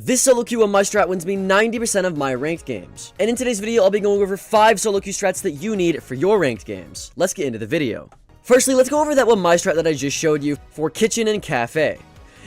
This SoloQ on my strat wins me 90% of my ranked games. And in today's video, I'll be going over 5 SoloQ strats that you need for your ranked games. Let's get into the video. Firstly, let's go over that one my strat that I just showed you for kitchen and cafe.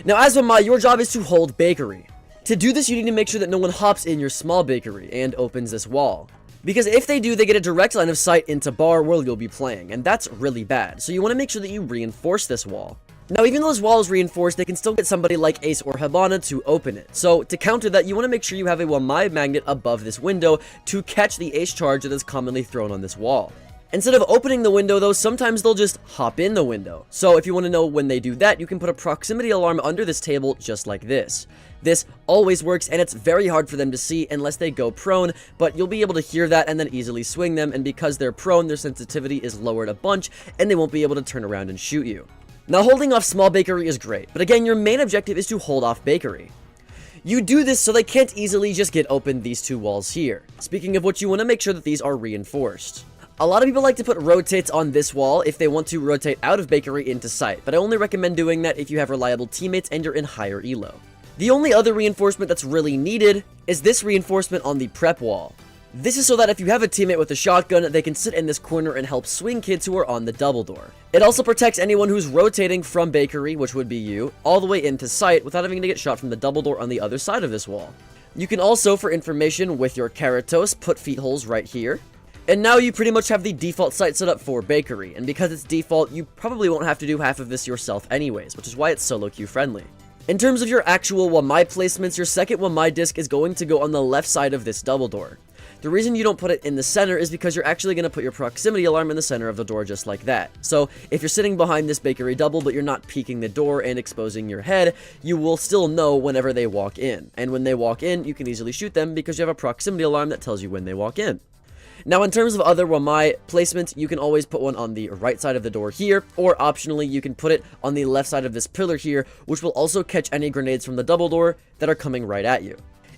Now, as one my, your job is to hold bakery. To do this, you need to make sure that no one hops in your small bakery and opens this wall. Because if they do, they get a direct line of sight into bar where you'll be playing, and that's really bad. So you want to make sure that you reinforce this wall. Now, even though this wall is reinforced, they can still get somebody like Ace or Habana to open it. So, to counter that, you want to make sure you have a Wamai magnet above this window to catch the Ace charge that is commonly thrown on this wall. Instead of opening the window, though, sometimes they'll just hop in the window. So, if you want to know when they do that, you can put a proximity alarm under this table just like this. This always works, and it's very hard for them to see unless they go prone, but you'll be able to hear that and then easily swing them, and because they're prone, their sensitivity is lowered a bunch, and they won't be able to turn around and shoot you. Now, holding off small bakery is great, but again, your main objective is to hold off bakery. You do this so they can't easily just get open these two walls here. Speaking of which, you want to make sure that these are reinforced. A lot of people like to put rotates on this wall if they want to rotate out of bakery into sight, but I only recommend doing that if you have reliable teammates and you're in higher elo. The only other reinforcement that's really needed is this reinforcement on the prep wall. This is so that if you have a teammate with a shotgun, they can sit in this corner and help swing kids who are on the double door. It also protects anyone who's rotating from bakery, which would be you, all the way into sight without having to get shot from the double door on the other side of this wall. You can also, for information with your Karatos, put feet holes right here. And now you pretty much have the default sight set up for bakery, and because it's default, you probably won't have to do half of this yourself anyways, which is why it's SoloQ friendly. In terms of your actual Wamai placements, your second Wamai disc is going to go on the left side of this double door. The reason you don't put it in the center is because you're actually going to put your proximity alarm in the center of the door just like that. So if you're sitting behind this bakery double but you're not peeking the door and exposing your head, you will still know whenever they walk in. And when they walk in, you can easily shoot them because you have a proximity alarm that tells you when they walk in. Now, in terms of other Wamai placements, you can always put one on the right side of the door here, or optionally, you can put it on the left side of this pillar here, which will also catch any grenades from the double door that are coming right at you.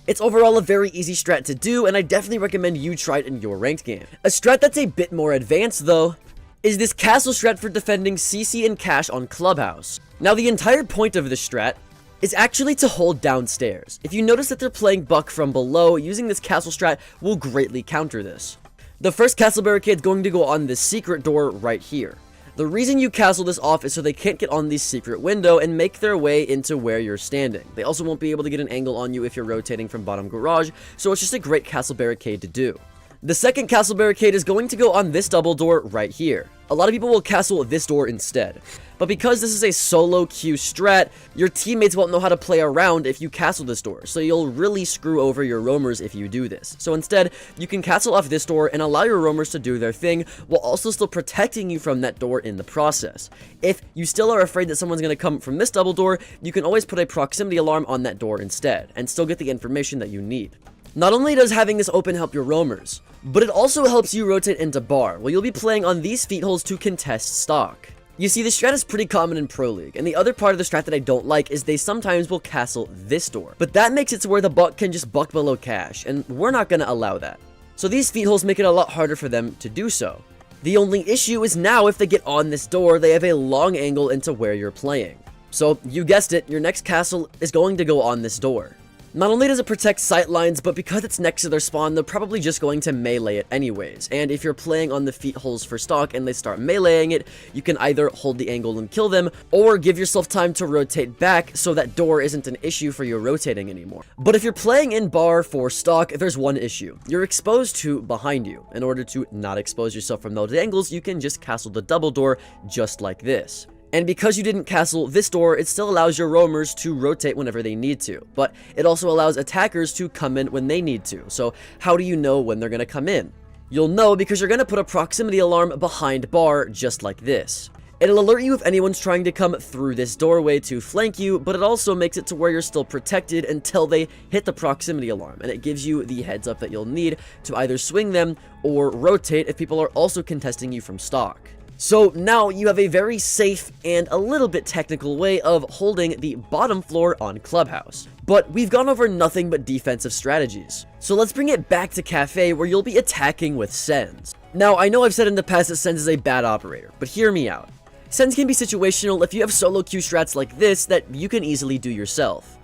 It's overall a very easy strat to do, and I definitely recommend you try it in your ranked game. A strat that's a bit more advanced, though, is this castle strat for defending CC and cash on Clubhouse. Now, the entire point of this strat is actually to hold downstairs. If you notice that they're playing Buck from below, using this castle strat will greatly counter this. The first castle barricade is going to go on this secret door right here. The reason you castle this off is so they can't get on the secret window and make their way into where you're standing. They also won't be able to get an angle on you if you're rotating from bottom garage, so it's just a great castle barricade to do. The second castle barricade is going to go on this double door right here. A lot of people will castle this door instead. But because this is a SoloQ strat, your teammates won't know how to play around if you castle this door, so you'll really screw over your roamers if you do this. So instead, you can castle off this door and allow your roamers to do their thing, while also still protecting you from that door in the process. If you still are afraid that someone's going to come from this double door, you can always put a proximity alarm on that door instead, and still get the information that you need. Not only does having this open help your roamers, but it also helps you rotate into bar, where you'll be playing on these feet holes to contest stock. You see, the strat is pretty common in Pro League, and the other part of the strat that I don't like is they sometimes will castle this door. But that makes it to where the buck can just buck below cash, and we're not going to allow that. So these feet holes make it a lot harder for them to do so. The only issue is now if they get on this door, they have a long angle into where you're playing. So, you guessed it, your next castle is going to go on this door. Not only does it protect sight lines, but because it's next to their spawn, they're probably just going to melee it anyways. And if you're playing on the feet holes for stock and they start meleeing it, you can either hold the angle and kill them, or give yourself time to rotate back so that door isn't an issue for you rotating anymore. But if you're playing in bar for stock, there's one issue. You're exposed to behind you. In order to not expose yourself from those angles, you can just castle the double door just like this. And because you didn't castle this door, it still allows your roamers to rotate whenever they need to. But it also allows attackers to come in when they need to. So how do you know when they're going to come in? You'll know because you're going to put a proximity alarm behind bar just like this. It'll alert you if anyone's trying to come through this doorway to flank you, but it also makes it to where you're still protected until they hit the proximity alarm. And it gives you the heads up that you'll need to either swing them or rotate if people are also contesting you from stock. So now you have a very safe and a little bit technical way of holding the bottom floor on Clubhouse. But we've gone over nothing but defensive strategies. So let's bring it back to Cafe, where you'll be attacking with Sens. Now, I know I've said in the past that Sens is a bad operator, but hear me out. Sens can be situational if you have SoloQ strats like this that you can easily do yourself.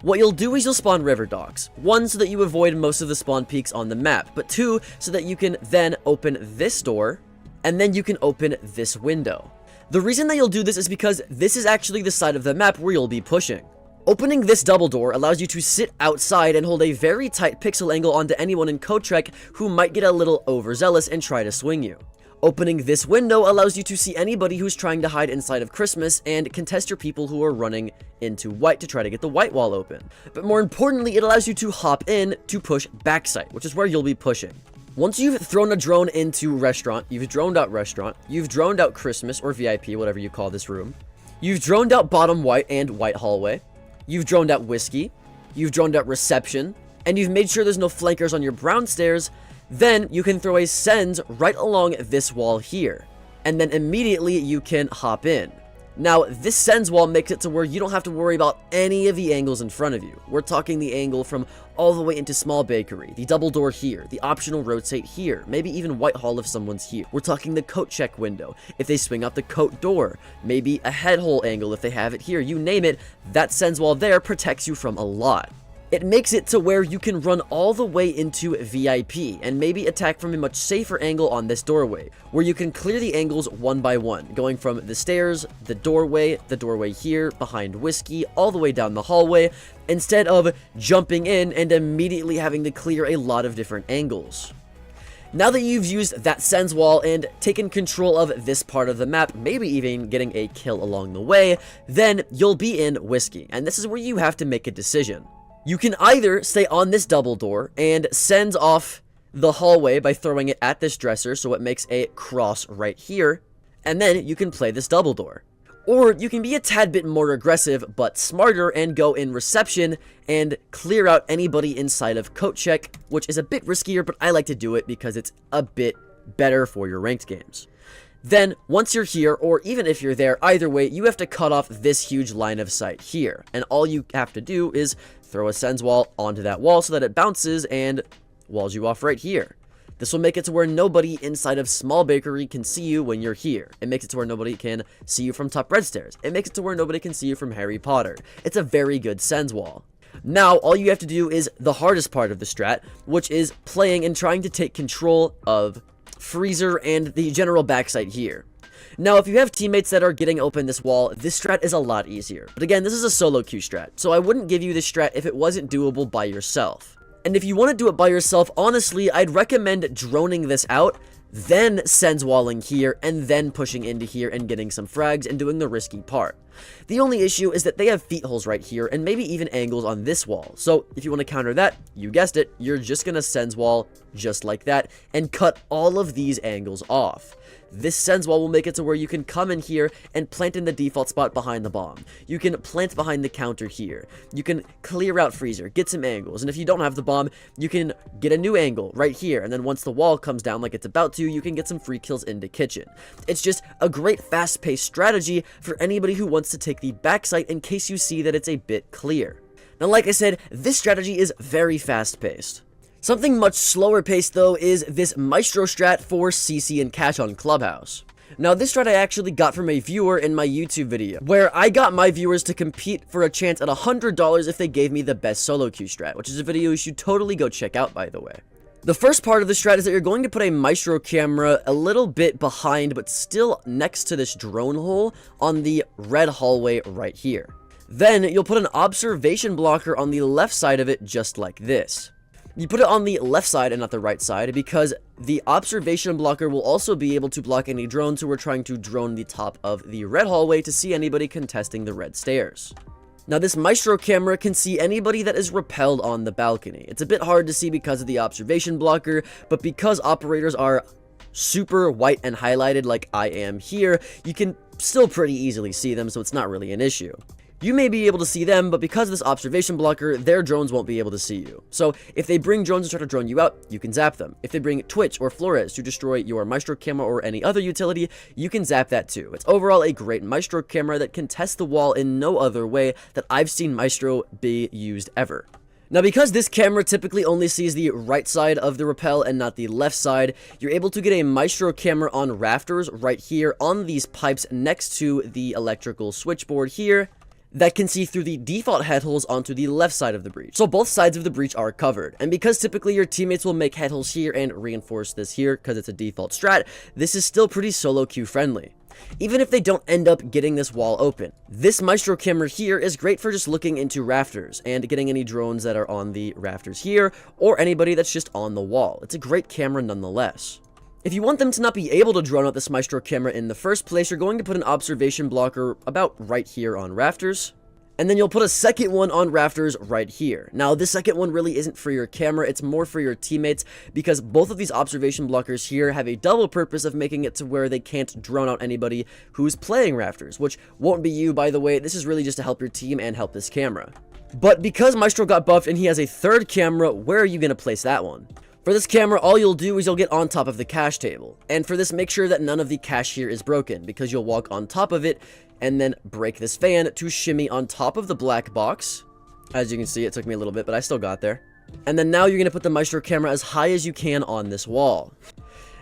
What you'll do is you'll spawn river docks. 1, so that you avoid most of the spawn peaks on the map, but 2, so that you can then open this door, and then you can open this window. The reason that you'll do this is because this is actually the side of the map where you'll be pushing. Opening this double door allows you to sit outside and hold a very tight pixel angle onto anyone in Kotrek who might get a little overzealous and try to swing you. Opening this window allows you to see anybody who's trying to hide inside of Christmas and contest your people who are running into white to try to get the white wall open. But more importantly, it allows you to hop in to push backside, which is where you'll be pushing. Once you've thrown a drone into restaurant, you've droned out Christmas or VIP, whatever you call this room. You've droned out bottom white and white hallway. You've droned out whiskey. You've droned out reception. And you've made sure there's no flankers on your brown stairs. Then you can throw a sends right along this wall here. And then immediately you can hop in. Now, this sends wall makes it to where you don't have to worry about any of the angles in front of you. We're talking the angle from all the way into small bakery, the double door here, the optional rotate here, maybe even white hall if someone's here. We're talking the coat check window, if they swing out the coat door, maybe a head hole angle if they have it here, you name it, that sends wall there protects you from a lot. It makes it to where you can run all the way into VIP and maybe attack from a much safer angle on this doorway, where you can clear the angles one by one, going from the stairs, the doorway here, behind whiskey, all the way down the hallway, instead of jumping in and immediately having to clear a lot of different angles. Now that you've used that sends wall and taken control of this part of the map, maybe even getting a kill along the way, then you'll be in whiskey, and this is where you have to make a decision. You can either stay on this double door and send off the hallway by throwing it at this dresser so it makes a cross right here, and then you can play this double door. Or you can be a tad bit more aggressive but smarter and go in reception and clear out anybody inside of coat check, which is a bit riskier, but I like to do it because it's a bit better for your ranked games. Then, once you're here, or even if you're there, either way, you have to cut off this huge line of sight here. And all you have to do is throw a sends wall onto that wall so that it bounces and walls you off right here. This will make it to where nobody inside of small bakery can see you when you're here. It makes it to where nobody can see you from top red stairs. It makes it to where nobody can see you from Harry Potter. It's a very good sends wall. Now, all you have to do is the hardest part of the strat, which is playing and trying to take control of freezer and the general backside here. Now, if you have teammates that are getting open this wall, this strat is a lot easier. But again, this is a solo queue strat, so I wouldn't give you this strat if it wasn't doable by yourself. And if you want to do it by yourself, honestly, I'd recommend droning this out, then sends walling here, and then pushing into here and getting some frags and doing the risky part. The only issue is that they have feet holes right here and maybe even angles on this wall. So if you want to counter that, you guessed it, you're just going to sends wall just like that and cut all of these angles off. This sends wall will make it to where you can come in here and plant in the default spot behind the bomb. You can plant behind the counter here. You can clear out freezer, get some angles, and if you don't have the bomb, you can get a new angle right here, and then once the wall comes down like it's about to, you can get some free kills into kitchen. It's just a great fast-paced strategy for anybody who wants to take the backside in case you see that it's a bit clear. Now, like I said, this strategy is very fast-paced. Something much slower paced though is this Maestro strat for CC and Cash on Clubhouse. Now this strat I actually got from a viewer in my YouTube video, where I got my viewers to compete for a chance at $100 if they gave me the best solo queue strat, which is a video you should totally go check out, by the way. The first part of the strat is that you're going to put a Maestro camera a little bit behind but still next to this drone hole on the red hallway right here. Then you'll put an observation blocker on the left side of it just like this. You put it on the left side and not the right side because the observation blocker will also be able to block any drones who are trying to drone the top of the red hallway to see anybody contesting the red stairs. Now this Maestro camera can see anybody that is repelled on the balcony. It's a bit hard to see because of the observation blocker, but because operators are super white and highlighted like I am here, you can still pretty easily see them, so it's not really an issue. You may be able to see them, but because of this observation blocker, their drones won't be able to see you. So if they bring drones and try to drone you out, you can zap them. If they bring Twitch or Flores to destroy your Maestro camera or any other utility, you can zap that too. It's overall a great Maestro camera that can test the wall in no other way that I've seen Maestro be used ever. Now, because this camera typically only sees the right side of the rappel and not the left side, you're able to get a Maestro camera on rafters right here on these pipes next to the electrical switchboard here. that can see through the default head holes onto the left side of the breach. So both sides of the breach are covered. And because typically your teammates will make head holes here and reinforce this here because it's a default strat, this is still pretty solo queue friendly. Even if they don't end up getting this wall open. This Maestro camera here is great for just looking into rafters and getting any drones that are on the rafters here or anybody that's just on the wall. It's a great camera nonetheless. If you want them to not be able to drone out this Maestro camera in the first place, you're going to put an observation blocker about right here on rafters. And then you'll put a second one on rafters right here. Now, this second one really isn't for your camera, it's more for your teammates because both of these observation blockers here have a double purpose of making it to where they can't drone out anybody who's playing rafters, which won't be you, by the way. This is really just to help your team and help this camera. But because Maestro got buffed and he has a third camera, where are you going to place that one? For this camera, all you'll do is you'll get on top of the cache table. And for this, make sure that none of the cache here is broken because you'll walk on top of it and then break this fan to shimmy on top of the black box. As you can see, it took me a little bit, but I still got there. And then now you're going to put the Maestro camera as high as you can on this wall.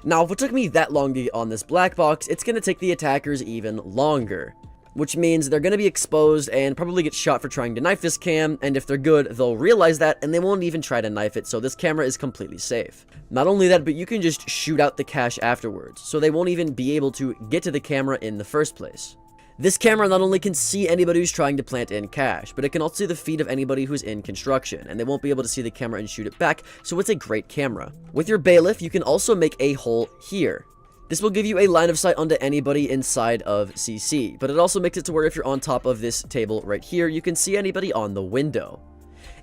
Now, if it took me that long to get on this black box, it's going to take the attackers even longer. Which means they're going to be exposed and probably get shot for trying to knife this cam, and if they're good, they'll realize that and they won't even try to knife it, so this camera is completely safe. Not only that, but you can just shoot out the cache afterwards, so they won't even be able to get to the camera in the first place. This camera not only can see anybody who's trying to plant in cache, but it can also see the feed of anybody who's in construction, and they won't be able to see the camera and shoot it back, so it's a great camera. With your bailiff, you can also make a hole here. This will give you a line of sight onto anybody inside of CC, but it also makes it to where if you're on top of this table right here, you can see anybody on the window.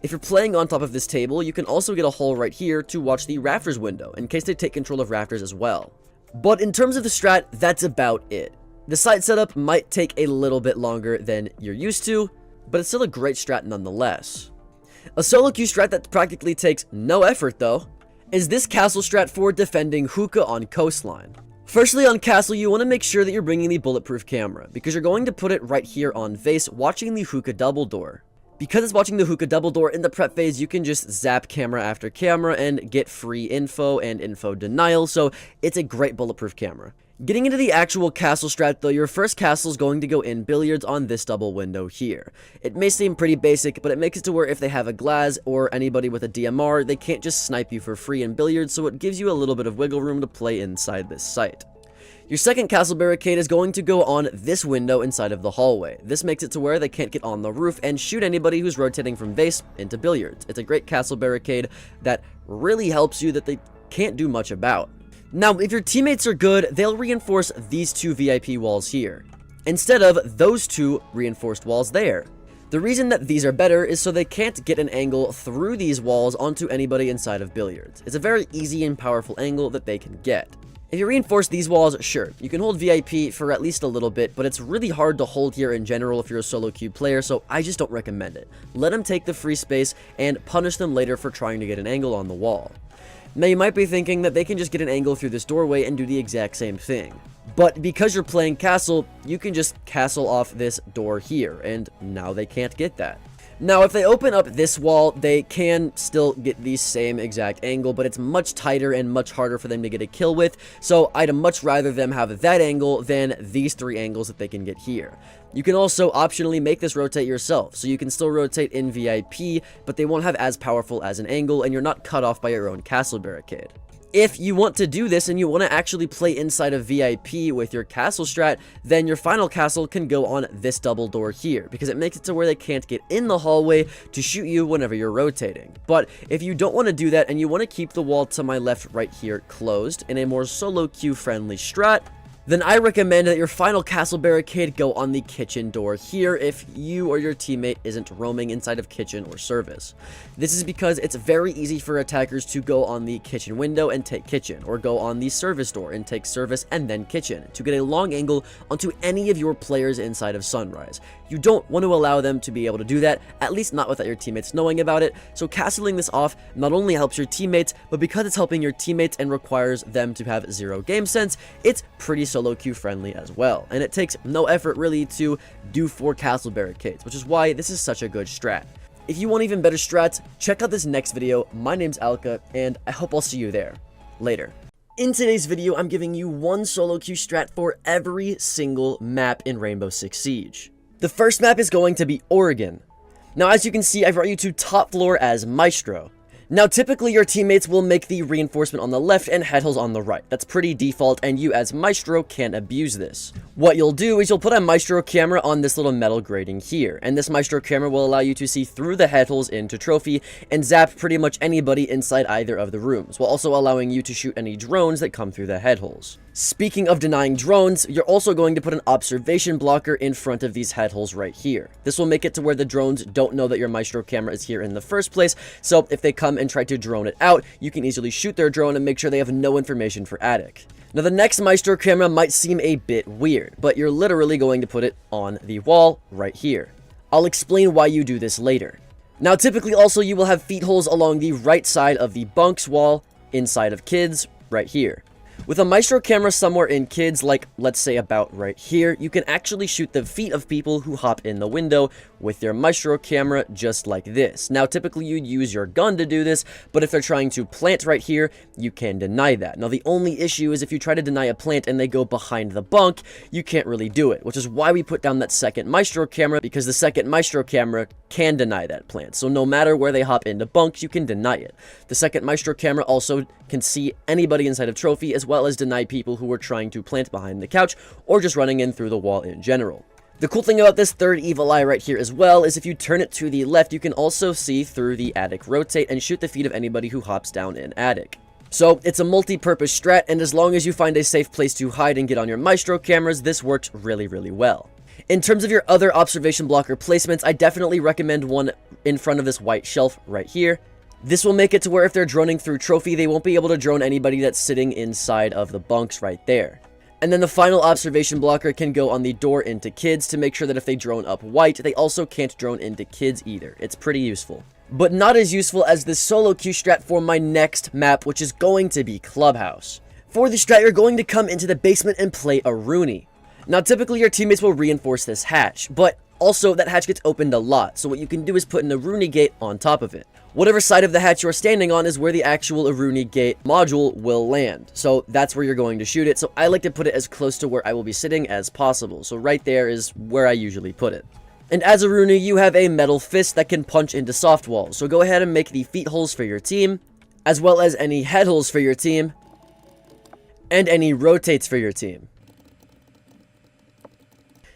If you're playing on top of this table, you can also get a hole right here to watch the rafters window, in case they take control of rafters as well. But in terms of the strat, that's about it. The site setup might take a little bit longer than you're used to, but it's still a great strat nonetheless. A solo queue strat that practically takes no effort though, is this castle strat for defending hookah on coastline. Firstly, on castle, you want to make sure that you're bringing the bulletproof camera, because you're going to put it right here on vase, watching the hookah double door. Because it's watching the hookah double door in the prep phase, you can just zap camera after camera and get free info and info denial, so it's a great bulletproof camera. Getting into the actual castle strat though, your first castle is going to go in billiards on this double window here. It may seem pretty basic, but it makes it to where if they have a glass or anybody with a DMR, they can't just snipe you for free in billiards, so it gives you a little bit of wiggle room to play inside this site. Your second castle barricade is going to go on this window inside of the hallway. This makes it to where they can't get on the roof and shoot anybody who's rotating from vase into billiards. It's a great castle barricade that really helps you that they can't do much about. Now, if your teammates are good, they'll reinforce these two VIP walls here, instead of those two reinforced walls there. The reason that these are better is so they can't get an angle through these walls onto anybody inside of billiards. It's a very easy and powerful angle that they can get. If you reinforce these walls, sure, you can hold VIP for at least a little bit, but it's really hard to hold here in general if you're a solo queue player, so I just don't recommend it. Let them take the free space and punish them later for trying to get an angle on the wall. Now, you might be thinking that they can just get an angle through this doorway and do the exact same thing. But because you're playing castle, you can just castle off this door here, and now they can't get that. Now, if they open up this wall, they can still get the same exact angle, but it's much tighter and much harder for them to get a kill with, so I'd much rather them have that angle than these three angles that they can get here. You can also optionally make this rotate yourself, so you can still rotate in VIP, but they won't have as powerful as an angle, and you're not cut off by your own castle barricade. If you want to do this and you want to actually play inside of VIP with your castle strat, then your final castle can go on this double door here, because it makes it to where they can't get in the hallway to shoot you whenever you're rotating. But if you don't want to do that and you want to keep the wall to my left right here closed in a more solo queue friendly strat, then I recommend that your final castle barricade go on the kitchen door here if you or your teammate isn't roaming inside of kitchen or service. This is because it's very easy for attackers to go on the kitchen window and take kitchen, or go on the service door and take service and then kitchen, to get a long angle onto any of your players inside of Sunrise. You don't want to allow them to be able to do that, at least not without your teammates knowing about it, so castling this off not only helps your teammates, but because it's helping your teammates and requires them to have zero game sense, it's pretty solo queue friendly as well, and it takes no effort really to do 4 castle barricades, which is why this is such a good strat. If you want even better strats, check out this next video. My name's Alka, and I hope I'll see you there. Later. In today's video, I'm giving you one solo queue strat for every single map in Rainbow Six Siege. The first map is going to be Oregon. Now, as you can see, I brought you to top floor as Maestro. Now, typically your teammates will make the reinforcement on the left and head holes on the right. That's pretty default, and you as Maestro can't abuse this. What you'll do is you'll put a Maestro camera on this little metal grating here, and this Maestro camera will allow you to see through the head holes into Trophy and zap pretty much anybody inside either of the rooms, while also allowing you to shoot any drones that come through the head holes. Speaking of denying drones, you're also going to put an observation blocker in front of these head holes right here. This will make it to where the drones don't know that your Maestro camera is here in the first place, so if they come and try to drone it out, you can easily shoot their drone and make sure they have no information for attic. Now, the next Maestro camera might seem a bit weird, but you're literally going to put it on the wall right here. I'll explain why you do this later. Now, typically also you will have feet holes along the right side of the bunks wall inside of kids right here. With a Maestro camera somewhere in kids, like let's say about right here, you can actually shoot the feet of people who hop in the window with your Maestro camera just like this. Now, typically you'd use your gun to do this, but if they're trying to plant right here, you can deny that. Now, the only issue is if you try to deny a plant and they go behind the bunk, you can't really do it, which is why we put down that second Maestro camera, because the second Maestro camera can deny that plant. So no matter where they hop into bunks, you can deny it. The second Maestro camera also can see anybody inside of Trophy, as well as deny people who are trying to plant behind the couch or just running in through the wall in general. The cool thing about this third evil eye right here as well is if you turn it to the left, you can also see through the attic rotate and shoot the feet of anybody who hops down in attic. So it's a multi-purpose strat, and as long as you find a safe place to hide and get on your Maestro cameras, this works really, really well. In terms of your other observation blocker placements, I definitely recommend one in front of this white shelf right here. This will make it to where if they're droning through Trophy, they won't be able to drone anybody that's sitting inside of the bunks right there. And then the final observation blocker can go on the door into kids to make sure that if they drone up white, they also can't drone into kids either. It's pretty useful. But not as useful as this SoloQ strat for my next map, which is going to be Clubhouse. For the strat, you're going to come into the basement and play a Rooney. Now, typically your teammates will reinforce this hatch, but also that hatch gets opened a lot, so what you can do is put an Rooney gate on top of it. Whatever side of the hatch you're standing on is where the actual Rooney gate module will land, so that's where you're going to shoot it. So I like to put it as close to where I will be sitting as possible, so right there is where I usually put it. And as a Rooney, you have a metal fist that can punch into soft walls, so go ahead and make the feet holes for your team, as well as any head holes for your team, and any rotates for your team.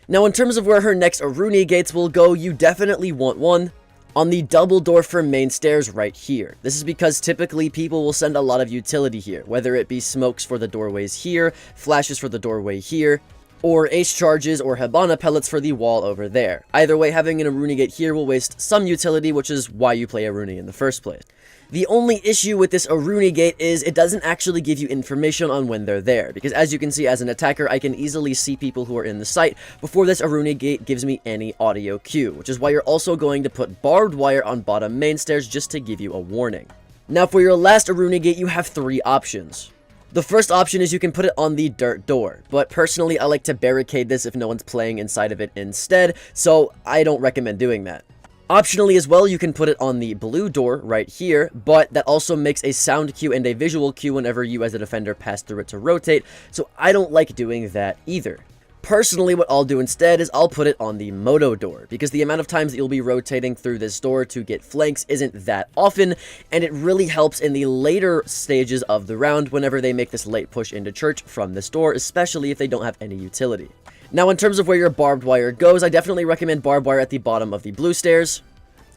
Now, in terms of where her next Rooney gates will go, you definitely want one on the double door for main stairs right here. This is because typically people will send a lot of utility here, whether it be smokes for the doorways here, flashes for the doorway here, or ace charges or Hibana pellets for the wall over there. Either way, having an Rooney gate here will waste some utility, which is why you play a Rooney in the first place. The only issue with this Rooney gate is it doesn't actually give you information on when they're there, because as you can see, as an attacker, I can easily see people who are in the site before this Rooney gate gives me any audio cue, which is why you're also going to put barbed wire on bottom main stairs just to give you a warning. Now, for your last Rooney gate, you have three options. The first option is you can put it on the dirt door, but personally I like to barricade this if no one's playing inside of it instead, so I don't recommend doing that. Optionally as well, you can put it on the blue door right here, but that also makes a sound cue and a visual cue whenever you as a defender pass through it to rotate, so I don't like doing that either. Personally, what I'll do instead is I'll put it on the moto door, because the amount of times that you'll be rotating through this door to get flanks isn't that often, and it really helps in the later stages of the round whenever they make this late push into church from this door, especially if they don't have any utility. Now, in terms of where your barbed wire goes, I definitely recommend barbed wire at the bottom of the blue stairs,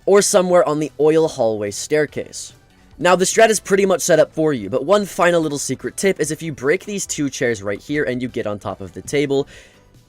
or somewhere on the oil hallway staircase. Now, the strat is pretty much set up for you, but one final little secret tip is if you break these two chairs right here and you get on top of the table,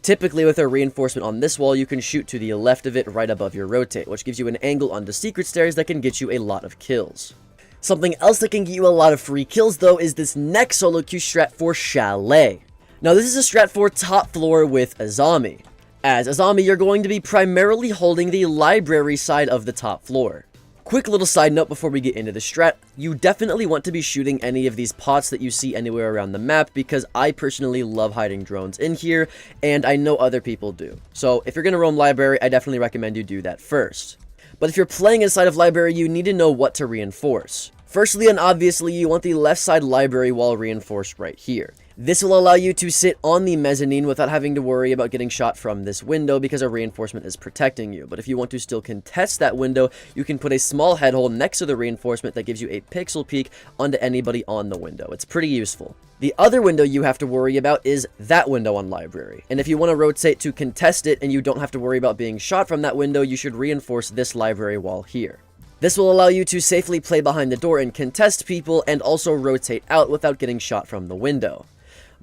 typically with a reinforcement on this wall, you can shoot to the left of it right above your rotate, which gives you an angle onto secret stairs that can get you a lot of kills. Something else that can get you a lot of free kills, though, is this next SoloQ strat for Chalet. Now, this is a strat for top floor with Azami. As Azami, you're going to be primarily holding the library side of the top floor. Quick little side note before we get into the strat, you definitely want to be shooting any of these pots that you see anywhere around the map, because I personally love hiding drones in here, and I know other people do. So if you're going to roam library, I definitely recommend you do that first. But if you're playing inside of library, you need to know what to reinforce. Firstly and obviously, you want the left side library wall reinforced right here. This will allow you to sit on the mezzanine without having to worry about getting shot from this window because a reinforcement is protecting you. But if you want to still contest that window, you can put a small head hole next to the reinforcement that gives you a pixel peek onto anybody on the window. It's pretty useful. The other window you have to worry about is that window on library. And if you want to rotate to contest it and you don't have to worry about being shot from that window, you should reinforce this library wall here. This will allow you to safely play behind the door and contest people and also rotate out without getting shot from the window.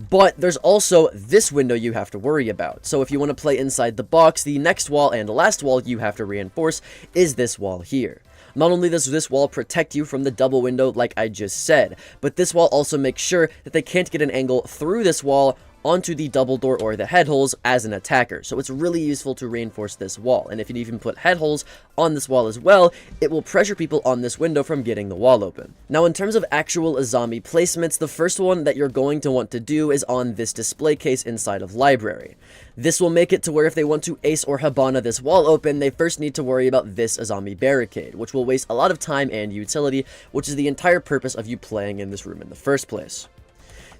But there's also this window you have to worry about. So if you want to play inside the box, the next wall and last wall you have to reinforce is this wall here. Not only does this wall protect you from the double window like I just said, but this wall also makes sure that they can't get an angle through this wall onto the double door or the head holes as an attacker. So it's really useful to reinforce this wall. And if you even put head holes on this wall as well, it will pressure people on this window from getting the wall open. Now, in terms of actual zombie placements, the first one that you're going to want to do is on this display case inside of library. This will make it to where if they want to ace or Habana this wall open, they first need to worry about this zombie barricade, which will waste a lot of time and utility, which is the entire purpose of you playing in this room in the first place.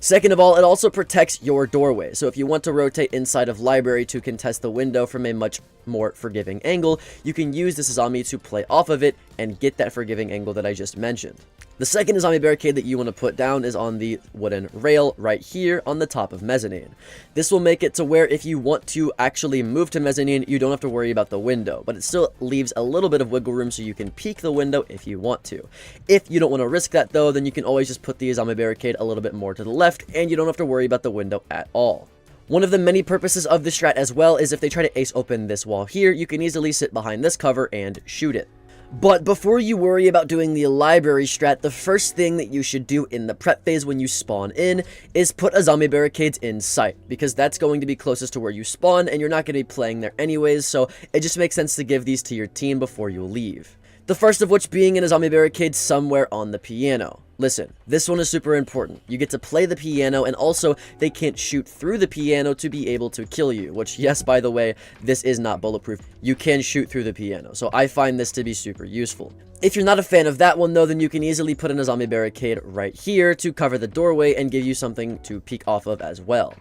Second of all, it also protects your doorway, so if you want to rotate inside of library to contest the window from a much more forgiving angle, you can use this zombie to play off of it and get that forgiving angle that I just mentioned. The second zombie barricade that you want to put down is on the wooden rail right here on the top of mezzanine. This will make it to where if you want to actually move to mezzanine, you don't have to worry about the window, but it still leaves a little bit of wiggle room so you can peek the window if you want to. If you don't want to risk that though, then you can always just put the zombie barricade a little bit more to the left and you don't have to worry about the window at all. One of the many purposes of this strat as well is if they try to ace open this wall here, you can easily sit behind this cover and shoot it. But before you worry about doing the library strat, the first thing that you should do in the prep phase when you spawn in is put a zombie barricades in sight, because that's going to be closest to where you spawn and you're not going to be playing there anyways, so it just makes sense to give these to your team before you leave. The first of which being in a zombie barricade somewhere on the piano. Listen, this one is super important. You get to play the piano, and also they can't shoot through the piano to be able to kill you, which, yes, by the way, this is not bulletproof. You can shoot through the piano, so I find this to be super useful. If you're not a fan of that one, though, then you can easily put in a zombie barricade right here to cover the doorway and give you something to peek off of as well.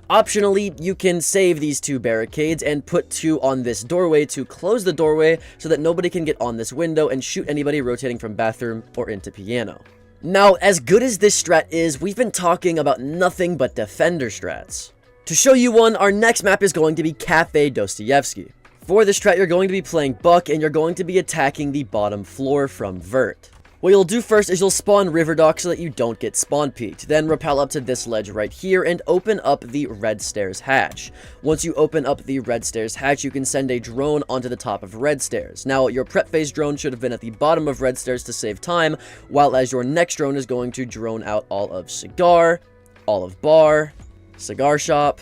Optionally, you can save these two barricades and put two on this doorway to close the doorway so that nobody can get on this window and shoot anybody rotating from bathroom or into piano. Now, as good as this strat is, we've been talking about nothing but defender strats. To show you one, our next map is going to be Cafe Dostoevsky. For this strat, you're going to be playing Buck, and you're going to be attacking the bottom floor from Vert. What you'll do first is you'll spawn River Dock so that you don't get spawn peeked. Then rappel up to this ledge right here and open up the red stairs hatch. Once you open up the red stairs hatch, you can send a drone onto the top of red stairs. Now, your prep phase drone should have been at the bottom of red stairs to save time, while as your next drone is going to drone out all of Cigar, all of Bar, Cigar Shop,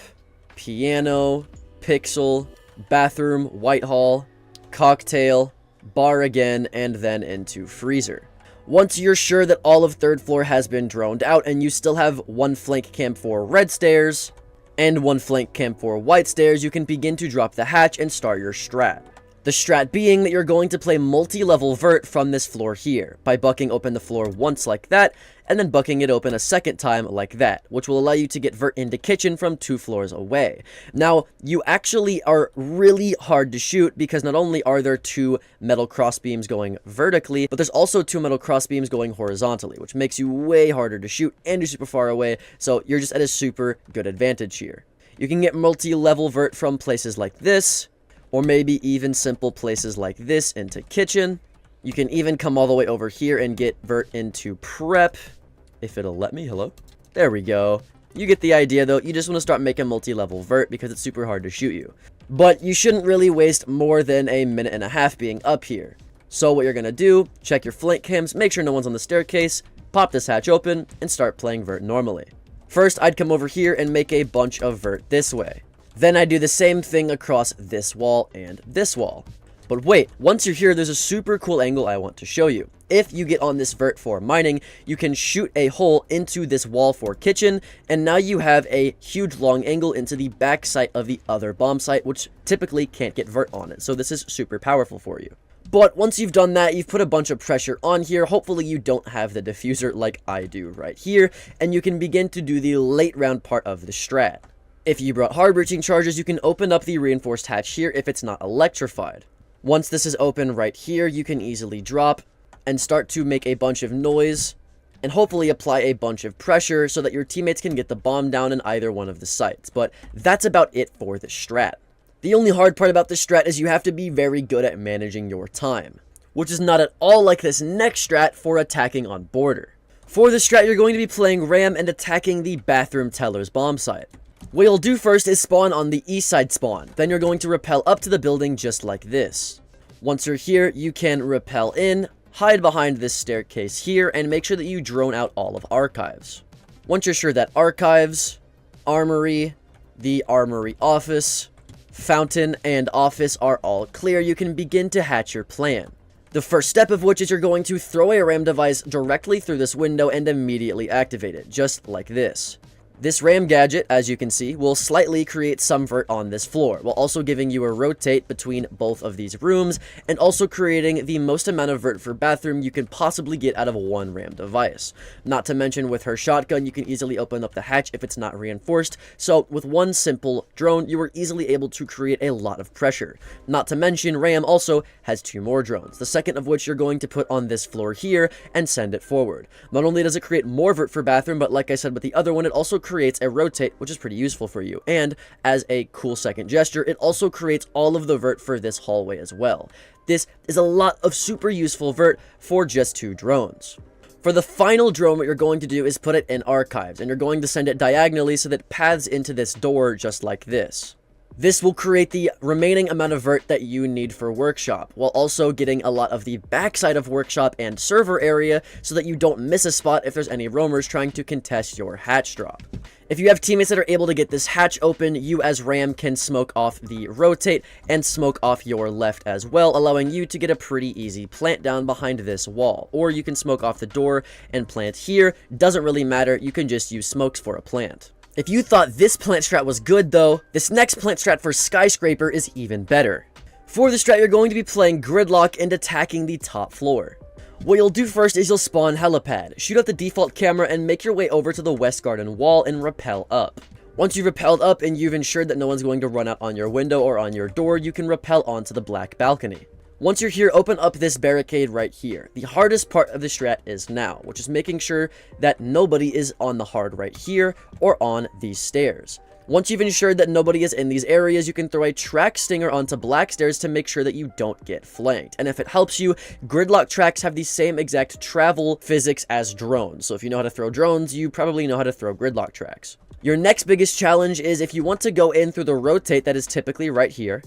Piano, Pixel, Bathroom, Whitehall, Cocktail, Bar again, and then into Freezer. Once you're sure that all of third floor has been droned out and you still have one flank cam for red stairs and one flank cam for white stairs, you can begin to drop the hatch and start your strat. The strat being that you're going to play multi-level vert from this floor here by bucking open the floor once like that and then bucking it open a second time like that, which will allow you to get vert into kitchen from 2 floors away. Now, you actually are really hard to shoot because not only are there 2 metal crossbeams going vertically, but there's also 2 metal crossbeams going horizontally, which makes you way harder to shoot and you're super far away, so you're just at a super good advantage here. You can get multi-level vert from places like this, or maybe even simple places like this into kitchen. You can even come all the way over here and get vert into prep, if it'll let me. Hello? There we go. You get the idea though. You just want to start making multi-level vert because it's super hard to shoot you. But you shouldn't really waste more than a minute and a half being up here. So what you're going to do, check your flank cams, make sure no one's on the staircase, pop this hatch open, and start playing vert normally. First, I'd come over here and make a bunch of vert this way. Then I do the same thing across this wall and this wall. But wait, once you're here, there's a super cool angle I want to show you. If you get on this vert for mining, you can shoot a hole into this wall for kitchen, and now you have a huge long angle into the back site of the other bomb site, which typically can't get vert on it. So this is super powerful for you. But once you've done that, you've put a bunch of pressure on here. Hopefully you don't have the diffuser like I do right here, and you can begin to do the late round part of the strat. If you brought hard breaching charges, you can open up the reinforced hatch here if it's not electrified. Once this is open right here, you can easily drop and start to make a bunch of noise and hopefully apply a bunch of pressure so that your teammates can get the bomb down in either one of the sites. But that's about it for the strat. The only hard part about this strat is you have to be very good at managing your time, which is not at all like this next strat for attacking on border. For this strat, you're going to be playing Ram and attacking the bathroom teller's bomb site. What you'll do first is spawn on the east side spawn, then you're going to rappel up to the building just like this. Once you're here, you can rappel in, hide behind this staircase here, and make sure that you drone out all of archives. Once you're sure that archives, armory, the armory office, fountain, and office are all clear, you can begin to hatch your plan. The first step of which is you're going to throw a RAM device directly through this window and immediately activate it, just like this. This RAM gadget, as you can see, will slightly create some vert on this floor, while also giving you a rotate between both of these rooms, and also creating the most amount of vert for bathroom you can possibly get out of one RAM device. Not to mention, with her shotgun, you can easily open up the hatch if it's not reinforced, so with one simple drone, you are easily able to create a lot of pressure. Not to mention, RAM also has 2 more drones, the second of which you're going to put on this floor here and send it forward. Not only does it create more vert for bathroom, but like I said with the other one, it also creates a rotate, which is pretty useful for you, and as a cool second gesture, it also creates all of the vert for this hallway as well. This is a lot of super useful vert for just 2 drones. For the final drone, what you're going to do is put it in archives, and you're going to send it diagonally so that it paths into this door just like this. This will create the remaining amount of vert that you need for workshop, while also getting a lot of the backside of workshop and server area so that you don't miss a spot if there's any roamers trying to contest your hatch drop. If you have teammates that are able to get this hatch open, you as Ram can smoke off the rotate and smoke off your left as well, allowing you to get a pretty easy plant down behind this wall. Or you can smoke off the door and plant here. Doesn't really matter, you can just use smokes for a plant. If you thought this plant strat was good though, this next plant strat for Skyscraper is even better. For the strat, you're going to be playing Gridlock and attacking the top floor. What you'll do first is you'll spawn helipad, shoot out the default camera, and make your way over to the west garden wall and rappel up. Once you've rappelled up and you've ensured that no one's going to run out on your window or on your door, you can rappel onto the black balcony. Once you're here, open up this barricade right here. The hardest part of the strat is now, which is making sure that nobody is on the hard right here or on these stairs. Once you've ensured that nobody is in these areas, you can throw a track stinger onto black stairs to make sure that you don't get flanked. And if it helps you, gridlock tracks have the same exact travel physics as drones. So if you know how to throw drones, you probably know how to throw gridlock tracks. Your next biggest challenge is if you want to go in through the rotate that is typically right here,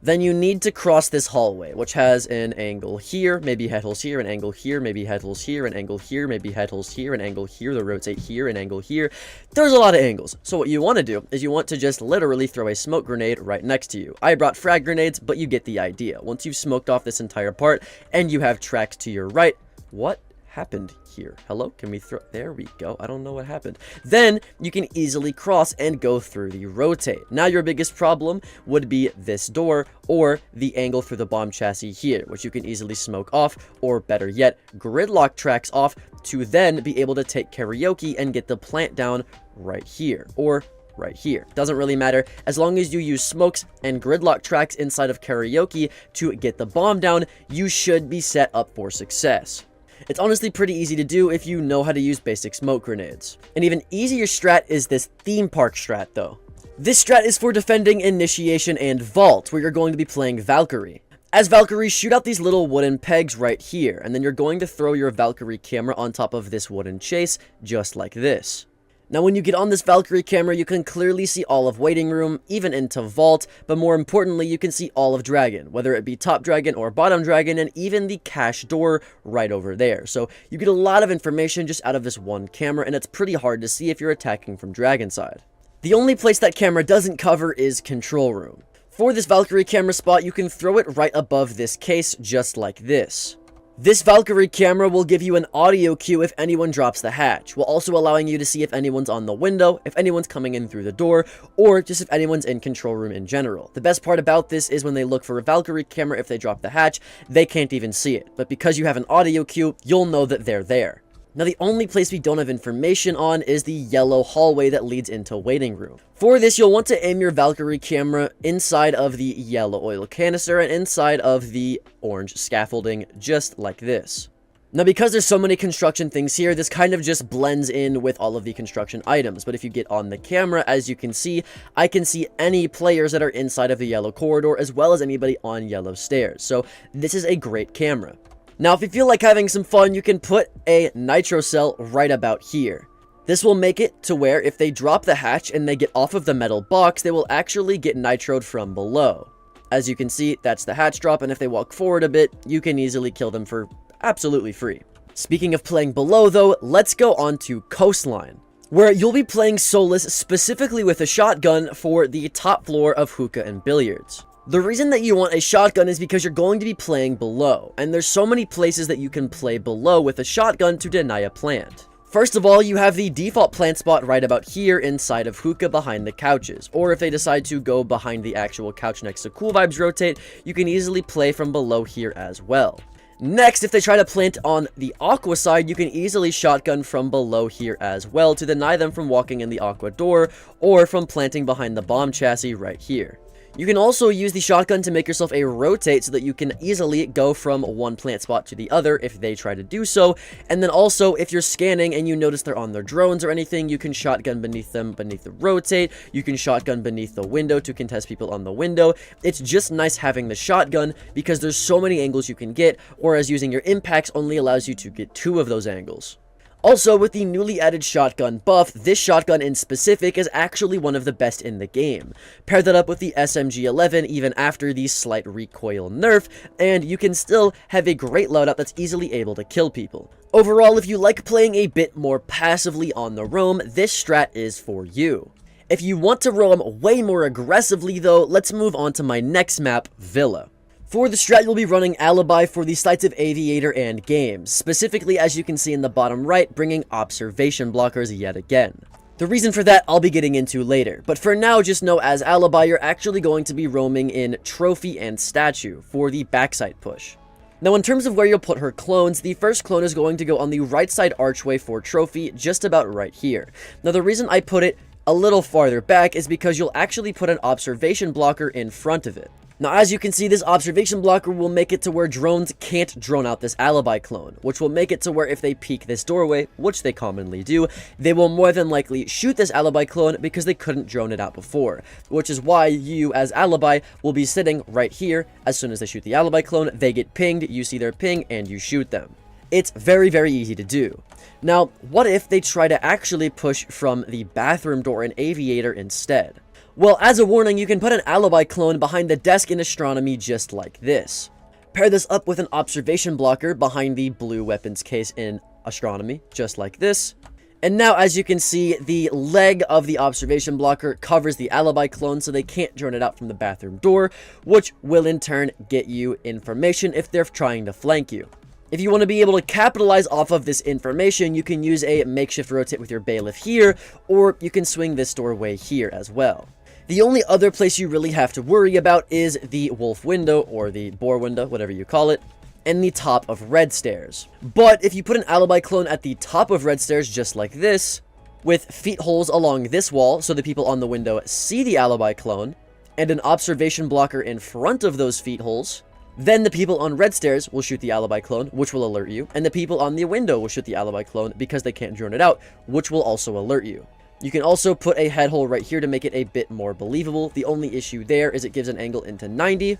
then you need to cross this hallway, which has an angle here, maybe head holes here, an angle here, maybe head holes here, an angle here, maybe head holes here, an angle here, the rotate here, an angle here. There's a lot of angles. So what you want to do is you want to just literally throw a smoke grenade right next to you. I brought frag grenades, but you get the idea. Once you've smoked off this entire part and you have tracks to your right, what happened here? Hello? Can we throw? There we go. I don't know what happened. Then you can easily cross and go through the rotate. Now your biggest problem would be this door or the angle through the bomb chassis here, which you can easily smoke off, or better yet, gridlock tracks off to then be able to take karaoke and get the plant down right here or right here. Doesn't really matter, as long as you use smokes and gridlock tracks inside of karaoke to get the bomb down, you should be set up for success. It's honestly pretty easy to do if you know how to use basic smoke grenades. An even easier strat is this theme park strat though. This strat is for defending Initiation and Vault, where you're going to be playing Valkyrie. As Valkyrie, shoot out these little wooden pegs right here, and then you're going to throw your Valkyrie camera on top of this wooden chase, just like this. Now when you get on this Valkyrie camera, you can clearly see all of Waiting Room, even into Vault, but more importantly, you can see all of Dragon, whether it be Top Dragon or Bottom Dragon, and even the cache door right over there. So you get a lot of information just out of this one camera, and it's pretty hard to see if you're attacking from Dragon side. The only place that camera doesn't cover is Control Room. For this Valkyrie camera spot, you can throw it right above this case, just like this. This Valkyrie camera will give you an audio cue if anyone drops the hatch, while also allowing you to see if anyone's on the window, if anyone's coming in through the door, or just if anyone's in control room in general. The best part about this is when they look for a Valkyrie camera, if they drop the hatch, they can't even see it. But because you have an audio cue, you'll know that they're there. Now, the only place we don't have information on is the yellow hallway that leads into waiting room. For this, you'll want to aim your Valkyrie camera inside of the yellow oil canister and inside of the orange scaffolding, just like this. Now, because there's so many construction things here, this kind of just blends in with all of the construction items. But if you get on the camera, as you can see, I can see any players that are inside of the yellow corridor, as well as anybody on yellow stairs. So this is a great camera. Now, if you feel like having some fun, you can put a nitro cell right about here. This will make it to where if they drop the hatch and they get off of the metal box, they will actually get nitroed from below. As you can see, that's the hatch drop, and if they walk forward a bit, you can easily kill them for absolutely free. Speaking of playing below, though, let's go on to Coastline, where you'll be playing Solus specifically with a shotgun for the top floor of hookah and billiards. The reason that you want a shotgun is because you're going to be playing below, and there's so many places that you can play below with a shotgun to deny a plant. First of all, you have the default plant spot right about here inside of hookah behind the couches, or if they decide to go behind the actual couch next to Cool Vibes rotate, you can easily play from below here as well. Next, if they try to plant on the aqua side, you can easily shotgun from below here as well to deny them from walking in the aqua door, or from planting behind the bomb chassis right here. You can also use the shotgun to make yourself a rotate so that you can easily go from one plant spot to the other if they try to do so. And then also, if you're scanning and you notice they're on their drones or anything, you can shotgun beneath them beneath the rotate. You can shotgun beneath the window to contest people on the window. It's just nice having the shotgun because there's so many angles you can get, whereas using your impacts only allows you to get 2 of those angles. Also, with the newly added shotgun buff, this shotgun in specific is actually one of the best in the game. Pair that up with the SMG-11 even after the slight recoil nerf, and you can still have a great loadout that's easily able to kill people. Overall, if you like playing a bit more passively on the roam, this strat is for you. If you want to roam way more aggressively though, let's move on to my next map, Villa. For the strat, you'll be running Alibi for the sights of Aviator and Games, specifically as you can see in the bottom right, bringing observation blockers yet again. The reason for that I'll be getting into later, but for now just know as Alibi you're actually going to be roaming in Trophy and Statue for the backside push. Now in terms of where you'll put her clones, the first clone is going to go on the right side archway for Trophy, just about right here. Now the reason I put it a little farther back is because you'll actually put an observation blocker in front of it. Now, as you can see, this observation blocker will make it to where drones can't drone out this Alibi clone, which will make it to where if they peek this doorway, which they commonly do, they will more than likely shoot this Alibi clone because they couldn't drone it out before, which is why you, as Alibi, will be sitting right here. As soon as they shoot the Alibi clone, they get pinged, you see their ping, and you shoot them. It's very, very easy to do. Now, what if they try to actually push from the bathroom door in Aviator instead? Well, as a warning, you can put an Alibi clone behind the desk in Astronomy just like this. Pair this up with an observation blocker behind the blue weapons case in Astronomy, just like this. And now, as you can see, the leg of the observation blocker covers the Alibi clone so they can't drone it out from the bathroom door, which will in turn get you information if they're trying to flank you. If you want to be able to capitalize off of this information, you can use a makeshift rotate with your bailiff here, or you can swing this doorway here as well. The only other place you really have to worry about is the wolf window, or the boar window, whatever you call it, and the top of red stairs. But if you put an Alibi clone at the top of red stairs just like this, with feet holes along this wall so the people on the window see the Alibi clone, and an observation blocker in front of those feet holes, then the people on red stairs will shoot the Alibi clone, which will alert you, and the people on the window will shoot the Alibi clone because they can't drone it out, which will also alert you. You can also put a head hole right here to make it a bit more believable. The only issue there is it gives an angle into 90,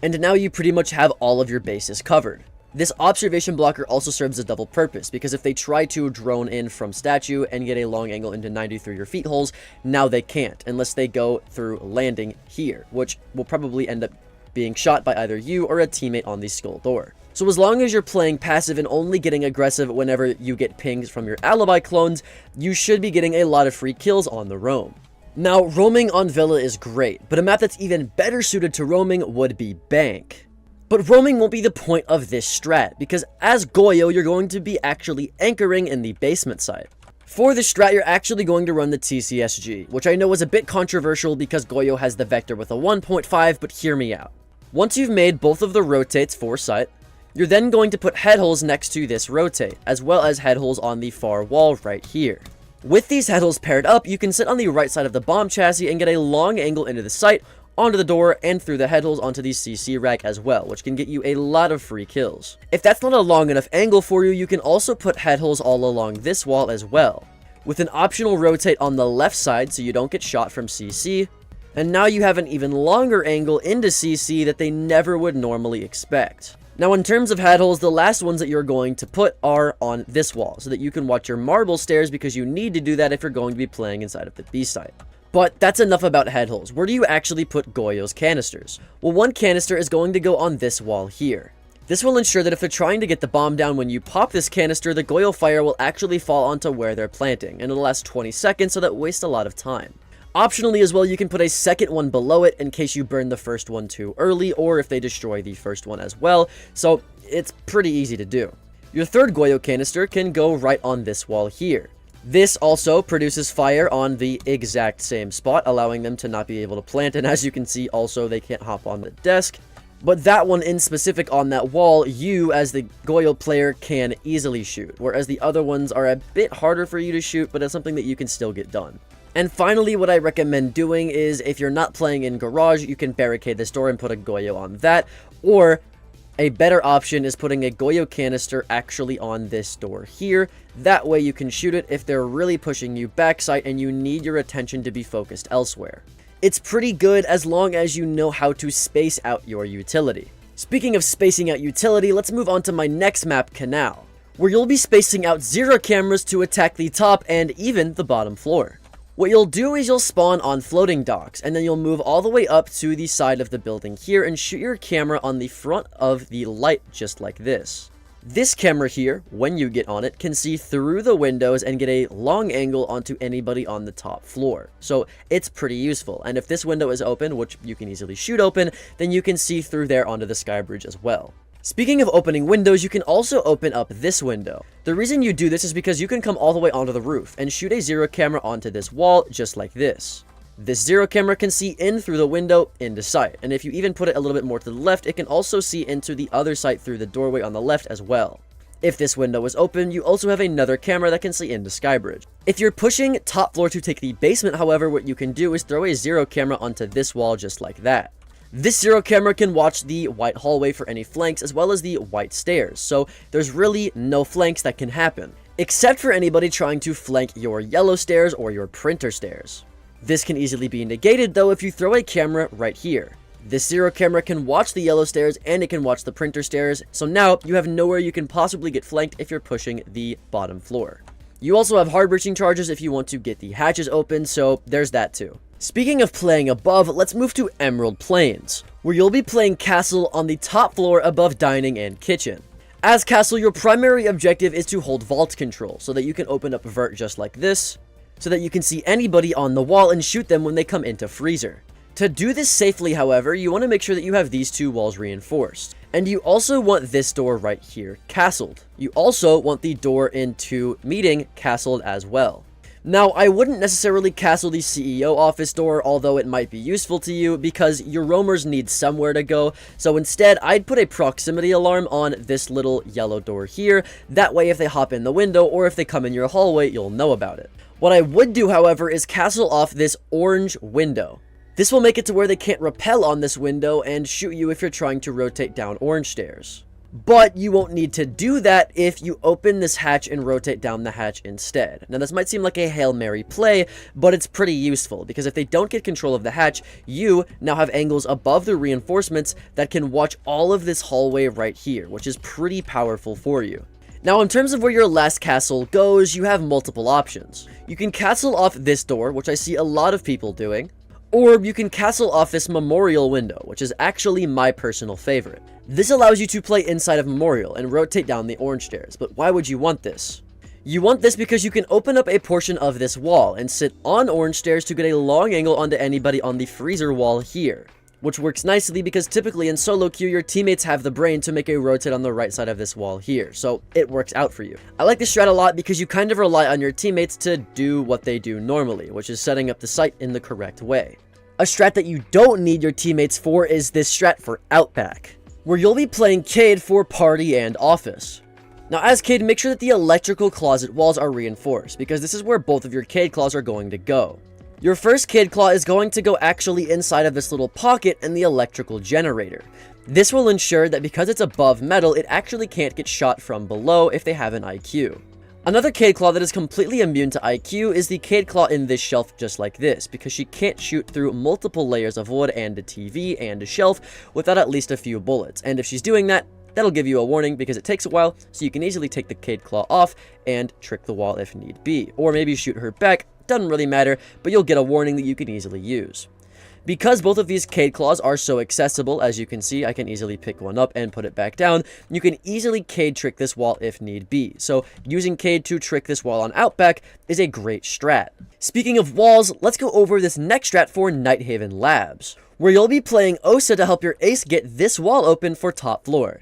and now you pretty much have all of your bases covered. This observation blocker also serves a double purpose, because if they try to drone in from Statue and get a long angle into 90 through your feet holes, now they can't, unless they go through landing here, which will probably end up being shot by either you or a teammate on the skull door. So as long as you're playing passive and only getting aggressive whenever you get pings from your Alibi clones, you should be getting a lot of free kills on the roam. Now, roaming on Villa is great, but a map that's even better suited to roaming would be Bank. But roaming won't be the point of this strat, because as Goyo, you're going to be actually anchoring in the basement side. For this strat, you're actually going to run the TCSG, which I know is a bit controversial because Goyo has the vector with a 1.5, but hear me out. Once you've made both of the rotates for sight, you're then going to put head holes next to this rotate, as well as head holes on the far wall right here. With these head holes paired up, you can sit on the right side of the bomb chassis and get a long angle into the sight, onto the door, and through the head holes onto the CC rack as well, which can get you a lot of free kills. If that's not a long enough angle for you, you can also put head holes all along this wall as well, with an optional rotate on the left side so you don't get shot from CC, and now you have an even longer angle into CC that they never would normally expect. Now in terms of head holes, the last ones that you're going to put are on this wall, so that you can watch your marble stairs, because you need to do that if you're going to be playing inside of the B site. But that's enough about head holes. Where do you actually put Goyo's canisters? Well, one canister is going to go on this wall here. This will ensure that if they're trying to get the bomb down when you pop this canister, the Goyo fire will actually fall onto where they're planting, and it'll last 20 seconds, so that wastes a lot of time. Optionally as well, you can put a second one below it in case you burn the first one too early, or if they destroy the first one as well, so it's pretty easy to do. Your third Goyo canister can go right on this wall here. This also produces fire on the exact same spot, allowing them to not be able to plant, and as you can see, also they can't hop on the desk. But that one in specific on that wall, you as the Goyo player can easily shoot, whereas the other ones are a bit harder for you to shoot, but it's something that you can still get done. And finally, what I recommend doing is, if you're not playing in Garage, you can barricade this door and put a Goyo on that, or a better option is putting a Goyo canister actually on this door here. That way you can shoot it if they're really pushing you backside and you need your attention to be focused elsewhere. It's pretty good as long as you know how to space out your utility. Speaking of spacing out utility, let's move on to my next map, Canal, where you'll be spacing out 0 cameras to attack the top and even the bottom floor. What you'll do is you'll spawn on floating docks, and then you'll move all the way up to the side of the building here and shoot your camera on the front of the light just like this. This camera here, when you get on it, can see through the windows and get a long angle onto anybody on the top floor. So it's pretty useful, and if this window is open, which you can easily shoot open, then you can see through there onto the sky bridge as well. Speaking of opening windows, you can also open up this window. The reason you do this is because you can come all the way onto the roof and shoot a 0 camera onto this wall just like this. This 0 camera can see in through the window into sight, and if you even put it a little bit more to the left, it can also see into the other side through the doorway on the left as well. If this window is open, you also have another camera that can see into Skybridge. If you're pushing top floor to take the basement, however, what you can do is throw a 0 camera onto this wall just like that. This 0 camera can watch the white hallway for any flanks as well as the white stairs, so there's really no flanks that can happen, except for anybody trying to flank your yellow stairs or your printer stairs. This can easily be negated though if you throw a camera right here. This 0 camera can watch the yellow stairs and it can watch the printer stairs, so now you have nowhere you can possibly get flanked if you're pushing the bottom floor. You also have hard breaching charges if you want to get the hatches open, so there's that too. Speaking of playing above, let's move to Emerald Plains, where you'll be playing Castle on the top floor above dining and kitchen. As Castle, your primary objective is to hold vault control, so that you can open up vert just like this, so that you can see anybody on the wall and shoot them when they come into freezer. To do this safely, however, you want to make sure that you have these 2 walls reinforced. And you also want this door right here castled. You also want the door into meeting castled as well. Now, I wouldn't necessarily castle the CEO office door, although it might be useful to you, because your roamers need somewhere to go, so instead, I'd put a proximity alarm on this little yellow door here. That way, if they hop in the window, or if they come in your hallway, you'll know about it. What I would do, however, is castle off this orange window. This will make it to where they can't rappel on this window and shoot you if you're trying to rotate down orange stairs. But you won't need to do that if you open this hatch and rotate down the hatch instead. Now this might seem like a Hail Mary play, but it's pretty useful because if they don't get control of the hatch, you now have angles above the reinforcements that can watch all of this hallway right here, which is pretty powerful for you. Now in terms of where your last castle goes, you have multiple options. You can castle off this door, which I see a lot of people doing, or you can castle off this memorial window, which is actually my personal favorite. This allows you to play inside of memorial and rotate down the orange stairs, but why would you want this? You want this because you can open up a portion of this wall and sit on orange stairs to get a long angle onto anybody on the freezer wall here. which works nicely because typically in solo queue, your teammates have the brain to make a rotate on the right side of this wall here, so it works out for you. I like this strat a lot because you kind of rely on your teammates to do what they do normally, which is setting up the site in the correct way. A strat that you don't need your teammates for is this strat for Outback, where you'll be playing Cade for Party and Office. Now as Cade, make sure that the electrical closet walls are reinforced, because this is where both of your Cade claws are going to go. Your first Cade claw is going to go actually inside of this little pocket in the electrical generator. This will ensure that because it's above metal, it actually can't get shot from below if they have an IQ. Another Cade claw that is completely immune to IQ is the Cade claw in this shelf just like this, because she can't shoot through multiple layers of wood and a TV and a shelf without at least a few bullets, and if she's doing that, that'll give you a warning because it takes a while, so you can easily take the Cade claw off and trick the wall if need be, or maybe shoot her back. Doesn't really matter, but you'll get a warning that you can easily use. Because both of these Cade claws are so accessible, as you can see, I can easily pick one up and put it back down. You can easily Cade trick this wall if need be, so using Cade to trick this wall on Outback is a great strat. Speaking of walls, let's go over this next strat for Nighthaven Labs, where you'll be playing Osa to help your ace get this wall open for top floor.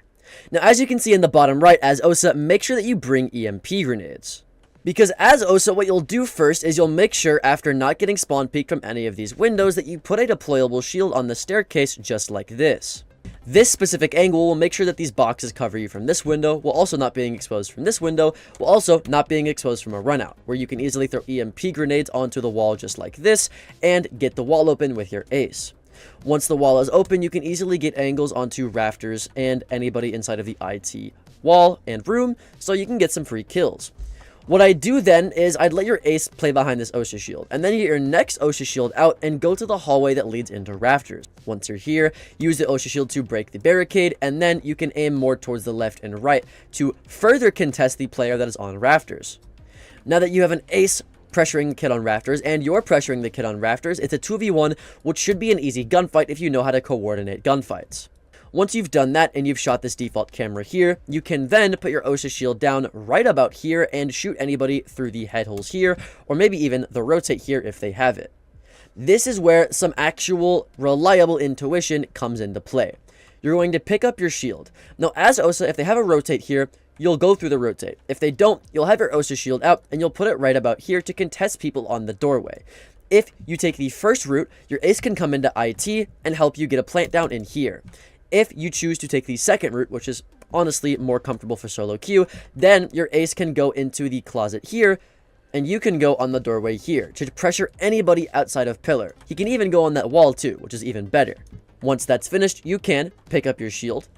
Now as you can see in the bottom right, as Osa, make sure that you bring EMP grenades. Because as Osa, what you'll do first is you'll make sure, after not getting spawn peeked from any of these windows, that you put a deployable shield on the staircase just like this. This specific angle will make sure that these boxes cover you from this window, while also not being exposed from this window, while also not being exposed from a runout, where you can easily throw EMP grenades onto the wall just like this, and get the wall open with your ace. Once the wall is open, you can easily get angles onto rafters and anybody inside of the IT wall and room, so you can get some free kills. What I do then is I'd let your ace play behind this OSHA shield, and then you get your next OSHA shield out and go to the hallway that leads into rafters. Once you're here, use the OSHA shield to break the barricade, and then you can aim more towards the left and right to further contest the player that is on rafters. Now that you have an ace pressuring the kid on rafters, and you're pressuring the kid on rafters, it's a 2v1, which should be an easy gunfight if you know how to coordinate gunfights. Once you've done that and you've shot this default camera here, you can then put your OSHA shield down right about here and shoot anybody through the head holes here, or maybe even the rotate here if they have it. This is where some actual reliable intuition comes into play. You're going to pick up your shield. Now as Osa, if they have a rotate here, you'll go through the rotate. If they don't, you'll have your OSHA shield out and you'll put it right about here to contest people on the doorway. If you take the first route, your ace can come into IT and help you get a plant down in here. If you choose to take the second route, which is honestly more comfortable for solo queue, then your ace can go into the closet here, and you can go on the doorway here to pressure anybody outside of pillar. He can even go on that wall too, which is even better. Once that's finished, you can pick up your shield,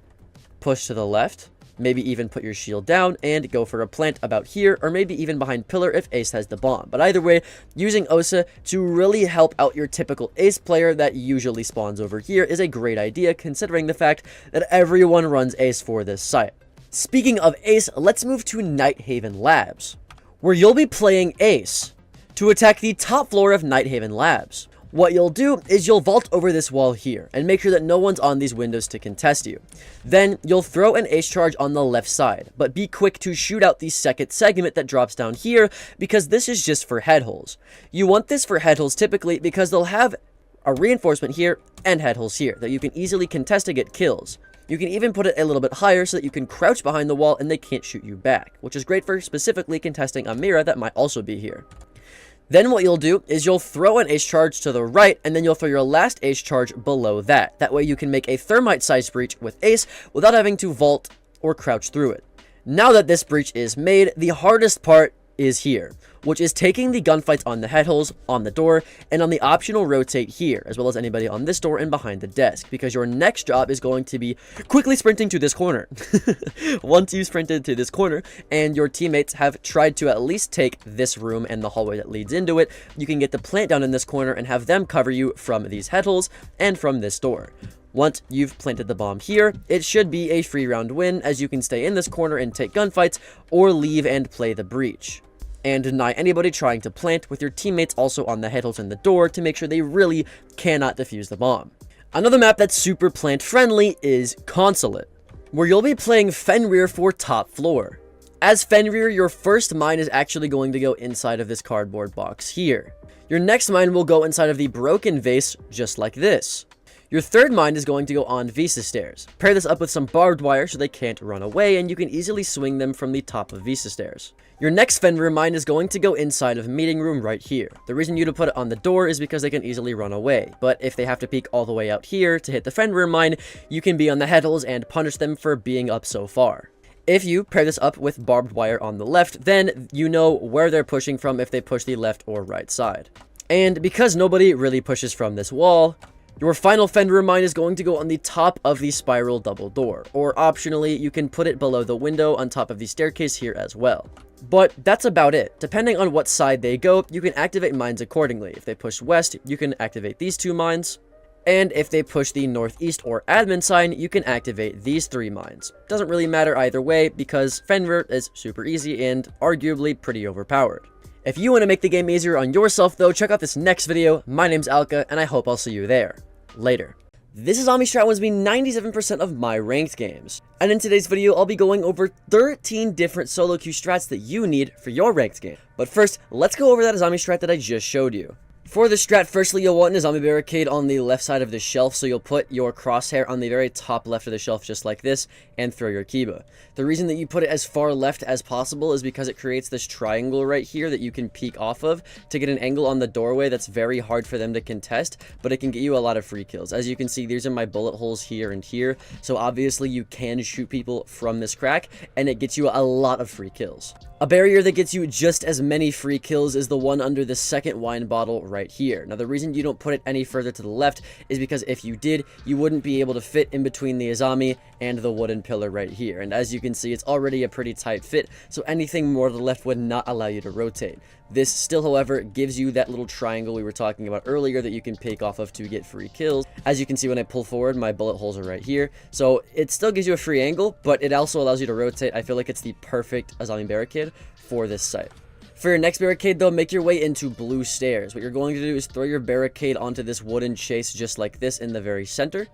push to the left, maybe even put your shield down and go for a plant about here, or maybe even behind pillar if ace has the bomb. But either way, using Osa to really help out your typical ace player that usually spawns over here is a great idea, considering the fact that everyone runs ace for this site. Speaking of ace, let's move to Nighthaven Labs, where you'll be playing ace to attack the top floor of Nighthaven Labs. What you'll do is you'll vault over this wall here and make sure that no one's on these windows to contest you. Then you'll throw an ace charge on the left side, but be quick to shoot out the second segment that drops down here, because this is just for head holes. You want this for head holes typically because they'll have a reinforcement here and head holes here that you can easily contest to get kills. You can even put it a little bit higher so that you can crouch behind the wall and they can't shoot you back, which is great for specifically contesting a mirror that might also be here. Then what you'll do is you'll throw an ace charge to the right, and then you'll throw your last ace charge below that. That way you can make a thermite-sized breach with ace without having to vault or crouch through it. Now that this breach is made, the hardest part is here, which is taking the gunfights on the head holes, on the door, and on the optional rotate here, as well as anybody on this door and behind the desk, because your next job is going to be quickly sprinting to this corner. Once you sprinted to this corner, and your teammates have tried to at least take this room and the hallway that leads into it, you can get the plant down in this corner and have them cover you from these head holes and from this door. Once you've planted the bomb here, it should be a free round win, as you can stay in this corner and take gunfights, or leave and play the breach, and deny anybody trying to plant, with your teammates also on the head holes in the door to make sure they really cannot defuse the bomb. Another map that's super plant friendly is Consulate, where you'll be playing Fenrir for top floor. As Fenrir, your first mine is actually going to go inside of this cardboard box here. Your next mine will go inside of the broken vase just like this. Your third mine is going to go on Visa stairs. Pair this up with some barbed wire so they can't run away, and you can easily swing them from the top of Visa stairs. Your next Fenrir mine is going to go inside of meeting room right here. The reason you to put it on the door is because they can easily run away, but if they have to peek all the way out here to hit the Fenrir mine, you can be on the headles and punish them for being up so far. If you pair this up with barbed wire on the left, then you know where they're pushing from if they push the left or right side. And because nobody really pushes from this wall, your final Fenrir mine is going to go on the top of the spiral double door, or optionally, you can put it below the window on top of the staircase here as well. But that's about it. Depending on what side they go, you can activate mines accordingly. If they push west, you can activate these 2 mines. And if they push the northeast or admin sign, you can activate these 3 mines. Doesn't really matter either way because Fenrir is super easy and arguably pretty overpowered. If you want to make the game easier on yourself though, check out this next video. My name's Alka and I hope I'll see you there. Later. This is Zombie Strat wins me 97% of my ranked games. And in today's video, I'll be going over 13 different solo queue strats that you need for your ranked game. But first, let's go over that zombie strat that I just showed you. For the strat, firstly, you'll want a zombie barricade on the left side of the shelf, so you'll put your crosshair on the very top left of the shelf just like this, and throw your Kiba. The reason that you put it as far left as possible is because it creates this triangle right here that you can peek off of to get an angle on the doorway that's very hard for them to contest, but it can get you a lot of free kills. As you can see, these are my bullet holes here and here, so obviously you can shoot people from this crack, and it gets you a lot of free kills. A barrier that gets you just as many free kills is the one under the second wine bottle right here. Now, the reason you don't put it any further to the left is because if you did, you wouldn't be able to fit in between the Azami and the wooden pillar right here. And as you can see, it's already a pretty tight fit, so anything more to the left would not allow you to rotate. This still, however, gives you that little triangle we were talking about earlier that you can pick off of to get free kills. As you can see, when I pull forward, my bullet holes are right here. So it still gives you a free angle, but it also allows you to rotate. I feel like it's the perfect Azami barricade for this site. For your next barricade though, make your way into blue stairs. What you're going to do is throw your barricade onto this wooden chase just like this in the very center.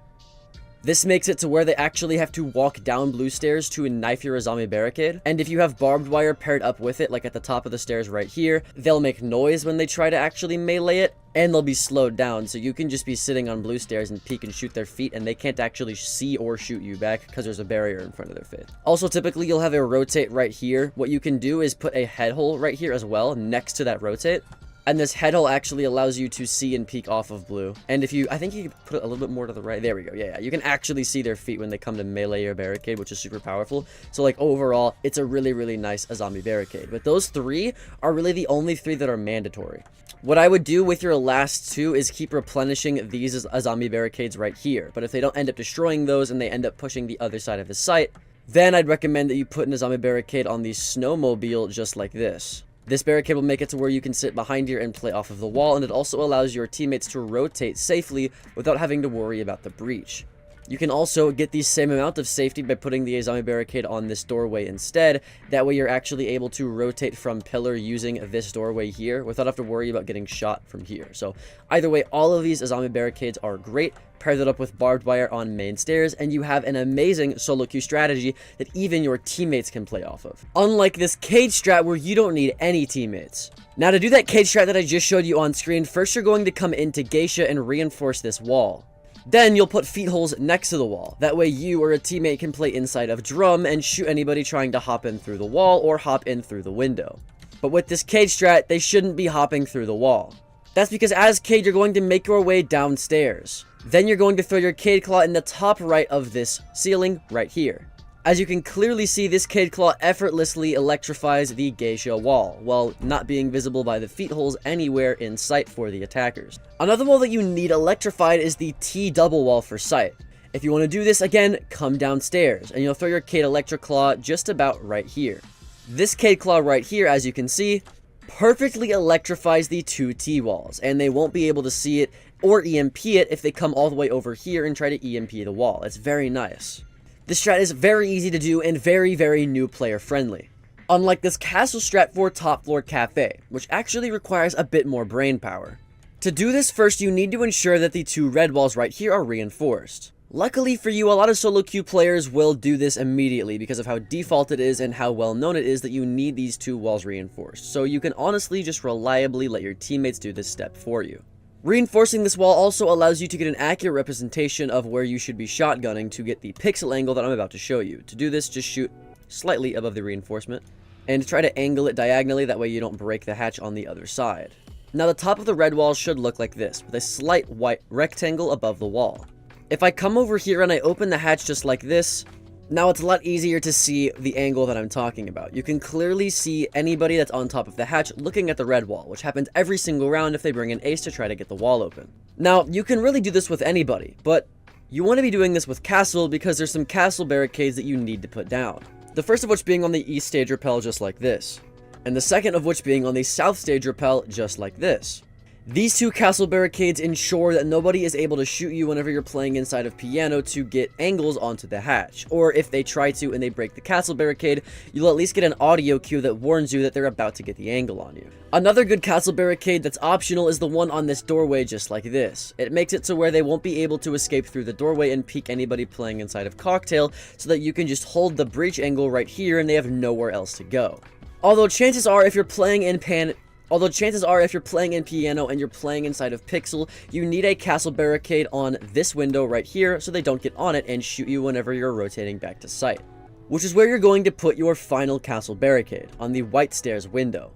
This makes it to where they actually have to walk down blue stairs to knife your Azami barricade. And if you have barbed wire paired up with it, like at the top of the stairs right here, they'll make noise when they try to actually melee it, and they'll be slowed down. So you can just be sitting on blue stairs and peek and shoot their feet, and they can't actually see or shoot you back because there's a barrier in front of their face. Also, typically you'll have a rotate right here. What you can do is put a head hole right here as well next to that rotate. And this head hole actually allows you to see and peek off of blue. And if you, I think you can put it a little bit more to the right. There we go. Yeah, you can actually see their feet when they come to melee your barricade, which is super powerful. So like overall, it's a really, really nice zombie barricade. But those 3 are really the only 3 that are mandatory. What I would do with your last 2 is keep replenishing these zombie barricades right here. But if they don't end up destroying those and they end up pushing the other side of the site, then I'd recommend that you put in a zombie barricade on the snowmobile just like this. This barricade will make it to where you can sit behind here and play off of the wall, and it also allows your teammates to rotate safely without having to worry about the breach. You can also get the same amount of safety by putting the zombie barricade on this doorway instead. That way you're actually able to rotate from pillar using this doorway here without having to worry about getting shot from here. So either way, all of these zombie barricades are great. Pair that up with barbed wire on main stairs, and you have an amazing solo queue strategy that even your teammates can play off of. Unlike this cage strat where you don't need any teammates. Now to do that cage strat that I just showed you on screen, first you're going to come into Geisha and reinforce this wall. Then you'll put feet holes next to the wall. That way you or a teammate can play inside of drum and shoot anybody trying to hop in through the wall or hop in through the window. But with this cage strat, they shouldn't be hopping through the wall. That's because as Cade, you're going to make your way downstairs. Then you're going to throw your Cade Claw in the top right of this ceiling right here. As you can clearly see, this Cade Claw effortlessly electrifies the Geisha wall, while not being visible by the feet holes anywhere in sight for the attackers. Another wall that you need electrified is the T double wall for sight. If you want to do this, again, come downstairs, and you'll throw your Cade Electric Claw just about right here. This Cade Claw right here, as you can see, perfectly electrifies the two T walls, and they won't be able to see it or EMP it if they come all the way over here and try to EMP the wall. It's very nice. This strat is very easy to do and very, very new player friendly. Unlike this castle strat for top floor cafe, which actually requires a bit more brain power. To do this, first you need to ensure that the two red walls right here are reinforced. Luckily for you, a lot of solo queue players will do this immediately because of how default it is and how well known it is that you need these two walls reinforced. So you can honestly just reliably let your teammates do this step for you. Reinforcing this wall also allows you to get an accurate representation of where you should be shotgunning to get the pixel angle that I'm about to show you. To do this, just shoot slightly above the reinforcement, and try to angle it diagonally, that way you don't break the hatch on the other side. Now the top of the red wall should look like this, with a slight white rectangle above the wall. If I come over here and I open the hatch just like this, now it's a lot easier to see the angle that I'm talking about. You can clearly see anybody that's on top of the hatch looking at the red wall, which happens every single round if they bring an ace to try to get the wall open. Now, you can really do this with anybody, but you want to be doing this with castle because there's some castle barricades that you need to put down. The first of which being on the east stage rappel just like this, and the second of which being on the south stage rappel just like this. These two castle barricades ensure that nobody is able to shoot you whenever you're playing inside of piano to get angles onto the hatch, or if they try to and they break the castle barricade, you'll at least get an audio cue that warns you that they're about to get the angle on you. Another good castle barricade that's optional is the one on this doorway just like this. It makes it to where they won't be able to escape through the doorway and peek anybody playing inside of cocktail, so that you can just hold the breach angle right here and they have nowhere else to go. Although chances are if you're playing in piano and you're playing inside of pixel, you need a castle barricade on this window right here so they don't get on it and shoot you whenever you're rotating back to sight. Which is where you're going to put your final castle barricade, on the white stairs window.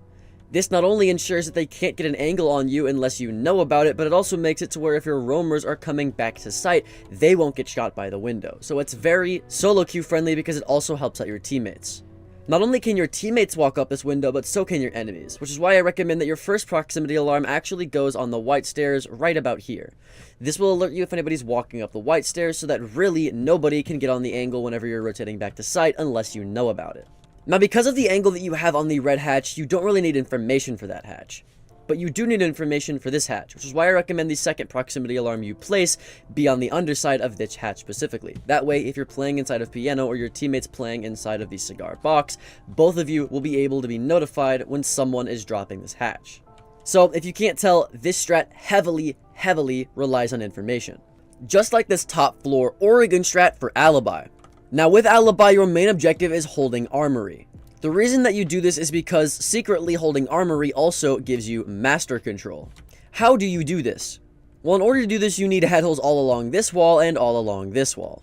This not only ensures that they can't get an angle on you unless you know about it, but it also makes it to where if your roamers are coming back to sight, they won't get shot by the window. So it's very solo queue friendly because it also helps out your teammates. Not only can your teammates walk up this window, but so can your enemies, which is why I recommend that your first proximity alarm actually goes on the white stairs right about here. This will alert you if anybody's walking up the white stairs so that really nobody can get on the angle whenever you're rotating back to sight unless you know about it. Now because of the angle that you have on the red hatch, you don't really need information for that hatch. But you do need information for this hatch, which is why I recommend the second proximity alarm you place be on the underside of this hatch specifically. That way, if you're playing inside of piano or your teammates playing inside of the cigar box, both of you will be able to be notified when someone is dropping this hatch. So if you can't tell, this strat heavily relies on information. Just like this top floor Oregon strat for Alibi. Now with Alibi, your main objective is holding Armory. The reason that you do this is because secretly holding Armory also gives you master control. How do you do this? Well, in order to do this, you need head holes all along this wall and all along this wall.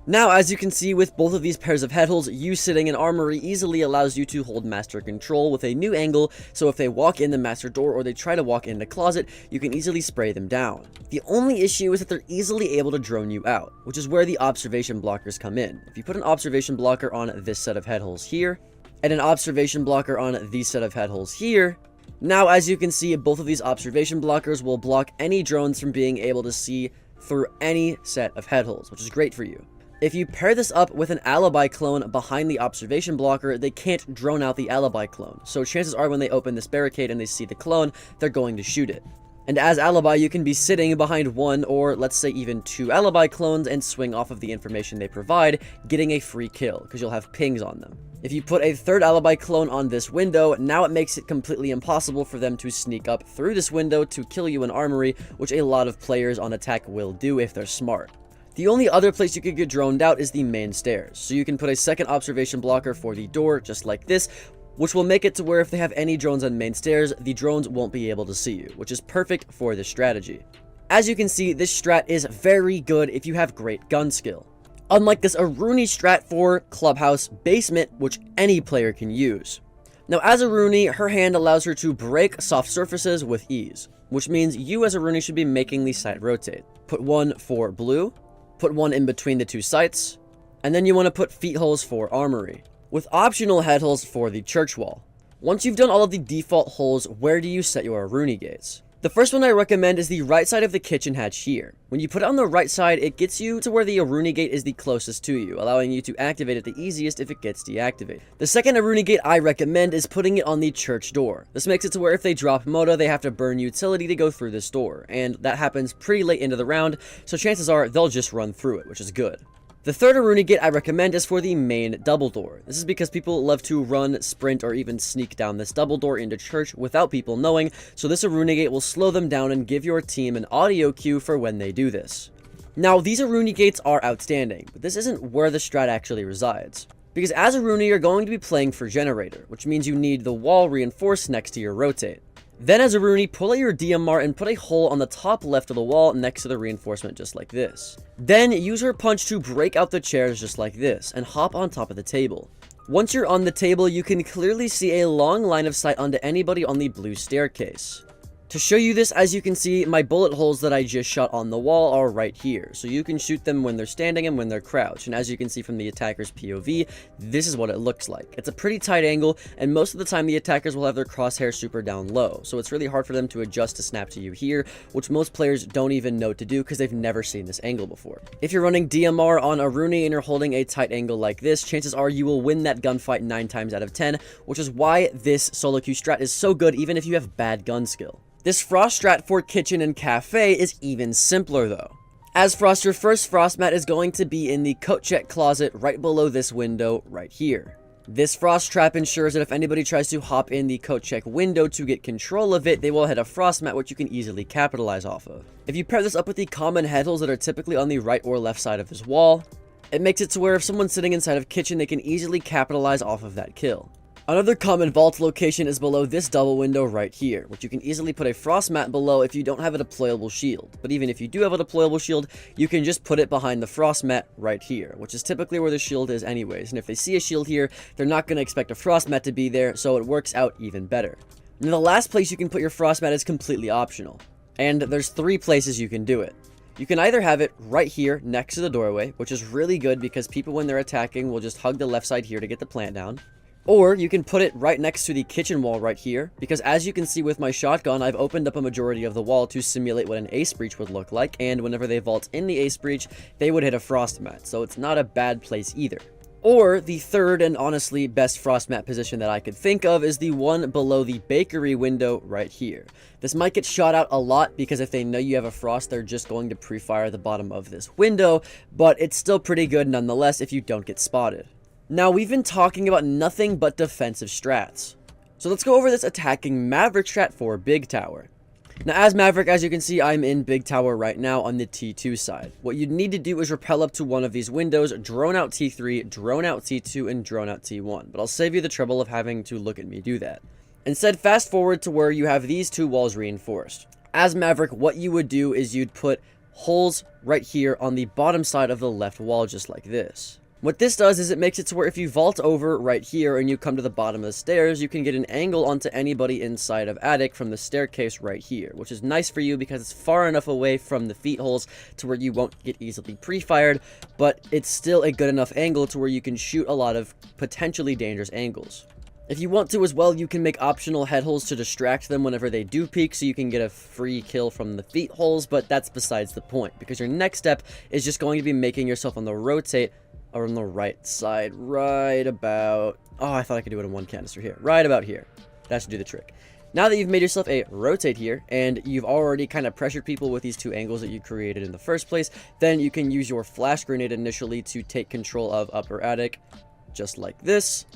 Now, as you can see with both of these pairs of head holes, you sitting in Armory easily allows you to hold master control with a new angle, so if they walk in the master door or they try to walk in the closet, you can easily spray them down. The only issue is that they're easily able to drone you out, which is where the observation blockers come in. If you put an observation blocker on this set of head holes here, and an observation blocker on these set of head holes here, now as you can see, both of these observation blockers will block any drones from being able to see through any set of head holes, which is great for you. If you pair this up with an alibi clone behind the observation blocker, they can't drone out the alibi clone, so chances are when they open this barricade and they see the clone, they're going to shoot it. And as alibi, you can be sitting behind one or let's say even two alibi clones and swing off of the information they provide, getting a free kill, because you'll have pings on them. If you put a third alibi clone on this window, now it makes it completely impossible for them to sneak up through this window to kill you in Armory, which a lot of players on attack will do if they're smart. The only other place you could get droned out is the main stairs, so you can put a second observation blocker for the door, just like this, which will make it to where if they have any drones on main stairs, the drones won't be able to see you, which is perfect for this strategy. As you can see, this strat is very good if you have great gun skill. Unlike this Aruni strat for Clubhouse Basement, which any player can use. Now as Aruni, her hand allows her to break soft surfaces with ease, which means you as Aruni should be making the site rotate. Put one for blue, put one in between the two sites, and then you want to put feet holes for Armory, with optional head holes for the church wall. Once you've done all of the default holes, where do you set your Rooney gates? The first one I recommend is the right side of the kitchen hatch here. When you put it on the right side, it gets you to where the Rooney gate is the closest to you, allowing you to activate it the easiest if it gets deactivated. The second Rooney gate I recommend is putting it on the church door. This makes it to where if they drop Moto, they have to burn utility to go through this door, and that happens pretty late into the round, so chances are they'll just run through it, which is good. The third Rooney gate I recommend is for the main double door. This is because people love to run, sprint, or even sneak down this double door into church without people knowing, so this Rooney gate will slow them down and give your team an audio cue for when they do this. Now, these Rooney gates are outstanding, but this isn't where the strat actually resides. Because as a Rooney, you're going to be playing for generator, which means you need the wall reinforced next to your rotate. Then as a Rooney, pull out your DMR and put a hole on the top left of the wall next to the reinforcement just like this. Then use her punch to break out the chairs just like this, and hop on top of the table. Once you're on the table, you can clearly see a long line of sight onto anybody on the blue staircase. To show you this, as you can see, my bullet holes that I just shot on the wall are right here. So you can shoot them when they're standing and when they're crouched. And as you can see from the attacker's POV, this is what it looks like. It's a pretty tight angle, and most of the time the attackers will have their crosshair super down low. So it's really hard for them to adjust to snap to you here, which most players don't even know to do because they've never seen this angle before. If you're running DMR on a Rooney and you're holding a tight angle like this, chances are you will win that gunfight 9 times out of 10, which is why this SoloQ strat is so good even if you have bad gun skill. This frost strat for kitchen and cafe is even simpler though. As frost, your first frost mat is going to be in the coat check closet right below this window right here. This frost trap ensures that if anybody tries to hop in the coat check window to get control of it, they will hit a frost mat, which you can easily capitalize off of. If you pair this up with the common head holes that are typically on the right or left side of this wall, it makes it to where if someone's sitting inside of kitchen, they can easily capitalize off of that kill. Another common vault location is below this double window right here, which you can easily put a frost mat below if you don't have a deployable shield. But even if you do have a deployable shield, you can just put it behind the frost mat right here, which is typically where the shield is anyways. And if they see a shield here, they're not going to expect a frost mat to be there, so it works out even better. Now the last place you can put your frost mat is completely optional, and there's 3 places you can do it. You can either have it right here next to the doorway, which is really good because people when they're attacking will just hug the left side here to get the plant down. Or you can put it right next to the kitchen wall right here, because as you can see with my shotgun, I've opened up a majority of the wall to simulate what an ace breach would look like, and whenever they vault in the ace breach, they would hit a frost mat, so it's not a bad place either. Or the third and honestly best frost mat position that I could think of is the one below the bakery window right here. This might get shot out a lot because if they know you have a frost, they're just going to pre-fire the bottom of this window, but it's still pretty good nonetheless if you don't get spotted. Now, we've been talking about nothing but defensive strats. So let's go over this attacking Maverick strat for Big Tower. Now, as Maverick, as you can see, I'm in Big Tower right now on the T2 side. What you need to do is rappel up to one of these windows, drone out T3, drone out T2, and drone out T1. But I'll save you the trouble of having to look at me do that. Instead, fast forward to where you have these 2 walls reinforced. As Maverick, what you would do is you'd put holes right here on the bottom side of the left wall, just like this. What this does is it makes it to where if you vault over right here and you come to the bottom of the stairs, you can get an angle onto anybody inside of attic from the staircase right here, which is nice for you because it's far enough away from the feet holes to where you won't get easily pre-fired, but it's still a good enough angle to where you can shoot a lot of potentially dangerous angles. If you want to as well, you can make optional head holes to distract them whenever they do peek so you can get a free kill from the feet holes, but that's besides the point because your next step is just going to be making yourself on the rotate or on the right side, right about... Oh, I thought I could do it in one canister here. Right about here. That should do the trick. Now that you've made yourself a rotate here, and you've already kind of pressured people with these 2 angles that you created in the first place, then you can use your flash grenade initially to take control of upper attic, just like this,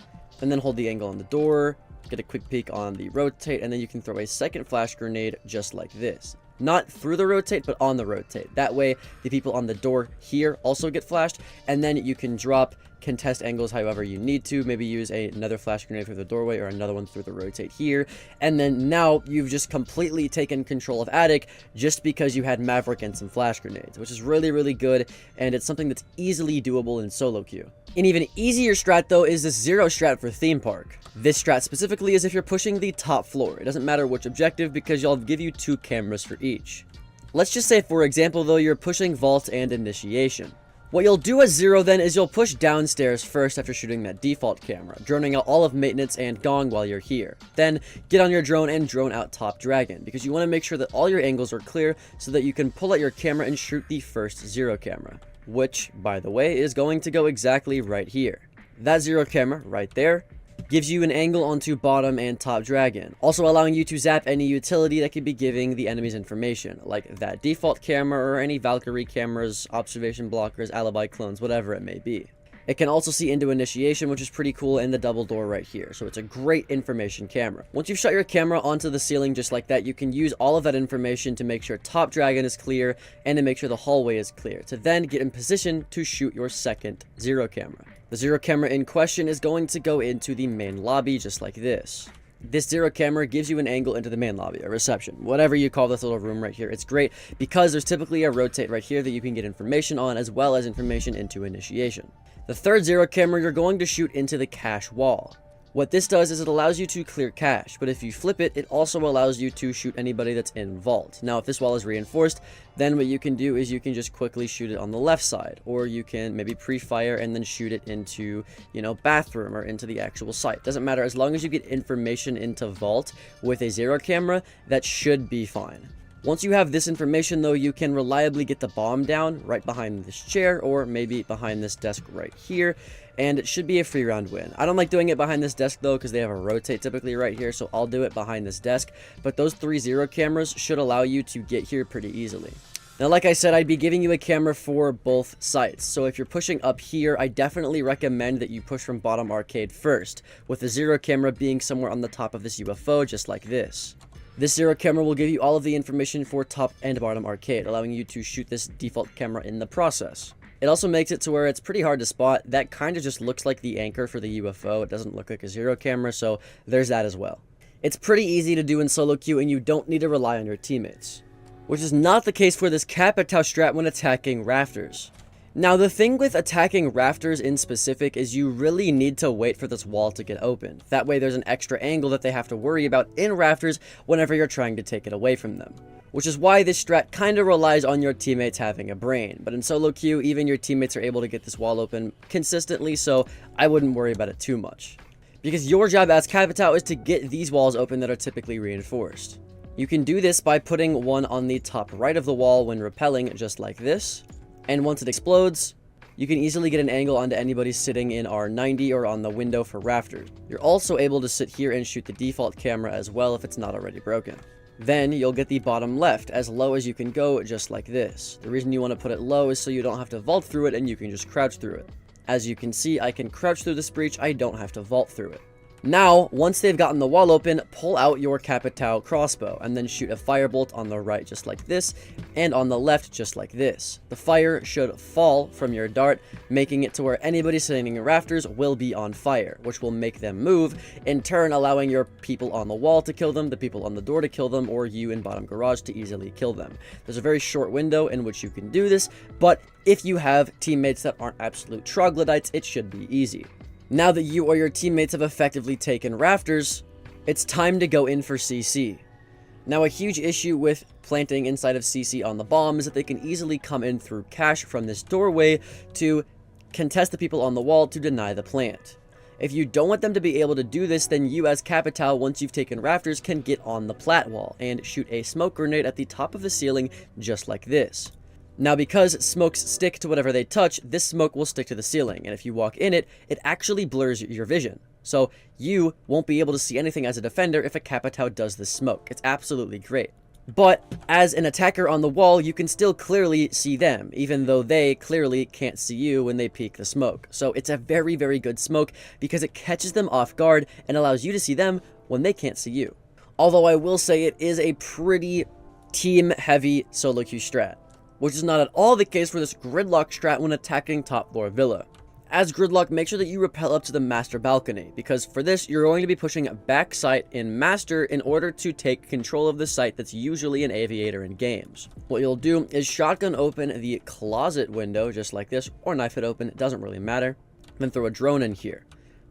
and then hold the angle on the door, get a quick peek on the rotate, and then you can throw a second flash grenade just like this. Not through the rotate, but on the rotate. That way, the people on the door here also get flashed, and then you can drop contest angles however you need to. Maybe use another flash grenade through the doorway or another one through the rotate here. And then now you've just completely taken control of attic just because you had Maverick and some flash grenades, which is really, really good, and it's something that's easily doable in SoloQ. An even easier strat though is this zero strat for theme park. This strat specifically is if you're pushing the top floor. It doesn't matter which objective because I'll give you 2 cameras for each. Let's just say for example though you're pushing vault and initiation. What you'll do as zero then is you'll push downstairs first after shooting that default camera, droning out all of maintenance and gong while you're here. Then get on your drone and drone out top dragon because you want to make sure that all your angles are clear so that you can pull out your camera and shoot the first zero camera, which by the way is going to go exactly right here. That zero camera right there gives you an angle onto bottom and top dragon, also allowing you to zap any utility that could be giving the enemies information, like that default camera or any Valkyrie cameras, observation blockers, alibi clones, whatever it may be. It can also see into initiation, which is pretty cool, and the double door right here, so it's a great information camera. Once you've shot your camera onto the ceiling just like that, you can use all of that information to make sure top dragon is clear and to make sure the hallway is clear, to then get in position to shoot your second zero camera. The zero camera in question is going to go into the main lobby just like this. This zero camera gives you an angle into the main lobby, or reception, whatever you call this little room right here. It's great because there's typically a rotate right here that you can get information on, as well as information into initiation. The third zero camera, you're going to shoot into the cache wall. What this does is it allows you to clear cache, but if you flip it, it also allows you to shoot anybody that's in vault. Now, if this wall is reinforced, then what you can do is you can just quickly shoot it on the left side, or you can maybe pre-fire and then shoot it into, bathroom or into the actual site. Doesn't matter, as long as you get information into vault with a zero camera, that should be fine. Once you have this information, though, you can reliably get the bomb down right behind this chair, or maybe behind this desk right here, and it should be a free round win. I don't like doing it behind this desk, though, because they have a rotate typically right here, so I'll do it behind this desk, but those 3 zero cameras should allow you to get here pretty easily. Now, like I said, I'd be giving you a camera for both sites, so if you're pushing up here, I definitely recommend that you push from bottom arcade first, with the zero camera being somewhere on the top of this UFO, just like this. This zero camera will give you all of the information for top and bottom arcade, allowing you to shoot this default camera in the process. It also makes it to where it's pretty hard to spot. That kind of just looks like the anchor for the UFO. It doesn't look like a zero camera, so there's that as well. It's pretty easy to do in solo queue, and you don't need to rely on your teammates, which is not the case for this Capitao strat when attacking rafters. Now, the thing with attacking rafters in specific is you really need to wait for this wall to get open. That way there's an extra angle that they have to worry about in rafters whenever you're trying to take it away from them. Which is why this strat kind of relies on your teammates having a brain. But in solo queue, even your teammates are able to get this wall open consistently, so I wouldn't worry about it too much. Because your job as Capitao is to get these walls open that are typically reinforced. You can do this by putting one on the top right of the wall when rappelling, just like this. And once it explodes, you can easily get an angle onto anybody sitting in R90 or on the window for rafters. You're also able to sit here and shoot the default camera as well if it's not already broken. Then you'll get the bottom left, as low as you can go, just like this. The reason you want to put it low is so you don't have to vault through it and you can just crouch through it. As you can see, I can crouch through this breach, I don't have to vault through it. Now, once they've gotten the wall open, pull out your Capitao crossbow, and then shoot a firebolt on the right just like this, and on the left just like this. The fire should fall from your dart, making it to where anybody sitting in rafters will be on fire, which will make them move, in turn allowing your people on the wall to kill them, the people on the door to kill them, or you in bottom garage to easily kill them. There's a very short window in which you can do this, but if you have teammates that aren't absolute troglodytes, it should be easy. Now that you or your teammates have effectively taken rafters, it's time to go in for CC. Now, a huge issue with planting inside of CC on the bomb is that they can easily come in through cache from this doorway to contest the people on the wall to deny the plant. If you don't want them to be able to do this, then you as Capitao, once you've taken rafters, can get on the plat wall and shoot a smoke grenade at the top of the ceiling just like this. Now, because smokes stick to whatever they touch, this smoke will stick to the ceiling, and if you walk in it, it actually blurs your vision. So you won't be able to see anything as a defender if a Capitao does this smoke. It's absolutely great. But as an attacker on the wall, you can still clearly see them, even though they clearly can't see you when they peek the smoke. So it's a very, very good smoke because it catches them off guard and allows you to see them when they can't see you. Although I will say it is a pretty team-heavy solo queue strat, which is not at all the case for this gridlock strat when attacking top floor villa. As gridlock, make sure that you rappel up to the master balcony, because for this, you're going to be pushing back site in master in order to take control of the site that's usually an aviator in games. What you'll do is shotgun open the closet window, just like this, or knife it open, it doesn't really matter. Then throw a drone in here.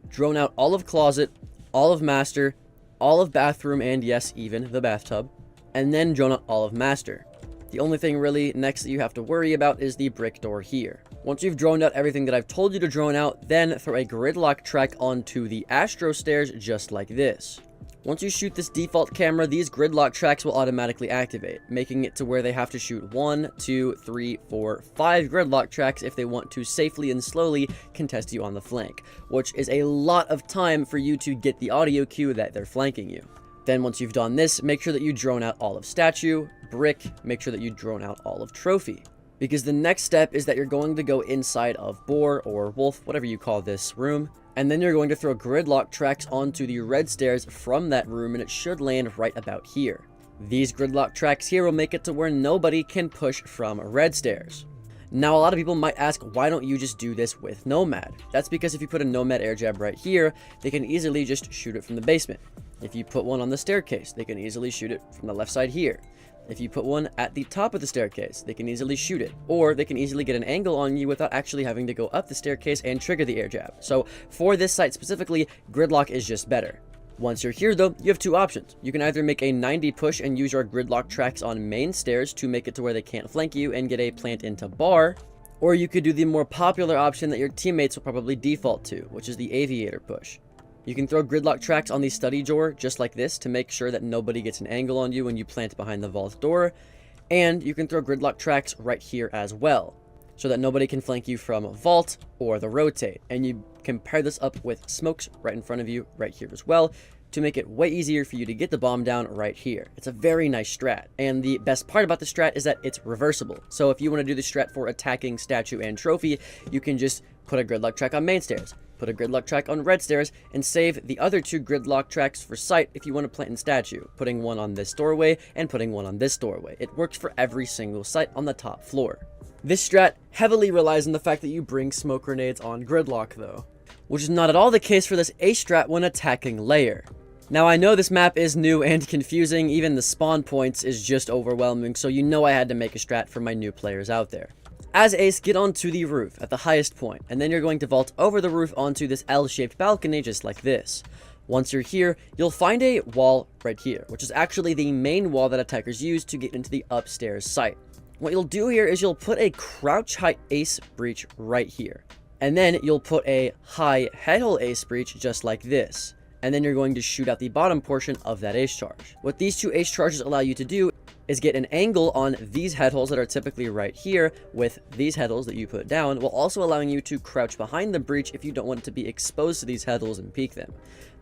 Drone out all of closet, all of master, all of bathroom, and yes, even the bathtub, and then drone out all of master. The only thing really next that you have to worry about is the brick door here. Once you've droned out everything that I've told you to drone out, then throw a gridlock track onto the Astro stairs just like this. Once you shoot this default camera, these gridlock tracks will automatically activate, making it to where they have to shoot 1, 2, 3, 4, 5 gridlock tracks if they want to safely and slowly contest you on the flank, which is a lot of time for you to get the audio cue that they're flanking you. Then once you've done this, make sure that you drone out all of statue, brick, make sure that you drone out all of trophy. Because the next step is that you're going to go inside of boar or wolf, whatever you call this room, and then you're going to throw gridlock tracks onto the red stairs from that room, and it should land right about here. These gridlock tracks here will make it to where nobody can push from red stairs. Now, a lot of people might ask, why don't you just do this with Nomad? That's because if you put a Nomad air jab right here, they can easily just shoot it from the basement. If you put one on the staircase, they can easily shoot it from the left side here. If you put one at the top of the staircase, they can easily shoot it, or they can easily get an angle on you without actually having to go up the staircase and trigger the air jab. So for this site specifically, gridlock is just better. Once you're here though, you have two options. You can either make a 90 push and use your gridlock tracks on main stairs to make it to where they can't flank you and get a plant into bar, or you could do the more popular option that your teammates will probably default to, which is the aviator push. You can throw gridlock tracks on the study door just like this to make sure that nobody gets an angle on you when you plant behind the vault door, and you can throw gridlock tracks right here as well, so that nobody can flank you from vault or the rotate. And you can pair this up with smokes right in front of you right here as well to make it way easier for you to get the bomb down right here. It's a very nice strat, and the best part about the strat is that it's reversible. So if you want to do the strat for attacking statue and trophy, you can just put a gridlock track on main stairs, put a gridlock track on red stairs, and save the other two gridlock tracks for site if you want to plant in statue, putting one on this doorway and putting one on this doorway. It works for every single site on the top floor. This strat heavily relies on the fact that you bring smoke grenades on gridlock though, which is not at all the case for this ace strat when attacking layer. Now I know this map is new and confusing, even the spawn points is just overwhelming, so you know I had to make a strat for my new players out there. As ace, get onto the roof at the highest point, and then you're going to vault over the roof onto this L-shaped balcony just like this. Once you're here, you'll find a wall right here, which is actually the main wall that attackers use to get into the upstairs site. What you'll do here is you'll put a crouch height ace breach right here, and then you'll put a high headhole ace breach just like this. And then you're going to shoot out the bottom portion of that ace charge. What these two ace charges allow you to do is get an angle on these head holes that are typically right here with these head holes that you put down, while also allowing you to crouch behind the breach if you don't want it to be exposed to these head holes and peek them.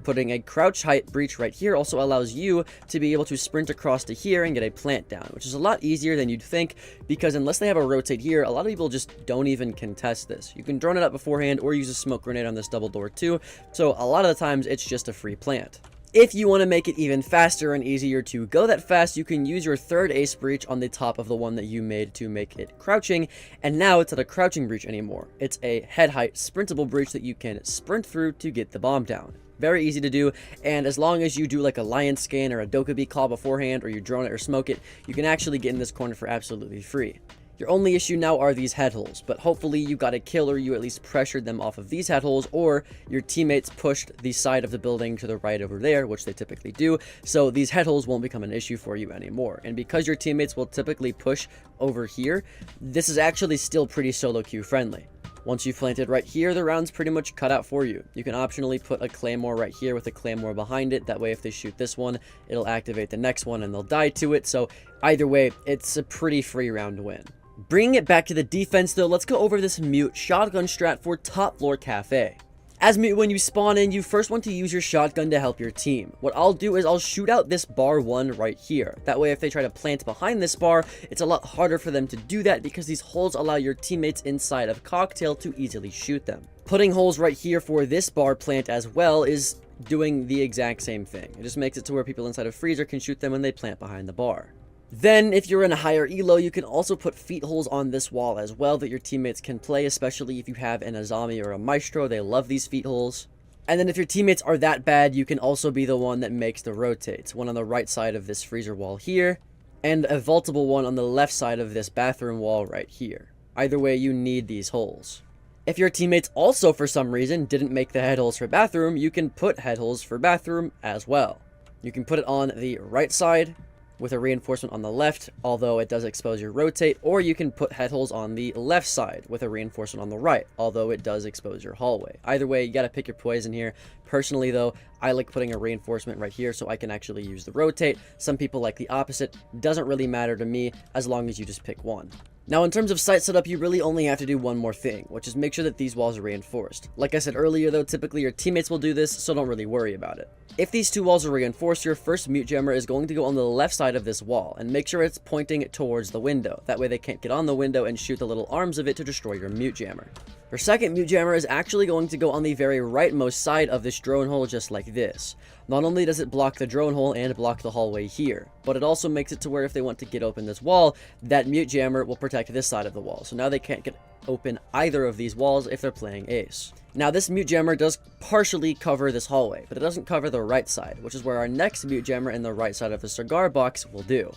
Putting a crouch height breach right here also allows you to be able to sprint across to here and get a plant down, which is a lot easier than you'd think, because unless they have a rotate here, a lot of people just don't even contest this. You can drone it up beforehand or use a smoke grenade on this double door too, so a lot of the times it's just a free plant. If you want to make it even faster and easier to go that fast, you can use your third ace breach on the top of the one that you made to make it crouching, and now it's not a crouching breach anymore. It's a head height sprintable breach that you can sprint through to get the bomb down. Very easy to do, and as long as you do like a lion scan or a Dokkaebi claw beforehand, or you drone it or smoke it, you can actually get in this corner for absolutely free. Your only issue now are these head holes, but hopefully you got a kill or you at least pressured them off of these head holes, or your teammates pushed the side of the building to the right over there, which they typically do, so these head holes won't become an issue for you anymore. And because your teammates will typically push over here, this is actually still pretty solo queue friendly. Once you've planted right here, the round's pretty much cut out for you. You can optionally put a claymore right here with a claymore behind it. That way, if they shoot this one, it'll activate the next one and they'll die to it. So either way, it's a pretty free round to win. Bringing it back to the defense though, let's go over this mute shotgun strat for top floor cafe. As mute, when you spawn in, you first want to use your shotgun to help your team. What I'll do is I'll shoot out this bar 1 right here. That way if they try to plant behind this bar, it's a lot harder for them to do that because these holes allow your teammates inside of cocktail to easily shoot them. Putting holes right here for this bar plant as well is doing the exact same thing. It just makes it to where people inside of freezer can shoot them when they plant behind the bar. Then, if you're in a higher elo, you can also put feet holes on this wall as well that your teammates can play, especially if you have an Azami or a Maestro. They love these feet holes. And then if your teammates are that bad, you can also be the one that makes the rotates. One on the right side of this freezer wall here, and a vaultable one on the left side of this bathroom wall right here. Either way, you need these holes. If your teammates also, for some reason, didn't make the head holes for bathroom, you can put head holes for bathroom as well. You can put it on the right side with a reinforcement on the left, although it does expose your rotate, or you can put head holes on the left side with a reinforcement on the right, although it does expose your hallway. Either way, you gotta pick your poison here. Personally though, I like putting a reinforcement right here so I can actually use the rotate. Some people like the opposite. Doesn't really matter to me as long as you just pick one. Now, in terms of site setup, you really only have to do one more thing, which is make sure that these walls are reinforced. Like I said earlier though, typically your teammates will do this, so don't really worry about it. If these two walls are reinforced, your first mute jammer is going to go on the left side of this wall, and make sure it's pointing towards the window. That way they can't get on the window and shoot the little arms of it to destroy your mute jammer. Your second mute jammer is actually going to go on the very rightmost side of this drone hole just like this. Not only does it block the drone hole and block the hallway here, but it also makes it to where if they want to get open this wall, that mute jammer will protect this side of the wall. So now they can't get open either of these walls if they're playing ace. Now this mute jammer does partially cover this hallway, but it doesn't cover the right side, which is where our next mute jammer in the right side of the cigar box will do.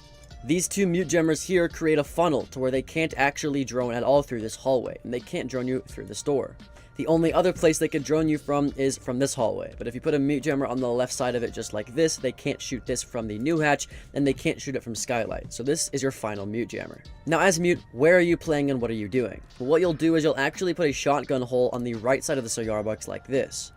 These two mute jammers here create a funnel to where they can't actually drone at all through this hallway, and they can't drone you through this door. The only other place they could drone you from is from this hallway, but if you put a mute jammer on the left side of it just like this, they can't shoot this from the new hatch, and they can't shoot it from skylight. So this is your final mute jammer. Now as mute, where are you playing and what are you doing? Well, what you'll do is you'll actually put a shotgun hole on the right side of the cigar box like this.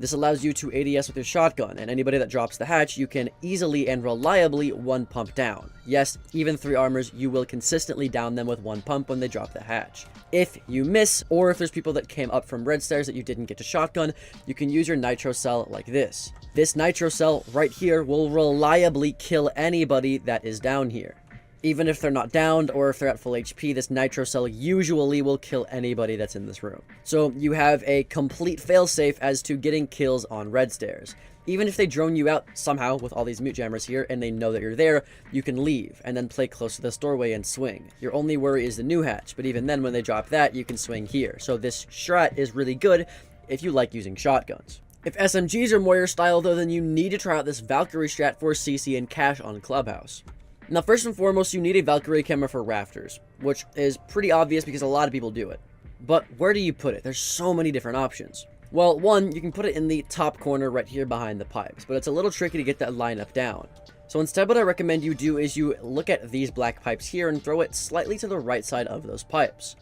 This allows you to ADS with your shotgun, and anybody that drops the hatch, you can easily and reliably one pump down. Yes, even 3 armors, you will consistently down them with 1 pump when they drop the hatch. If you miss, or if there's people that came up from red stairs that you didn't get to shotgun, you can use your nitro cell like this. This nitro cell right here will reliably kill anybody that is down here. Even if they're not downed or if they're at full HP, this nitro cell usually will kill anybody that's in this room. So you have a complete failsafe as to getting kills on red stairs. Even if they drone you out somehow with all these mute jammers here and they know that you're there, you can leave and then play close to this doorway and swing. Your only worry is the new hatch, but even then when they drop that, you can swing here. So this strat is really good if you like using shotguns. If SMGs are more your style though, then you need to try out this Valkyrie strat for CC and cash on Clubhouse. Now, first and foremost, you need a Valkyrie camera for rafters, which is pretty obvious because a lot of people do it. But where do you put it? There's so many different options. Well, one, you can put it in the top corner right here behind the pipes, but it's a little tricky to get that lineup down. So instead, what I recommend you do is you look at these black pipes here and throw it slightly to the right side of those pipes.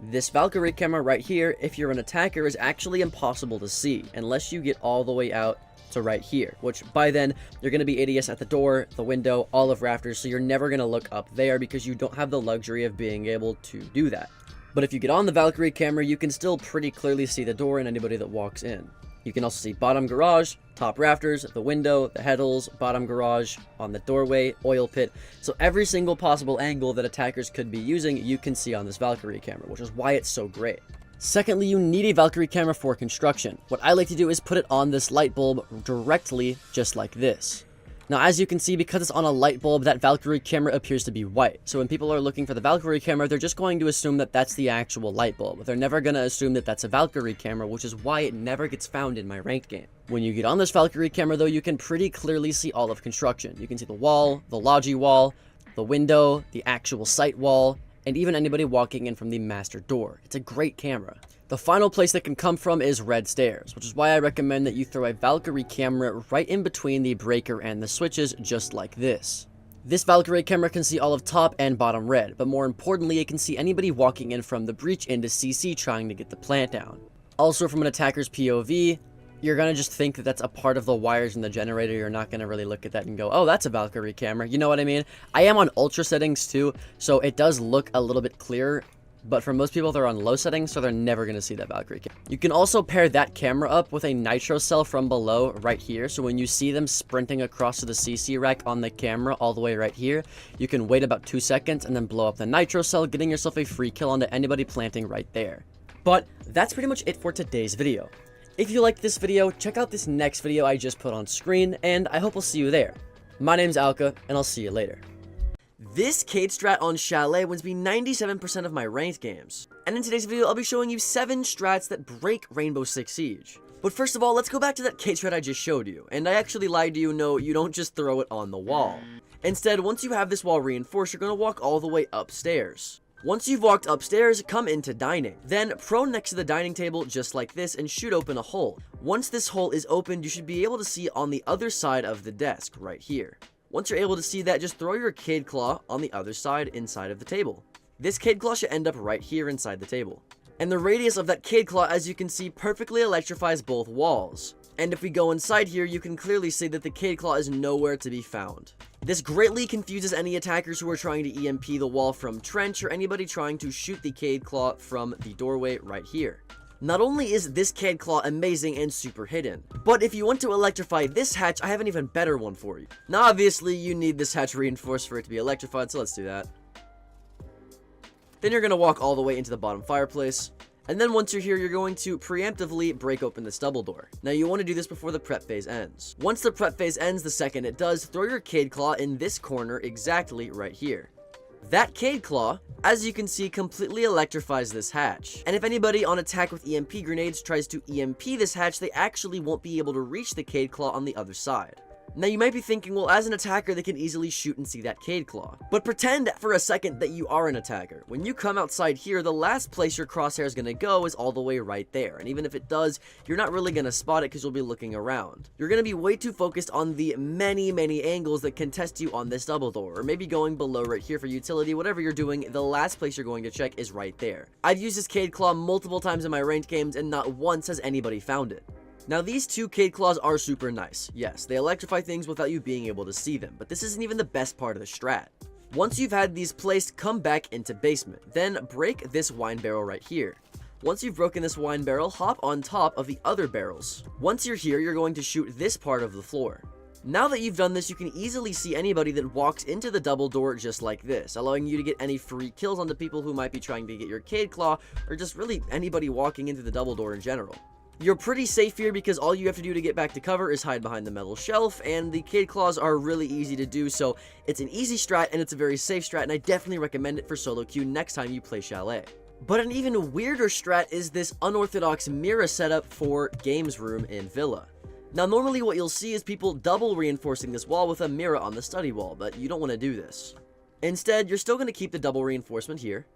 This Valkyrie camera right here, if you're an attacker, is actually impossible to see unless you get all the way out to right here, which by then you're going to be ADS at the door, the window, all of rafters, so you're never going to look up there because you don't have the luxury of being able to do that. But if you get on the Valkyrie camera, you can still pretty clearly see the door and anybody that walks in. You can also see bottom garage, top rafters, the window, the headles, bottom garage, on the doorway, oil pit. So every single possible angle that attackers could be using, you can see on this Valkyrie camera, which is why it's so great. Secondly, you need a Valkyrie camera for construction. What I like to do is put it on this light bulb directly, just like this. Now, as you can see, because it's on a light bulb, that Valkyrie camera appears to be white. So when people are looking for the Valkyrie camera, they're just going to assume that that's the actual light bulb. They're never going to assume that that's a Valkyrie camera, which is why it never gets found in my ranked game. When you get on this Valkyrie camera, though, you can pretty clearly see all of construction. You can see the wall, the logi wall, the window, the actual site wall, and even anybody walking in from the master door. It's a great camera. The final place that can come from is red stairs, which is why I recommend that you throw a Valkyrie camera right in between the breaker and the switches, just like this. This Valkyrie camera can see all of top and bottom red, but more importantly, it can see anybody walking in from the breach into CC trying to get the plant down. Also, from an attacker's POV, you're going to just think that that's a part of the wires in the generator. You're not going to really look at that and go, oh, that's a Valkyrie camera. You know what I mean? I am on ultra settings too, so it does look a little bit clearer. But for most people, they're on low settings, so they're never going to see that Valkyrie camera. You can also pair that camera up with a nitro cell from below right here. So when you see them sprinting across to the CC rack on the camera all the way right here, you can wait about 2 seconds and then blow up the nitro cell, getting yourself a free kill onto anybody planting right there. But that's pretty much it for today's video. If you liked this video, check out this next video I just put on screen, and I hope I'll see you there. My name's Alka, and I'll see you later. This Cade strat on Chalet wins me 97% of my ranked games. And in today's video, I'll be showing you 7 strats that break Rainbow Six Siege. But first of all, let's go back to that Cade strat I just showed you. And I actually lied to you, no, you don't just throw it on the wall. Instead, once you have this wall reinforced, you're going to walk all the way upstairs. Once you've walked upstairs, come into dining. Then prone next to the dining table just like this and shoot open a hole. Once this hole is opened, you should be able to see on the other side of the desk right here. Once you're able to see that, just throw your Cade Claw on the other side inside of the table. This Cade Claw should end up right here inside the table. And the radius of that Cade Claw, as you can see, perfectly electrifies both walls. And if we go inside here, you can clearly see that the Cade Claw is nowhere to be found. This greatly confuses any attackers who are trying to EMP the wall from trench or anybody trying to shoot the Cade Claw from the doorway right here. Not only is this Cade Claw amazing and super hidden, but if you want to electrify this hatch, I have an even better one for you. Now obviously you need this hatch reinforced for it to be electrified, so let's do that. Then you're going to walk all the way into the bottom fireplace, And then once you're here, you're going to preemptively break open this double door. Now you want to do this before the prep phase ends. Once the prep phase ends, the second it does, throw your Cade Claw in this corner exactly right here. That Cade Claw, as you can see, completely electrifies this hatch. And if anybody on attack with EMP grenades tries to EMP this hatch, they actually won't be able to reach the Cade Claw on the other side. Now you might be thinking, well, as an attacker, they can easily shoot and see that Cade Claw. But pretend for a second that you are an attacker. When you come outside here, the last place your crosshair is going to go is all the way right there. And even if it does, you're not really going to spot it because you'll be looking around. You're going to be way too focused on the many angles that can test you on this double door. Or maybe going below right here for utility, whatever you're doing, the last place you're going to check is right there. I've used this Cade Claw multiple times in my ranked games and not once has anybody found it. Now these two Cade Claws are super nice. Yes, they electrify things without you being able to see them, but this isn't even the best part of the strat. Once you've had these placed, come back into basement, then break this wine barrel right here. Once you've broken this wine barrel, hop on top of the other barrels. Once you're here, you're going to shoot this part of the floor. Now that you've done this, you can easily see anybody that walks into the double door just like this, allowing you to get any free kills on the people who might be trying to get your Cade Claw, or just really anybody walking into the double door in general. You're pretty safe here because all you have to do to get back to cover is hide behind the metal shelf, and the Cade Claws are really easy to do, so it's an easy strat and it's a very safe strat, and I definitely recommend it for SoloQ next time you play Chalet. But an even weirder strat is this unorthodox mirror setup for Games Room in Villa. Now normally what you'll see is people double reinforcing this wall with a mirror on the study wall, but you don't want to do this. Instead, you're still going to keep the double reinforcement here,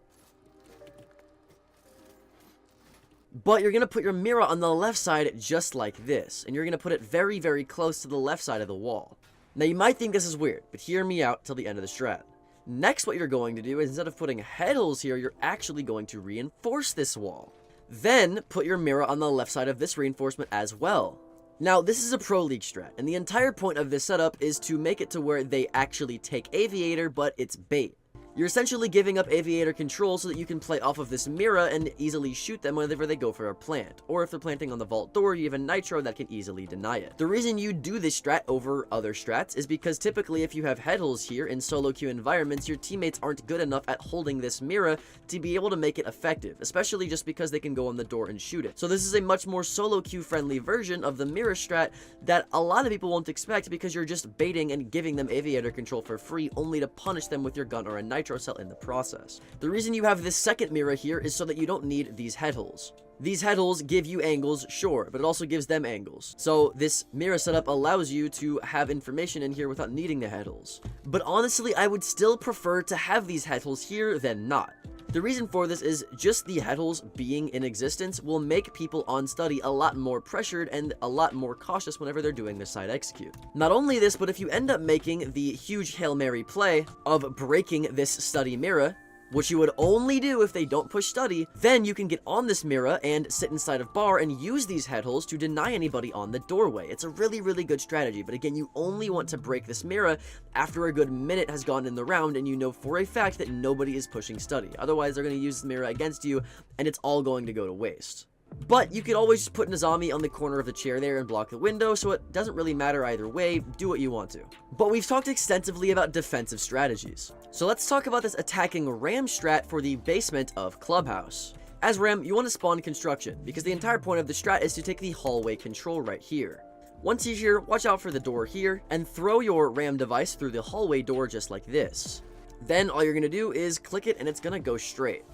but you're going to put your mirror on the left side just like this, and you're going to put it very close to the left side of the wall. Now you might think this is weird, but hear me out till the end of the strat. Next, what you're going to do is instead of putting head holes here, you're actually going to reinforce this wall. Then put your mirror on the left side of this reinforcement as well. Now this is a Pro League strat, and the entire point of this setup is to make it to where they actually take Aviator, but it's bait. You're essentially giving up Aviator control so that you can play off of this mirror and easily shoot them whenever they go for a plant. Or if they're planting on the vault door, you have a nitro that can easily deny it. The reason you do this strat over other strats is because typically if you have head holes here in SoloQ environments, your teammates aren't good enough at holding this mirror to be able to make it effective, especially just because they can go on the door and shoot it. So this is a much more SoloQ friendly version of the mirror strat that a lot of people won't expect because you're just baiting and giving them Aviator control for free only to punish them with your gun or a nitro cell in the process. The reason you have this second mirror here is so that you don't need these head holes. These head holes give you angles, sure, but it also gives them angles. So this mirror setup allows you to have information in here without needing the head holes. But honestly, I would still prefer to have these head holes here than not. The reason for this is just the head holes being in existence will make people on study a lot more pressured and a lot more cautious whenever they're doing their side execute. Not only this, but if you end up making the huge Hail Mary play of breaking this study mirror, which you would only do if they don't push study, then you can get on this mirror and sit inside of bar and use these head holes to deny anybody on the doorway. It's a really good strategy, but again, you only want to break this mirror after a good minute has gone in the round and you know for a fact that nobody is pushing study. Otherwise, they're going to use the mirror against you and it's all going to go to waste. But you could always just put Nazami on the corner of the chair there and block the window, so it doesn't really matter either way, do what you want to. But we've talked extensively about defensive strategies. So let's talk about this attacking Ram strat for the basement of Clubhouse. As Ram, you want to spawn construction, because the entire point of the strat is to take the hallway control right here. Once you're here, watch out for the door here, and throw your Ram device through the hallway door just like this. Then all you're going to do is click it and it's going to go straight.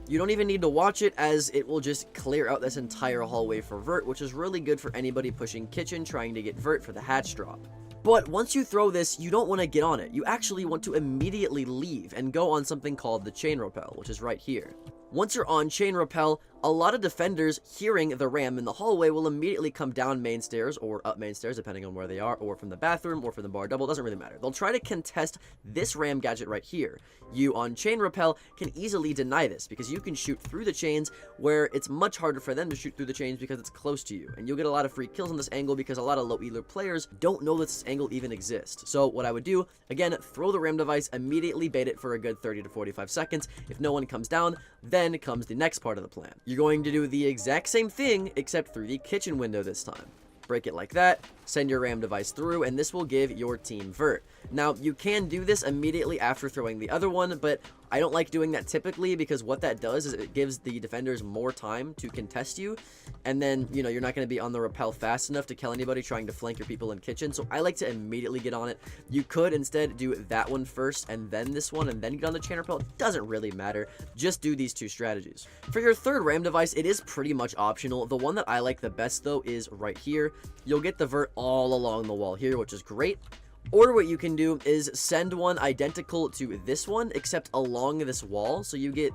You don't even need to watch it as it will just clear out this entire hallway for vert, which is really good for anybody pushing kitchen trying to get vert for the hatch drop. But once you throw this, you don't want to get on it. You actually want to immediately leave and go on something called the chain rappel, which is right here. Once you're on chain rappel, a lot of defenders hearing the Ram in the hallway will immediately come down main stairs or up main stairs, depending on where they are, or from the bathroom or from the bar double, doesn't really matter. They'll try to contest this Ram gadget right here. You on chain rappel can easily deny this because you can shoot through the chains where it's much harder for them to shoot through the chains because it's close to you. And you'll get a lot of free kills on this angle because a lot of low healer players don't know that this angle even exists. So what I would do, again, throw the Ram device, immediately bait it for a good 30 to 45 seconds. If no one comes down, then comes the next part of the plan. You're going to do the exact same thing except through the kitchen window this time. Break it like that, send your Ram device through, and this will give your team vert. Now, you can do this immediately after throwing the other one, but I don't like doing that typically because what that does is it gives the defenders more time to contest you, and then, you know, you're not going to be on the rappel fast enough to kill anybody trying to flank your people in kitchen. So I like to immediately get on it. You could instead do that one first and then this one and then get on the chain rappel. It doesn't really matter. Just do these two strategies. For your third ram device, it is pretty much optional. The one that I like the best though is right here. You'll get the vert all along the wall here, which is great. Or what you can do is send one identical to this one, except along this wall. So you get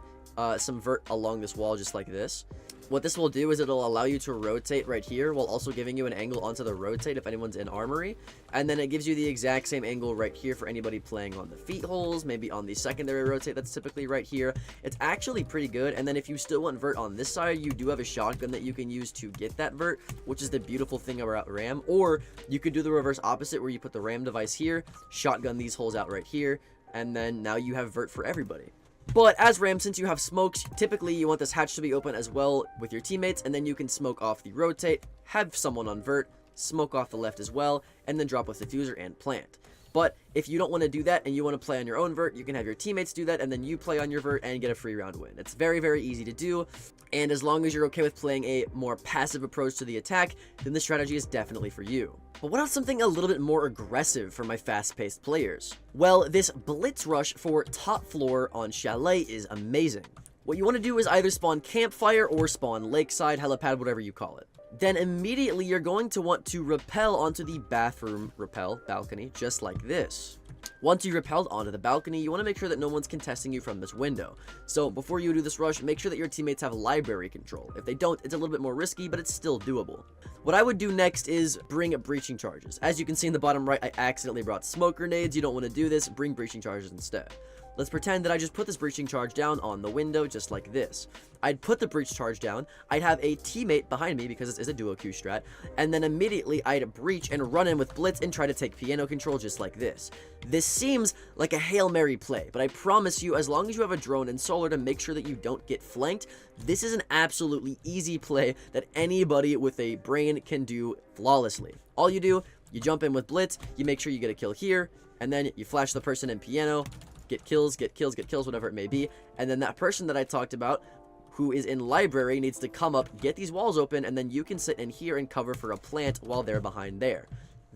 some vert along this wall just like this. What this will do is it'll allow you to rotate right here while also giving you an angle onto the rotate if anyone's in armory. And then it gives you the exact same angle right here for anybody playing on the feet holes, maybe on the secondary rotate that's typically right here. It's actually pretty good. And then if you still want vert on this side, you do have a shotgun that you can use to get that vert, which is the beautiful thing about ram. Or you could do the reverse opposite where you put the ram device here, shotgun these holes out right here, and then now you have vert for everybody. But as ram, since you have smokes, typically you want this hatch to be open as well with your teammates, and then you can smoke off the rotate, have someone on vert, smoke off the left as well, and then drop with diffuser and plant. But if you don't want to do that and you want to play on your own vert, you can have your teammates do that and then you play on your vert and get a free round win. It's very, very easy to do. And as long as you're okay with playing a more passive approach to the attack, then this strategy is definitely for you. But what about something a little bit more aggressive for my fast-paced players? Well, this blitz rush for top floor on Chalet is amazing. What you want to do is either spawn campfire or spawn lakeside, helipad, whatever you call it. Then immediately you're going to want to rappel onto the bathroom balcony, just like this. Once you've rappelled onto the balcony, you want to make sure that no one's contesting you from this window. So before you do this rush, make sure that your teammates have library control. If they don't, it's a little bit more risky, but it's still doable. What I would do next is bring breaching charges. As you can see in the bottom right, I accidentally brought smoke grenades. You don't want to do this. Bring breaching charges instead. Let's pretend that I just put this breaching charge down on the window just like this. I'd put the breach charge down, I'd have a teammate behind me because this is a duo Q strat, and then immediately I'd breach and run in with blitz and try to take piano control just like this. This seems like a Hail Mary play, but I promise you, as long as you have a drone and solar to make sure that you don't get flanked, this is an absolutely easy play that anybody with a brain can do flawlessly. All you do, you jump in with blitz, you make sure you get a kill here, and then you flash the person in piano, get kills, whatever it may be, and then that person that I talked about who is in library needs to come up, get these walls open, and then you can sit in here and cover for a plant while they're behind there.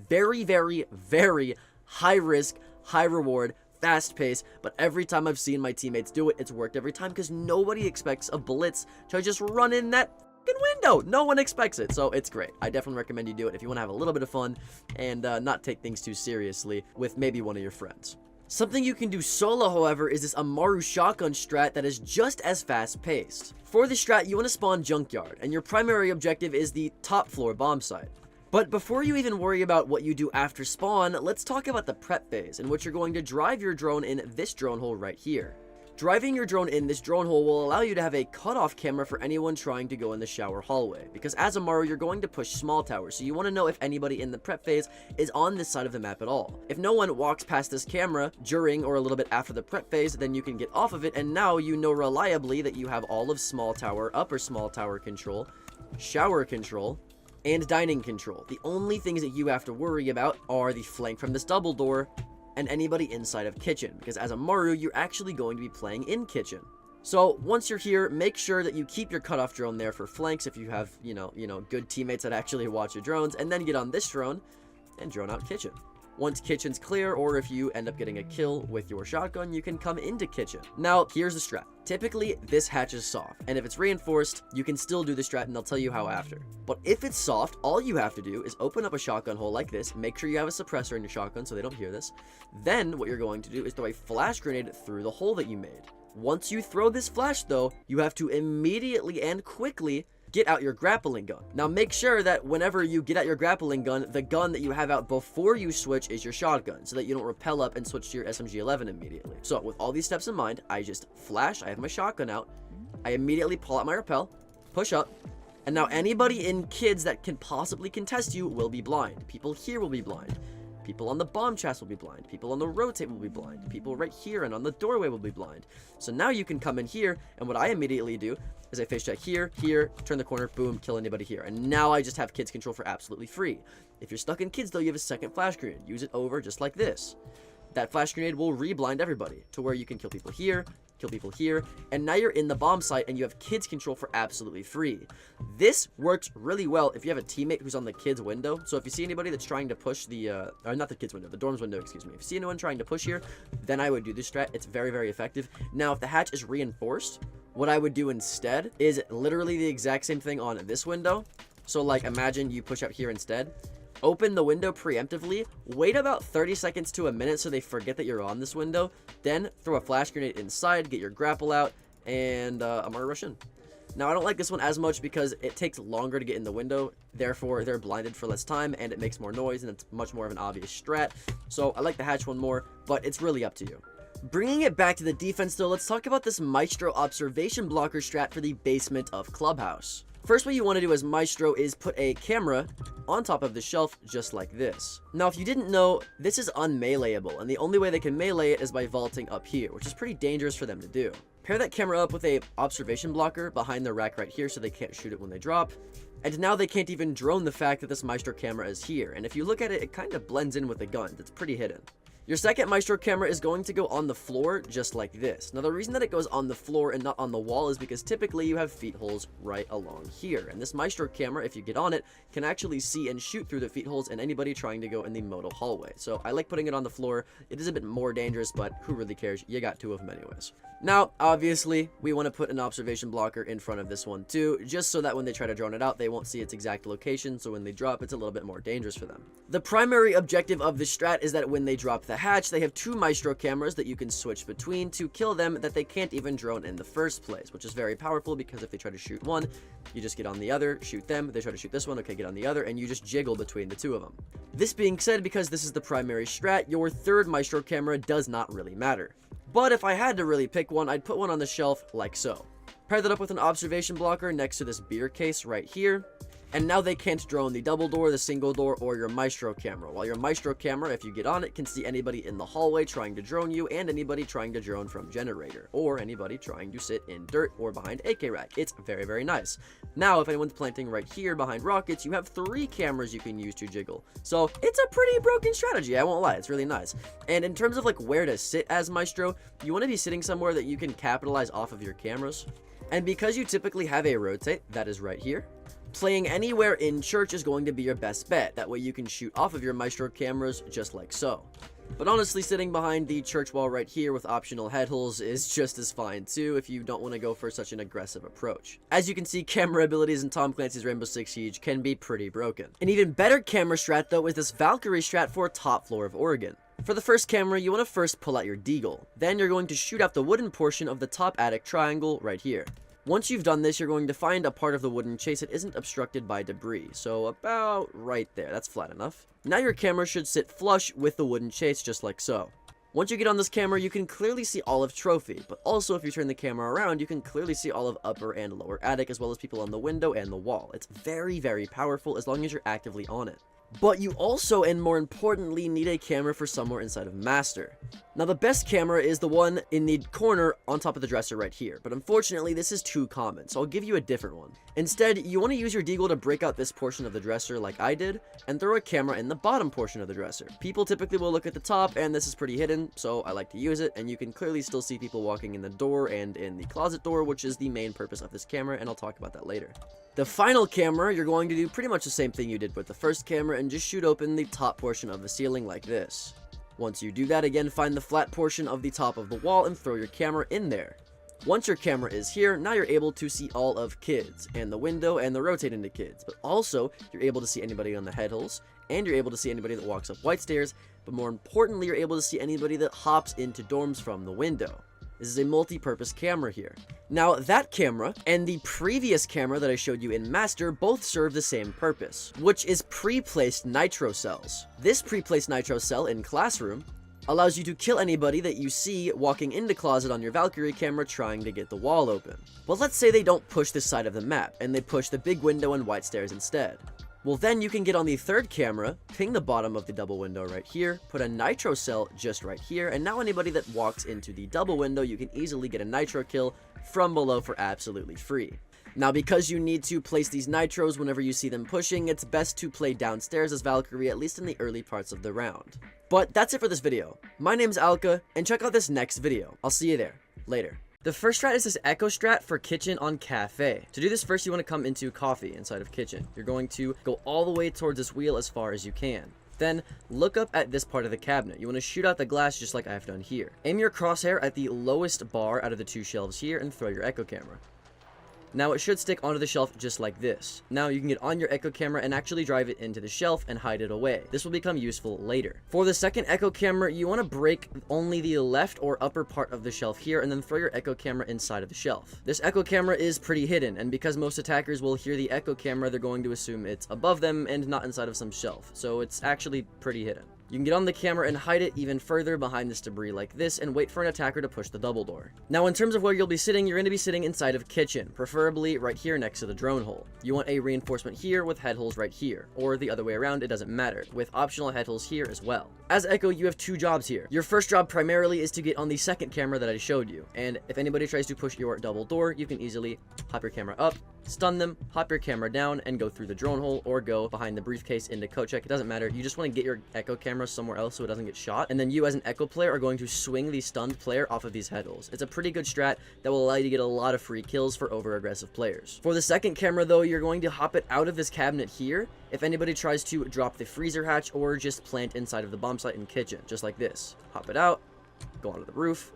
Very, very, very high risk, high reward, fast pace, but every time I've seen my teammates do it, it's worked every time because nobody expects a blitz to just run in that window. No one expects it, so it's great. I definitely recommend you do it if you want to have a little bit of fun and not take things too seriously with maybe one of your friends. Something you can do solo, however, is this Amaru shotgun strat that is just as fast-paced. For this strat, you want to spawn junkyard, and your primary objective is the top floor bomb site. But before you even worry about what you do after spawn, let's talk about the prep phase, in which you're going to drive your drone in this drone hole right here. Driving your drone in this drone hole will allow you to have a cutoff camera for anyone trying to go in the shower hallway, because as Amaru, you're going to push small towers, so you want to know if anybody in the prep phase is on this side of the map at all. If no one walks past this camera during or a little bit after the prep phase, then you can get off of it, and now you know reliably that you have all of small tower, upper small tower control, shower control, and dining control. The only things that you have to worry about are the flank from this double door, and anybody inside of kitchen, because as a Maru, you're actually going to be playing in kitchen. So once you're here, make sure that you keep your cutoff drone there for flanks if you have, you know, good teammates that actually watch your drones, and then get on this drone and drone out kitchen. Once kitchen's clear, or if you end up getting a kill with your shotgun, you can come into kitchen. Now, here's the strat. Typically, this hatch is soft, and if it's reinforced, you can still do the strat, and they'll tell you how after. But if it's soft, all you have to do is open up a shotgun hole like this, make sure you have a suppressor in your shotgun so they don't hear this. Then, what you're going to do is throw a flash grenade through the hole that you made. Once you throw this flash, though, you have to immediately and quickly get out your grappling gun. Now make sure that whenever you get out your grappling gun, the gun that you have out before you switch is your shotgun, so that you don't rappel up and switch to your SMG-11 immediately. So with all these steps in mind, I just flash, I have my shotgun out, I immediately pull out my rappel, push up, and now anybody in kids that can possibly contest you will be blind. People here will be blind. People on the bomb chest will be blind. People on the rotate will be blind. People right here and on the doorway will be blind. So now you can come in here, and what I immediately do is I face check here, turn the corner, boom, kill anybody here. And now I just have kids control for absolutely free. If you're stuck in kids, though, you have a second flash grenade. Use it over just like this. That flash grenade will re-blind everybody to where you can kill people here, kill people here, and now you're in the bomb site and you have kids control for absolutely free. This works really well if you have a teammate who's on the kids window. So if you see anybody that's trying to push the, or not the kids window, the dorms window, excuse me. If you see anyone trying to push here, then I would do this strat. It's very, very effective. Now, if the hatch is reinforced, what I would do instead is literally the exact same thing on this window. So like imagine you push out here instead. Open the window preemptively, wait about 30 seconds to a minute so they forget that you're on this window, then throw a flash grenade inside, get your grapple out, and I'm gonna rush in. Now, I don't like this one as much because it takes longer to get in the window, therefore they're blinded for less time, and it makes more noise, and it's much more of an obvious strat. So I like the hatch one more, but it's really up to you. Bringing it back to the defense though, let's talk about this Maestro observation blocker strat for the basement of Clubhouse. First, what you want to do as Maestro is put a camera on top of the shelf just like this. Now, if you didn't know, this is unmeleeable, and the only way they can melee it is by vaulting up here, which is pretty dangerous for them to do. Pair that camera up with a observation blocker behind the rack right here so they can't shoot it when they drop. And now they can't even drone the fact that this Maestro camera is here, and if you look at it, it kind of blends in with the guns. It's pretty hidden. Your second Maestro camera is going to go on the floor just like this. Now, the reason that it goes on the floor and not on the wall is because typically you have feet holes right along here. And this Maestro camera, if you get on it, can actually see and shoot through the feet holes and anybody trying to go in the modal hallway. So I like putting it on the floor. It is a bit more dangerous, but who really cares? You got two of them anyways. Now, obviously, we want to put an observation blocker in front of this one too, just so that when they try to drone it out, they won't see its exact location, so when they drop, it's a little bit more dangerous for them. The primary objective of this strat is that when they drop the hatch, they have two Maestro cameras that you can switch between to kill them that they can't even drone in the first place, which is very powerful because if they try to shoot one, you just get on the other, shoot them, they try to shoot this one, okay, get on the other, and you just jiggle between the two of them. This being said, because this is the primary strat, your third Maestro camera does not really matter. But if I had to really pick one, I'd put one on the shelf like so. Pair that up with an observation blocker next to this beer case right here. And now they can't drone the double door, the single door, or your Maestro camera. While your Maestro camera, if you get on it, can see anybody in the hallway trying to drone you, and anybody trying to drone from generator, or anybody trying to sit in dirt or behind AK rack. It's very, very nice. Now, if anyone's planting right here behind rockets, you have 3 cameras you can use to jiggle. So it's a pretty broken strategy, I won't lie, it's really nice. And in terms of like where to sit as Maestro, you want to be sitting somewhere that you can capitalize off of your cameras. And because you typically have a rotate, that is right here, playing anywhere in church is going to be your best bet. That way you can shoot off of your Maestro cameras just like so. But honestly, sitting behind the church wall right here with optional head holes is just as fine too if you don't want to go for such an aggressive approach. As you can see, camera abilities in Tom Clancy's Rainbow Six Siege can be pretty broken. An even better camera strat though is this Valkyrie strat for top floor of Oregon. For the first camera, you want to first pull out your deagle. Then you're going to shoot out the wooden portion of the top attic triangle right here. Once you've done this, you're going to find a part of the wooden chase that isn't obstructed by debris, so about right there. That's flat enough. Now your camera should sit flush with the wooden chase just like so. Once you get on this camera, you can clearly see all of trophy, but also if you turn the camera around, you can clearly see all of upper and lower attic as well as people on the window and the wall. It's very, very powerful as long as you're actively on it. But you also, and more importantly, need a camera for somewhere inside of Master. Now the best camera is the one in the corner on top of the dresser right here, but unfortunately this is too common, so I'll give you a different one. Instead, you want to use your deagle to break out this portion of the dresser like I did, and throw a camera in the bottom portion of the dresser. People typically will look at the top, and this is pretty hidden, so I like to use it, and you can clearly still see people walking in the door and in the closet door, which is the main purpose of this camera, and I'll talk about that later. The final camera, you're going to do pretty much the same thing you did with the first camera and just shoot open the top portion of the ceiling like this. Once you do that, again, find the flat portion of the top of the wall and throw your camera in there. Once your camera is here, now you're able to see all of kids, and the window and the rotate into kids, but also you're able to see anybody on the head holes, and you're able to see anybody that walks up white stairs, but more importantly, you're able to see anybody that hops into dorms from the window. This is a multi-purpose camera here. Now, that camera and the previous camera that I showed you in Master both serve the same purpose, which is pre-placed nitro cells. This pre-placed nitro cell in Classroom allows you to kill anybody that you see walking into closet on your Valkyrie camera trying to get the wall open. But let's say they don't push this side of the map, and they push the big window and white stairs instead. Well, then you can get on the third camera, ping the bottom of the double window right here, put a nitro cell just right here, and now anybody that walks into the double window, you can easily get a nitro kill from below for absolutely free. Now, because you need to place these nitros whenever you see them pushing, it's best to play downstairs as Valkyrie, at least in the early parts of the round. But that's it for this video. My name's Alka, and check out this next video. I'll see you there. Later. The first strat is this echo strat for kitchen on cafe. To do this, first you want to come into coffee inside of kitchen. You're going to go all the way towards this wheel as far as you can. Then, look up at this part of the cabinet. You want to shoot out the glass just like I've done here. Aim your crosshair at the lowest bar out of the 2 shelves here and throw your echo camera. Now it should stick onto the shelf just like this. Now you can get on your echo camera and actually drive it into the shelf and hide it away. This will become useful later. For the second echo camera, you want to break only the left or upper part of the shelf here and then throw your echo camera inside of the shelf. This echo camera is pretty hidden, and because most attackers will hear the echo camera, they're going to assume it's above them and not inside of some shelf. So it's actually pretty hidden. You can get on the camera and hide it even further behind this debris like this and wait for an attacker to push the double door. Now in terms of where you'll be sitting, you're going to be sitting inside of kitchen, preferably right here next to the drone hole. You want a reinforcement here with head holes right here, or the other way around, it doesn't matter, with optional head holes here as well. As Echo, you have 2 jobs here. Your first job primarily is to get on the second camera that I showed you, and if anybody tries to push your double door, you can easily hop your camera up, stun them, hop your camera down, and go through the drone hole, or go behind the briefcase into coat check. It doesn't matter. You just want to get your echo camera somewhere else so it doesn't get shot, and then you as an echo player are going to swing the stunned player off of these head holes. It's a pretty good strat that will allow you to get a lot of free kills for over aggressive players. For the second camera though, you're going to hop it out of this cabinet here if anybody tries to drop the freezer hatch or just plant inside of the bomb site in kitchen, just like this. Hop it out, go onto the roof,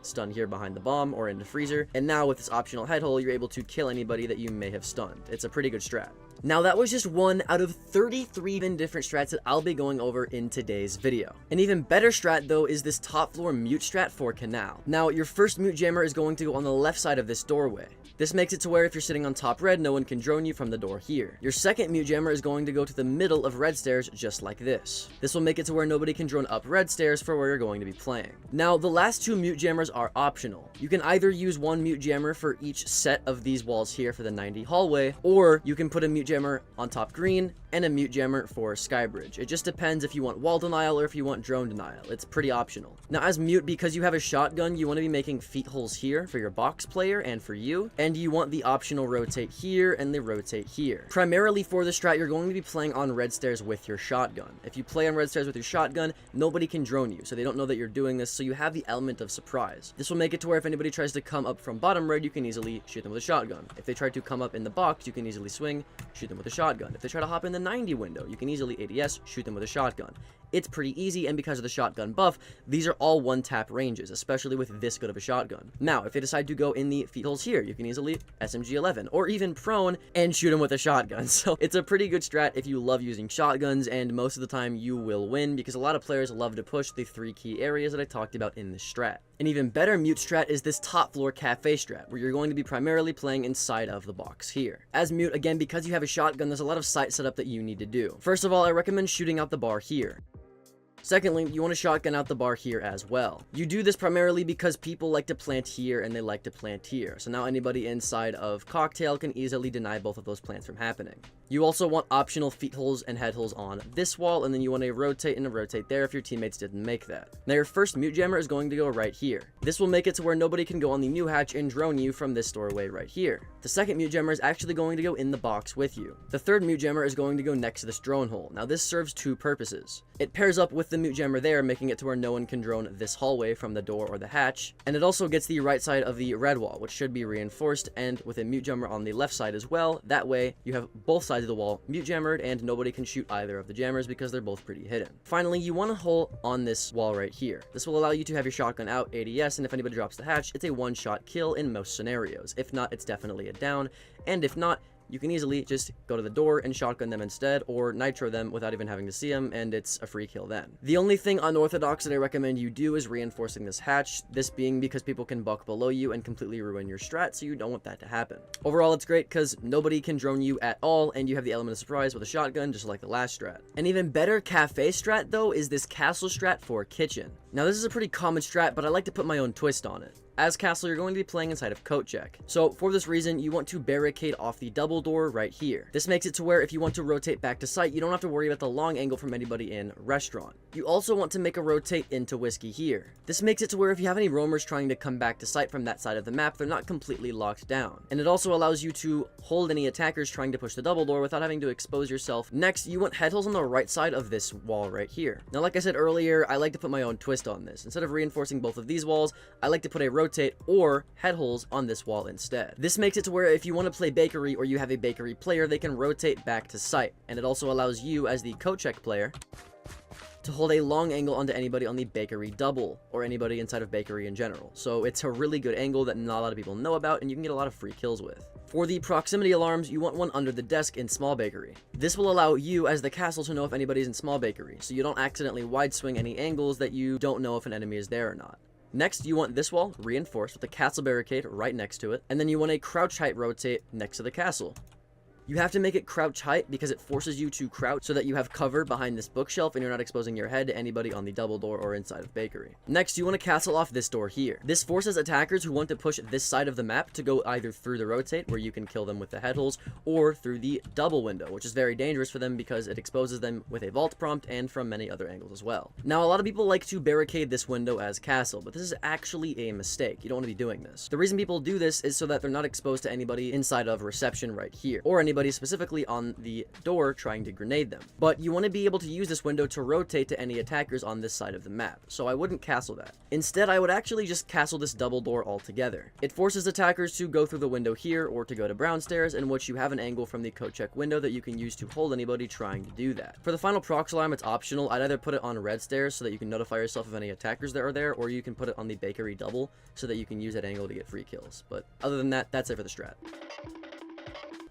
stun here behind the bomb or in the freezer, and now with this optional head hole, you're able to kill anybody that you may have stunned. It's a pretty good strat. Now that was just one out of 33 different strats that I'll be going over in today's video. An even better strat though is this top floor mute strat for canal. Now your first mute jammer is going to go on the left side of this doorway. This makes it to where if you're sitting on top red, no one can drone you from the door here. Your second mute jammer is going to go to the middle of red stairs just like this. This will make it to where nobody can drone up red stairs for where you're going to be playing. Now the last 2 mute jammers are optional. You can either use 1 mute jammer for each set of these walls here for the 90 hallway, or you can put a mute jammer on top green and a mute jammer for skybridge. It just depends if you want wall denial or if you want drone denial. It's pretty optional. Now as mute, because you have a shotgun, you want to be making feet holes here for your box player and for you, and you want the optional rotate here and the rotate here. Primarily for the strat, you're going to be playing on red stairs with your shotgun. If you play on red stairs with your shotgun, nobody can drone you, so they don't know that you're doing this, so you have the element of surprise. This will make it to where if anybody tries to come up from bottom red, you can easily shoot them with a shotgun. If they try to come up in the box, you can easily swing, shoot them with a shotgun. If they try to hop in the 90 window, you can easily ADS, shoot them with a shotgun. It's pretty easy, and because of the shotgun buff, these are all one-tap ranges, especially with this good of a shotgun. Now, if they decide to go in the feet holes here, you can easily SMG-11, or even prone, and shoot them with a shotgun. So it's a pretty good strat if you love using shotguns, and most of the time you will win, because a lot of players love to push the 3 key areas that I talked about in this strat. An even better mute strat is this top floor cafe strat, where you're going to be primarily playing inside of the box here. As mute, again, because you have a shotgun, there's a lot of site setup that you need to do. First of all, I recommend shooting out the bar here. Secondly, you want to shotgun out the bar here as well. You do this primarily because people like to plant here and they like to plant here. So now anybody inside of Cocktail can easily deny both of those plants from happening. You also want optional feet holes and head holes on this wall, and then you want to rotate and rotate there if your teammates didn't make that. Now your first mute jammer is going to go right here. This will make it to where nobody can go on the new hatch and drone you from this doorway right here. The second mute jammer is actually going to go in the box with you. The third mute jammer is going to go next to this drone hole. Now this serves 2 purposes. It pairs up with the mute jammer there, making it to where no one can drone this hallway from the door or the hatch, and it also gets the right side of the red wall, which should be reinforced, and with a mute jammer on the left side as well. That way you have both sides of the wall mute jammered, and nobody can shoot either of the jammers because they're both pretty hidden. Finally, you want a hole on this wall right here. This will allow you to have your shotgun out ADS, and if anybody drops the hatch, it's a one-shot kill in most scenarios. If not, it's definitely a down, and if not, you can easily just go to the door and shotgun them instead, or nitro them without even having to see them, and it's a free kill then. The only thing unorthodox that I recommend you do is reinforcing this hatch, this being because people can buck below you and completely ruin your strat, so you don't want that to happen. Overall, it's great because nobody can drone you at all, and you have the element of surprise with a shotgun, just like the last strat. An even better cafe strat, though, is this castle strat for kitchen. Now, this is a pretty common strat, but I like to put my own twist on it. As castle, you're going to be playing inside of coat check. So for this reason, you want to barricade off the double door right here. This makes it to where if you want to rotate back to site, you don't have to worry about the long angle from anybody in restaurant. You also want to make a rotate into whiskey here. This makes it to where if you have any roamers trying to come back to site from that side of the map, they're not completely locked down. And it also allows you to hold any attackers trying to push the double door without having to expose yourself. Next, you want head holes on the right side of this wall right here. Now, like I said earlier, I like to put my own twist on this. Instead of reinforcing both of these walls, I like to put a rotate rotate or head holes on this wall instead. This makes it to where if you want to play bakery or you have a bakery player, they can rotate back to sight, and it also allows you as the co-check player to hold a long angle onto anybody on the bakery double, or anybody inside of bakery in general. So it's a really good angle that not a lot of people know about, and you can get a lot of free kills with. For the proximity alarms, you want one under the desk in small bakery. This will allow you as the castle to know if anybody's in small bakery, so you don't accidentally wide swing any angles that you don't know if an enemy is there or not. Next, you want this wall reinforced with a castle barricade right next to it, and then you want a crouch height rotate next to the castle. You have to make it crouch height because it forces you to crouch so that you have cover behind this bookshelf and you're not exposing your head to anybody on the double door or inside of bakery. Next, you want to castle off this door here. This forces attackers who want to push this side of the map to go either through the rotate, where you can kill them with the head holes, or through the double window, which is very dangerous for them because it exposes them with a vault prompt and from many other angles as well. Now, a lot of people like to barricade this window as castle, but this is actually a mistake. You don't want to be doing this. The reason people do this is so that they're not exposed to anybody inside of reception right here, or anybody specifically on the door trying to grenade them. But you want to be able to use this window to rotate to any attackers on this side of the map, so I wouldn't castle that. Instead, I would actually just castle this double door altogether. It forces attackers to go through the window here or to go to brown stairs, in which you have an angle from the co-check window that you can use to hold anybody trying to do that. For the final prox alarm, it's optional. I'd either put it on red stairs so that you can notify yourself of any attackers that are there, or you can put it on the bakery double so that you can use that angle to get free kills. But other than that, that's it for the strat.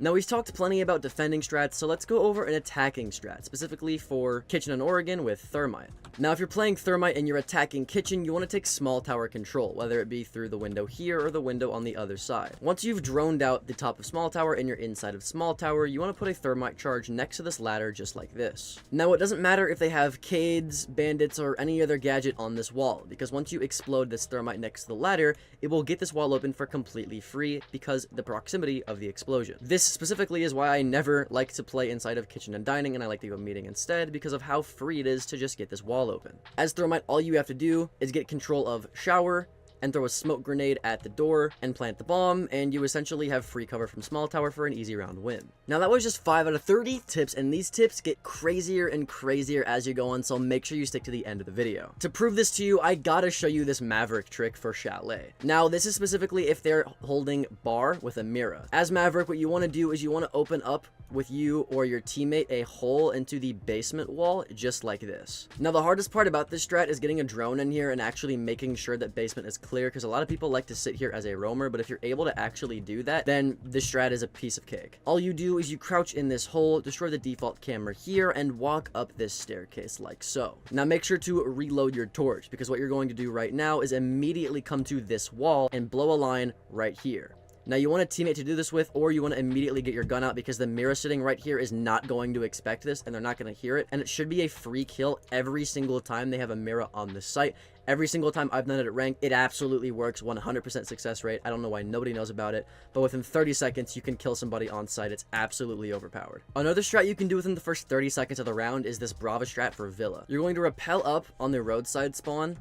Now, we've talked plenty about defending strats, so let's go over an attacking strat, specifically for Kitchen and Oregon with Thermite. Now, if you're playing Thermite and you're attacking Kitchen, you want to take small tower control, whether it be through the window here or the window on the other side. Once you've droned out the top of small tower and you're inside of small tower, you want to put a Thermite charge next to this ladder just like this. Now, it doesn't matter if they have Cades, bandits, or any other gadget on this wall, because once you explode this Thermite next to the ladder, it will get this wall open for completely free because the proximity of the explosion. This specifically is why I never like to play inside of Kitchen and Dining, and I like to go meeting instead because of how free it is to just get this wall open. As Thermite, all you have to do is get control of shower and throw a smoke grenade at the door and plant the bomb, and you essentially have free cover from small tower for an easy round win. Now, that was just 5 out of 30 tips, and these tips get crazier and crazier as you go on, so make sure you stick to the end of the video. To prove this to you, I gotta show you this Maverick trick for Chalet. Now, this is specifically if they're holding bar with a Mira. As Maverick, what you want to do is you want to open up with you or your teammate a hole into the basement wall just like this. Now, the hardest part about this strat is getting a drone in here and actually making sure that basement is clear, because a lot of people like to sit here as a roamer, but if you're able to actually do that, then this strat is a piece of cake. All you do is you crouch in this hole, destroy the default camera here, and walk up this staircase like so. Now, make sure to reload your torch, because what you're going to do right now is immediately come to this wall and blow a line right here. Now, you want a teammate to do this with, or you want to immediately get your gun out, because the Mira sitting right here is not going to expect this, and they're not going to hear it, and it should be a free kill every single time they have a Mira on the site. Every single time I've done it at rank, it absolutely works, 100% success rate. I don't know why nobody knows about it, but within 30 seconds, you can kill somebody on site. It's absolutely overpowered. Another strat you can do within the first 30 seconds of the round is this Brava strat for Villa. You're going to rappel up on the roadside spawn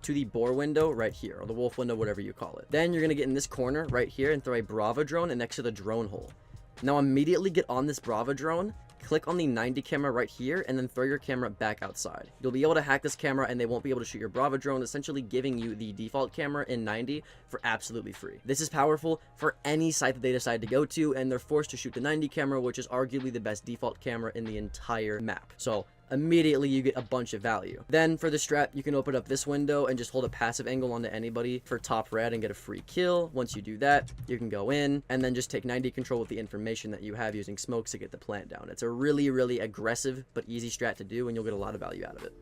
to the boar window right here, or the wolf window, whatever you call it. Then you're going to get in this corner right here and throw a Brava drone and next to the drone hole. Now, immediately get on this Brava drone, click on the 90 camera right here, and then throw your camera back outside. You'll be able to hack this camera and they won't be able to shoot your Brava drone, essentially giving you the default camera in 90 for absolutely free. This is powerful for any site that they decide to go to, and they're forced to shoot the 90 camera, which is arguably the best default camera in the entire map. So immediately you get a bunch of value. Then for the strat, you can open up this window and just hold a passive angle onto anybody for top red and get a free kill. Once you do that, you can go in and then just take 90 control with the information that you have using smokes to get the plant down. It's a really, really aggressive but easy strat to do, and you'll get a lot of value out of it.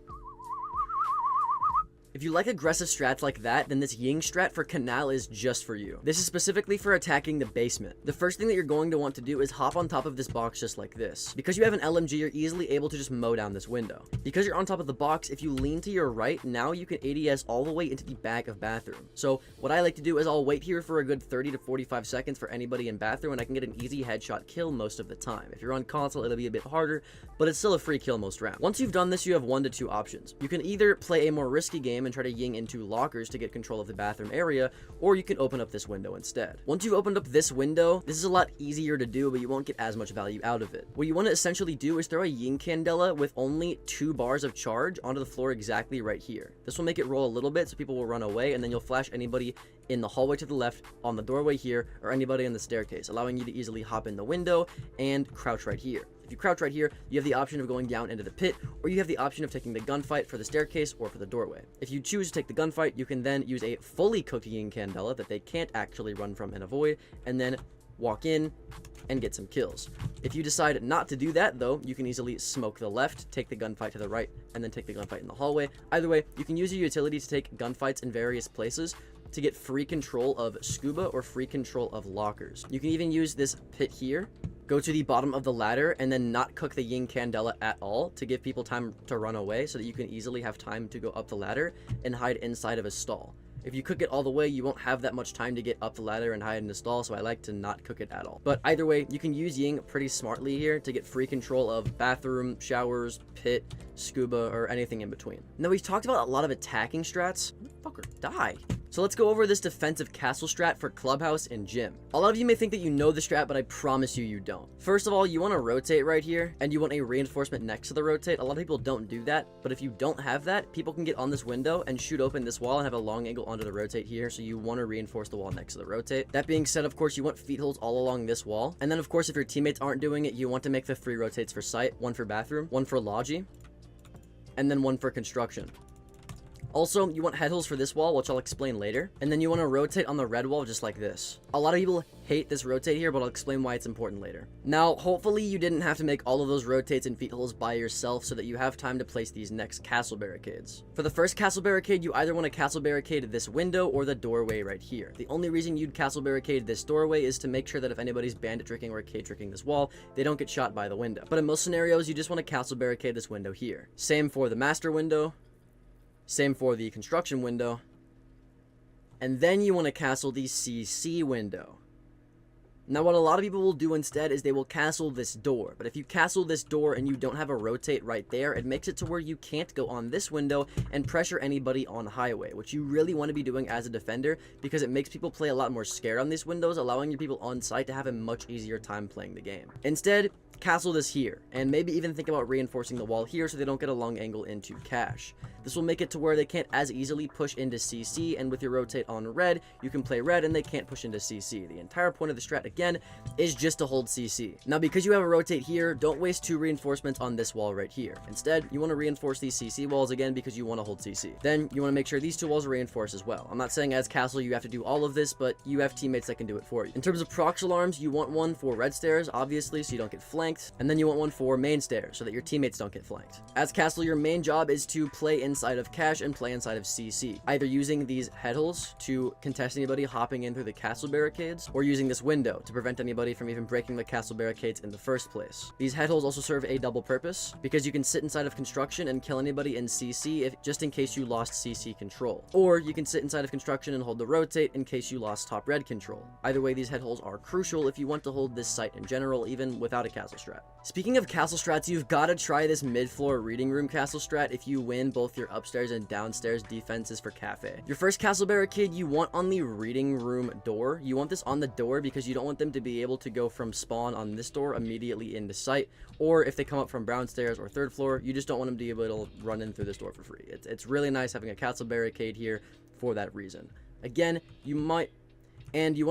If you like aggressive strats like that, then this Ying strat for Canal is just for you. This is specifically for attacking the basement. The first thing that you're going to want to do is hop on top of this box just like this. Because you have an LMG, you're easily able to just mow down this window. Because you're on top of the box, if you lean to your right, now you can ADS all the way into the back of bathroom. So what I like to do is I'll wait here for a good 30 to 45 seconds for anybody in bathroom, and I can get an easy headshot kill most of the time. If you're on console, it'll be a bit harder, but it's still a free kill most rounds. Once you've done this, you have 1 to 2 options. You can either play a more risky game game and try to ying into lockers to get control of the bathroom area, or you can open up this window instead. Once you've opened up this window, this is a lot easier to do, but you won't get as much value out of it. What you want to essentially do is throw a ying candela with only 2 bars of charge onto the floor exactly right here. This will make it roll a little bit so people will run away, and then you'll flash anybody in the hallway to the left, on the doorway here, or anybody on the staircase, allowing you to easily hop in the window and crouch right here. If you crouch right here, you have the option of going down into the pit, or you have the option of taking the gunfight for the staircase or for the doorway. If you choose to take the gunfight, you can then use a fully cooked ying candela that they can't actually run from and avoid, and then walk in and get some kills. If you decide not to do that, though, you can easily smoke the left, take the gunfight to the right, and then take the gunfight in the hallway. Either way, you can use your utility to take gunfights in various places to get free control of scuba or free control of lockers. You can even use this pit here, go to the bottom of the ladder, and then not cook the ying candela at all to give people time to run away so that you can easily have time to go up the ladder and hide inside of a stall. If you cook it all the way, you won't have that much time to get up the ladder and hide in the stall, so I like to not cook it at all. But either way, you can use ying pretty smartly here to get free control of bathroom, showers, pit, scuba, or anything in between. Now, we've talked about a lot of attacking strats. Fucker, die. So let's go over this defensive castle strat for clubhouse and gym. A lot of you may think that you know the strat, but I promise you don't. First of all, you want to rotate right here, and you want a reinforcement next to the rotate. A lot of people don't do that, but if you don't have that, people can get on this window and shoot open this wall and have a long angle onto the rotate here, so you want to reinforce the wall next to the rotate. That being said, of course, you want feet holes all along this wall, and then of course, if your teammates aren't doing it, you want to make the 3 rotates for site, 1 for bathroom, 1 for logi, and then 1 for construction. Also, you want head holes for this wall, which I'll explain later, and then you want to rotate on the red wall just like this. A lot of people hate this rotate here, but I'll explain why it's important later. Now, hopefully you didn't have to make all of those rotates and feet holes by yourself so that you have time to place these next castle barricades. For the first castle barricade, you either want to castle barricade this window or the doorway right here. The only reason you'd castle barricade this doorway is to make sure that if anybody's bandit tricking or cage tricking this wall, they don't get shot by the window. But in most scenarios, you just want to castle barricade this window here. Same for the master window. Same for the construction window. And then you want to castle the CC window. Now, what a lot of people will do instead is they will castle this door. But if you castle this door and you don't have a rotate right there, it makes it to where you can't go on this window and pressure anybody on highway, which you really want to be doing as a defender because it makes people play a lot more scared on these windows, allowing your people on site to have a much easier time playing the game. Instead, castle this here, and maybe even think about reinforcing the wall here so they don't get a long angle into cache. This will make it to where they can't as easily push into CC, and with your rotate on red, you can play red and they can't push into CC. The entire point of the strat, again, is just to hold CC. Now, because you have a rotate here, don't waste 2 reinforcements on this wall right here. Instead, you want to reinforce these CC walls again because you want to hold CC. Then, you want to make sure these 2 walls are reinforced as well. I'm not saying as castle you have to do all of this, but you have teammates that can do it for you. In terms of prox alarms, you want one for red stairs, obviously, so you don't get flanked, and then you want one for main stairs so that your teammates don't get flanked. As castle, your main job is to play inside of cache and play inside of CC, either using these head holes to contest anybody hopping in through the castle barricades, or using this window to prevent anybody from even breaking the castle barricades in the first place. These head holes also serve a double purpose, because you can sit inside of construction and kill anybody in CC just in case you lost CC control, or you can sit inside of construction and hold the rotate in case you lost top red control. Either way, these head holes are crucial if you want to hold this site in general, even without a castle strat. Speaking of castle strats, you've got to try this mid-floor reading room castle strat if you win both your upstairs and downstairs defenses for cafe. Your first castle barricade you want on the reading room door. You want this on the door because you don't want them to be able to go from spawn on this door immediately into sight, or if they come up from brown stairs or 3rd floor, you just don't want them to be able to run in through this door for free. It's really nice having a castle barricade here for that reason. Again, you want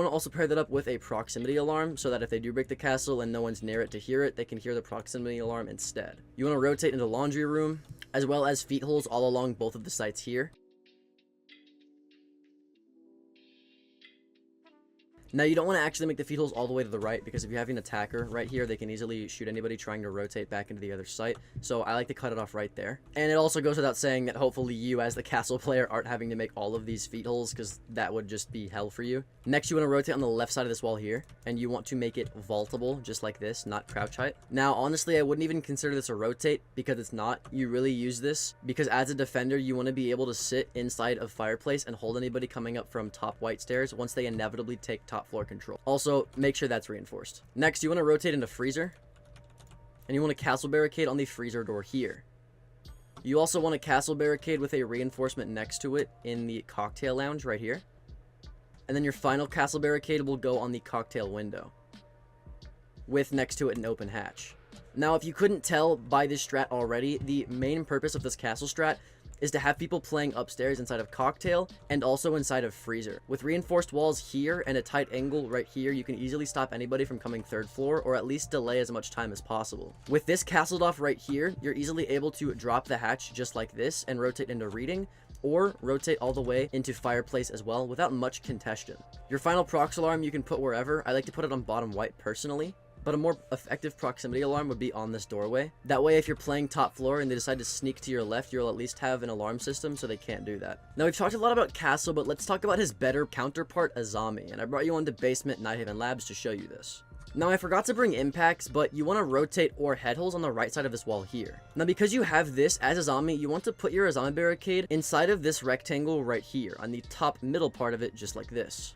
to also pair that up with a proximity alarm so that if they do break the castle and no one's near it to hear it, they can hear the proximity alarm instead. You want to rotate into laundry room, as well as feet holes all along both of the sites here. Now, you don't want to actually make the feet holes all the way to the right, because if you have an attacker right here, they can easily shoot anybody trying to rotate back into the other site. So I like to cut it off right there. And it also goes without saying that hopefully you, as the castle player, aren't having to make all of these feet holes, because that would just be hell for you. Next, you want to rotate on the left side of this wall here, and you want to make it vaultable, just like this, not crouch height. Now, honestly, I wouldn't even consider this a rotate, because it's not. You really use this because as a defender, you want to be able to sit inside of fireplace and hold anybody coming up from top white stairs once they inevitably take top floor control. Also, make sure that's reinforced. Next, you want to rotate into freezer, and you want to castle barricade on the freezer door here. You also want a castle barricade with a reinforcement next to it in the cocktail lounge right here. And then your final castle barricade will go on the cocktail window, with next to it an open hatch. Now, if you couldn't tell by this strat already, the main purpose of this castle strat is to have people playing upstairs inside of cocktail and also inside of freezer. With reinforced walls here and a tight angle right here, you can easily stop anybody from coming third floor, or at least delay as much time as possible. With this castled off right here, you're easily able to drop the hatch just like this and rotate into reading, or rotate all the way into fireplace as well without much contention. Your final prox alarm you can put wherever. I like to put it on bottom white personally, but a more effective proximity alarm would be on this doorway. That way, if you're playing top floor and they decide to sneak to your left, you'll at least have an alarm system so they can't do that. Now, we've talked a lot about Castle, but let's talk about his better counterpart, Azami, and I brought you on to Basement Nighthaven Labs to show you this. Now, I forgot to bring impacts, but you want to rotate or head holes on the right side of this wall here. Now, because you have this as Azami, you want to put your Azami barricade inside of this rectangle right here, on the top middle part of it, just like this.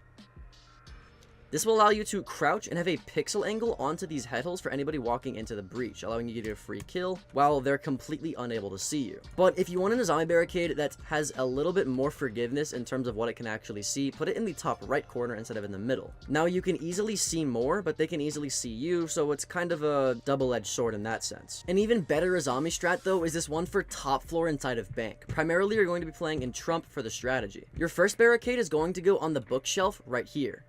This will allow you to crouch and have a pixel angle onto these head holes for anybody walking into the breach, allowing you to get a free kill while they're completely unable to see you. But if you want an Azami barricade that has a little bit more forgiveness in terms of what it can actually see, put it in the top right corner instead of in the middle. Now, you can easily see more, but they can easily see you, so it's kind of a double-edged sword in that sense. An even better Azami strat, though, is this one for top floor inside of bank. Primarily, you're going to be playing in Trump for the strategy. Your first barricade is going to go on the bookshelf right here.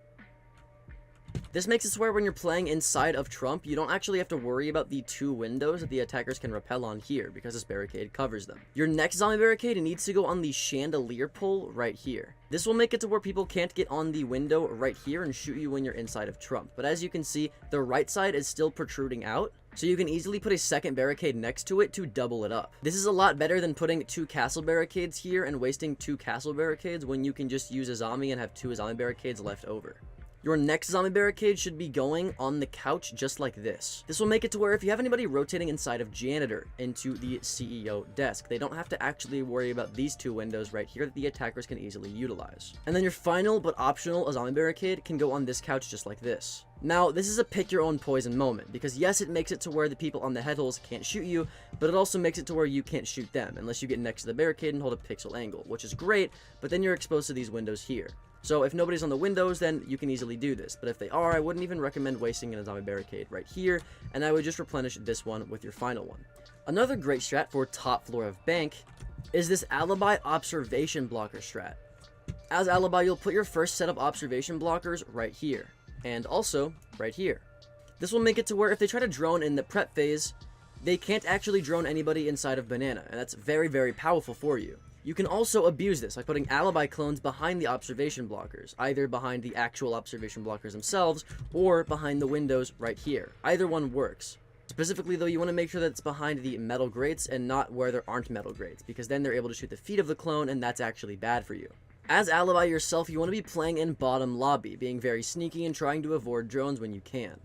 This makes it so where when you're playing inside of Trump, you don't actually have to worry about the two windows that the attackers can rappel on here, because this barricade covers them. Your next zombie barricade needs to go on the chandelier pole right here. This will make it to where people can't get on the window right here and shoot you when you're inside of Trump. But as you can see, the right side is still protruding out, so you can easily put a second barricade next to it to double it up. This is a lot better than putting two castle barricades here and wasting two castle barricades when you can just use a zombie and have two zombie barricades left over. Your next zombie barricade should be going on the couch just like this. This will make it to where if you have anybody rotating inside of janitor into the CEO desk, they don't have to actually worry about these two windows right here that the attackers can easily utilize. And then your final but optional zombie barricade can go on this couch just like this. Now, this is a pick your own poison moment, because yes, it makes it to where the people on the head holes can't shoot you, but it also makes it to where you can't shoot them unless you get next to the barricade and hold a pixel angle, which is great, but then you're exposed to these windows here. So if nobody's on the windows, then you can easily do this, but if they are, I wouldn't even recommend wasting a zombie barricade right here, and I would just replenish this one with your final one. Another great strat for top floor of bank is this alibi observation blocker strat. As alibi, you'll put your first set of observation blockers right here, and also right here. This will make it to where if they try to drone in the prep phase, they can't actually drone anybody inside of banana, and that's very, very powerful for you. You can also abuse this by putting alibi clones behind the observation blockers, either behind the actual observation blockers themselves or behind the windows right here. Either one works. Specifically though, you want to make sure that it's behind the metal grates and not where there aren't metal grates, because then they're able to shoot the feet of the clone and that's actually bad for you. As alibi yourself, you want to be playing in bottom lobby, being very sneaky and trying to avoid drones when you can.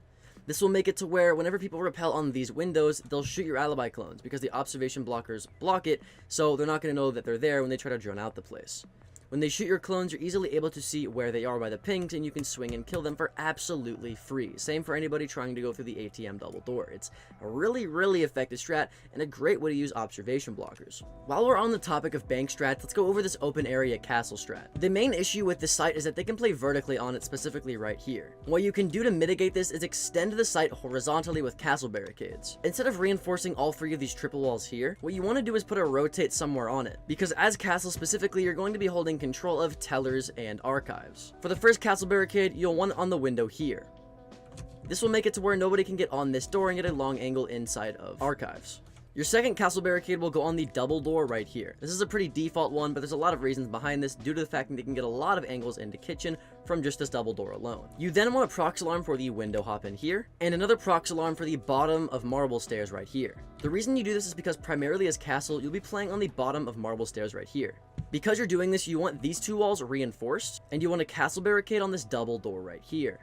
This will make it to where whenever people rappel on these windows, they'll shoot your alibi clones because the observation blockers block it, so they're not going to know that they're there when they try to drone out the place. When they shoot your clones, you're easily able to see where they are by the pings, and you can swing and kill them for absolutely free. Same for anybody trying to go through the ATM double door. It's a really, really effective strat, and a great way to use observation blockers. While we're on the topic of bank strats, let's go over this open area castle strat. The main issue with this site is that they can play vertically on it, specifically right here. What you can do to mitigate this is extend the site horizontally with castle barricades. Instead of reinforcing all three of these triple walls here, what you want to do is put a rotate somewhere on it, because as castle specifically, you're going to be holding control of tellers and archives. For the first castle barricade, you'll want it on the window here. This will make it to where nobody can get on this door and get a long angle inside of archives. Your second castle barricade will go on the double door right here. This is a pretty default one, but there's a lot of reasons behind this due to the fact that they can get a lot of angles into kitchen from just this double door alone. You then want a prox alarm for the window hop in here, and another prox alarm for the bottom of marble stairs right here. The reason you do this is because primarily as castle, you'll be playing on the bottom of marble stairs right here. Because you're doing this, you want these two walls reinforced, and you want a castle barricade on this double door right here.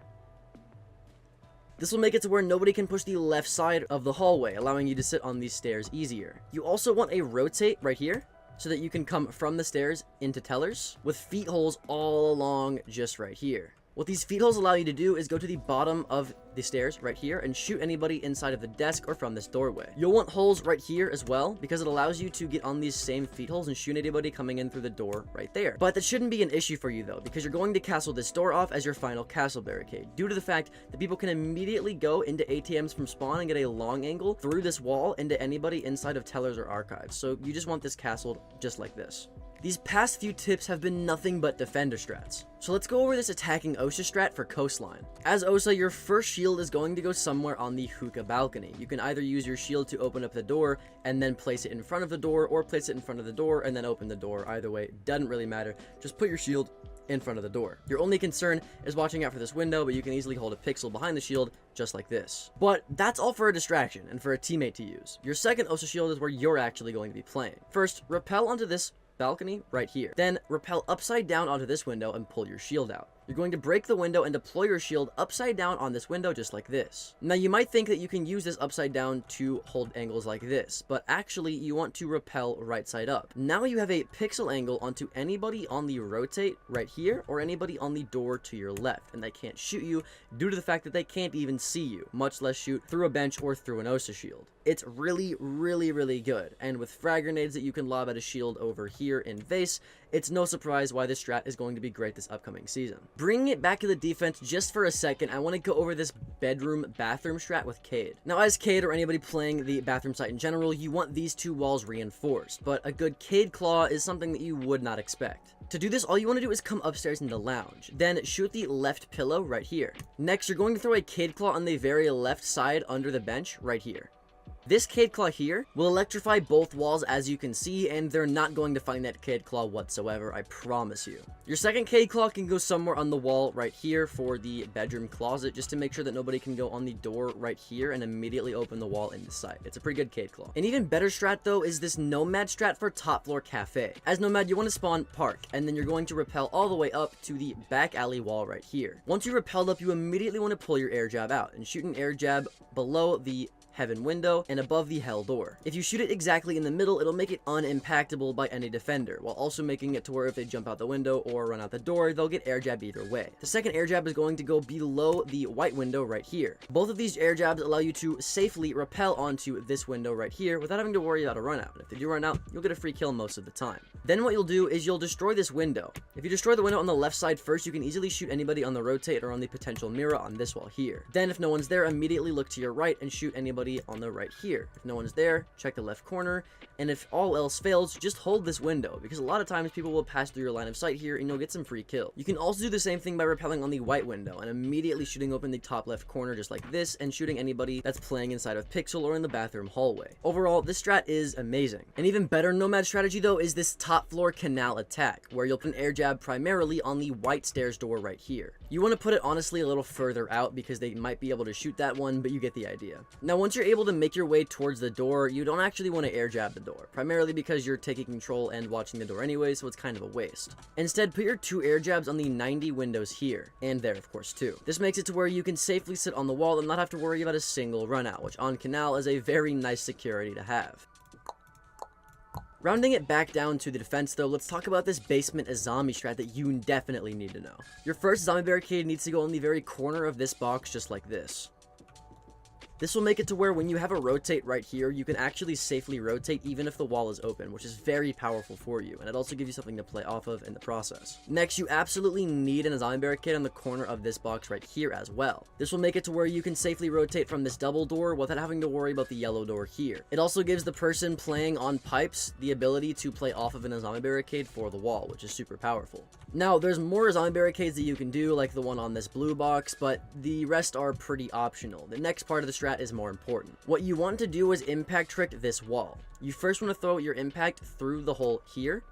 This will make it to where nobody can push the left side of the hallway, allowing you to sit on these stairs easier. You also want a rotate right here, so that you can come from the stairs into tellers, with feet holes all along just right here. What these feed holes allow you to do is go to the bottom of the stairs right here and shoot anybody inside of the desk or from this doorway. You'll want holes right here as well because it allows you to get on these same feed holes and shoot anybody coming in through the door right there. But that shouldn't be an issue for you though, because you're going to castle this door off as your final castle barricade, due to the fact that people can immediately go into ATMs from spawn and get a long angle through this wall into anybody inside of tellers or archives. So you just want this castled just like this. These past few tips have been nothing but defender strats. So let's go over this attacking Osa strat for coastline. As Osa, your first shield is going to go somewhere on the hookah balcony. You can either use your shield to open up the door and then place it in front of the door, or place it in front of the door and then open the door. Either way, doesn't really matter. Just put your shield in front of the door. Your only concern is watching out for this window, but you can easily hold a pixel behind the shield just like this. But that's all for a distraction and for a teammate to use. Your second Osa shield is where you're actually going to be playing. First, rappel onto this balcony right here. Then rappel upside down onto this window and pull your shield out. You're going to break the window and deploy your shield upside down on this window just like this. Now you might think that you can use this upside down to hold angles like this, but actually you want to rappel right side up. Now you have a pixel angle onto anybody on the rotate right here or anybody on the door to your left, and they can't shoot you due to the fact that they can't even see you, much less shoot through a bench or through an Osa shield. It's really good, and with frag grenades that you can lob at a shield over here in vase, it's no surprise why this strat is going to be great this upcoming season. Bringing it back to the defense just for a second, I want to go over this bedroom-bathroom strat with Cade. Now, as Cade or anybody playing the bathroom site in general, you want these two walls reinforced, but a good Cade claw is something that you would not expect. To do this, all you want to do is come upstairs in the lounge, then shoot the left pillow right here. Next, you're going to throw a Cade claw on the very left side under the bench right here. This Cade Claw here will electrify both walls, as you can see, and they're not going to find that Cade Claw whatsoever, I promise you. Your second Cade Claw can go somewhere on the wall right here for the bedroom closet, just to make sure that nobody can go on the door right here and immediately open the wall in the site. It's a pretty good Cade Claw. An even better strat, though, is this Nomad strat for top floor cafe. As Nomad, you want to spawn park, and then you're going to rappel all the way up to the back alley wall right here. Once you rappelled up, you immediately want to pull your air jab out and shoot an air jab below the heaven window and above the hell door. If you shoot it exactly in the middle, it'll make it unimpactable by any defender, while also making it to where if they jump out the window or run out the door, they'll get air jab either way. The second air jab is going to go below the white window right here. Both of these air jabs allow you to safely rappel onto this window right here without having to worry about a run out. If they do run out, you'll get a free kill most of the time. Then what you'll do is you'll destroy this window. If you destroy the window on the left side first, you can easily shoot anybody on the rotate or on the potential mirror on this wall here. Then if no one's there, immediately look to your right and shoot anybody on the right here. If no one's there, check the left corner, and if all else fails, just hold this window, because a lot of times people will pass through your line of sight here and you'll get some free kill. You can also do the same thing by rappelling on the white window and immediately shooting open the top left corner just like this and shooting anybody that's playing inside of pixel or in the bathroom hallway. Overall, this strat is amazing. An even better Nomad strategy though is this top floor canal attack, where you'll put an air jab primarily on the white stairs door right here. You want to put it honestly a little further out because they might be able to shoot that one, but you get the idea. Now once you're able to make your way towards the door, you don't actually want to air jab the door, primarily because you're taking control and watching the door anyway, so it's kind of a waste. Instead, put your two air jabs on the 90 windows here, and there of course too. This makes it to where you can safely sit on the wall and not have to worry about a single run out, which on canal is a very nice security to have. Rounding it back down to the defense though, let's talk about this basement as zombie strat that you definitely need to know. Your first zombie barricade needs to go in the very corner of this box just like this. This will make it to where when you have a rotate right here, you can actually safely rotate even if the wall is open, which is very powerful for you, and it also gives you something to play off of in the process. Next, you absolutely need an zombie barricade on the corner of this box right here as well. This will make it to where you can safely rotate from this double door without having to worry about the yellow door here. It also gives the person playing on pipes the ability to play off of an zombie barricade for the wall, which is super powerful. Now, there's more zombie barricades that you can do, like the one on this blue box, but the rest are pretty optional. The next part of the strat is more important. What you want to do is impact trick this wall. You first want to throw your impact through the hole here,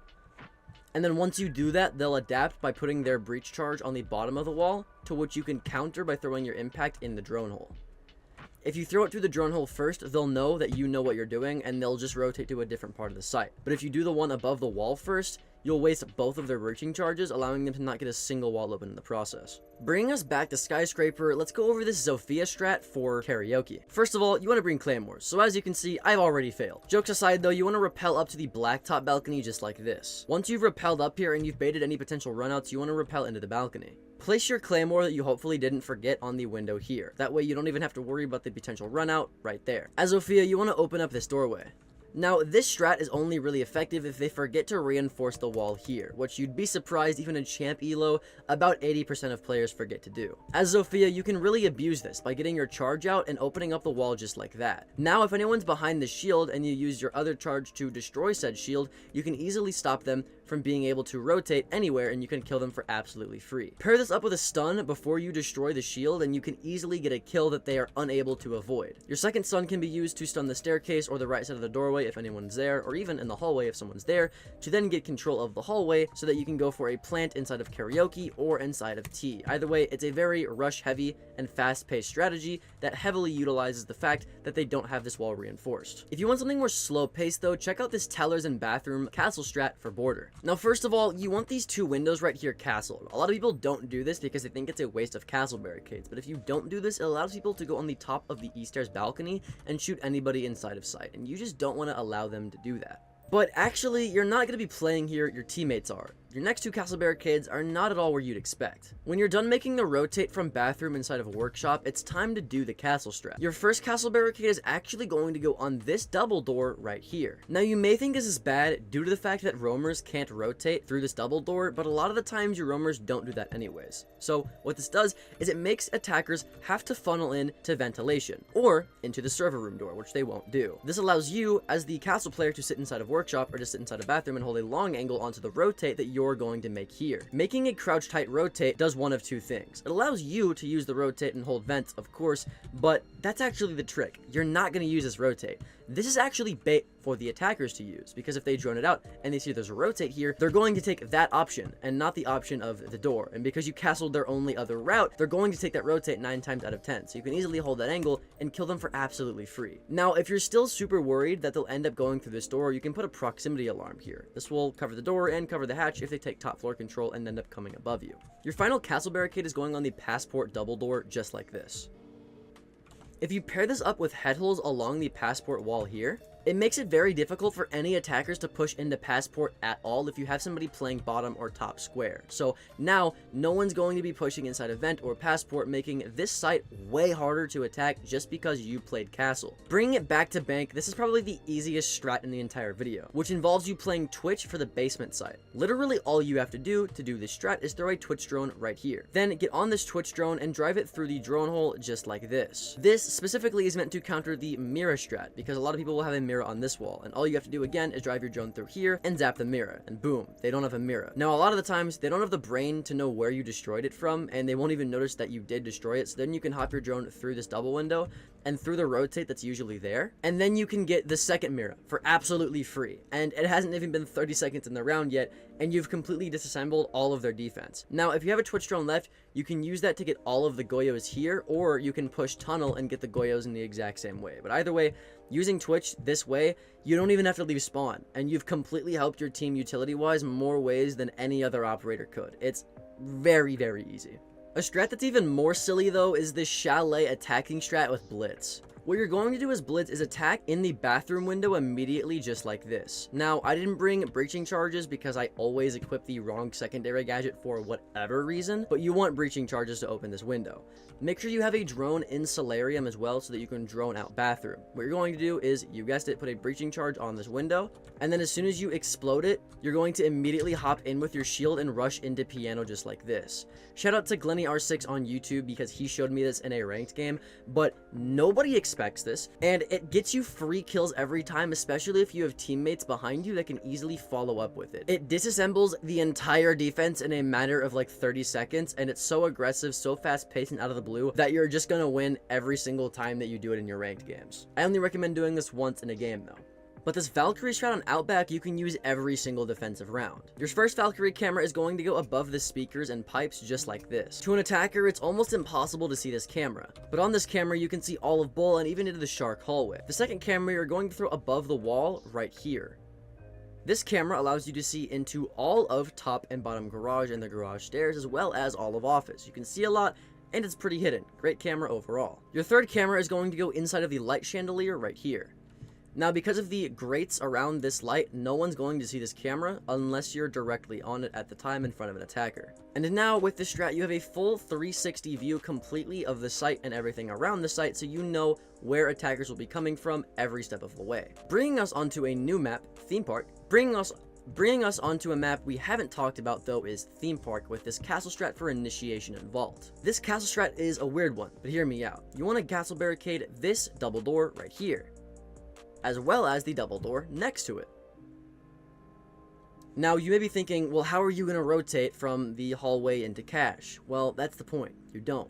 and then once you do that, they'll adapt by putting their breach charge on the bottom of the wall, to which you can counter by throwing your impact in the drone hole. If you throw it through the drone hole first, they'll know that you know what you're doing, and they'll just rotate to a different part of the site. But if you do the one above the wall first, you'll waste both of their breaching charges, allowing them to not get a single wall open in the process. Bringing us back to Skyscraper, let's go over this Zofia strat for karaoke. First of all, you want to bring claymores, so as you can see, I've already failed. Jokes aside though, you want to rappel up to the blacktop balcony just like this. Once you've rappelled up here and you've baited any potential runouts, you want to rappel into the balcony. Place your claymore that you hopefully didn't forget on the window here. That way you don't even have to worry about the potential runout right there. As Zofia, you want to open up this doorway. Now, this strat is only really effective if they forget to reinforce the wall here, which you'd be surprised even in Champ Elo, about 80% of players forget to do. As Zofia, you can really abuse this by getting your charge out and opening up the wall just like that. Now, if anyone's behind the shield and you use your other charge to destroy said shield, you can easily stop them from being able to rotate anywhere and you can kill them for absolutely free. Pair this up with a stun before you destroy the shield and you can easily get a kill that they are unable to avoid. Your second stun can be used to stun the staircase or the right side of the doorway if anyone's there, or even in the hallway if someone's there, to then get control of the hallway so that you can go for a plant inside of karaoke or inside of T. Either way, it's a very rush heavy and fast paced strategy that heavily utilizes the fact that they don't have this wall reinforced. If you want something more slow paced though, check out this tellers and bathroom castle strat for border. Now first of all, you want these two windows right here castled. A lot of people don't do this because they think it's a waste of castle barricades, but if you don't do this, it allows people to go on the top of the E-stairs balcony and shoot anybody inside of sight, and you just don't want to allow them to do that. But actually, you're not going to be playing here, your teammates are. Your next two castle barricades are not at all where you'd expect. When you're done making the rotate from bathroom inside of a workshop, it's time to do the castle strat. Your first castle barricade is actually going to go on this double door right here. Now you may think this is bad due to the fact that roamers can't rotate through this double door, but a lot of the times your roamers don't do that anyways. So what this does is it makes attackers have to funnel in to ventilation or into the server room door, which they won't do. This allows you as the castle player to sit inside of workshop or to sit inside a bathroom and hold a long angle onto the rotate that you're going to make here. Making a crouch tight rotate does one of two things. It allows you to use the rotate and hold vents, of course, but that's actually the trick. You're not going to use this rotate. This is actually bait for the attackers to use, because if they drone it out and they see there's a rotate here, they're going to take that option and not the option of the door. And because you castled their only other route, they're going to take that rotate 9 times out of 10. So you can easily hold that angle and kill them for absolutely free. Now, if you're still super worried that they'll end up going through this door, you can put a proximity alarm here. This will cover the door and cover the hatch if they take top floor control and end up coming above you. Your final castle barricade is going on the passport double door just like this. If you pair this up with head holes along the passport wall here, it makes it very difficult for any attackers to push into passport at all if you have somebody playing bottom or top square. So now, no one's going to be pushing inside a vent or passport, making this site way harder to attack just because you played castle. Bringing it back to bank, this is probably the easiest strat in the entire video, which involves you playing Twitch for the basement site. Literally all you have to do this strat is throw a Twitch drone right here. Then get on this Twitch drone and drive it through the drone hole just like this. This specifically is meant to counter the mirror strat, because a lot of people will have a mirror on this wall, and all you have to do again is drive your drone through here and zap the mirror, and boom, they don't have a mirror. Now a lot of the times they don't have the brain to know where you destroyed it from, and they won't even notice that you did destroy it, so then you can hop your drone through this double window and through the rotate that's usually there, and then you can get the second mirror for absolutely free, and it hasn't even been 30 seconds in the round yet, and you've completely disassembled all of their defense. Now if you have a Twitch drone left, you can use that to get all of the Goyos here, or you can push tunnel and get the Goyos in the exact same way. But either way, using Twitch this way, you don't even have to leave spawn, and you've completely helped your team utility-wise more ways than any other operator could. It's very, very easy. A strat that's even more silly though is this chalet attacking strat with blitz. What you're going to do as blitz is attack in the bathroom window immediately just like this. Now, I didn't bring breaching charges because I always equip the wrong secondary gadget for whatever reason, but you want breaching charges to open this window. Make sure you have a drone in solarium as well so that you can drone out bathroom. What you're going to do is, you guessed it, put a breaching charge on this window, and then as soon as you explode it, you're going to immediately hop in with your shield and rush into piano just like this. Shout out to Glenny R6 on YouTube because he showed me this in a ranked game, but nobody expects this, and it gets you free kills every time, especially if you have teammates behind you that can easily follow up with it. It disassembles the entire defense in a matter of like 30 seconds, and it's so aggressive, so fast paced and out of the blue that you're just gonna win every single time that you do it in your ranked games. I only recommend doing this once in a game though. But this Valkyrie strat on Outback you can use every single defensive round. Your first Valkyrie camera is going to go above the speakers and pipes just like this. To an attacker, it's almost impossible to see this camera, but on this camera you can see all of Bull and even into the Shark hallway. The second camera you're going to throw above the wall right here. This camera allows you to see into all of top and bottom garage and the garage stairs, as well as all of office. You can see a lot, and it's pretty hidden. Great camera overall. Your third camera is going to go inside of the light chandelier right here. Now, because of the grates around this light, no one's going to see this camera unless you're directly on it at the time in front of an attacker. And now, with this strat, you have a full 360 view completely of the site and everything around the site, so you know where attackers will be coming from every step of the way. Bringing us onto a new map, Theme Park. Bringing us onto a map we haven't talked about though is Theme Park, with this castle strat for initiation and vault. This castle strat is a weird one, but hear me out. You want to castle barricade this double door right here, as well as the double door next to it. Now, you may be thinking, well, how are you going to rotate from the hallway into cache? Well, that's the point. You don't.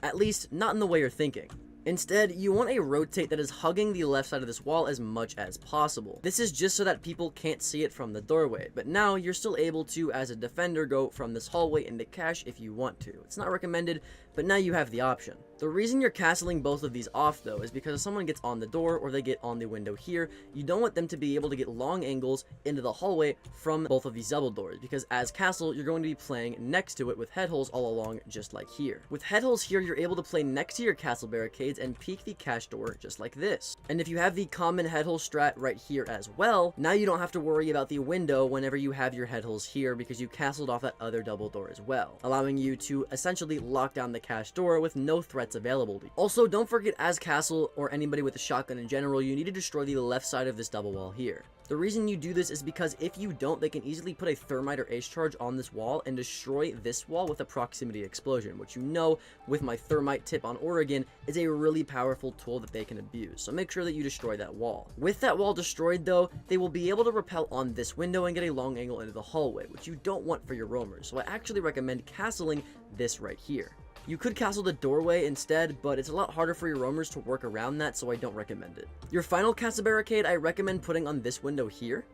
At least, not in the way you're thinking. Instead, you want a rotate that is hugging the left side of this wall as much as possible. This is just so that people can't see it from the doorway, but now you're still able to, as a defender, go from this hallway into cache if you want to. It's not recommended, but now you have the option. The reason you're castling both of these off, though, is because if someone gets on the door or they get on the window here, you don't want them to be able to get long angles into the hallway from both of these double doors, because as castle, you're going to be playing next to it with head holes all along, just like here. With head holes here, you're able to play next to your castle barricades and peek the cache door just like this. And if you have the common head hole strat right here as well, now you don't have to worry about the window whenever you have your head holes here, because you castled off that other double door as well, allowing you to essentially lock down the cache door with no threats available to you. Also, don't forget, as castle or anybody with a shotgun in general, you need to destroy the left side of this double wall here. The reason you do this is because if you don't, they can easily put a thermite or ace charge on this wall and destroy this wall with a proximity explosion, which, you know, with my thermite tip on Oregon, is a really powerful tool that they can abuse. So make sure that you destroy that wall. With that wall destroyed though, they will be able to rappel on this window and get a long angle into the hallway, which you don't want for your roamers. So I actually recommend castling this right here. You could castle the doorway instead, but it's a lot harder for your roamers to work around that, so I don't recommend it. Your final castle barricade, I recommend putting on this window here.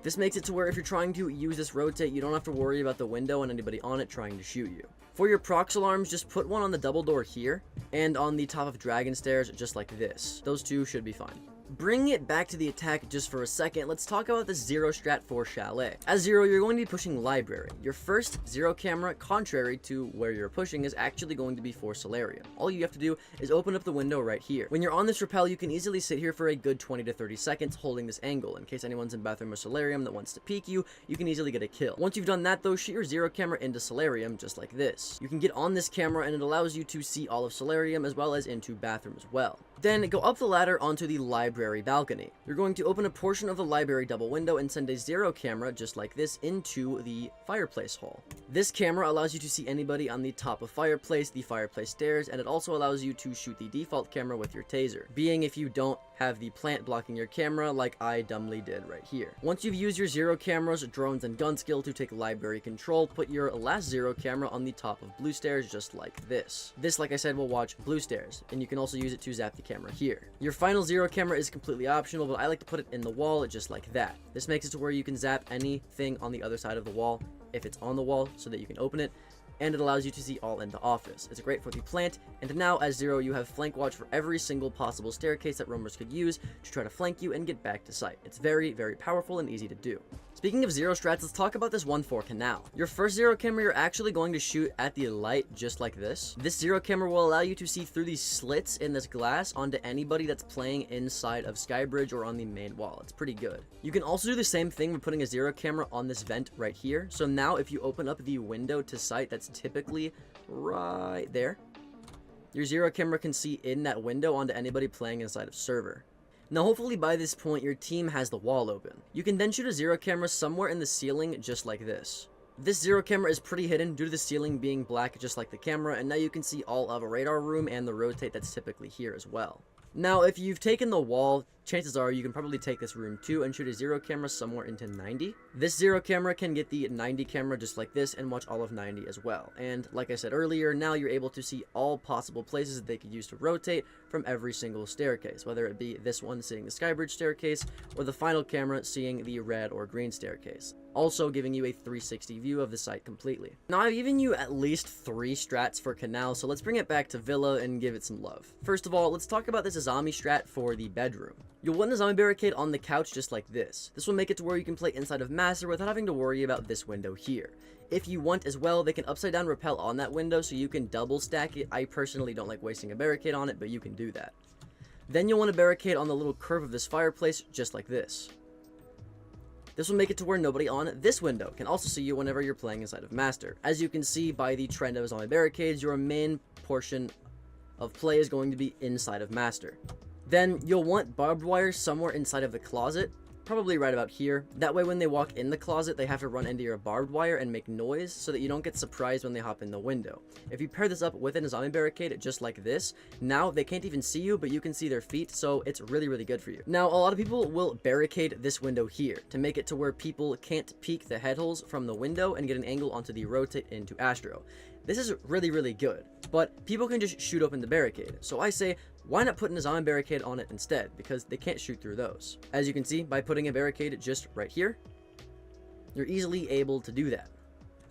This makes it to where if you're trying to use this rotate, you don't have to worry about the window and anybody on it trying to shoot you. For your prox alarms, just put one on the double door here, and on the top of dragon stairs, just like this. Those two should be fine. Bringing it back to the attack just for a second, let's talk about the zero strat for Chalet. As zero, you're going to be pushing library. Your first zero camera, contrary to where you're pushing, is actually going to be for solarium. All you have to do is open up the window right here. When you're on this rappel, you can easily sit here for a good 20 to 30 seconds holding this angle. In case anyone's in bathroom or solarium that wants to peek you, you can easily get a kill. Once you've done that though, shoot your zero camera into solarium just like this. You can get on this camera and it allows you to see all of solarium as well as into bathroom as well. Then go up the ladder onto the library balcony. You're going to open a portion of the library double window and send a zero camera just like this into the fireplace hall. This camera allows you to see anybody on the top of fireplace, the fireplace stairs, and it also allows you to shoot the default camera with your taser, being if you don't have the plant blocking your camera like I dumbly did right here. Once you've used your zero cameras, drones, and gun skill to take library control, put your last zero camera on the top of blue stairs just like this. This, like I said, will watch blue stairs, and you can also use it to zap the camera here. Your final zero camera is completely optional, but I like to put it in the wall just like that. This makes it to where you can zap anything on the other side of the wall if it's on the wall so that you can open it, and it allows you to see all into office. It's great for the plant, and now as zero, you have flank watch for every single possible staircase that roamers could use to try to flank you and get back to site. It's very, very powerful and easy to do. Speaking of zero strats, let's talk about this one for canal. Your first zero camera, you're actually going to shoot at the light just like this. This zero camera will allow you to see through these slits in this glass onto anybody that's playing inside of Skybridge or on the main wall. It's pretty good. You can also do the same thing with putting a zero camera on this vent right here. So now if you open up the window to sight that's typically right there, your zero camera can see in that window onto anybody playing inside of server. Now hopefully by this point your team has the wall open. You can then shoot a zero camera somewhere in the ceiling just like this. This zero camera is pretty hidden due to the ceiling being black just like the camera, and now you can see all of a radar room and the rotate that's typically here as well. Now if you've taken the wall, chances are you can probably take this room too and shoot a zero camera somewhere into 90. This zero camera can get the 90 camera just like this and watch all of 90 as well. And like I said earlier, now you're able to see all possible places that they could use to rotate from every single staircase, whether it be this one seeing the Skybridge staircase or the final camera seeing the red or green staircase, also giving you a 360 view of the site completely. Now I've given you at least 3 strats for canal, so let's bring it back to Villa and give it some love. First of all, let's talk about this Azami strat for the bedroom. You'll want a zombie barricade on the couch just like this. This will make it to where you can play inside of Master without having to worry about this window here. If you want as well, they can upside down repel on that window so you can double stack it. I personally don't like wasting a barricade on it, but you can do that. Then you'll want a barricade on the little curve of this fireplace just like this. This will make it to where nobody on this window can also see you whenever you're playing inside of Master. As you can see by the trend of zombie barricades, your main portion of play is going to be inside of Master. Then you'll want barbed wire somewhere inside of the closet, probably right about here. That way when they walk in the closet, they have to run into your barbed wire and make noise so that you don't get surprised when they hop in the window. If you pair this up with a zombie barricade just like this, now they can't even see you, but you can see their feet, so it's really, really good for you. Now, a lot of people will barricade this window here to make it to where people can't peek the head holes from the window and get an angle onto the rotate into Astro. This is really, really good, but people can just shoot open the barricade. So I say, why not put a zombie barricade on it instead? Because they can't shoot through those. As you can see, by putting a barricade just right here, you're easily able to do that.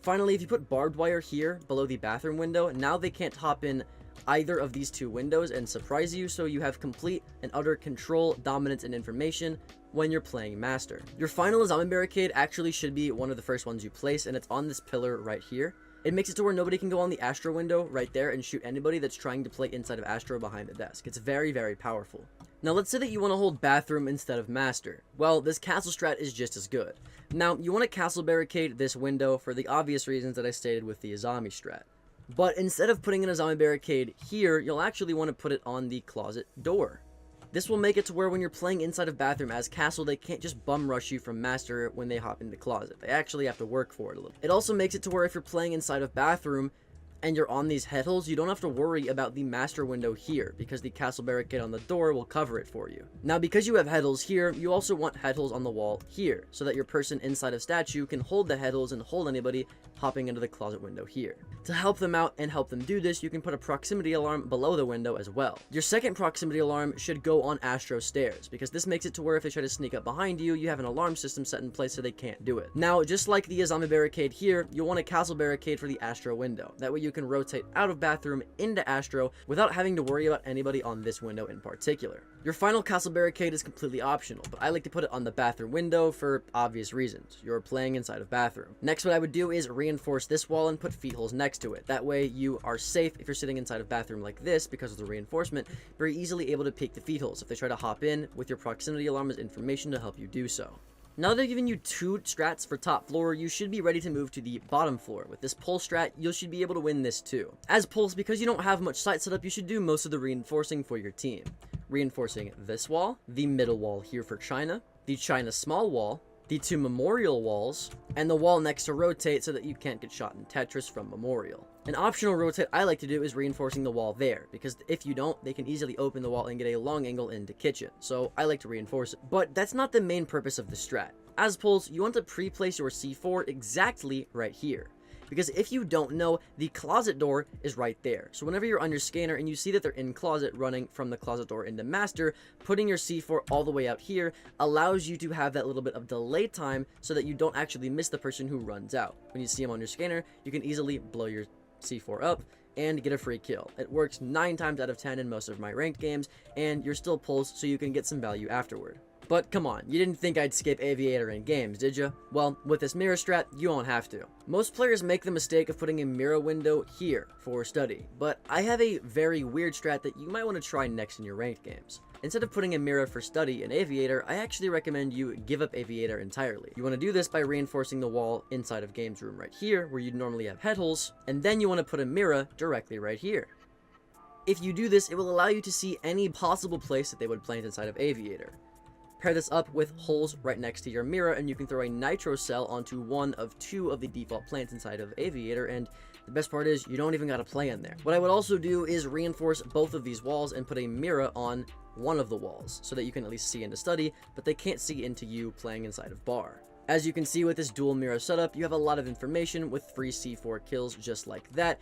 Finally, if you put barbed wire here below the bathroom window, now they can't hop in either of these two windows and surprise you, so you have complete and utter control, dominance, and information when you're playing Master. Your final zombie barricade actually should be one of the first ones you place, and it's on this pillar right here. It makes it to where nobody can go on the Astro window right there and shoot anybody that's trying to play inside of Astro behind the desk. It's very, very powerful. Now let's say that you want to hold bathroom instead of Master. Well, this castle strat is just as good. Now, you want to castle barricade this window for the obvious reasons that I stated with the zombie strat. But instead of putting in a zombie barricade here, you'll actually want to put it on the closet door. This will make it to where when you're playing inside of bathroom as castle, they can't just bum rush you from Master when they hop into closet. They actually have to work for it a little. It also makes it to where if you're playing inside of bathroom and you're on these head holes, you don't have to worry about the Master window here because the castle barricade on the door will cover it for you. Now, because you have head holes here, you also want head holes on the wall here so that your person inside of statue can hold the head holes and hold anybody hopping into the closet window here. To help them out and help them do this, you can put a proximity alarm below the window as well. Your second proximity alarm should go on Astro stairs because this makes it to where if they try to sneak up behind you, you have an alarm system set in place so they can't do it. Now, just like the zombie barricade here, you'll want a castle barricade for the Astro window. That way you can rotate out of bathroom into Astro without having to worry about anybody on this window in particular. Your final castle barricade is completely optional, but I like to put it on the bathroom window for obvious reasons. You're playing inside of bathroom. Next, what I would do is reinforce this wall and put feet holes next to it. That way you are safe if you're sitting inside of bathroom like this because of the reinforcement, very easily able to peek the feet holes if they try to hop in with your proximity alarm as information to help you do so. Now that I've given you 2 strats for top floor, you should be ready to move to the bottom floor. With this pulse strat, you should be able to win this too. As pulse, because you don't have much site set up, you should do most of the reinforcing for your team. Reinforcing this wall, the middle wall here for China, the China small wall, the 2 memorial walls, and the wall next to rotate so that you can't get shot in Tetris from memorial. An optional rotate I like to do is reinforcing the wall there, because if you don't, they can easily open the wall and get a long angle into kitchen, so I like to reinforce it. But that's not the main purpose of the strat. As pulls, you want to pre-place your C4 exactly right here. Because if you don't know, the closet door is right there. So whenever you're on your scanner and you see that they're in closet running from the closet door into Master, putting your C4 all the way out here allows you to have that little bit of delay time so that you don't actually miss the person who runs out. When you see them on your scanner, you can easily blow your C4 up and get a free kill. It works 9 times out of 10 in most of my ranked games, and you're still pulls so you can get some value afterward. But come on, you didn't think I'd skip Aviator in games, did you? Well, with this mirror strat, you won't have to. Most players make the mistake of putting a mirror window here for study, but I have a very weird strat that you might want to try next in your ranked games. Instead of putting a mirror for study in Aviator, I actually recommend you give up Aviator entirely. You want to do this by reinforcing the wall inside of Games Room right here, where you'd normally have head holes, and then you want to put a mirror directly right here. If you do this, it will allow you to see any possible place that they would plant inside of Aviator. Pair this up with holes right next to your mirror, and you can throw a nitro cell onto one of 2 of the default plants inside of Aviator, and the best part is you don't even gotta play in there. What I would also do is reinforce both of these walls and put a mirror on one of the walls so that you can at least see into study, but they can't see into you playing inside of bar. As you can see with this dual mirror setup, you have a lot of information with free C4 kills just like that.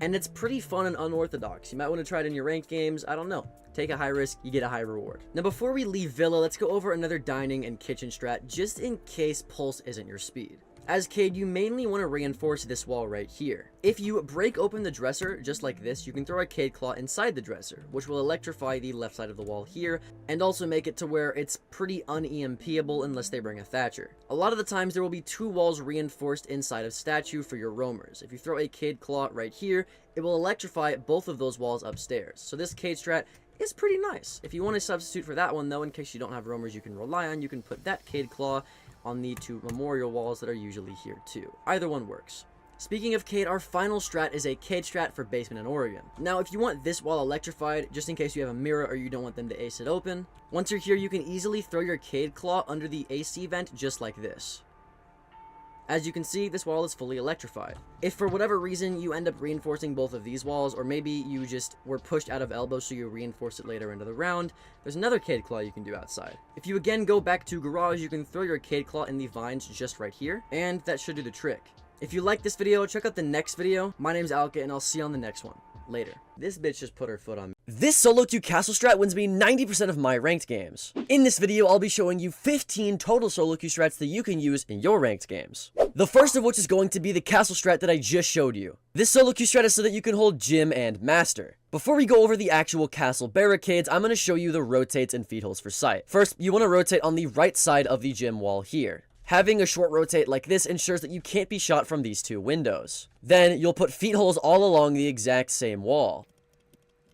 And it's pretty fun and unorthodox. You might want to try it in your ranked games. I don't know. Take a high risk, you get a high reward. Now, before we leave Villa, let's go over another dining and kitchen strat, just in case Pulse isn't your speed. As Cade, you mainly want to reinforce this wall right here. If you break open the dresser, just like this, you can throw a Cade Claw inside the dresser, which will electrify the left side of the wall here, and also make it to where it's pretty un-EMPable unless they bring a Thatcher. A lot of the times there will be 2 walls reinforced inside of statue for your roamers. If you throw a Cade Claw right here, it will electrify both of those walls upstairs. So this Cade strat is pretty nice. If you want to substitute for that one though, in case you don't have roamers you can rely on, you can put that Cade Claw on the 2 memorial walls that are usually here too. Either one works. Speaking of Cade, our final strat is a Cade strat for Basement in Oregon. Now, if you want this wall electrified, just in case you have a mirror or you don't want them to ace it open, once you're here, you can easily throw your Cade Claw under the AC vent just like this. As you can see, this wall is fully electrified. If for whatever reason you end up reinforcing both of these walls, or maybe you just were pushed out of elbow so you reinforce it later into the round, there's another Cade Claw you can do outside. If you again go back to garage, you can throw your Cade Claw in the vines just right here, and that should do the trick. If you like this video, check out the next video. My name's Alka, and I'll see you on the next one. Later. This bitch just put her foot on me. This SoloQ castle strat wins me 90% of my ranked games. In this video, I'll be showing you 15 total SoloQ strats that you can use in your ranked games. The first of which is going to be the castle strat that I just showed you. This SoloQ strat is so that you can hold gym and master. Before we go over the actual castle barricades, I'm going to show you the rotates and feed holes for sight. First, you want to rotate on the right side of the gym wall here. Having a short rotate like this ensures that you can't be shot from these 2 windows. Then, you'll put feet holes all along the exact same wall.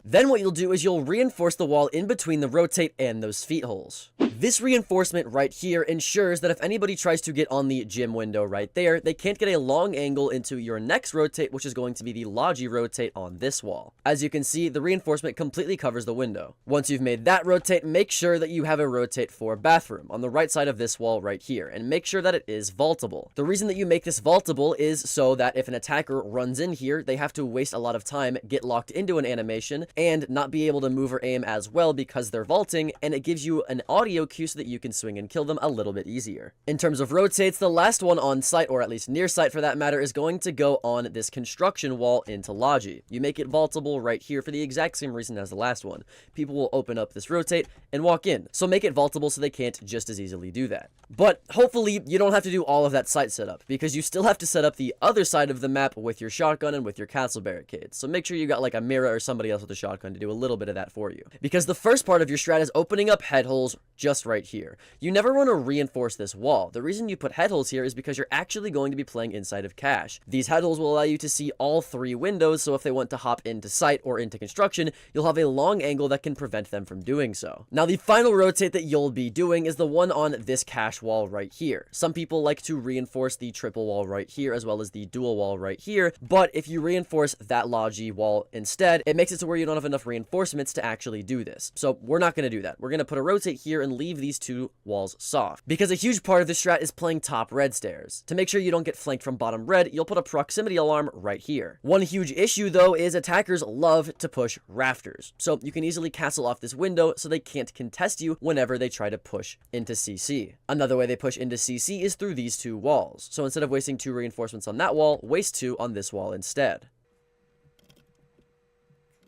Then what you'll do is you'll reinforce the wall in between the rotate and those feet holes. This reinforcement right here ensures that if anybody tries to get on the gym window right there, they can't get a long angle into your next rotate, which is going to be the Logi rotate on this wall. As you can see, the reinforcement completely covers the window. Once you've made that rotate, make sure that you have a rotate for bathroom on the right side of this wall right here, and make sure that it is vaultable. The reason that you make this vaultable is so that if an attacker runs in here, they have to waste a lot of time, get locked into an animation, and not be able to move or aim as well because they're vaulting, and it gives you an audio cue so that you can swing and kill them a little bit easier. In terms of rotates, the last one on site, or at least near site for that matter, is going to go on this construction wall into Logi. You make it vaultable right here for the exact same reason as the last one. People will open up this rotate and walk in, so make it vaultable so they can't just as easily do that. But hopefully you don't have to do all of that site setup, because you still have to set up the other side of the map with your shotgun and with your castle barricades. So make sure you got like a mirror or somebody else with a shotgun to do a little bit of that for you. Because the first part of your strat is opening up head holes just right here. You never want to reinforce this wall. The reason you put head holes here is because you're actually going to be playing inside of cache. These head holes will allow you to see all 3 windows, so if they want to hop into site or into construction, you'll have a long angle that can prevent them from doing so. Now, the final rotate that you'll be doing is the one on this cache wall right here. Some people like to reinforce the triple wall right here as well as the dual wall right here, but if you reinforce that Logi wall instead, it makes it to where you don't have enough reinforcements to actually do this. So we're not going to do that. We're going to put a rotate here and leave these 2 walls soft, because a huge part of the strat is playing top red stairs. To make sure you don't get flanked from bottom red, you'll put a proximity alarm right here. One huge issue though is attackers love to push rafters, so you can easily castle off this window so they can't contest you whenever they try to push into CC. Another way they push into CC is through these 2 walls, so instead of wasting 2 reinforcements on that wall, waste 2 on this wall instead.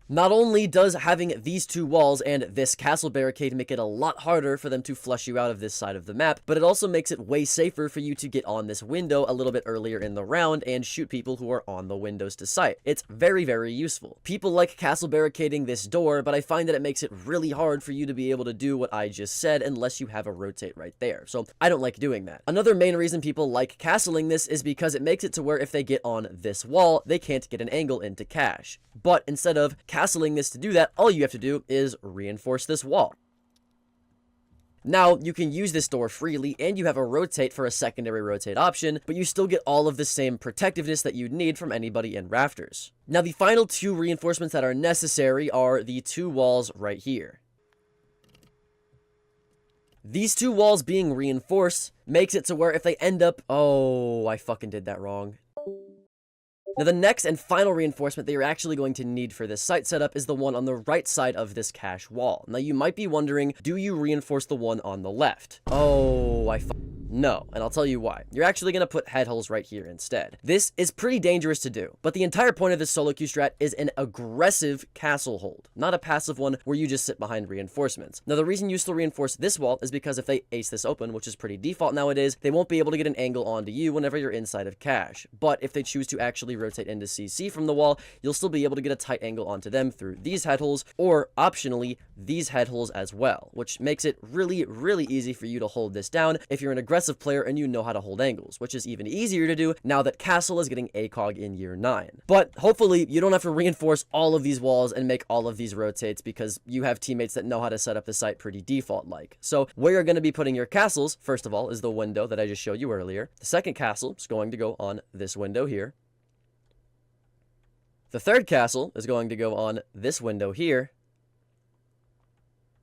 Not only does having these 2 walls and this castle barricade make it a lot harder for them to flush you out of this side of the map, but it also makes it way safer for you to get on this window a little bit earlier in the round and shoot people who are on the windows to sight. It's very, very useful. People like castle barricading this door, but I find that it makes it really hard for you to be able to do what I just said unless you have a rotate right there, so I don't like doing that. Another main reason people like castling this is because it makes it to where if they get on this wall, they can't get an angle into cache. But instead of castling this to do that, all you have to do is reinforce this wall. Now, you can use this door freely, and you have a rotate for a secondary rotate option, but you still get all of the same protectiveness that you'd need from anybody in rafters. Now, the final 2 reinforcements that are necessary are the 2 walls right here. These 2 walls being reinforced makes it to where if they end up... Oh, I fucking did that wrong. Now, the next and final reinforcement that you're actually going to need for this site setup is the one on the right side of this cache wall. Now, you might be wondering, do you reinforce the one on the left? Oh, No, and I'll tell you why. You're actually going to put head holes right here instead. This is pretty dangerous to do, but the entire point of this SoloQ strat is an aggressive castle hold, not a passive one where you just sit behind reinforcements. Now, the reason you still reinforce this wall is because if they ace this open, which is pretty default nowadays, they won't be able to get an angle onto you whenever you're inside of cache. But if they choose to actually rotate into CC from the wall, you'll still be able to get a tight angle onto them through these head holes, or optionally, these head holes as well, which makes it really, really easy for you to hold this down if you're an aggressive player and you know how to hold angles, which is even easier to do now that Castle is getting ACOG in year 9. But hopefully you don't have to reinforce all of these walls and make all of these rotates because you have teammates that know how to set up the site pretty default-like. So where you're going to be putting your castles, first of all, is the window that I just showed you earlier. The second castle is going to go on this window here. The third castle is going to go on this window here.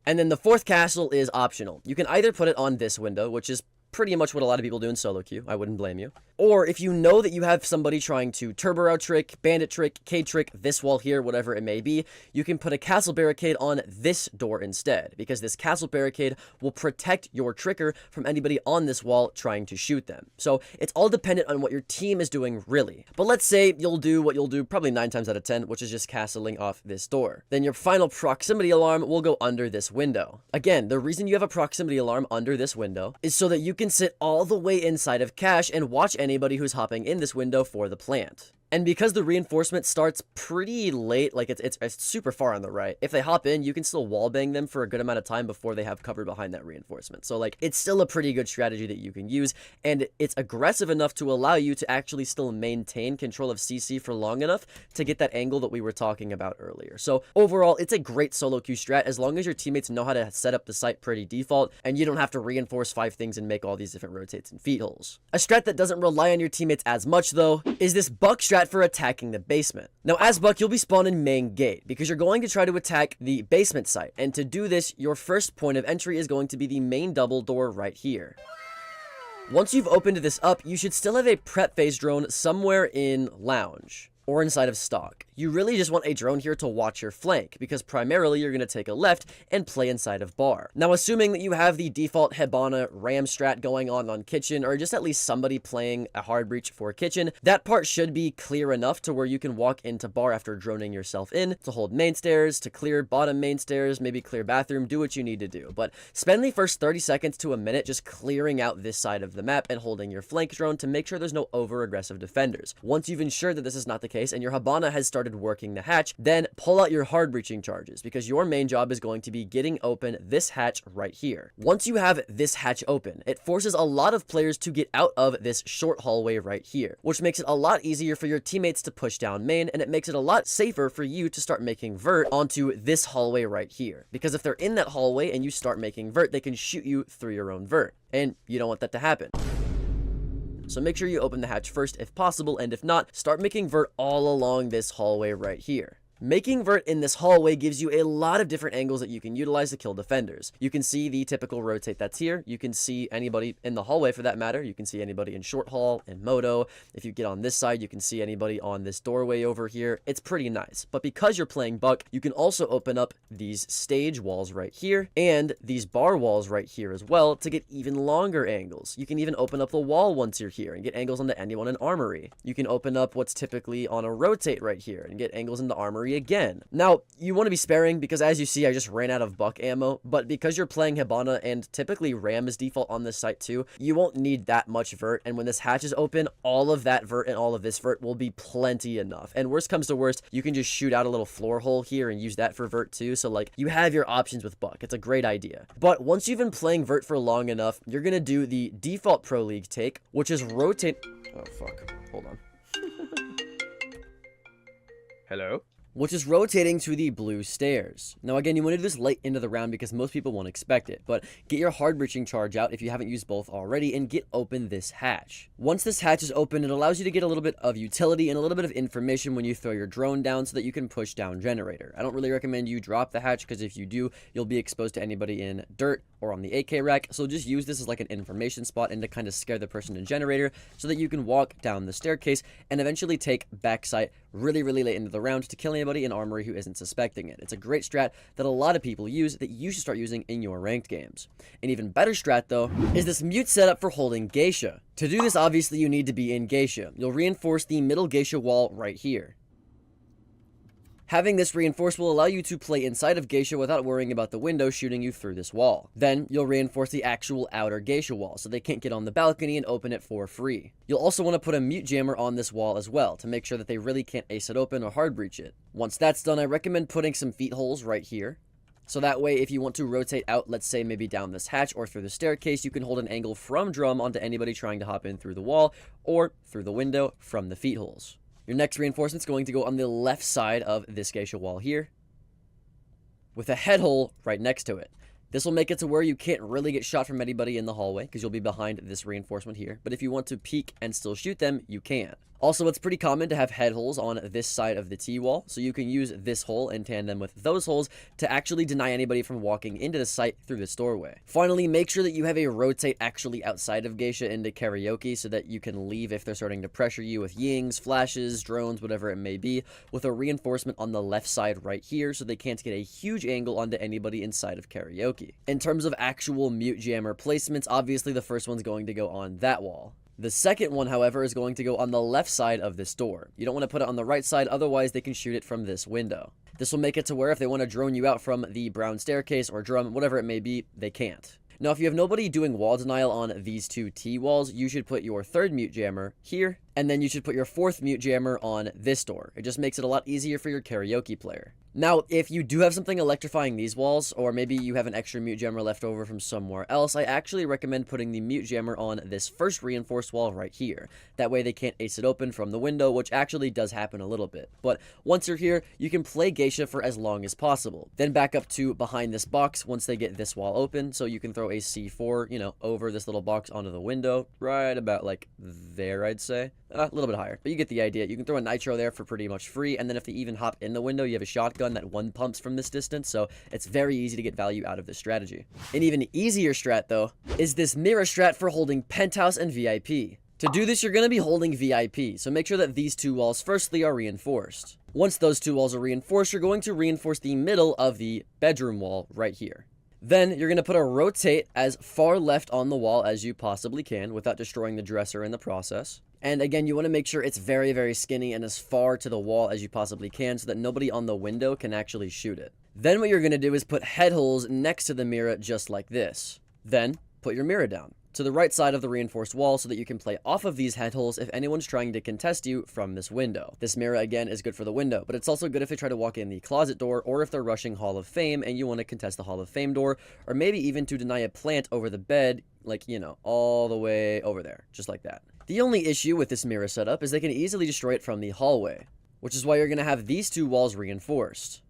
And then the fourth castle is optional. You can either put it on this window, which is pretty much what a lot of people do in SoloQ. I wouldn't blame you. Or if you know that you have somebody trying to turbo route trick, bandit trick, K trick, this wall here, whatever it may be, you can put a castle barricade on this door instead, because this castle barricade will protect your tricker from anybody on this wall trying to shoot them. So it's all dependent on what your team is doing, really. But let's say you'll do what you'll do probably 9 times out of 10, which is just castling off this door. Then your final proximity alarm will go under this window. Again, the reason you have a proximity alarm under this window is so that you can sit all the way inside of cache and watch anybody who's hopping in this window for the plant. And because the reinforcement starts pretty late, like it's super far on the right, if they hop in, you can still wallbang them for a good amount of time before they have cover behind that reinforcement. So like, it's still a pretty good strategy that you can use, and it's aggressive enough to allow you to actually still maintain control of CC for long enough to get that angle that we were talking about earlier. So overall, it's a great SoloQ strat as long as your teammates know how to set up the site pretty default, and you don't have to reinforce 5 things and make all these different rotates and feet holes. A strat that doesn't rely on your teammates as much, though, is this buck strat for attacking the basement. Now, as Buck, you'll be spawned in main gate because you're going to try to attack the basement site, and to do this, your first point of entry is going to be the main double door right here. Once you've opened this up, you should still have a prep phase drone somewhere in lounge or inside of stock. You really just want a drone here to watch your flank, because primarily you're going to take a left and play inside of bar. Now, assuming that you have the default Hibana Ram strat going on kitchen, or just at least somebody playing a hard breach for kitchen, that part should be clear enough to where you can walk into bar after droning yourself in, to hold main stairs, to clear bottom main stairs, maybe clear bathroom, do what you need to do. But spend the first 30 seconds to a minute just clearing out this side of the map and holding your flank drone to make sure there's no over-aggressive defenders. Once you've ensured that this is not the case and your Hibana has started working the hatch, then pull out your hard breaching charges, because your main job is going to be getting open this hatch right here. Once you have this hatch open, it forces a lot of players to get out of this short hallway right here, which makes it a lot easier for your teammates to push down main, and it makes it a lot safer for you to start making vert onto this hallway right here, because if they're in that hallway and you start making vert, they can shoot you through your own vert, and you don't want that to happen. So make sure you open the hatch first if possible, and if not, start making vert all along this hallway right here. Making vert in this hallway gives you a lot of different angles that you can utilize to kill defenders. You can see the typical rotate that's here. You can see anybody in the hallway for that matter. You can see anybody in short hall and moto. If you get on this side, you can see anybody on this doorway over here. It's pretty nice. But because you're playing Buck, you can also open up these stage walls right here and these bar walls right here as well to get even longer angles. You can even open up the wall once you're here and get angles onto anyone in armory. You can open up what's typically on a rotate right here and get angles into armory again. Now, you want to be sparing because, as you see, I just ran out of Buck ammo, but because you're playing Hibana and typically Ram is default on this site too, you won't need that much vert, and when this hatch is open, all of that vert and all of this vert will be plenty enough. And worst comes to worst, you can just shoot out a little floor hole here and use that for vert too, so like, you have your options with Buck. It's a great idea. But once you've been playing vert for long enough, you're gonna do the default Pro League take, which is rotate... Oh, fuck. Hold on. Hello? Which is rotating to the blue stairs. Now again, you want to do this late into the round because most people won't expect it, but get your hard breaching charge out if you haven't used both already and get open this hatch. Once this hatch is open, it allows you to get a little bit of utility and a little bit of information when you throw your drone down so that you can push down generator. I don't really recommend you drop the hatch because if you do, you'll be exposed to anybody in dirt or on the AK rack, so just use this as like an information spot and to kind of scare the person in generator so that you can walk down the staircase and eventually take backside really, really late into the round to kill anybody in armory who isn't suspecting it. It's a great strat that a lot of people use that you should start using in your ranked games. An even better strat, though, is this mute setup for holding geisha. To do this, obviously, you need to be in geisha. You'll reinforce the middle geisha wall right here. Having this reinforced will allow you to play inside of geisha without worrying about the window shooting you through this wall. Then, you'll reinforce the actual outer geisha wall, so they can't get on the balcony and open it for free. You'll also want to put a mute jammer on this wall as well, to make sure that they really can't ace it open or hard breach it. Once that's done, I recommend putting some feet holes right here. So that way, if you want to rotate out, let's say maybe down this hatch or through the staircase, you can hold an angle from drum onto anybody trying to hop in through the wall, or through the window from the feet holes. Your next reinforcement's going to go on the left side of this geisha wall here, with a head hole right next to it. This will make it to where you can't really get shot from anybody in the hallway, because you'll be behind this reinforcement here. But if you want to peek and still shoot them, you can. Also, it's pretty common to have head holes on this side of the T-wall, so you can use this hole in tandem with those holes to actually deny anybody from walking into the site through this doorway. Finally, make sure that you have a rotate actually outside of geisha into karaoke so that you can leave if they're starting to pressure you with yings, flashes, drones, whatever it may be, with a reinforcement on the left side right here so they can't get a huge angle onto anybody inside of karaoke. In terms of actual mute jammer placements, obviously the first one's going to go on that wall. The second one, however, is going to go on the left side of this door. You don't want to put it on the right side, otherwise they can shoot it from this window. This will make it to where if they want to drone you out from the brown staircase or drum, whatever it may be, they can't. Now, if you have nobody doing wall denial on these two T-walls, you should put your third mute jammer here, and then you should put your fourth mute jammer on this door. It just makes it a lot easier for your karaoke player. Now, if you do have something electrifying these walls, or maybe you have an extra mute jammer left over from somewhere else, I actually recommend putting the mute jammer on this first reinforced wall right here. That way they can't ace it open from the window, which actually does happen a little bit. But once you're here, you can play geisha for as long as possible. Then back up to behind this box once they get this wall open, so you can throw a C4, over this little box onto the window, right about like there, I'd say. A little bit higher, but you get the idea. You can throw a nitro there for pretty much free, and then if they even hop in the window, you have a shotgun that one pumps from this distance, so it's very easy to get value out of this strategy. An even easier strat, though, is this mirror strat for holding penthouse and VIP. To do this, you're going to be holding VIP, so make sure that these two walls firstly are reinforced. Once those two walls are reinforced, you're going to reinforce the middle of the bedroom wall right here. Then you're going to put a rotate as far left on the wall as you possibly can without destroying the dresser in the process. And again, you want to make sure it's very, very skinny and as far to the wall as you possibly can so that nobody on the window can actually shoot it. Then what you're going to do is put head holes next to the mirror just like this. Then put your mirror down to the right side of the reinforced wall so that you can play off of these head holes if anyone's trying to contest you from this window. This mirror, again, is good for the window, but it's also good if they try to walk in the closet door or if they're rushing Hall of Fame and you want to contest the Hall of Fame door, or maybe even to deny a plant over the bed, like, all the way over there, just like that. The only issue with this mirror setup is they can easily destroy it from the hallway, which is why you're going to have these two walls reinforced.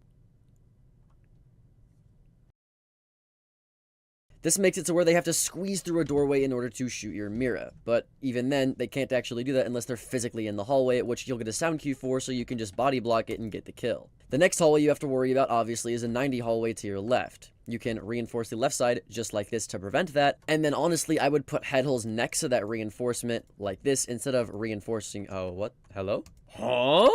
This makes it to where they have to squeeze through a doorway in order to shoot your mirror, but even then, they can't actually do that unless they're physically in the hallway, which you'll get a sound cue for, so you can just body block it and get the kill. The next hallway you have to worry about, obviously, is a 90 hallway to your left. You can reinforce the left side just like this to prevent that, and then honestly, I would put head holes next to that reinforcement like this instead of reinforcing— oh, what? Hello? Huh?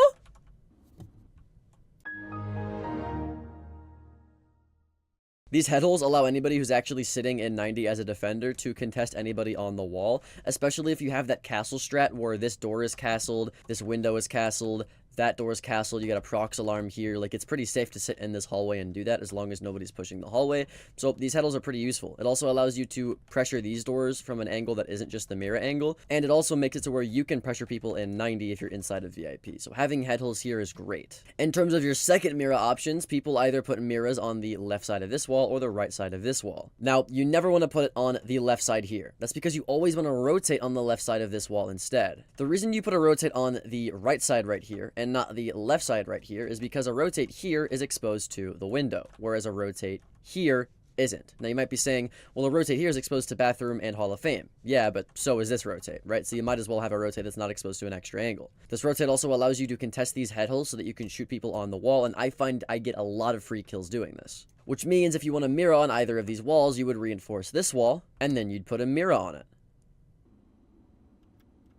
These head holes allow anybody who's actually sitting in 90 as a defender to contest anybody on the wall, especially if you have that castle strat where this door is castled, this window is castled, that door is castled, you got a prox alarm here. Like, it's pretty safe to sit in this hallway and do that as long as nobody's pushing the hallway. So these head holes are pretty useful. It also allows you to pressure these doors from an angle that isn't just the mirror angle, and it also makes it to where you can pressure people in 90 if you're inside of VIP. So having head holes here is great. In terms of your second mirror options, people either put mirrors on the left side of this wall or the right side of this wall. Now, you never want to put it on the left side here. That's because you always want to rotate on the left side of this wall instead. The reason you put a rotate on the right side right here and not the left side right here is because a rotate here is exposed to the window, whereas a rotate here isn't. Now you might be saying, well, a rotate here is exposed to bathroom and Hall of Fame. Yeah, but so is this rotate, right? So you might as well have a rotate that's not exposed to an extra angle. This rotate also allows you to contest these head holes so that you can shoot people on the wall, and I find I get a lot of free kills doing this. Which means if you want a mirror on either of these walls, you would reinforce this wall, and then you'd put a mirror on it.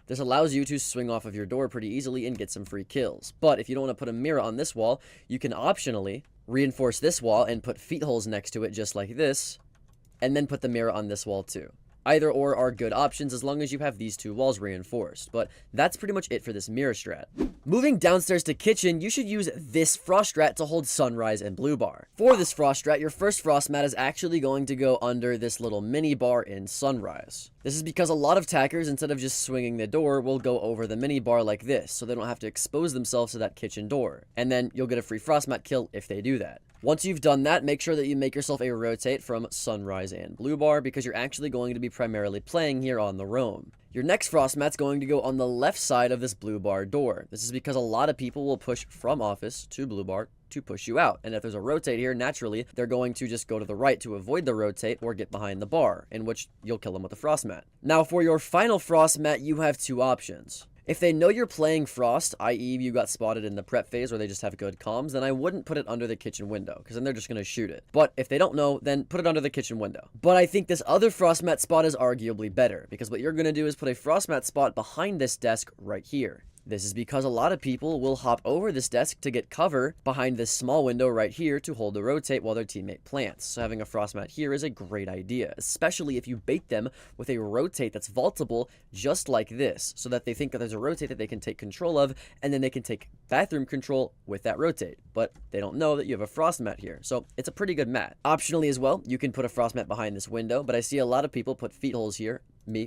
This allows you to swing off of your door pretty easily and get some free kills. But if you don't want to put a mirror on this wall, you can optionally reinforce this wall and put feet holes next to it just like this, and then put the mirror on this wall too. Either or are good options as long as you have these two walls reinforced, but that's pretty much it for this mirror strat. Moving downstairs to kitchen, you should use this frost strat to hold sunrise and blue bar. For this frost strat, your first frost mat is actually going to go under this little mini bar in sunrise. This is because a lot of attackers, instead of just swinging the door, will go over the mini bar like this, so they don't have to expose themselves to that kitchen door. And then you'll get a free frost mat kill if they do that. Once you've done that, make sure that you make yourself a rotate from sunrise and blue bar because you're actually going to be primarily playing here on the roam. Your next frost mat's going to go on the left side of this blue bar door. This is because a lot of people will push from office to blue bar to push you out. And if there's a rotate here, naturally, they're going to just go to the right to avoid the rotate or get behind the bar, in which you'll kill them with a frost mat. Now, for your final frost mat, you have two options. If they know you're playing Frost, i.e. you got spotted in the prep phase or they just have good comms, then I wouldn't put it under the kitchen window, because then they're just going to shoot it. But if they don't know, then put it under the kitchen window. But I think this other Frost mat spot is arguably better, because what you're going to do is put a Frost mat spot behind this desk right here. This is because a lot of people will hop over this desk to get cover behind this small window right here to hold the rotate while their teammate plants. So having a frost mat here is a great idea, especially if you bait them with a rotate that's vaultable just like this, so that they think that there's a rotate that they can take control of, and then they can take bathroom control with that rotate. But they don't know that you have a frost mat here, so it's a pretty good mat. Optionally as well, you can put a frost mat behind this window, but I see a lot of people put feet holes here,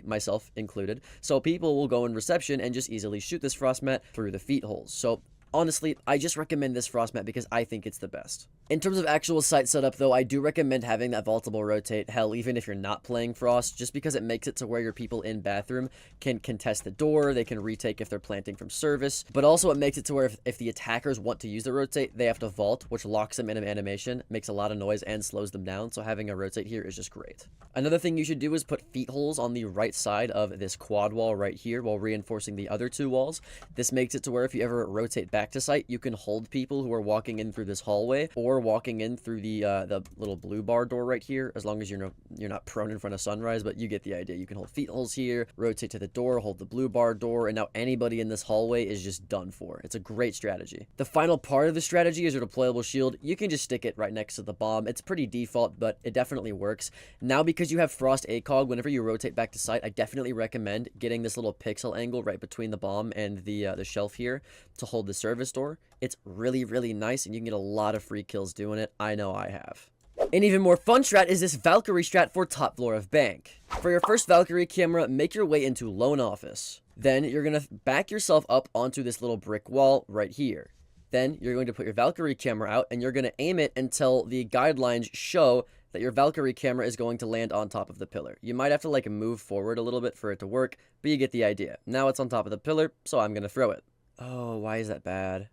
myself included, so people will go in reception and just easily shoot this frost mat through the feet holes. So honestly, I just recommend this frost mat because I think it's the best. In terms of actual site setup though, I do recommend having that vaultable rotate, hell, even if you're not playing Frost, just because it makes it to where your people in bathroom can contest the door, they can retake if they're planting from service, but also it makes it to where if the attackers want to use the rotate, they have to vault, which locks them in an animation, makes a lot of noise, and slows them down, so having a rotate here is just great. Another thing you should do is put feet holes on the right side of this quad wall right here while reinforcing the other two walls. This makes it to where if you ever rotate back to site, you can hold people who are walking in through this hallway or walking in through the little blue bar door right here, as long as you're not prone in front of sunrise, but you get the idea. You can hold feet holes here, rotate to the door, hold the blue bar door, and now anybody in this hallway is just done for. It's a great strategy. The final part of the strategy is your deployable shield. You can just stick it right next to the bomb. It's pretty default, but it definitely works. Now, because you have Frost ACOG, whenever you rotate back to site, I definitely recommend getting this little pixel angle right between the bomb and the shelf here to hold the service door. It's really, really nice, and you can get a lot of free kills doing it. I know I have. An even more fun strat is this Valkyrie strat for top floor of bank. For your first Valkyrie camera, make your way into loan office. Then you're going to back yourself up onto this little brick wall right here. Then you're going to put your Valkyrie camera out, and you're going to aim it until the guidelines show that your Valkyrie camera is going to land on top of the pillar. You might have to like move forward a little bit for it to work, but you get the idea. Now it's on top of the pillar, so I'm going to throw it. Oh, why is that bad?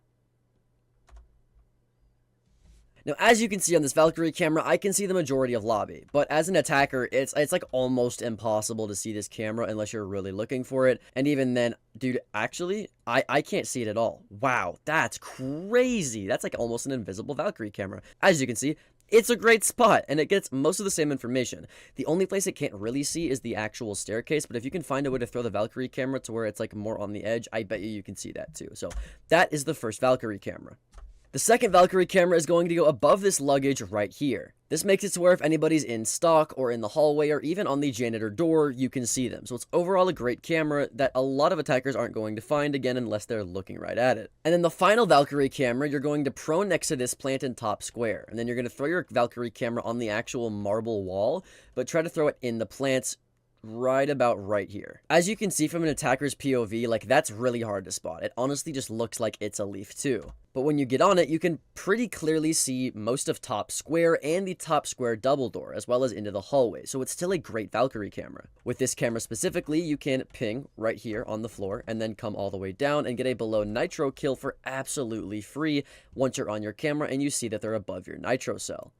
Now, as you can see on this Valkyrie camera, I can see the majority of lobby, but as an attacker, it's like almost impossible to see this camera unless you're really looking for it, and even then, dude, actually, I can't see it at all. Wow, that's crazy. That's like almost an invisible Valkyrie camera. As you can see, it's a great spot, and it gets most of the same information. The only place it can't really see is the actual staircase, but if you can find a way to throw the Valkyrie camera to where it's like more on the edge, I bet you can see that too. So that is the first Valkyrie camera. The second Valkyrie camera is going to go above this luggage right here. This makes it to where if anybody's in stock or in the hallway or even on the janitor door, you can see them. So it's overall a great camera that a lot of attackers aren't going to find again unless they're looking right at it. And then the final Valkyrie camera, you're going to prone next to this plant in top square. And then you're going to throw your Valkyrie camera on the actual marble wall, but try to throw it in the plants right about right here. As you can see from an attacker's POV, like that's really hard to spot. It honestly just looks like it's a leaf too. But when you get on it, you can pretty clearly see most of top square and the top square double door, as well as into the hallway. So it's still a great Valkyrie camera. With this camera specifically, you can ping right here on the floor and then come all the way down and get a below nitro kill for absolutely free once you're on your camera and you see that they're above your nitro cell.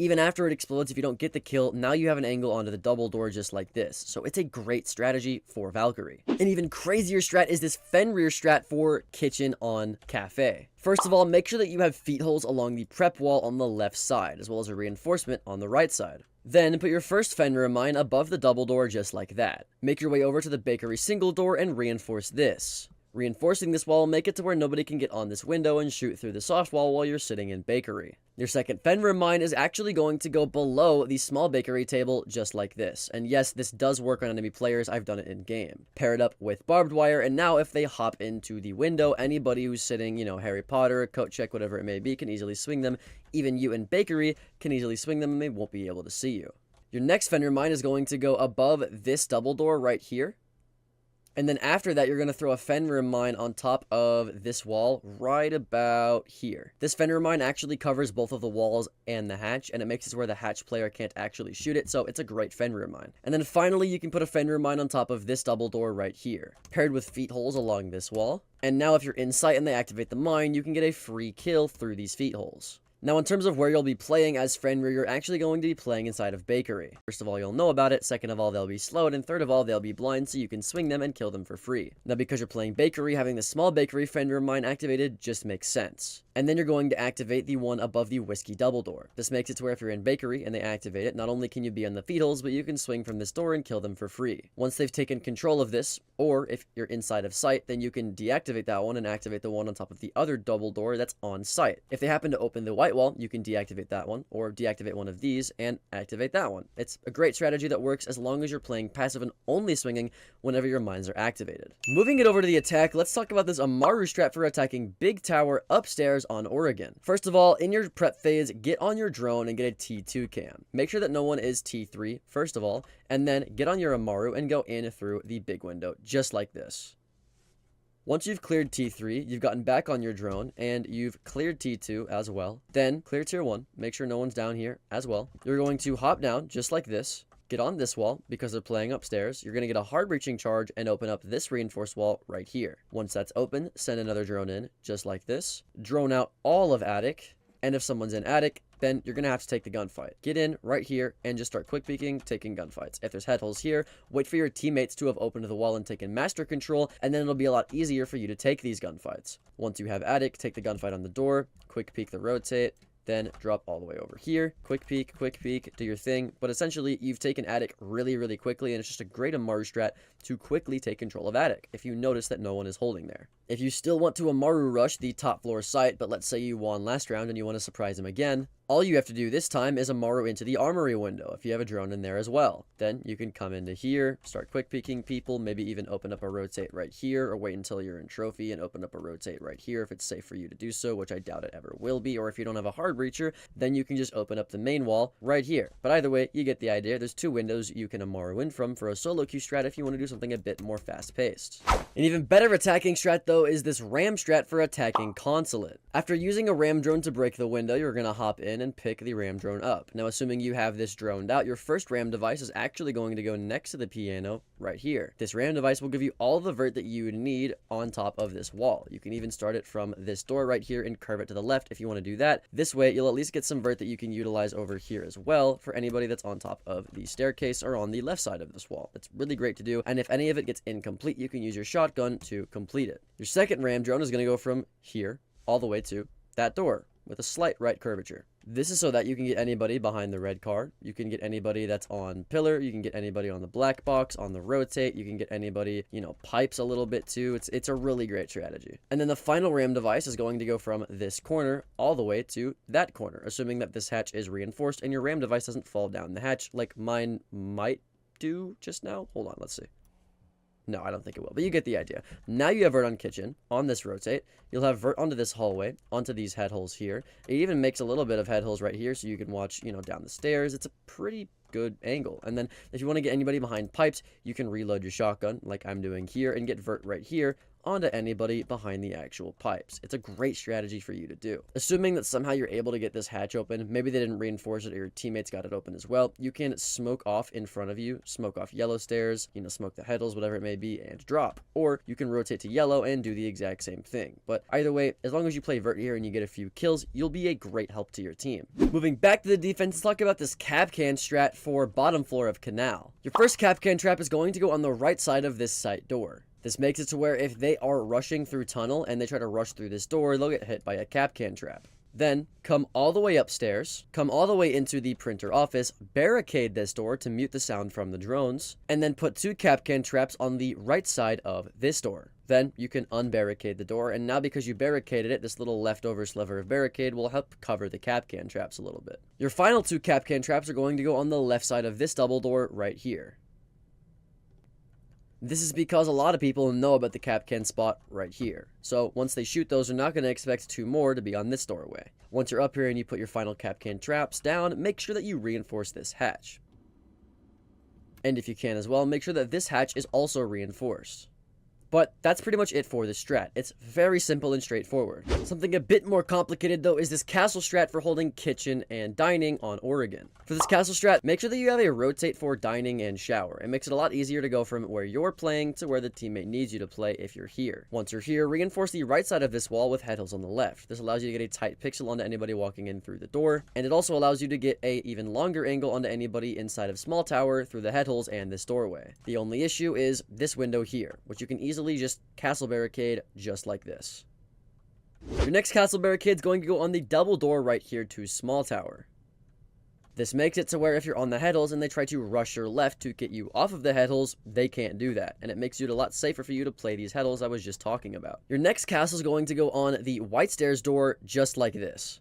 Even after it explodes, if you don't get the kill, now you have an angle onto the double door just like this. So it's a great strategy for Valkyrie. An even crazier strat is this Fenrir strat for kitchen on cafe. First of all, make sure that you have feet holes along the prep wall on the left side, as well as a reinforcement on the right side. Then, put your first Fenrir mine above the double door just like that. Make your way over to the bakery single door and reinforce this. Reinforcing this wall will make it to where nobody can get on this window and shoot through the soft wall while you're sitting in bakery. Your second Fenrir mine is actually going to go below the small bakery table just like this. And yes, this does work on enemy players. I've done it in game. Pair it up with barbed wire, and now if they hop into the window, anybody who's sitting, Harry Potter, coat check, whatever it may be, can easily swing them. Even you in bakery can easily swing them and they won't be able to see you. Your next Fenrir mine is going to go above this double door right here. And then after that, you're going to throw a Fenrir mine on top of this wall right about here. This Fenrir mine actually covers both of the walls and the hatch, and it makes it where the hatch player can't actually shoot it, so it's a great Fenrir mine. And then finally, you can put a Fenrir mine on top of this double door right here, paired with feet holes along this wall. And now if you're in sight and they activate the mine, you can get a free kill through these feet holes. Now, in terms of where you'll be playing as Fenrir, you're actually going to be playing inside of bakery. First of all, you'll know about it. Second of all, they'll be slowed. And third of all, they'll be blind, so you can swing them and kill them for free. Now, because you're playing bakery, having the small bakery Fenrir mine activated just makes sense. And then you're going to activate the one above the whiskey double door. This makes it to where if you're in bakery and they activate it, not only can you be on the feet holes, but you can swing from this door and kill them for free. Once they've taken control of this, or if you're inside of sight, then you can deactivate that one and activate the one on top of the other double door that's on sight. If they happen to open the white wall, you can deactivate that one, or deactivate one of these and activate that one. It's a great strategy that works as long as you're playing passive and only swinging whenever your mines are activated. Moving it over to the attack, let's talk about this Amaru strat for attacking Big Tower upstairs on Oregon. First of all, in your prep phase, get on your drone and get a T2 cam. Make sure that no one is T3, first of all, and then get on your Amaru and go in through the big window, just like this. Once you've cleared T3, you've gotten back on your drone, and you've cleared T2 as well. Then, clear Tier 1, make sure no one's down here as well. You're going to hop down, just like this. Get on this wall, because they're playing upstairs. You're going to get a hard breaching charge and open up this reinforced wall right here. Once that's open, send another drone in, just like this. Drone out all of attic, and if someone's in attic, then you're going to have to take the gunfight. Get in right here and just start quick peeking, taking gunfights. If there's head holes here, wait for your teammates to have opened the wall and taken master control, and then it'll be a lot easier for you to take these gunfights. Once you have attic, take the gunfight on the door, quick peek the rotate, then drop all the way over here, quick peek, do your thing. But essentially, you've taken attic really quickly, and it's just a great Amaru strat to quickly take control of attic if you notice that no one is holding there. If you still want to Amaru rush the top floor site, but let's say you won last round and you want to surprise him again, all you have to do this time is Amaru into the armory window if you have a drone in there as well. Then you can come into here, start quick peeking people, maybe even open up a rotate right here, or wait until you're in trophy and open up a rotate right here if it's safe for you to do so, which I doubt it ever will be. Or if you don't have a hard breacher, then you can just open up the main wall right here. But either way, you get the idea. There's two windows you can Amaru in from for a solo queue strat if you want to do something a bit more fast paced. An even better attacking strat though is this ram strat for attacking consulate. After using a ram drone to break the window, you're going to hop in and pick the ram drone up. Now, assuming you have this droned out, your first ram device is actually going to go next to the piano right here. This ram device will give you all the vert that you need on top of this wall. You can even start it from this door right here and curve it to the left if you want to do that. This way, you'll at least get some vert that you can utilize over here as well for anybody that's on top of the staircase or on the left side of this wall. It's really great to do, and if any of it gets incomplete, you can use your shotgun to complete it. Your second ram drone is going to go from here all the way to that door with a slight right curvature. This is so that you can get anybody behind the red car. You can get anybody that's on pillar. You can get anybody on the black box, on the rotate. You can get anybody, pipes a little bit too. It's a really great strategy. And then the final ram device is going to go from this corner all the way to that corner, assuming that this hatch is reinforced and your ram device doesn't fall down the hatch like mine might do just now. Hold on, let's see. No, I don't think it will, but you get the idea. Now you have vert on kitchen, on this rotate. You'll have vert onto this hallway, onto these head holes here. It even makes a little bit of head holes right here, so you can watch, down the stairs. It's a pretty good angle. And then if you want to get anybody behind pipes, you can reload your shotgun, like I'm doing here, and get vert right here onto anybody behind the actual pipes. It's a great strategy for you to do. Assuming that somehow you're able to get this hatch open, maybe they didn't reinforce it or your teammates got it open as well, you can smoke off in front of you, smoke off yellow stairs, smoke the heddles, whatever it may be, and drop. Or you can rotate to yellow and do the exact same thing. But either way, as long as you play vert here and you get a few kills, you'll be a great help to your team. Moving back to the defense, let's talk about this Kapkan strat for bottom floor of canal. Your first Kapkan trap is going to go on the right side of this site door. This makes it to where if they are rushing through tunnel and they try to rush through this door, they'll get hit by a Kapkan trap. Then, come all the way upstairs, come all the way into the printer office, barricade this door to mute the sound from the drones, and then put 2 Kapkan traps on the right side of this door. Then, you can unbarricade the door, and now because you barricaded it, this little leftover sliver of barricade will help cover the Kapkan traps a little bit. Your final 2 Kapkan traps are going to go on the left side of this double door right here. This is because a lot of people know about the Kapkan spot right here. So once they shoot those, they're not going to expect 2 more to be on this doorway. Once you're up here and you put your final Kapkan traps down, make sure that you reinforce this hatch. And if you can as well, make sure that this hatch is also reinforced. But that's pretty much it for this strat. It's very simple and straightforward. Something a bit more complicated though is this castle strat for holding kitchen and dining on Oregon. For this castle strat, make sure that you have a rotate for dining and shower. It makes it a lot easier to go from where you're playing to where the teammate needs you to play if you're here. Once you're here, reinforce the right side of this wall with head hills on the left. This allows you to get a tight pixel onto anybody walking in through the door, and it also allows you to get a even longer angle onto anybody inside of small tower through the head holes and this doorway. The only issue is this window here, which you can easily just castle barricade just like this. Your next castle barricade is going to go on the double door right here to small tower. This makes it to where if you're on the head holes and they try to rush your left to get you off of the head holes, they can't do that. And it makes it a lot safer for you to play these head holes I was just talking about. Your next castle is going to go on the white stairs door just like this.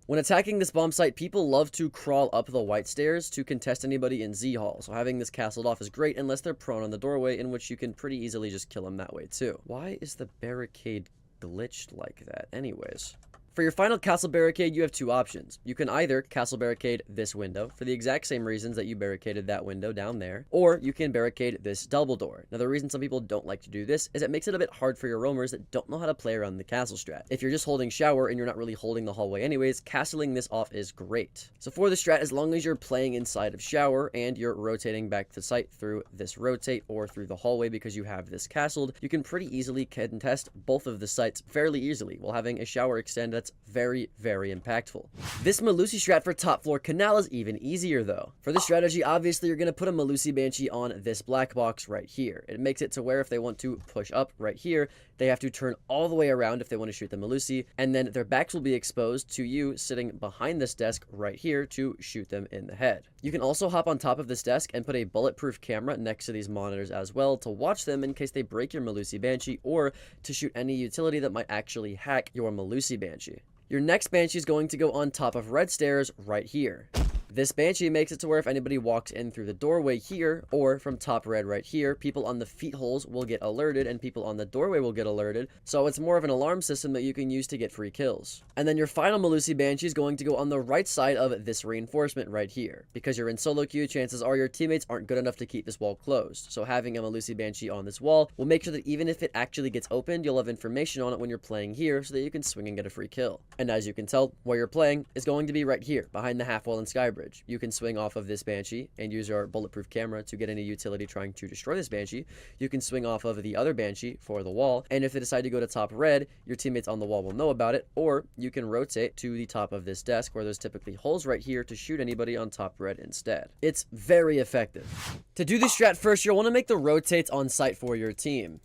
When attacking this bomb site, people love to crawl up the white stairs to contest anybody in Z Hall, so having this castled off is great unless they're prone on the doorway, in which you can pretty easily just kill them that way too. Why is the barricade glitched like that anyways? For your final castle barricade, you have 2 options. You can either castle barricade this window for the exact same reasons that you barricaded that window down there, or you can barricade this double door. Now, the reason some people don't like to do this is it makes it a bit hard for your roamers that don't know how to play around the castle strat. If you're just holding shower and you're not really holding the hallway anyways, castling this off is great. So for the strat, as long as you're playing inside of shower and you're rotating back to site through this rotate or through the hallway because you have this castled, you can pretty easily contest both of the sites fairly easily while having a shower extend that's very, very impactful. This Malusi strat for top floor canal is even easier though. For this strategy, obviously you're going to put a Malusi Banshee on this black box right here. It makes it to where if they want to push up right here, they have to turn all the way around if they want to shoot the Malusi, and then their backs will be exposed to you sitting behind this desk right here to shoot them in the head. You can also hop on top of this desk and put a bulletproof camera next to these monitors as well to watch them in case they break your Malusi Banshee or to shoot any utility that might actually hack your Malusi Banshee. Your next Banshee is going to go on top of red stairs right here. This Banshee makes it to where if anybody walks in through the doorway here, or from top red right here, people on the feet holes will get alerted and people on the doorway will get alerted, so it's more of an alarm system that you can use to get free kills. And then your final Malusi Banshee is going to go on the right side of this reinforcement right here. Because you're in solo queue, chances are your teammates aren't good enough to keep this wall closed, so having a Malusi Banshee on this wall will make sure that even if it actually gets opened, you'll have information on it when you're playing here so that you can swing and get a free kill. And as you can tell, where you're playing is going to be right here, behind the half wall and sky bridge. You can swing off of this Banshee and use your bulletproof camera to get any utility trying to destroy this Banshee. You can swing off of the other Banshee for the wall, and if they decide to go to top red, your teammates on the wall will know about it, or you can rotate to the top of this desk where there's typically holes right here to shoot anybody on top red instead. It's very effective. To do this strat first, you'll want to make the rotates on site for your team.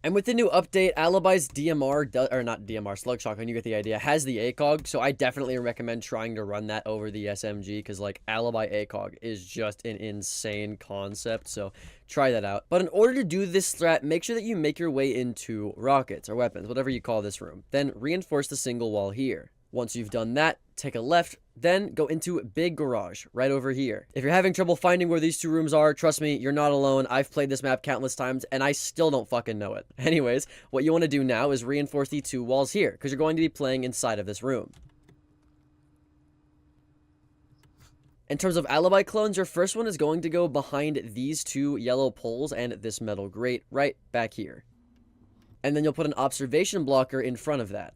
And with the new update, Alibi's DMR, or not DMR, Slug Shotgun, you get the idea, has the ACOG, so I definitely recommend trying to run that over the SMG, because, like, Alibi ACOG is just an insane concept, so try that out. But in order to do this strat, make sure that you make your way into rockets, or weapons, whatever you call this room. Then reinforce the single wall here. Once you've done that, take a left, then go into big garage right over here. If you're having trouble finding where these 2 rooms are, trust me, you're not alone. I've played this map countless times and I still don't fucking know it. Anyways, what you want to do now is reinforce the 2 walls here because you're going to be playing inside of this room. In terms of Alibi clones, your first one is going to go behind these 2 yellow poles and this metal grate right back here. and then you'll put an observation blocker in front of that.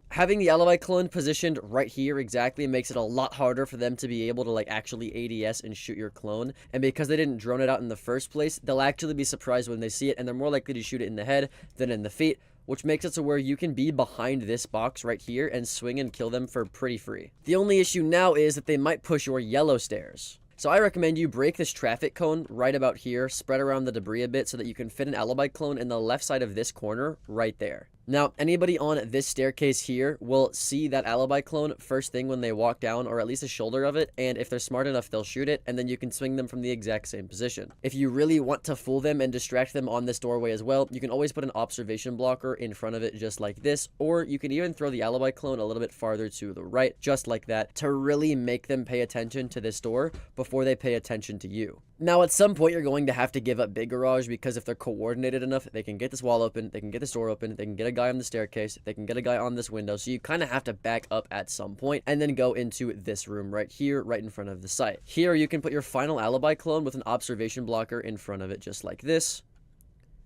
Having the alibi clone positioned right here exactly makes it a lot harder for them to be able to like actually ADS and shoot your clone. And because they didn't drone it out in the first place, they'll actually be surprised when they see it, and they're more likely to shoot it in the head than in the feet, which makes it so where you can be behind this box right here and swing and kill them for pretty free. The only issue now is that they might push your yellow stairs. So I recommend you break this traffic cone right about here, spread around the debris a bit so that you can fit an alibi clone in the left side of this corner right there. Now, anybody on this staircase here will see that alibi clone first thing when they walk down, or at least a shoulder of it, and if they're smart enough, they'll shoot it, and then you can swing them from the exact same position. If you really want to fool them and distract them on this doorway as well, you can always put an observation blocker in front of it just like this, or you can even throw the alibi clone a little bit farther to the right, just like that, to really make them pay attention to this door before they pay attention to you. Now, at some point, you're going to have to give up Big Garage, because if they're coordinated enough, they can get this wall open, they can get this door open, they can get a guy on the staircase, they can get a guy on this window, so you kind of have to back up at some point, and then go into this room right here, right in front of the site. Here, you can put your final alibi clone with an observation blocker in front of it, just like this.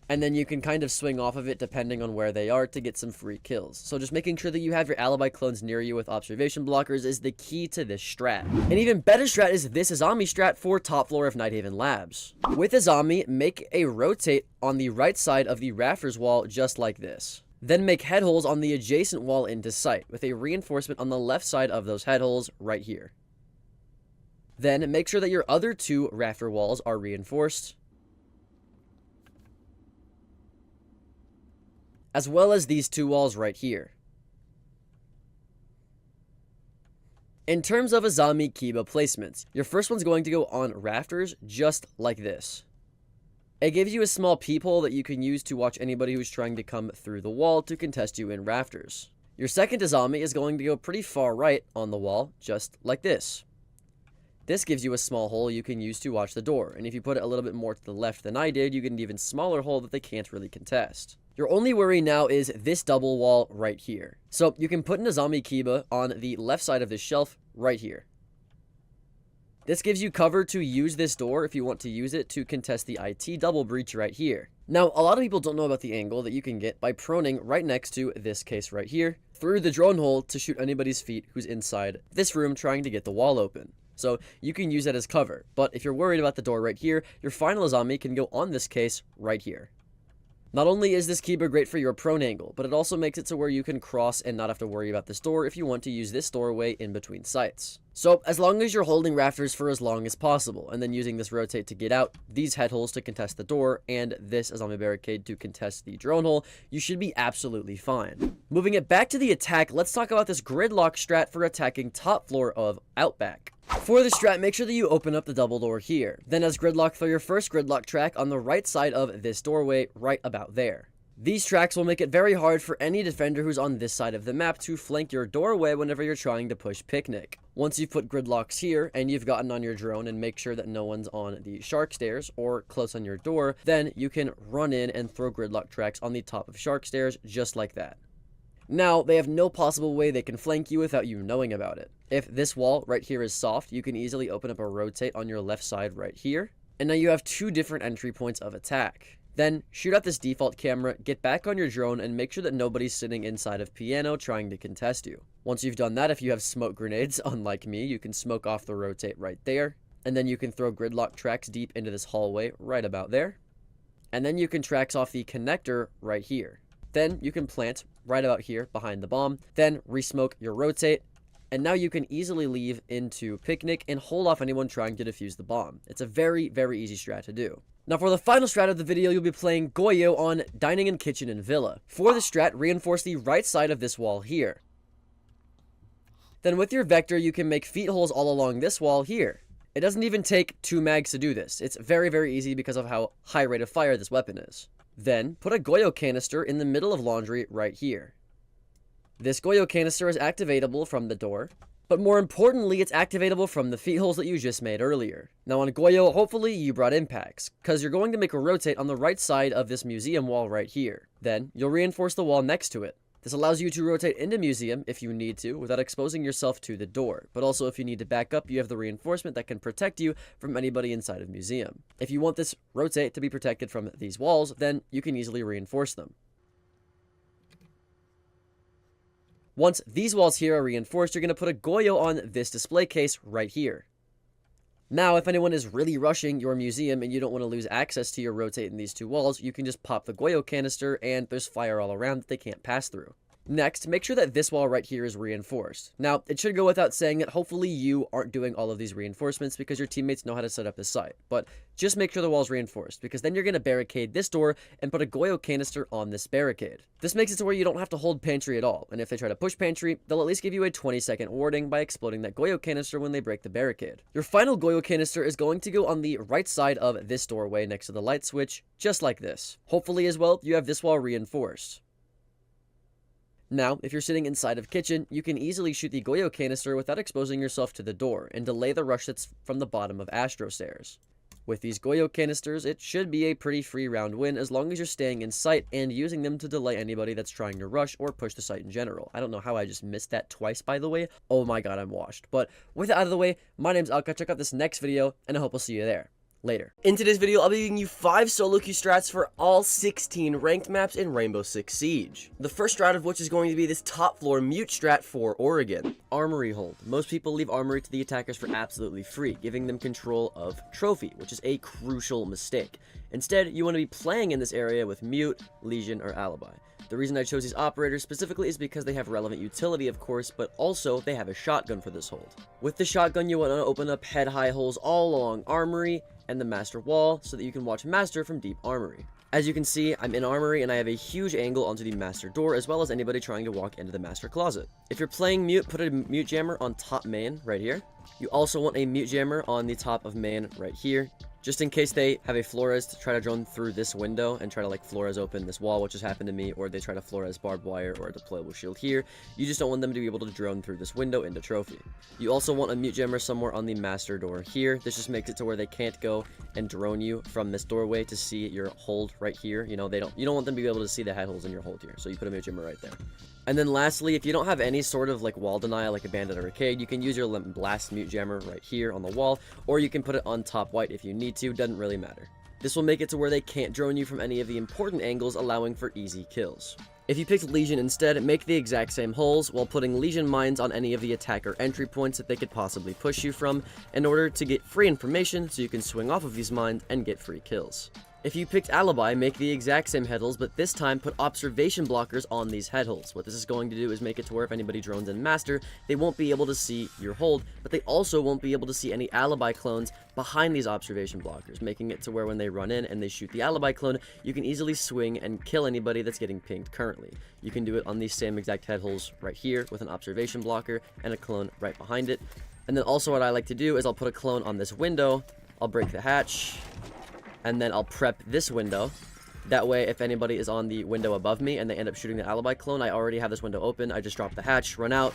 And then you can kind of swing off of it depending on where they are to get some free kills. So just making sure that you have your alibi clones near you with observation blockers is the key to this strat. An even better strat is this Azami strat for top floor of Nighthaven Labs. With Azami, make a rotate on the right side of the rafters wall just like this. Then make head holes on the adjacent wall into sight with a reinforcement on the left side of those head holes right here. Then make sure that your other two rafter walls are reinforced, as well as these two walls right here. In terms of Azami Kiba placements, your first one's going to go on rafters just like this. It gives you a small peephole that you can use to watch anybody who's trying to come through the wall to contest you in rafters. Your second Azami is going to go pretty far right on the wall, just like this. This gives you a small hole you can use to watch the door, and if you put it a little bit more to the left than I did, you get an even smaller hole that they can't really contest. Your only worry now is this double wall right here. So you can put an Azami Kiba on the left side of this shelf right here. This gives you cover to use this door if you want to use it to contest the IT double breach right here. Now, a lot of people don't know about the angle that you can get by proning right next to this case right here through the drone hole to shoot anybody's feet who's inside this room trying to get the wall open. So you can use that as cover, but if you're worried about the door right here, your final Azami can go on this case right here. Not only is this Kiba great for your prone angle, but it also makes it so where you can cross and not have to worry about this door if you want to use this doorway in between sites. So as long as you're holding rafters for as long as possible, and then using this rotate to get out, these head holes to contest the door, and this Azami barricade to contest the drone hole, you should be absolutely fine. Moving it back to the attack, let's talk about this gridlock strat for attacking top floor of Outback. For the strat, make sure that you open up the double door here. Then as gridlock, throw your first gridlock track on the right side of this doorway, right about there. These tracks will make it very hard for any defender who's on this side of the map to flank your doorway whenever you're trying to push Picnic. Once you've put gridlocks here, and you've gotten on your drone and make sure that no one's on the shark stairs or close on your door, then you can run in and throw gridlock tracks on the top of shark stairs just like that. Now, they have no possible way they can flank you without you knowing about it. If this wall right here is soft, you can easily open up a rotate on your left side right here. And now you have two different entry points of attack. Then, shoot out this default camera, get back on your drone, and make sure that nobody's sitting inside of piano trying to contest you. Once you've done that, if you have smoke grenades, unlike me, you can smoke off the rotate right there. And then you can throw gridlock tracks deep into this hallway right about there. And then you can tracks off the connector right here. Then you can plant right about here behind the bomb, then resmoke your rotate, and now you can easily leave into Picnic and hold off anyone trying to defuse the bomb. It's a very, very easy strat to do. Now for the final strat of the video, you'll be playing Goyo on Dining and Kitchen and Villa. For the strat, reinforce the right side of this wall here. Then with your vector, you can make feet holes all along this wall here. It doesn't even take 2 mags to do this. It's very, very easy because of how high rate of fire this weapon is. Then, put a Goyo canister in the middle of laundry right here. This Goyo canister is activatable from the door, but more importantly, it's activatable from the feet holes that you just made earlier. Now on Goyo, hopefully you brought impacts, because you're going to make a rotate on the right side of this museum wall right here. Then, you'll reinforce the wall next to it. This allows you to rotate into museum if you need to, without exposing yourself to the door. But also, if you need to back up, you have the reinforcement that can protect you from anybody inside of museum. If you want this rotate to be protected from these walls, then you can easily reinforce them. Once these walls here are reinforced, you're going to put a Goyo on this display case right here. Now, if anyone is really rushing your museum and you don't want to lose access to your rotate in these two walls, you can just pop the Goyo canister and there's fire all around that they can't pass through. Next, make sure that this wall right here is reinforced. Now, it should go without saying that hopefully you aren't doing all of these reinforcements because your teammates know how to set up this site, but just make sure the wall's reinforced because then you're going to barricade this door and put a Goyo canister on this barricade. This makes it to where you don't have to hold pantry at all, and if they try to push pantry, they'll at least give you a 20-second warning by exploding that Goyo canister when they break the barricade. Your final Goyo canister is going to go on the right side of this doorway next to the light switch, just like this. Hopefully as well, you have this wall reinforced. Now, if you're sitting inside of kitchen, you can easily shoot the Goyo canister without exposing yourself to the door and delay the rush that's from the bottom of Astro Stairs. With these Goyo canisters, it should be a pretty free round win as long as you're staying in sight and using them to delay anybody that's trying to rush or push the site in general. I don't know how I just missed that twice, by the way. Oh my god, I'm washed. But with that out of the way, my name's Alka. Check out this next video, and I hope I'll see you there. Later. In today's video, I'll be giving you 5 SoloQ strats for all 16 ranked maps in Rainbow Six Siege. The first strat of which is going to be this top floor mute strat for Oregon. Armory hold. Most people leave armory to the attackers for absolutely free, giving them control of trophy, which is a crucial mistake. Instead, you want to be playing in this area with mute, legion, or alibi. The reason I chose these operators specifically is because they have relevant utility, of course, but also they have a shotgun for this hold. With the shotgun, you want to open up head-high holes all along armory and the master wall so that you can watch master from deep armory. As you can see, I'm in armory and I have a huge angle onto the master door as well as anybody trying to walk into the master closet. If you're playing mute, put a mute jammer on top main right here. You also want a mute jammer on the top of main right here, just in case they have a Flores to try to drone through this window and try to like Flores open this wall, which has happened to me, or they try to Flores barbed wire or a deployable shield here. You just don't want them to be able to drone through this window into trophy. You also want a mute jammer somewhere on the master door here. This just makes it to where they can't go and drone you from this doorway to see your hold right here. You know, you don't want them to be able to see the head holes in your hold here, so you put a mute jammer right there. And then lastly, if you don't have any sort of like wall denial like a bandit or arcade, you can use your blast mute jammer right here on the wall, or you can put it on top white if you need to, doesn't really matter. This will make it to where they can't drone you from any of the important angles, allowing for easy kills. If you picked Legion instead, make the exact same holes while putting Legion mines on any of the attacker entry points that they could possibly push you from in order to get free information so you can swing off of these mines and get free kills. If you picked Alibi, make the exact same head holes, but this time put observation blockers on these head holes. What this is going to do is make it to where if anybody drones in Master, they won't be able to see your hold, but they also won't be able to see any Alibi clones behind these observation blockers, making it to where when they run in and they shoot the Alibi clone, you can easily swing and kill anybody that's getting pinged currently. You can do it on these same exact head holes right here with an observation blocker and a clone right behind it. And then also what I like to do is I'll put a clone on this window, I'll break the hatch, and then I'll prep this window. That way, if anybody is on the window above me and they end up shooting the alibi clone, I already have this window open. I just drop the hatch, run out,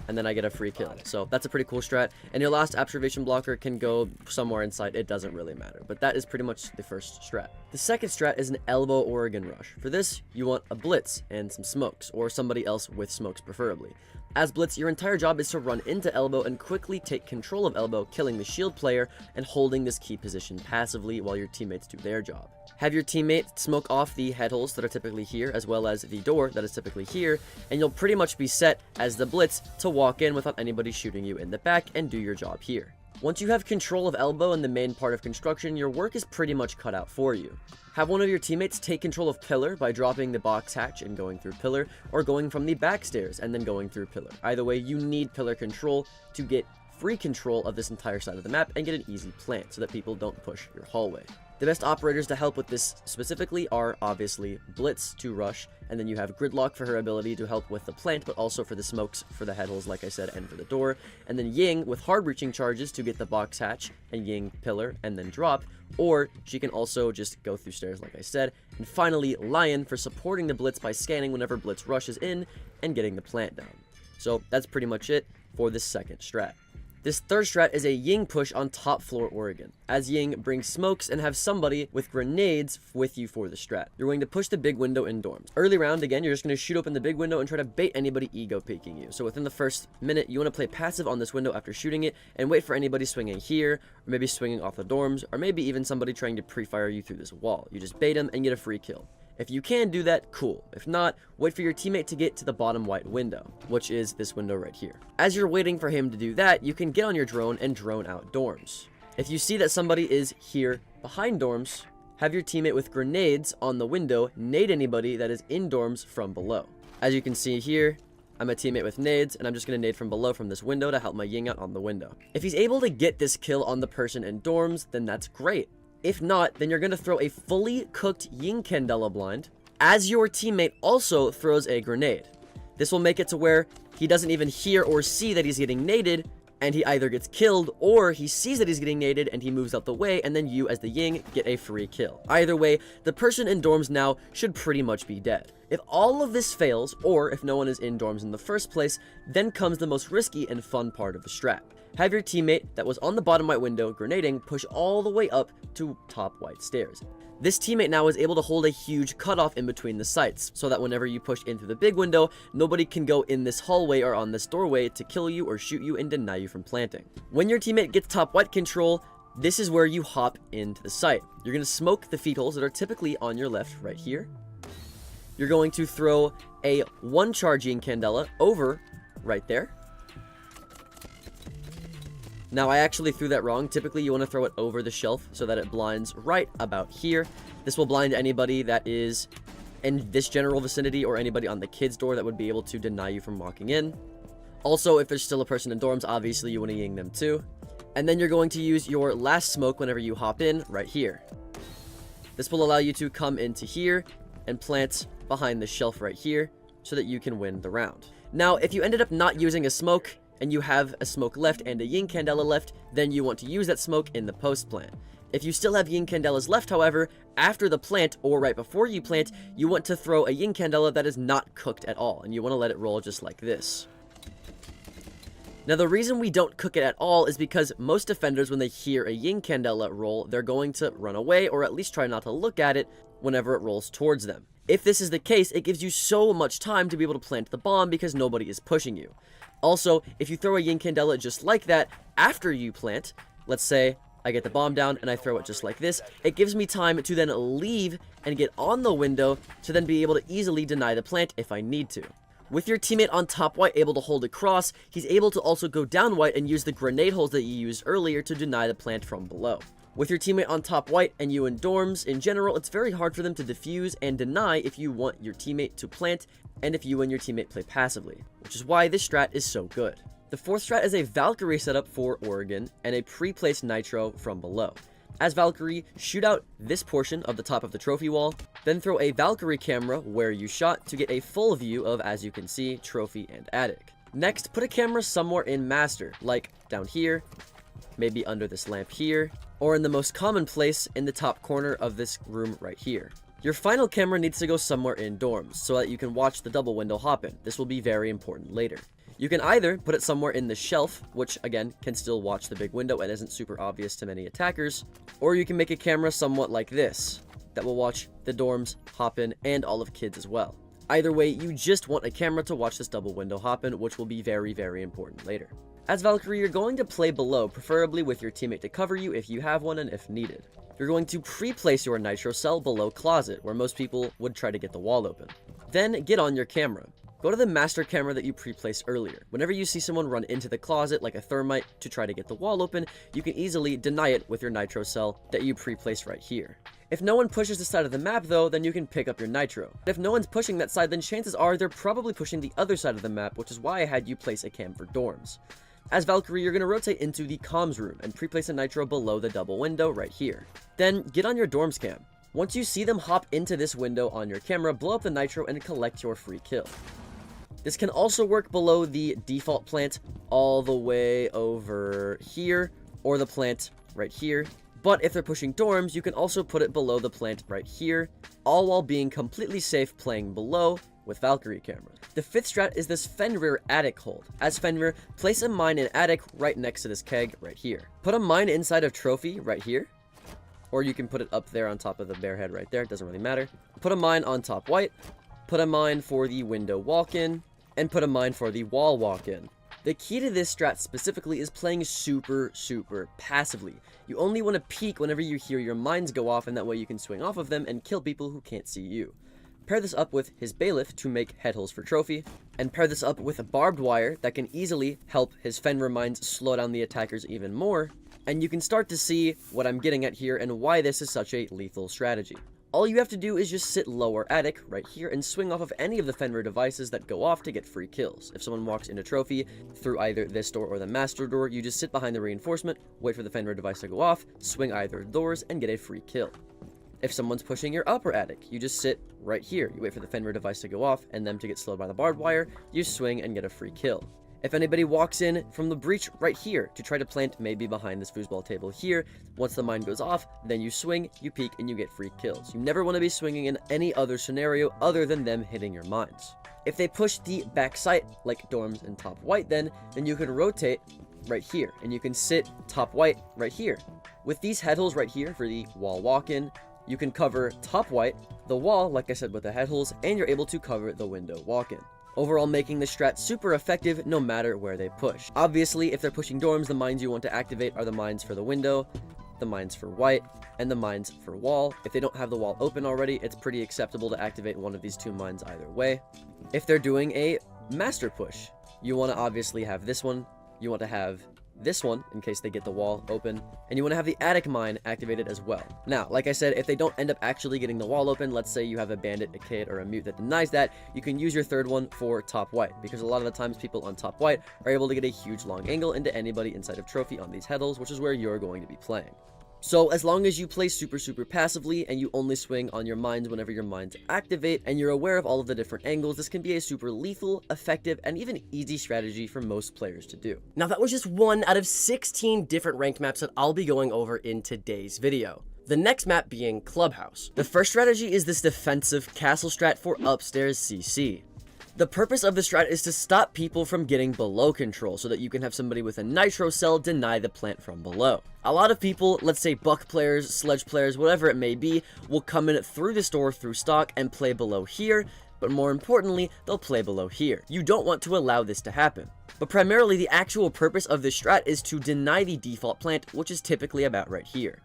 and then I get a free kill. So that's a pretty cool strat. And your last observation blocker can go somewhere inside. It doesn't really matter. But that is pretty much the first strat. The second strat is an elbow Oregon rush. For this, you want a blitz and some smokes, or somebody else with smokes preferably. As blitz, your entire job is to run into elbow and quickly take control of elbow, killing the shield player and holding this key position passively while your teammates do their job. Have your teammate smoke off the head holes that are typically here, as well as the door that is typically here, and you'll pretty much be set as the blitz to walk in without anybody shooting you in the back and do your job here. Once you have control of elbow in the main part of construction, your work is pretty much cut out for you. Have one of your teammates take control of pillar by dropping the box hatch and going through pillar, or going from the back stairs and then going through pillar. Either way, you need pillar control to get free control of this entire side of the map and get an easy plant so that people don't push your hallway. The best operators to help with this specifically are obviously Blitz to rush, and then you have Gridlock for her ability to help with the plant, but also for the smokes for the head holes, like I said, and for the door. And then Ying with hard breaching charges to get the box hatch, and Ying pillar, and then drop. Or she can also just go through stairs, like I said. And finally, Lion for supporting the Blitz by scanning whenever Blitz rushes in and getting the plant down. So that's pretty much it for this second strat. This third strat is a Ying push on top floor Oregon, as Ying brings smokes and have somebody with grenades with you for the strat. You're going to push the big window in dorms. Early round, again, you're just going to shoot open the big window and try to bait anybody ego peeking you. So within the first minute, you want to play passive on this window after shooting it and wait for anybody swinging here, or maybe swinging off the dorms, or maybe even somebody trying to pre-fire you through this wall. You just bait them and get a free kill. If you can do that, cool. If not, wait for your teammate to get to the bottom white window, which is this window right here. As you're waiting for him to do that, you can get on your drone and drone out dorms. If you see that somebody is here behind dorms, have your teammate with grenades on the window nade anybody that is in dorms from below. As you can see here, I'm a teammate with nades, and I'm just going to nade from below from this window to help my ying out on the window. If he's able to get this kill on the person in dorms, then that's great. If not, then you're going to throw a fully cooked Ying Candela blind, as your teammate also throws a grenade. This will make it to where he doesn't even hear or see that he's getting naded, and he either gets killed, or he sees that he's getting naded and he moves out the way, and then you as the Ying get a free kill. Either way, the person in dorms now should pretty much be dead. If all of this fails, or if no one is in dorms in the first place, then comes the most risky and fun part of the strat. Have your teammate that was on the bottom white window grenading push all the way up to top white stairs. This teammate now is able to hold a huge cutoff in between the sites, so that whenever you push into the big window, nobody can go in this hallway or on this doorway to kill you or shoot you and deny you from planting. When your teammate gets top white control, this is where you hop into the site. You're going to smoke the feed holes that are typically on your left right here. You're going to throw a 1 charging Candela over right there. Now, I actually threw that wrong. Typically, you want to throw it over the shelf so that it blinds right about here. This will blind anybody that is in this general vicinity or anybody on the kids' door that would be able to deny you from walking in. Also, if there's still a person in dorms, obviously you want to ying them too. And then you're going to use your last smoke whenever you hop in right here. This will allow you to come into here and plant behind the shelf right here so that you can win the round. Now, if you ended up not using a smoke, and you have a smoke left and a Ying Candela left, then you want to use that smoke in the post plant. If you still have Ying Candelas left, however, after the plant or right before you plant, you want to throw a Ying Candela that is not cooked at all, and you want to let it roll just like this. Now, the reason we don't cook it at all is because most defenders, when they hear a Ying Candela roll, they're going to run away or at least try not to look at it whenever it rolls towards them. If this is the case, it gives you so much time to be able to plant the bomb because nobody is pushing you. Also, if you throw a Ying Candela just like that after you plant, let's say I get the bomb down and I throw it just like this, it gives me time to then leave and get on the window to then be able to easily deny the plant if I need to. With your teammate on top white able to hold across, he's able to also go down white and use the grenade holes that you used earlier to deny the plant from below. With your teammate on top white and you in dorms, in general, it's very hard for them to defuse and deny if you want your teammate to plant and if you and your teammate play passively, which is why this strat is so good. The fourth strat is a Valkyrie setup for Oregon and a pre-placed nitro from below. As Valkyrie, shoot out this portion of the top of the trophy wall, then throw a Valkyrie camera where you shot to get a full view of, as you can see, trophy and attic. Next, put a camera somewhere in master, like down here, maybe under this lamp here, or in the most common place in the top corner of this room right here. Your final camera needs to go somewhere in dorms so that you can watch the double window hop in. This will be very important later. You can either put it somewhere in the shelf, which again can still watch the big window and isn't super obvious to many attackers, or you can make a camera somewhat like this that will watch the dorms, hop in, and all of kids as well. Either way, you just want a camera to watch this double window hop in, which will be very, very important later. As Valkyrie, you're going to play below, preferably with your teammate to cover you if you have one and if needed. You're going to pre-place your nitro cell below closet, where most people would try to get the wall open. Then get on your camera. Go to the master camera that you pre-placed earlier. Whenever you see someone run into the closet like a thermite to try to get the wall open, you can easily deny it with your nitro cell that you pre-placed right here. If no one pushes the side of the map though, then you can pick up your nitro. If no one's pushing that side, then chances are they're probably pushing the other side of the map, which is why I had you place a cam for dorms. As Valkyrie, you're going to rotate into the comms room and pre-place a nitro below the double window right here. Then get on your dorms cam. Once you see them hop into this window on your camera, blow up the nitro and collect your free kill. This can also work below the default plant all the way over here, or the plant right here. But if they're pushing dorms, you can also put it below the plant right here, all while being completely safe playing below with Valkyrie camera. The fifth strat is this Fenrir attic hold. As Fenrir, place a mine in attic right next to this keg right here. Put a mine inside of trophy right here, or you can put it up there on top of the bear head right there, it doesn't really matter. Put a mine on top white, put a mine for the window walk-in, and put a mine for the wall walk-in. The key to this strat specifically is playing super passively. You only want to peek whenever you hear your mines go off, and that way you can swing off of them and kill people who can't see you. pair this up with his bailiff to make head holes for trophy, and pair this up with a barbed wire that can easily help his Fenrir mines slow down the attackers even more, and you can start to see what I'm getting at here and why this is such a lethal strategy. All you have to do is just sit lower attic right here and swing off of any of the Fenrir devices that go off to get free kills. If someone walks into trophy through either this door or the master door, you just sit behind the reinforcement, wait for the Fenrir device to go off, swing either doors, and get a free kill. If someone's pushing your upper attic, you just sit right here. You wait for the Fenrir device to go off and them to get slowed by the barbed wire, you swing and get a free kill. If anybody walks in from the breach right here to try to plant maybe behind this foosball table here, once the mine goes off, then you swing, you peek, and you get free kills. You never want to be swinging in any other scenario other than them hitting your mines. If they push the back site, like dorms and top white then you can rotate right here, and you can sit top white right here. With these head holes right here for the wall walk-in, you can cover top white, the wall, like I said with the head holes, and you're able to cover the window walk-in. Overall making the strat super effective no matter where they push. Obviously, if they're pushing dorms, the mines you want to activate are the mines for the window, the mines for white, and the mines for wall. If they don't have the wall open already, it's pretty acceptable to activate one of these two mines either way. If they're doing a master push, you want to obviously have this one, you want to have this one in case they get the wall open, and you want to have the attic mine activated as well. Now, like I said, if they don't end up actually getting the wall open, let's say you have a bandit, a kid, or a mute that denies that, you can use your third one for top white, because a lot of the times people on top white are able to get a huge long angle into anybody inside of trophy on these head holes, which is where you're going to be playing. So as long as you play super passively and you only swing on your mines whenever your mines activate and you're aware of all of the different angles, this can be a super lethal, effective, and even easy strategy for most players to do. Now that was just one out of 16 different ranked maps that I'll be going over in today's video. The next map being Clubhouse. The first strategy is this defensive castle strat for upstairs CC. The purpose of the strat is to stop people from getting below control so that you can have somebody with a nitro cell deny the plant from below. A lot of people, let's say buck players, sledge players, whatever it may be, will come in through this door through stock and play below here, but more importantly, they'll play below here. You don't want to allow this to happen. But primarily, the actual purpose of this strat is to deny the default plant, which is typically about right here.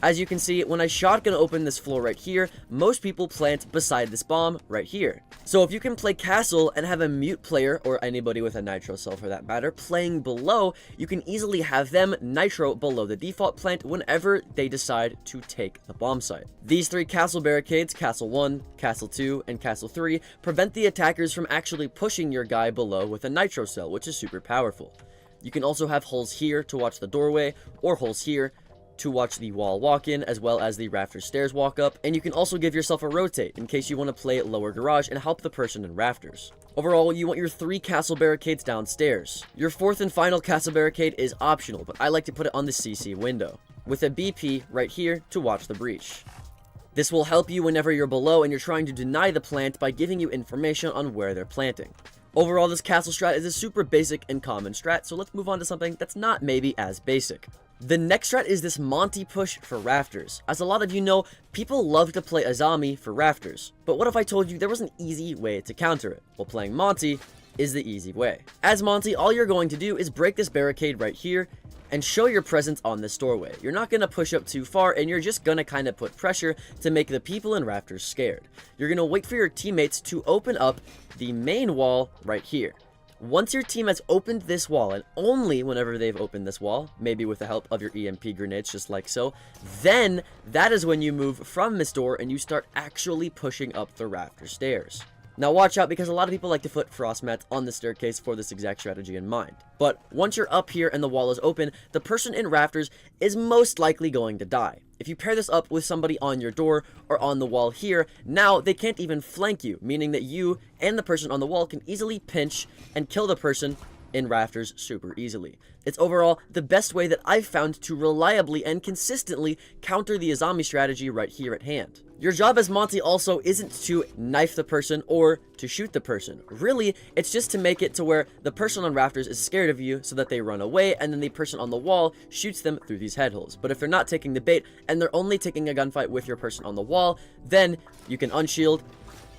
As you can see, when I shotgun open this floor right here, most people plant beside this bomb right here. So if you can play castle and have a mute player, or anybody with a nitro cell for that matter, playing below, you can easily have them nitro below the default plant whenever they decide to take the bomb site. These three castle barricades, castle 1, castle 2, and castle 3, prevent the attackers from actually pushing your guy below with a nitro cell, which is super powerful. You can also have holes here to watch the doorway, or holes here to watch the wall walk-in, as well as the rafters stairs walk up, and you can also give yourself a rotate in case you want to play lower garage and help the person in rafters. Overall, you want your 3 castle barricades downstairs. Your 4th and final castle barricade is optional, but I like to put it on the CC window, with a BP right here to watch the breach. This will help you whenever you're below and you're trying to deny the plant by giving you information on where they're planting. Overall, this castle strat is a super basic and common strat, so let's move on to something that's not maybe as basic. The next strat is this Monty push for rafters. As a lot of you know, people love to play Azami for rafters. But what if I told you there was an easy way to counter it? Well, playing Monty is the easy way. As Monty, all you're going to do is break this barricade right here and show your presence on this doorway. You're not going to push up too far, and you're just going to kind of put pressure to make the people in rafters scared. You're going to wait for your teammates to open up the main wall right here. Once your team has opened this wall, and only whenever they've opened this wall, maybe with the help of your EMP grenades just like so, then that is when you move from this door and you start actually pushing up the rafter stairs. Now watch out, because a lot of people like to put frost mats on the staircase for this exact strategy in mind. But once you're up here and the wall is open, the person in rafters is most likely going to die. If you pair this up with somebody on your door or on the wall here, now they can't even flank you, meaning that you and the person on the wall can easily pinch and kill the person in rafters super easily. It's overall the best way that I've found to reliably and consistently counter the Azami strategy right here at hand. Your job as Monty also isn't to knife the person or to shoot the person. Really, it's just to make it to where the person on rafters is scared of you so that they run away, and then the person on the wall shoots them through these head holes. But if they're not taking the bait and they're only taking a gunfight with your person on the wall, then you can unshield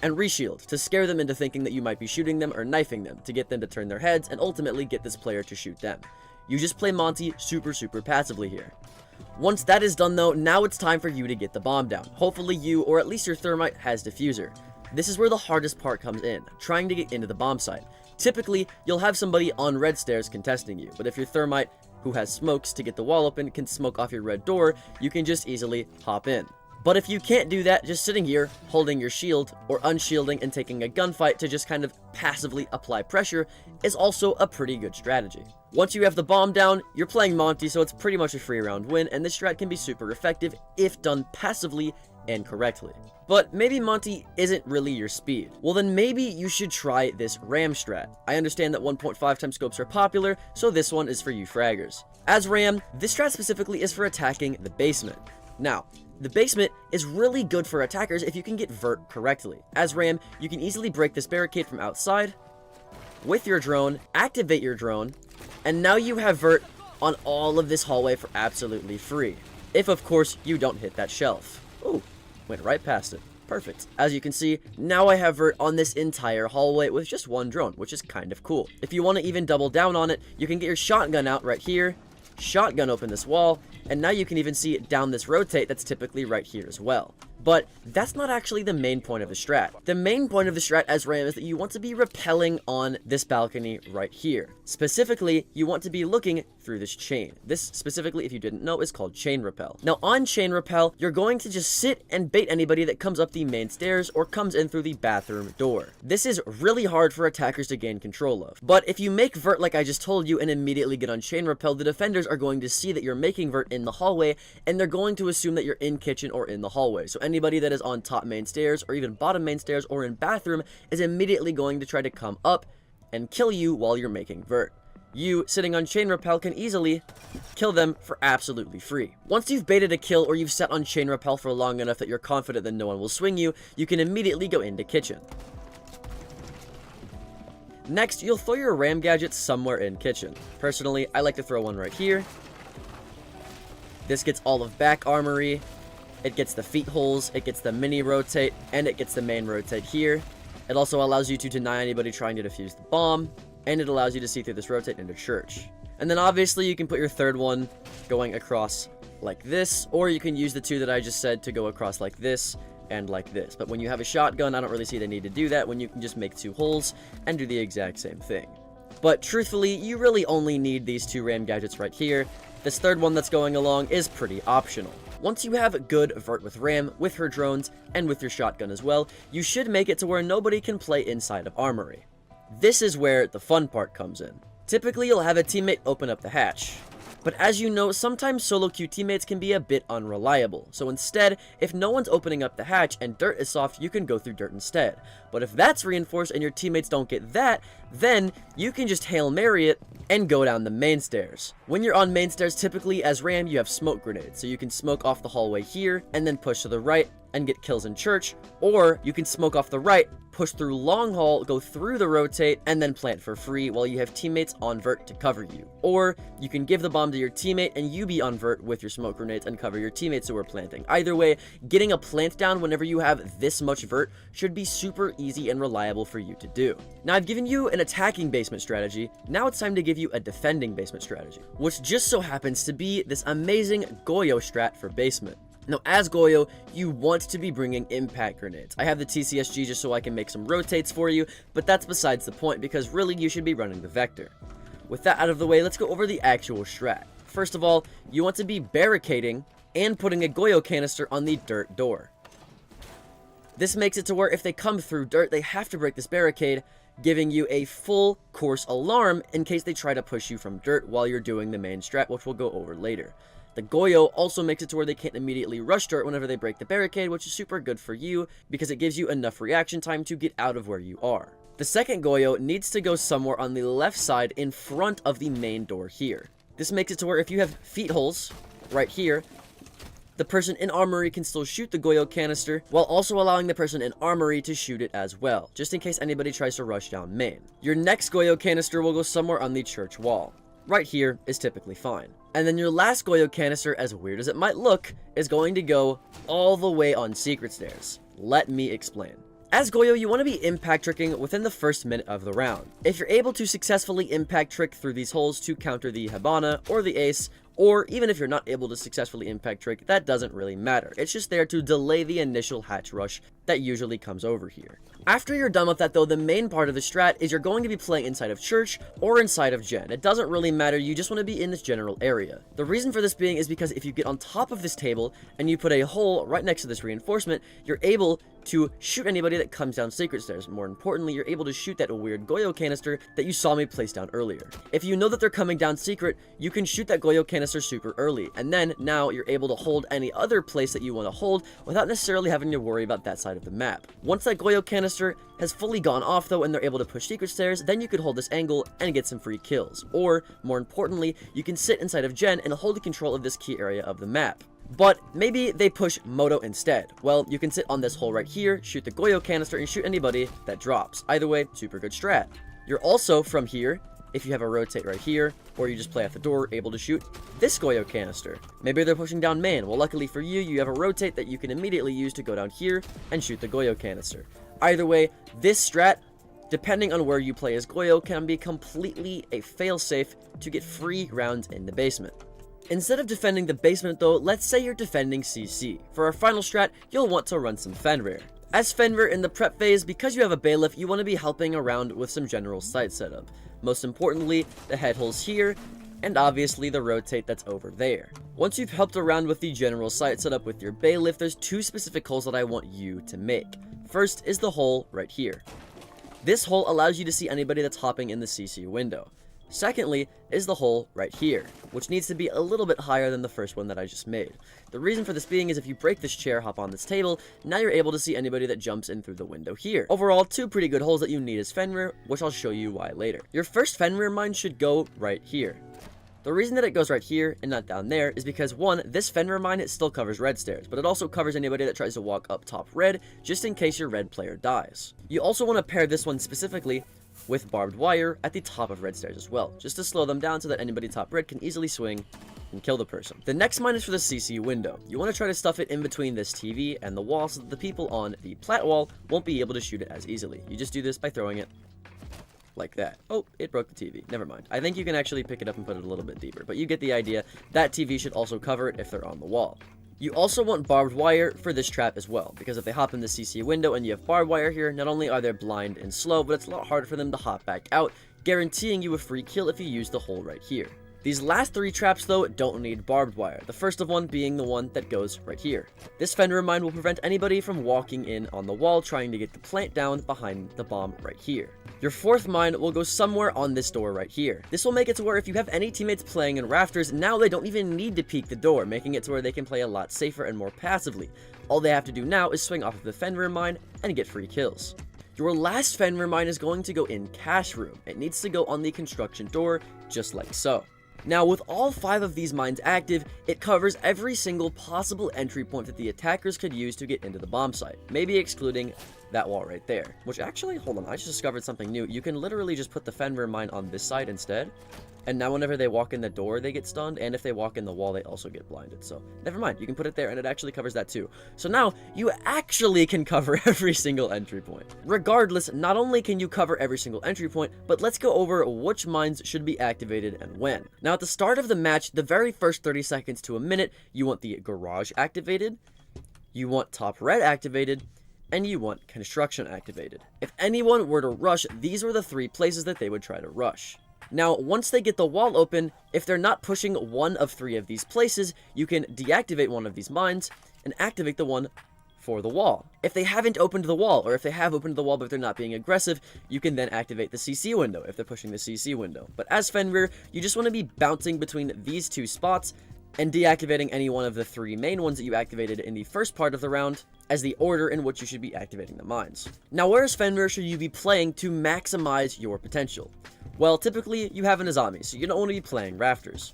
and reshield to scare them into thinking that you might be shooting them or knifing them, to get them to turn their heads and ultimately get this player to shoot them. You just play Monty super passively here. Once that is done though, now it's time for you to get the bomb down. Hopefully you, or at least your thermite, has diffuser. This is where the hardest part comes in, trying to get into the bomb site. Typically, you'll have somebody on red stairs contesting you, but if your thermite, who has smokes to get the wall open, can smoke off your red door, you can just easily hop in. But if you can't do that, just sitting here, holding your shield, or unshielding and taking a gunfight to just kind of passively apply pressure is also a pretty good strategy. Once you have the bomb down, you're playing Monty, so it's pretty much a free round win, and this strat can be super effective if done passively and correctly. But maybe Monty isn't really your speed. Well then maybe you should try this Ram strat. I understand that 1.5 times scopes are popular, so this one is for you fraggers. As Ram, this strat specifically is for attacking the basement. Now, the basement is really good for attackers if you can get vert correctly. As Ram, you can easily break this barricade from outside with your drone, activate your drone, and now you have vert on all of this hallway for absolutely free. If of course you don't hit that shelf. Ooh, went right past it. Perfect. As you can see, now I have vert on this entire hallway with just one drone, which is kind of cool. If you want to even double down on it, you can get your shotgun out right here, shotgun open this wall, and now you can even see it down this rotate that's typically right here as well. But that's not actually the main point of the strat. The main point of the strat as Ram is that you want to be rappelling on this balcony right here. Specifically, you want to be looking through this chain. This specifically, if you didn't know, is called chain rappel. Now on chain rappel, you're going to just sit and bait anybody that comes up the main stairs or comes in through the bathroom door. This is really hard for attackers to gain control of. But if you make vert like I just told you and immediately get on chain rappel, the defenders are going to see that you're making vert in the hallway, and they're going to assume that you're in kitchen or in the hallway. So anybody that is on top main stairs or even bottom main stairs or in bathroom is immediately going to try to come up and kill you while you're making vert. You, sitting on chain rappel, can easily kill them for absolutely free. Once you've baited a kill or you've sat on chain rappel for long enough that you're confident that no one will swing you, you can immediately go into kitchen. Next, you'll throw your ram gadget somewhere in kitchen. Personally, I like to throw one right here. This gets all of back armory, it gets the feet holes, it gets the mini rotate, and it gets the main rotate here. It also allows you to deny anybody trying to defuse the bomb, and it allows you to see through this rotate into church. And then obviously you can put your third one going across like this, or you can use the two that I just said to go across like this and like this. But when you have a shotgun, I don't really see the need to do that when you can just make two holes and do the exact same thing. But truthfully, you really only need these two ram gadgets right here. This third one that's going along is pretty optional. Once you have good vert with Ram, with her drones, and with your shotgun as well, you should make it to where nobody can play inside of armory. This is where the fun part comes in. Typically, you'll have a teammate open up the hatch. But as you know, sometimes solo queue teammates can be a bit unreliable. So instead, if no one's opening up the hatch and dirt is soft, you can go through dirt instead. But if that's reinforced and your teammates don't get that, then you can just Hail Mary it and go down the main stairs. When you're on main stairs, typically as Ram, you have smoke grenades. So you can smoke off the hallway here and then push to the right and get kills in church. Or you can smoke off the right, push through long haul, go through the rotate, and then plant for free while you have teammates on vert to cover you. Or you can give the bomb to your teammate and you be on vert with your smoke grenades and cover your teammates who are planting. Either way, getting a plant down whenever you have this much vert should be super easy and reliable for you to do. Now I've given you an attacking basement strategy, now it's time to give you a defending basement strategy, which just so happens to be this amazing Goyo strat for basement. Now, as Goyo, you want to be bringing impact grenades. I have the TCSG just so I can make some rotates for you, but that's besides the point because really you should be running the Vector. With that out of the way, let's go over the actual strat. First of all, you want to be barricading and putting a Goyo canister on the dirt door. This makes it to where if they come through dirt, they have to break this barricade, giving you a full course alarm in case they try to push you from dirt while you're doing the main strat, which we'll go over later. The Goyo also makes it to where they can't immediately rush dirt whenever they break the barricade, which is super good for you because it gives you enough reaction time to get out of where you are. The second Goyo needs to go somewhere on the left side in front of the main door here. This makes it to where if you have feet holes right here, the person in armory can still shoot the Goyo canister while also allowing the person in armory to shoot it as well, just in case anybody tries to rush down main. Your next Goyo canister will go somewhere on the church wall. Right here is typically fine. And then your last Goyo canister, as weird as it might look, is going to go all the way on secret stairs. Let me explain. As Goyo, you want to be impact tricking within the first minute of the round. If you're able to successfully impact trick through these holes to counter the Habana or the Ace, or even if you're not able to successfully impact trick, that doesn't really matter. It's just there to delay the initial hatch rush that usually comes over here. After you're done with that though, the main part of the strat is you're going to be playing inside of church or inside of gen. It doesn't really matter, you just want to be in this general area. The reason for this being is because if you get on top of this table and you put a hole right next to this reinforcement, you're able to shoot anybody that comes down secret stairs. More importantly, you're able to shoot that weird Goyo canister that you saw me place down earlier. If you know that they're coming down secret, you can shoot that Goyo canister super early, and then now you're able to hold any other place that you want to hold without necessarily having to worry about that side of the map. Once that Goyo canister has fully gone off though and they're able to push secret stairs, then you could hold this angle and get some free kills. Or, more importantly, you can sit inside of gen and hold the control of this key area of the map. But maybe they push Moto instead. Well, you can sit on this hole right here, shoot the Goyo canister, and shoot anybody that drops. Either way, super good strat. You're also, from here, if you have a rotate right here, or you just play at the door, able to shoot this Goyo canister. Maybe they're pushing down main. Well, luckily for you, you have a rotate that you can immediately use to go down here and shoot the Goyo canister. Either way, this strat, depending on where you play as Goyo, can be completely a failsafe to get free rounds in the basement. Instead of defending the basement though, let's say you're defending CC. For our final strat, you'll want to run some Fenrir. As Fenrir in the prep phase, because you have a bailiff, you want to be helping around with some general site setup. Most importantly, the head holes here, and obviously the rotate that's over there. Once you've helped around with the general site setup with your bailiff, there's two specific holes that I want you to make. First is the hole right here. This hole allows you to see anybody that's hopping in the CC window. Secondly is the hole right here, which needs to be a little bit higher than the first one that I just made. The reason for this being is if you break this chair, hop on this table, now you're able to see anybody that jumps in through the window here. Overall, two pretty good holes that you need as Fenrir, which I'll show you why later. Your first Fenrir mine should go right here. The reason that it goes right here and not down there is because, one, this Fenrir mine, it still covers red stairs, but it also covers anybody that tries to walk up top red, just in case your red player dies. You also want to pair this one specifically with barbed wire at the top of red stairs as well, just to slow them down so that anybody top red can easily swing and kill the person. The next mine is for the CC window. You want to try to stuff it in between this TV and the wall so that the people on the plat wall won't be able to shoot it as easily. You just do this by throwing it like that. Oh, it broke the TV. Never mind. I think you can actually pick it up and put it a little bit deeper, but you get the idea. That TV should also cover it if they're on the wall. You also want barbed wire for this trap as well, because if they hop in the CC window and you have barbed wire here, not only are they blind and slow, but it's a lot harder for them to hop back out, guaranteeing you a free kill if you use the hole right here. These last three traps though don't need barbed wire, the first of one being the one that goes right here. This Fenrir mine will prevent anybody from walking in on the wall trying to get the plant down behind the bomb right here. Your fourth mine will go somewhere on this door right here. This will make it to where if you have any teammates playing in rafters, now they don't even need to peek the door, making it to where they can play a lot safer and more passively. All they have to do now is swing off of the Fenrir mine and get free kills. Your last Fenrir mine is going to go in cash room. It needs to go on the construction door, just like so. Now, with all 5 of these mines active, it covers every single possible entry point that the attackers could use to get into the bomb site, maybe excluding that wall right there. Which actually, hold on, I just discovered something new. You can literally just put the Fenrir mine on this side instead, and now whenever they walk in the door, they get stunned, and if they walk in the wall, they also get blinded. So, never mind, you can put it there, and it actually covers that too. So now, you actually can cover every single entry point. Regardless, not only can you cover every single entry point, but let's go over which mines should be activated and when. Now, at the start of the match, the very first 30 seconds to a minute, you want the garage activated, you want top red activated, and you want construction activated. If anyone were to rush, these were the 3 places that they would try to rush. Now, once they get the wall open, if they're not pushing one of 3 of these places, you can deactivate one of these mines and activate the one for the wall. If they haven't opened the wall, or if they have opened the wall but they're not being aggressive, you can then activate the CC window if they're pushing the CC window. But as Fenrir, you just want to be bouncing between these 2 spots and deactivating any one of the 3 main ones that you activated in the first part of the round as the order in which you should be activating the mines. Now, where as Fenrir should you be playing to maximize your potential? Well, typically, you have an Azami, so you don't want to be playing rafters.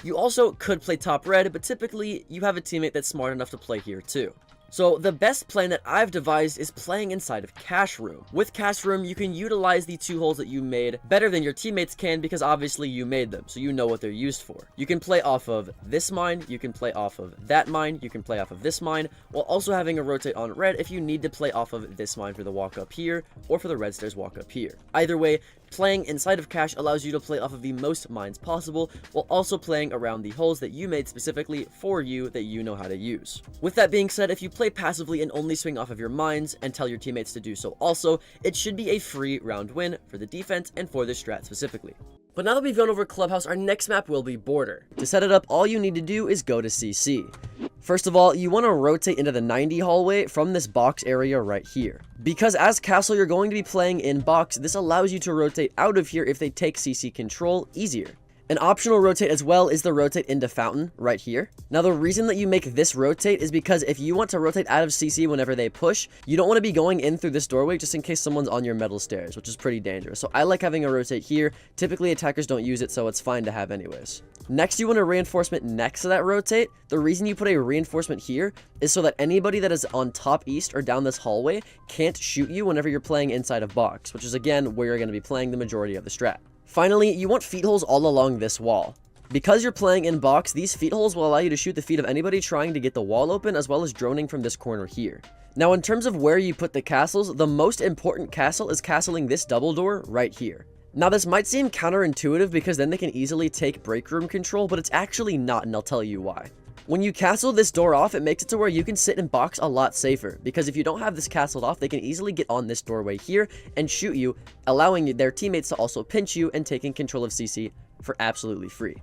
You also could play top red, but typically, you have a teammate that's smart enough to play here too. So the best plan that I've devised is playing inside of cash room. With cash room, you can utilize the 2 holes that you made better than your teammates can because obviously you made them, so you know what they're used for. You can play off of this mine, you can play off of that mine, you can play off of this mine, while also having a rotate on red if you need to play off of this mine for the walk up here, or for the red stairs walk up here. Either way, Playing inside of cache allows you to play off of the most mines possible, while also playing around the holes that you made specifically for you that you know how to use. With that being said, if you play passively and only swing off of your mines and tell your teammates to do so also, it should be a free round win for the defense and for the strat specifically. But now that we've gone over Clubhouse, our next map will be Border. To set it up, all you need to do is go to CC. First of all, you want to rotate into the 90 hallway from this box area right here. Because as Castle, you're going to be playing in box, this allows you to rotate out of here if they take CC control easier. An optional rotate as well is the rotate into Fountain right here. Now the reason that you make this rotate is because if you want to rotate out of CC whenever they push, you don't want to be going in through this doorway just in case someone's on your metal stairs, which is pretty dangerous. So I like having a rotate here. Typically attackers don't use it, so it's fine to have anyways. Next, you want a reinforcement next to that rotate. The reason you put a reinforcement here is so that anybody that is on top east or down this hallway can't shoot you whenever you're playing inside of box, which is again where you're going to be playing the majority of the strat. Finally, you want feet holes all along this wall. Because you're playing in box, these feet holes will allow you to shoot the feet of anybody trying to get the wall open, as well as droning from this corner here. Now, in terms of where you put the castles, the most important castle is castling this double door right here. Now, this might seem counterintuitive because then they can easily take break room control, but it's actually not, and I'll tell you why. When you castle this door off, it makes it to where you can sit in box a lot safer, because if you don't have this castled off, they can easily get on this doorway here and shoot you, allowing their teammates to also pinch you and taking control of CC for absolutely free.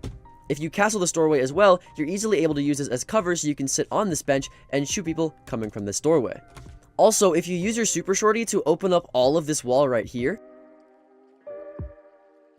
If you castle this doorway as well, you're easily able to use this as cover so you can sit on this bench and shoot people coming from this doorway. Also, if you use your super shorty to open up all of this wall right here,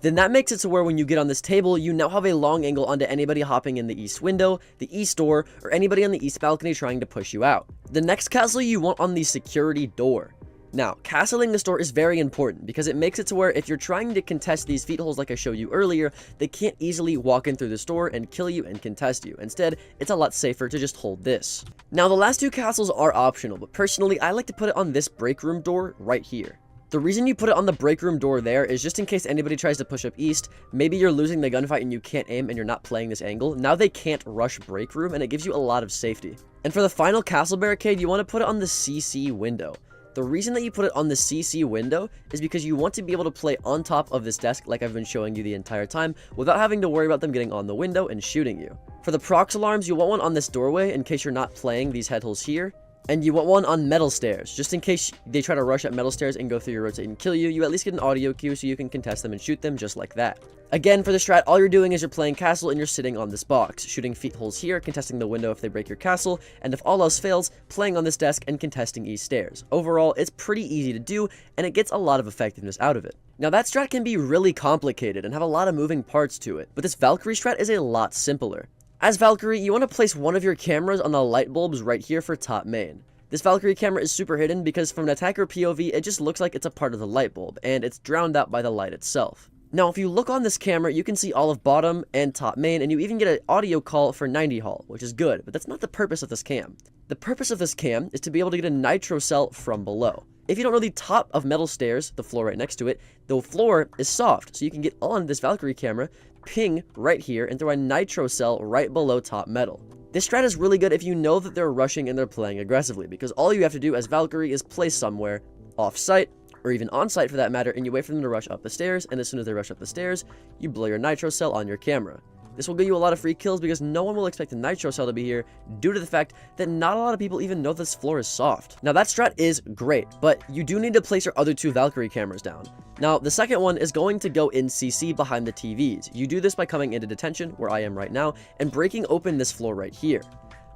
then that makes it to where when you get on this table, you now have a long angle onto anybody hopping in the east window, the east door, or anybody on the east balcony trying to push you out. The next castle you want on the security door. Now, castling this door is very important because it makes it to where if you're trying to contest these feet holes like I showed you earlier, they can't easily walk in through this door and kill you and contest you. Instead, it's a lot safer to just hold this. Now, the last two castles are optional, but personally, I like to put it on this break room door right here. The reason you put it on the break room door there is just in case anybody tries to push up east. Maybe you're losing the gunfight and you can't aim and you're not playing this angle. Now they can't rush break room and it gives you a lot of safety. And for the final castle barricade, you want to put it on the CC window. The reason that you put it on the CC window is because you want to be able to play on top of this desk like I've been showing you the entire time without having to worry about them getting on the window and shooting you. For the prox alarms, you want one on this doorway in case you're not playing these head holes here. And you want one on metal stairs, just in case they try to rush at metal stairs and go through your rotate and kill you. You at least get an audio cue so you can contest them and shoot them just like that. Again, for the strat, all you're doing is you're playing castle and you're sitting on this box, shooting feet holes here, contesting the window if they break your castle, and if all else fails, playing on this desk and contesting east stairs. Overall, it's pretty easy to do, and it gets a lot of effectiveness out of it. Now, that strat can be really complicated and have a lot of moving parts to it, but this Valkyrie strat is a lot simpler. As Valkyrie, you want to place one of your cameras on the light bulbs right here for top main. This Valkyrie camera is super hidden because from an attacker POV, it just looks like it's a part of the light bulb, and it's drowned out by the light itself. Now, if you look on this camera, you can see all of bottom and top main, and you even get an audio call for 90 Hall, which is good, but that's not the purpose of this cam. The purpose of this cam is to be able to get a nitro cell from below. If you don't know, the top of metal stairs, the floor right next to it, the floor is soft, so you can get on this Valkyrie camera, ping right here, and throw a nitro cell right below top metal. This strat is really good if you know that they're rushing and they're playing aggressively, because all you have to do as Valkyrie is place somewhere off-site, or even on-site for that matter, and you wait for them to rush up the stairs, and as soon as they rush up the stairs, you blow your nitro cell on your camera. This will give you a lot of free kills because no one will expect a nitro cell to be here due to the fact that not a lot of people even know this floor is soft. Now that strat is great, but you do need to place your other two Valkyrie cameras down. Now the second one is going to go in CC behind the TVs. You do this by coming into detention, where I am right now, and breaking open this floor right here.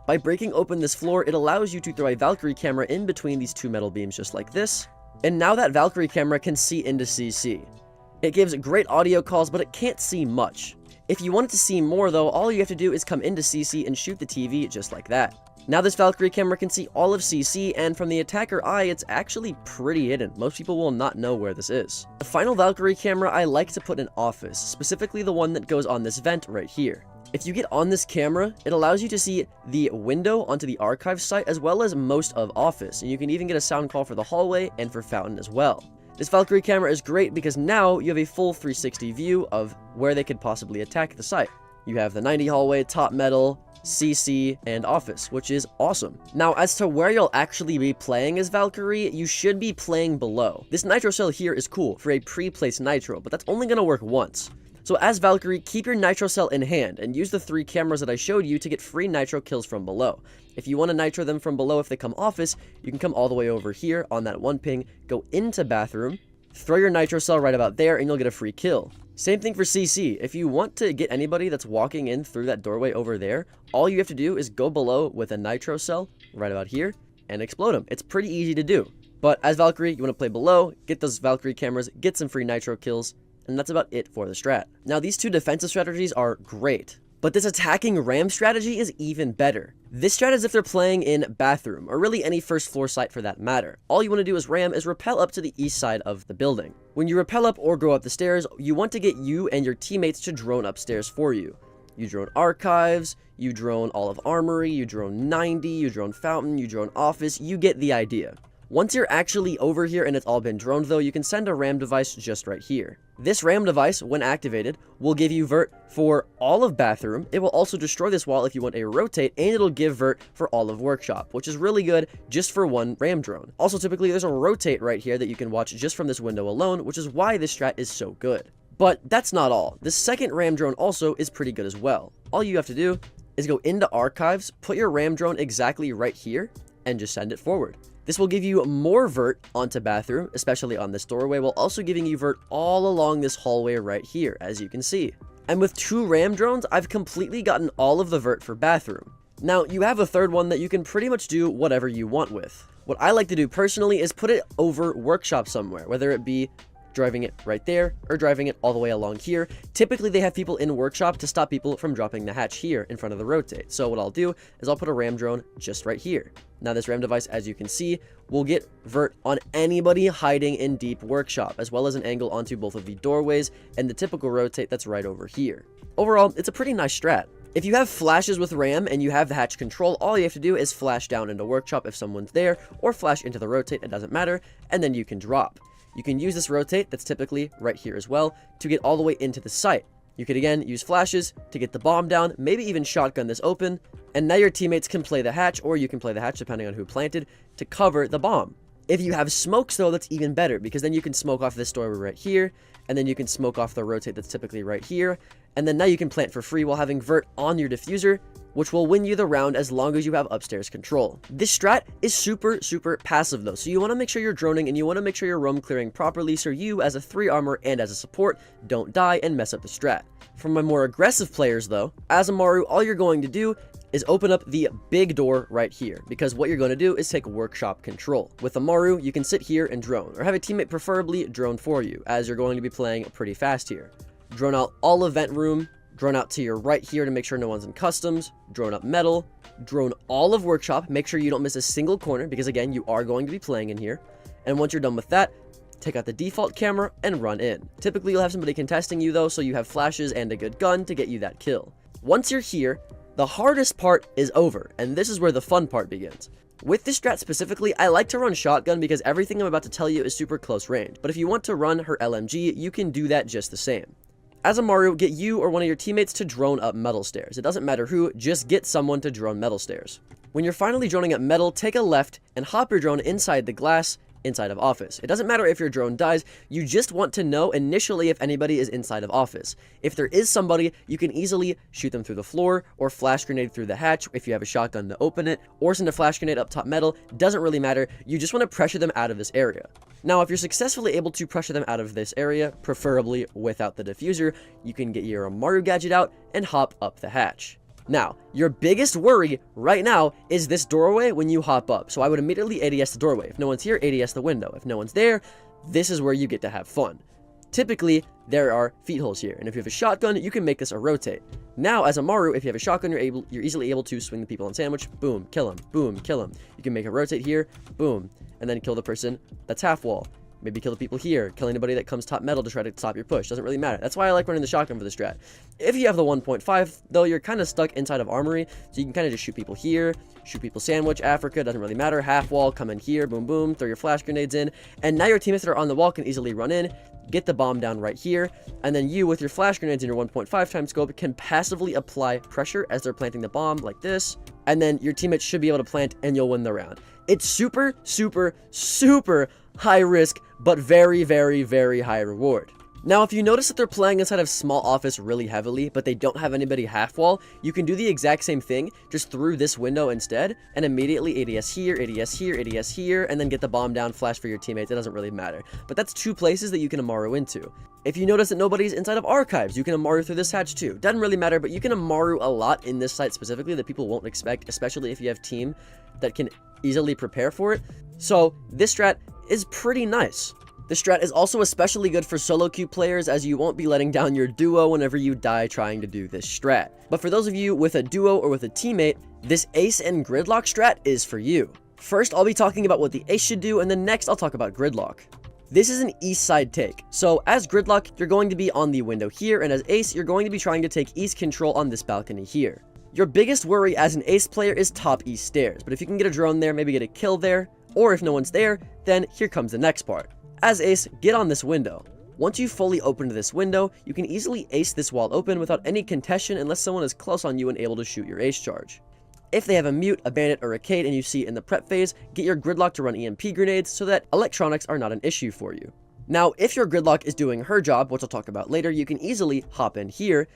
By breaking open this floor, it allows you to throw a Valkyrie camera in between these two metal beams just like this, and now that Valkyrie camera can see into CC. It gives great audio calls, but it can't see much. If you want it to see more though, all you have to do is come into CC and shoot the TV just like that. Now this Valkyrie camera can see all of CC, and from the attacker eye, it's actually pretty hidden. Most people will not know where this is. The final Valkyrie camera I like to put in office, specifically the one that goes on this vent right here. If you get on this camera, it allows you to see the window onto the archive site as well as most of office, and you can even get a sound call for the hallway and for fountain as well. This Valkyrie camera is great because now you have a full 360 view of where they could possibly attack the site. You have the 90 hallway, top metal, CC, and Office, which is awesome. Now, as to where you'll actually be playing as Valkyrie, you should be playing below. This nitro cell here is cool for a pre-placed nitro, but that's only going to work once. So as Valkyrie, keep your nitro cell in hand and use the 3 cameras that I showed you to get free nitro kills from below. If you want to nitro them from below if they come Office, you can come all the way over here on that 1 ping, go into bathroom, throw your nitro cell right about there, and you'll get a free kill. Same thing for CC. If you want to get anybody that's walking in through that doorway over there, all you have to do is go below with a nitro cell right about here and explode them. It's pretty easy to do. But as Valkyrie, you want to play below, get those Valkyrie cameras, get some free nitro kills, and that's about it for the strat. Now, these 2 defensive strategies are great, but this attacking ram strategy is even better. This strat is if they're playing in bathroom, or really any first floor site for that matter. All you want to do as ram is rappel up to the east side of the building. When you rappel up or go up the stairs, you want to get you and your teammates to drone upstairs for you. You drone Archives, you drone all of Armory, you drone 90, you drone Fountain, you drone Office, you get the idea. Once you're actually over here and it's all been droned though, you can send a RAM device just right here. This RAM device, when activated, will give you vert for all of bathroom. It will also destroy this wall if you want a rotate, and it'll give vert for all of workshop, which is really good just for 1 RAM drone. Also, typically there's a rotate right here that you can watch just from this window alone, which is why this strat is so good. But that's not all. The second RAM drone also is pretty good as well. All you have to do is go into Archives, put your RAM drone exactly right here, and just send it forward. This will give you more vert onto bathroom, especially on this doorway, while also giving you vert all along this hallway right here, as you can see. And with 2 RAM drones, I've completely gotten all of the vert for bathroom. Now, you have a third one that you can pretty much do whatever you want with. What I like to do personally is put it over workshop somewhere, whether it be driving it right there or driving it all the way along here. Typically, they have people in workshop to stop people from dropping the hatch here in front of the rotate. So what I'll do is I'll put a RAM drone just right here. Now this RAM device, as you can see, will get vert on anybody hiding in deep workshop, as well as an angle onto both of the doorways and the typical rotate that's right over here. Overall, it's a pretty nice strat. If you have flashes with RAM and you have the hatch control, all you have to do is flash down into workshop if someone's there, or flash into the rotate, it doesn't matter, and then you can drop. You can use this rotate that's typically right here as well to get all the way into the site. You could again use flashes to get the bomb down, maybe even shotgun this open, and now your teammates can play the hatch, or you can play the hatch depending on who planted, to cover the bomb. If you have smokes though, that's even better, because then you can smoke off this doorway right here, and then you can smoke off the rotate that's typically right here, and then now you can plant for free while having vert on your diffuser, which will win you the round as long as you have upstairs control. This strat is super passive though, so you want to make sure you're droning and you want to make sure you're roam clearing properly so you as a 3 armor and as a support don't die and mess up the strat. For my more aggressive players though, as a Maru, all you're going to do is open up the big door right here, because what you're going to do is take workshop control. With a Maru, you can sit here and drone, or have a teammate preferably drone for you, as you're going to be playing pretty fast here. Drone out all event room, drone out to your right here to make sure no one's in customs, drone up metal, drone all of workshop, make sure you don't miss a single corner, because again, you are going to be playing in here. And once you're done with that, take out the default camera and run in. Typically, you'll have somebody contesting you though, so you have flashes and a good gun to get you that kill. Once you're here, the hardest part is over, and this is where the fun part begins. With this strat specifically, I like to run shotgun because everything I'm about to tell you is super close range, but if you want to run her LMG, you can do that just the same. As a Maru, get you or one of your teammates to drone up metal stairs. It doesn't matter who, just get someone to drone metal stairs. When you're finally droning up metal, take a left and hop your drone inside the glass inside of office. It doesn't matter if your drone dies, you just want to know initially if anybody is inside of office. If there is somebody, you can easily shoot them through the floor or flash grenade through the hatch if you have a shotgun to open it, or send a flash grenade up top metal. Doesn't really matter, you just want to pressure them out of this area. Now, if you're successfully able to pressure them out of this area, preferably without the diffuser, you can get your Maru gadget out and hop up the hatch. Now, your biggest worry right now is this doorway when you hop up. So I would immediately ADS the doorway. If no one's here, ADS the window. If no one's there, this is where you get to have fun. Typically, there are feet holes here, and if you have a shotgun, you can make this a rotate. Now, as a Maru, if you have a shotgun, you're easily able to swing the people on sandwich, boom, kill him, boom, kill him. You can make a rotate here, boom, and then kill the person that's half wall. maybe kill the people here, kill anybody that comes top metal to try to stop your push. Doesn't really matter. That's why I like running the shotgun for the strat. If you have the 1.5, though, you're kind of stuck inside of armory, so you can kind of just shoot people here, shoot people sandwich, Africa, doesn't really matter, half wall, come in here, boom, boom, throw your flash grenades in, and now your teammates that are on the wall can easily run in, get the bomb down right here, and then you, with your flash grenades and your 1.5 times scope, can passively apply pressure as they're planting the bomb like this, and then your teammates should be able to plant, and you'll win the round. It's super, super, super high risk, but very, very, very high reward. Now, if you notice that they're playing inside of small office really heavily, but they don't have anybody half wall, you can do the exact same thing, just through this window instead, and immediately ADS here, ADS here, ADS here, and then get the bomb down, flash for your teammates. It doesn't really matter. But that's two places that you can Amaru into. If you notice that nobody's inside of archives, you can Amaru through this hatch too. Doesn't really matter, but you can Amaru a lot in this site specifically that people won't expect, especially if you have team that can easily prepare for it. So this strat is pretty nice. This strat is also especially good for solo queue players, as you won't be letting down your duo whenever you die trying to do this strat. But for those of you with a duo or with a teammate, this ace and gridlock strat is for you. First, I'll be talking about what the ace should do, and then next I'll talk about gridlock. This is an east side take. So as gridlock, you're going to be on the window here, and as ace, you're going to be trying to take east control on this balcony here. Your biggest worry as an ace player is top east stairs, but if you can get a drone there, maybe get a kill there, or if no one's there, then here comes the next part. As ace, get on this window. Once you've fully opened this window, you can easily ace this wall open without any contention unless someone is close on you and able to shoot your ace charge. If they have a mute, a bandit, or a Cade and you see it in the prep phase, get your gridlock to run EMP grenades so that electronics are not an issue for you. Now, if your gridlock is doing her job, which I'll talk about later, you can easily hop in here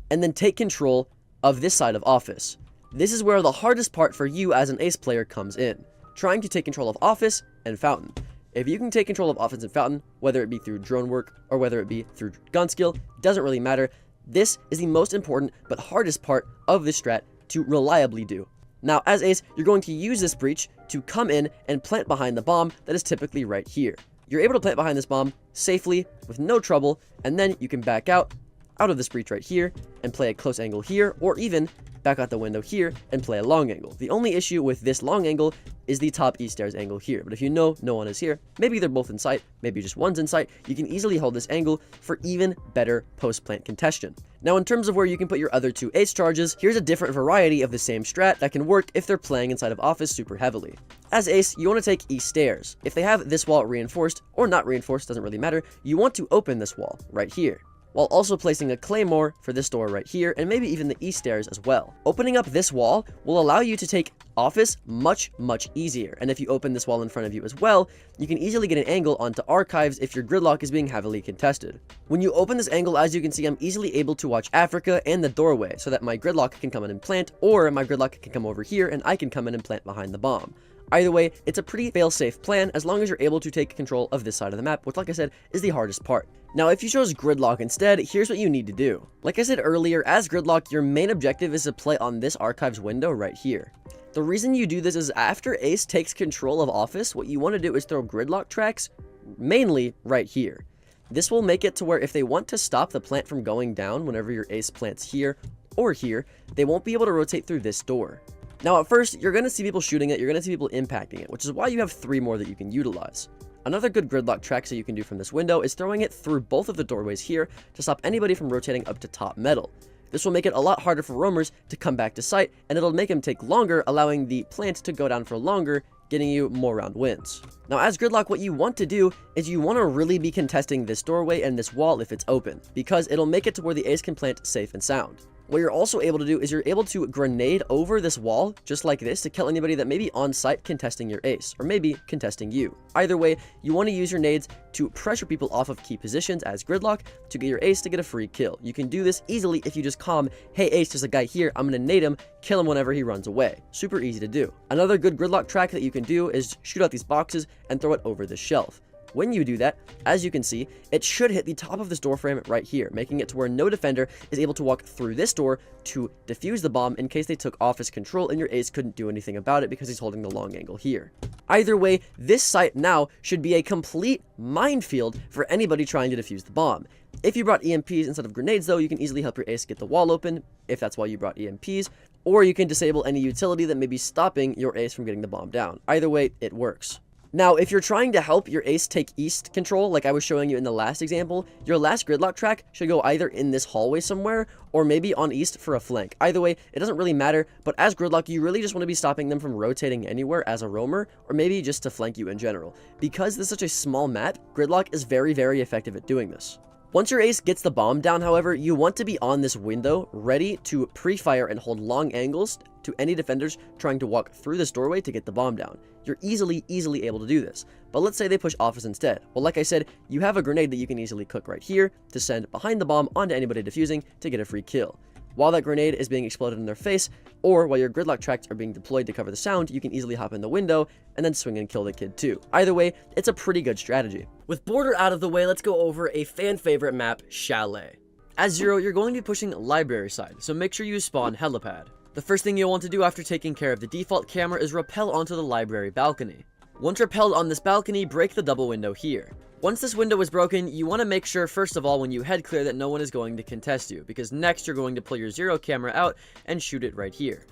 and then take control of this side of office. This is where the hardest part for you as an ace player comes in, trying to take control of office and fountain. If you can take control of offense and fountain, whether it be through drone work or whether it be through gun skill, doesn't really matter. This is the most important but hardest part of this strat to reliably do. Now, as ace, you're going to use this breach to come in and plant behind the bomb that is typically right here. You're able to plant behind this bomb safely with no trouble, and then you can back out of this breach right here and play a close angle here, or even back out the window here and play a long angle. The only issue with this long angle is the top east stairs angle here, but if you know no one is here, maybe they're both in sight, maybe just one's in sight, you can easily hold this angle for even better post-plant contention. Now, in terms of where you can put your other two ace charges, here's a different variety of the same strat that can work if they're playing inside of office super heavily. As ace, you want to take east stairs. If they have this wall reinforced or not reinforced, doesn't really matter, you want to open this wall right here, while also placing a claymore for this door right here, and maybe even the east stairs as well. Opening up this wall will allow you to take office much easier, and if you open this wall in front of you as well, you can easily get an angle onto archives if your gridlock is being heavily contested. When you open this angle, as you can see, I'm easily able to watch Africa and the doorway so that my gridlock can come in and plant, or my gridlock can come over here and I can come in and plant behind the bomb. Either way, it's a pretty fail-safe plan as long as you're able to take control of this side of the map, which, like I said, is the hardest part. Now, if you chose gridlock instead, here's what you need to do. Like I said earlier, as gridlock, your main objective is to play on this archives window right here. The reason you do this is after ace takes control of office, what you want to do is throw gridlock tracks mainly right here. This will make it to where if they want to stop the plant from going down whenever your ace plants here or here, they won't be able to rotate through this door. Now, at first, you're going to see people shooting it, you're going to see people impacting it, which is why you have 3 more that you can utilize. Another good gridlock track that you can do from this window is throwing it through both of the doorways here to stop anybody from rotating up to top metal. This will make it a lot harder for roamers to come back to site, and it'll make them take longer, allowing the plant to go down for longer, getting you more round wins. Now, as gridlock, what you want to do is you want to really be contesting this doorway and this wall if it's open, because it'll make it to where the ace can plant safe and sound. What you're also able to do is you're able to grenade over this wall, just like this, to kill anybody that may be on site contesting your ace, or maybe contesting you. Either way, you want to use your nades to pressure people off of key positions as gridlock to get your ace to get a free kill. You can do this easily if you just calm, hey ace, there's a guy here, I'm going to nade him, kill him whenever he runs away. Super easy to do. Another good gridlock track that you can do is shoot out these boxes and throw it over the shelf. When you do that, as you can see, it should hit the top of this door frame right here, making it to where no defender is able to walk through this door to defuse the bomb in case they took office control and your ace couldn't do anything about it because he's holding the long angle here. Either way, this site now should be a complete minefield for anybody trying to defuse the bomb. If you brought EMPs instead of grenades, though, you can easily help your ace get the wall open, if that's why you brought EMPs, or you can disable any utility that may be stopping your ace from getting the bomb down. Either way, it works. Now, if you're trying to help your ace take east control, like I was showing you in the last example, your last gridlock track should go either in this hallway somewhere, or maybe on east for a flank. Either way, it doesn't really matter, but as gridlock, you really just want to be stopping them from rotating anywhere as a roamer, or maybe just to flank you in general. Because this is such a small map, gridlock is very, very effective at doing this. Once your ace gets the bomb down, however, you want to be on this window, ready to pre-fire and hold long angles to any defenders trying to walk through this doorway to get the bomb down. You're easily able to do this. But let's say they push office instead. Well, like I said, you have a grenade that you can easily cook right here to send behind the bomb onto anybody defusing to get a free kill. While that grenade is being exploded in their face, or while your gridlock tracks are being deployed to cover the sound, you can easily hop in the window and then swing and kill the kid too. Either way, it's a pretty good strategy. With border out of the way, let's go over a fan favorite map, Chalet. As Zero, you're going to be pushing library side, so make sure you spawn helipad. The first thing you'll want to do after taking care of the default camera is rappel onto the library balcony. Once rappelled on this balcony, break the double window here. Once this window is broken, you want to make sure, first of all, when you head clear that no one is going to contest you, because next you're going to pull your Zero camera out and shoot it right here.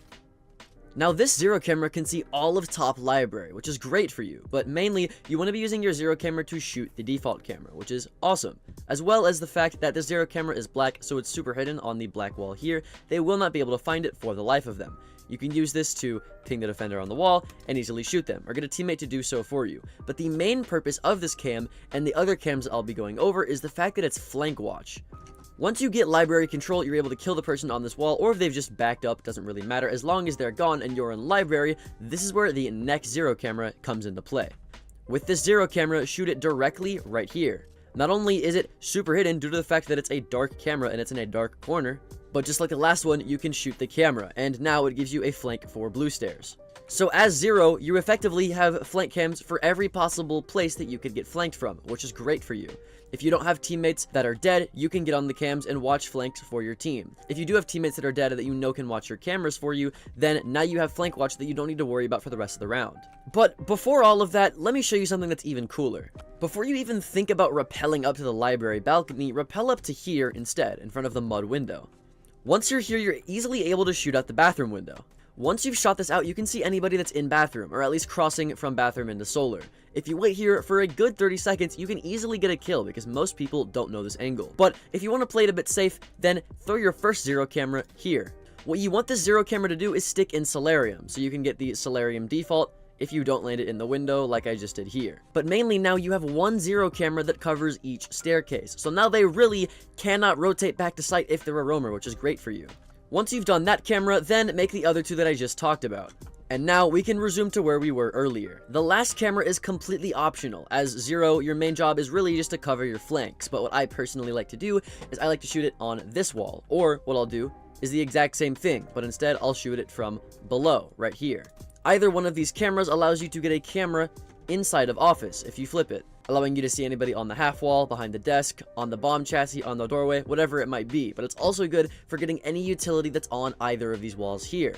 Now this Zero camera can see all of top library, which is great for you, but mainly you want to be using your Zero camera to shoot the default camera, which is awesome, as well as the fact that the Zero camera is black, so it's super hidden on the black wall here. They will not be able to find it for the life of them. You can use this to ping the defender on the wall and easily shoot them, or get a teammate to do so for you. But the main purpose of this cam, and the other cams I'll be going over, is the fact that it's flank watch. Once you get library control, you're able to kill the person on this wall, or if they've just backed up, doesn't really matter. As long as they're gone and you're in library, this is where the next Zero camera comes into play. With this Zero camera, shoot it directly right here. Not only is it super hidden due to the fact that it's a dark camera and it's in a dark corner, but just like the last one, you can shoot the camera, and now it gives you a flank for blue stairs. So as Zero, you effectively have flank cams for every possible place that you could get flanked from, which is great for you. If you don't have teammates that are dead, you can get on the cams and watch flanks for your team. If you do have teammates that are dead that you know can watch your cameras for you, then now you have flank watch that you don't need to worry about for the rest of the round. But before all of that, let me show you something that's even cooler. Before you even think about rappelling up to the library balcony, rappel up to here instead, in front of the mud window. Once you're here, you're easily able to shoot out the bathroom window. Once you've shot this out, you can see anybody that's in bathroom, or at least crossing from bathroom into solar. If you wait here for a good 30 seconds, you can easily get a kill because most people don't know this angle. But if you want to play it a bit safe, then throw your first Zero camera here. What you want this Zero camera to do is stick in Solarium, so you can get the Solarium default if you don't land it in the window like I just did here. But mainly now you have one Zero camera that covers each staircase, so now they really cannot rotate back to site if they're a roamer, which is great for you. Once you've done that camera, then make the other two that I just talked about. And now we can resume to where we were earlier. The last camera is completely optional. As Zero, your main job is really just to cover your flanks, but what I personally like to do is I like to shoot it on this wall, or what I'll do is the exact same thing, but instead I'll shoot it from below, right here. Either one of these cameras allows you to get a camera inside of office if you flip it, allowing you to see anybody on the half wall, behind the desk, on the bomb chassis, on the doorway, whatever it might be, but it's also good for getting any utility that's on either of these walls here.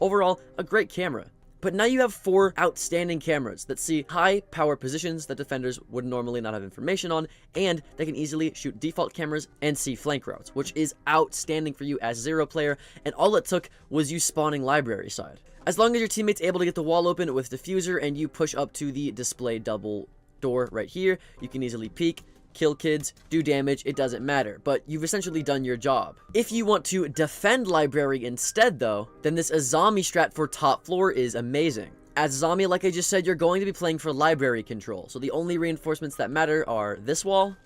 Overall, a great camera. But now you have 4 outstanding cameras that see high power positions that defenders would normally not have information on, and they can easily shoot default cameras and see flank routes, which is outstanding for you as Zero player, and all it took was you spawning library side. As long as your teammate's able to get the wall open with diffuser and you push up to the display double door right here, you can easily peek, kill kids, do damage, it doesn't matter, but you've essentially done your job. If you want to defend library instead though, then this Azami strat for top floor is amazing. As Azami, like I just said, you're going to be playing for library control, so the only reinforcements that matter are this wall,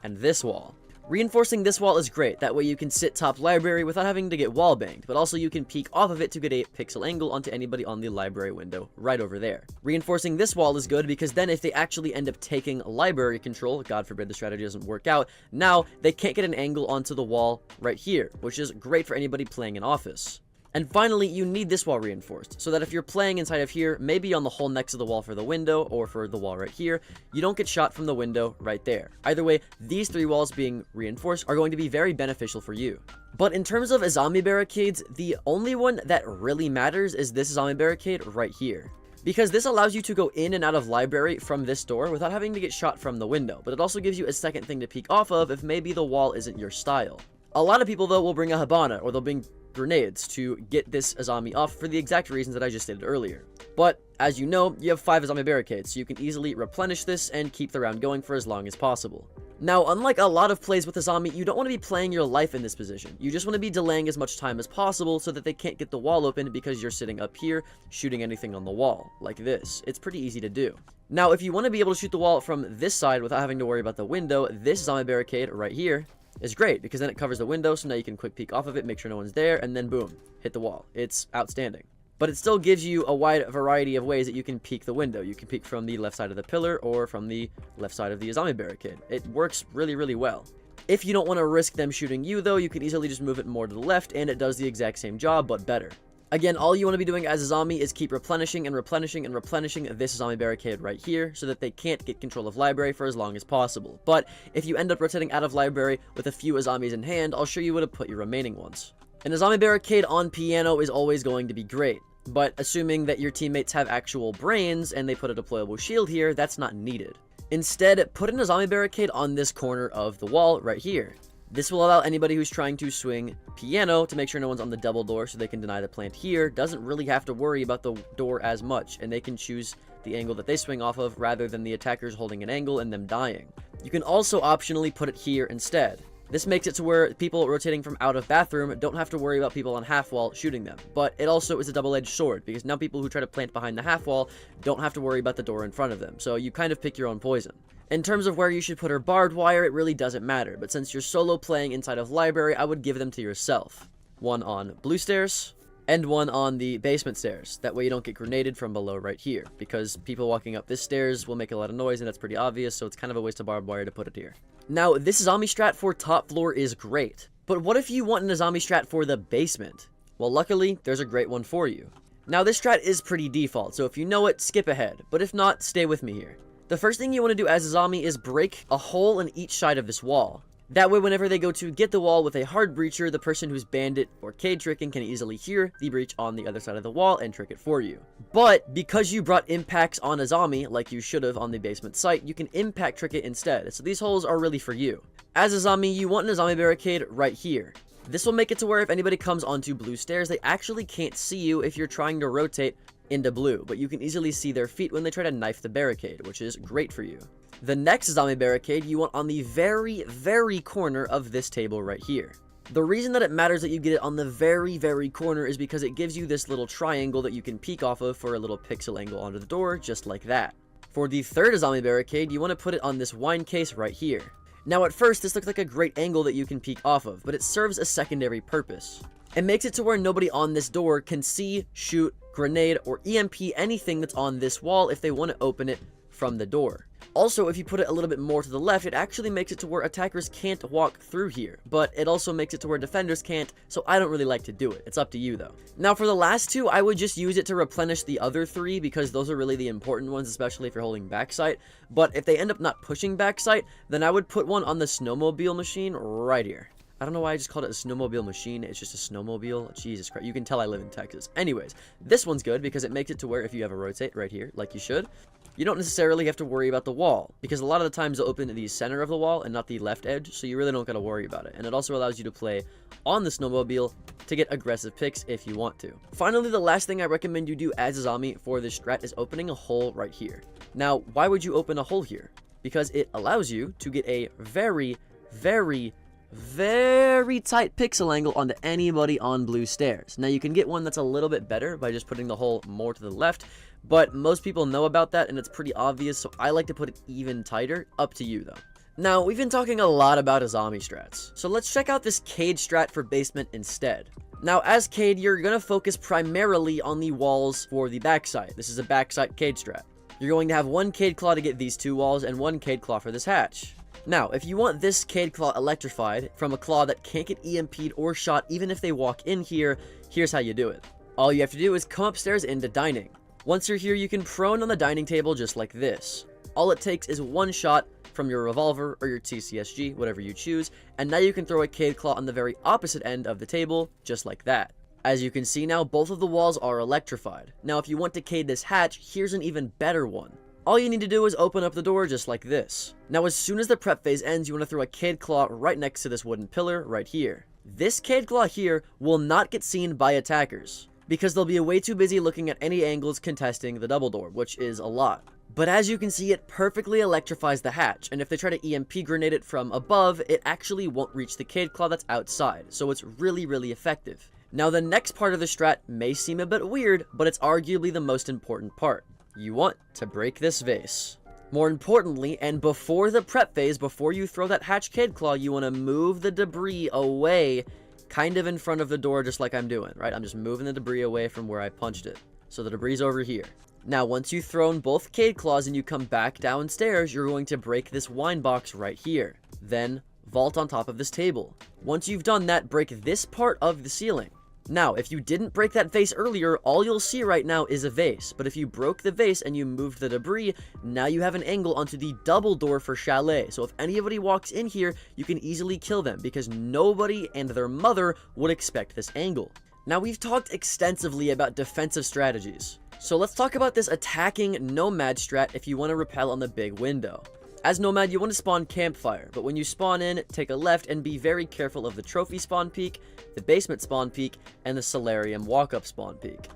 and this wall. Reinforcing this wall is great, that way you can sit top library without having to get wall banged, but also you can peek off of it to get a pixel angle onto anybody on the library window right over there. Reinforcing this wall is good because then if they actually end up taking library control, God forbid the strategy doesn't work out, now they can't get an angle onto the wall right here, which is great for anybody playing in office. And finally, you need this wall reinforced, so that if you're playing inside of here, maybe on the hole next to the wall for the window, or for the wall right here, you don't get shot from the window right there. Either way, these 3 walls being reinforced are going to be very beneficial for you. But in terms of Azami barricades, the only one that really matters is this Azami barricade right here, because this allows you to go in and out of library from this door without having to get shot from the window, but it also gives you a second thing to peek off of if maybe the wall isn't your style. A lot of people though will bring a Habana, or they'll bring grenades to get this Azami off for the exact reasons that I just stated earlier. But, as you know, you have 5 Azami barricades, so you can easily replenish this and keep the round going for as long as possible. Now, unlike a lot of plays with Azami, you don't want to be playing your life in this position. You just want to be delaying as much time as possible so that they can't get the wall open because you're sitting up here shooting anything on the wall, like this. It's pretty easy to do. Now, if you want to be able to shoot the wall from this side without having to worry about the window, this Azami barricade right here is great because then it covers the window, so now you can quick peek off of it, make sure no one's there, and then boom, hit the wall. It's outstanding. But it still gives you a wide variety of ways that you can peek the window. You can peek from the left side of the pillar or from the left side of the Azami barricade. It works really, really well. If you don't want to risk them shooting you, though, you can easily just move it more to the left, and it does the exact same job, but better. Again, all you want to be doing as Azami is keep replenishing and replenishing and replenishing this Azami barricade right here so that they can't get control of library for as long as possible. But if you end up rotating out of library with a few Azamis in hand, I'll show you where to put your remaining ones. An Azami barricade on piano is always going to be great. But assuming that your teammates have actual brains and they put a deployable shield here, that's not needed. Instead, put an Azami barricade on this corner of the wall right here. This will allow anybody who's trying to swing piano to make sure no one's on the double door so they can deny the plant here, doesn't really have to worry about the door as much, and they can choose the angle that they swing off of rather than the attackers holding an angle and them dying. You can also optionally put it here instead. This makes it to where people rotating from out of bathroom don't have to worry about people on half wall shooting them. But it also is a double-edged sword, because now people who try to plant behind the half wall don't have to worry about the door in front of them. So you kind of pick your own poison. In terms of where you should put her barbed wire, it really doesn't matter. But since you're solo playing inside of library, I would give them to yourself. One on blue stairs, and one on the basement stairs. That way you don't get grenaded from below right here, because people walking up this stairs will make a lot of noise, and that's pretty obvious, so it's kind of a waste of barbed wire to put it here. Now, this Azami strat for top floor is great, but what if you want an Azami strat for the basement? Well, luckily, there's a great one for you. Now, this strat is pretty default, so if you know it, skip ahead, but if not, stay with me here. The first thing you want to do as Azami is break a hole in each side of this wall. That way, whenever they go to get the wall with a hard breacher, the person who's bandit or cade tricking can easily hear the breach on the other side of the wall and trick it for you. But because you brought impacts on Azami, like you should have on the basement site, you can impact trick it instead. So these holes are really for you. As Azami, you want an Azami barricade right here. This will make it to where if anybody comes onto blue stairs, they actually can't see you if you're trying to rotate into blue, but you can easily see their feet when they try to knife the barricade, which is great for you. The next Azami barricade you want on the very, very corner of this table right here. The reason that it matters that you get it on the very, very corner is because it gives you this little triangle that you can peek off of for a little pixel angle onto the door, just like that. For the third Azami barricade, you want to put it on this wine case right here. Now at first, this looks like a great angle that you can peek off of, but it serves a secondary purpose. It makes it to where nobody on this door can see, shoot, grenade, or EMP anything that's on this wall if they want to open it from the door. Also, if you put it a little bit more to the left, it actually makes it to where attackers can't walk through here, but it also makes it to where defenders can't, so I don't really like to do it. It's up to you, though. Now, for the last two, I would just use it to replenish the other three, because those are really the important ones, especially if you're holding backside. But if they end up not pushing backside, then I would put one on the snowmobile machine right here. I don't know why I just called it a snowmobile machine. It's just a snowmobile. Jesus Christ. You can tell I live in Texas. Anyways, this one's good because it makes it to where if you have a rotate right here, like you should, you don't necessarily have to worry about the wall, because a lot of the times they'll open to the center of the wall and not the left edge, so you really don't got to worry about it. And it also allows you to play on the snowmobile to get aggressive picks if you want to. Finally, the last thing I recommend you do as Azami for this strat is opening a hole right here. Now, why would you open a hole here? Because it allows you to get a very, very, very tight pixel angle onto anybody on blue stairs. Now, you can get one that's a little bit better by just putting the hole more to the left, but most people know about that and it's pretty obvious, so I like to put it even tighter. Up to you, though. Now, we've been talking a lot about Azami strats, so let's check out this Cade strat for basement instead. Now, as Cade, you're going to focus primarily on the walls for the backside. This is a backside Cade strat. You're going to have one Cade claw to get these two walls and one Cade claw for this hatch. Now, if you want this Cade claw electrified from a claw that can't get EMP'd or shot even if they walk in here, here's how you do it. All you have to do is come upstairs into dining. Once you're here, you can prone on the dining table just like this. All it takes is one shot from your revolver or your TCSG, whatever you choose, and now you can throw a Cade claw on the very opposite end of the table, just like that. As you can see now, both of the walls are electrified. Now, if you want to Cade this hatch, here's an even better one. All you need to do is open up the door just like this. Now as soon as the prep phase ends, you want to throw a cave claw right next to this wooden pillar right here. This cave claw here will not get seen by attackers, because they'll be way too busy looking at any angles contesting the double door, which is a lot. But as you can see, it perfectly electrifies the hatch, and if they try to EMP grenade it from above, it actually won't reach the cave claw that's outside, so it's really effective. Now the next part of the strat may seem a bit weird, but it's arguably the most important part. You want to break this vase. More importantly, and before the prep phase, before you throw that hatch cave claw, you want to move the debris away, kind of in front of the door, just like I'm doing, right? I'm just moving the debris away from where I punched it. So the debris is over here. Now, once you've thrown both cave claws and you come back downstairs, you're going to break this wine box right here. Then, vault on top of this table. Once you've done that, break this part of the ceiling. Now, if you didn't break that vase earlier, all you'll see right now is a vase. But if you broke the vase and you moved the debris, now you have an angle onto the double door for Chalet. So if anybody walks in here, you can easily kill them, because nobody and their mother would expect this angle. Now, we've talked extensively about defensive strategies. So let's talk about this attacking nomad strat if you want to repel on the big window. As nomad, you want to spawn campfire, but when you spawn in, take a left and be very careful of the trophy spawn peak, the basement spawn peak, and the solarium walk-up spawn peak.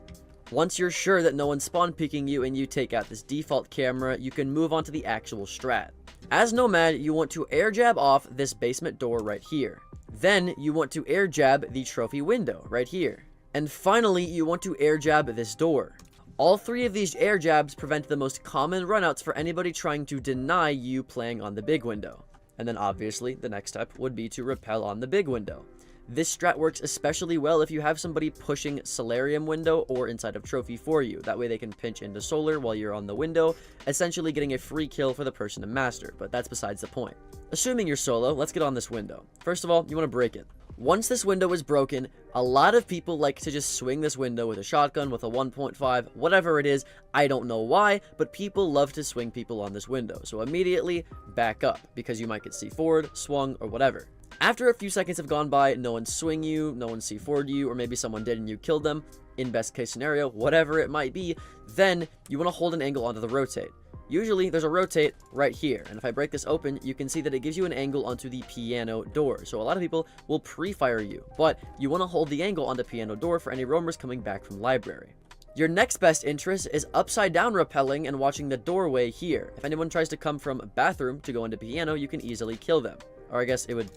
Once you're sure that no one's spawn peeking you and you take out this default camera, you can move on to the actual strat. As nomad, you want to air jab off this basement door right here. Then you want to air jab the trophy window right here. And finally, you want to air jab this door. All three of these air jabs prevent the most common runouts for anybody trying to deny you playing on the big window. And then obviously, the next step would be to repel on the big window. This strat works especially well if you have somebody pushing solarium window or inside of trophy for you. That way they can pinch into solar while you're on the window, essentially getting a free kill for the person to master, but that's besides the point. Assuming you're solo, let's get on this window. First of all, you want to break it. Once this window is broken, a lot of people like to just swing this window with a shotgun, with a 1.5, whatever it is. I don't know why, but people love to swing people on this window. So immediately back up, because you might get C4'd, swung, or whatever. After a few seconds have gone by, no one swing you, no one C4'd you, or maybe someone did and you killed them, in best case scenario, whatever it might be, then you want to hold an angle onto the rotate. Usually, there's a rotate right here, and if I break this open, you can see that it gives you an angle onto the piano door. So a lot of people will pre-fire you, but you want to hold the angle on the piano door for any roamers coming back from library. Your next best interest is upside down rappelling and watching the doorway here. If anyone tries to come from bathroom to go into piano, you can easily kill them. Or I guess it would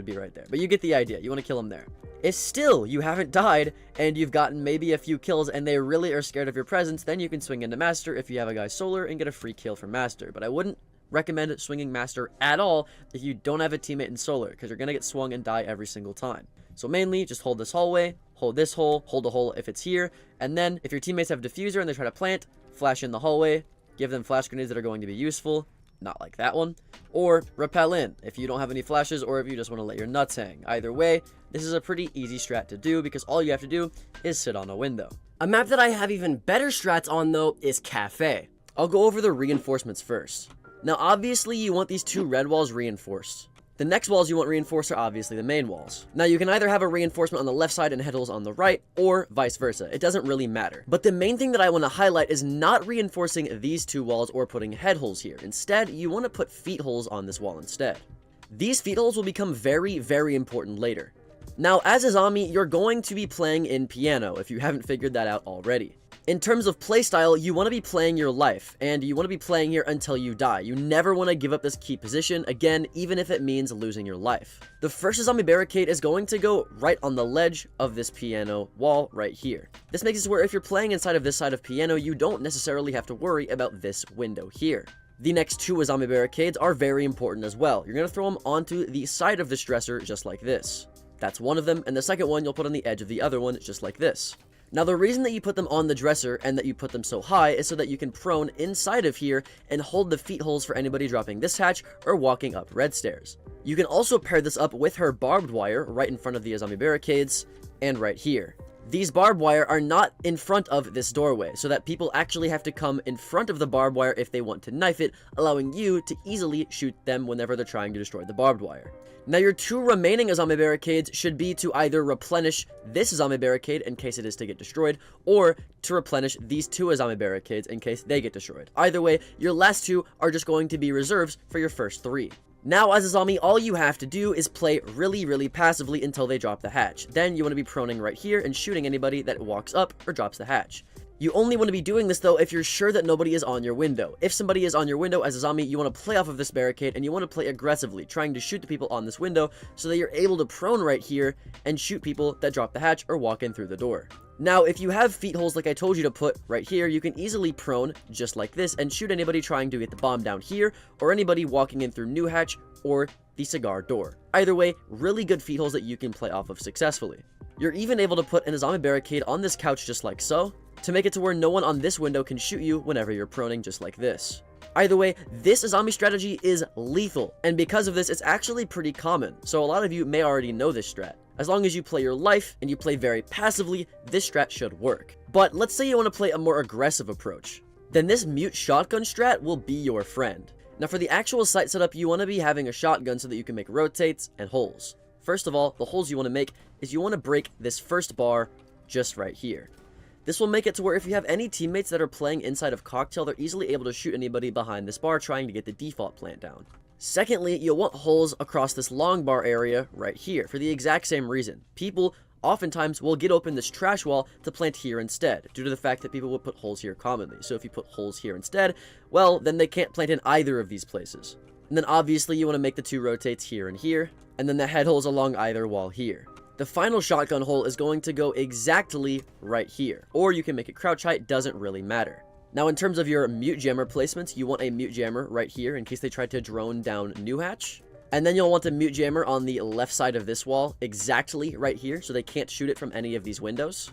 be right there. But you get the idea. You want to kill them there. If still you haven't died and you've gotten maybe a few kills and they really are scared of your presence, then you can swing into master if you have a guy solar and get a free kill for master. But I wouldn't recommend swinging master at all if you don't have a teammate in solar, because you're going to get swung and die every single time. So mainly just hold this hallway, hold this hole, hold a hole if it's here, and then if your teammates have diffuser and they try to plant, flash in the hallway, give them flash grenades that are going to be useful. Not like that one. Or rappel in if you don't have any flashes, or if you just want to let your nuts hang. Either way, this is a pretty easy strat to do, because all you have to do is sit on a window. A map that I have even better strats on though is Cafe. I'll go over the reinforcements first. Now obviously you want these two red walls reinforced. The next walls you want reinforced are obviously the main walls. Now you can either have a reinforcement on the left side and head holes on the right, or vice versa. It doesn't really matter. But the main thing that I want to highlight is not reinforcing these two walls or putting head holes here. Instead, you want to put feet holes on this wall instead. These feet holes will become very, very important later. Now, as a zombie, you're going to be playing in piano if you haven't figured that out already. In terms of playstyle, you want to be playing your life, and you want to be playing here until you die. You never want to give up this key position, again, even if it means losing your life. The first zombie barricade is going to go right on the ledge of this piano wall right here. This makes it where if you're playing inside of this side of piano, you don't necessarily have to worry about this window here. The next two zombie barricades are very important as well. You're going to throw them onto the side of this dresser just like this. That's one of them, and the second one you'll put on the edge of the other one just like this. Now, the reason that you put them on the dresser and that you put them so high is so that you can prone inside of here and hold the feet holes for anybody dropping this hatch or walking up red stairs. You can also pair this up with her barbed wire right in front of the zombie barricades and right here. these barbed wire are not in front of this doorway, so that people actually have to come in front of the barbed wire if they want to knife it, allowing you to easily shoot them whenever they're trying to destroy the barbed wire. Now, your 2 remaining zombie barricades should be to either replenish this zombie barricade in case it is to get destroyed, or to replenish these 2 zombie barricades in case they get destroyed. Either way, your last 2 are just going to be reserves for your first 3. Now, as a zombie, all you have to do is play really passively until they drop the hatch. Then you want to be proning right here and shooting anybody that walks up or drops the hatch. You only want to be doing this, though, if you're sure that nobody is on your window. If somebody is on your window as a zombie, you want to play off of this barricade, and you want to play aggressively, trying to shoot the people on this window so that you're able to prone right here and shoot people that drop the hatch or walk in through the door. Now, if you have feet holes like I told you to put right here, you can easily prone just like this and shoot anybody trying to get the bomb down here, or anybody walking in through new hatch or the cigar door. Either way, really good feet holes that you can play off of successfully. You're even able to put in a zombie barricade on this couch just like so, to make it to where no one on this window can shoot you whenever you're proning just like this. Either way, this zombie strategy is lethal, and because of this, it's actually pretty common, so a lot of you may already know this strat. As long as you play your life and you play very passively, this strat should work. But let's say you want to play a more aggressive approach. Then this mute shotgun strat will be your friend. Now, for the actual site setup, you want to be having a shotgun so that you can make rotates and holes. First of all, the holes you want to make is you want to break this first bar just right here. This will make it to where if you have any teammates that are playing inside of Cocktail, they're easily able to shoot anybody behind this bar trying to get the default plant down. Secondly, you'll want holes across this long bar area right here for the exact same reason. People oftentimes will get open this trash wall to plant here instead, due to the fact that people will put holes here commonly. So if you put holes here instead, well, then they can't plant in either of these places. And then obviously you want to make the 2 rotates here and here, and then the head holes along either wall here. The final shotgun hole is going to go exactly right here, or you can make it crouch height, doesn't really matter. Now, in terms of your mute jammer placements, you want a mute jammer right here in case they try to drone down new hatch. And then you'll want a mute jammer on the left side of this wall, exactly right here, so they can't shoot it from any of these windows.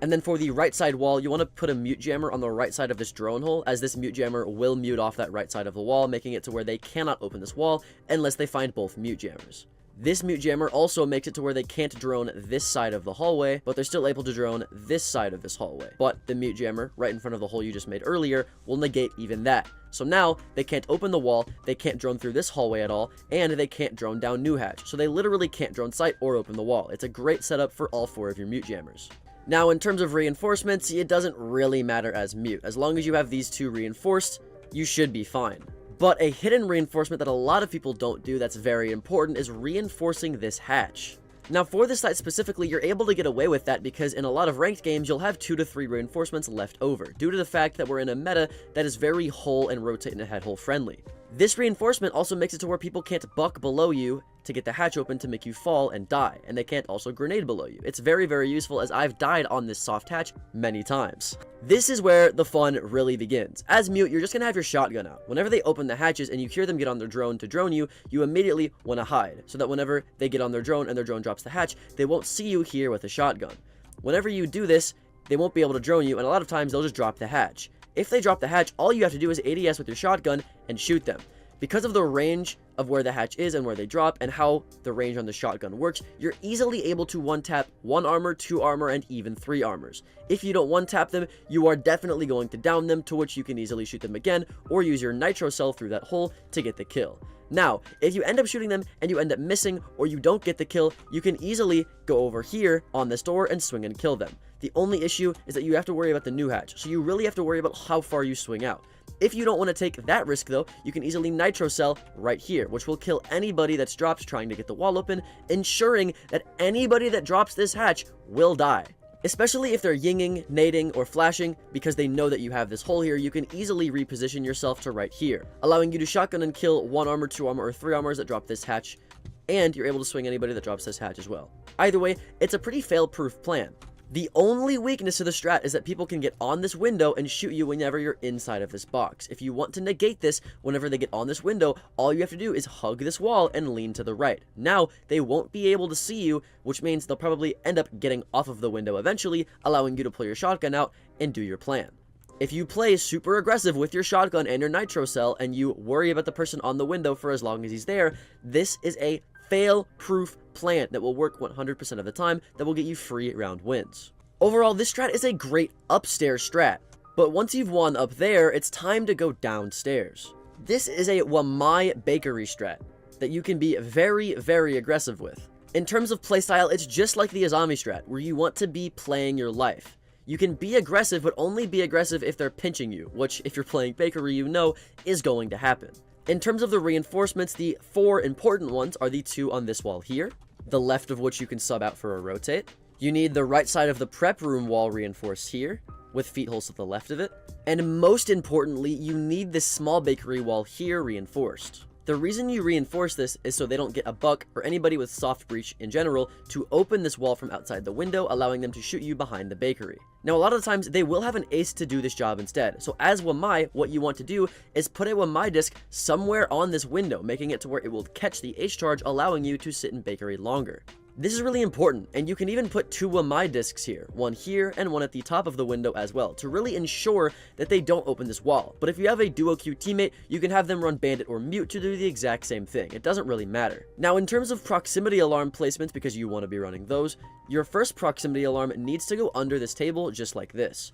And then for the right side wall, you want to put a mute jammer on the right side of this drone hole, as this mute jammer will mute off that right side of the wall, making it to where they cannot open this wall unless they find both mute jammers. This mute jammer also makes it to where they can't drone this side of the hallway, but they're still able to drone this side of this hallway. But the mute jammer right in front of the hole you just made earlier will negate even that. So now they can't open the wall, they can't drone through this hallway at all, and they can't drone down new hatch. So they literally can't drone sight or open the wall. It's a great setup for all 4 of your mute jammers. Now, in terms of reinforcements, it doesn't really matter as mute. As long as you have these 2 reinforced, you should be fine. But a hidden reinforcement that a lot of people don't do that's very important is reinforcing this hatch. Now, for this site specifically, you're able to get away with that because in a lot of ranked games, you'll have 2 to 3 reinforcements left over, due to the fact that we're in a meta that is very hole and rotate and head hole friendly. This reinforcement also makes it to where people can't buck below you to get the hatch open to make you fall and die, and they can't also grenade below you. It's very useful, as I've died on this soft hatch many times. This is where the fun really begins. As mute, you're just gonna have your shotgun out. Whenever they open the hatches and you hear them get on their drone to drone you, you immediately want to hide, so that whenever they get on their drone and their drone drops the hatch, they won't see you here with a shotgun. Whenever you do this, they won't be able to drone you, and a lot of times they'll just drop the hatch. If they drop the hatch, all you have to do is ADS with your shotgun and shoot them. Because of the range of where the hatch is and where they drop and how the range on the shotgun works, you're easily able to one-tap 1 armor, 2 armor, and even 3 armors. If you don't one-tap them, you are definitely going to down them, to which you can easily shoot them again or use your nitro cell through that hole to get the kill. Now, if you end up shooting them and you end up missing or you don't get the kill, you can easily go over here on this door and swing and kill them. The only issue is that you have to worry about the new hatch, so you really have to worry about how far you swing out. If you don't want to take that risk though, you can easily nitro cell right here, which will kill anybody that's drops trying to get the wall open, ensuring that anybody that drops this hatch will die. Especially if they're yinging, nading, or flashing, because they know that you have this hole here, you can easily reposition yourself to right here, allowing you to shotgun and kill 1 armor, 2 armor, or 3 armors that drop this hatch, and you're able to swing anybody that drops this hatch as well. Either way, it's a pretty fail-proof plan. The only weakness to the strat is that people can get on this window and shoot you whenever you're inside of this box. If you want to negate this, whenever they get on this window, all you have to do is hug this wall and lean to the right. Now, they won't be able to see you, which means they'll probably end up getting off of the window eventually, allowing you to pull your shotgun out and do your plan. If you play super aggressive with your shotgun and your nitro cell and you worry about the person on the window for as long as he's there, this is a fail-proof plan that will work 100% of the time, that will get you free round wins. Overall, this strat is a great upstairs strat, but once you've won up there, it's time to go downstairs. This is a Wamai bakery strat that you can be very, very aggressive with. In terms of playstyle, it's just like the Azami strat, where you want to be playing your life. You can be aggressive, but only be aggressive if they're pinching you, which, if you're playing bakery, you know is going to happen. In terms of the reinforcements, the 4 important ones are the 2 on this wall here, the left of which you can sub out for a rotate. You need the right side of the prep room wall reinforced here, with feet holes to the left of it. And most importantly, you need this small bakery wall here reinforced. The reason you reinforce this is so they don't get a buck or anybody with soft breach in general to open this wall from outside the window, allowing them to shoot you behind the bakery. Now, a lot of the times they will have an ace to do this job instead. So as Wamai, what you want to do is put a Wamai disc somewhere on this window, making it to where it will catch the ace charge, allowing you to sit in bakery longer. This is really important, and you can even put 2 Wamai discs here, one here and one at the top of the window as well, to really ensure that they don't open this wall. But if you have a duo Q teammate, you can have them run bandit or mute to do the exact same thing. It doesn't really matter. Now, in terms of proximity alarm placements, because you want to be running those, your first proximity alarm needs to go under this table just like this.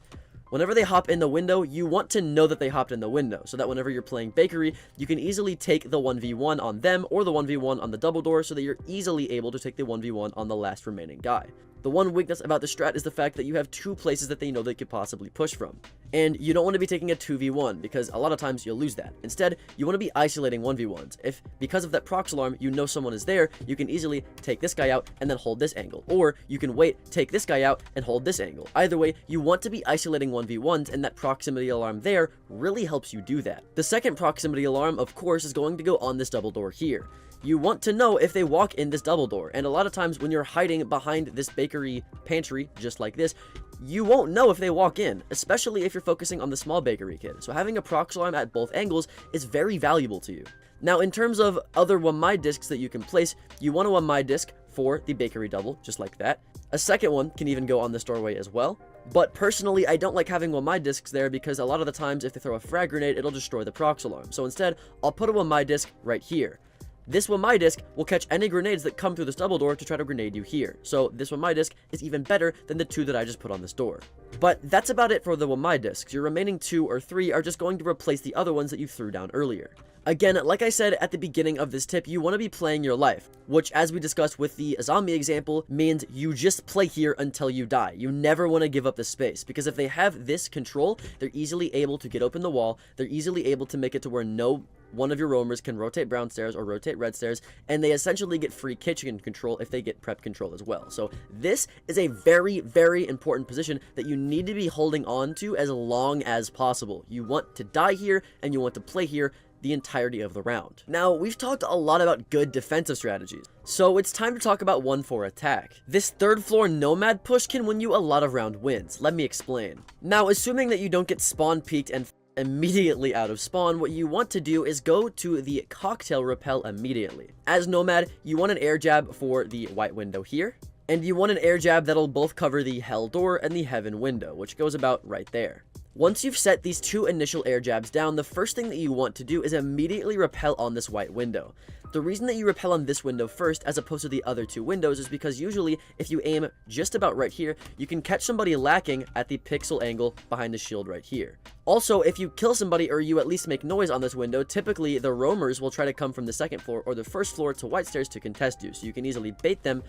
Whenever they hop in the window, you want to know that they hopped in the window, so that whenever you're playing bakery, you can easily take the 1v1 on them or the 1v1 on the double door, so that you're easily able to take the 1v1 on the last remaining guy. The one weakness about the strat is the fact that you have 2 places that they know they could possibly push from. And you don't want to be taking a 2v1, because a lot of times you'll lose that. Instead, you want to be isolating 1v1s. If, because of that prox alarm, you know someone is there, you can easily take this guy out and then hold this angle. Or you can wait, take this guy out, and hold this angle. Either way, you want to be isolating 1v1s, and that proximity alarm there really helps you do that. The second proximity alarm, of course, is going to go on this double door here. You want to know if they walk in this double door, and a lot of times when you're hiding behind this bakery pantry, just like this, you won't know if they walk in, especially if you're focusing on the small bakery kid. So having a prox alarm at both angles is very valuable to you. Now, in terms of other Wamai discs that you can place, you want a Wamai disc for the bakery double, just like that. A second one can even go on this doorway as well. But personally, I don't like having Wamai discs there because a lot of the times if they throw a frag grenade, it'll destroy the prox alarm. So instead, I'll put a Wamai disc right here. This Wamai disc will catch any grenades that come through this double door to try to grenade you here. So this Wamai disc is even better than the 2 that I just put on this door. But that's about it for the Wamai discs. Your remaining 2 or 3 are just going to replace the other ones that you threw down earlier. Again, like I said at the beginning of this tip, you want to be playing your life, which, as we discussed with the Azami example, means you just play here until you die. You never want to give up the space, because if they have this control, they're easily able to get open the wall, they're easily able to make it to where no one of your roamers can rotate brown stairs or rotate red stairs, and they essentially get free kitchen control if they get prep control as well. So this is a very, very important position that you need to be holding on to as long as possible. You want to die here, and you want to play here the entirety of the round. Now, we've talked a lot about good defensive strategies, so it's time to talk about one for attack. This 3rd floor nomad push can win you a lot of round wins. Let me explain. Now, assuming that you don't get spawn peeked and immediately out of spawn, what you want to do is go to the cocktail rappel immediately. As nomad, you want an air jab for the white window here, and you want an air jab that'll both cover the hell door and the heaven window, which goes about right there. Once you've set these 2 initial air jabs down, the first thing that you want to do is immediately rappel on this white window. The reason that you rappel on this window first as opposed to the other 2 windows is because usually if you aim just about right here, you can catch somebody lacking at the pixel angle behind the shield right here. Also, if you kill somebody or you at least make noise on this window, typically the roamers will try to come from the 2nd floor or the 1st floor to white stairs to contest you, so you can easily bait them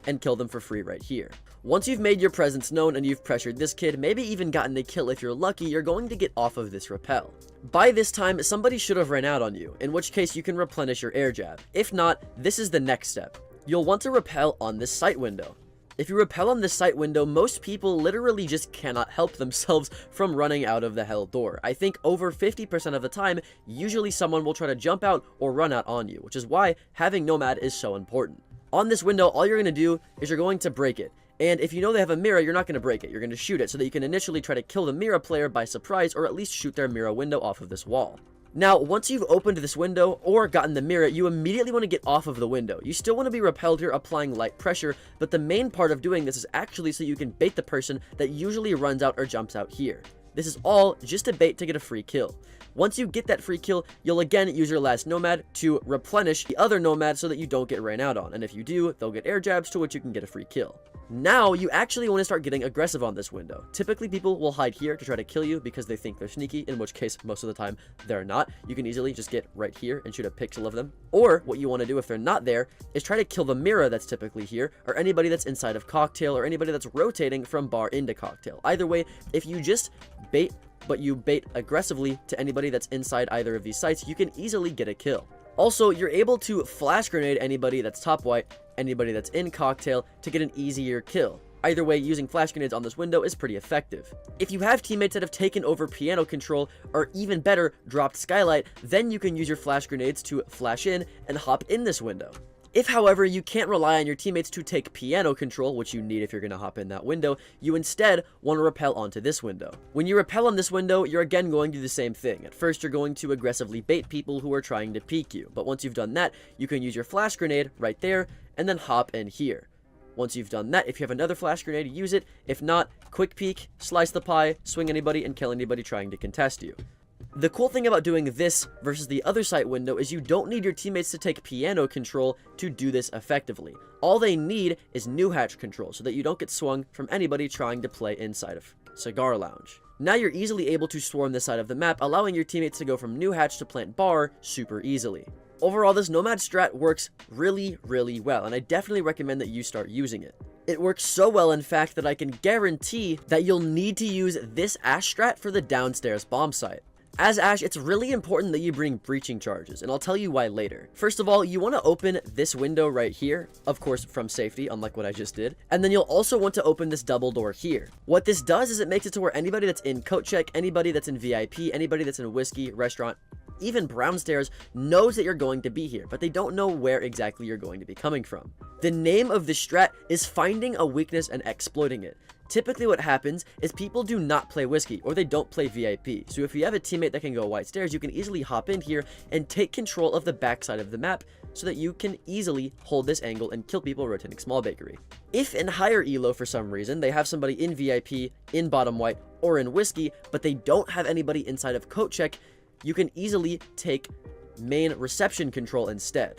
and kill them for free right here. Once you've made your presence known and you've pressured this kid, maybe even gotten a kill if you're lucky, you're going to get off of this rappel. By this time, somebody should have ran out on you, in which case you can replenish your air jab. If not, this is the next step. You'll want to rappel on this sight window. If you rappel on this sight window, most people literally just cannot help themselves from running out of the hell door. I think over 50% of the time, usually someone will try to jump out or run out on you, which is why having Nomad is so important. On this window, all you're going to do is you're going to break it. And if you know they have a Mira, you're not going to break it. You're going to shoot it so that you can initially try to kill the Mira player by surprise, or at least shoot their Mira window off of this wall. Now, once you've opened this window or gotten the Mira, you immediately want to get off of the window. You still want to be repelled here, applying light pressure, but the main part of doing this is actually so you can bait the person that usually runs out or jumps out here. This is all just a bait to get a free kill. Once you get that free kill, you'll again use your last Nomad to replenish the other Nomad so that you don't get ran out on, and if you do, they'll get air jabs to which you can get a free kill. Now, you actually want to start getting aggressive on this window. Typically, people will hide here to try to kill you because they think they're sneaky, in which case, most of the time, they're not. You can easily just get right here and shoot a pixel of them. Or, what you want to do if they're not there, is try to kill the mirror that's typically here, or anybody that's inside of Cocktail, or anybody that's rotating from bar into Cocktail. Either way, if you just bait, but you bait aggressively to anybody that's inside either of these sites, you can easily get a kill. Also, you're able to flash grenade anybody that's top white, anybody that's in Cocktail, to get an easier kill. Either way, using flash grenades on this window is pretty effective. If you have teammates that have taken over piano control, or even better, dropped skylight, then you can use your flash grenades to flash in and hop in this window. If, however, you can't rely on your teammates to take piano control, which you need if you're going to hop in that window, you instead want to rappel onto this window. When you rappel on this window, you're again going to do the same thing. At first, you're going to aggressively bait people who are trying to peek you, but once you've done that, you can use your flash grenade right there, and then hop in here. Once you've done that, if you have another flash grenade, use it. If not, quick peek, slice the pie, swing anybody, and kill anybody trying to contest you. The cool thing about doing this versus the other site window is you don't need your teammates to take piano control to do this effectively. All they need is new hatch control so that you don't get swung from anybody trying to play inside of Cigar Lounge. Now you're easily able to swarm this side of the map, allowing your teammates to go from new hatch to plant bar super easily. Overall, this Nomad strat works really, really well, and I definitely recommend that you start using it. It works so well, in fact, that I can guarantee that you'll need to use this Ash strat for the downstairs bomb site. As Ash, it's really important that you bring breaching charges, and I'll tell you why later. First of all, you want to open this window right here, of course from safety, unlike what I just did, and then you'll also want to open this double door here. What this does is it makes it to where anybody that's in coat check, anybody that's in VIP, anybody that's in a whiskey, restaurant, even brownstairs knows that you're going to be here, but they don't know where exactly you're going to be coming from. The name of this strat is finding a weakness and exploiting it. Typically what happens is people do not play whiskey, or they don't play VIP. So if you have a teammate that can go white stairs, you can easily hop in here and take control of the backside of the map so that you can easily hold this angle and kill people rotating small bakery. If in higher elo for some reason, they have somebody in VIP, in bottom white, or in whiskey, but they don't have anybody inside of coat check, you can easily take main reception control instead.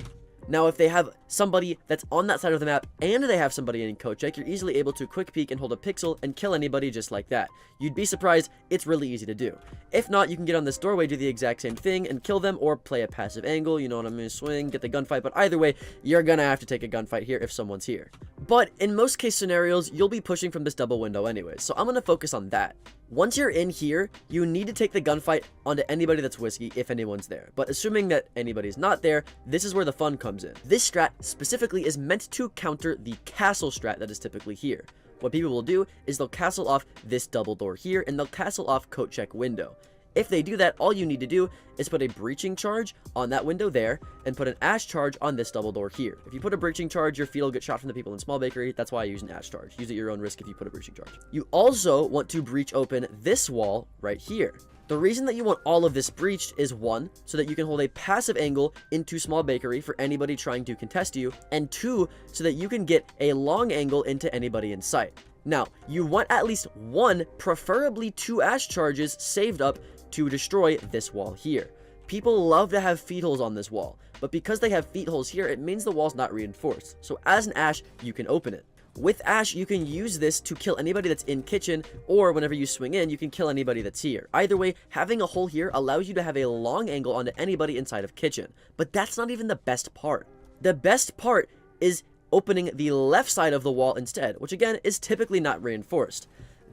Now, if they have somebody that's on that side of the map and they have somebody in coat check, you're easily able to quick peek and hold a pixel and kill anybody just like that. You'd be surprised, it's really easy to do. If not, you can get on this doorway, do the exact same thing and kill them, or play a passive angle, you know what I mean, swing, get the gunfight, but either way, you're gonna have to take a gunfight here if someone's here. But in most case scenarios, you'll be pushing from this double window anyways, so I'm gonna focus on that. Once you're in here, you need to take the gunfight onto anybody that's whiskey if anyone's there. But assuming that anybody's not there, this is where the fun comes in. This strat specifically is meant to counter the castle strat that is typically here. What people will do is they'll castle off this double door here, and they'll castle off coat check window. If they do that, all you need to do is put a breaching charge on that window there, and put an Ash charge on this double door here. If you put a breaching charge, your feet will get shot from the people in small bakery. That's why I use an Ash charge. Use it at your own risk if you put a breaching charge. You also want to breach open this wall right here. The reason that you want all of this breached is 1, so that you can hold a passive angle into small bakery for anybody trying to contest you, and 2, so that you can get a long angle into anybody in sight. Now, you want at least 1, preferably 2 Ash charges saved up to destroy this wall here. People love to have feet holes on this wall, but because they have feet holes here, it means the wall's not reinforced. So as an Ash, you can open it. With Ash, you can use this to kill anybody that's in kitchen, or whenever you swing in, you can kill anybody that's here. Either way, having a hole here allows you to have a long angle onto anybody inside of kitchen. But that's not even the best part. The best part is opening the left side of the wall instead, which again is typically not reinforced.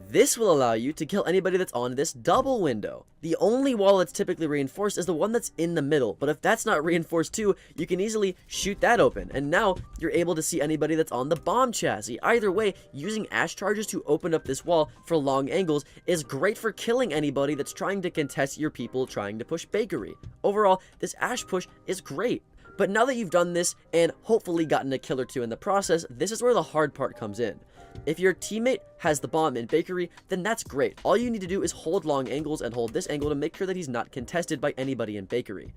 This will allow you to kill anybody that's on this double window. The only wall that's typically reinforced is the one that's in the middle, but if that's not reinforced too, you can easily shoot that open, and now you're able to see anybody that's on the bomb chassis. Either way, using Ash charges to open up this wall for long angles is great for killing anybody that's trying to contest your people trying to push bakery. Overall, this Ash push is great. But now that you've done this, and hopefully gotten a kill or 2 in the process, this is where the hard part comes in. If your teammate has the bomb in bakery, then that's great. All you need to do is hold long angles and hold this angle to make sure that he's not contested by anybody in bakery.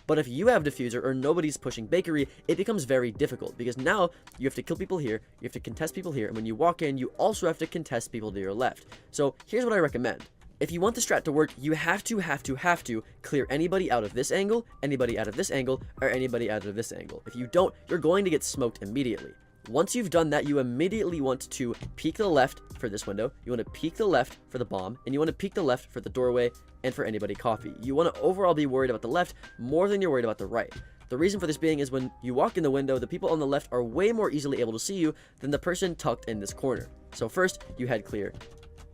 But if you have diffuser or nobody's pushing bakery, it becomes very difficult, because now you have to kill people here, you have to contest people here, and when you walk in, you also have to contest people to your left. So here's what I recommend. If you want the strat to work, you have to clear anybody out of this angle, anybody out of this angle, or anybody out of this angle. If you don't, you're going to get smoked immediately. Once you've done that, you immediately want to peek to the left for this window, you want to peek to the left for the bomb, and you want to peek to the left for the doorway and for anybody coffee. You want to overall be worried about the left more than you're worried about the right. The reason for this being is when you walk in the window, the people on the left are way more easily able to see you than the person tucked in this corner. So first, you head clear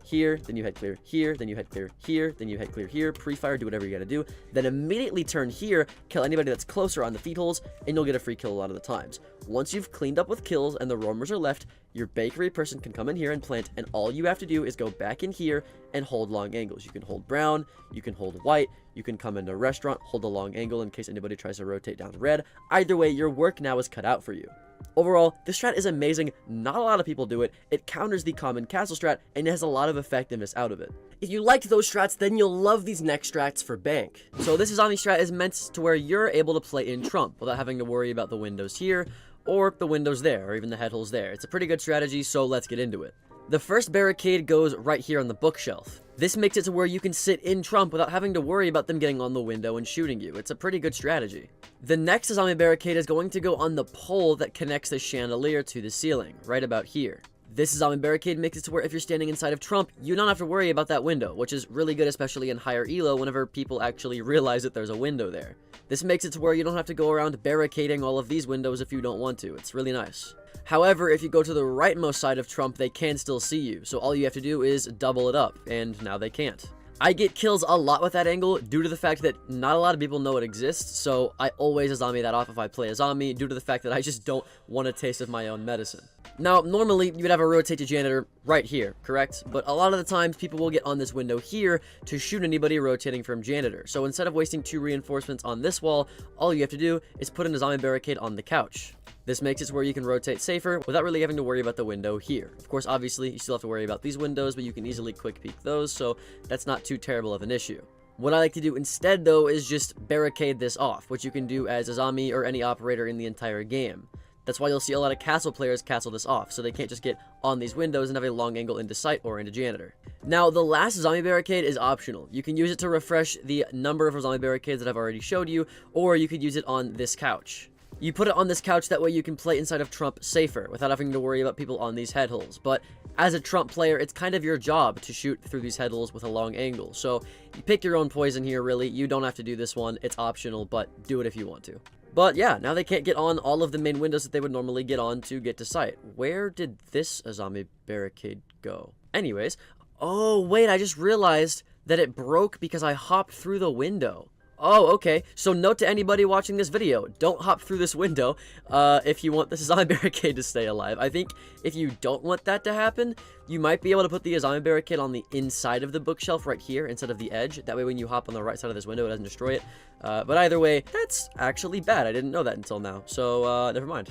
here, then you head clear here, then you head clear here, then you head clear here, pre-fire, do whatever you gotta do, then immediately turn here, kill anybody that's closer on the feed holes, and you'll get a free kill a lot of the times. Once you've cleaned up with kills and the roamers are left, your bakery person can come in here and plant, and all you have to do is go back in here and hold long angles. You can hold brown, you can hold white, you can come into a restaurant, hold a long angle in case anybody tries to rotate down red. Either way, your work now is cut out for you. Overall, this strat is amazing. Not a lot of people do it. It counters the common castle strat, and it has a lot of effectiveness out of it. If you liked those strats, then you'll love these next strats for bank. So this zombie strat is meant to where you're able to play in Trump without having to worry about the windows here, or the windows there, or even the head holes there. It's a pretty good strategy, so let's get into it. The first barricade goes right here on the bookshelf. This makes it to where you can sit in Trump without having to worry about them getting on the window and shooting you. It's a pretty good strategy. The next zombie barricade is going to go on the pole that connects the chandelier to the ceiling, right about here. This zombie barricade makes it to where if you're standing inside of Trump, you don't have to worry about that window, which is really good, especially in higher elo whenever people actually realize that there's a window there. This makes it to where you don't have to go around barricading all of these windows if you don't want to. It's really nice. However, if you go to the rightmost side of Trump, they can still see you, so all you have to do is double it up, and now they can't. I get kills a lot with that angle due to the fact that not a lot of people know it exists, so I always zombie that off if I play a zombie due to the fact that I just don't want a taste of my own medicine. Now, normally, you would have a rotate to janitor right here, correct? But a lot of the times, people will get on this window here to shoot anybody rotating from janitor. So instead of wasting 2 reinforcements on this wall, all you have to do is put in a zombie barricade on the couch. This makes it to where you can rotate safer without really having to worry about the window here. Of course, obviously, you still have to worry about these windows, but you can easily quick peek those, so that's not too terrible of an issue. What I like to do instead, though, is just barricade this off, which you can do as a zombie or any operator in the entire game. That's why you'll see a lot of castle players castle this off, so they can't just get on these windows and have a long angle into sight or into janitor. Now, the last zombie barricade is optional. You can use it to refresh the number of zombie barricades that I've already showed you, or you could use it on this couch. You put it on this couch, that way you can play inside of Trump safer, without having to worry about people on these head holes. But as a Trump player, it's kind of your job to shoot through these head holes with a long angle. So you pick your own poison here, really. You don't have to do this one. It's optional, but do it if you want to. But yeah, now they can't get on all of the main windows that they would normally get on to get to sight. Where did this zombie barricade go? Anyways, oh wait, I just realized that it broke because I hopped through the window. Oh, okay. So note to anybody watching this video, don't hop through this window if you want this zombie barricade to stay alive. I think if you don't want that to happen, you might be able to put the zombie barricade on the inside of the bookshelf right here instead of the edge. That way when you hop on the right side of this window, it doesn't destroy it. But either way, that's actually bad. I didn't know that until now. So, never mind.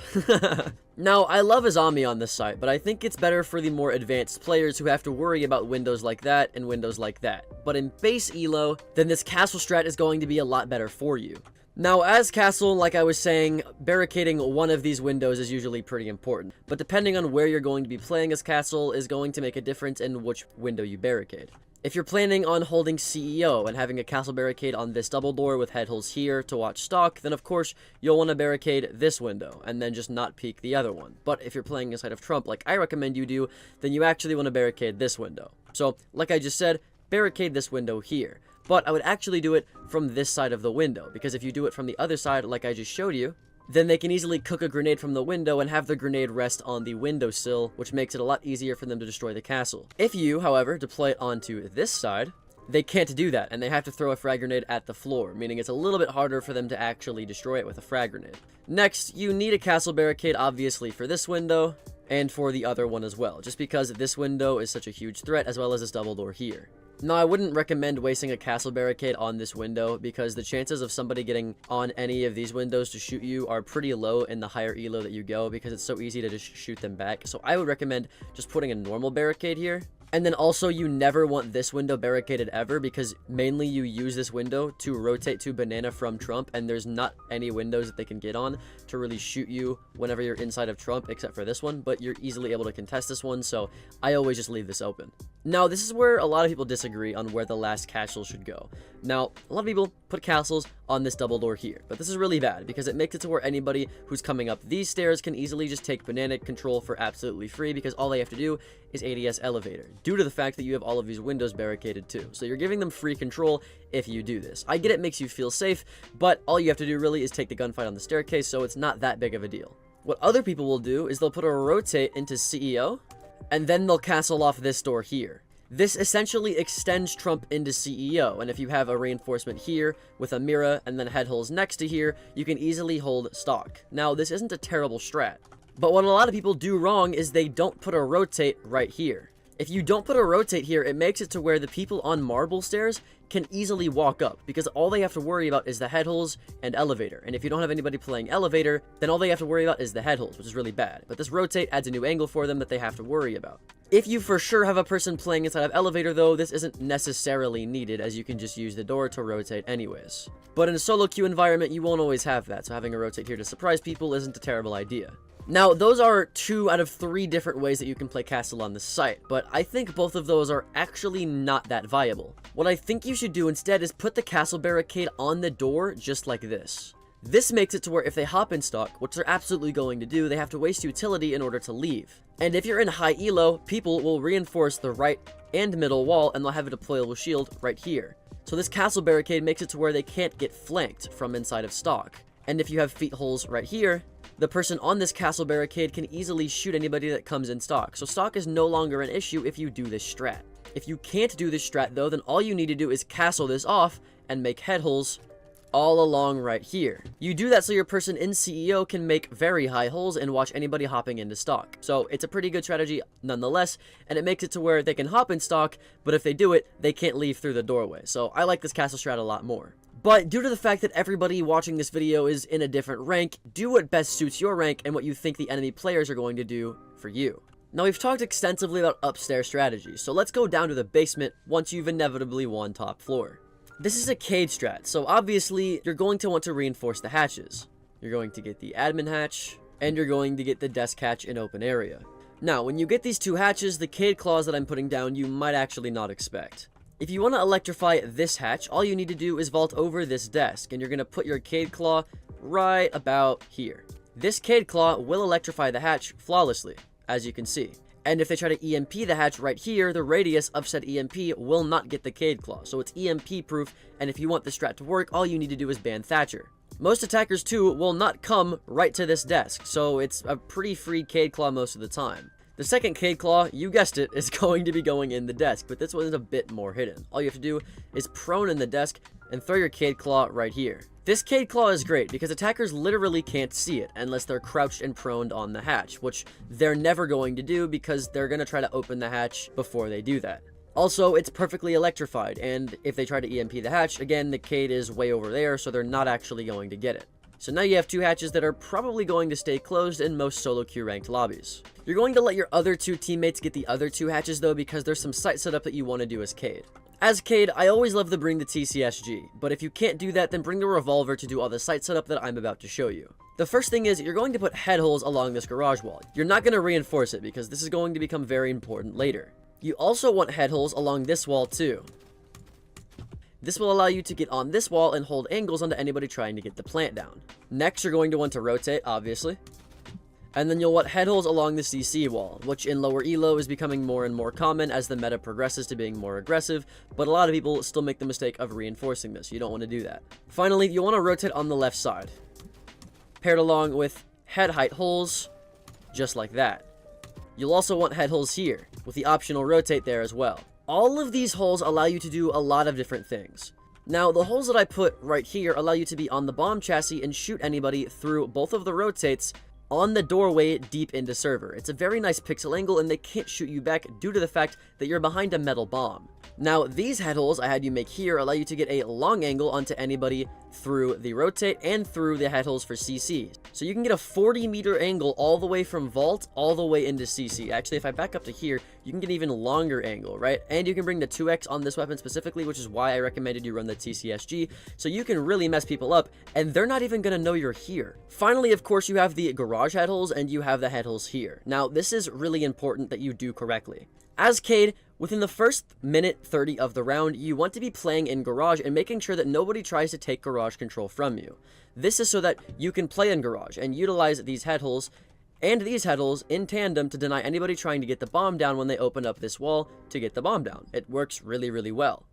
Now, I love a zombie on this site, but I think it's better for the more advanced players who have to worry about windows like that and windows like that. But in base elo, then this castle strat is going to be a lot better for you. Now, as castle, like I was saying, barricading one of these windows is usually pretty important. But depending on where you're going to be playing as castle is going to make a difference in which window you barricade. If you're planning on holding CEO and having a castle barricade on this double door with head holes here to watch stock, then of course you'll want to barricade this window and then just not peek the other one. But if you're playing inside of Trump like I recommend you do, then you actually want to barricade this window. So, like I just said, barricade this window here. But I would actually do it from this side of the window, because if you do it from the other side like I just showed you, then they can easily cook a grenade from the window and have the grenade rest on the windowsill, which makes it a lot easier for them to destroy the castle. If you, however, deploy it onto this side, they can't do that, and they have to throw a frag grenade at the floor, meaning it's a little bit harder for them to actually destroy it with a frag grenade. Next, you need a castle barricade, obviously, for this window, and for the other one as well, just because this window is such a huge threat, as well as this double door here. Now, I wouldn't recommend wasting a castle barricade on this window because the chances of somebody getting on any of these windows to shoot you are pretty low in the higher elo that you go because it's so easy to just shoot them back. So I would recommend just putting a normal barricade here. And then also, you never want this window barricaded ever because mainly you use this window to rotate to banana from Trump, and there's not any windows that they can get on to really shoot you whenever you're inside of Trump except for this one, but you're easily able to contest this one, so I always just leave this open. Now, this is where a lot of people disagree on where the last castle should go. Now, a lot of people put castles on this double door here. But this is really bad because it makes it to where anybody who's coming up these stairs can easily just take banana control for absolutely free, because all they have to do is ADS elevator, due to the fact that you have all of these windows barricaded too. So you're giving them free control if you do this. I get it makes you feel safe, but all you have to do really is take the gunfight on the staircase, so it's not that big of a deal. What other people will do is they'll put a rotate into CEO, and then they'll castle off this door here. This essentially extends Trump into CEO, and if you have a reinforcement here with a Mira and then head holes next to here, you can easily hold stock. Now, this isn't a terrible strat, but what a lot of people do wrong is they don't put a rotate right here. If you don't put a rotate here, it makes it to where the people on marble stairs can easily walk up, because all they have to worry about is the head holes and elevator. And if you don't have anybody playing elevator, then all they have to worry about is the head holes, which is really bad. But this rotate adds a new angle for them that they have to worry about. If you for sure have a person playing inside of elevator though, this isn't necessarily needed, as you can just use the door to rotate anyways. But in a solo queue environment, you won't always have that, so having a rotate here to surprise people isn't a terrible idea. Now, those are 2 out of 3 different ways that you can play castle on this site, but I think both of those are actually not that viable. What I think you should do instead is put the castle barricade on the door just like this. This makes it to where if they hop in stock, which they're absolutely going to do, they have to waste utility in order to leave. And if you're in high elo, people will reinforce the right and middle wall, and they'll have a deployable shield right here. So this castle barricade makes it to where they can't get flanked from inside of stock. And if you have feet holes right here, the person on this castle barricade can easily shoot anybody that comes in stock. So stock is no longer an issue if you do this strat. If you can't do this strat though, then all you need to do is castle this off and make head holes all along right here. You do that so your person in CEO can make very high holes and watch anybody hopping into stock. So it's a pretty good strategy nonetheless, and it makes it to where they can hop in stock, but if they do it, they can't leave through the doorway. So I like this castle strat a lot more. But due to the fact that everybody watching this video is in a different rank, do what best suits your rank and what you think the enemy players are going to do for you. Now, we've talked extensively about upstairs strategies, so let's go down to the basement once you've inevitably won top floor. This is a cage strat, so obviously you're going to want to reinforce the hatches. You're going to get the admin hatch, and you're going to get the desk hatch in open area. Now, when you get these 2 hatches, the cage claws that I'm putting down you might actually not expect. If you want to electrify this hatch, all you need to do is vault over this desk, and you're going to put your Cade Claw right about here. This Cade Claw will electrify the hatch flawlessly, as you can see. And if they try to EMP the hatch right here, the radius of said EMP will not get the Cade Claw, so it's EMP proof, and if you want the strat to work, all you need to do is ban Thatcher. Most attackers too will not come right to this desk, so it's a pretty free Cade Claw most of the time. The second Cade Claw, you guessed it, is going to be going in the desk, but this one is a bit more hidden. All you have to do is prone in the desk and throw your Cade Claw right here. This Cade Claw is great because attackers literally can't see it unless they're crouched and proned on the hatch, which they're never going to do because they're going to try to open the hatch before they do that. Also, it's perfectly electrified, and if they try to EMP the hatch, again, the Cade is way over there, so they're not actually going to get it. So now you have 2 hatches that are probably going to stay closed in most solo queue ranked lobbies. You're going to let your other 2 teammates get the other 2 hatches though, because there's some site setup that you want to do as Cade. As Cade, I always love to bring the TCSG, but if you can't do that, then bring the revolver to do all the site setup that I'm about to show you. The first thing is, you're going to put head holes along this garage wall. You're not going to reinforce it because this is going to become very important later. You also want head holes along this wall too. This will allow you to get on this wall and hold angles onto anybody trying to get the plant down. Next, you're going to want to rotate, obviously. And then you'll want head holes along the CC wall, which in lower elo is becoming more and more common as the meta progresses to being more aggressive, but a lot of people still make the mistake of reinforcing this. You don't want to do that. Finally, you'll want to rotate on the left side, paired along with head height holes, just like that. You'll also want head holes here, with the optional rotate there as well. All of these holes allow you to do a lot of different things. Now, the holes that I put right here allow you to be on the bomb chassis and shoot anybody through both of the rotates on the doorway deep into server. It's a very nice pixel angle and they can't shoot you back due to the fact that you're behind a metal bomb. Now, these head holes I had you make here allow you to get a long angle onto anybody through the rotate and through the head holes for CC. So you can get a 40-meter angle all the way from vault all the way into CC. Actually, if I back up to here, you can get even longer angle, right? And you can bring the 2x on this weapon specifically, which is why I recommended you run the TCSG. So you can really mess people up and they're not even going to know you're here. Finally, of course, you have the garage head holes and you have the head holes here. Now, this is really important that you do correctly. As Cade, Within the first minute 30 of the round, you want to be playing in Garage and making sure that nobody tries to take Garage control from you. This is so that you can play in Garage and utilize these head holes and these head holes in tandem to deny anybody trying to get the bomb down when they open up this wall to get the bomb down. It works really, really well.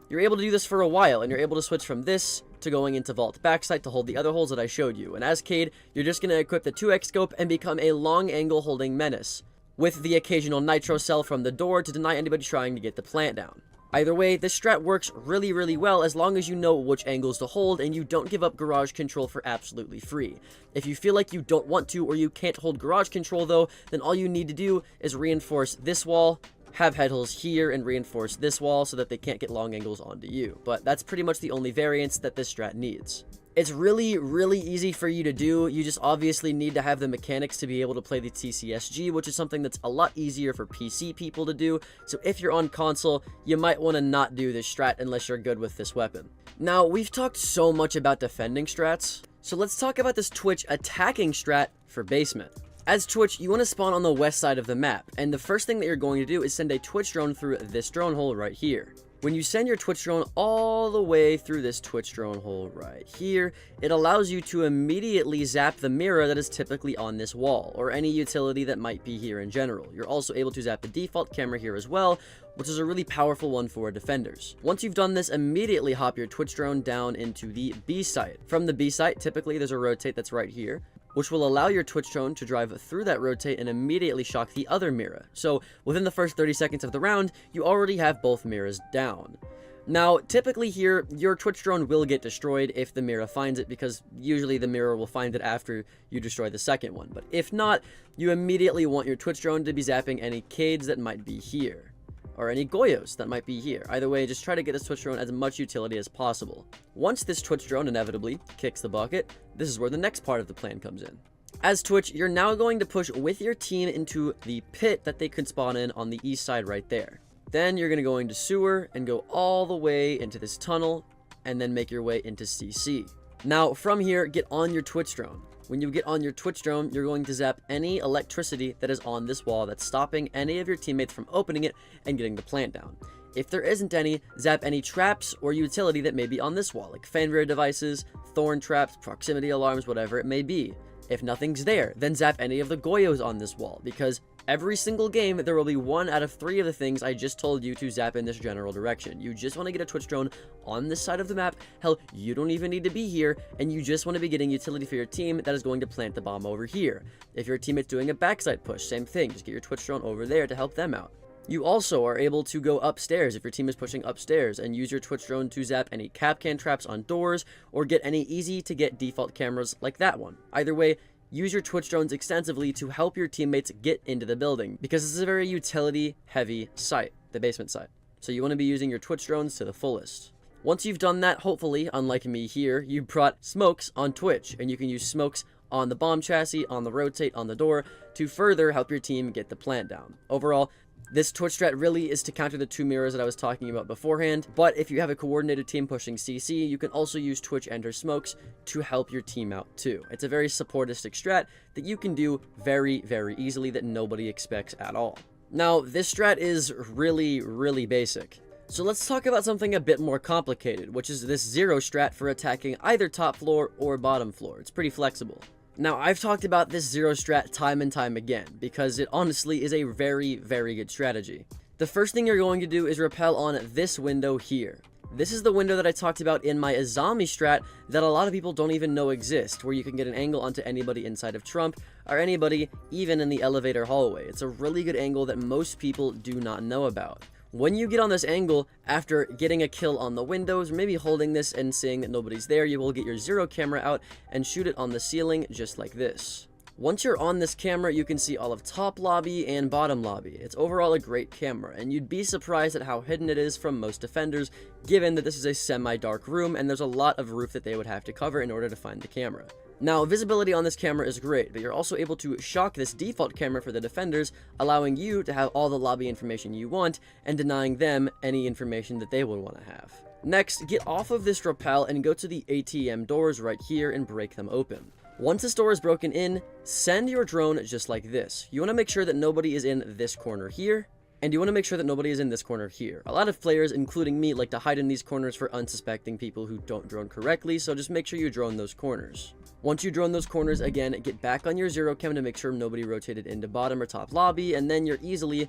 You're able to do this for a while, and you're able to switch from this to going into Vault Backside to hold the other holes that I showed you. And as Cade, you're just going to equip the 2x scope and become a long angle holding menace, with the occasional nitro cell from the door to deny anybody trying to get the plant down. Either way, this strat works really, really well as long as you know which angles to hold and you don't give up Garage control for absolutely free. If you feel like you don't want to or you can't hold Garage control though, then all you need to do is reinforce this wall, have head holes here, and reinforce this wall so that they can't get long angles onto you. But that's pretty much the only variance that this strat needs. It's really, really easy for you to do. You just obviously need to have the mechanics to be able to play the TCSG, which is something that's a lot easier for PC people to do. So if you're on console, you might want to not do this strat unless you're good with this weapon. Now, we've talked so much about defending strats, so let's talk about this Twitch attacking strat for basement. As Twitch, you want to spawn on the west side of the map, and the first thing that you're going to do is send a Twitch drone through this drone hole right here. When you send your Twitch drone all the way through this Twitch drone hole right here, it allows you to immediately zap the mirror that is typically on this wall, or any utility that might be here in general. You're also able to zap the default camera here as well, which is a really powerful one for defenders. Once you've done this, immediately hop your Twitch drone down into the B site. From the B site, typically there's a rotate that's right here, which will allow your Twitch drone to drive through that rotate and immediately shock the other mirror. So within the first 30 seconds of the round, you already have both mirrors down. Now, typically here, your Twitch drone will get destroyed if the mirror finds it, because usually the mirror will find it after you destroy the second one. But if not, you immediately want your Twitch drone to be zapping any Cades that might be here, or any Goyos that might be here. Either way, just try to get this Twitch drone as much utility as possible. Once this Twitch drone inevitably kicks the bucket, this is where the next part of the plan comes in. As Twitch, you're now going to push with your team into the pit that they could spawn in on the east side right there. Then you're going to go into sewer and go all the way into this tunnel, and then make your way into CC. Now, from here, get on your Twitch drone. When you get on your Twitch drone, you're going to zap any electricity that is on this wall that's stopping any of your teammates from opening it and getting the plant down. If there isn't any, zap any traps or utility that may be on this wall, like fanfare devices, thorn traps, proximity alarms, whatever it may be. If nothing's there, then zap any of the Goyos on this wall, because every single game, there will be 1 out of 3 of the things I just told you to zap in this general direction. You just want to get a Twitch drone on this side of the map. Hell, you don't even need to be here, and you just want to be getting utility for your team that is going to plant the bomb over here. If your teammate's doing a backside push, same thing, just get your Twitch drone over there to help them out. You also are able to go upstairs if your team is pushing upstairs and use your Twitch drone to zap any Kapkan traps on doors or get any easy to get default cameras like that one. Either way, use your Twitch drones extensively to help your teammates get into the building, because this is a very utility heavy site, the basement site. So you want to be using your Twitch drones to the fullest. Once you've done that, hopefully, unlike me here, you brought smokes on Twitch, and you can use smokes on the bomb chassis, on the rotate, on the door, to further help your team get the plant down. Overall, this Twitch strat really is to counter the 2 mirrors that I was talking about beforehand, but if you have a coordinated team pushing CC, you can also use Twitch Enter Smokes to help your team out too. It's a very supportistic strat that you can do very, very easily that nobody expects at all. Now, this strat is really, really basic. So let's talk about something a bit more complicated, which is this zero strat for attacking either top floor or bottom floor. It's pretty flexible. Now, I've talked about this zero strat time and time again, because it honestly is a very, very good strategy. The first thing you're going to do is rappel on this window here. This is the window that I talked about in my Azami strat that a lot of people don't even know exists, where you can get an angle onto anybody inside of Trump, or anybody even in the elevator hallway. It's a really good angle that most people do not know about. When you get on this angle, after getting a kill on the windows, maybe holding this and seeing that nobody's there, you will get your zero camera out and shoot it on the ceiling just like this. Once you're on this camera, you can see all of top lobby and bottom lobby. It's overall a great camera, and you'd be surprised at how hidden it is from most defenders, given that this is a semi-dark room and there's a lot of roof that they would have to cover in order to find the camera. Now, visibility on this camera is great, but you're also able to shock this default camera for the defenders, allowing you to have all the lobby information you want, and denying them any information that they would want to have. Next, get off of this rappel and go to the ATM doors right here and break them open. Once this door is broken in, send your drone just like this. You want to make sure that nobody is in this corner here, And you want to make sure that nobody is in this corner here. A lot of players, including me, like to hide in these corners for unsuspecting people who don't drone correctly, so just make sure you drone those corners. Once you drone those corners, again, get back on your zero cam to make sure nobody rotated into bottom or top lobby, and then you're easily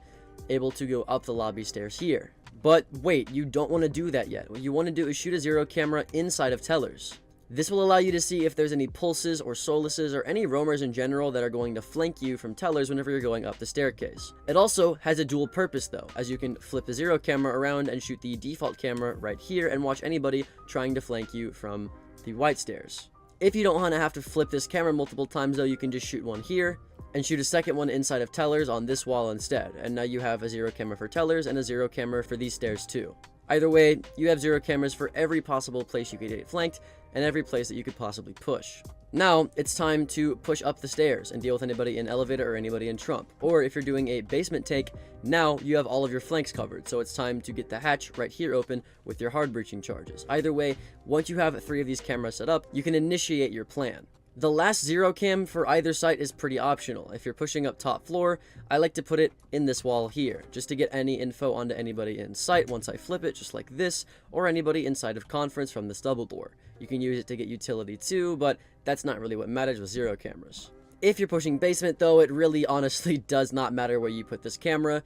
able to go up the lobby stairs here. But wait, you don't want to do that yet. What you want to do is shoot a zero camera inside of tellers. This will allow you to see if there's any pulses or soluces or any roamers in general that are going to flank you from tellers whenever you're going up the staircase. It also has a dual purpose though, as you can flip the zero camera around and shoot the default camera right here and watch anybody trying to flank you from the white stairs. If you don't want to have to flip this camera multiple times though, you can just shoot one here and shoot a second one inside of tellers on this wall instead. And now you have a zero camera for tellers and a zero camera for these stairs too. Either way, you have zero cameras for every possible place you could get flanked and every place that you could possibly push. Now, it's time to push up the stairs and deal with anybody in elevator or anybody in trump. Or if you're doing a basement take, now you have all of your flanks covered, so it's time to get the hatch right here open with your hard breaching charges. Either way, once you have 3 of these cameras set up, you can initiate your plan. The last zero cam for either site is pretty optional. If you're pushing up top floor, I like to put it in this wall here, just to get any info onto anybody in sight once I flip it, just like this, or anybody inside of conference from this double door. You can use it to get utility too, but that's not really what matters with zero cameras. If you're pushing basement though, it really honestly does not matter where you put this camera,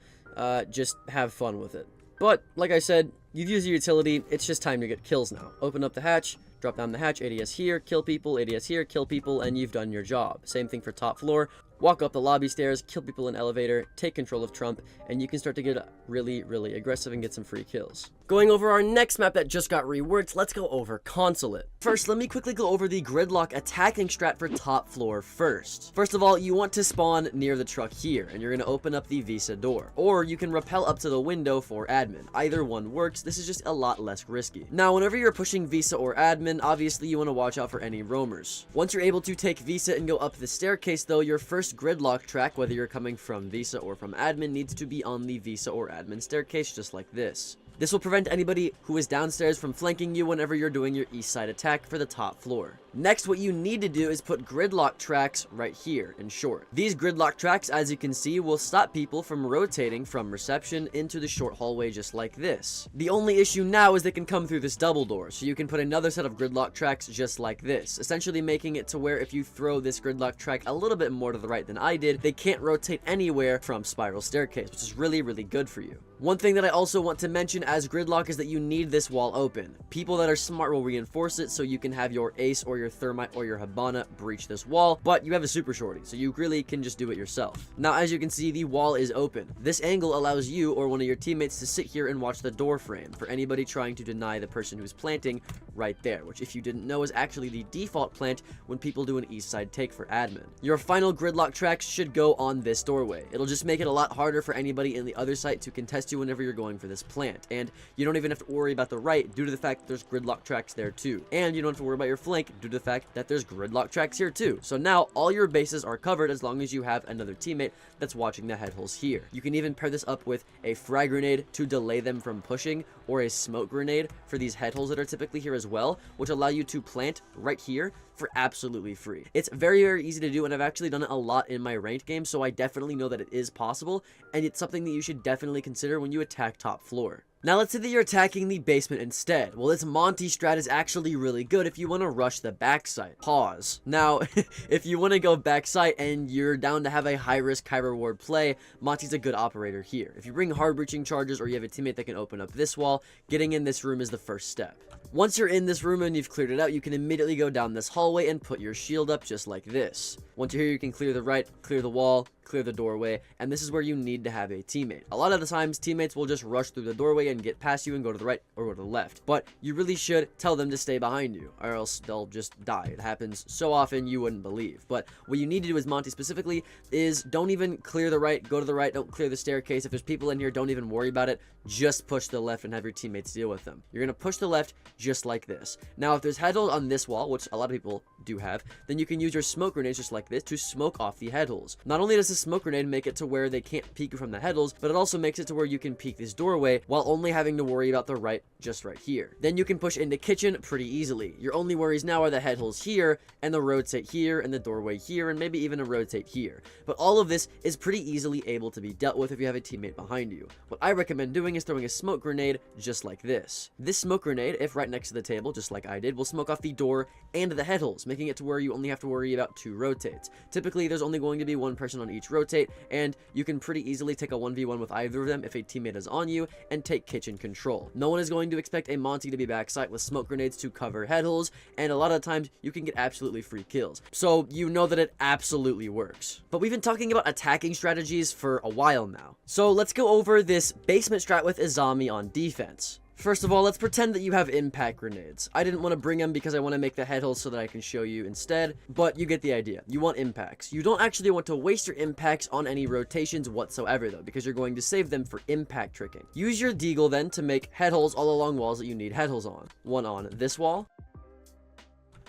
just have fun with it. But, like I said, you've used your utility, it's just time to get kills now. Open up the hatch, drop down the hatch, ADS here, kill people, ADS here, kill people, and you've done your job. Same thing for top floor. Walk up the lobby stairs, kill people in elevator, take control of Trump, and you can start to get really, really aggressive and get some free kills. Going over our next map that just got reworked, let's go over Consulate. First, let me quickly go over the gridlock attacking strat for top floor first. First of all, you want to spawn near the truck here, and you're going to open up the Visa door. Or you can rappel up to the window for admin. Either one works, this is just a lot less risky. Now, whenever you're pushing Visa or admin, obviously you want to watch out for any roamers. Once you're able to take Visa and go up the staircase though, your first gridlock track, whether you're coming from Visa or from admin, needs to be on the Visa or admin staircase, just like this. This will prevent anybody who is downstairs from flanking you whenever you're doing your east side attack for the top floor. Next, what you need to do is put gridlock tracks right here, in short. These gridlock tracks, as you can see, will stop people from rotating from reception into the short hallway just like this. The only issue now is they can come through this double door, so you can put another set of gridlock tracks just like this, essentially making it to where if you throw this gridlock track a little bit more to the right than I did, they can't rotate anywhere from spiral staircase, which is really, really good for you. One thing that I also want to mention as gridlock is that you need this wall open. People that are smart will reinforce it so you can have your ace or your thermite or your Habana breach this wall, but you have a super shorty, so you really can just do it yourself. Now, as you can see, the wall is open. This angle allows you or one of your teammates to sit here and watch the door frame for anybody trying to deny the person who's planting right there, which if you didn't know is actually the default plant when people do an east side take for admin. Your final gridlock tracks should go on this doorway. It'll just make it a lot harder for anybody in the other site to contest you whenever you're going for this plant, and you don't even have to worry about the right due to the fact that there's gridlock tracks there too, and you don't have to worry about your flank due to the fact that there's gridlock tracks here too. So now all your bases are covered as long as you have another teammate that's watching the head holes here. You can even pair this up with a frag grenade to delay them from pushing, or a smoke grenade for these head holes that are typically here as well, which allow you to plant right here for absolutely free. It's very, very easy to do, and I've actually done it a lot in my ranked game, so I definitely know that it is possible, and it's something that you should definitely consider when you attack top floor. Now let's say that you're attacking the basement instead. Well, this Monty strat is actually really good if you want to rush the backside. Pause. Now, if you want to go backside and you're down to have a high risk, high reward play, Monty's a good operator here. If you bring hard breaching charges or you have a teammate that can open up this wall, getting in this room is the first step. Once you're in this room and you've cleared it out, you can immediately go down this hallway and put your shield up just like this. Once you're here, you can clear the right, clear the wall, clear the doorway, and this is where you need to have a teammate. A lot of the times, teammates will just rush through the doorway and get past you and go to the right or go to the left, but you really should tell them to stay behind you, or else they'll just die. It happens so often you wouldn't believe. But what you need to do as Monty specifically is don't even clear the right, go to the right, don't clear the staircase. If there's people in here, don't even worry about it. Just push the left and have your teammates deal with them. You're going to push the left just like this. Now, if there's head holes on this wall, which a lot of people do have, then you can use your smoke grenades just like this to smoke off the head holes. Not only does the smoke grenade make it to where they can't peek from the head holes, but it also makes it to where you can peek this doorway while only having to worry about the right just right here. Then you can push into kitchen pretty easily. Your only worries now are the head holes here, and the rotate here, and the doorway here, and maybe even a rotate here. But all of this is pretty easily able to be dealt with if you have a teammate behind you. What I recommend doing is throwing a smoke grenade just like this. This smoke grenade, if right next to the table, just like I did, will smoke off the door and the head holes, making it to where you only have to worry about 2 rotates. Typically, there's only going to be 1 person on each rotate, and you can pretty easily take a 1v1 with either of them if a teammate is on you and take kitchen control. No one is going to expect a Monty to be backside with smoke grenades to cover head holes, and a lot of times you can get absolutely free kills. So you know that it absolutely works. But we've been talking about attacking strategies for a while now. So let's go over this basement strat with Izami on defense. First of all, let's pretend that you have impact grenades. I didn't want to bring them because I want to make the head holes so that I can show you instead, but you get the idea. You want impacts. You don't actually want to waste your impacts on any rotations whatsoever though, because you're going to save them for impact tricking. Use your deagle then to make head holes all along walls that you need head holes on. One on this wall,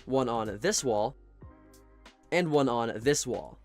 one on this wall, and one on this wall.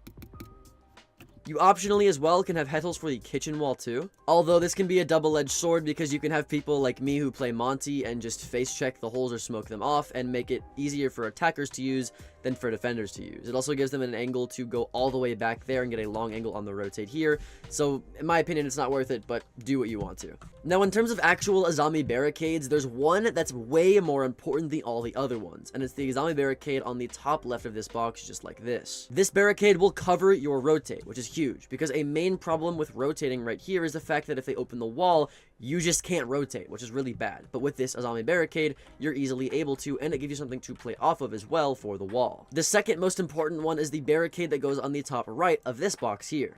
You optionally as well can have head holes for the kitchen wall too, although this can be a double-edged sword because you can have people like me who play Monty and just face check the holes or smoke them off and make it easier for attackers to use than for defenders to use. It also gives them an angle to go all the way back there and get a long angle on the rotate here, so in my opinion it's not worth it, but do what you want to. Now in terms of actual Izami barricades, there's one that's way more important than all the other ones, and it's the Izami barricade on the top left of this box just like this. This barricade will cover your rotate, which is huge, because a main problem with rotating right here is the fact that if they open the wall, you just can't rotate, which is really bad. But with this Izami barricade, you're easily able to, and it gives you something to play off of as well for the wall. The second most important one is the barricade that goes on the top right of this box here.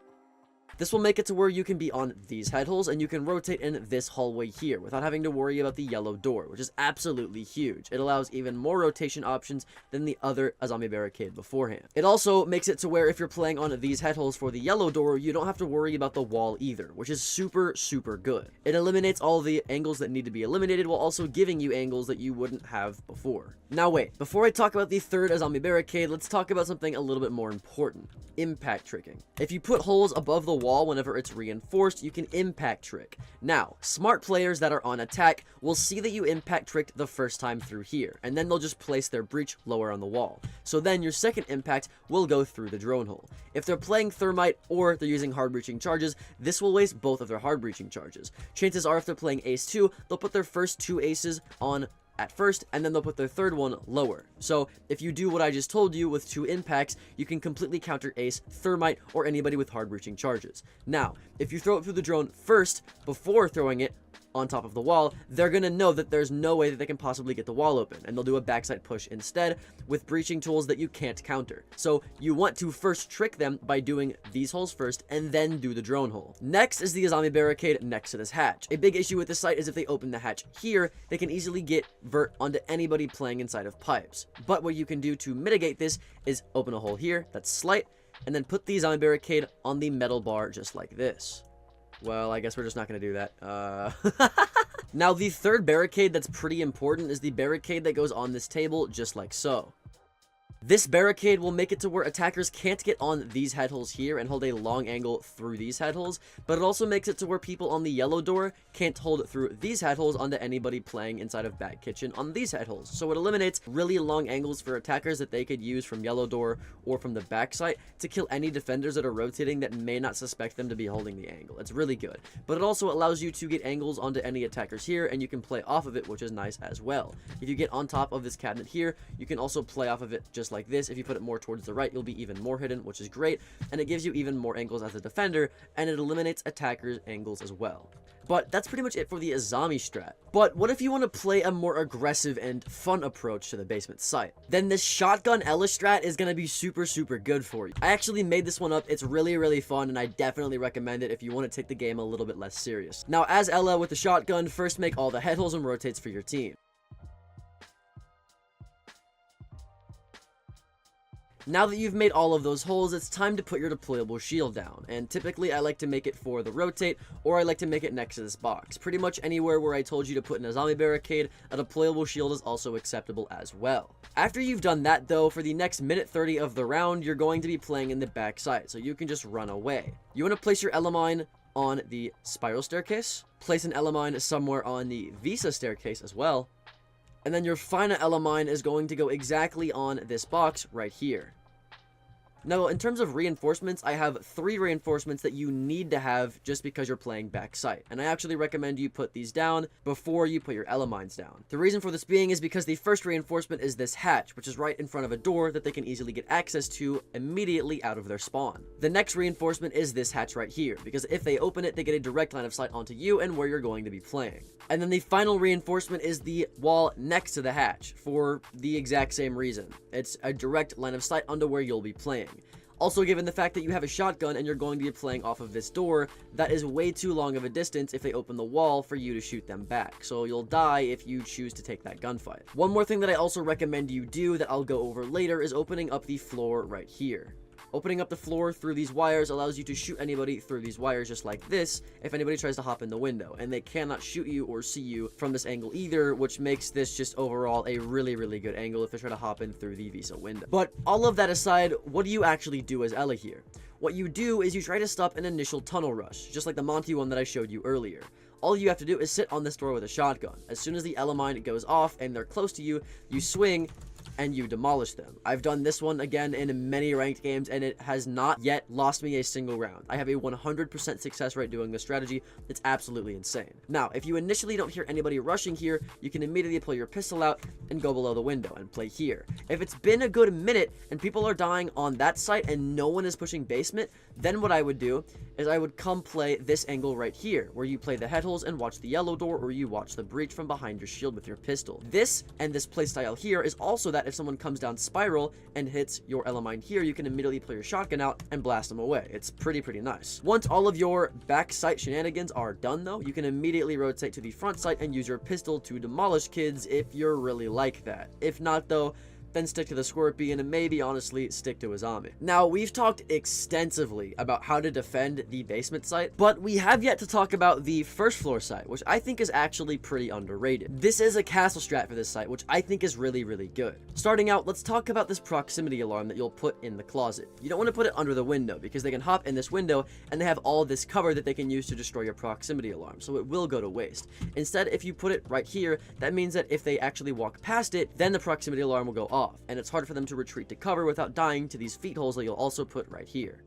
This will make it to where you can be on these head holes and you can rotate in this hallway here without having to worry about the yellow door, which is absolutely huge. It allows even more rotation options than the other Izami barricade beforehand. It also makes it to where if you're playing on these head holes for the yellow door, you don't have to worry about the wall either, which is super good. It eliminates all the angles that need to be eliminated while also giving you angles that you wouldn't have before. Now wait, before I talk about the third Izami barricade, let's talk about something a little bit more important. Impact tricking. If you put holes above the wall whenever it's reinforced, you can impact trick. Now, smart players that are on attack will see that you impact tricked the first time through here, and then they'll just place their breach lower on the wall. So then your second impact will go through the drone hole. If they're playing thermite or they're using hard breaching charges, this will waste both of their hard breaching charges. Chances are if they're playing ace 2, they'll put their first 2 aces on at first, and then they'll put their third one lower. So if you do what I just told you with 2 impacts, you can completely counter ace, thermite, or anybody with hard breaching charges. Now, if you throw it through the drone first, before throwing it on top of the wall, they're gonna know that there's no way that they can possibly get the wall open, and they'll do a backside push instead with breaching tools that you can't counter. So you want to first trick them by doing these holes first and then do the drone hole. Next is the Izami barricade next to this hatch. A big issue with this site is if they open the hatch here, they can easily get vert onto anybody playing inside of pipes. But what you can do to mitigate this is open a hole here that's slight, and then put the Izami barricade on the metal bar just like this. Well, I guess we're just not going to do that. Now, the third barricade that's pretty important is the barricade that goes on this table, just like so. This barricade will make it to where attackers can't get on these head holes here and hold a long angle through these head holes, but it also makes it to where people on the yellow door can't hold through these head holes onto anybody playing inside of back kitchen on these head holes. So it eliminates really long angles for attackers that they could use from yellow door or from the back site to kill any defenders that are rotating that may not suspect them to be holding the angle. It's really good, but it also allows you to get angles onto any attackers here, and you can play off of it, which is nice as well. If you get on top of this cabinet here, you can also play off of it just like this. If you put it more towards the right, you'll be even more hidden, which is great, and it gives you even more angles as a defender, and it eliminates attackers' angles as well. But that's pretty much it for the Izami strat. But what if you want to play a more aggressive and fun approach to the basement site? Then this shotgun Ella strat is going to be super good for you. I actually made this one up. It's really fun, and I definitely recommend it if you want to take the game a little bit less serious. Now, as Ella with the shotgun, first make all the head holes and rotates for your team. Now that you've made all of those holes, it's time to put your deployable shield down, and typically I like to make it for the rotate, or I like to make it next to this box. Pretty much anywhere where I told you to put in a zombie barricade, a deployable shield is also acceptable as well. After you've done that though, for the next minute 30 of the round, you're going to be playing in the back side, so you can just run away. You want to place your Elemine on the spiral staircase, place an Elemine somewhere on the Visa staircase as well, and then your final Elemine is going to go exactly on this box right here. Now, in terms of reinforcements, I have 3 reinforcements that you need to have just because you're playing back sight, and I actually recommend you put these down before you put your Elemines down. The reason for this being is because the first reinforcement is this hatch, which is right in front of a door that they can easily get access to immediately out of their spawn. The next reinforcement is this hatch right here, because if they open it, they get a direct line of sight onto you and where you're going to be playing. And then the final reinforcement is the wall next to the hatch, for the exact same reason. It's a direct line of sight onto where you'll be playing. Also, given the fact that you have a shotgun and you're going to be playing off of this door, that is way too long of a distance if they open the wall for you to shoot them back, so you'll die if you choose to take that gunfight. One more thing that I also recommend you do that I'll go over later is opening up the floor right here. Opening up the floor through these wires allows you to shoot anybody through these wires just like this if anybody tries to hop in the window, and they cannot shoot you or see you from this angle either, which makes this just overall a really good angle if they try to hop in through the Visa window. But all of that aside, what do you actually do as Ellie here? What you do is you try to stop an initial tunnel rush, just like the Monty one that I showed you earlier. All you have to do is sit on this door with a shotgun. As soon as the Elemine goes off and they're close to you, you swing and you demolish them. I've done this one again in many ranked games, and it has not yet lost me a single round. I have a 100% success rate doing this strategy. It's absolutely insane. Now, if you initially don't hear anybody rushing here, you can immediately pull your pistol out and go below the window and play here. If it's been a good minute and people are dying on that site and no one is pushing basement, then what I would do is I would come play this angle right here, where you play the head holes and watch the yellow door, or you watch the breach from behind your shield with your pistol. This and this playstyle here is also that if someone comes down spiral and hits your Elemine here, you can immediately pull your shotgun out and blast them away. It's pretty nice. Once all of your back sight shenanigans are done though, you can immediately rotate to the front sight and use your pistol to demolish kids if you're really like that. If not though, then stick to the Scorpion and maybe honestly stick to a zombie. Now, we've talked extensively about how to defend the basement site, but we have yet to talk about the first floor site, which I think is actually pretty underrated. This is a castle strat for this site, which I think is really good. Starting out, let's talk about this proximity alarm that you'll put in the closet. You don't want to put it under the window because they can hop in this window and they have all this cover that they can use to destroy your proximity alarm, so it will go to waste. Instead, if you put it right here, that means that if they actually walk past it, then the proximity alarm will go off, and it's hard for them to retreat to cover without dying to these feet holes that you'll also put right here.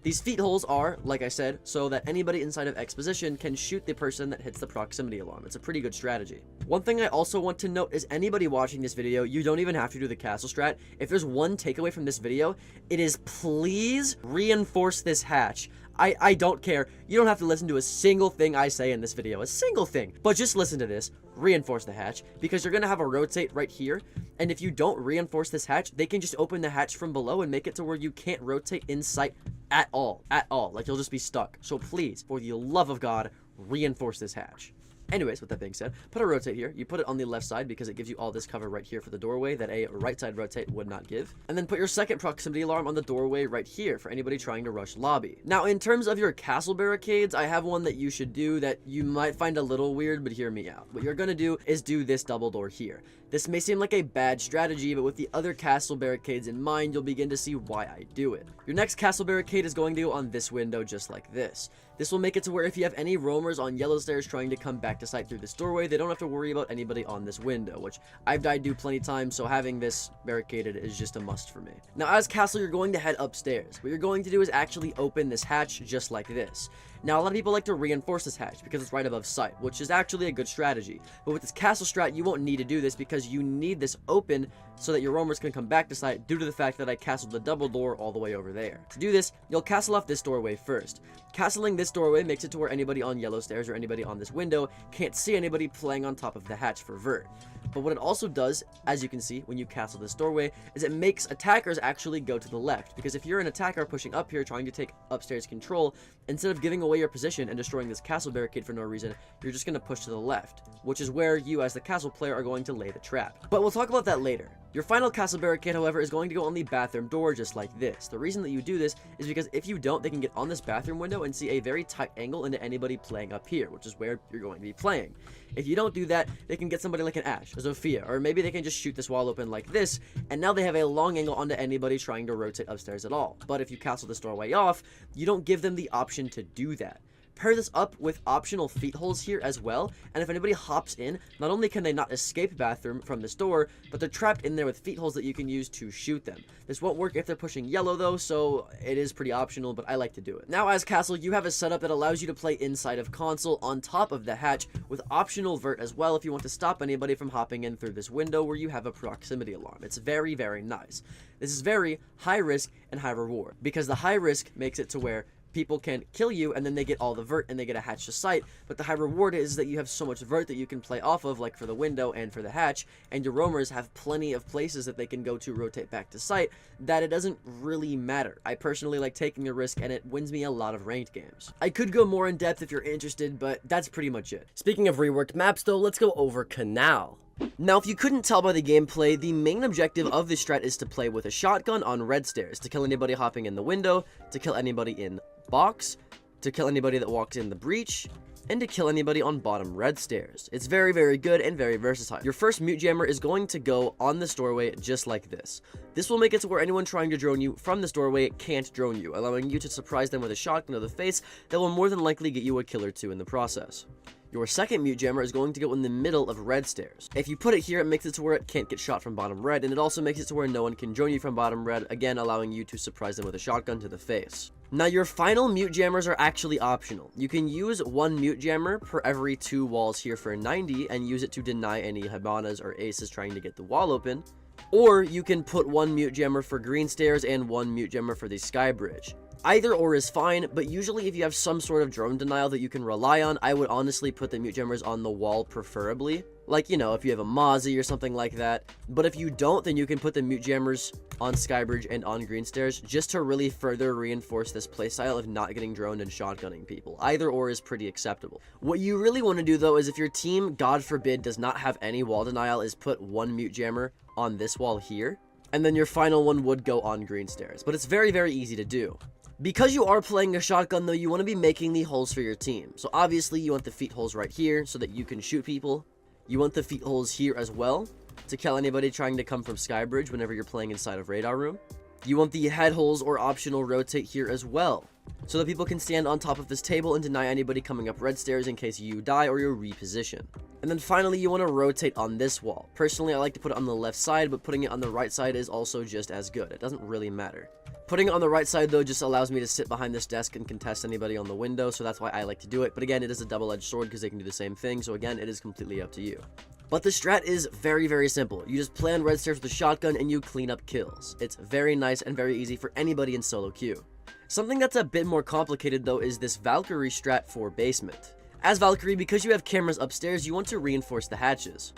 These feet holes are, like I said, so that anybody inside of exposition can shoot the person that hits the proximity alarm. It's a pretty good strategy. One thing I also want to note is anybody watching this video, you don't even have to do the castle strat. If there's one takeaway from this video, it is please reinforce this hatch. I don't care. You don't have to listen to a single thing I say in this video, a single thing, but just listen to this. Reinforce the hatch, because you're going to have a rotate right here, and if you don't reinforce this hatch, they can just open the hatch from below and make it to where you can't rotate in sight at all, like you'll just be stuck. So please, for the love of God, reinforce this hatch. Anyways, with that being said, put a rotate here. You put it on the left side because it gives you all this cover right here for the doorway that a right side rotate would not give. And then put your second proximity alarm on the doorway right here for anybody trying to rush lobby. Now, in terms of your castle barricades, I have one that you should do that you might find a little weird, but hear me out. What you're going to do is do this double door here. This may seem like a bad strategy, but with the other castle barricades in mind, you'll begin to see why I do it. Your next castle barricade is going to go on this window just like this. This will make it to where if you have any roamers on yellow stairs trying to come back to sight through this doorway, they don't have to worry about anybody on this window, which I've died to plenty of times, so having this barricaded is just a must for me. Now, as castle, you're going to head upstairs. What you're going to do is actually open this hatch just like this. Now, a lot of people like to reinforce this hatch because it's right above sight, which is actually a good strategy. But with this castle strat, you won't need to do this because you need this open so that your roamers can come back to sight due to the fact that I castled the double door all the way over there. To do this, you'll castle off this doorway first. Castling this doorway makes it to where anybody on yellow stairs or anybody on this window can't see anybody playing on top of the hatch for vert. But what it also does, as you can see when you castle this doorway, is it makes attackers actually go to the left, because if you're an attacker pushing up here trying to take upstairs control, instead of giving away your position and destroying this castle barricade for no reason, you're just going to push to the left, which is where you as the castle player are going to lay the trap. But we'll talk about that later. Your final castle barricade, however, is going to go on the bathroom door just like this. The reason that you do this is because if you don't, they can get on this bathroom window and see a very tight angle into anybody playing up here, which is where you're going to be playing. If you don't do that, they can get somebody like an Ash, a Zofia, or maybe they can just shoot this wall open like this, and now they have a long angle onto anybody trying to rotate upstairs at all. But if you castle this doorway off, you don't give them the option to do that. Pair this up with optional feet holes here as well, and if anybody hops in, not only can they not escape bathroom from this door, but they're trapped in there with feet holes that you can use to shoot them. This won't work if they're pushing yellow though, so it is pretty optional, but I like to do it. Now as castle, you have a setup that allows you to play inside of console on top of the hatch with optional vert as well if you want to stop anybody from hopping in through this window where you have a proximity alarm. It's very, very nice. This is very high risk and high reward, because the high risk makes it to where people can kill you and then they get all the vert and they get a hatch to sight, but the high reward is that you have so much vert that you can play off of, like for the window and for the hatch, and your roamers have plenty of places that they can go to rotate back to sight, that it doesn't really matter. I personally like taking a risk and it wins me a lot of ranked games. I could go more in depth if you're interested, but that's pretty much it. Speaking of reworked maps though, let's go over Canal. Now, if you couldn't tell by the gameplay, the main objective of this strat is to play with a shotgun on red stairs, to kill anybody hopping in the window, to kill anybody in box, to kill anybody that walks in the breach, and to kill anybody on bottom red stairs. It's very, very good and very versatile. Your first mute jammer is going to go on this doorway just like this. This will make it to where anyone trying to drone you from this doorway can't drone you, allowing you to surprise them with a shotgun to the face that will more than likely get you a kill or two in the process. Your second mute jammer is going to go in the middle of red stairs. If you put it here, it makes it to where it can't get shot from bottom red, and it also makes it to where no one can join you from bottom red, again allowing you to surprise them with a shotgun to the face. Now your final mute jammers are actually optional. You can use one mute jammer per every 2 walls here for 90 and use it to deny any Habanas or Aces trying to get the wall open, or you can put one mute jammer for green stairs and one mute jammer for the sky bridge. Either or is fine, but usually if you have some sort of drone denial that you can rely on, I would honestly put the mute jammers on the wall preferably. Like, you know, if you have a Mozzie or something like that. But if you don't, then you can put the mute jammers on Skybridge and on green stairs just to really further reinforce this playstyle of not getting droned and shotgunning people. Either or is pretty acceptable. What you really want to do though is if your team, God forbid, does not have any wall denial, is put one mute jammer on this wall here, and then your final one would go on green stairs. But it's very, very easy to do. Because you are playing a shotgun though, you want to be making the holes for your team. So obviously you want the feet holes right here so that you can shoot people. You want the feet holes here as well to kill anybody trying to come from Skybridge whenever you're playing inside of radar room. You want the head holes or optional rotate here as well, so that people can stand on top of this table and deny anybody coming up red stairs in case you die or you reposition. And then finally, you want to rotate on this wall. Personally, I like to put it on the left side, but putting it on the right side is also just as good. It doesn't really matter. Putting it on the right side, though, just allows me to sit behind this desk and contest anybody on the window, so that's why I like to do it. But again, it is a double-edged sword because they can do the same thing, so again, it is completely up to you. But the strat is very, very simple. You just play on red stairs with a shotgun and you clean up kills. It's very nice and very easy for anybody in solo queue. Something that's a bit more complicated, though, is this Valkyrie strat for basement. As Valkyrie, because you have cameras upstairs, you want to reinforce the hatches.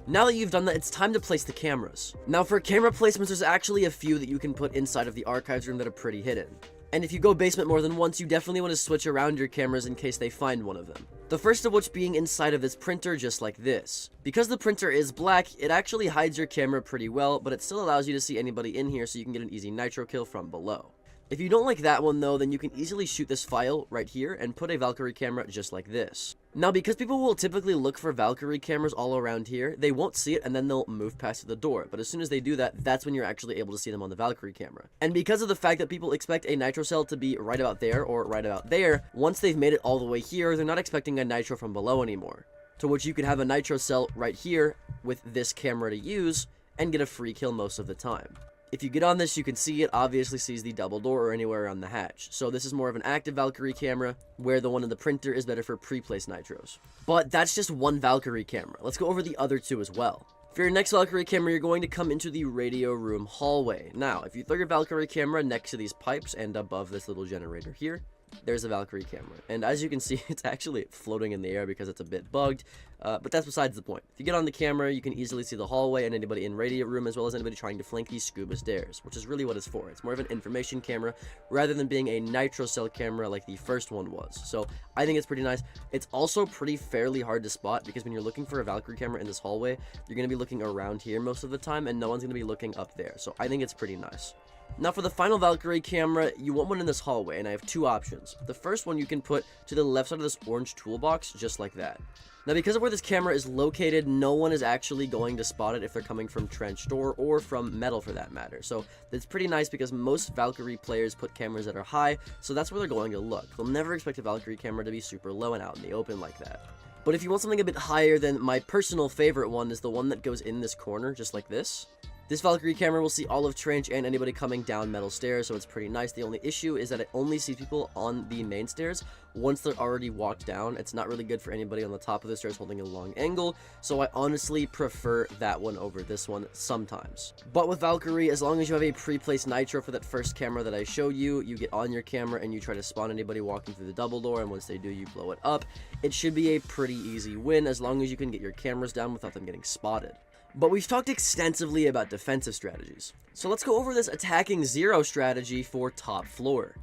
Now that you've done that, it's time to place the cameras. Now for camera placements, there's actually a few that you can put inside of the archives room that are pretty hidden. And if you go basement more than once, you definitely want to switch around your cameras in case they find one of them. The first of which being inside of this printer just like this. Because the printer is black, it actually hides your camera pretty well, but it still allows you to see anybody in here so you can get an easy nitro kill from below. If you don't like that one though, then you can easily shoot this file right here and put a Valkyrie camera just like this. Now because people will typically look for Valkyrie cameras all around here, they won't see it and then they'll move past the door, but as soon as they do that, that's when you're actually able to see them on the Valkyrie camera. And because of the fact that people expect a nitro cell to be right about there or right about there, once they've made it all the way here, they're not expecting a nitro from below anymore. To which you could have a nitro cell right here with this camera to use and get a free kill most of the time. If you get on this, you can see it obviously sees the double door or anywhere around the hatch. So this is more of an active Valkyrie camera, where the one in the printer is better for pre-placed nitros. But that's just one Valkyrie camera. Let's go over the other two as well. For your next Valkyrie camera, you're going to come into the radio room hallway. Now, if you throw your Valkyrie camera next to these pipes and above this little generator here, there's a Valkyrie camera. And as you can see, it's actually floating in the air because it's a bit bugged, but that's besides the point. If you get on the camera, you can easily see the hallway and anybody in radiant room, as well as anybody trying to flank these scuba stairs, which is really what it's for. It's more of an information camera rather than being a nitro cell camera like the first one was. So I think it's pretty nice. It's also pretty fairly hard to spot because when you're looking for a Valkyrie camera in this hallway, you're going to be looking around here most of the time and no one's going to be looking up there. So I think it's pretty nice. Now for the final Valkyrie camera, you want one in this hallway, and I have two options. The first one you can put to the left side of this orange toolbox, just like that. Now because of where this camera is located, no one is actually going to spot it if they're coming from trench door or from metal for that matter. So it's pretty nice because most Valkyrie players put cameras that are high, so that's where they're going to look. They'll never expect a Valkyrie camera to be super low and out in the open like that. But if you want something a bit higher, then my personal favorite one is the one that goes in this corner, just like this. This Valkyrie camera will see all of trench and anybody coming down metal stairs, so it's pretty nice. The only issue is that it only sees people on the main stairs once they're already walked down. It's not really good for anybody on the top of the stairs holding a long angle, so I honestly prefer that one over this one sometimes. But with Valkyrie, as long as you have a pre-placed nitro for that first camera that I showed you, you get on your camera and you try to spawn anybody walking through the double door, and once they do, you blow it up. It should be a pretty easy win as long as you can get your cameras down without them getting spotted. But we've talked extensively about defensive strategies, so let's go over this attacking zero strategy for top floor.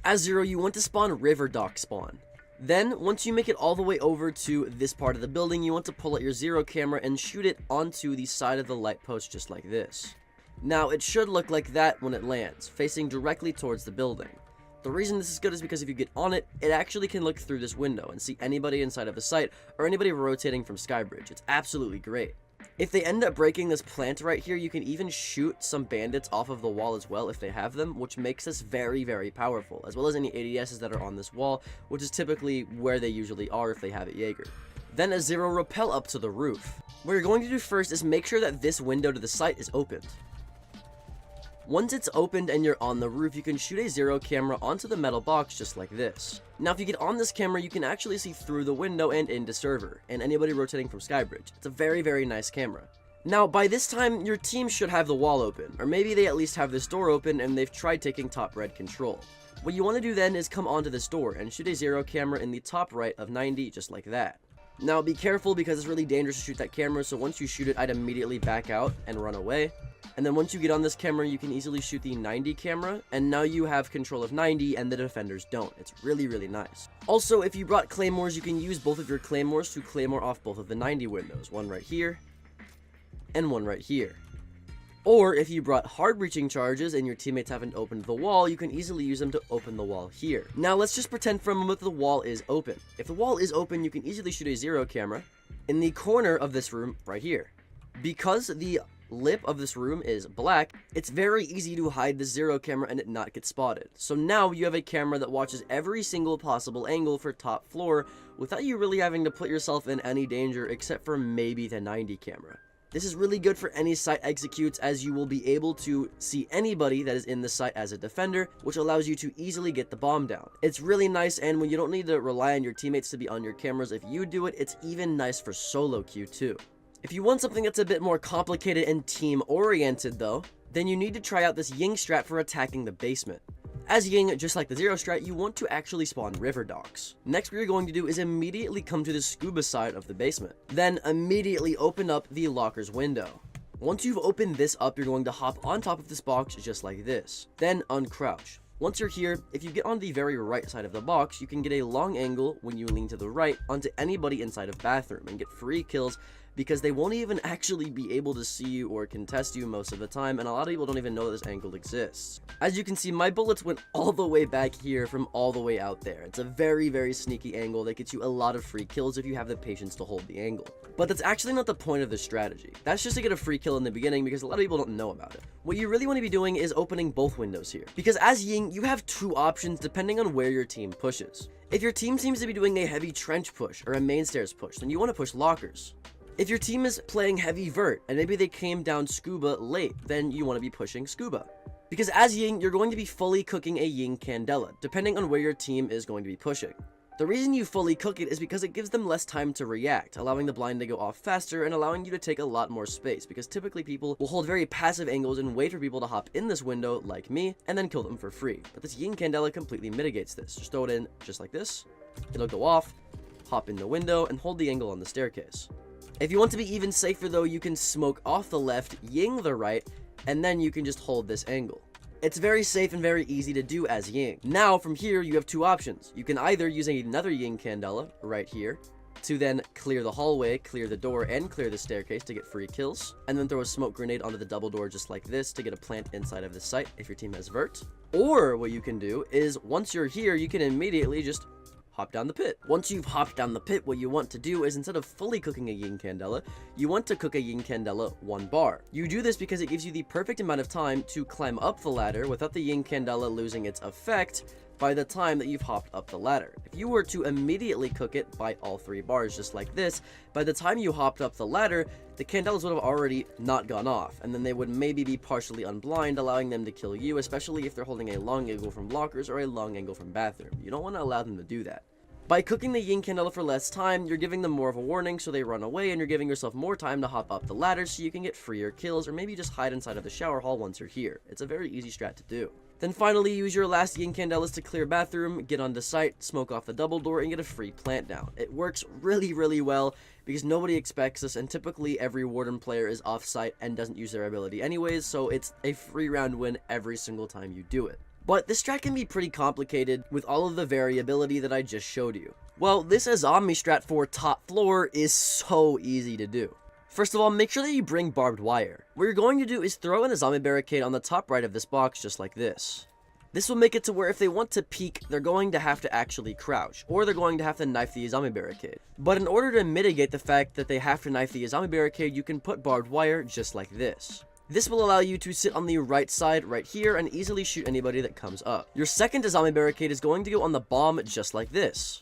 As zero, you want to spawn river dock spawn. Then, once you make it all the way over to this part of the building, you want to pull out your zero camera and shoot it onto the side of the light post just like this. Now, it should look like that when it lands, facing directly towards the building. The reason this is good is because if you get on it, it actually can look through this window and see anybody inside of the site or anybody rotating from Skybridge. It's absolutely great. If they end up breaking this plant right here, you can even shoot some bandits off of the wall as well if they have them, which makes this very, very powerful, as well as any ADSs that are on this wall, which is typically where they usually are if they have it Jaeger. Then a zero rappel up to the roof. What you're going to do first is make sure that this window to the site is opened. Once it's opened and you're on the roof, you can shoot a zero camera onto the metal box just like this. Now if you get on this camera, you can actually see through the window and into server, and anybody rotating from Skybridge. It's a very, very nice camera. Now by this time, your team should have the wall open, or maybe they at least have this door open and they've tried taking top red control. What you want to do then is come onto this door and shoot a zero camera in the top right of 90 just like that. Now be careful because it's really dangerous to shoot that camera, so once you shoot it, I'd immediately back out and run away. And then once you get on this camera, you can easily shoot the 90 camera, and now you have control of 90 and the defenders don't. It's really, really nice. Also, if you brought claymores, you can use both of your claymores to claymore off both of the 90 windows. One right here, and one right here. Or if you brought hard breaching charges and your teammates haven't opened the wall, you can easily use them to open the wall here. Now let's just pretend for a moment that the wall is open. If the wall is open, you can easily shoot a zero camera in the corner of this room right here. Because the lip of this room is black, it's very easy to hide the zero camera and it not get spotted. So now you have a camera that watches every single possible angle for top floor without you really having to put yourself in any danger except for maybe the 90 camera. This is really good for any site executes, as you will be able to see anybody that is in the site as a defender, which allows you to easily get the bomb down. It's really nice, and when you don't need to rely on your teammates to be on your cameras if you do it, it's even nice for SoloQ too. If you want something that's a bit more complicated and team-oriented though, then you need to try out this Ying strat for attacking the basement. As Ying, just like the zero strat, you want to actually spawn river docks. Next, what you're going to do is immediately come to the scuba side of the basement. Then immediately open up the locker's window. Once you've opened this up, you're going to hop on top of this box just like this. Then uncrouch. Once you're here, if you get on the very right side of the box, you can get a long angle when you lean to the right onto anybody inside of bathroom and get free kills because they won't even actually be able to see you or contest you most of the time, and a lot of people don't even know this angle exists. As you can see, my bullets went all the way back here from all the way out there. It's a very, very sneaky angle that gets you a lot of free kills if you have the patience to hold the angle. But that's actually not the point of this strategy. That's just to get a free kill in the beginning because a lot of people don't know about it. What you really want to be doing is opening both windows here, because as Ying, you have two options depending on where your team pushes. If your team seems to be doing a heavy trench push or a main stairs push, then you want to push lockers. If your team is playing heavy vert and maybe they came down scuba late, then you want to be pushing scuba. Because as Ying, you're going to be fully cooking a Ying Candela, depending on where your team is going to be pushing. The reason you fully cook it is because it gives them less time to react, allowing the blind to go off faster and allowing you to take a lot more space, because typically people will hold very passive angles and wait for people to hop in this window, like me, and then kill them for free. But this Yin Candela completely mitigates this. Just throw it in just like this, it'll go off, hop in the window, and hold the angle on the staircase. If you want to be even safer though, you can smoke off the left, Ying the right, and then you can just hold this angle. It's very safe and very easy to do as Ying. Now, from here, you have two options. You can either use another Yin Candela, right here, to then clear the hallway, clear the door, and clear the staircase to get free kills, and then throw a smoke grenade onto the double door just like this to get a plant inside of the site if your team has vert. Or what you can do is, once you're here, you can immediately just hop down the pit. Once you've hopped down the pit, what you want to do is, instead of fully cooking a Yin Candela, you want to cook a Yin Candela 1 bar. You do this because it gives you the perfect amount of time to climb up the ladder without the Yin Candela losing its effect by the time that you've hopped up the ladder. If you were to immediately cook it by all 3 bars just like this, by the time you hopped up the ladder, the Candelas would have already not gone off, and then they would maybe be partially unblind, allowing them to kill you, especially if they're holding a long angle from lockers or a long angle from bathroom. You don't want to allow them to do that. By cooking the Yin Candela for less time, you're giving them more of a warning so they run away, and you're giving yourself more time to hop up the ladder so you can get freer kills, or maybe just hide inside of the shower hall once you're here. It's a very easy strat to do. Then finally, use your last Yin Candelas to clear bathroom, get onto site, smoke off the double door, and get a free plant down. It works really well because nobody expects this, and typically every Warden player is off site and doesn't use their ability anyways, so it's a free round win every single time you do it. But this strat can be pretty complicated with all of the variability that I just showed you. Well, this Azami strat for top floor is so easy to do. First of all, make sure that you bring barbed wire. What you're going to do is throw in a zombie barricade on the top right of this box just like this. This will make it to where if they want to peek, they're going to have to actually crouch, or they're going to have to knife the Azami barricade. But in order to mitigate the fact that they have to knife the Azami barricade, you can put barbed wire just like this. This will allow you to sit on the right side right here and easily shoot anybody that comes up. Your second Azami barricade is going to go on the bomb just like this.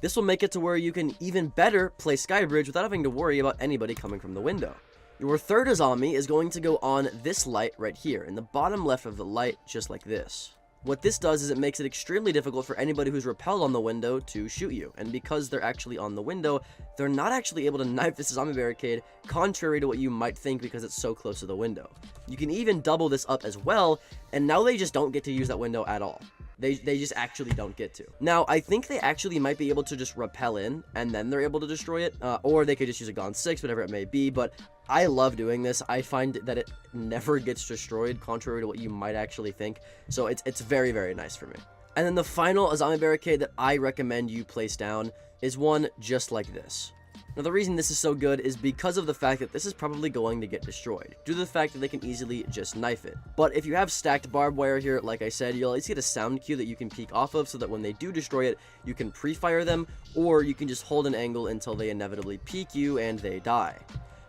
This will make it to where you can even better play Skybridge without having to worry about anybody coming from the window. Your third Azami is going to go on this light right here, in the bottom left of the light, just like this. What this does is it makes it extremely difficult for anybody who's rappelled on the window to shoot you, and because they're actually on the window, they're not actually able to knife this zombie barricade, contrary to what you might think because it's so close to the window. You can even double this up as well, and now they just don't get to use that window at all. They just actually don't get to. Now, I think they actually might be able to just rappel in, and then they're able to destroy it, or they could just use a Gone 6, whatever it may be, but I love doing this. I find that it never gets destroyed, contrary to what you might actually think, so it's very nice for me. And then the final Azami barricade that I recommend you place down is one just like this. Now, the reason this is so good is because of the fact that this is probably going to get destroyed, due to the fact that they can easily just knife it. But if you have stacked barbed wire here, like I said, you'll at least get a sound cue that you can peek off of so that when they do destroy it, you can pre-fire them, or you can just hold an angle until they inevitably peek you and they die.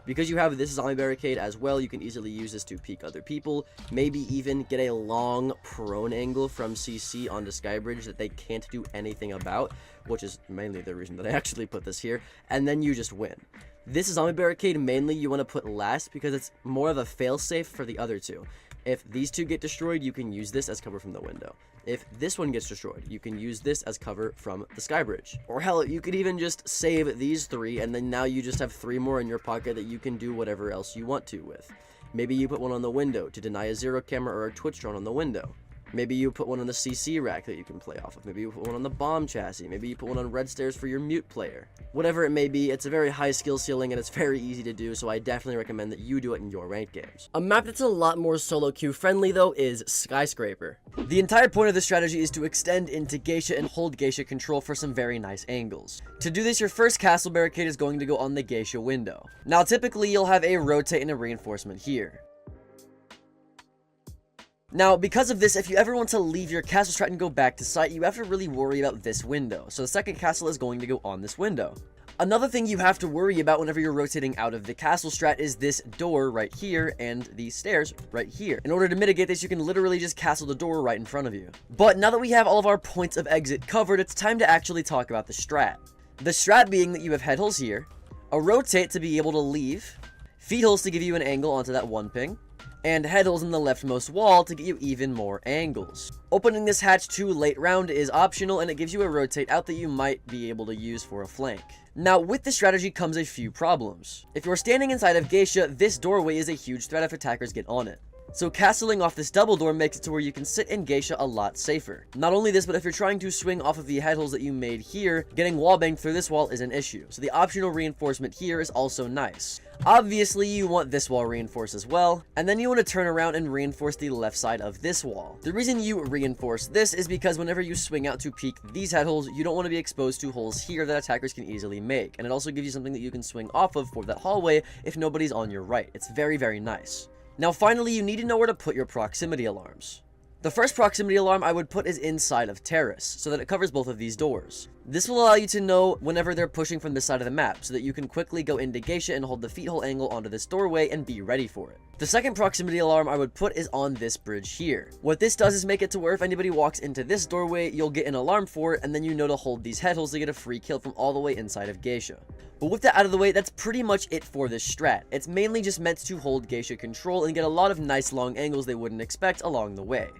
Because you have this zombie barricade as well, you can easily use this to peek other people, maybe even get a long prone angle from CC onto Skybridge that they can't do anything about, which is mainly the reason that I actually put this here, and then you just win. This zombie barricade mainly you want to put last because it's more of a failsafe for the other two. If these two get destroyed, you can use this as cover from the window. If this one gets destroyed, you can use this as cover from the Skybridge. Or hell, you could even just save these 3, and then now you just have 3 more in your pocket that you can do whatever else you want to with. Maybe you put one on the window to deny a zero camera or a Twitch drone on the window. Maybe you put one on the CC rack that you can play off of. Maybe you put one on the bomb chassis. Maybe you put one on red stairs for your mute player. Whatever it may be, it's a very high skill ceiling and it's very easy to do, so I definitely recommend that you do it in your ranked games. A map that's a lot more solo queue friendly though is Skyscraper. The entire point of this strategy is to extend into Geisha and hold Geisha control for some very nice angles. To do this, your first castle barricade is going to go on the Geisha window. Now typically you'll have a rotate and a reinforcement here. Now, because of this, if you ever want to leave your castle strat and go back to site, you have to really worry about this window. So the second castle is going to go on this window. Another thing you have to worry about whenever you're rotating out of the castle strat is this door right here and these stairs right here. In order to mitigate this, you can literally just castle the door right in front of you. But now that we have all of our points of exit covered, it's time to actually talk about the strat. The strat being that you have head holes here, a rotate to be able to leave, feet holes to give you an angle onto that one ping, and head holes in the leftmost wall to get you even more angles. Opening this hatch to late round is optional, and it gives you a rotate out that you might be able to use for a flank. Now, with this strategy comes a few problems. If you're standing inside of Geisha, this doorway is a huge threat if attackers get on it. So castling off this double door makes it to where you can sit in Geisha a lot safer. Not only this, but if you're trying to swing off of the head holes that you made here, getting wallbanged through this wall is an issue. So the optional reinforcement here is also nice. Obviously, you want this wall reinforced as well, and then you want to turn around and reinforce the left side of this wall. The reason you reinforce this is because whenever you swing out to peek these head holes, you don't want to be exposed to holes here that attackers can easily make, and it also gives you something that you can swing off of for that hallway if nobody's on your right. It's very, very nice. Now finally, you need to know where to put your proximity alarms. The first proximity alarm I would put is inside of Terrace, so that it covers both of these doors. This will allow you to know whenever they're pushing from this side of the map, so that you can quickly go into Geisha and hold the feet hole angle onto this doorway and be ready for it. The second proximity alarm I would put is on this bridge here. What this does is make it to where if anybody walks into this doorway, you'll get an alarm for it, and then you know to hold these head holes to get a free kill from all the way inside of Geisha. But with that out of the way, that's pretty much it for this strat. It's mainly just meant to hold Geisha control and get a lot of nice long angles they wouldn't expect along the way.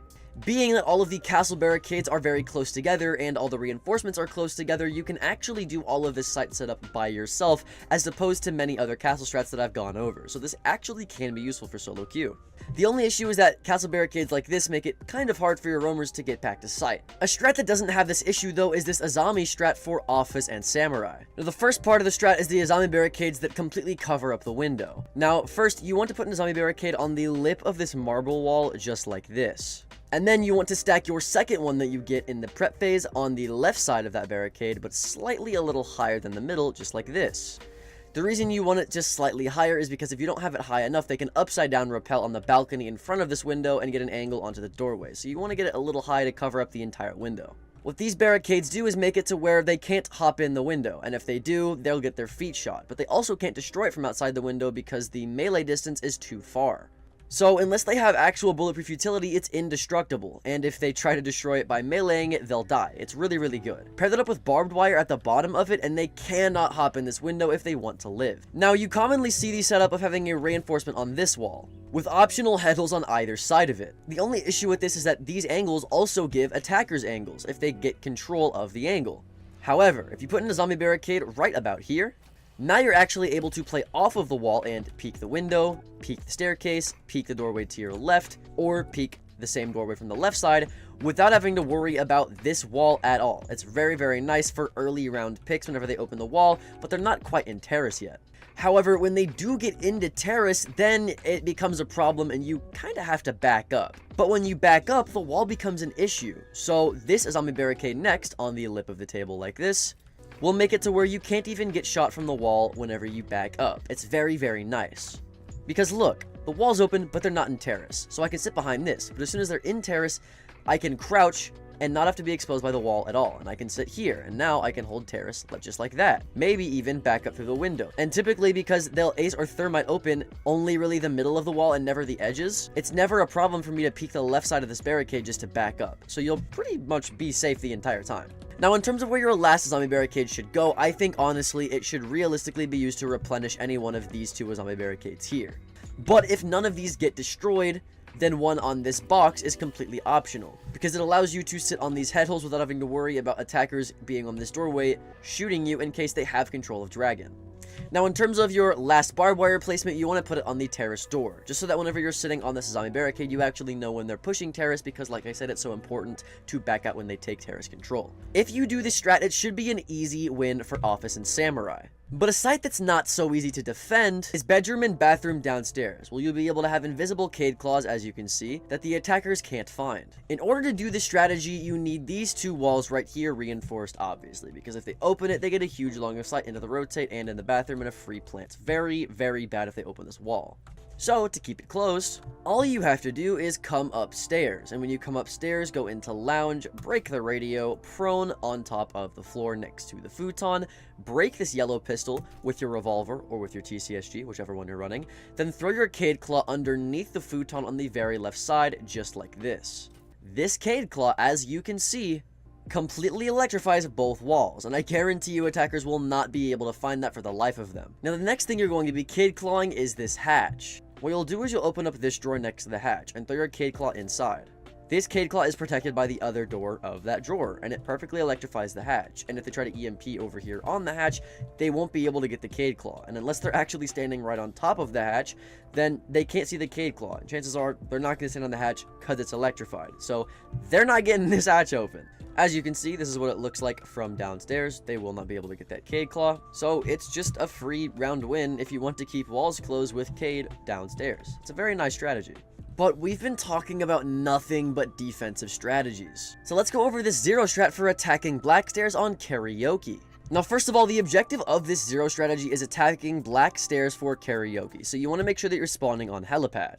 Being that all of the castle barricades are very close together and all the reinforcements are close together, you can actually do all of this site setup by yourself as opposed to many other castle strats that I've gone over, so this actually can be useful for SoloQ. The only issue is that castle barricades like this make it kind of hard for your roamers to get back to site. A strat that doesn't have this issue though is this Azami strat for Office and Samurai. Now the first part of the strat is the Azami barricades that completely cover up the window. Now first, you want to put an Azami barricade on the lip of this marble wall just like this. And then you want to stack your second one that you get in the prep phase on the left side of that barricade, but slightly a little higher than the middle, just like this. The reason you want it just slightly higher is because if you don't have it high enough, they can upside down rappel on the balcony in front of this window and get an angle onto the doorway. So you want to get it a little high to cover up the entire window. What these barricades do is make it to where they can't hop in the window, and if they do, they'll get their feet shot. But they also can't destroy it from outside the window because the melee distance is too far. So unless they have actual bulletproof utility, it's indestructible, and if they try to destroy it by meleeing it, they'll die. It's really, really good. Pair that up with barbed wire at the bottom of it, and they cannot hop in this window if they want to live. Now, you commonly see the setup of having a reinforcement on this wall, with optional head holes on either side of it. The only issue with this is that these angles also give attackers angles if they get control of the angle. However, if you put in a zombie barricade right about here, now you're actually able to play off of the wall and peek the window, peek the staircase, peek the doorway to your left, or peek the same doorway from the left side without having to worry about this wall at all. It's very, very nice for early round picks whenever they open the wall, but they're not quite in terrace yet. However, when they do get into terrace, then it becomes a problem and you kind of have to back up. But when you back up, the wall becomes an issue. So this is on the barricade next on the lip of the table like this. Will make it to where you can't even get shot from the wall whenever you back up. It's very, very nice. Because look, the wall's open, but they're not in terrace. So I can sit behind this, but as soon as they're in terrace, I can crouch and not have to be exposed by the wall at all. And I can sit here, and now I can hold terrace just like that. Maybe even back up through the window. And typically, because they'll ace or thermite open only really the middle of the wall and never the edges, it's never a problem for me to peek the left side of this barricade just to back up. So you'll pretty much be safe the entire time. Now, in terms of where your last zombie barricade should go, I think honestly it should realistically be used to replenish any one of these two zombie barricades here. But if none of these get destroyed, then one on this box is completely optional, because it allows you to sit on these head holes without having to worry about attackers being on this doorway shooting you in case they have control of Dragon. Now, in terms of your last barbed wire placement, you want to put it on the terrace door, just so that whenever you're sitting on this zombie barricade, you actually know when they're pushing terrace, because like I said, it's so important to back out when they take terrace control. If you do this strat, it should be an easy win for Office and Samurai. But a site that's not so easy to defend is bedroom and bathroom downstairs, where you'll be able to have invisible cade claws, as you can see, that the attackers can't find. In order to do this strategy, you need these two walls right here reinforced, obviously, because if they open it, they get a huge line of sight into the rotate and in the bathroom and a free plant. It's very, very bad if they open this wall. So, to keep it closed, all you have to do is come upstairs, and when you come upstairs, go into lounge, break the radio, prone on top of the floor next to the futon, break this yellow pistol with your revolver or with your TCSG, whichever one you're running, then throw your Cade Claw underneath the futon on the very left side, just like this. This Cade Claw, as you can see, completely electrifies both walls, and I guarantee you attackers will not be able to find that for the life of them. Now, the next thing you're going to be Cade Clawing is this hatch. What you'll do is you'll open up this drawer next to the hatch and throw your Cade Claw inside. This Cade Claw is protected by the other door of that drawer, and it perfectly electrifies the hatch, and if they try to EMP over here on the hatch, they won't be able to get the Cade Claw, and unless they're actually standing right on top of the hatch, then they can't see the Cade Claw, and chances are they're not going to stand on the hatch because it's electrified, so they're not getting this hatch open. As you can see, this is what it looks like from downstairs. They will not be able to get that Cade Claw, so it's just a free round win if you want to keep walls closed with Cade downstairs. It's a very nice strategy. But we've been talking about nothing but defensive strategies. So let's go over this zero strat for attacking black stairs on karaoke. Now, first of all, the objective of this zero strategy is attacking black stairs for karaoke. So you want to make sure that you're spawning on helipad.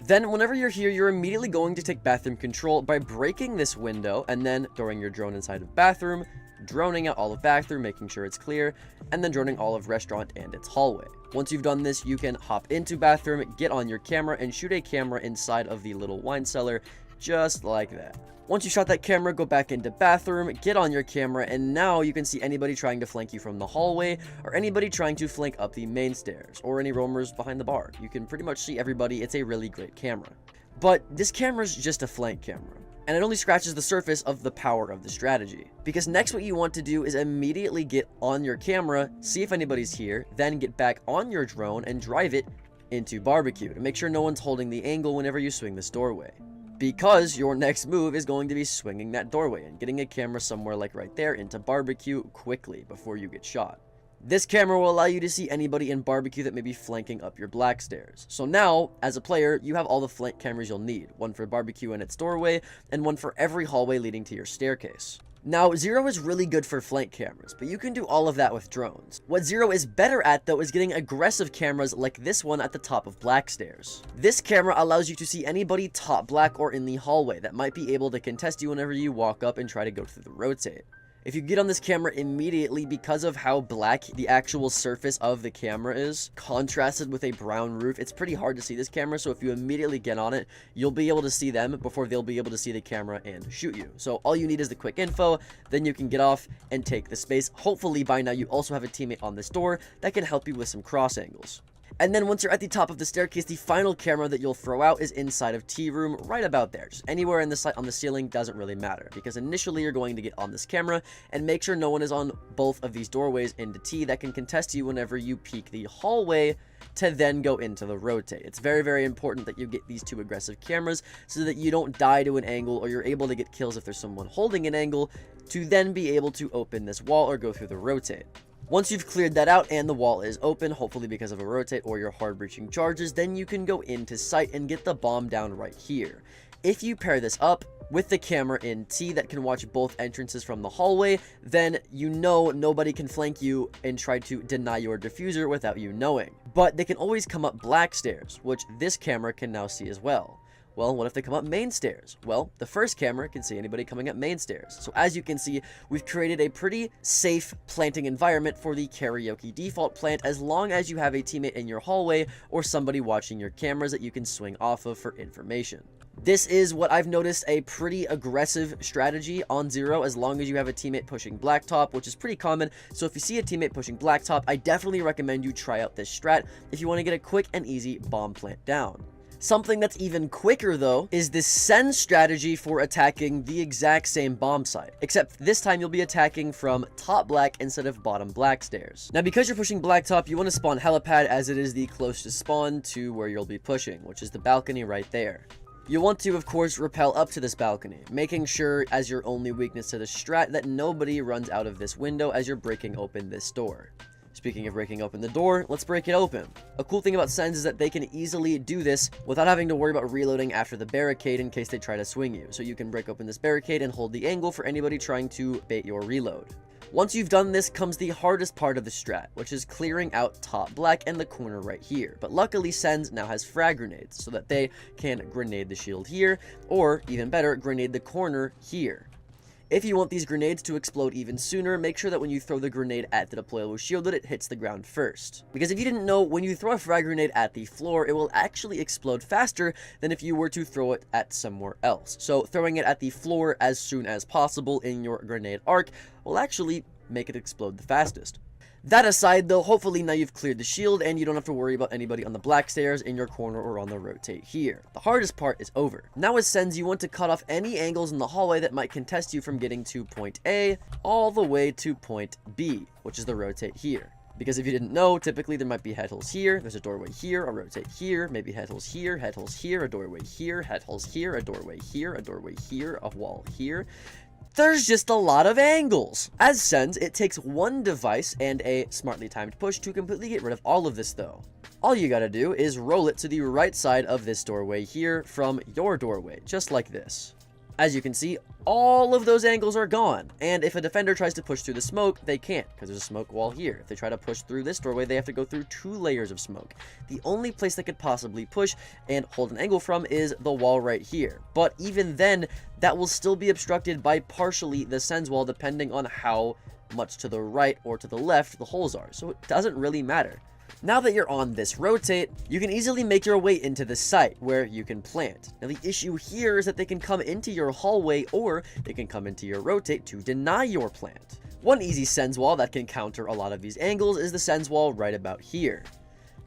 Then, whenever you're here, you're immediately going to take bathroom control by breaking this window and then throwing your drone inside of bathroom, droning out all of bathroom, making sure it's clear, and then droning all of restaurant and its hallway. Once you've done this, you can hop into bathroom, get on your camera, and shoot a camera inside of the little wine cellar, just like that. Once you shot that camera, go back into bathroom, get on your camera, and now you can see anybody trying to flank you from the hallway, or anybody trying to flank up the main stairs, or any roamers behind the bar. You can pretty much see everybody. It's a really great camera. But this camera's just a flank camera, and it only scratches the surface of the power of the strategy. Because next what you want to do is immediately get on your camera, see if anybody's here, then get back on your drone and drive it into barbecue to make sure no one's holding the angle whenever you swing this doorway. Because your next move is going to be swinging that doorway and getting a camera somewhere like right there into barbecue quickly before you get shot. This camera will allow you to see anybody in barbecue that may be flanking up your black stairs. So now, as a player, you have all the flank cameras you'll need. One for barbecue and its doorway, and one for every hallway leading to your staircase. Now, Zero is really good for flank cameras, but you can do all of that with drones. What Zero is better at, though, is getting aggressive cameras like this one at the top of black stairs. This camera allows you to see anybody top black or in the hallway that might be able to contest you whenever you walk up and try to go through the rotate. If you get on this camera immediately, because of how black the actual surface of the camera is, contrasted with a brown roof, it's pretty hard to see this camera, so if you immediately get on it, you'll be able to see them before they'll be able to see the camera and shoot you. So all you need is the quick info, then you can get off and take the space. Hopefully by now you also have a teammate on this door that can help you with some cross angles. And then once you're at the top of the staircase, the final camera that you'll throw out is inside of Tea Room, right about there. Just anywhere in the on the ceiling doesn't really matter, because initially you're going to get on this camera and make sure no one is on both of these doorways into Tea that can contest you whenever you peek the hallway to then go into the rotate. It's very, very important that you get these two aggressive cameras so that you don't die to an angle, or you're able to get kills if there's someone holding an angle to then be able to open this wall or go through the rotate. Once you've cleared that out and the wall is open, hopefully because of a rotate or your hard breaching charges, then you can go into sight and get the bomb down right here. If you pair this up with the camera in T that can watch both entrances from the hallway, then you know nobody can flank you and try to deny your diffuser without you knowing. But they can always come up black stairs, which this camera can now see as well. Well, what if they come up main stairs? Well, the first camera can see anybody coming up main stairs. So as you can see, we've created a pretty safe planting environment for the karaoke default plant, as long as you have a teammate in your hallway or somebody watching your cameras that you can swing off of for information. This is what I've noticed a pretty aggressive strategy on Zero, as long as you have a teammate pushing blacktop, which is pretty common. So if you see a teammate pushing blacktop, I definitely recommend you try out this strat if you want to get a quick and easy bomb plant down. Something that's even quicker, though, is the send strategy for attacking the exact same bomb site, except this time you'll be attacking from top black instead of bottom black stairs. Now, because you're pushing blacktop, you want to spawn helipad, as it is the closest spawn to where you'll be pushing, which is the balcony right there. You'll want to, of course, rappel up to this balcony, making sure, as your only weakness to the strat, that nobody runs out of this window as you're breaking open this door. Speaking of breaking open the door, let's break it open. A cool thing about sends is that they can easily do this without having to worry about reloading after the barricade in case they try to swing you. So you can break open this barricade and hold the angle for anybody trying to bait your reload. Once you've done this comes the hardest part of the strat, which is clearing out top black and the corner right here. But luckily Sens now has frag grenades, so that they can grenade the shield here, or even better, grenade the corner here. If you want these grenades to explode even sooner, make sure that when you throw the grenade at the deployable shield that it hits the ground first. Because if you didn't know, when you throw a frag grenade at the floor, it will actually explode faster than if you were to throw it at somewhere else. So throwing it at the floor as soon as possible in your grenade arc will actually make it explode the fastest. That aside though, hopefully now you've cleared the shield and you don't have to worry about anybody on the black stairs, in your corner, or on the rotate here. The hardest part is over. Now as Sens, you want to cut off any angles in the hallway that might contest you from getting to point A all the way to point B, which is the rotate here. Because if you didn't know, typically there might be head holes here, there's a doorway here, a rotate here, maybe head holes here, a doorway here, head holes here, a doorway here, a doorway here, a wall here. There's just a lot of angles. As Sens, it takes one device and a smartly timed push to completely get rid of all of this though. All you gotta do is roll it to the right side of this doorway here from your doorway, just like this. As you can see, all of those angles are gone, and if a defender tries to push through the smoke, they can't, because there's a smoke wall here. If they try to push through this doorway, they have to go through 2 layers of smoke. The only place they could possibly push and hold an angle from is the wall right here, but even then, that will still be obstructed by partially the Sens wall, depending on how much to the right or to the left the holes are, so it doesn't really matter. Now that you're on this rotate, you can easily make your way into the site where you can plant. Now the issue here is that they can come into your hallway or they can come into your rotate to deny your plant. One easy Sens wall that can counter a lot of these angles is the Sens wall right about here.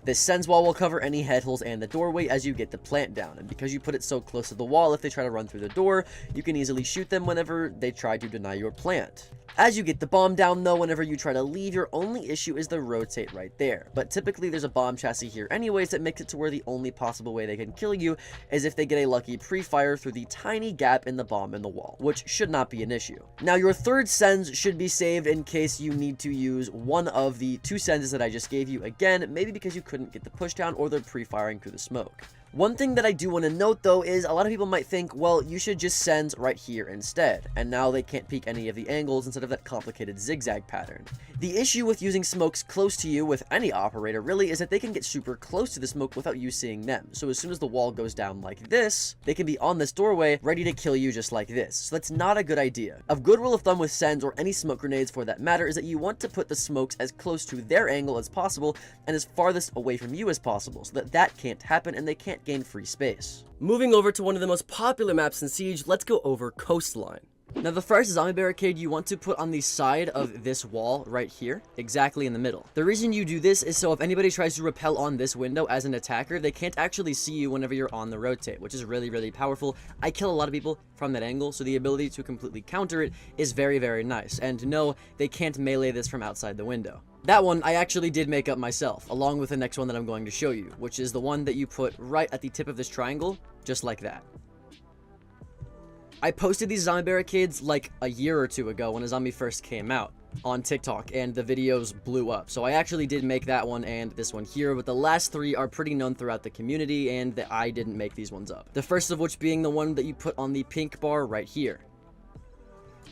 This Sens wall will cover any head holes and the doorway as you get the plant down, and because you put it so close to the wall, if they try to run through the door, you can easily shoot them whenever they try to deny your plant. As you get the bomb down though, whenever you try to leave, your only issue is the rotate right there. But typically there's a bomb chassis here anyways that makes it to where the only possible way they can kill you is if they get a lucky pre-fire through the tiny gap in the bomb in the wall, which should not be an issue. Now your third Sens should be saved in case you need to use one of the 2 Senses that I just gave you again, maybe because you couldn't get the push down or they're pre-firing through the smoke. One thing that I do want to note though is a lot of people might think, well, you should just Sens right here instead, and now they can't peek any of the angles instead of that complicated zigzag pattern. The issue with using smokes close to you with any operator really is that they can get super close to the smoke without you seeing them, so as soon as the wall goes down like this, they can be on this doorway ready to kill you just like this, so that's not a good idea. A good rule of thumb with Sens or any smoke grenades for that matter is that you want to put the smokes as close to their angle as possible and as farthest away from you as possible so that that can't happen and they can't gain free space. Moving over to one of the most popular maps in Siege, let's go over Coastline. Now the first zombie barricade you want to put on the side of this wall right here, exactly in the middle. The reason you do this is so if anybody tries to rappel on this window as an attacker, they can't actually see you whenever you're on the rotate, which is really, really powerful. I kill a lot of people from that angle, so the ability to completely counter it is very, very nice. And no, they can't melee this from outside the window. That one I actually did make up myself, along with the next one that I'm going to show you, which is the one that you put right at the tip of this triangle, just like that. I posted these zombie barricades like a year or 2 ago when a zombie first came out on TikTok, and the videos blew up. So I actually did make that one and this one here, but the last 3 are pretty known throughout the community, and I didn't make these ones up. The first of which being the one that you put on the pink bar right here.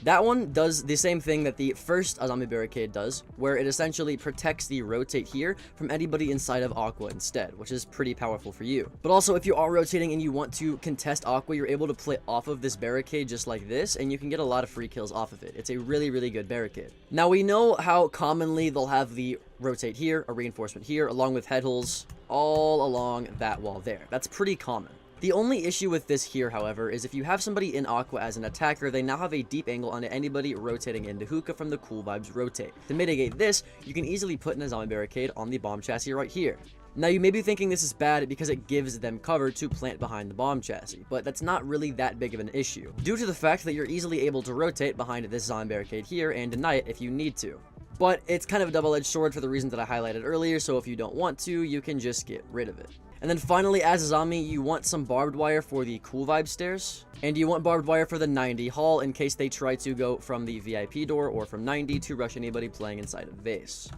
That one does the same thing that the first zombie barricade does, where it essentially protects the rotate here from anybody inside of Aqua instead, which is pretty powerful for you. But also, if you are rotating and you want to contest Aqua, you're able to play off of this barricade just like this, and you can get a lot of free kills off of it. It's a really, really good barricade. Now, we know how commonly they'll have the rotate here, a reinforcement here, along with head holes all along that wall there. That's pretty common. The only issue with this here, however, is if you have somebody in Aqua as an attacker, they now have a deep angle on anybody rotating into Hookah from the Cool Vibes rotate. To mitigate this, you can easily put in a zombie barricade on the bomb chassis right here. Now, you may be thinking this is bad because it gives them cover to plant behind the bomb chassis, but that's not really that big of an issue, due to the fact that you're easily able to rotate behind this zombie barricade here and deny it if you need to. But it's kind of a double-edged sword for the reasons that I highlighted earlier, so if you don't want to, you can just get rid of it. And then finally, as a zombie, you want some barbed wire for the Cool Vibe stairs, and you want barbed wire for the 90 hall in case they try to go from the VIP door or from 90 to rush anybody playing inside of Vase.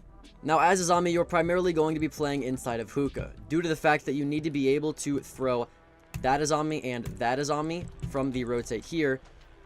Now, as a zombie, you're primarily going to be playing inside of Hookah, due to the fact that you need to be able to throw that a zombie and that a zombie from the rotate here,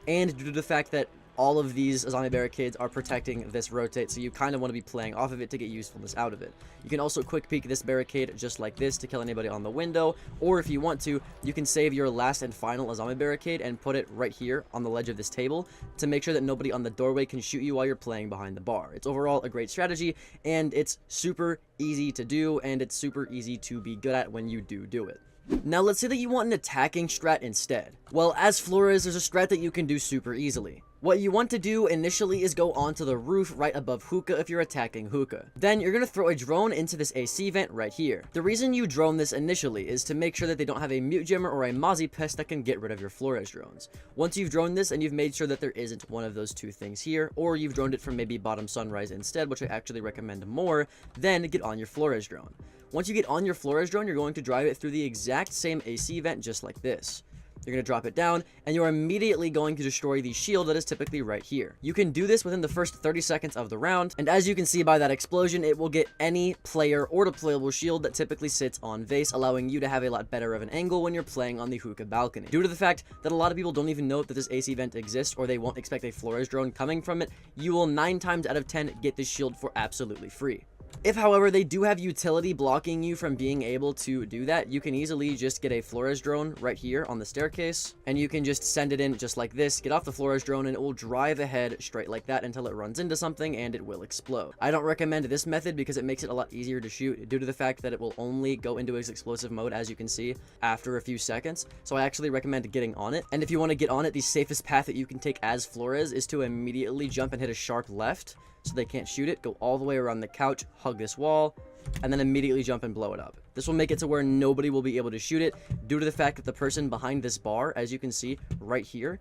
and due to the fact that all of these zombie barricades are protecting this rotate, so you kind of want to be playing off of it to get usefulness out of it. You can also quick peek this barricade just like this to kill anybody on the window, or if you want to, you can save your last and final zombie barricade and put it right here on the ledge of this table to make sure that nobody on the doorway can shoot you while you're playing behind the bar. It's overall a great strategy, and it's super easy to do, and it's super easy to be good at when you do it. Now, let's say that you want an attacking strat instead. Well, as Flores, there's a strat that you can do super easily. What you want to do initially is go onto the roof right above Hookah if you're attacking Hookah. Then you're going to throw a drone into this AC vent right here. The reason you drone this initially is to make sure that they don't have a mute gemmer or a Mozzie pest that can get rid of your Flores drones. Once you've droned this and you've made sure that there isn't one of those two things here, or you've droned it from maybe bottom sunrise instead, which I actually recommend more, then get on your Flores drone. Once you get on your Flores drone, you're going to drive it through the exact same AC vent just like this. You're going to drop it down, and you're immediately going to destroy the shield that is typically right here. You can do this within the first 30 seconds of the round, and as you can see by that explosion, it will get any player or deployable shield that typically sits on vase, allowing you to have a lot better of an angle when you're playing on the Hookah balcony. Due to the fact that a lot of people don't even know that this AC vent exists, or they won't expect a Flores drone coming from it, you will 9 times out of 10 get this shield for absolutely free. If, however, they do have utility blocking you from being able to do that, you can easily just get a Flores drone right here on the staircase, and you can just send it in just like this, get off the Flores drone, and it will drive ahead straight like that until it runs into something and it will explode. I don't recommend this method because it makes it a lot easier to shoot due to the fact that it will only go into its explosive mode, as you can see, after a few seconds. So I actually recommend getting on it. And if you want to get on it, the safest path that you can take as Flores is to immediately jump and hit a sharp left, so they can't shoot it. Go all the way around the couch, hug this wall, and then immediately jump and blow it up. This will make it to where nobody will be able to shoot it due to the fact that the person behind this bar, as you can see right here,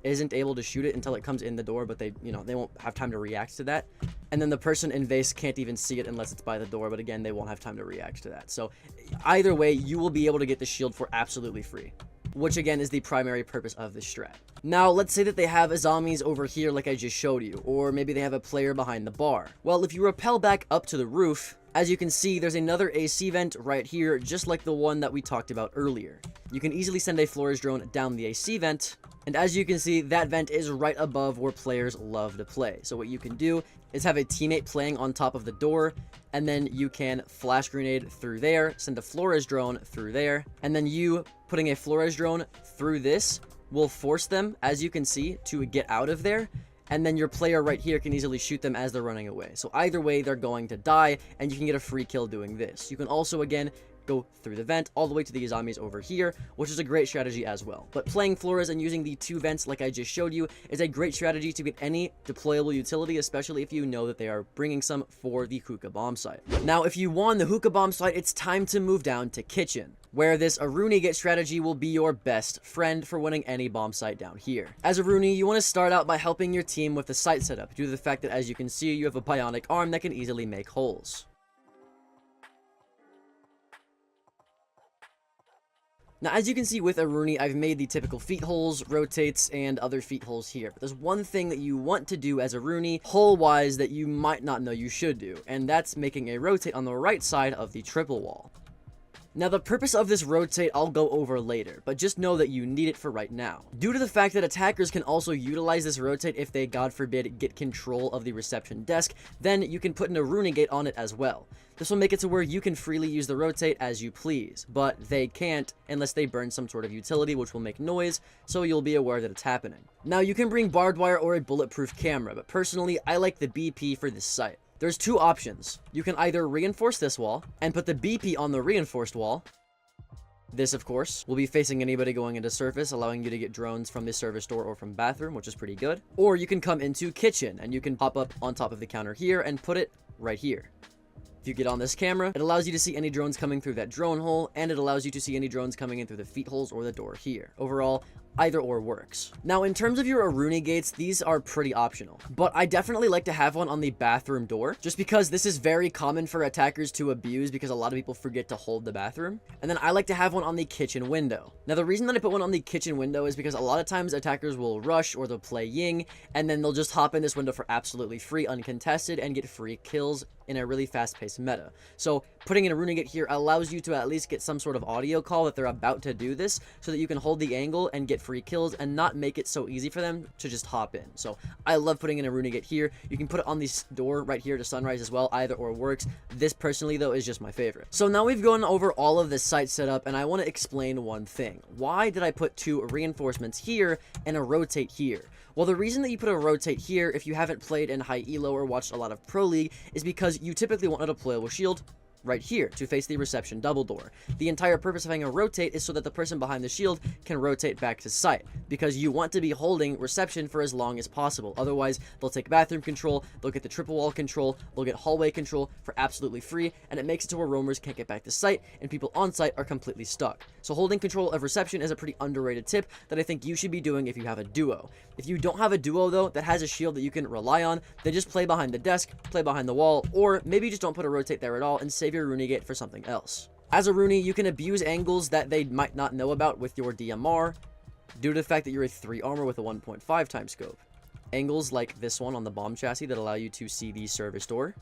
isn't able to shoot it until it comes in the door, but they won't have time to react to that. And then the person in vase can't even see it unless it's by the door, but again, they won't have time to react to that. So either way, you will be able to get the shield for absolutely free, which again is the primary purpose of this strat. Now, let's say that they have zombies over here like I just showed you, or maybe they have a player behind the bar. Well, if you rappel back up to the roof, as you can see, there's another AC vent right here, just like the one that we talked about earlier. You can easily send a Flores drone down the AC vent, and as you can see, that vent is right above where players love to play. So what you can do is have a teammate playing on top of the door, and then you can flash grenade through there, send a Flores drone through there, and then you putting a Flores drone through this will force them, as you can see, to get out of there, and then your player right here can easily shoot them as they're running away. So either way, they're going to die, and you can get a free kill doing this. You can also, again, go through the vent all the way to the zombies over here, which is a great strategy as well. But playing Flores and using the 2 vents like I just showed you is a great strategy to get any deployable utility, especially if you know that they are bringing some for the Hookah bomb site. Now, if you won the Hookah bomb site, it's time to move down to Kitchen, where this Aruni Get strategy will be your best friend for winning any bomb site down here. As Aruni, you want to start out by helping your team with the site setup, due to the fact that, as you can see, you have a bionic arm that can easily make holes. Now, as you can see with Aruni, I've made the typical feet holes, rotates, and other feet holes here. But there's one thing that you want to do as Aruni, hole-wise, that you might not know you should do, and that's making a rotate on the right side of the triple wall. Now, the purpose of this rotate I'll go over later, but just know that you need it for right now. Due to the fact that attackers can also utilize this rotate if they, God forbid, get control of the reception desk, then you can put an Aruni Gate on it as well. This will make it to where you can freely use the rotate as you please, but they can't unless they burn some sort of utility, which will make noise, so you'll be aware that it's happening. Now, you can bring barbed wire or a bulletproof camera, but personally, I like the BP for this site. There's 2 options. You can either reinforce this wall and put the BP on the reinforced wall. This, of course, will be facing anybody going into surface, allowing you to get drones from the service door or from bathroom, which is pretty good. Or you can come into kitchen, and you can pop up on top of the counter here and put it right here. If you get on this camera, it allows you to see any drones coming through that drone hole, and it allows you to see any drones coming in through the feet holes or the door here. Overall, either or works. Now, in terms of your Aruni Gates, these are pretty optional, but I definitely like to have one on the bathroom door, just because this is very common for attackers to abuse because a lot of people forget to hold the bathroom. And then I like to have one on the kitchen window. Now, the reason that I put one on the kitchen window is because a lot of times attackers will rush or they'll play Ying, and then they'll just hop in this window for absolutely free, uncontested, and get free kills in a really fast-paced meta. So putting in a Aruni Gate here allows you to at least get some sort of audio call that they're about to do this, so that you can hold the angle and get free kills and not make it so easy for them to just hop in. So I love putting in a Aruni Gate here. You can put it on this door right here to sunrise as well. Either or works. This personally though is just my favorite. So now we've gone over all of the site setup, and I want to explain one thing. Why did I put 2 reinforcements here and a rotate here? Well, the reason that you put a rotate here, if you haven't played in high elo or watched a lot of Pro League, is because you typically want a deployable shield right here to face the reception double door. The entire purpose of having a rotate is so that the person behind the shield can rotate back to site, because you want to be holding reception for as long as possible. Otherwise, they'll take bathroom control, they'll get the triple wall control, they'll get hallway control for absolutely free, and it makes it to where roamers can't get back to site and people on site are completely stuck. So holding control of reception is a pretty underrated tip that I think you should be doing if you have a duo. If you don't have a duo though that has a shield that you can rely on, then just play behind the desk, play behind the wall, or maybe just don't put a rotate there at all and save your Rooney gate for something else. As a Rooney, you can abuse angles that they might not know about with your DMR due to the fact that you're a 3 armor with a 1.5 times scope. Angles like this one on the bomb chassis that allow you to see the service door.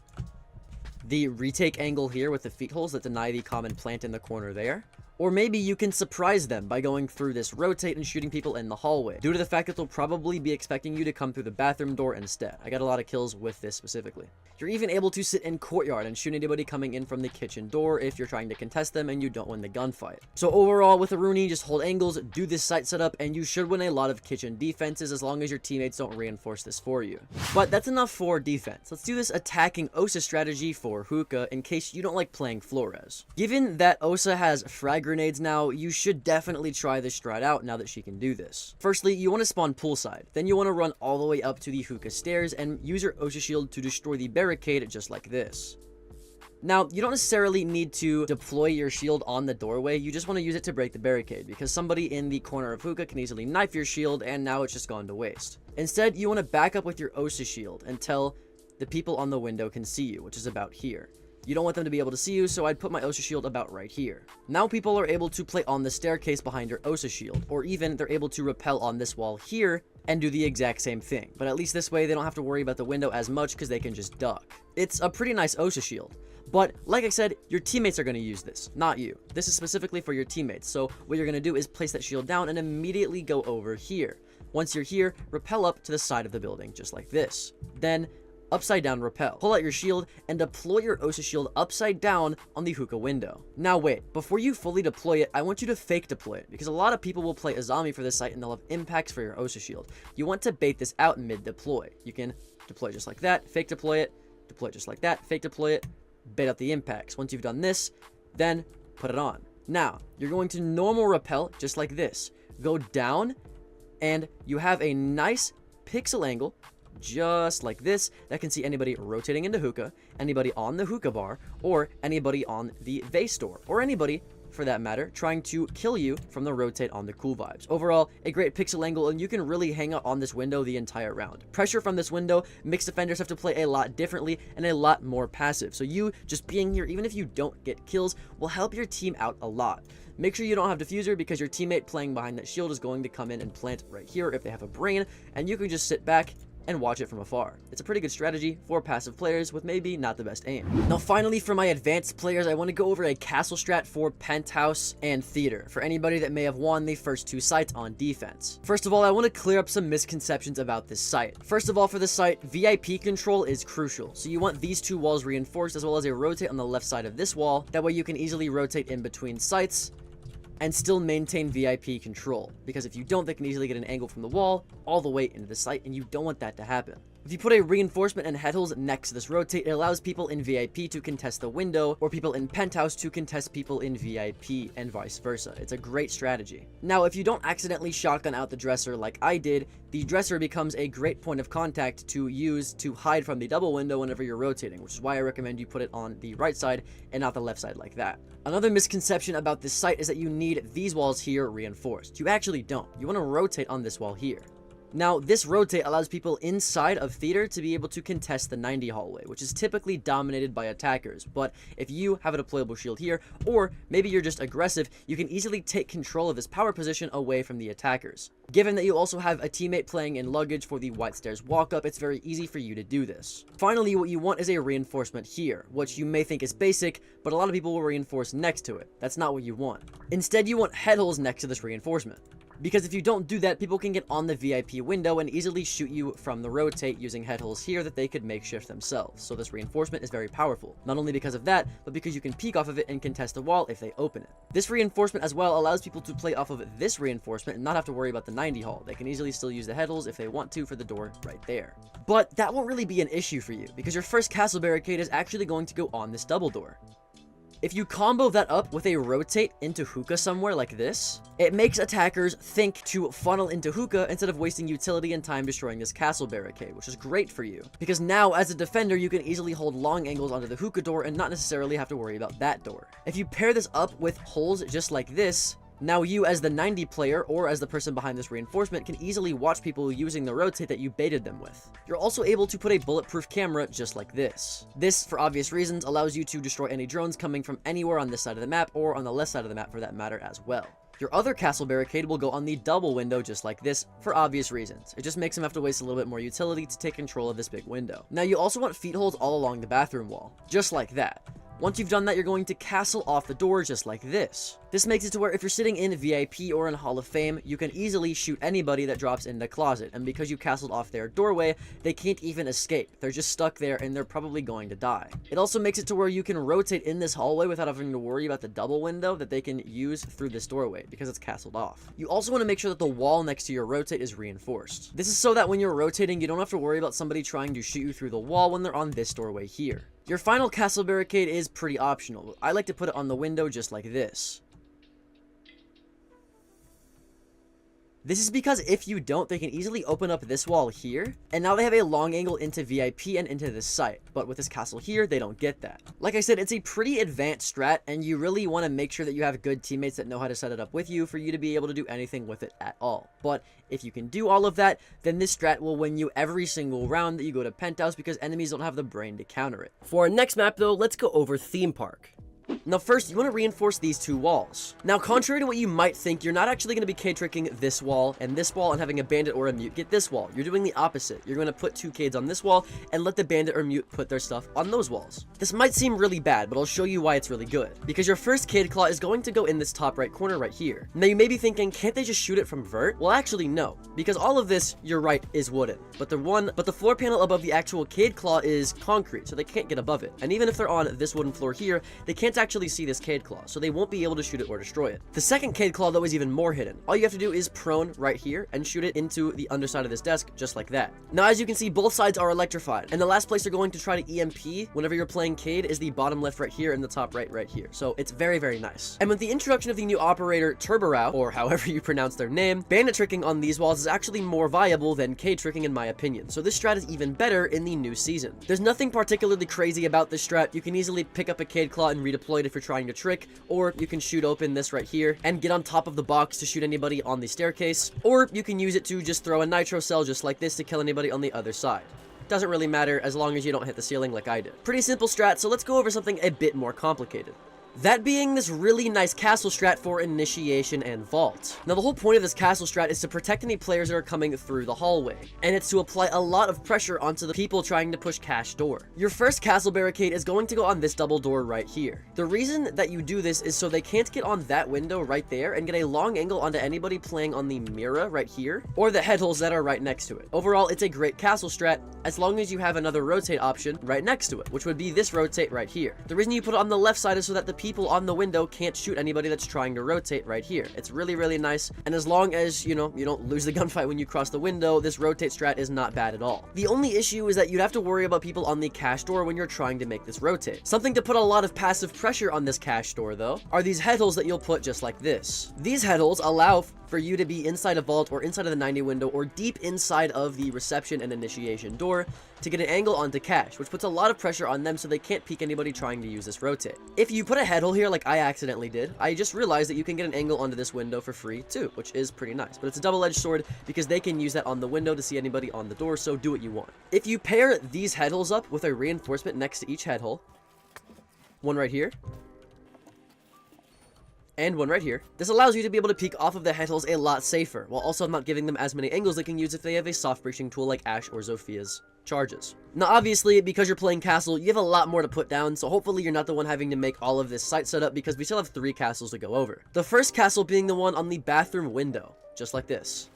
The retake angle here with the feet holes that deny the common plant in the corner there. Or maybe you can surprise them by going through this rotate and shooting people in the hallway, due to the fact that they'll probably be expecting you to come through the bathroom door instead. I got a lot of kills with this specifically. You're even able to sit in courtyard and shoot anybody coming in from the kitchen door if you're trying to contest them and you don't win the gunfight. So overall, with a Rooney, just hold angles, do this site setup, and you should win a lot of kitchen defenses as long as your teammates don't reinforce this for you. But that's enough for defense. Let's do this attacking Osa strategy for hookah in case you don't like playing Flores. Given that Osa has frag grenades now, you should definitely try this strat out now that she can do this. Firstly, you want to spawn poolside. Then you want to run all the way up to the hookah stairs and use your Osa shield to destroy the barricade just like this. Now, you don't necessarily need to deploy your shield on the doorway, you just want to use it to break the barricade, because somebody in the corner of hookah can easily knife your shield and now it's just gone to waste. Instead, you want to back up with your Osa shield until the people on the window can see you, which is about here. You don't want them to be able to see you, so I'd put my Osa shield about right here. Now people are able to play on the staircase behind your Osa shield, or even they're able to rappel on this wall here and do the exact same thing. But at least this way, they don't have to worry about the window as much because they can just duck. It's a pretty nice Osa shield. But like I said, your teammates are going to use this, not you. This is specifically for your teammates. So what you're going to do is place that shield down and immediately go over here. Once you're here, rappel up to the side of the building, just like this. Then upside down rappel. Pull out your shield and deploy your Osa shield upside down on the hookah window. Now wait, before you fully deploy it, I want you to fake deploy it, because a lot of people will play a zombie for this site and they'll have impacts for your Osa shield. You want to bait this out mid deploy. You can deploy just like that, fake deploy it just like that, fake deploy it, bait out the impacts. Once you've done this, then put it on. Now, you're going to normal rappel just like this. Go down and you have a nice pixel angle just like this that can see anybody rotating into hookah, anybody on the hookah bar, or anybody on the vase door, or anybody for that matter trying to kill you from the rotate on the cool vibes. Overall, a great pixel angle, and you can really hang out on this window the entire round. Pressure from this window, mixed defenders have to play a lot differently and a lot more passive, so you just being here, even if you don't get kills, will help your team out a lot. Make sure you don't have diffuser, because your teammate playing behind that shield is going to come in and plant right here if they have a brain, and you can just sit back and watch it from afar. It's a pretty good strategy for passive players with maybe not the best aim. Now finally, for my advanced players, I want to go over a castle strat for penthouse and theater for anybody that may have won the first 2 sites on defense. First of all, I want to clear up some misconceptions about this site. First of all, for the site, VIP control is crucial, so you want these 2 walls reinforced as well as a rotate on the left side of this wall. That way you can easily rotate in between sites and still maintain VIP control, because if you don't, they can easily get an angle from the wall all the way into the site, and you don't want that to happen. If you put a reinforcement and head holes next to this rotate, it allows people in VIP to contest the window, or people in penthouse to contest people in VIP, and vice versa. It's a great strategy. Now, if you don't accidentally shotgun out the dresser like I did, the dresser becomes a great point of contact to use to hide from the double window whenever you're rotating, which is why I recommend you put it on the right side and not the left side like that. Another misconception about this site is that you need these walls here reinforced. You actually don't. You want to rotate on this wall here. Now, this rotate allows people inside of theater to be able to contest the 90 hallway, which is typically dominated by attackers, but if you have a deployable shield here, or maybe you're just aggressive, you can easily take control of this power position away from the attackers. Given that you also have a teammate playing in luggage for the white stairs walk up, it's very easy for you to do this. Finally, what you want is a reinforcement here, which you may think is basic, but a lot of people will reinforce next to it. That's not what you want. Instead, you want head holes next to this reinforcement, because if you don't do that, people can get on the VIP window and easily shoot you from the rotate using head holes here that they could makeshift themselves. So this reinforcement is very powerful, not only because of that, but because you can peek off of it and contest the wall if they open it. This reinforcement as well allows people to play off of this reinforcement and not have to worry about the 90 hall. They can easily still use the head holes if they want to for the door right there. But that won't really be an issue for you, because your first castle barricade is actually going to go on this double door. If you combo that up with a rotate into hookah somewhere like this, it makes attackers think to funnel into hookah instead of wasting utility and time destroying this castle barricade, which is great for you. Because now, as a defender, you can easily hold long angles onto the hookah door and not necessarily have to worry about that door. If you pair this up with holes just like this, now you as the 90 player or as the person behind this reinforcement can easily watch people using the rotate that you baited them with. You're also able to put a bulletproof camera just like this. This, for obvious reasons, allows you to destroy any drones coming from anywhere on this side of the map or on the left side of the map for that matter as well. Your other castle barricade will go on the double window just like this for obvious reasons. It just makes them have to waste a little bit more utility to take control of this big window. Now you also want feet holes all along the bathroom wall, just like that. Once you've done that, you're going to castle off the door just like this. This makes it to where if you're sitting in VIP or in Hall of Fame, you can easily shoot anybody that drops in the closet, and because you castled off their doorway, they can't even escape. They're just stuck there and they're probably going to die. It also makes it to where you can rotate in this hallway without having to worry about the double window that they can use through this doorway because it's castled off. You also want to make sure that the wall next to your rotate is reinforced. This is so that when you're rotating, you don't have to worry about somebody trying to shoot you through the wall when they're on this doorway here. Your final castle barricade is pretty optional. I like to put it on the window just like this. This is because if you don't, they can easily open up this wall here, and now they have a long angle into VIP and into this site, but with this castle here, they don't get that. Like I said, it's a pretty advanced strat, and you really want to make sure that you have good teammates that know how to set it up with you for you to be able to do anything with it at all. But if you can do all of that, then this strat will win you every single round that you go to Penthouse because enemies don't have the brain to counter it. For our next map though, let's go over Theme Park. Now first, you want to reinforce these two walls. Now contrary to what you might think, you're not actually going to be K-tricking this wall and having a bandit or a mute get this wall. You're doing the opposite. You're going to put two K's on this wall and let the bandit or mute put their stuff on those walls. This might seem really bad, but I'll show you why it's really good. Because your first Cade Claw is going to go in this top right corner right here. Now you may be thinking, can't they just shoot it from vert? Well actually no, because all of this, you're right, is wooden. But the floor panel above the actual Cade Claw is concrete, so they can't get above it. And even if they're on this wooden floor here, they can't actually see this Cade Claw, so they won't be able to shoot it or destroy it. The second Cade Claw, though, is even more hidden. All you have to do is prone right here and shoot it into the underside of this desk, just like that. Now, as you can see, both sides are electrified, and the last place you're going to try to EMP whenever you're playing Cade is the bottom left right here and the top right here. So it's very, very nice. And with the introduction of the new operator Turborao, or however you pronounce their name, bandit tricking on these walls is actually more viable than Cade tricking in my opinion. So this strat is even better in the new season. There's nothing particularly crazy about this strat. You can easily pick up a Cade Claw and redeploy it if you're trying to trick, or you can shoot open this right here and get on top of the box to shoot anybody on the staircase, or you can use it to just throw a nitro cell just like this to kill anybody on the other side. Doesn't really matter as long as you don't hit the ceiling like I did. Pretty simple strat, so let's go over something a bit more complicated. That being this really nice castle strat for initiation and vault. Now the whole point of this castle strat is to protect any players that are coming through the hallway, and it's to apply a lot of pressure onto the people trying to push cash door. Your first castle barricade is going to go on this double door right here. The reason that you do this is so they can't get on that window right there and get a long angle onto anybody playing on the mirror right here, or the head holes that are right next to it. Overall, it's a great castle strat as long as you have another rotate option right next to it, which would be this rotate right here. The reason you put it on the left side is so that the people on the window can't shoot anybody that's trying to rotate right here. It's really, really nice, and as long as, you know, you don't lose the gunfight when you cross the window, this rotate strat is not bad at all. The only issue is that you'd have to worry about people on the cash door when you're trying to make this rotate. Something to put a lot of passive pressure on this cash door, though, are these head holes that you'll put just like this. These head holes allow for you to be inside a vault or inside of the 90 window or deep inside of the reception and initiation door to get an angle onto cash, which puts a lot of pressure on them so they can't peek anybody trying to use this rotate. If you put a head hole here like I accidentally did, I just realized that you can get an angle onto this window for free too, which is pretty nice. But it's a double-edged sword because they can use that on the window to see anybody on the door, so do what you want. If you pair these head holes up with a reinforcement next to each head hole, one right here, and one right here. This allows you to be able to peek off of the head holes a lot safer, while also not giving them as many angles they can use if they have a soft breaching tool like Ash or Zophia's charges. Now obviously, because you're playing castle, you have a lot more to put down, so hopefully you're not the one having to make all of this site setup because we still have 3 castles to go over. The first castle being the one on the bathroom window, just like this.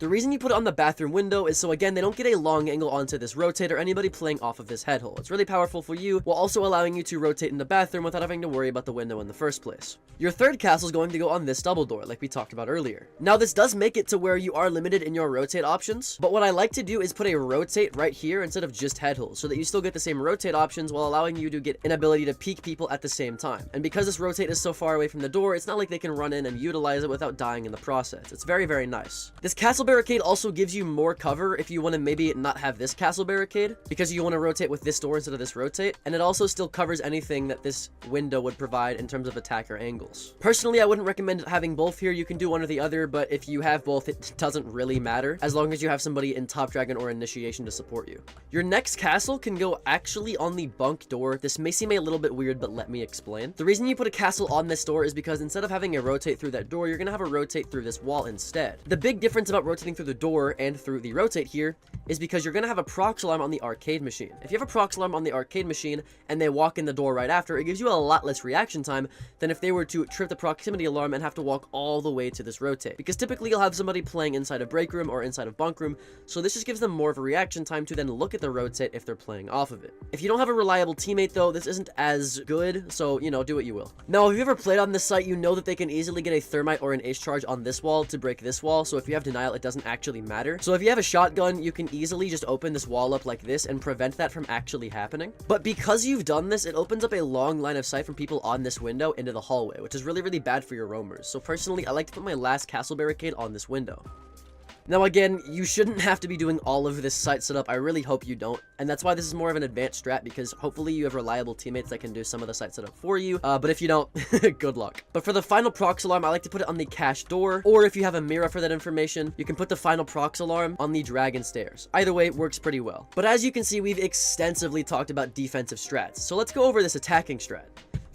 The The reason you put it on the bathroom window is so again, they don't get a long angle onto this rotate or anybody playing off of this head hole. It's really powerful for you while also allowing you to rotate in the bathroom without having to worry about the window in the first place. Your third castle is going to go on this double door like we talked about earlier. Now this does make it to where you are limited in your rotate options, but what I like to do is put a rotate right here instead of just head holes so that you still get the same rotate options while allowing you to get an ability to peek people at the same time. And because this rotate is so far away from the door, it's not like they can run in and utilize it without dying in the process. It's very, very nice. This castle barricade also gives you more cover if you want to maybe not have this castle barricade because you want to rotate with this door instead of this rotate, and it also still covers anything that this window would provide in terms of attacker angles. Personally, I wouldn't recommend having both here. You can do one or the other, but if you have both, it doesn't really matter as long as you have somebody in Top Dragon or Initiation to support you. Your next castle can go actually on the bunk door. This may seem a little bit weird, but let me explain. The reason you put a castle on this door is because instead of having a rotate through that door, you're gonna have a rotate through this wall instead. The big difference about rotating through the door and through the rotate here is because you're gonna have a proc alarm on the arcade machine. If you have a proc alarm on the arcade machine and they walk in the door right after, it gives you a lot less reaction time than if they were to trip the proximity alarm and have to walk all the way to this rotate. Because typically you'll have somebody playing inside a break room or inside of bunk room, so this just gives them more of a reaction time to then look at the rotate if they're playing off of it. If you don't have a reliable teammate though, this isn't as good, so you know, do what you will. Now, if you've ever played on this site, you know that they can easily get a thermite or an ace charge on this wall to break this wall, so if you have denial, it doesn't actually matter. So if you have a shotgun, you can easily just open this wall up like this and prevent that from actually happening. But because you've done this, it opens up a long line of sight from people on this window into the hallway, which is really, really bad for your roamers. So personally, I like to put my last castle barricade on this window. Now again, you shouldn't have to be doing all of this site setup. I really hope you don't. And that's why this is more of an advanced strat, because hopefully you have reliable teammates that can do some of the site setup for you. But if you don't, good luck. But for the final prox alarm, I like to put it on the cache door, or if you have a mirror for that information, you can put the final prox alarm on the dragon stairs. Either way, it works pretty well. But as you can see, we've extensively talked about defensive strats. So let's go over this attacking strat.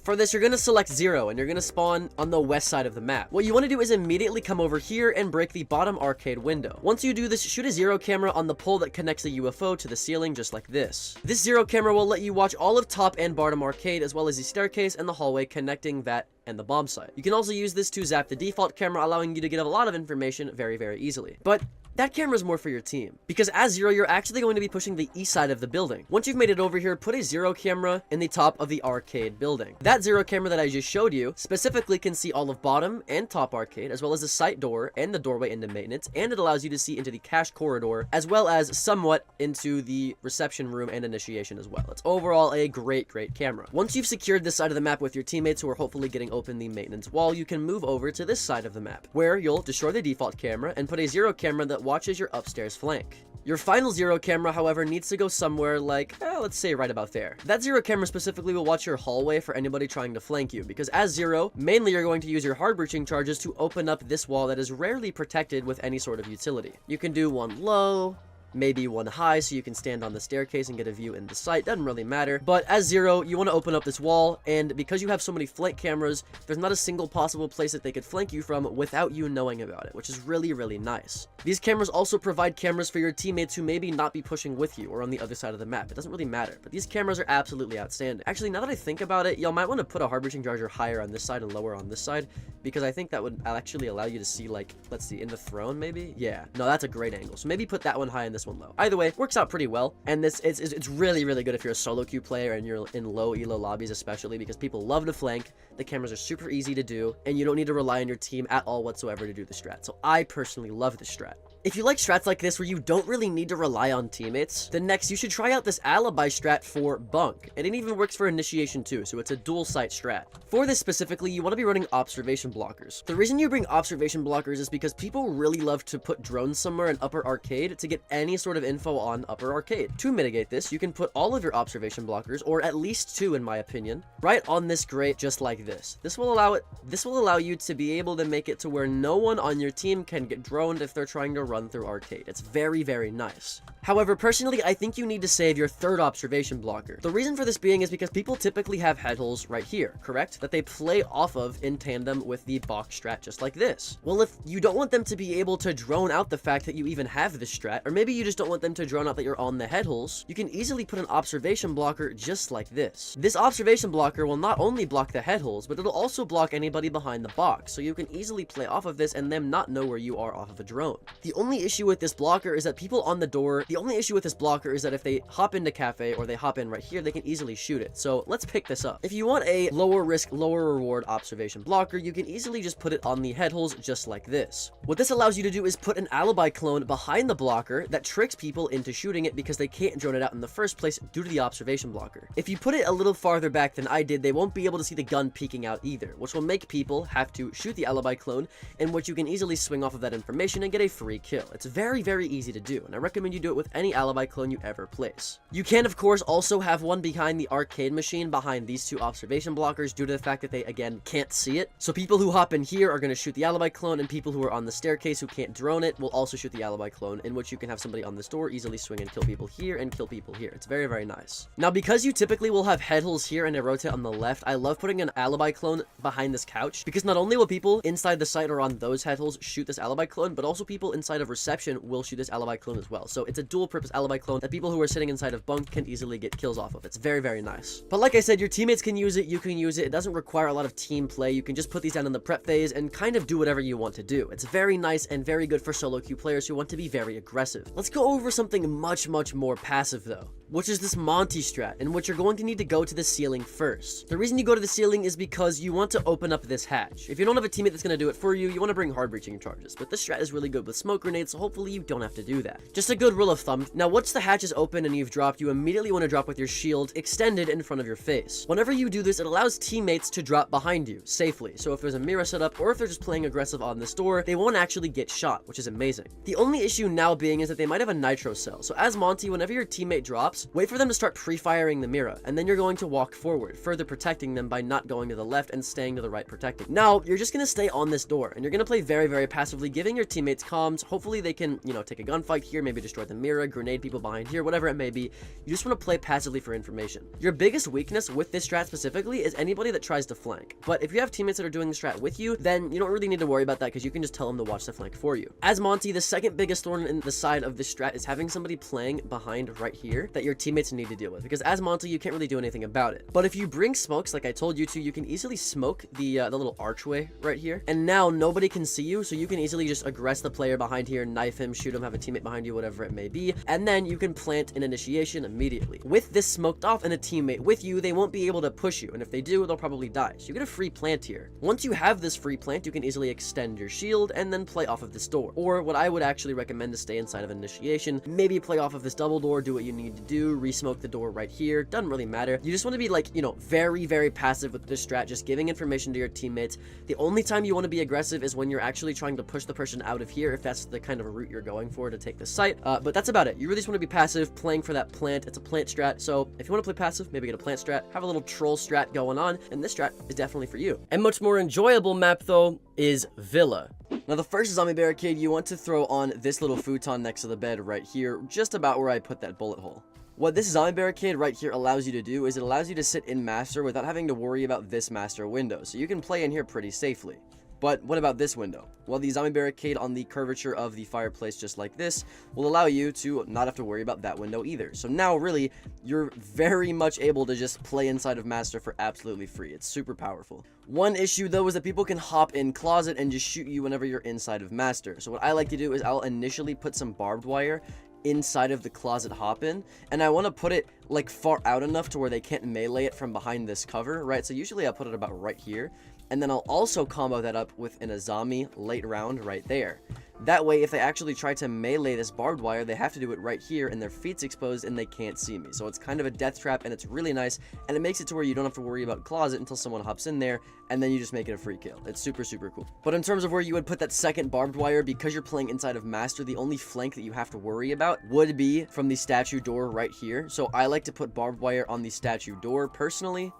For this, you're going to select 0, and you're going to spawn on the west side of the map. What you want to do is immediately come over here and break the bottom arcade window. Once you do this, shoot a 0 camera on the pole that connects the UFO to the ceiling, just like this. This 0 camera will let you watch all of top and bottom arcade, as well as the staircase and the hallway connecting that and the bomb site. You can also use this to zap the default camera, allowing you to get a lot of information very, very easily. But that camera is more for your team, because as 0, you're actually going to be pushing the east side of the building. Once you've made it over here, put a 0 camera in the top of the arcade building. That 0 camera that I just showed you specifically can see all of bottom and top arcade, as well as the site door and the doorway into maintenance, and it allows you to see into the cache corridor, as well as somewhat into the reception room and initiation as well. It's overall a great, great camera. Once you've secured this side of the map with your teammates who are hopefully getting open the maintenance wall, you can move over to this side of the map, where you'll destroy the default camera and put a 0 camera that watches your upstairs flank. Your final 0 camera, however, needs to go somewhere like, let's say right about there. That 0 camera specifically will watch your hallway for anybody trying to flank you, because as 0, mainly you're going to use your hard breaching charges to open up this wall that is rarely protected with any sort of utility. You can do one low, maybe one high, so you can stand on the staircase and get a view in the site. Doesn't really matter. But as 0, you want to open up this wall, and because you have so many flank cameras, there's not a single possible place that they could flank you from without you knowing about it, which is really, really nice. These cameras also provide cameras for your teammates who maybe not be pushing with you or on the other side of the map. It doesn't really matter, but these cameras are absolutely outstanding. Actually, now that I think about it, y'all might want to put a hard breaching charger higher on this side and lower on this side, because I think that would actually allow you to see, like, let's see, in the throne maybe? Yeah, no, that's a great angle. So maybe put that one high and this one low. Either way, works out pretty well, and this it's really, really good if you're a solo queue player and you're in low elo lobbies, especially because people love to flank. The cameras are super easy to do, and you don't need to rely on your team at all whatsoever to do the strat. So I personally love this strat. If you like strats like this where you don't really need to rely on teammates, then next you should try out this alibi strat for bunk. And it even works for initiation too, so it's a dual site strat. For this specifically, you want to be running observation blockers. The reason you bring observation blockers is because people really love to put drones somewhere in upper arcade to get any sort of info on upper arcade. To mitigate this, you can put all of your observation blockers, or at least 2 in my opinion, right on this grate just like this. This will allow you to be able to make it to where no one on your team can get droned if they're trying to run through arcade. It's very, very nice. However, personally, I think you need to save your 3rd observation blocker. The reason for this being is because people typically have head holes right here, correct? That they play off of in tandem with the box strat just like this. Well, if you don't want them to be able to drone out the fact that you even have this strat, or maybe you just don't want them to drone out that you're on the head holes, you can easily put an observation blocker just like this. This observation blocker will not only block the head holes, but it'll also block anybody behind the box, so you can easily play off of this and them not know where you are off of a drone. The only issue with this blocker is that people on the door, the only issue with this blocker is that if they hop into cafe or they hop in right here, they can easily shoot it. So let's pick this up. If you want a lower risk, lower reward observation blocker, you can easily just put it on the head holes just like this. What this allows you to do is put an alibi clone behind the blocker that tricks people into shooting it because they can't drone it out in the first place due to the observation blocker. If you put it a little farther back than I did, they won't be able to see the gun peeking out either, which will make people have to shoot the alibi clone, in which you can easily swing off of that information and get a free kill. It's very, very easy to do, and I recommend you do it with any alibi clone you ever place. You can, of course, also have one behind the arcade machine behind these two observation blockers due to the fact that they, again, can't see it. So people who hop in here are going to shoot the alibi clone, and people who are on the staircase who can't drone it will also shoot the alibi clone, in which you can have somebody on this door easily swing and kill people here and kill people here. It's very, very nice. Now, because you typically will have head holes here and a rotate on the left, I love putting an alibi clone behind this couch, because not only will people inside the site or on those head holes shoot this alibi clone, but also people inside of reception will shoot this alibi clone as well. So it's a dual purpose alibi clone that people who are sitting inside of bunk can easily get kills off of. It's very, very nice. But like I said, your teammates can use it, you can use it. It doesn't require a lot of team play. You can just put these down in the prep phase and kind of do whatever you want to do. It's very nice and very good for solo queue players who want to be very aggressive. Let's go over something much more passive though, which is this Monty strat, in which you're going to need to go to the ceiling first. The reason you go to the ceiling is because you want to open up this hatch. If you don't have a teammate that's going to do it for you, you want to bring hard breaching charges, but this strat is really good with smoke grenades, so hopefully you don't have to do that. Just a good rule of thumb. Now, once the hatch is open and you've dropped, you immediately want to drop with your shield extended in front of your face. Whenever you do this, it allows teammates to drop behind you safely. So if there's a mirror set up, or if they're just playing aggressive on this door, they won't actually get shot, which is amazing. The only issue now being is that they might have a nitro cell. So as Monty, whenever your teammate drops, wait for them to start pre-firing the mirror, and then you're going to walk forward, further protecting them by not going to the left and staying to the right protecting. Now, you're just going to stay on this door, and you're going to play very, very passively, giving your teammates comms. Hopefully they can, you know, take a gunfight here, maybe destroy the mirror, grenade people behind here, whatever it may be. You just want to play passively for information. Your biggest weakness with this strat specifically is anybody that tries to flank. But if you have teammates that are doing the strat with you, then you don't really need to worry about that because you can just tell them to watch the flank for you. As Monty, the second biggest thorn in the side of this strat is having somebody playing behind right here that your teammates need to deal with, because as Monty, you can't really do anything about it. But if you bring smokes like I told you to, you can easily smoke the little archway right here, and now nobody can see you, so you can easily just aggress the player behind here, knife him, shoot him, have a teammate behind you, whatever it may be, and then you can plant an initiation immediately. With this smoked off and a teammate with you, they won't be able to push you, and if they do, they'll probably die. So you get a free plant here. Once you have this free plant, you can easily extend your shield and then play off of this door. Or what I would actually recommend is stay inside of initiation, maybe play off of this double door, do what you need to do, re-smoke the door right here, doesn't really matter. You just want to be like, you know, very, very passive with this strat, just giving information to your teammates. The only time you want to be aggressive is when you're actually trying to push the person out of here, if that's the kind of route you're going for to take the site. But that's about it. You really just want to be passive, playing for that plant. It's a plant strat, so if you want to play passive, maybe get a plant strat, have a little troll strat going on, and this strat is definitely for you. And much more enjoyable map though is Villa. Now the first zombie barricade, you want to throw on this little futon next to the bed right here, just about where I put that bullet hole. What this zombie barricade right here allows you to do is it allows you to sit in master without having to worry about this master window, so you can play in here pretty safely. But what about this window? Well, the zombie barricade on the curvature of the fireplace just like this will allow you to not have to worry about that window either. So now really, you're very much able to just play inside of master for absolutely free. It's super powerful. One issue though is that people can hop in closet and just shoot you whenever you're inside of master. So what I like to do is I'll initially put some barbed wire inside of the closet hop in, and I want to put it like far out enough to where they can't melee it from behind this cover, right? So usually I'll put it about right here, and then I'll also combo that up with an Azami late round right there. That way, if they actually try to melee this barbed wire, they have to do it right here, and their feet's exposed, and they can't see me. So it's kind of a death trap, and it's really nice, and it makes it to where you don't have to worry about closet until someone hops in there, and then you just make it a free kill. It's super, super cool. But in terms of where you would put that second barbed wire, because you're playing inside of Master, the only flank that you have to worry about would be from the statue door right here. So I like to put barbed wire on the statue door, personally,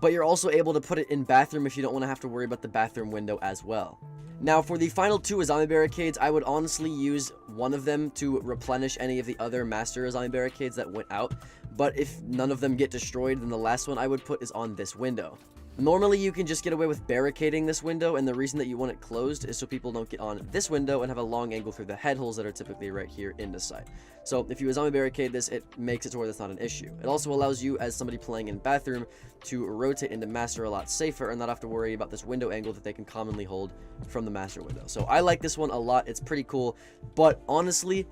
but you're also able to put it in bathroom if you don't want to have to worry about the bathroom window as well. Now, for the final two zombie barricades, I would honestly use one of them to replenish any of the other master zombie barricades that went out, but if none of them get destroyed, then the last one I would put is on this window. Normally, you can just get away with barricading this window, and the reason that you want it closed is so people don't get on this window and have a long angle through the head holes that are typically right here into sight. So if you zombie barricade this, it makes it to where that's not an issue. It also allows you, as somebody playing in bathroom, to rotate into master a lot safer and not have to worry about this window angle that they can commonly hold from the master window. So I like this one a lot. It's pretty cool, but honestly,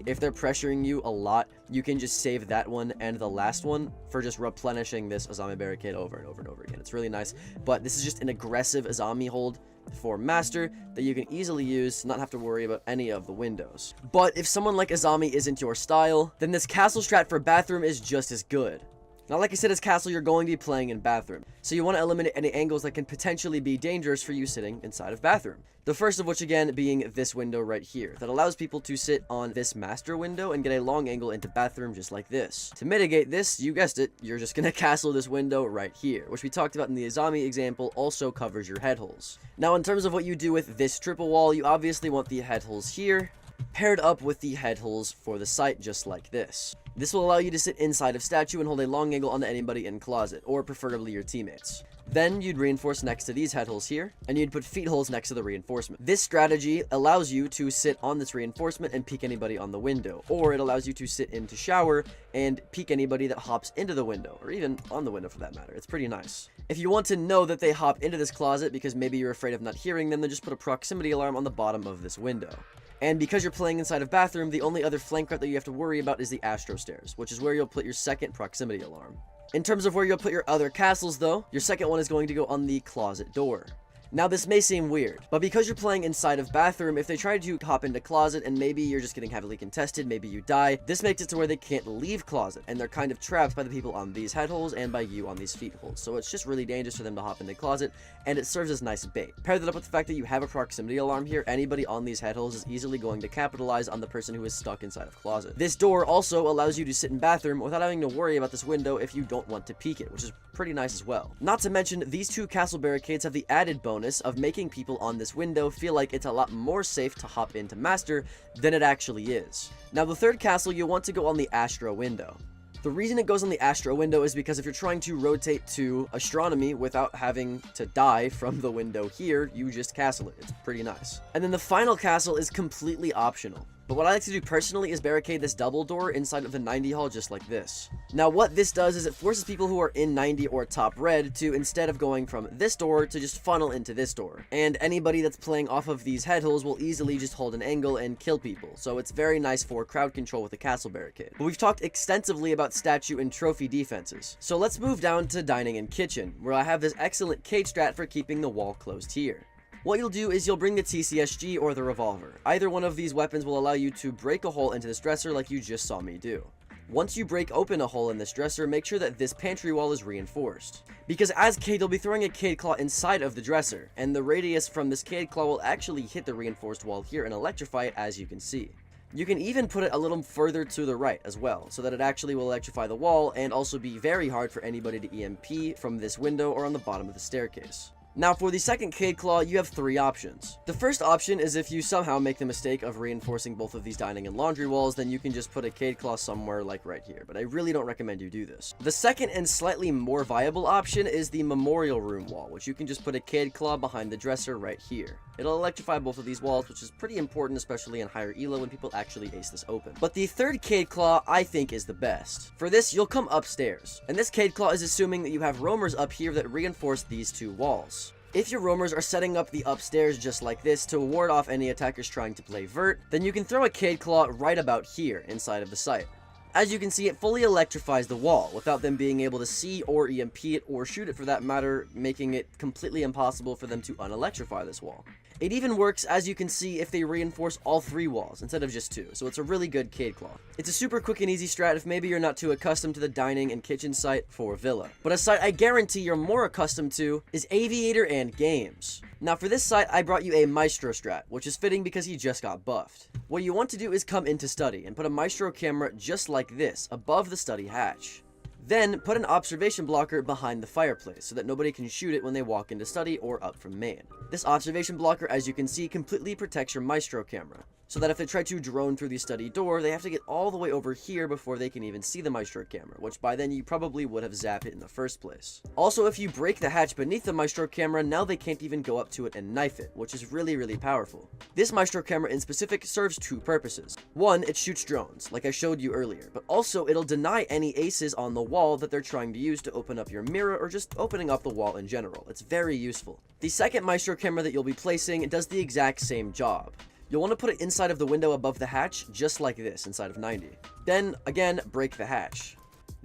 if they're pressuring you a lot, you can just save that one and the last one for just replenishing this zombie barricade over and over and over again. It's really nice, but this is just an aggressive zombie hold for master that you can easily use to not have to worry about any of the windows. But if someone like Azami isn't your style, then this castle strat for bathroom is just as good. Now, like I said, as castle, you're going to be playing in bathroom, so you want to eliminate any angles that can potentially be dangerous for you sitting inside of bathroom. The first of which, again, being this window right here, that allows people to sit on this master window and get a long angle into bathroom just like this. To mitigate this, you guessed it, you're just going to castle this window right here, which we talked about in the Azami example also covers your head holes. Now, in terms of what you do with this triple wall, you obviously want the head holes here, paired up with the head holes for the site just like this. This will allow you to sit inside of statue and hold a long angle onto anybody in closet, or preferably your teammates. Then you'd reinforce next to these head holes here, and you'd put feet holes next to the reinforcement. This strategy allows you to sit on this reinforcement and peek anybody on the window, or it allows you to sit into shower and peek anybody that hops into the window, or even on the window for that matter. It's pretty nice. If you want to know that they hop into this closet because maybe you're afraid of not hearing them, then just put a proximity alarm on the bottom of this window. And because you're playing inside of bathroom, the only other flank route that you have to worry about is the Astro Stairs, which is where you'll put your second proximity alarm. In terms of where you'll put your other castles though, your second one is going to go on the closet door. Now, this may seem weird, but because you're playing inside of bathroom, if they try to hop into closet and maybe you're just getting heavily contested, maybe you die, this makes it to where they can't leave closet, and they're kind of trapped by the people on these head holes and by you on these feet holes. So it's just really dangerous for them to hop into closet, and it serves as nice bait. Pair that up with the fact that you have a proximity alarm here, anybody on these head holes is easily going to capitalize on the person who is stuck inside of closet. This door also allows you to sit in bathroom without having to worry about this window if you don't want to peek it, which is pretty nice as well. Not to mention, these two castle barricades have the added bonus of making people on this window feel like it's a lot more safe to hop into master than it actually is. Now, the third castle, you'll want to go on the Astro window. The reason it goes on the Astro window is because if you're trying to rotate to astronomy without having to die from the window here, you just castle it. It's pretty nice. And then the final castle is completely optional. But what I like to do personally is barricade this double door inside of the 90 hall just like this. Now, what this does is it forces people who are in 90 or top red to, instead of going from this door, to just funnel into this door. And anybody that's playing off of these head holes will easily just hold an angle and kill people. So it's very nice for crowd control with the castle barricade. But we've talked extensively about statue and trophy defenses. So let's move down to dining and kitchen, where I have this excellent cage strat for keeping the wall closed here. What you'll do is you'll bring the TCSG or the revolver. Either one of these weapons will allow you to break a hole into this dresser like you just saw me do. Once you break open a hole in this dresser, make sure that this pantry wall is reinforced. Because as Cade, you'll be throwing a Cade Claw inside of the dresser, and the radius from this Cade Claw will actually hit the reinforced wall here and electrify it, as you can see. You can even put it a little further to the right as well, so that it actually will electrify the wall and also be very hard for anybody to EMP from this window or on the bottom of the staircase. Now, for the second Cade Claw, you have three options. The first option is if you somehow make the mistake of reinforcing both of these dining and laundry walls, then you can just put a Cade Claw somewhere like right here, but I really don't recommend you do this. The second and slightly more viable option is the memorial room wall, which you can just put a Cade Claw behind the dresser right here. It'll electrify both of these walls, which is pretty important, especially in higher elo when people actually ace this open. But the third Cade Claw, I think, is the best. For this, you'll come upstairs, and this Cade Claw is assuming that you have roamers up here that reinforce these two walls. If your roamers are setting up the upstairs just like this to ward off any attackers trying to play vert, then you can throw a Cade Claw right about here inside of the site. As you can see, it fully electrifies the wall without them being able to see or EMP it or shoot it for that matter, making it completely impossible for them to unelectrify this wall. It even works, as you can see, if they reinforce all three walls instead of just two, so it's a really good Cade Claw. It's a super quick and easy strat if maybe you're not too accustomed to the dining and kitchen site for Villa. But a site I guarantee you're more accustomed to is Aviator and Games. Now for this site, I brought you a Maestro strat, which is fitting because he just got buffed. What you want to do is come into study and put a Maestro camera just like this above the study hatch. Then, put an observation blocker behind the fireplace so that nobody can shoot it when they walk into study or up from main. This observation blocker, as you can see, completely protects your Maestro camera. so that if they try to drone through the study door, they have to get all the way over here before they can even see the Maestro camera, which by then you probably would have zapped it in the first place. Also, if you break the hatch beneath the Maestro camera, now they can't even go up to it and knife it, which is really powerful. This Maestro camera in specific serves two purposes. One, it shoots drones, like I showed you earlier, but also it'll deny any aces on the wall that they're trying to use to open up your mirror or just opening up the wall in general. It's very useful. The second Maestro camera that you'll be placing does the exact same job. You'll want to put it inside of the window above the hatch, just like this, inside of 90. Then, again, break the hatch.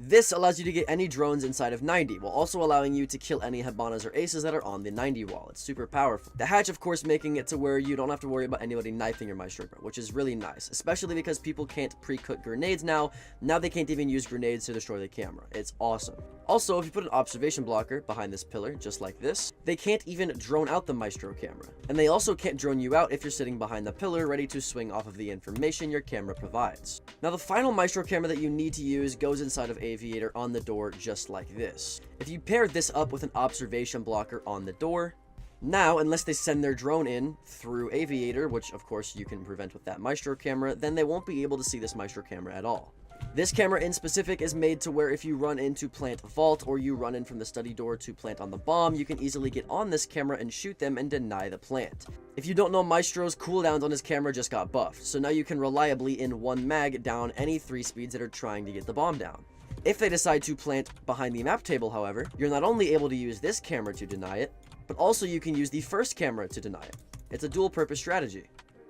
This allows you to get any drones inside of 90, while also allowing you to kill any Habanas or Aces that are on the 90 wall. It's super powerful. The hatch, of course, making it to where you don't have to worry about anybody knifing your Maestro, which is really nice, especially because people can't pre-cook grenades now. Now they can't even use grenades to destroy the camera. It's awesome. Also, if you put an observation blocker behind this pillar, just like this, they can't even drone out the Maestro camera. And they also can't drone you out if you're sitting behind the pillar, ready to swing off of the information your camera provides. Now, the final Maestro camera that you need to use goes inside of Aviator on the door, just like this. If you pair this up with an observation blocker on the door, now, unless they send their drone in through Aviator, which of course you can prevent with that Maestro camera, then they won't be able to see this Maestro camera at all. This camera in specific is made to where if you run into plant vault or you run in from the study door to plant on the bomb, you can easily get on this camera and shoot them and deny the plant. If you don't know, Maestro's cooldowns on his camera just got buffed, so now you can reliably in one mag down any 3 speeds that are trying to get the bomb down. If they decide to plant behind the map table, however, you're not only able to use this camera to deny it, but also you can use the first camera to deny it. It's a dual purpose strategy.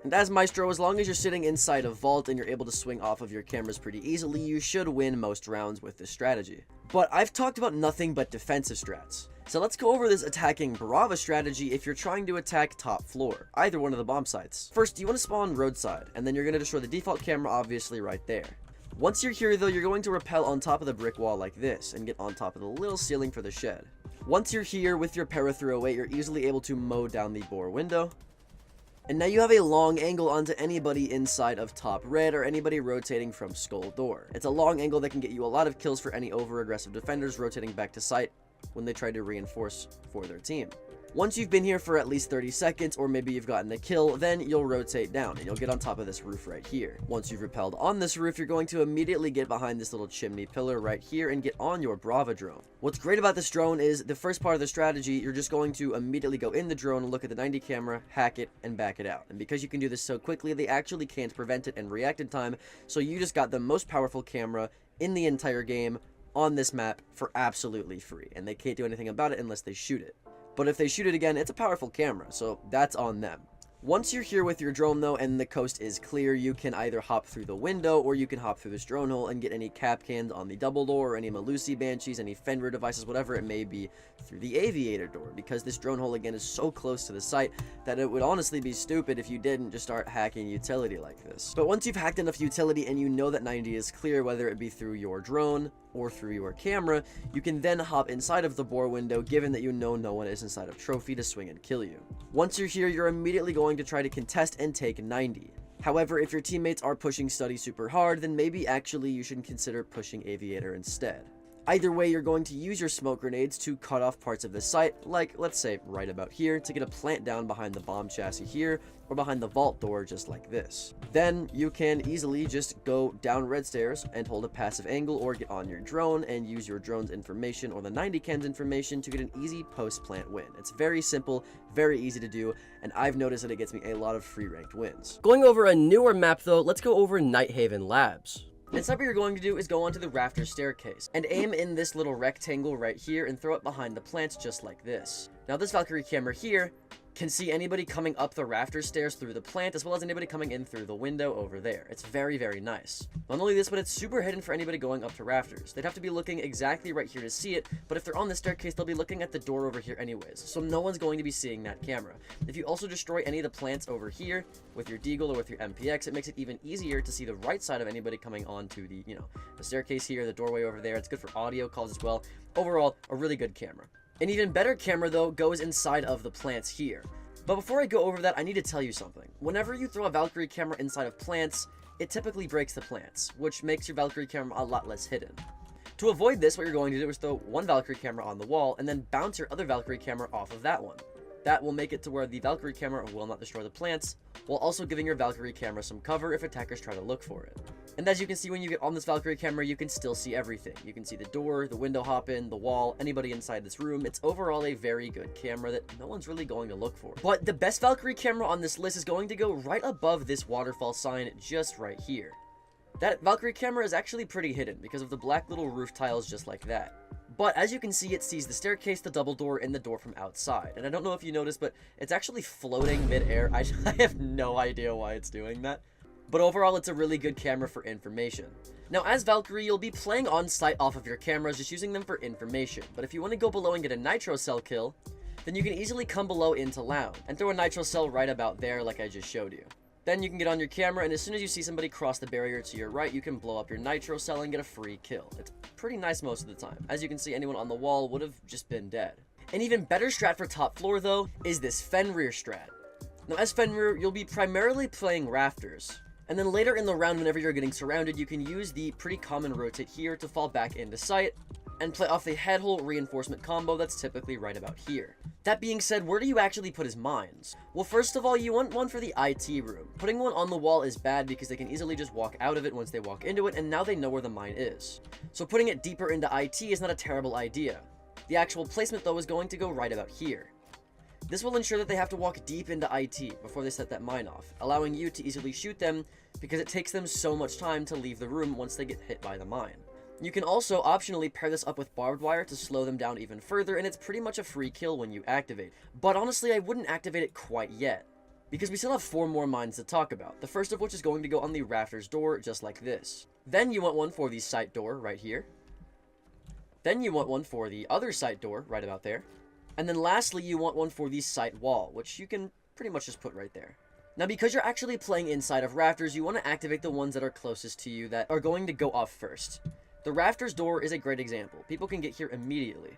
And as Maestro, as long as you're sitting inside a vault and you're able to swing off of your cameras pretty easily, you should win most rounds with this strategy. But I've talked about nothing but defensive strats. So let's go over this attacking Brava strategy if you're trying to attack top floor, either one of the bomb sites. First, you want to spawn roadside, and then you're going to destroy the default camera obviously right there. Once you're here though, you're going to rappel on top of the brick wall like this, and get on top of the little ceiling for the shed. Once you're here with your para 308, you're easily able to mow down the bore window. And now you have a long angle onto anybody inside of top red or anybody rotating from skull door. It's a long angle that can get you a lot of kills for any over-aggressive defenders rotating back to site when they try to reinforce for their team. Once you've been here for at least 30 seconds, or maybe you've gotten the kill, then you'll rotate down and you'll get on top of this roof right here. Once you've rappelled on this roof, you're going to immediately get behind this little chimney pillar right here and get on your Brava drone. What's great about this drone is the first part of the strategy, you're just going to immediately go in the drone and look at the 90 camera, hack it, and back it out. And because you can do this so quickly, they actually can't prevent it and react in time, so you just got the most powerful camera in the entire game on this map for absolutely free, and they can't do anything about it unless they shoot it. But if they shoot it again, it's a powerful camera, so that's on them. Once you're here with your drone though, and the coast is clear, you can either hop through the window, or you can hop through this drone hole and get any cap cans on the double door, or any Malusi Banshees, any Fenrir devices, whatever it may be, through the Aviator door, because this drone hole again is so close to the site that it would honestly be stupid if you didn't just start hacking utility like this. But once you've hacked enough utility and you know that 90 is clear, whether it be through your drone or through your camera, you can then hop inside of the bore window, given that you know no one is inside of trophy to swing and kill you. Once you're here, you're immediately going to try to contest and take 90. However, if your teammates are pushing study super hard, then maybe actually you should consider pushing Aviator instead. Either way, you're going to use your smoke grenades to cut off parts of the site, like, let's say, right about here, to get a plant down behind the bomb chassis here, or behind the vault door, just like this. Then, you can easily just go down red stairs and hold a passive angle, or get on your drone and use your drone's information or the 90 cam's information to get an easy post-plant win. It's very simple, very easy to do, and I've noticed that it gets me a lot of free ranked wins. Going over a newer map though, let's go over Nighthaven Labs. Next up, what you're going to do is go onto the rafter staircase and aim in this little rectangle right here and throw it behind the plants just like this. Now this Valkyrie camera here can see anybody coming up the rafter stairs through the plant, as well as anybody coming in through the window over there. It's very, very nice. Not only this, but it's super hidden for anybody going up to rafters. They'd have to be looking exactly right here to see it, but if they're on the staircase, they'll be looking at the door over here anyways, so no one's going to be seeing that camera. If you also destroy any of the plants over here with your Deagle or with your MPX, it makes it even easier to see the right side of anybody coming onto the, the staircase here, the doorway over there. It's good for audio calls as well. Overall, a really good camera. An even better camera, though, goes inside of the plants here. But before I go over that, I need to tell you something. Whenever you throw a Valkyrie camera inside of plants, it typically breaks the plants, which makes your Valkyrie camera a lot less hidden. To avoid this, what you're going to do is throw one Valkyrie camera on the wall, and then bounce your other Valkyrie camera off of that one. That will make it to where the Valkyrie camera will not destroy the plants, while also giving your Valkyrie camera some cover if attackers try to look for it. And as you can see, when you get on this Valkyrie camera, you can still see everything. You can see the door, the window hop-in, the wall, anybody inside this room. It's overall a very good camera that no one's really going to look for. But the best Valkyrie camera on this list is going to go right above this waterfall sign, just right here. That Valkyrie camera is actually pretty hidden because of the black little roof tiles just like that. But as you can see, it sees the staircase, the double door, and the door from outside. And I don't know if you noticed, but it's actually floating mid-air. I have no idea why it's doing that. But overall, it's a really good camera for information. Now, as Valkyrie, you'll be playing on sight off of your cameras, just using them for information. But if you want to go below and get a nitro cell kill, then you can easily come below into Lounge and throw a nitro cell right about there like I just showed you. Then you can get on your camera, and as soon as you see somebody cross the barrier to your right, you can blow up your nitro cell and get a free kill. It's pretty nice most of the time. As you can see, anyone on the wall would have just been dead. An even better strat for top floor, though, is this Fenrir strat. Now, as Fenrir, you'll be primarily playing rafters. And then later in the round, whenever you're getting surrounded, you can use the pretty common rotate here to fall back into sight and play off the head hole reinforcement combo that's typically right about here. That being said, where do you actually put his mines? Well, first of all, you want one for the IT room. Putting one on the wall is bad because they can easily just walk out of it once they walk into it, and now they know where the mine is. So putting it deeper into IT is not a terrible idea. The actual placement, though, is going to go right about here. This will ensure that they have to walk deep into IT before they set that mine off, allowing you to easily shoot them because it takes them so much time to leave the room once they get hit by the mine. You can also optionally pair this up with barbed wire to slow them down even further, and it's pretty much a free kill when you activate. But honestly, I wouldn't activate it quite yet, because we still have 4 more mines to talk about, the first of which is going to go on the rafters door, just like this. Then you want one for the site door, right here. Then you want one for the other site door, right about there. And then lastly, you want one for the site wall, which you can pretty much just put right there. Now, because you're actually playing inside of rafters, you want to activate the ones that are closest to you that are going to go off first. The rafters door is a great example. People can get here immediately.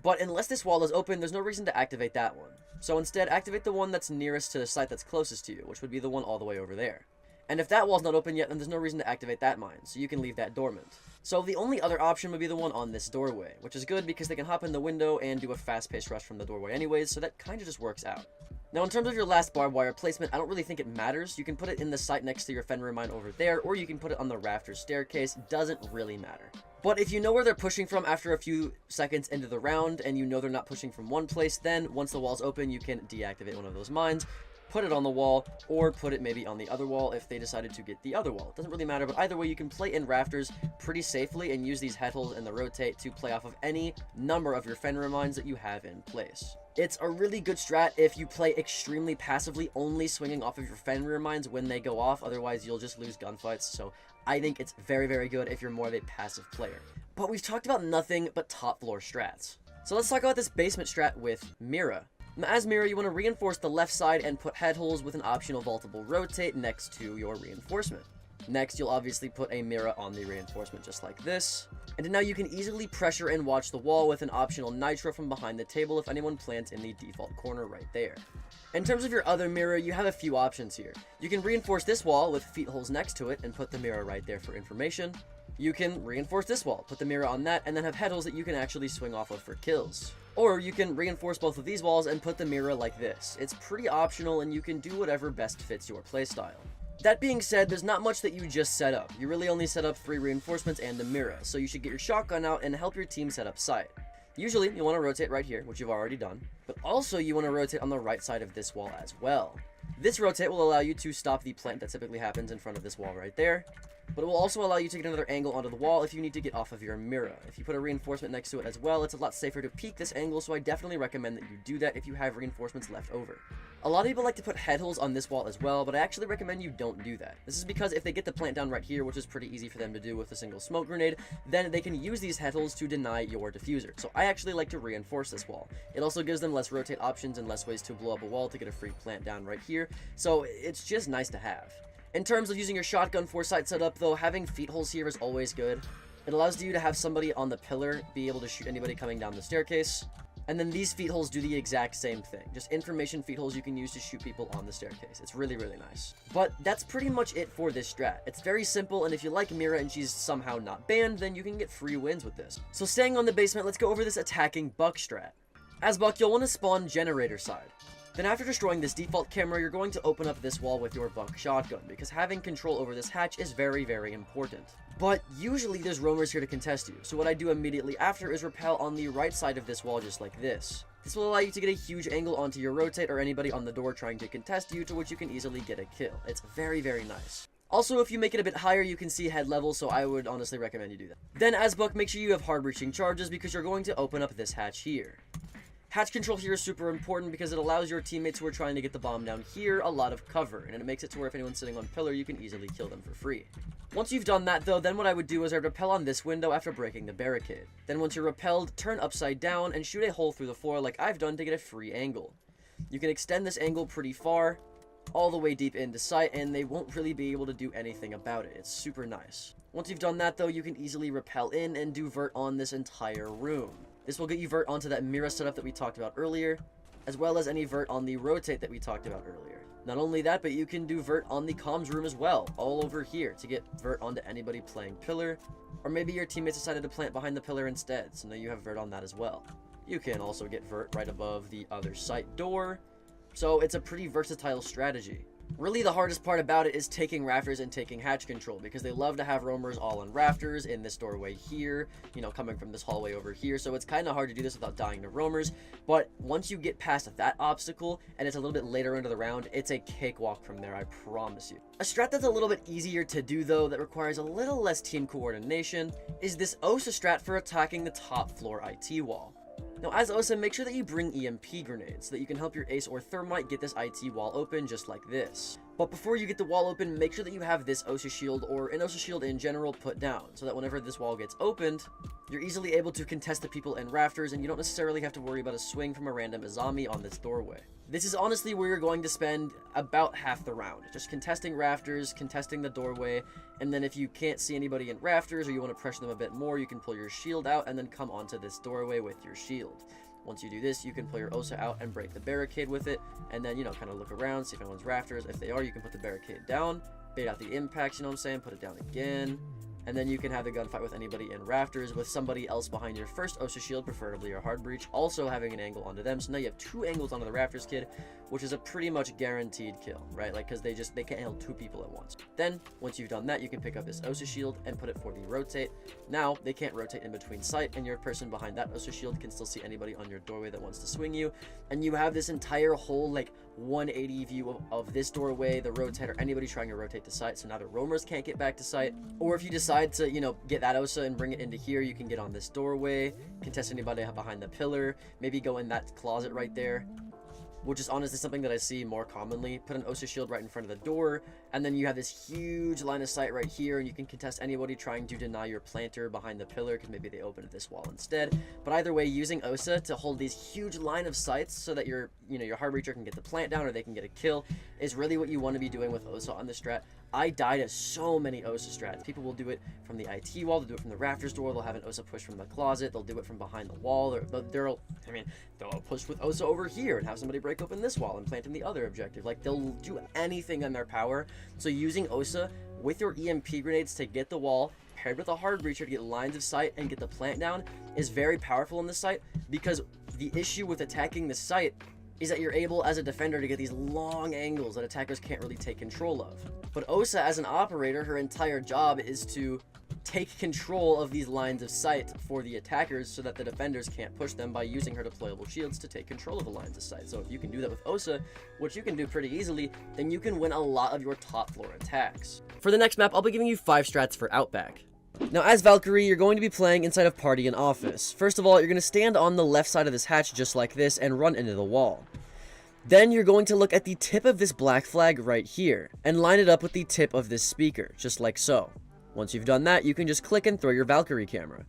But unless this wall is open, there's no reason to activate that one. So instead, activate the one that's nearest to the site that's closest to you, which would be the one all the way over there. And if that wall's not open yet, then there's no reason to activate that mine, so you can leave that dormant. So the only other option would be the one on this doorway, which is good because they can hop in the window and do a fast-paced rush from the doorway anyways, so that kind of just works out. Now, in terms of your last barbed wire placement, I don't really think it matters. You can put it in the site next to your Fenrir mine over there, or you can put it on the rafters staircase. Doesn't really matter. But if you know where they're pushing from after a few seconds into the round, and you know they're not pushing from one place, then once the wall's open, you can deactivate one of those mines, put it on the wall, or put it maybe on the other wall if they decided to get the other wall. It doesn't really matter, but either way, you can play in rafters pretty safely and use these head holes and the rotate to play off of any number of your Fenrir mines that you have in place. It's a really good strat if you play extremely passively, only swinging off of your Fenrir mines when they go off, otherwise you'll just lose gunfights, so I think it's very, very good if you're more of a passive player. But we've talked about nothing but top floor strats. So let's talk about this basement strat with Mira. Now, as Mira, you want to reinforce the left side and put head holes with an optional vaultable rotate next to your reinforcement. Next, you'll obviously put a Mira on the reinforcement just like this. And now you can easily pressure and watch the wall with an optional nitro from behind the table if anyone plants in the default corner right there. In terms of your other Mira, you have a few options here. You can reinforce this wall with feet holes next to it and put the Mira right there for information. You can reinforce this wall, put the Mira on that, and then have head holes that you can actually swing off of for kills. Or you can reinforce both of these walls and put the Mira like this. It's pretty optional and you can do whatever best fits your playstyle. That being said, there's not much that you just set up. You really only set up 3 reinforcements and a Mira, so you should get your shotgun out and help your team set up sight. Usually, you want to rotate right here, which you've already done, but also you want to rotate on the right side of this wall as well. This rotate will allow you to stop the plant that typically happens in front of this wall right there, but it will also allow you to get another angle onto the wall if you need to get off of your Mira. If you put a reinforcement next to it as well, it's a lot safer to peek this angle, so I definitely recommend that you do that if you have reinforcements left over. A lot of people like to put head holes on this wall as well, but I actually recommend you don't do that. This is because if they get the plant down right here, which is pretty easy for them to do with a single smoke grenade, then they can use these head holes to deny your diffuser. So I actually like to reinforce this wall. It also gives them less rotate options and less ways to blow up a wall to get a free plant down right here, so it's just nice to have. In terms of using your shotgun for site setup though, having feet holes here is always good. It allows you to have somebody on the pillar be able to shoot anybody coming down the staircase. And then these feet holes do the exact same thing. Just information feet holes you can use to shoot people on the staircase. It's really, really nice. But that's pretty much it for this strat. It's very simple, and if you like Mira and she's somehow not banned, then you can get free wins with this. So staying on the basement, let's go over this attacking buck strat. As Buck, you'll want to spawn generator side. Then after destroying this default camera, you're going to open up this wall with your Buck shotgun, because having control over this hatch is very, very important. But usually there's roamers here to contest you, so what I do immediately after is rappel on the right side of this wall just like this. This will allow you to get a huge angle onto your rotate or anybody on the door trying to contest you, to which you can easily get a kill. It's very, very nice. Also, if you make it a bit higher, you can see head level, so I would honestly recommend you do that. Then as Buck, make sure you have hard breaching charges because you're going to open up this hatch here. Hatch control here is super important because it allows your teammates who are trying to get the bomb down here a lot of cover, and it makes it to where if anyone's sitting on pillar, you can easily kill them for free. Once you've done that though, then what I would do is I'd rappel on this window after breaking the barricade. Then once you're repelled, turn upside down and shoot a hole through the floor like I've done to get a free angle. You can extend this angle pretty far, all the way deep into sight, and they won't really be able to do anything about it. It's super nice. Once you've done that though, you can easily rappel in and do vert on this entire room. This will get you vert onto that mirror setup that we talked about earlier, as well as any vert on the rotate that we talked about earlier. Not only that, but you can do vert on the comms room as well, all over here, to get vert onto anybody playing pillar, or maybe your teammates decided to plant behind the pillar instead, so now you have vert on that as well. You can also get vert right above the other site door, so it's a pretty versatile strategy. Really, the hardest part about it is taking rafters and taking hatch control, because they love to have roamers all on rafters in this doorway here, you know, coming from this hallway over here, so it's kind of hard to do this without dying to roamers. But once you get past that obstacle, and it's a little bit later into the round, it's a cakewalk from there, I promise you. A strat that's a little bit easier to do though, that requires a little less team coordination, is this OSA strat for attacking the top floor IT wall. Now, as OSA, make sure that you bring EMP grenades, so that you can help your ace or thermite get this IT wall open just like this. But before you get the wall open, make sure that you have this OSA shield, or an OSA shield in general, put down, so that whenever this wall gets opened, you're easily able to contest the people in rafters, and you don't necessarily have to worry about a swing from a random Azami on this doorway. This is honestly where you're going to spend about half the round, just contesting rafters, contesting the doorway, and then if you can't see anybody in rafters, or you want to pressure them a bit more, you can pull your shield out and then come onto this doorway with your shield. Once you do this, you can pull your OSA out and break the barricade with it, and then, you know, kind of look around, see if anyone's rafters. If they are, you can put the barricade down, bait out the impacts, you know what I'm saying, put it down again, and then you can have a gunfight with anybody in rafters with somebody else behind your first OSA shield, preferably your hard breach, also having an angle onto them. So now you have 2 angles onto the rafters, kid, which is a pretty much guaranteed kill, right? Like, because they can't handle 2 people at once. Then once you've done that, you can pick up this OSA shield and put it for the rotate. Now they can't rotate in between sight, and your person behind that OSA shield can still see anybody on your doorway that wants to swing you, and you have this entire whole like 180 view of this doorway, the rotate, or anybody trying to rotate to sight. So now the roamers can't get back to sight, or if you decide to, you know, get that OSA and bring it into here, you can get on this doorway, contest anybody behind the pillar, maybe go in that closet right there, which is honestly something that I see more commonly. Put an OSA shield right in front of the door, and then you have this huge line of sight right here, and you can contest anybody trying to deny your planter behind the pillar, because maybe they opened this wall instead. But either way, using OSA to hold these huge line of sights so that your hard breacher can get the plant down or they can get a kill is really what you want to be doing with OSA on this strat. I die to so many OSA strats. People will do it from the IT wall, they'll do it from the rafters door, they'll have an OSA push from the closet, they'll do it from behind the wall, they'll push with OSA over here and have somebody break open this wall and plant in the other objective. Like, they'll do anything in their power. So using OSA with your EMP grenades to get the wall, paired with a hard breacher to get lines of sight and get the plant down, is very powerful in this site, because the issue with attacking the site is that you're able as a defender to get these long angles that attackers can't really take control of. But OSA as an operator, her entire job is to take control of these lines of sight for the attackers so that the defenders can't push them by using her deployable shields to take control of the lines of sight. So if you can do that with OSA, which you can do pretty easily, then you can win a lot of your top floor attacks. For the next map, I'll be giving you 5 strats for Outback. Now, as Valkyrie, you're going to be playing inside of Party and Office. First of all, you're going to stand on the left side of this hatch just like this and run into the wall. Then you're going to look at the tip of this black flag right here and line it up with the tip of this speaker, just like so. Once you've done that, you can just click and throw your Valkyrie camera.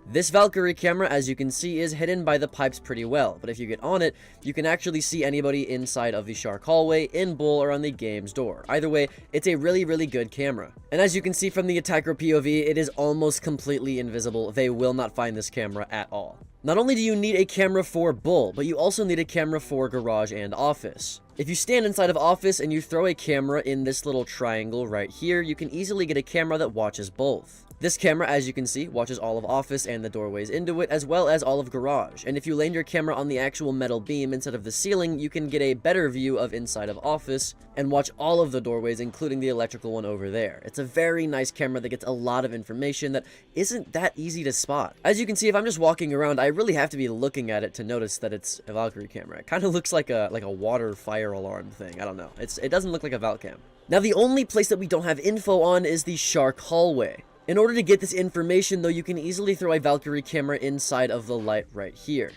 This Valkyrie camera, as you can see, is hidden by the pipes pretty well, but if you get on it, you can actually see anybody inside of the Shark hallway, in Bull, or on the game's door. Either way, it's a really, really good camera. And as you can see from the attacker POV, it is almost completely invisible. They will not find this camera at all. Not only do you need a camera for Bull, but you also need a camera for Garage and Office. If you stand inside of Office and you throw a camera in this little triangle right here, you can easily get a camera that watches both. This camera, as you can see, watches all of Office and the doorways into it, as well as all of Garage. And if you land your camera on the actual metal beam instead of the ceiling, you can get a better view of inside of Office and watch all of the doorways, including the electrical one over there. It's a very nice camera that gets a lot of information that isn't that easy to spot. As you can see, if I'm just walking around, I really have to be looking at it to notice that it's a Valkyrie camera. It kind of looks like a water fire alarm thing. I don't know. It doesn't look like a Valcam. Now, the only place that we don't have info on is the Shark hallway. In order to get this information, though, you can easily throw a Valkyrie camera inside of the light right here.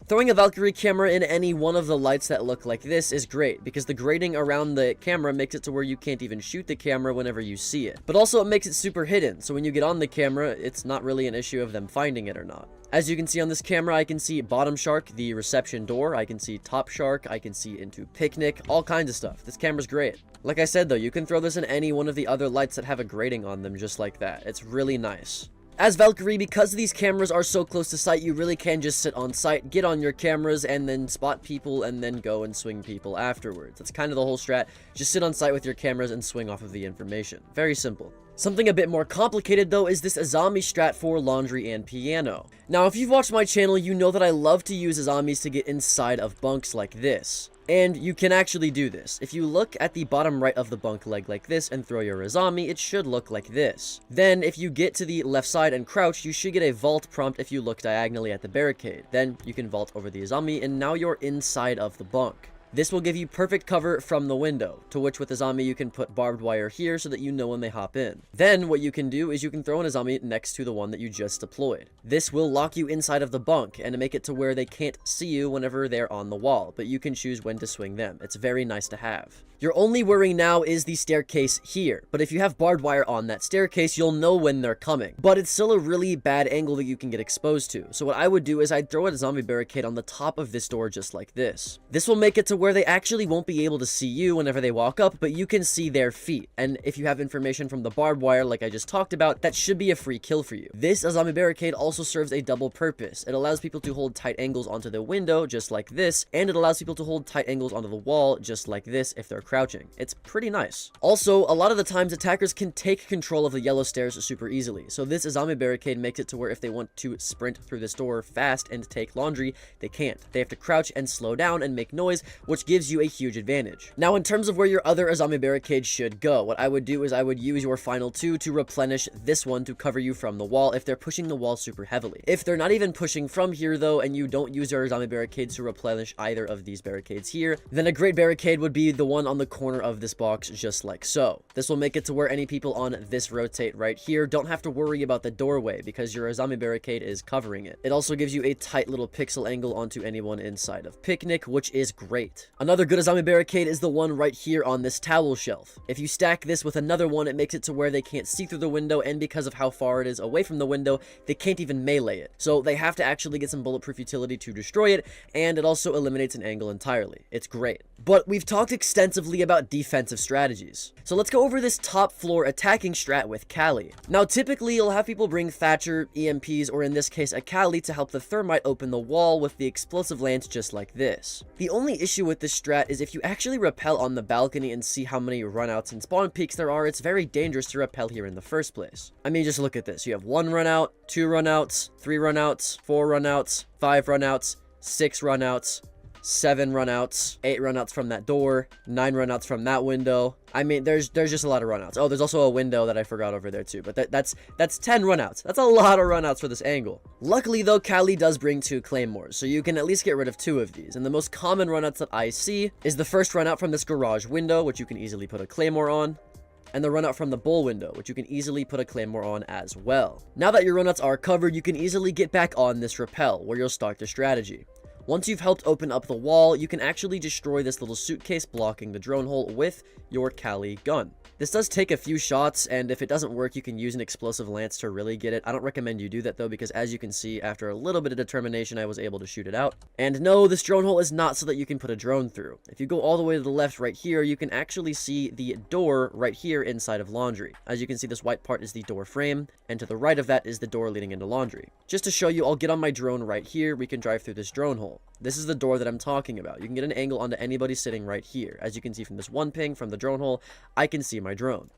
Throwing a Valkyrie camera in any one of the lights that look like this is great, because the grating around the camera makes it to where you can't even shoot the camera whenever you see it. But also, it makes it super hidden, so when you get on the camera, it's not really an issue of them finding it or not. As you can see on this camera, I can see bottom shark, the reception door, I can see top shark, I can see into picnic, all kinds of stuff. This camera's great. Like I said though, you can throw this in any one of the other lights that have a grating on them just like that. It's really nice. As Valkyrie, because these cameras are so close to sight, you really can just sit on site, get on your cameras, and then spot people, and then go and swing people afterwards. That's kind of the whole strat. Just sit on site with your cameras and swing off of the information. Very simple. Something a bit more complicated, though, is this Azami strat for laundry and piano. Now, if you've watched my channel, you know that I love to use Azamis to get inside of bunks like this. And you can actually do this. If you look at the bottom right of the bunk leg like this and throw your Azami, it should look like this. Then, if you get to the left side and crouch, you should get a vault prompt if you look diagonally at the barricade. Then, you can vault over the Azami, and now you're inside of the bunk. This will give you perfect cover from the window, to which with Azami you can put barbed wire here so that you know when they hop in. Then what you can do is you can throw an Azami next to the one that you just deployed. This will lock you inside of the bunk and make it to where they can't see you whenever they're on the wall, but you can choose when to swing them. It's very nice to have. Your only worry now is the staircase here, but if you have barbed wire on that staircase, you'll know when they're coming. But it's still a really bad angle that you can get exposed to, so what I would do is I'd throw a zombie barricade on the top of this door just like this. This will make it to where they actually won't be able to see you whenever they walk up, but you can see their feet, and if you have information from the barbed wire like I just talked about, that should be a free kill for you. This zombie barricade also serves a double purpose. It allows people to hold tight angles onto the window just like this, and it allows people to hold tight angles onto the wall just like this if they're crouching. It's pretty nice. Also, a lot of the times attackers can take control of the yellow stairs super easily, so this zombie barricade makes it to where if they want to sprint through this door fast and take laundry, they can't. They have to crouch and slow down and make noise, which gives you a huge advantage. Now, in terms of where your other zombie barricade should go, what I would do is I would use your final two to replenish this one to cover you from the wall if they're pushing the wall super heavily. If they're not even pushing from here though, and you don't use your zombie barricades to replenish either of these barricades here, then a great barricade would be the one on the corner of this box just like so. This will make it to where any people on this rotate right here don't have to worry about the doorway because your zombie barricade is covering it. It also gives you a tight little pixel angle onto anyone inside of Picnic, which is great. Another good zombie barricade is the one right here on this towel shelf. If you stack this with another one, it makes it to where they can't see through the window, and because of how far it is away from the window, they can't even melee it. So they have to actually get some bulletproof utility to destroy it, and it also eliminates an angle entirely. It's great. But we've talked extensively about defensive strategies. So let's go over this top floor attacking strat with Kali. Now typically you'll have people bring Thatcher, EMPs, or in this case a Kali to help the thermite open the wall with the explosive lance just like this. The only issue with this strat is if you actually rappel on the balcony and see how many runouts and spawn peaks there are, it's very dangerous to rappel here in the first place. I mean, just look at this. You have 1 runout, 2 runouts, 3 runouts, 4 runouts, 5 runouts, 6 runouts, 7 runouts, 8 runouts from that door, 9 runouts from that window. I mean, there's just a lot of runouts. Oh, there's also a window that I forgot over there too, but that's 10 runouts. That's a lot of runouts for this angle. Luckily though, Kali does bring 2 claymores, so you can at least get rid of 2 of these. And the most common runouts that I see is the first runout from this garage window, which you can easily put a claymore on, and the runout from the bull window, which you can easily put a claymore on as well. Now that your runouts are covered, you can easily get back on this rappel, where you'll start the strategy. Once you've helped open up the wall, you can actually destroy this little suitcase blocking the drone hole with your Kali gun. This does take a few shots, and if it doesn't work, you can use an explosive lance to really get it. I don't recommend you do that though, because as you can see, after a little bit of determination, I was able to shoot it out. And no, this drone hole is not so that you can put a drone through. If you go all the way to the left right here, you can actually see the door right here inside of laundry. As you can see, this white part is the door frame, and to the right of that is the door leading into laundry. Just to show you, I'll get on my drone right here. We can drive through this drone hole. This is the door that I'm talking about. You can get an angle onto anybody sitting right here. As you can see from this one ping from the drone hole, I can see my drone.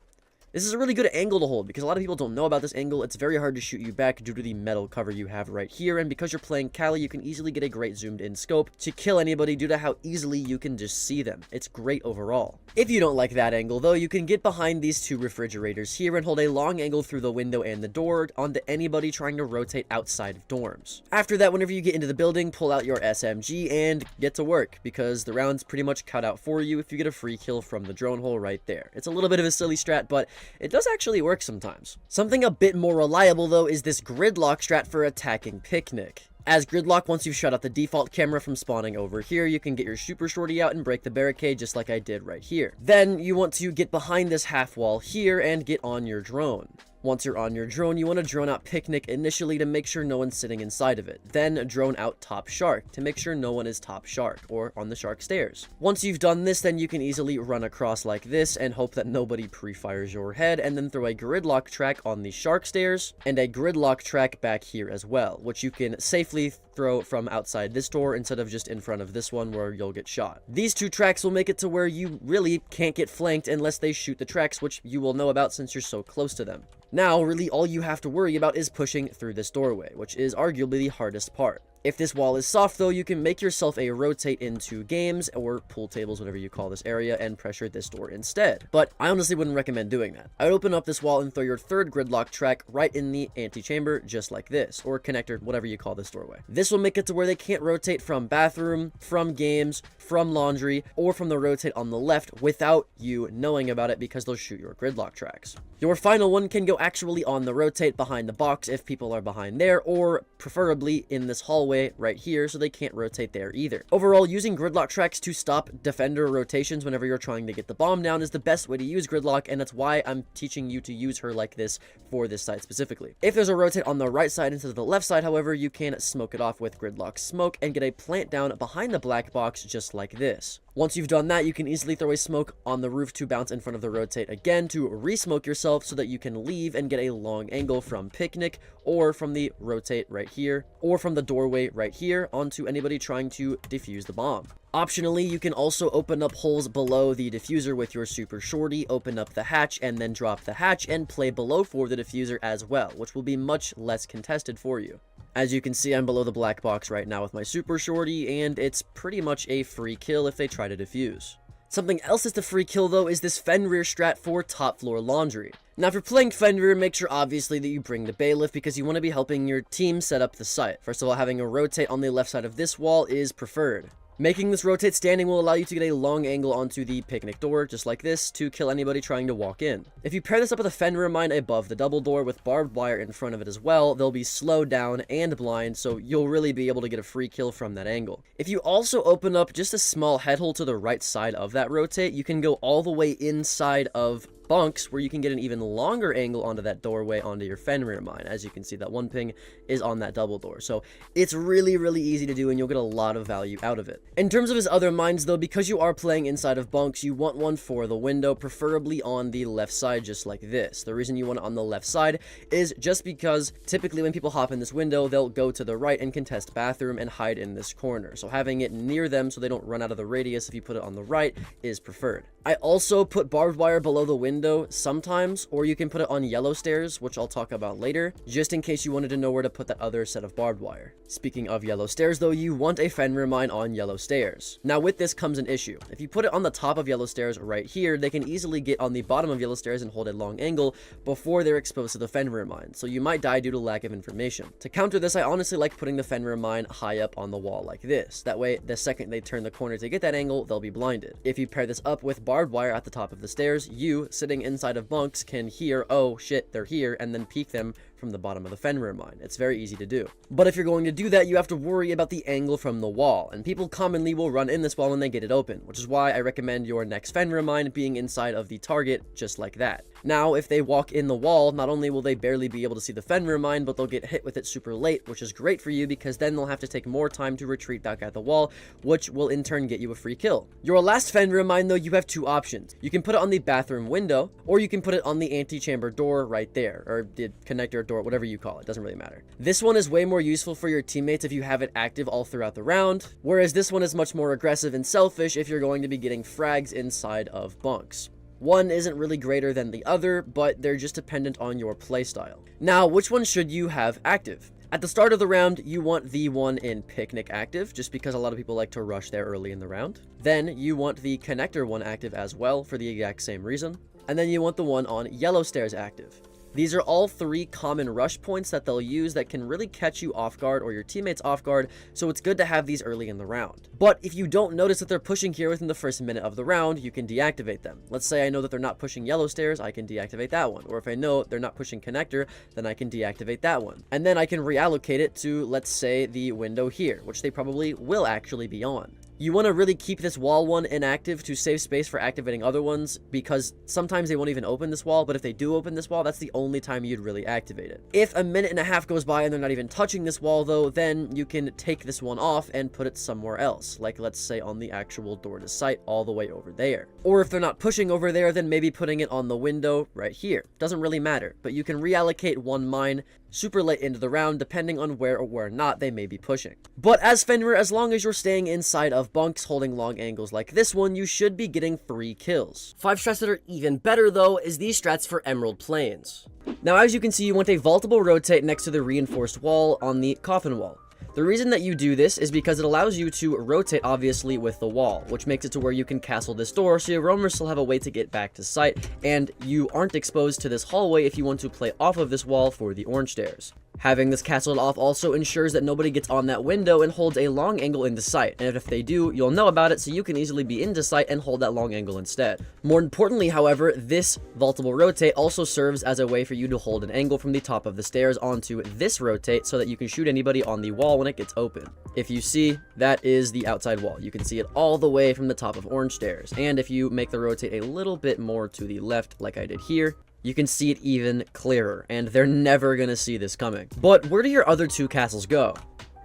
This is a really good angle to hold because a lot of people don't know about this angle. It's very hard to shoot you back due to the metal cover you have right here, and because you're playing Cali, you can easily get a great zoomed in scope to kill anybody due to how easily you can just see them. It's great overall. If you don't like that angle though, you can get behind these two refrigerators here and hold a long angle through the window and the door onto anybody trying to rotate outside of dorms. After that, whenever you get into the building, pull out your SMG and get to work because the round's pretty much cut out for you if you get a free kill from the drone hole right there. It's a little bit of a silly strat, but it does actually work sometimes. Something a bit more reliable though is this gridlock strat for attacking Picnic. As gridlock, once you've shut out the default camera from spawning over here, you can get your super shorty out and break the barricade just like I did right here. Then you want to get behind this half wall here and get on your drone. Once you're on your drone, you want to drone out Picnic initially to make sure no one's sitting inside of it. Then drone out Top Shark to make sure no one is Top Shark or on the shark stairs. Once you've done this, then you can easily run across like this and hope that nobody pre-fires your head, and then throw a gridlock track on the shark stairs and a gridlock track back here as well, which you can safely throw from outside this door instead of just in front of this one where you'll get shot. These two tracks will make it to where you really can't get flanked unless they shoot the tracks, which you will know about since you're so close to them. Now, really all you have to worry about is pushing through this doorway, which is arguably the hardest part. If this wall is soft though, you can make yourself a rotate into games or pool tables, whatever you call this area, and pressure this door instead. But I honestly wouldn't recommend doing that. I would open up this wall and throw your third gridlock track right in the antechamber, just like this, or connector, whatever you call this doorway. This will make it to where they can't rotate from bathroom, from games, from laundry, or from the rotate on the left without you knowing about it because they'll shoot your gridlock tracks. Your final one can go actually on the rotate behind the box if people are behind there, or preferably in this hallway right here so they can't rotate there either. Overall, using gridlock tracks to stop defender rotations whenever you're trying to get the bomb down is the best way to use gridlock, and that's why I'm teaching you to use her like this for this side specifically. If there's a rotate on the right side instead of the left side, however, you can smoke it off with gridlock smoke and get a plant down behind the black box just like this. Once you've done that, you can easily throw a smoke on the roof to bounce in front of the rotate again to re-smoke yourself so that you can leave and get a long angle from Picnic or from the rotate right here or from the doorway right here onto anybody trying to defuse the bomb. Optionally, you can also open up holes below the diffuser with your super shorty, open up the hatch, and then drop the hatch and play below for the diffuser as well, which will be much less contested for you. As you can see, I'm below the black box right now with my super shorty, and it's pretty much a free kill if they try to defuse. Something else that's a free kill though is this Fenrir strat for top floor laundry. Now if you're playing Fenrir, make sure obviously that you bring the bailiff because you want to be helping your team set up the site. First of all, having a rotate on the left side of this wall is preferred. Making this rotate standing will allow you to get a long angle onto the Picnic door, just like this, to kill anybody trying to walk in. If you pair this up with a Fenrir mine above the double door with barbed wire in front of it as well, they'll be slowed down and blind, so you'll really be able to get a free kill from that angle. If you also open up just a small head hole to the right side of that rotate, you can go all the way inside of bunks where you can get an even longer angle onto that doorway onto your Fenrir mine. As you can see, that one ping is on that double door, so it's really easy to do and you'll get a lot of value out of it. In terms of his other mines though, because you are playing inside of bunks, you want one for the window, preferably on the left side just like this. The reason you want it on the left side is just because typically when people hop in this window, they'll go to the right and contest bathroom and hide in this corner, so having it near them so they don't run out of the radius if you put it on the right is preferred. I also put barbed wire below the window sometimes, or you can put it on yellow stairs, which I'll talk about later, just in case you wanted to know where to put that other set of barbed wire. Speaking of yellow stairs though, you want a Fenrir mine on yellow stairs. Now with this comes an issue. If you put it on the top of yellow stairs right here, they can easily get on the bottom of yellow stairs and hold a long angle before they're exposed to the Fenrir mine, so you might die due to lack of information. To counter this, I honestly like putting the Fenrir mine high up on the wall like this. That way, the second they turn the corner to get that angle, they'll be blinded. If you pair this up with barbed wire at the top of the stairs, you, sitting inside of bunks, can hear, oh shit, they're here, and then peek them from the bottom of the Fenrir mine. It's very easy to do. But if you're going to do that, you have to worry about the angle from the wall, and people commonly will run in this wall when they get it open, which is why I recommend your next Fenrir mine being inside of the target, just like that. Now, if they walk in the wall, not only will they barely be able to see the Fenrir mine, but they'll get hit with it super late, which is great for you because then they'll have to take more time to retreat back at the wall, which will in turn get you a free kill. Your last Fenrir mine, though, you have two options. You can put it on the bathroom window, or you can put it on the antechamber door right there, or the connector door, whatever you call it, doesn't really matter. This one is way more useful for your teammates if you have it active all throughout the round, whereas this one is much more aggressive and selfish if you're going to be getting frags inside of bunks. One isn't really greater than the other, but they're just dependent on your playstyle. Now, which one should you have active? At the start of the round, you want the one in Picnic active, just because a lot of people like to rush there early in the round. Then you want the Connector one active as well, for the exact same reason. And then you want the one on Yellow Stairs active. These are all three common rush points that they'll use that can really catch you off guard or your teammates off guard, so it's good to have these early in the round. But if you don't notice that they're pushing here within the first minute of the round, you can deactivate them. Let's say I know that they're not pushing Yellow Stairs, I can deactivate that one. Or if I know they're not pushing Connector, then I can deactivate that one. And then I can reallocate it to, let's say, the window here, which they probably will actually be on. You want to really keep this wall one inactive to save space for activating other ones, because sometimes they won't even open this wall, but if they do open this wall, that's the only time you'd really activate it. If a minute and a half goes by and they're not even touching this wall though, then you can take this one off and put it somewhere else, like let's say on the actual door to site all the way over there. Or if they're not pushing over there, then maybe putting it on the window right here. Doesn't really matter, but you can reallocate one mine super late into the round depending on where or where not they may be pushing. But as Fenrir, as long as you're staying inside of bunks holding long angles like this one, you should be getting 3 kills. 5 strats that are even better though is these strats for Emerald Plains. Now as you can see, you want a vaultable rotate next to the reinforced wall on the coffin wall. The reason that you do this is because it allows you to rotate obviously with the wall, which makes it to where you can castle this door so your roamers still have a way to get back to site, and you aren't exposed to this hallway if you want to play off of this wall for the orange stairs. Having this castled off also ensures that nobody gets on that window and holds a long angle into sight, and if they do, you'll know about it so you can easily be into sight and hold that long angle instead. More importantly, however, this vaultable rotate also serves as a way for you to hold an angle from the top of the stairs onto this rotate so that you can shoot anybody on the wall when it gets open. If you see, that is the outside wall. You can see it all the way from the top of orange stairs, and if you make the rotate a little bit more to the left like I did here, you can see it even clearer, and they're never gonna see this coming. But where do your other 2 castles go?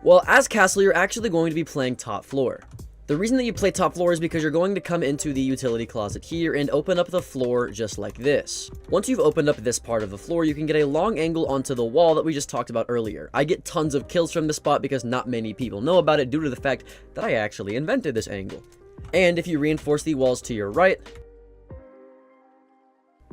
Well, as castle, you're actually going to be playing top floor. The reason that you play top floor is because you're going to come into the utility closet here and open up the floor just like this. Once you've opened up this part of the floor, you can get a long angle onto the wall that we just talked about earlier. I get tons of kills from this spot because not many people know about it due to the fact that I actually invented this angle. And if you reinforce the walls to your right,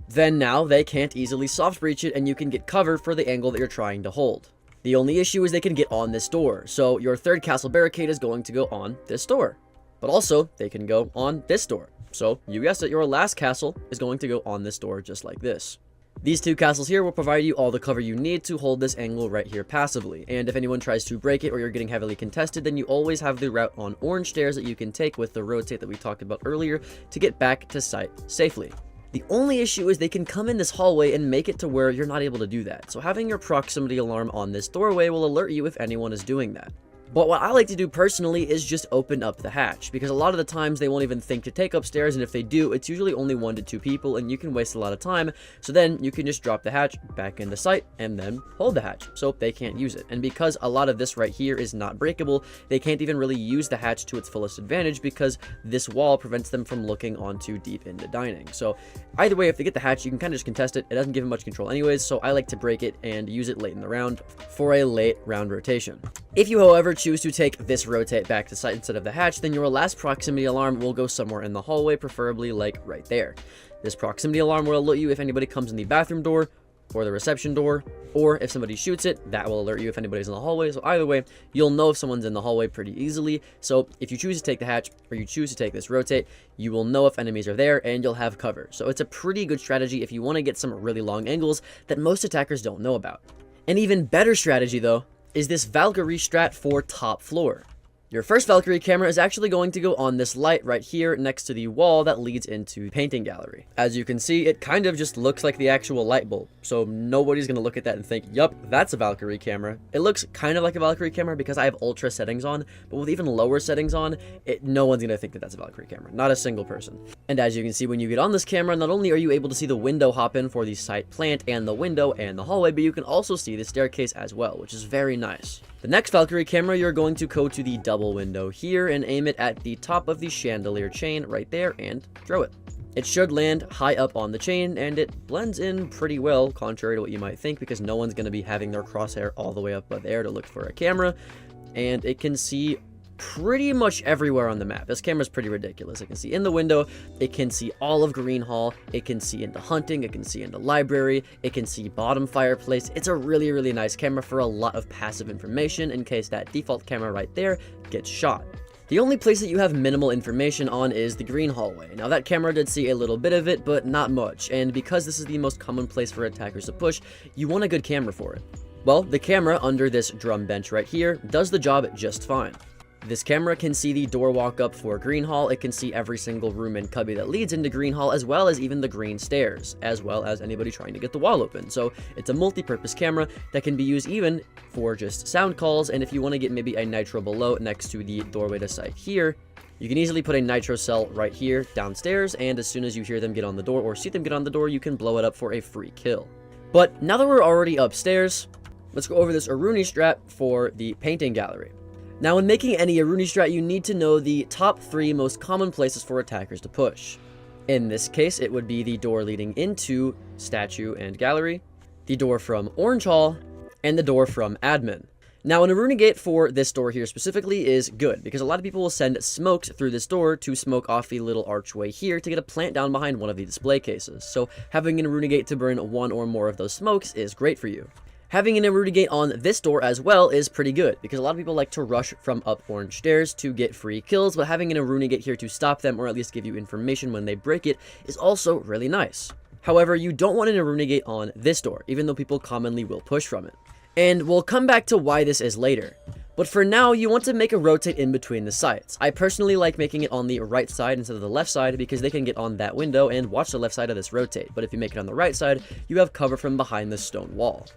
then now they can't easily soft breach it and you can get cover for the angle that you're trying to hold. The only issue is they can get on this door, so your third castle barricade is going to go on this door. But also, they can go on this door. So, you guessed it, your last castle is going to go on this door just like this. These 2 castles here will provide you all the cover you need to hold this angle right here passively, and if anyone tries to break it or you're getting heavily contested, then you always have the route on orange stairs that you can take with the rotate that we talked about earlier to get back to site safely. The only issue is they can come in this hallway and make it to where you're not able to do that, so having your proximity alarm on this doorway will alert you if anyone is doing that. But what I like to do personally is just open up the hatch, because a lot of the times they won't even think to take upstairs, and if they do, it's usually only 1 to 2 people, and you can waste a lot of time, so then you can just drop the hatch back into sight, and then hold the hatch, so they can't use it. And because a lot of this right here is not breakable, they can't even really use the hatch to its fullest advantage, because this wall prevents them from looking onto deep into dining. So either way, if they get the hatch, you can kind of just contest it. It doesn't give them much control anyways, so I like to break it and use it late in the round for a late round rotation. If you, however, choose to take this rotate back to site instead of the hatch, then your last proximity alarm will go somewhere in the hallway, preferably like right there. This proximity alarm will alert you if anybody comes in the bathroom door or the reception door, or if somebody shoots it, that will alert you if anybody's in the hallway. So either way, you'll know if someone's in the hallway pretty easily. So if you choose to take the hatch or you choose to take this rotate, you will know if enemies are there and you'll have cover. So it's a pretty good strategy if you want to get some really long angles that most attackers don't know about. An even better strategy though is this Valkyrie strat for top floor. Your first Valkyrie camera is actually going to go on this light right here next to the wall that leads into the painting gallery. As you can see, it kind of just looks like the actual light bulb, so nobody's going to look at that and think, yup, that's a Valkyrie camera. It looks kind of like a Valkyrie camera because I have ultra settings on, but with even lower settings on, no one's going to think that that's a Valkyrie camera, not a single person. And as you can see when you get on this camera, not only are you able to see the window hop in for the site plant and the window and the hallway, but you can also see the staircase as well, which is very nice. The next Valkyrie camera, you're going to go to the double window here and aim it at the top of the chandelier chain right there and throw it. It should land high up on the chain, and it blends in pretty well, contrary to what you might think, because no one's going to be having their crosshair all the way up there to look for a camera, and it can see pretty much everywhere on the map. This camera's pretty ridiculous. It can see in the window, it can see all of Green Hall, it can see into hunting, it can see into library, it can see bottom fireplace. It's a really, really nice camera for a lot of passive information in case that default camera right there gets shot. The only place that you have minimal information on is the green hallway. Now that camera did see a little bit of it, but not much, and because this is the most common place for attackers to push, you want a good camera for it. Well, the camera under this drum bench right here does the job just fine. This camera can see the door walk up for Green Hall, it can see every single room and cubby that leads into Green Hall, as well as even the green stairs, as well as anybody trying to get the wall open. So it's a multi-purpose camera that can be used even for just sound calls, and if you want to get maybe a nitro below next to the doorway to site here, you can easily put a nitro cell right here downstairs, and as soon as you hear them get on the door or see them get on the door, you can blow it up for a free kill. But now that we're already upstairs, let's go over this Aruni strat for the painting gallery. Now, when making any Aruni strat, you need to know the top 3 most common places for attackers to push. In this case, it would be the door leading into statue and gallery, the door from Orange Hall, and the door from admin. Now, an Aruni gate for this door here specifically is good, because a lot of people will send smokes through this door to smoke off the little archway here to get a plant down behind one of the display cases. So having an Aruni gate to burn one or more of those smokes is great for you. Having an Aruni gate on this door as well is pretty good, because a lot of people like to rush from up orange stairs to get free kills, but having an Aruni gate here to stop them, or at least give you information when they break it, is also really nice. However, you don't want an Aruni gate on this door, even though people commonly will push from it. And we'll come back to why this is later. But for now, you want to make a rotate in between the sides. I personally like making it on the right side instead of the left side, because they can get on that window and watch the left side of this rotate. But if you make it on the right side, you have cover from behind the stone wall.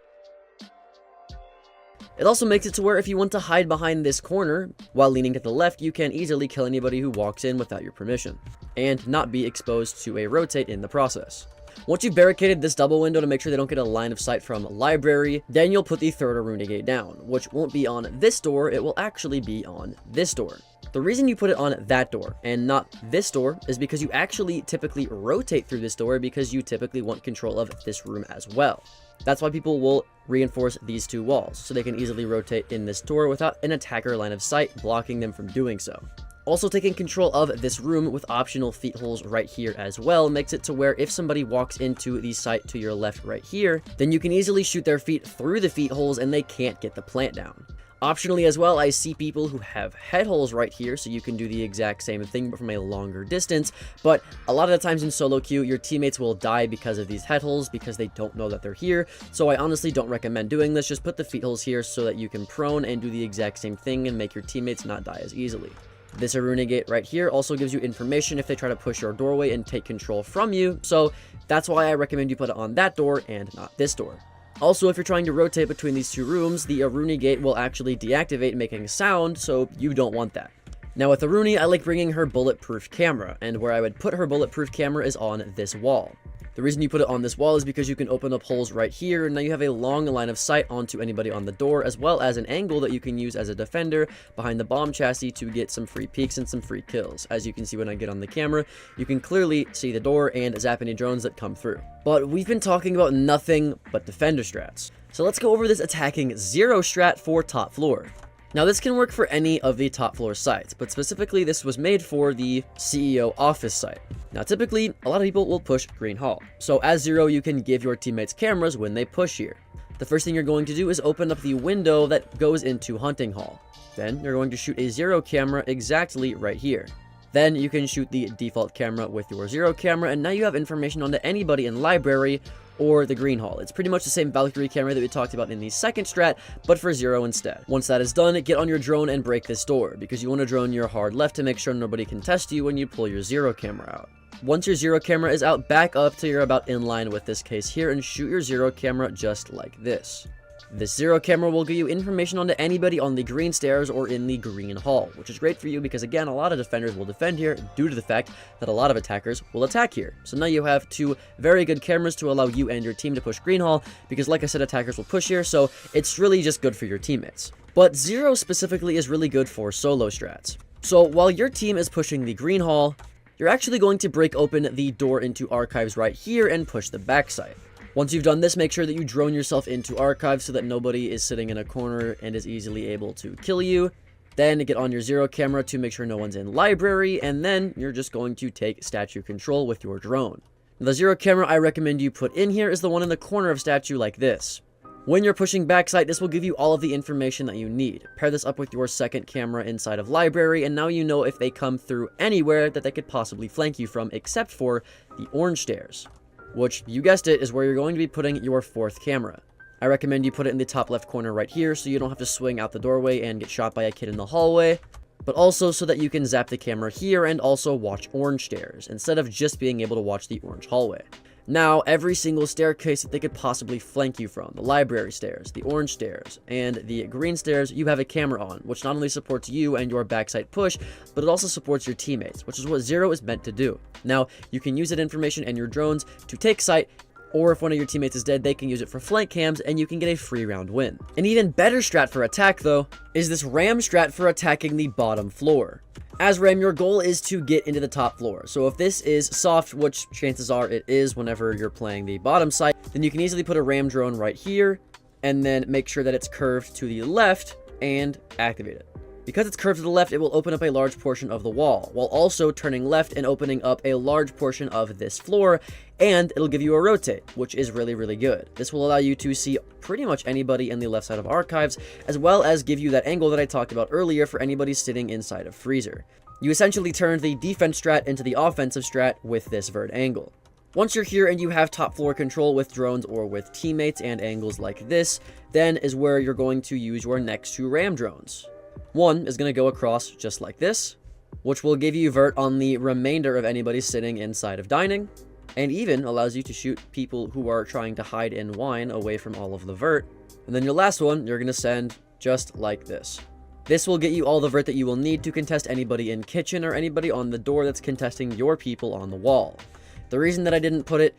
It also makes it to where if you want to hide behind this corner while leaning to the left, you can easily kill anybody who walks in without your permission, and not be exposed to a rotate in the process. Once you've barricaded this double window to make sure they don't get a line of sight from library, then you'll put the third Aruni gate down, which won't be on this door, it will actually be on this door. The reason you put it on that door and not this door is because you actually typically rotate through this door, because you typically want control of this room as well. That's why people will reinforce these 2 walls, so they can easily rotate in this door without an attacker line of sight blocking them from doing so. Also, taking control of this room with optional feet holes right here as well makes it to where if somebody walks into the site to your left right here, then you can easily shoot their feet through the feet holes and they can't get the plant down. Optionally as well, I see people who have head holes right here, so you can do the exact same thing but from a longer distance, but a lot of the times in solo queue, your teammates will die because of these head holes because they don't know that they're here, so I honestly don't recommend doing this. Just put the feet holes here so that you can prone and do the exact same thing and make your teammates not die as easily. This Aruni gate right here also gives you information if they try to push your doorway and take control from you, so that's why I recommend you put it on that door and not this door. Also, if you're trying to rotate between these 2 rooms, the Aruni gate will actually deactivate making a sound, so you don't want that. Now with Aruni, I like bringing her bulletproof camera, and where I would put her bulletproof camera is on this wall. The reason you put it on this wall is because you can open up holes right here, and now you have a long line of sight onto anybody on the door, as well as an angle that you can use as a defender behind the bomb chassis to get some free peeks and some free kills. As you can see when I get on the camera, you can clearly see the door and zap any drones that come through. But we've been talking about nothing but defender strats. So let's go over this attacking 0 strat for top floor. Now this can work for any of the top floor sites, but specifically this was made for the CEO office site. Now typically, a lot of people will push Green Hall, so as 0 you can give your teammates cameras when they push here. The first thing you're going to do is open up the window that goes into Hunting Hall. Then you're going to shoot a 0 camera exactly right here. Then you can shoot the default camera with your 0 camera, and now you have information onto anybody in library or the green hall. It's pretty much the same Valkyrie camera that we talked about in the second strat, but for 0 instead. Once that is done, get on your drone and break this door, because you want to drone your hard left to make sure nobody can test you when you pull your 0 camera out. Once your 0 camera is out, back up till you're about in line with this case here and shoot your 0 camera just like this. This 0 camera will give you information onto anybody on the green stairs or in the green hall, which is great for you because, again, a lot of defenders will defend here due to the fact that a lot of attackers will attack here. So now you have 2 very good cameras to allow you and your team to push green hall because, like I said, attackers will push here, so it's really just good for your teammates. But 0 specifically is really good for solo strats. So while your team is pushing the green hall, you're actually going to break open the door into archives right here and push the backside. Once you've done this, make sure that you drone yourself into archives so that nobody is sitting in a corner and is easily able to kill you. Then get on your 0 camera to make sure no one's in library, and then you're just going to take statue control with your drone. The 0 camera I recommend you put in here is the one in the corner of statue like this. When you're pushing backside, this will give you all of the information that you need. Pair this up with your second camera inside of library, and now you know if they come through anywhere that they could possibly flank you from, except for the orange stairs, which, you guessed it, is where you're going to be putting your 4th camera. I recommend you put it in the top left corner right here so you don't have to swing out the doorway and get shot by a kid in the hallway, but also so that you can zap the camera here and also watch orange stairs, instead of just being able to watch the orange hallway. Now, every single staircase that they could possibly flank you from, the library stairs, the orange stairs, and the green stairs, you have a camera on, which not only supports you and your backside push, but it also supports your teammates, which is what 0 is meant to do. Now, you can use that information and your drones to take sight, or if one of your teammates is dead, they can use it for flank cams, and you can get a free round win. An even better strat for attack, though, is this ram strat for attacking the bottom floor. As ram, your goal is to get into the top floor. So if this is soft, which chances are it is whenever you're playing the bottom side, then you can easily put a ram drone right here, and then make sure that it's curved to the left and activate it. Because it's curved to the left, it will open up a large portion of the wall, while also turning left and opening up a large portion of this floor, and it'll give you a rotate, which is really, really good. This will allow you to see pretty much anybody in the left side of archives, as well as give you that angle that I talked about earlier for anybody sitting inside of freezer. You essentially turned the defense strat into the offensive strat with this vert angle. Once you're here and you have top floor control with drones or with teammates and angles like this, then is where you're going to use your next 2 ram drones. One is going to go across just like this, which will give you vert on the remainder of anybody sitting inside of dining, and even allows you to shoot people who are trying to hide in wine away from all of the vert. And then your last one, you're going to send just like this. This will get you all the vert that you will need to contest anybody in kitchen or anybody on the door that's contesting your people on the wall. The reason that I didn't put it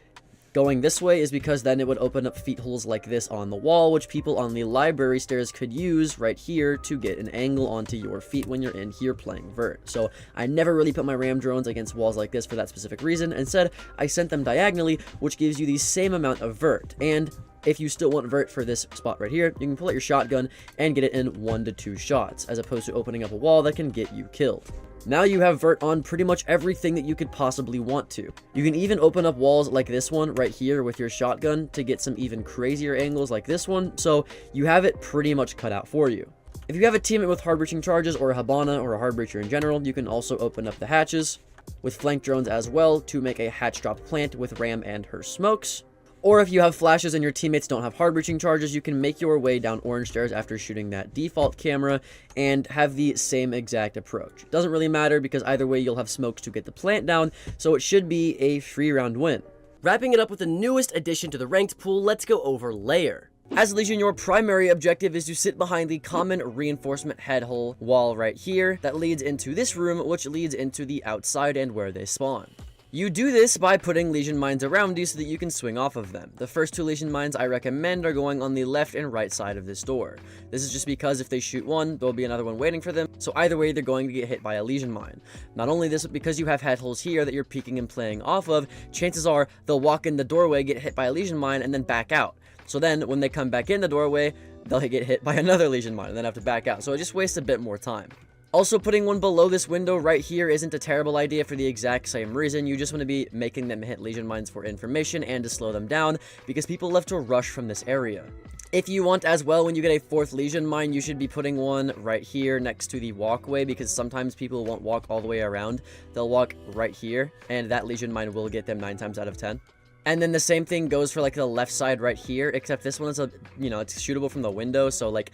going this way is because then it would open up feet holes like this on the wall, which people on the library stairs could use right here to get an angle onto your feet when you're in here playing vert. So I never really put my ram drones against walls like this for that specific reason. Instead, I sent them diagonally, which gives you the same amount of vert. And if you still want vert for this spot right here, you can pull out your shotgun and get it in 1 to 2 shots, as opposed to opening up a wall that can get you killed. Now you have vert on pretty much everything that you could possibly want to. You can even open up walls like this one right here with your shotgun to get some even crazier angles like this one, so you have it pretty much cut out for you. If you have a teammate with hard breaching charges or a Habana or a hard breacher in general, you can also open up the hatches with flank drones as well to make a hatch drop plant with ram and her smokes. Or if you have flashes and your teammates don't have hard breaching charges, you can make your way down orange stairs after shooting that default camera and have the same exact approach. It doesn't really matter because either way you'll have smokes to get the plant down, so it should be a free round win. Wrapping it up with the newest addition to the ranked pool, let's go over layer. As Legion, your primary objective is to sit behind the common reinforcement head hole wall right here that leads into this room, which leads into the outside and where they spawn. You do this by putting Legion mines around you so that you can swing off of them. The first 2 Legion mines I recommend are going on the left and right side of this door. This is just because if they shoot one, there'll be another one waiting for them, so either way they're going to get hit by a Legion mine. Not only this, but because you have head holes here that you're peeking and playing off of, chances are they'll walk in the doorway, get hit by a Legion mine, and then back out. So then when they come back in the doorway, they'll get hit by another Legion mine and then have to back out, so it just wastes a bit more time. Also, putting one below this window right here isn't a terrible idea for the exact same reason. You just want to be making them hit Legion mines for information and to slow them down, because people love to rush from this area. If you want as well, when you get a 4th Legion mine, you should be putting one right here next to the walkway, because sometimes people won't walk all the way around. They'll walk right here, and that Legion mine will get them 9 times out of 10. And then the same thing goes for like the left side right here, except this one is it's shootable from the window, so like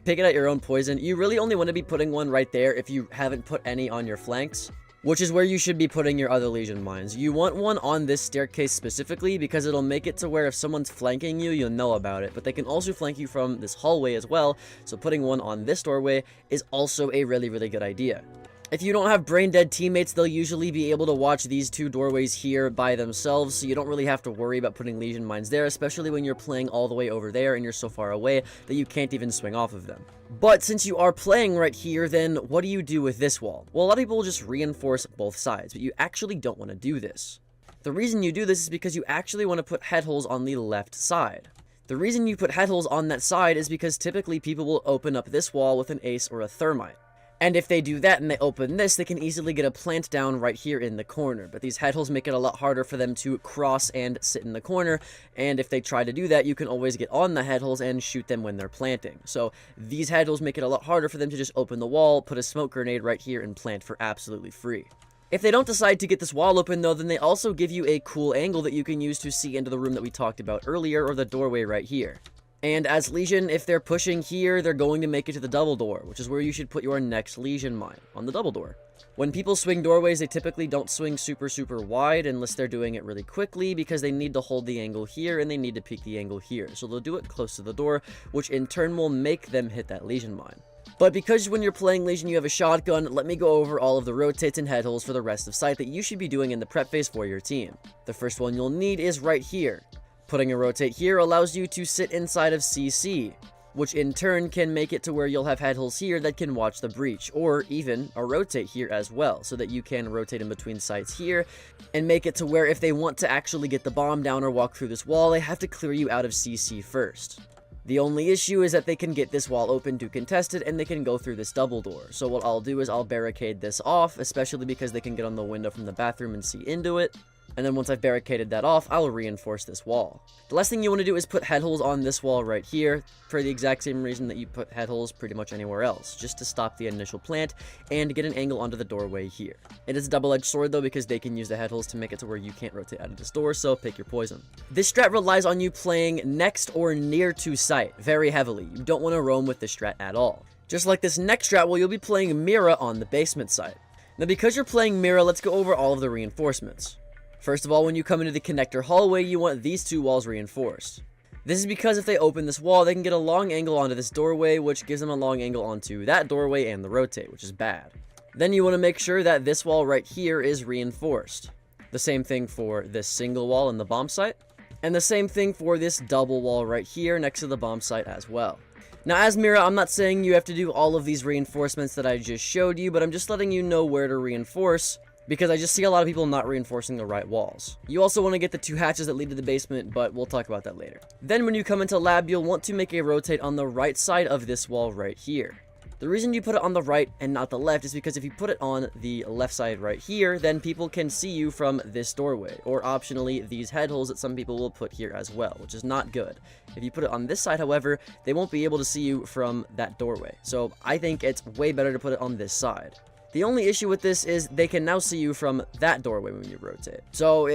pick it at your own poison. You really only want to be putting one right there if you haven't put any on your flanks, which is where you should be putting your other Legion mines. You want one on this staircase specifically because it'll make it to where if someone's flanking you, you'll know about it, but they can also flank you from this hallway as well, so putting one on this doorway is also a really, really good idea. If you don't have brain dead teammates, they'll usually be able to watch these two doorways here by themselves, so you don't really have to worry about putting Legion mines there, especially when you're playing all the way over there and you're so far away that you can't even swing off of them. But since you are playing right here, then what do you do with this wall? Well, a lot of people will just reinforce both sides, but you actually don't want to do this. The reason you do this is because you actually want to put head holes on the left side. The reason you put head holes on that side is because typically people will open up this wall with an ace or a thermite. And if they do that and they open this, they can easily get a plant down right here in the corner. But these head holes make it a lot harder for them to cross and sit in the corner. And if they try to do that, you can always get on the head holes and shoot them when they're planting. So these head holes make it a lot harder for them to just open the wall, put a smoke grenade right here, and plant for absolutely free. If they don't decide to get this wall open though, then they also give you a cool angle that you can use to see into the room that we talked about earlier, or the doorway right here. And as Legion, if they're pushing here, they're going to make it to the double door, which is where you should put your next Legion mine, on the double door. When people swing doorways, they typically don't swing super wide unless they're doing it really quickly, because they need to hold the angle here and they need to peek the angle here. So they'll do it close to the door, which in turn will make them hit that Legion mine. But because when you're playing Legion you have a shotgun, let me go over all of the rotates and head holes for the rest of sight that you should be doing in the prep phase for your team. The first one you'll need is right here. Putting a rotate here allows you to sit inside of CC, which in turn can make it to where you'll have head holes here that can watch the breach, or even a rotate here as well, so that you can rotate in between sites here, and make it to where if they want to actually get the bomb down or walk through this wall, they have to clear you out of CC first. The only issue is that they can get this wall open to contest it, and they can go through this double door. So what I'll do is I'll barricade this off, especially because they can get on the window from the bathroom and see into it. And then once I've barricaded that off, I'll reinforce this wall. The last thing you want to do is put head holes on this wall right here, for the exact same reason that you put head holes pretty much anywhere else, just to stop the initial plant and get an angle onto the doorway here. It is a double-edged sword though, because they can use the head holes to make it to where you can't rotate out of this door, so pick your poison. This strat relies on you playing next or near to site very heavily. You don't want to roam with this strat at all. Just like this next strat, well, you'll be playing Mira on the basement site. Now because you're playing Mira, let's go over all of the reinforcements. First of all, when you come into the connector hallway, you want these two walls reinforced. This is because if they open this wall, they can get a long angle onto this doorway, which gives them a long angle onto that doorway and the rotate, which is bad. Then you want to make sure that this wall right here is reinforced. The same thing for this single wall in the bomb site, and the same thing for this double wall right here next to the bomb site as well. Now as Mira, I'm not saying you have to do all of these reinforcements that I just showed you, but I'm just letting you know where to reinforce, because I just see a lot of people not reinforcing the right walls. You also want to get the two hatches that lead to the basement, but we'll talk about that later. Then when you come into lab, you'll want to make a rotate on the right side of this wall right here. The reason you put it on the right and not the left is because if you put it on the left side right here, then people can see you from this doorway, or optionally these head holes that some people will put here as well, which is not good. If you put it on this side, however, they won't be able to see you from that doorway. So I think it's way better to put it on this side. The only issue with this is they can now see you from that doorway when you rotate. So,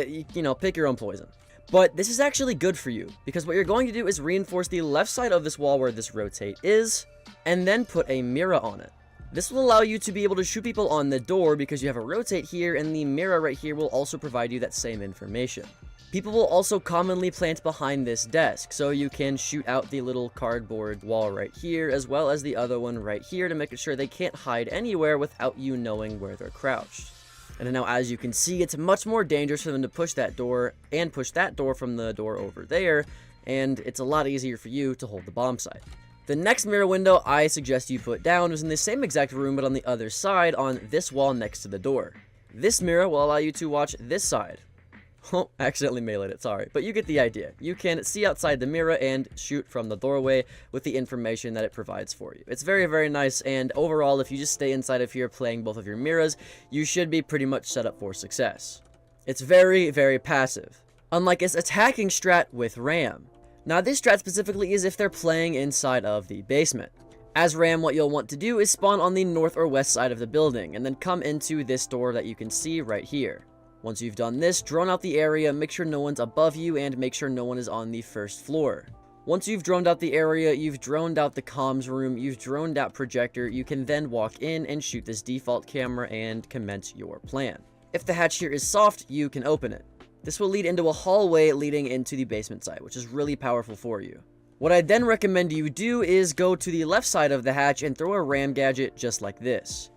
pick your own poison. But this is actually good for you, because what you're going to do is reinforce the left side of this wall where this rotate is, and then put a mirror on it. This will allow you to be able to shoot people on the door because you have a rotate here, and the mirror right here will also provide you that same information. People will also commonly plant behind this desk, so you can shoot out the little cardboard wall right here, as well as the other one right here to make sure they can't hide anywhere without you knowing where they're crouched. And now as you can see, it's much more dangerous for them to push that door, and push that door from the door over there, and it's a lot easier for you to hold the bomb site. The next mirror window I suggest you put down is in the same exact room, but on the other side on this wall next to the door. This mirror will allow you to watch this side. Oh, accidentally meleeed it, sorry. But you get the idea. You can see outside the mirror and shoot from the doorway with the information that it provides for you. It's very, very nice, and overall, if you just stay inside of here playing both of your mirrors, you should be pretty much set up for success. It's very, very passive, unlike its attacking strat with Ram. Now, this strat specifically is if they're playing inside of the basement. As Ram, what you'll want to do is spawn on the north or west side of the building, and then come into this door that you can see right here. Once you've done this, drone out the area, make sure no one's above you, and make sure no one is on the first floor. Once you've droned out the area, you've droned out the comms room, you've droned out projector, you can then walk in and shoot this default camera and commence your plan. If the hatch here is soft, you can open it. This will lead into a hallway leading into the basement side, which is really powerful for you. What I then recommend you do is go to the left side of the hatch and throw a ram gadget just like this.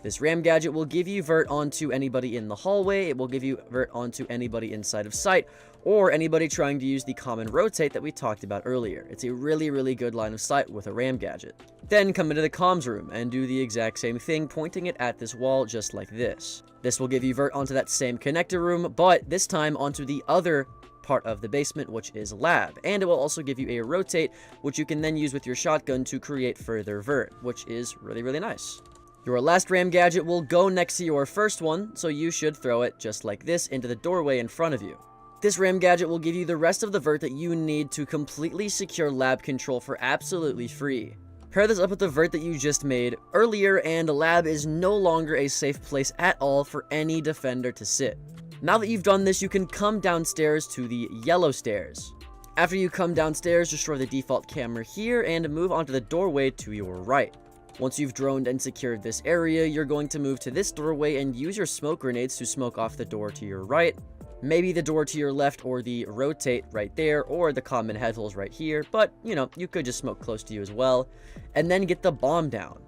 This ram gadget will give you vert onto anybody in the hallway, it will give you vert onto anybody inside of sight, or anybody trying to use the common rotate that we talked about earlier. It's a really good line of sight with a ram gadget. Then come into the comms room and do the exact same thing, pointing it at this wall just like this. This will give you vert onto that same connector room, but this time onto the other part of the basement, which is lab, and it will also give you a rotate, which you can then use with your shotgun to create further vert, which is really nice. Your last ram gadget will go next to your first one, so you should throw it just like this into the doorway in front of you. This ram gadget will give you the rest of the vert that you need to completely secure lab control for absolutely free. Pair this up with the vert that you just made earlier, and lab is no longer a safe place at all for any defender to sit. Now that you've done this, you can come downstairs to the yellow stairs. After you come downstairs, destroy the default camera here and move onto the doorway to your right. Once you've droned and secured this area, you're going to move to this doorway and use your smoke grenades to smoke off the door to your right, maybe the door to your left or the rotate right there, or the common head holes right here, but you know, you could just smoke close to you as well, and then get the bomb down.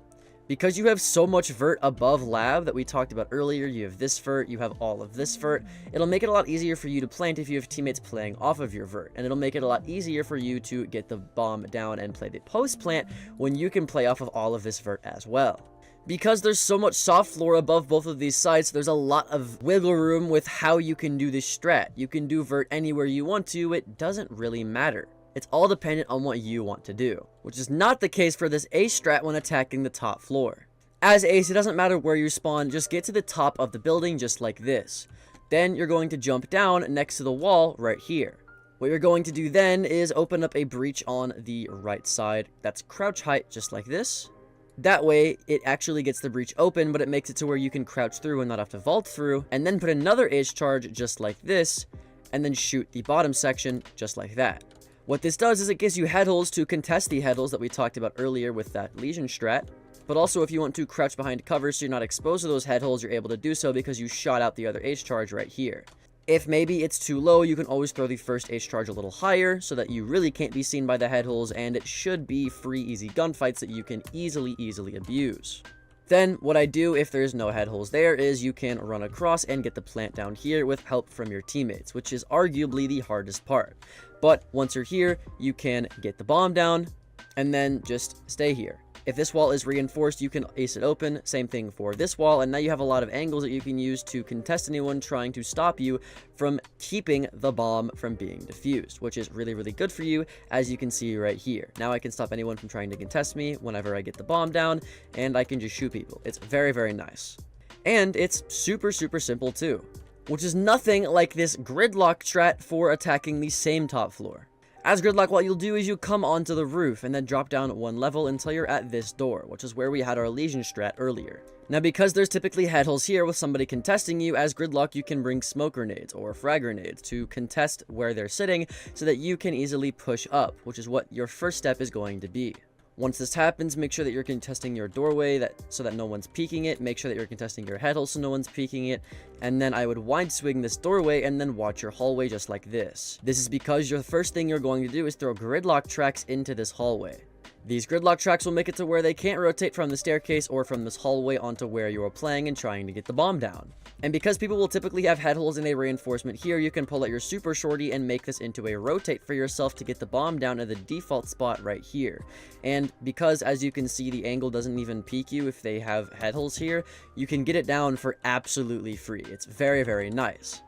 Because you have so much vert above lab that we talked about earlier, you have this vert, you have all of this vert, it'll make it a lot easier for you to plant if you have teammates playing off of your vert, and it'll make it a lot easier for you to get the bomb down and play the post plant when you can play off of all of this vert as well. Because there's so much soft floor above both of these sides, there's a lot of wiggle room with how you can do this strat. You can do vert anywhere you want to, it doesn't really matter. It's all dependent on what you want to do, which is not the case for this ace strat when attacking the top floor. As ace, it doesn't matter where you spawn, just get to the top of the building just like this. Then you're going to jump down next to the wall right here. What you're going to do then is open up a breach on the right side. That's crouch height just like this. That way, it actually gets the breach open, but it makes it to where you can crouch through and not have to vault through, and then put another ace charge just like this, and then shoot the bottom section just like that. What this does is it gives you head holes to contest the head holes that we talked about earlier with that Legion strat. But also if you want to crouch behind cover so you're not exposed to those head holes, you're able to do so because you shot out the other ace charge right here. If maybe it's too low, you can always throw the first ace charge a little higher so that you really can't be seen by the head holes, and it should be free easy gunfights that you can easily abuse. Then what I do if there's no head holes there is you can run across and get the plant down here with help from your teammates, which is arguably the hardest part. But once you're here, you can get the bomb down and then just stay here. If this wall is reinforced, you can ace it open. Same thing for this wall, and now you have a lot of angles that you can use to contest anyone trying to stop you from keeping the bomb from being defused, which is really good for you, as you can see right here. Now I can stop anyone from trying to contest me whenever I get the bomb down, and I can just shoot people. It's very nice. And it's super simple too, which is nothing like this gridlock strat for attacking the same top floor. As gridlock, what you'll do is you come onto the roof and then drop down one level until you're at this door, which is where we had our Legion strat earlier. Now because there's typically head holes here with somebody contesting you, as gridlock you can bring smoke grenades or frag grenades to contest where they're sitting so that you can easily push up, which is what your first step is going to be. Once this happens, make sure that you're contesting your doorway so that no one's peeking it. Make sure that you're contesting your head hole so no one's peeking it. And then I would wide swing this doorway and then watch your hallway just like this. This is because the first thing you're going to do is throw gridlock tracks into this hallway. These gridlock tracks will make it to where they can't rotate from the staircase or from this hallway onto where you're playing and trying to get the bomb down. And because people will typically have head holes in a reinforcement here, you can pull out your super shorty and make this into a rotate for yourself to get the bomb down at the default spot right here. And because, as you can see, the angle doesn't even peek you if they have head holes here, you can get it down for absolutely free. It's very nice.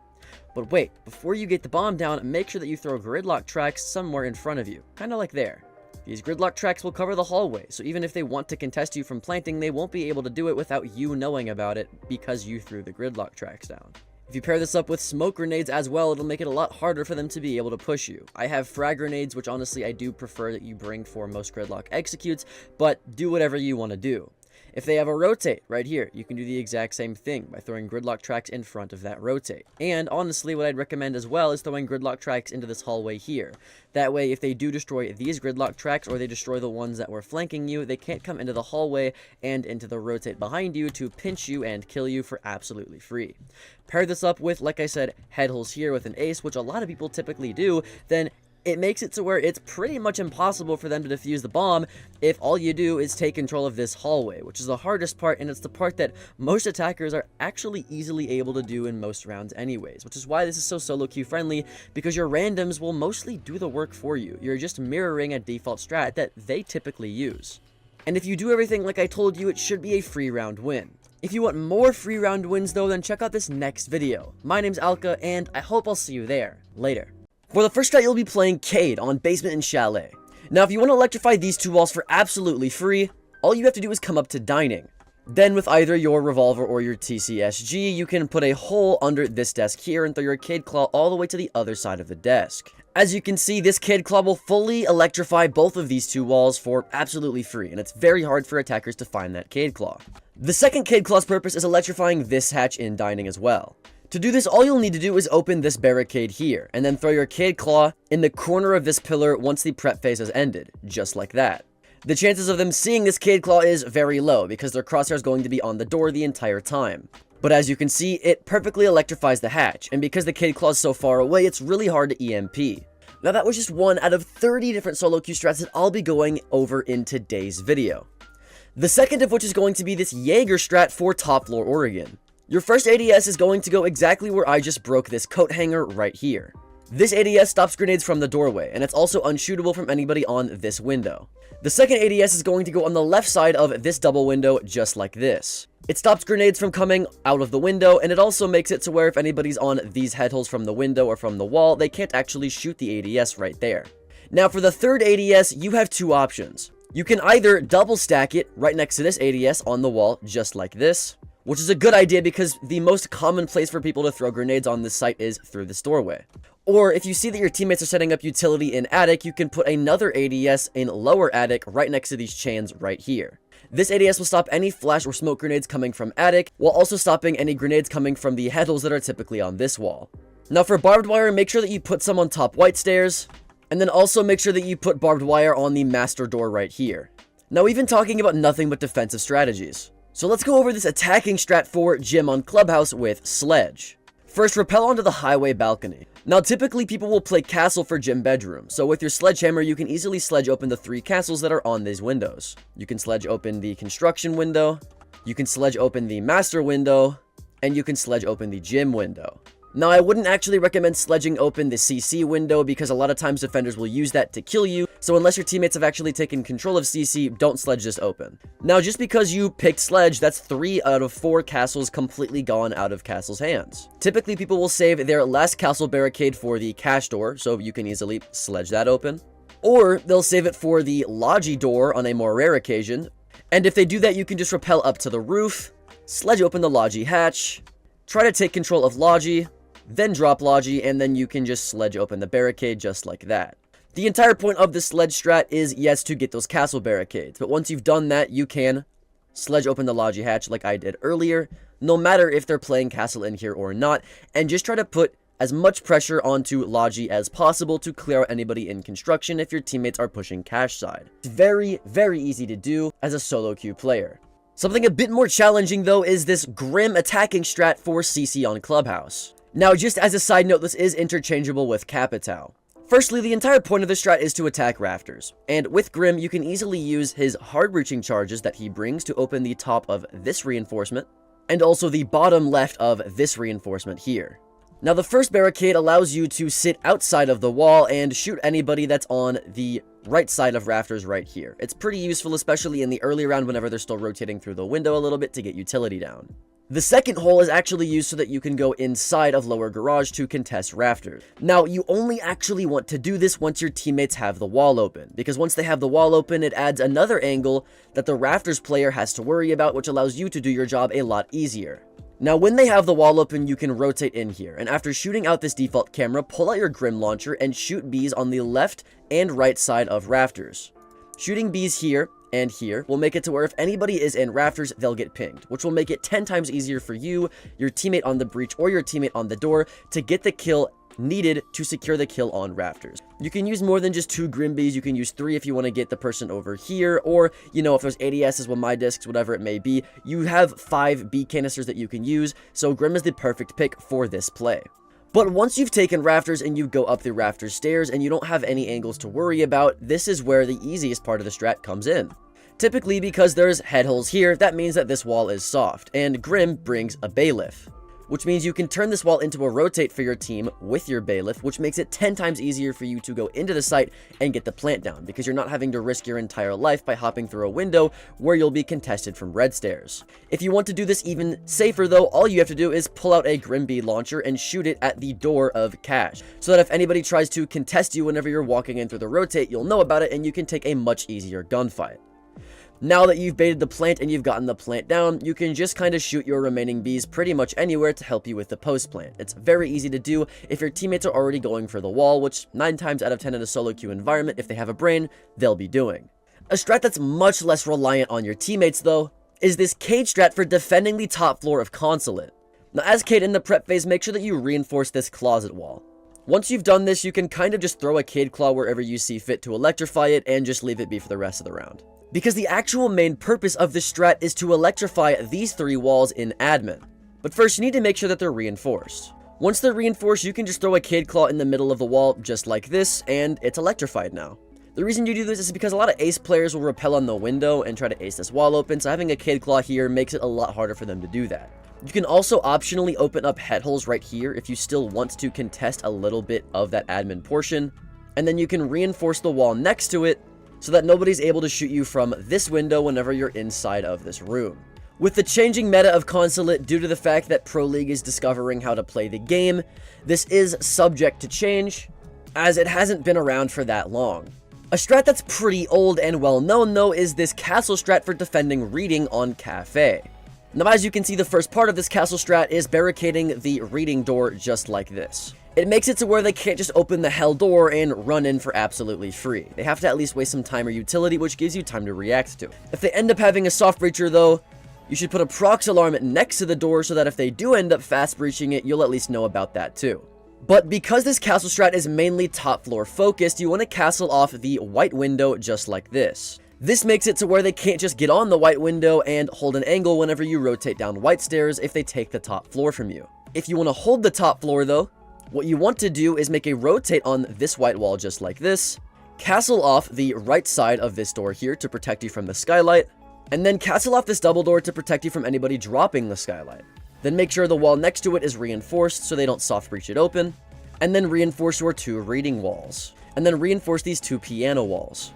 But wait, before you get the bomb down, make sure that you throw gridlock tracks somewhere in front of you, kind of like there. These gridlock tracks will cover the hallway, so even if they want to contest you from planting, they won't be able to do it without you knowing about it because you threw the gridlock tracks down. If you pair this up with smoke grenades as well, it'll make it a lot harder for them to be able to push you. I have frag grenades, which honestly I do prefer that you bring for most gridlock executes, but do whatever you want to do. If they have a rotate right here, you can do the exact same thing by throwing gridlock tracks in front of that rotate. And honestly, what I'd recommend as well is throwing gridlock tracks into this hallway here. That way, if they do destroy these gridlock tracks or they destroy the ones that were flanking you, they can't come into the hallway and into the rotate behind you to pinch you and kill you for absolutely free. Pair this up with, like I said, head holes here with an ace, which a lot of people typically do, then it makes it to where it's pretty much impossible for them to defuse the bomb if all you do is take control of this hallway, which is the hardest part, and it's the part that most attackers are actually easily able to do in most rounds anyways, which is why this is so solo queue friendly, because your randoms will mostly do the work for you. You're just mirroring a default strat that they typically use. And if you do everything like I told you, it should be a free round win. If you want more free round wins though, then check out this next video. My name's Alka, and I hope I'll see you there. Later. For the first strat, you'll be playing Cade on Basement and Chalet. Now, if you want to electrify these two walls for absolutely free, all you have to do is come up to Dining. Then, with either your Revolver or your TCSG, you can put a hole under this desk here and throw your Cade Claw all the way to the other side of the desk. As you can see, this Cade Claw will fully electrify both of these two walls for absolutely free, and it's very hard for attackers to find that Cade Claw. The second Cade Claw's purpose is electrifying this hatch in Dining as well. To do this, all you'll need to do is open this barricade here, and then throw your Cade Claw in the corner of this pillar once the prep phase has ended, just like that. The chances of them seeing this Cade Claw is very low, because their crosshair is going to be on the door the entire time. But as you can see, it perfectly electrifies the hatch, and because the Cade Claw is so far away, it's really hard to EMP. Now that was just one out of 30 different solo queue strats that I'll be going over in today's video. The second of which is going to be this Jaeger strat for top floor Oregon. Your first ADS is going to go exactly where I just broke this coat hanger right here. This ADS stops grenades from the doorway, and it's also unshootable from anybody on this window. The second ADS is going to go on the left side of this double window, just like this. It stops grenades from coming out of the window, and it also makes it to where if anybody's on these head holes from the window or from the wall, they can't actually shoot the ADS right there. Now for the third ADS, you have two options. You can either double stack it right next to this ADS on the wall, just like this, which is a good idea because the most common place for people to throw grenades on this site is through this doorway. Or if you see that your teammates are setting up utility in attic, you can put another ADS in lower attic right next to these chains right here. This ADS will stop any flash or smoke grenades coming from attic, while also stopping any grenades coming from the head holes that are typically on this wall. Now for barbed wire, make sure that you put some on top white stairs, and then also make sure that you put barbed wire on the master door right here. Now even talking about nothing but defensive strategies. So let's go over this attacking strat for Gym on Clubhouse with Sledge. First, rappel onto the highway balcony. Now typically people will play castle for Gym bedroom, so with your sledgehammer you can easily sledge open the 3 castles that are on these windows. You can sledge open the construction window, you can sledge open the master window, and you can sledge open the gym window. Now, I wouldn't actually recommend sledging open the CC window because a lot of times defenders will use that to kill you, so unless your teammates have actually taken control of CC, don't sledge this open. Now, just because you picked sledge, that's 3 out of 4 castles completely gone out of castle's hands. Typically, people will save their last castle barricade for the cash door, so you can easily sledge that open. Or, they'll save it for the logi door on a more rare occasion, and if they do that, you can just rappel up to the roof, sledge open the logi hatch, try to take control of logi, then drop logi, and then you can just sledge open the barricade just like that. The entire point of this sledge strat is, yes, to get those castle barricades, but once you've done that, you can sledge open the logi hatch like I did earlier, no matter if they're playing castle in here or not, and just try to put as much pressure onto logi as possible to clear out anybody in construction if your teammates are pushing cash side. It's very, very easy to do as a solo queue player. Something a bit more challenging though is this grim attacking strat for CC on Clubhouse. Now, just as a side note, this is interchangeable with Capitao. Firstly, the entire point of this strat is to attack rafters, and with Grim, you can easily use his hard-reaching charges that he brings to open the top of this reinforcement, and also the bottom left of this reinforcement here. Now, the first barricade allows you to sit outside of the wall and shoot anybody that's on the right side of rafters right here. It's pretty useful, especially in the early round whenever they're still rotating through the window a little bit to get utility down. The second hole is actually used so that you can go inside of lower garage to contest rafters. Now, you only actually want to do this once your teammates have the wall open, because once they have the wall open, it adds another angle that the rafters player has to worry about, which allows you to do your job a lot easier. Now, when they have the wall open, you can rotate in here, and after shooting out this default camera, pull out your Grim launcher and shoot bees on the left and right side of rafters. Shooting bees here and here will make it to where if anybody is in rafters, they'll get pinged, which will make it 10 times easier for you, your teammate on the breach, or your teammate on the door to get the kill needed to secure the kill on rafters. You can use more than just 2 Grimbees, you can use 3 if you want to get the person over here, or, you know, if there's ADSs with my discs, whatever it may be, you have 5 B canisters that you can use, so Grim is the perfect pick for this play. But once you've taken rafters and you go up the rafters stairs and you don't have any angles to worry about, this is where the easiest part of the strat comes in. Typically, because there's head holes here, that means that this wall is soft, and Grim brings a bailiff, which means you can turn this wall into a rotate for your team with your bailiff, which makes it 10 times easier for you to go into the site and get the plant down, because you're not having to risk your entire life by hopping through a window where you'll be contested from red stairs. If you want to do this even safer though, all you have to do is pull out a Grimbee launcher and shoot it at the door of cash, so that if anybody tries to contest you whenever you're walking in through the rotate, you'll know about it and you can take a much easier gunfight. Now that you've baited the plant and you've gotten the plant down, you can just kind of shoot your remaining bees pretty much anywhere to help you with the post plant. It's very easy to do if your teammates are already going for the wall, which 9 times out of 10 in a solo queue environment, if they have a brain, they'll be doing. A strat that's much less reliant on your teammates though, is this cage strat for defending the top floor of Consulate. Now as Cade in the prep phase, make sure that you reinforce this closet wall. Once you've done this, you can kind of just throw a Cade Claw wherever you see fit to electrify it and just leave it be for the rest of the round. Because the actual main purpose of this strat is to electrify these 3 walls in admin. But first you need to make sure that they're reinforced. Once they're reinforced, you can just throw a Cade Claw in the middle of the wall just like this, and it's electrified now. The reason you do this is because a lot of ace players will rappel on the window and try to ace this wall open, so having a Cade Claw here makes it a lot harder for them to do that. You can also optionally open up head holes right here if you still want to contest a little bit of that admin portion, and then you can reinforce the wall next to it so that nobody's able to shoot you from this window whenever you're inside of this room. With the changing meta of Consulate due to the fact that Pro League is discovering how to play the game, this is subject to change, as it hasn't been around for that long. A strat that's pretty old and well known though is this castle strat for defending reading on Cafe. Now as you can see, the first part of this castle strat is barricading the reading door just like this. It makes it to where they can't just open the hell door and run in for absolutely free. They have to at least waste some time or utility, which gives you time to react to. If they end up having a soft breacher though, you should put a prox alarm next to the door so that if they do end up fast breaching it, you'll at least know about that too. But because this castle strat is mainly top floor focused, you want to castle off the white window just like this. This makes it to where they can't just get on the white window and hold an angle whenever you rotate down white stairs if they take the top floor from you. If you want to hold the top floor though, what you want to do is make a rotate on this white wall just like this, castle off the right side of this door here to protect you from the skylight, and then castle off this double door to protect you from anybody dropping the skylight. Then make sure the wall next to it is reinforced so they don't soft breach it open, and then reinforce your 2 reading walls, and then reinforce these 2 piano walls.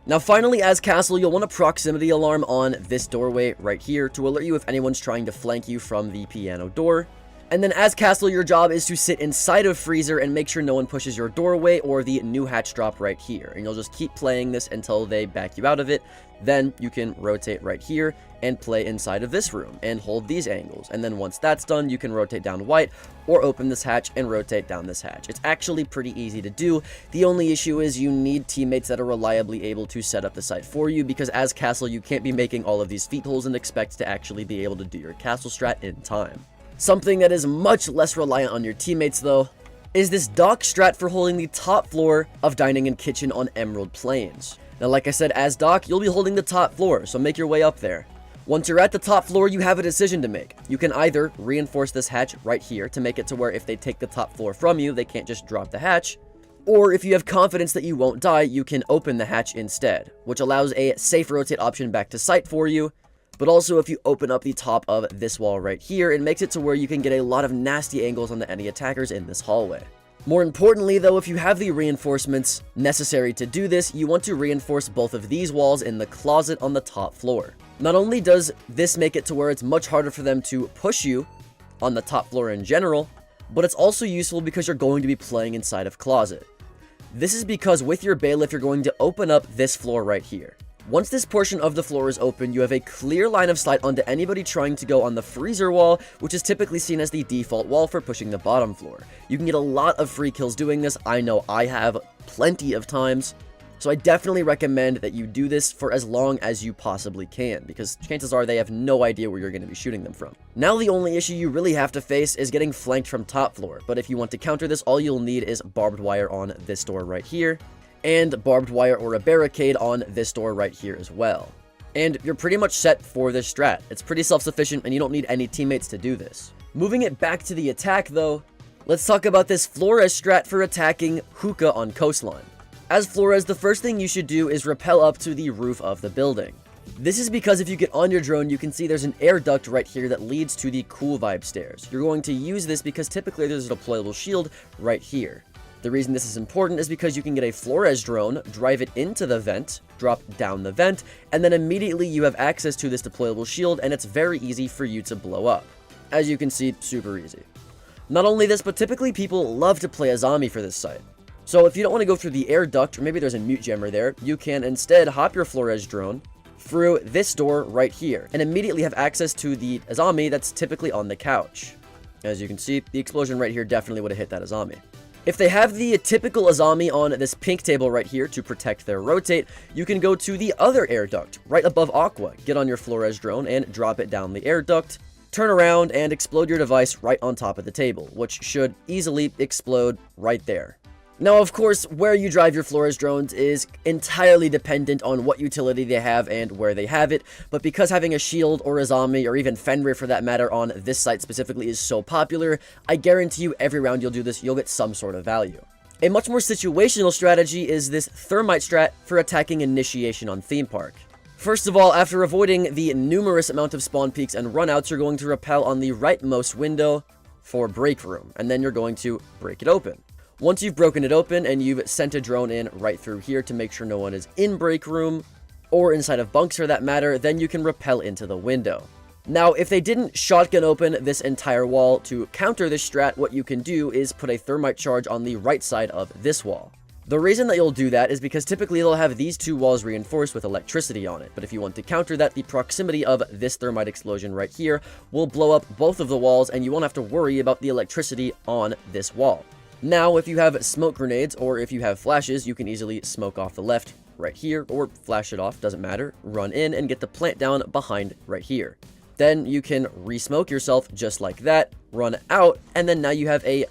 Now finally, as castle, you'll want a proximity alarm on this doorway right here to alert you if anyone's trying to flank you from the piano door. And then as castle, your job is to sit inside of freezer and make sure no one pushes your doorway or the new hatch drop right here. And you'll just keep playing this until they back you out of it. Then you can rotate right here and play inside of this room and hold these angles. And then once that's done, you can rotate down white or open this hatch and rotate down this hatch. It's actually pretty easy to do. The only issue is you need teammates that are reliably able to set up the site for you, because as castle, you can't be making all of these feet holes and expect to actually be able to do your castle strat in time. Something that is much less reliant on your teammates though is this dock strat for holding the top floor of dining and kitchen on Emerald Plains. Now like I said, as dock, you'll be holding the top floor, so make your way up there. Once you're at the top floor, you have a decision to make. You can either reinforce this hatch right here to make it to where if they take the top floor from you, they can't just drop the hatch. Or if you have confidence that you won't die, you can open the hatch instead, which allows a safe rotate option back to site for you. But also if you open up the top of this wall right here, it makes it to where you can get a lot of nasty angles on the enemy attackers in this hallway. More importantly though, if you have the reinforcements necessary to do this, you want to reinforce both of these walls in the closet on the top floor. Not only does this make it to where it's much harder for them to push you on the top floor in general, but it's also useful because you're going to be playing inside of closet. This is because with your bailiff, you're going to open up this floor right here. Once this portion of the floor is open, you have a clear line of sight onto anybody trying to go on the freezer wall, which is typically seen as the default wall for pushing the bottom floor. You can get a lot of free kills doing this. I know I have plenty of times. So I definitely recommend that you do this for as long as you possibly can, because chances are they have no idea where you're going to be shooting them from. Now the only issue you really have to face is getting flanked from top floor, but if you want to counter this, all you'll need is barbed wire on this door right here, and barbed wire or a barricade on this door right here as well. And you're pretty much set for this strat. It's pretty self-sufficient and you don't need any teammates to do this. Moving it back to the attack though, let's talk about this Flores strat for attacking hookah on coastline. As Flores, the first thing you should do is rappel up to the roof of the building. This is because if you get on your drone, you can see there's an air duct right here that leads to the cool vibe stairs. You're going to use this because typically there's a deployable shield right here. The reason this is important is because you can get a Flores drone, drive it into the vent, drop down the vent, and then immediately you have access to this deployable shield and it's very easy for you to blow up. As you can see, super easy. Not only this, but typically people love to play a zombie for this site. So if you don't want to go through the air duct, or maybe there's a mute jammer there, you can instead hop your Flores drone through this door right here, and immediately have access to the Azami that's typically on the couch. As you can see, the explosion right here definitely would have hit that Azami. If they have the typical Azami on this pink table right here to protect their rotate, you can go to the other air duct right above Aqua, get on your Flores drone and drop it down the air duct, turn around and explode your device right on top of the table, which should easily explode right there. Now, of course, where you drive your Flores drones is entirely dependent on what utility they have and where they have it, but because having a shield or a zombie, or even Fenrir for that matter, on this site specifically is so popular, I guarantee you every round you'll do this, you'll get some sort of value. A much more situational strategy is this thermite strat for attacking initiation on theme park. First of all, after avoiding the numerous amount of spawn peaks and runouts, you're going to rappel on the rightmost window for break room, and then you're going to break it open. Once you've broken it open and you've sent a drone in right through here to make sure no one is in break room, or inside of bunks for that matter, then you can rappel into the window. Now, if they didn't shotgun open this entire wall to counter this strat, what you can do is put a thermite charge on the right side of this wall. The reason that you'll do that is because typically they'll have these two walls reinforced with electricity on it, but if you want to counter that, the proximity of this thermite explosion right here will blow up both of the walls and you won't have to worry about the electricity on this wall. Now, if you have smoke grenades or if you have flashes, you can easily smoke off the left right here, or flash it off, doesn't matter, run in and get the plant down behind right here. Then you can re-smoke yourself just like that, run out, and then now you have a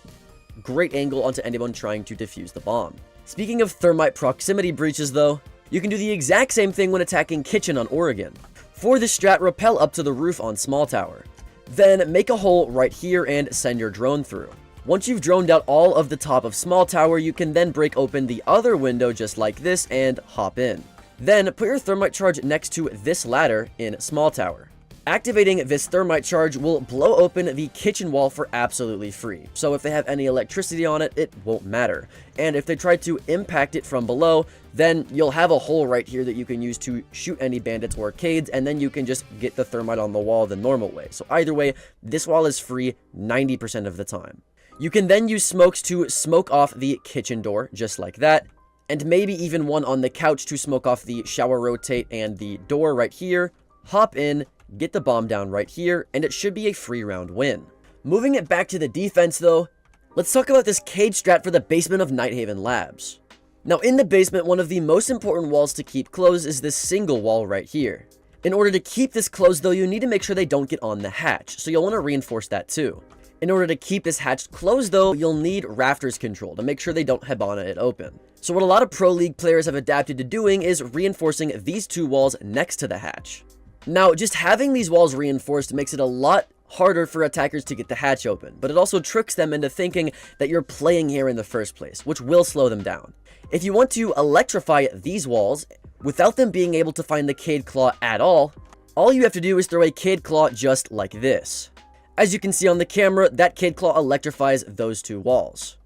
great angle onto anyone trying to defuse the bomb. Speaking of thermite proximity breaches though, you can do the exact same thing when attacking kitchen on Oregon. For this strat, rappel up to the roof on small tower. Then make a hole right here and send your drone through. Once you've droned out all of the top of small tower, you can then break open the other window just like this and hop in. Then put your thermite charge next to this ladder in small tower. Activating this thermite charge will blow open the kitchen wall for absolutely free. So if they have any electricity on it, it won't matter. And if they try to impact it from below, then you'll have a hole right here that you can use to shoot any bandits or arcades, and then you can just get the thermite on the wall the normal way. So either way, this wall is free 90% of the time. You can then use smokes to smoke off the kitchen door, just like that, and maybe even one on the couch to smoke off the shower rotate and the door right here, hop in, get the bomb down right here, and it should be a free round win. Moving it back to the defense though, let's talk about this cage strat for the basement of Nighthaven Labs. Now in the basement, one of the most important walls to keep closed is this single wall right here. In order to keep this closed though, you need to make sure they don't get on the hatch, so you'll want to reinforce that too. In order to keep this hatch closed though, you'll need rafters control to make sure they don't Hibana it open. So what a lot of Pro League players have adapted to doing is reinforcing these two walls next to the hatch. Now, just having these walls reinforced makes it a lot harder for attackers to get the hatch open, but it also tricks them into thinking that you're playing here in the first place, which will slow them down. If you want to electrify these walls without them being able to find the Cade Claw at all you have to do is throw a Cade Claw just like this. As you can see on the camera, that Cade Claw electrifies those two walls.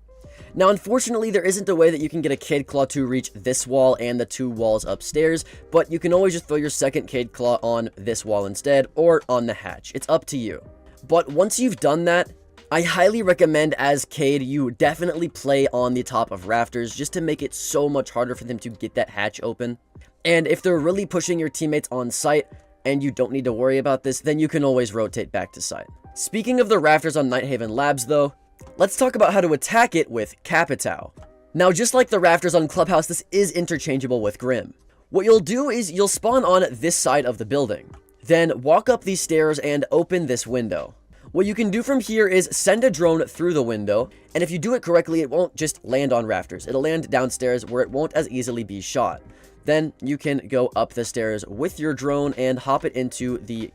Now, unfortunately, there isn't a way that you can get a Cade Claw to reach this wall and the two walls upstairs, but you can always just throw your second Cade Claw on this wall instead, or on the hatch. It's up to you. But once you've done that, I highly recommend as Cade, you definitely play on the top of rafters just to make it so much harder for them to get that hatch open. And if they're really pushing your teammates on site, and you don't need to worry about this, then you can always rotate back to site. Speaking of the rafters on Nighthaven Labs though, let's talk about how to attack it with Capitao. Now, just like the rafters on Clubhouse, this is interchangeable with Grim. What you'll do is you'll spawn on this side of the building, then walk up these stairs and open this window. What you can do from here is send a drone through the window, and if you do it correctly, it won't just land on rafters. It'll land downstairs where it won't as easily be shot. Then you can go up the stairs with your drone and hop it into the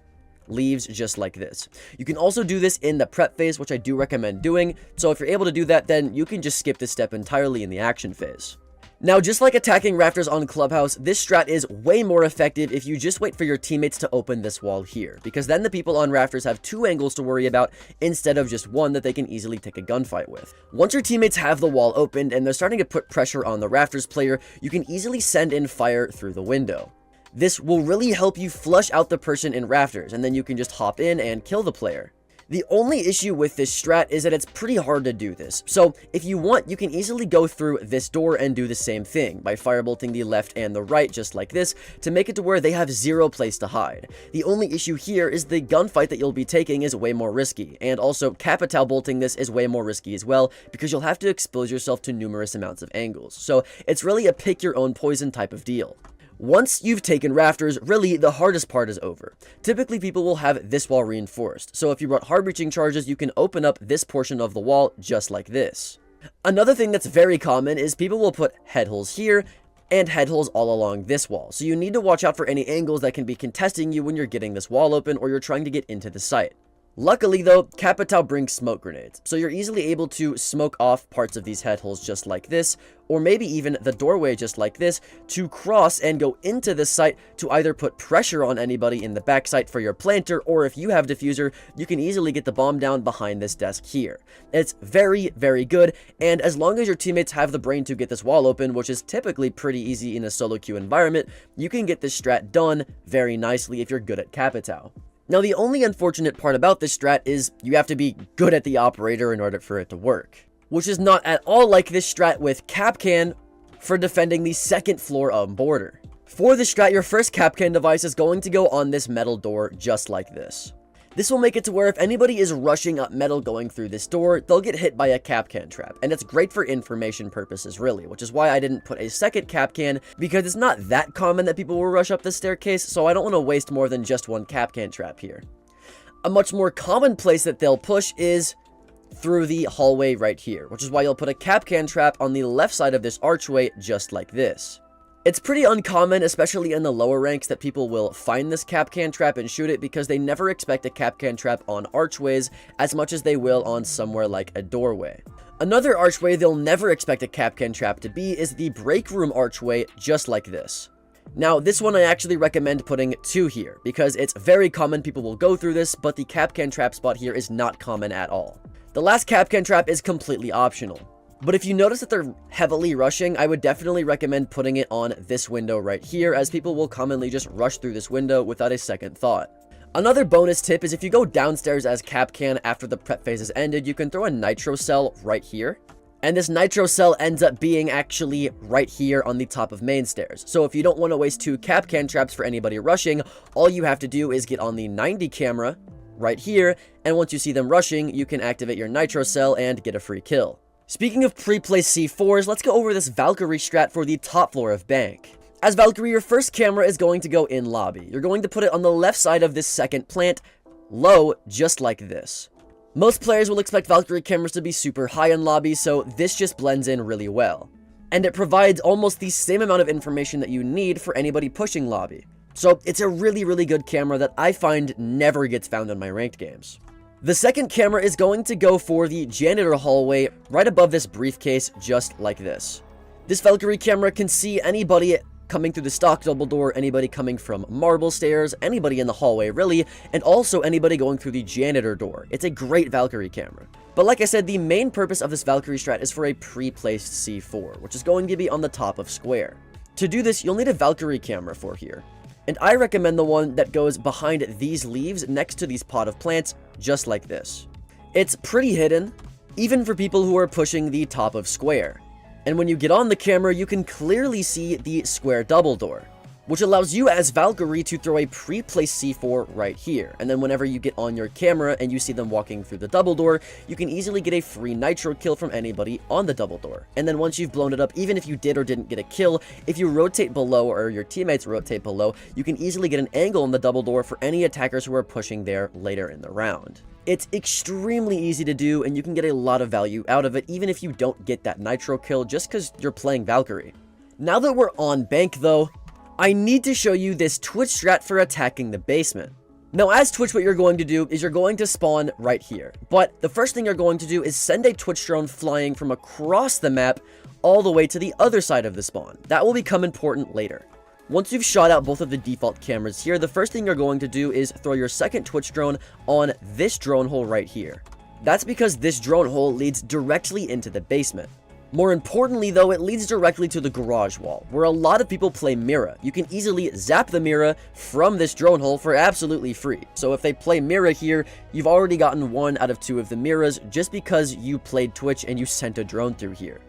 leaves just like this. You can also do this in the prep phase, which I do recommend doing. So if you're able to do that, then you can just skip this step entirely in the action phase. Now, just like attacking rafters on Clubhouse, this strat is way more effective if you just wait for your teammates to open this wall here, because then the people on rafters have two angles to worry about instead of just one that they can easily take a gunfight with. Once your teammates have the wall opened and they're starting to put pressure on the rafters player, you can easily send in fire through the window. This will really help you flush out the person in rafters, and then you can just hop in and kill the player. The only issue with this strat is that it's pretty hard to do this. So if you want, you can easily go through this door and do the same thing by firebolting the left and the right just like this to make it to where they have zero place to hide. The only issue here is the gunfight that you'll be taking is way more risky, and also Capital bolting this is way more risky as well because you'll have to expose yourself to numerous amounts of angles. So it's really a pick your own poison type of deal. Once you've taken rafters, really the hardest part is over. Typically people will have this wall reinforced, so if you brought hard breaching charges, you can open up this portion of the wall just like this. Another thing that's very common is people will put head holes here and head holes all along this wall, so you need to watch out for any angles that can be contesting you when you're getting this wall open or you're trying to get into the site. Luckily though, Capital brings smoke grenades, so you're easily able to smoke off parts of these head holes just like this, or maybe even the doorway just like this, to cross and go into this site to either put pressure on anybody in the back site for your planter, or if you have diffuser, you can easily get the bomb down behind this desk here. It's very, very good, and as long as your teammates have the brain to get this wall open, which is typically pretty easy in a solo queue environment, you can get this strat done very nicely if you're good at Capital. Now, the only unfortunate part about this strat is you have to be good at the operator in order for it to work, which is not at all like this strat with Capcan for defending the second floor of border. For this strat, your first Capcan device is going to go on this metal door just like this. This will make it to where if anybody is rushing up metal going through this door, they'll get hit by a Capcan trap, and it's great for information purposes really, which is why I didn't put a second Capcan, because it's not that common that people will rush up this staircase, so I don't want to waste more than just one Capcan trap here. A much more common place that they'll push is through the hallway right here, which is why you'll put a Capcan trap on the left side of this archway just like this. It's pretty uncommon, especially in the lower ranks, that people will find this Capcan trap and shoot it because they never expect a Capcan trap on archways as much as they will on somewhere like a doorway. Another archway they'll never expect a Capcan trap to be is the break room archway just like this. Now, this one I actually recommend putting 2 here because it's very common people will go through this, but the Capcan trap spot here is not common at all. The last Capcan trap is completely optional. But if you notice that they're heavily rushing, I would definitely recommend putting it on this window right here, as people will commonly just rush through this window without a second thought. Another bonus tip is if you go downstairs as Capcan after the prep phase has ended, you can throw a nitro cell right here. And this nitro cell ends up being actually right here on the top of main stairs. So if you don't want to waste 2 Capcan traps for anybody rushing, all you have to do is get on the 90 camera right here, and once you see them rushing, you can activate your nitro cell and get a free kill. Speaking of pre-placed C4s, let's go over this Valkyrie strat for the top floor of Bank. As Valkyrie, your first camera is going to go in lobby. You're going to put it on the left side of this second plant, low, just like this. Most players will expect Valkyrie cameras to be super high in lobby, so this just blends in really well. And it provides almost the same amount of information that you need for anybody pushing lobby. So it's a really, really good camera that I find never gets found in my ranked games. The second camera is going to go for the janitor hallway right above this briefcase, just like this. This Valkyrie camera can see anybody coming through the stock double door, anybody coming from marble stairs, anybody in the hallway really, and also anybody going through the janitor door. It's a great Valkyrie camera. But like I said, the main purpose of this Valkyrie strat is for a pre-placed C4, which is going to be on the top of square. To do this, you'll need a Valkyrie camera for here. And I recommend the one that goes behind these leaves next to these pot of plants, just like this. It's pretty hidden, even for people who are pushing the top of square. And when you get on the camera, you can clearly see the square double door. which allows you as Valkyrie to throw a pre-placed C4 right here. And then whenever you get on your camera and you see them walking through the double door, you can easily get a free nitro kill from anybody on the double door. And then once you've blown it up, even if you did or didn't get a kill, if you rotate below or your teammates rotate below, you can easily get an angle on the double door for any attackers who are pushing there later in the round. It's extremely easy to do, and you can get a lot of value out of it, even if you don't get that nitro kill just because you're playing Valkyrie. Now that we're on bank though, I need to show you this Twitch strat for attacking the basement. Now as Twitch, what you're going to do is you're going to spawn right here. But the first thing you're going to do is send a Twitch drone flying from across the map all the way to the other side of the spawn. That will become important later. Once you've shot out both of the default cameras here, the first thing you're going to do is throw your second Twitch drone on this drone hole right here. That's because this drone hole leads directly into the basement. More importantly though, it leads directly to the garage wall, where a lot of people play Mira. You can easily zap the Mira from this drone hole for absolutely free. So if they play Mira here, you've already gotten 1 out of 2 of the Miras just because you played Twitch and you sent a drone through here.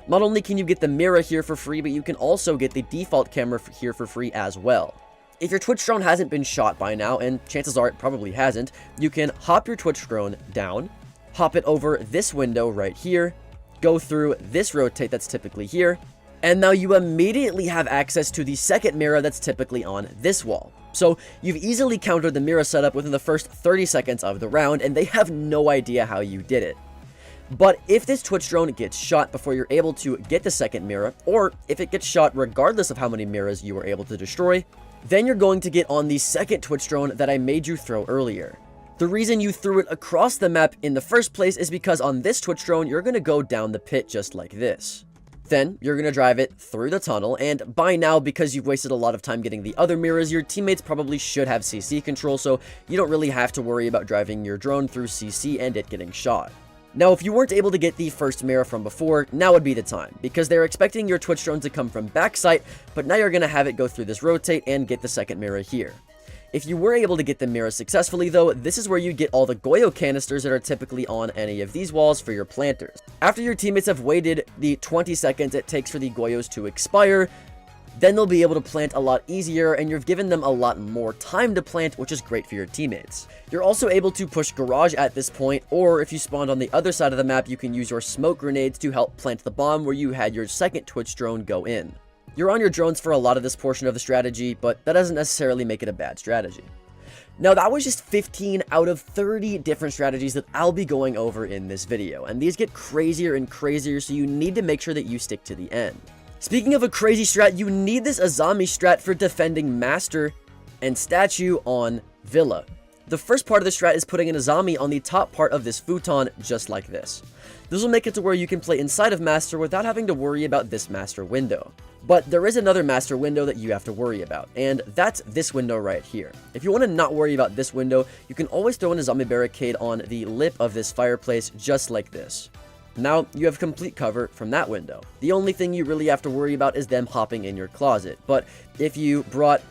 Not only can you get the Mira here for free, but you can also get the default camera here for free as well. If your Twitch drone hasn't been shot by now, and chances are it probably hasn't, you can hop your Twitch drone down, hop it over this window right here, go through this rotate that's typically here, and now you immediately have access to the second Mira that's typically on this wall. So you've easily countered the Mira setup within the first 30 seconds of the round, and they have no idea how you did it. But if this Twitch drone gets shot before you're able to get the second Mira, or if it gets shot regardless of how many Miras you were able to destroy, then you're going to get on the second Twitch drone that I made you throw earlier. The reason you threw it across the map in the first place is because on this Twitch drone, you're going to go down the pit just like this. Then, you're going to drive it through the tunnel, and by now, because you've wasted a lot of time getting the other Miras, your teammates probably should have CC control, so you don't really have to worry about driving your drone through CC and it getting shot. Now, if you weren't able to get the first Mira from before, now would be the time, because they're expecting your Twitch drone to come from backside, but now you're going to have it go through this rotate and get the second Mira here. If you were able to get the Mira successfully though, this is where you get all the Goyo canisters that are typically on any of these walls for your planters. After your teammates have waited the 20 seconds it takes for the Goyos to expire, then they'll be able to plant a lot easier, and you've given them a lot more time to plant, which is great for your teammates. You're also able to push garage at this point, or if you spawned on the other side of the map, you can use your smoke grenades to help plant the bomb where you had your second Twitch drone go in. You're on your drones for a lot of this portion of the strategy, but that doesn't necessarily make it a bad strategy. Now that was just 15 out of 30 different strategies that I'll be going over in this video, and these get crazier and crazier, so you need to make sure that you stick to the end. Speaking of a crazy strat, you need this Azami strat for defending Master and Statue on Villa. The first part of the strat is putting an Azami on the top part of this futon, just like this. This will make it to where you can play inside of Master without having to worry about this Master window. But there is another Master window that you have to worry about, and that's this window right here. If you want to not worry about this window, you can always throw in a zombie barricade on the lip of this fireplace, just like this. Now, you have complete cover from that window. The only thing you really have to worry about is them hopping in your closet. But if you brought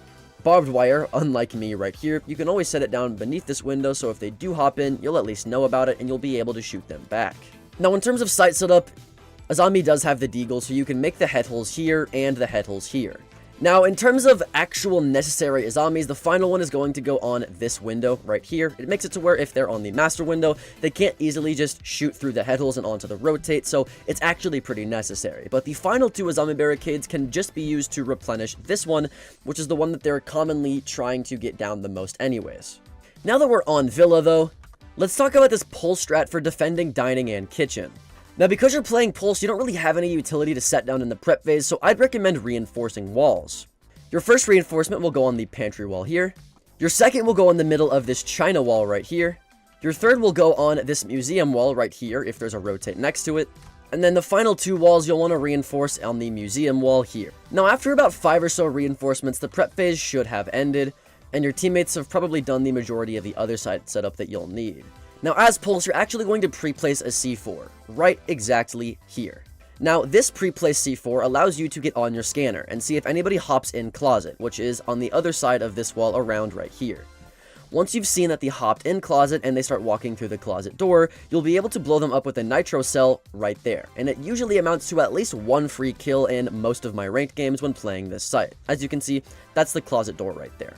barbed wire, unlike me right here, you can always set it down beneath this window, so if they do hop in, you'll at least know about it and you'll be able to shoot them back. Now, in terms of sight setup, Azami does have the deagle, so you can make the head holes here and the head holes here. Now, in terms of actual necessary Azamis, the final one is going to go on this window right here. It makes it to where if they're on the master window, they can't easily just shoot through the head holes and onto the rotate, so it's actually pretty necessary. But the final two Azami barricades can just be used to replenish this one, which is the one that they're commonly trying to get down the most anyways. Now that we're on Villa though, let's talk about this pulse strat for defending dining and kitchen. Now, because you're playing Pulse, you don't really have any utility to set down in the prep phase, so I'd recommend reinforcing walls. Your first reinforcement will go on the pantry wall here. Your second will go in the middle of this China wall right here. Your third will go on this museum wall right here if there's a rotate next to it. And then the final two walls you'll want to reinforce on the museum wall here. Now, after about 5 or so reinforcements, the prep phase should have ended, and your teammates have probably done the majority of the other side setup that you'll need. Now, as Pulse, you're actually going to pre-place a C4, right exactly here. Now, this pre-placed C4 allows you to get on your scanner and see if anybody hops in closet, which is on the other side of this wall around right here. Once you've seen that they hopped in closet and they start walking through the closet door, you'll be able to blow them up with a nitro cell right there, and it usually amounts to at least one free kill in most of my ranked games when playing this site. As you can see, that's the closet door right there.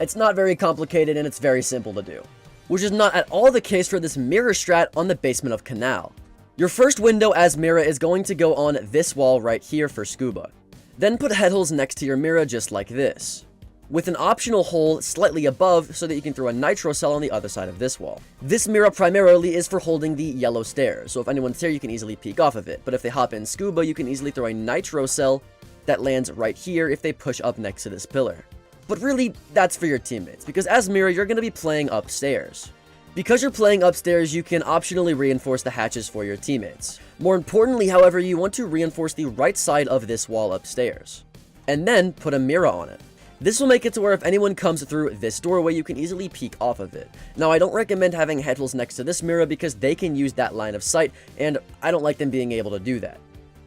It's not very complicated and it's very simple to do, which is not at all the case for this mirror strat on the basement of Canal. Your first window as mirror is going to go on this wall right here for scuba. Then put head holes next to your mirror just like this, with an optional hole slightly above so that you can throw a nitro cell on the other side of this wall. This mirror primarily is for holding the yellow stairs, so if anyone's here you can easily peek off of it, but if they hop in scuba you can easily throw a nitro cell that lands right here if they push up next to this pillar. But really, that's for your teammates, because as mirror you're going to be playing upstairs. Because you're playing upstairs, you can optionally reinforce the hatches for your teammates. More importantly, however, you want to reinforce the right side of this wall upstairs, and then put a mirror on it. This will make it to where if anyone comes through this doorway, you can easily peek off of it. Now, I don't recommend having head holes next to this mirror because they can use that line of sight, and I don't like them being able to do that.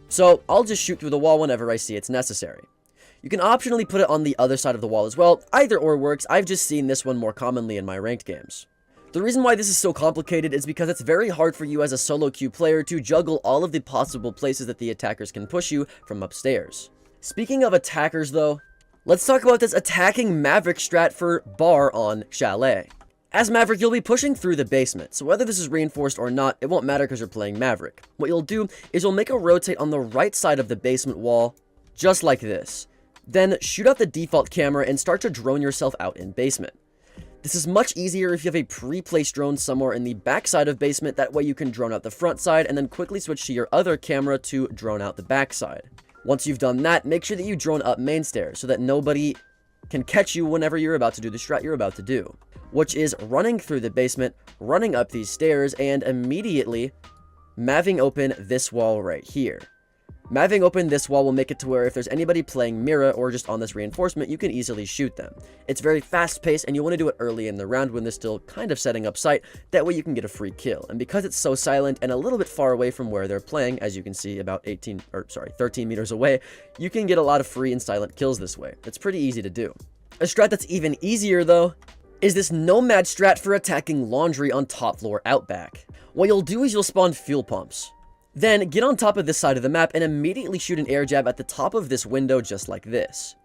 So, I'll just shoot through the wall whenever I see it's necessary. You can optionally put it on the other side of the wall as well. Either or works. I've just seen this one more commonly in my ranked games. The reason why this is so complicated is because it's very hard for you as a solo queue player to juggle all of the possible places that the attackers can push you from upstairs. Speaking of attackers though, let's talk about this attacking Maverick strat for bar on Chalet. As Maverick, you'll be pushing through the basement, so whether this is reinforced or not, it won't matter because you're playing Maverick. What you'll do is you'll make a rotate on the right side of the basement wall, just like this. Then shoot out the default camera and start to drone yourself out in basement. This is much easier if you have a pre-placed drone somewhere in the back side of basement, that way you can drone out the front side and then quickly switch to your other camera to drone out the back side. Once you've done that, make sure that you drone up main stairs so that nobody can catch you whenever you're about to do the strat you're about to do, which is running through the basement, running up these stairs, and immediately maving open this wall right here. Maving open this wall will make it to where if there's anybody playing mirror or just on this reinforcement, you can easily shoot them. It's very fast paced and you want to do it early in the round when they're still kind of setting up sight, that way you can get a free kill. And because it's so silent and a little bit far away from where they're playing, as you can see about 13 meters away, you can get a lot of free and silent kills this way. It's pretty easy to do. A strat that's even easier though is this nomad strat for attacking laundry on top floor outback. What you'll do is you'll spawn fuel pumps. Then get on top of this side of the map and immediately shoot an air jab at the top of this window just like this.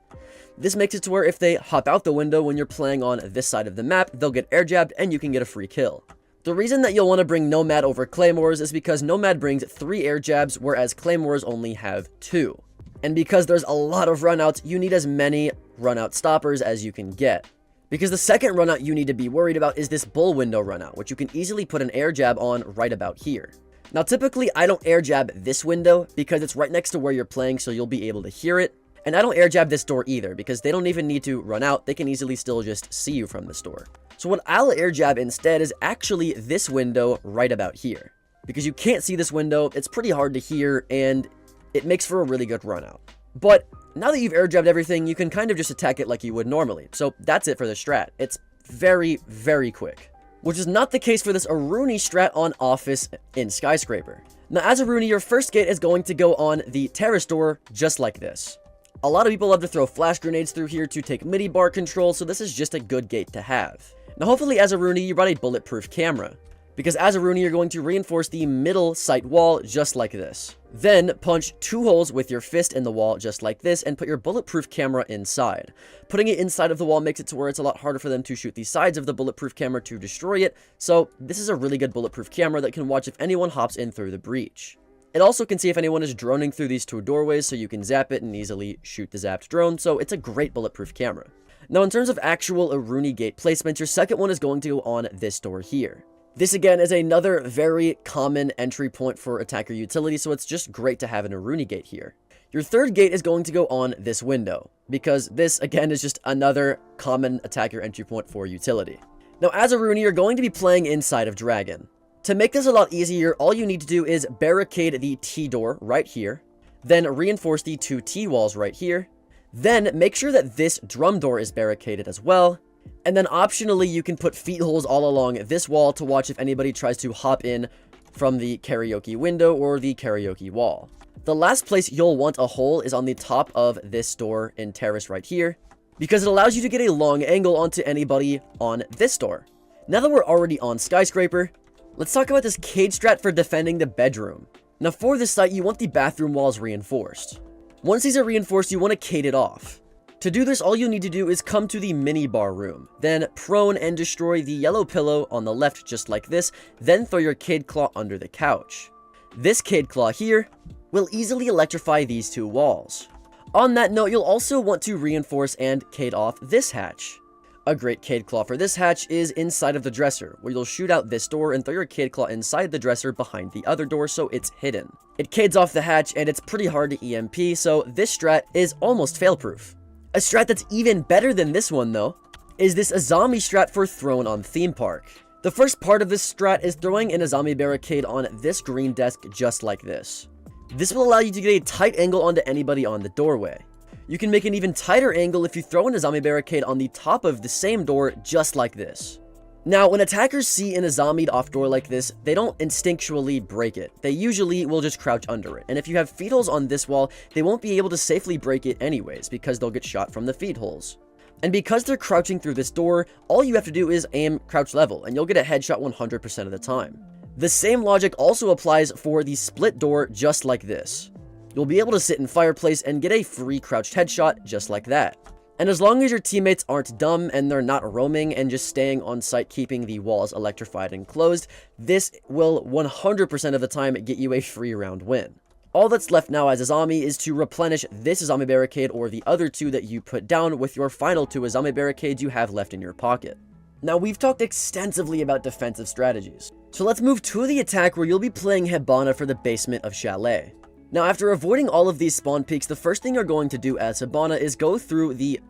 This makes it to where if they hop out the window when you're playing on this side of the map, they'll get air jabbed and you can get a free kill. The reason that you'll want to bring Nomad over Claymores is because Nomad brings 3 air jabs, whereas Claymores only have 2. And because there's a lot of runouts, you need as many runout stoppers as you can get. Because the second runout you need to be worried about is this bull window runout, which you can easily put an air jab on right about here. Now, typically, I don't air jab this window because it's right next to where you're playing, so you'll be able to hear it. And I don't air jab this door either because they don't even need to run out. They can easily still just see you from this door. So what I'll air jab instead is actually this window right about here. Because you can't see this window, it's pretty hard to hear, and it makes for a really good run out. But now that you've air jabbed everything, you can kind of just attack it like you would normally. So that's it for the strat. It's very, very quick. Which is not the case for this Aruni strat on Office in Skyscraper. Now, as Aruni, your first gate is going to go on the terrace door, just like this. A lot of people love to throw flash grenades through here to take midi bar control, so this is just a good gate to have. Now, hopefully, as Aruni, you brought a bulletproof camera, because as Aruni, you're going to reinforce the middle sight wall just like this. Then, punch 2 holes with your fist in the wall just like this, and put your bulletproof camera inside. Putting it inside of the wall makes it to where it's a lot harder for them to shoot the sides of the bulletproof camera to destroy it, so this is a really good bulletproof camera that can watch if anyone hops in through the breach. It also can see if anyone is droning through these 2 doorways, so you can zap it and easily shoot the zapped drone, so it's a great bulletproof camera. Now, in terms of actual Aruni gate placement, your second one is going to go on this door here. This again is another very common entry point for attacker utility, so it's just great to have an Aruni gate here. Your third gate is going to go on this window, because this again is just another common attacker entry point for utility. Now, as Aruni, you're going to be playing inside of Dragon. To make this a lot easier, all you need to do is barricade the T door right here, then reinforce the 2 T walls right here, then make sure that this drum door is barricaded as well, and then optionally you can put feet holes all along this wall to watch if anybody tries to hop in from the karaoke window or the karaoke wall. The last place you'll want a hole is on the top of this door in terrace right here. because it allows you to get a long angle onto anybody on this door. Now that we're already on Skyscraper, let's talk about this cage strat for defending the bedroom. Now for this site, you want the bathroom walls reinforced. Once these are reinforced, you want to cage it off. To do this, all you need to do is come to the mini bar room, then prone and destroy the yellow pillow on the left just like this, then throw your Cade Claw under the couch. This Cade Claw here will easily electrify these two walls. On that note, you'll also want to reinforce and cage off this hatch. A great Cade Claw for this hatch is inside of the dresser, where you'll shoot out this door and throw your Cade Claw inside the dresser behind the other door so it's hidden. It cages off the hatch and it's pretty hard to EMP, so this strat is almost fail-proof. A strat that's even better than this one though, is this Azami strat for Throne on Theme Park. The first part of this strat is throwing an Azami barricade on this green desk just like this. This will allow you to get a tight angle onto anybody on the doorway. You can make an even tighter angle if you throw an Azami barricade on the top of the same door just like this. Now, when attackers see an Azami'd off door like this, they don't instinctually break it. They usually will just crouch under it. And if you have feed holes on this wall, they won't be able to safely break it anyways, because they'll get shot from the feed holes. And because they're crouching through this door, all you have to do is aim crouch level, and you'll get a headshot 100% of the time. The same logic also applies for the split door just like this. You'll be able to sit in fireplace and get a free crouched headshot just like that. And as long as your teammates aren't dumb and they're not roaming and just staying on site keeping the walls electrified and closed, this will 100% of the time get you a free round win. All that's left now as Azami is to replenish this Azami barricade or the other two that you put down with your final two Azami barricades you have left in your pocket. Now we've talked extensively about defensive strategies, so let's move to the attack where you'll be playing Hibana for the basement of Chalet. Now, after avoiding all of these spawn peaks, the first thing you're going to do as Hibana is go through the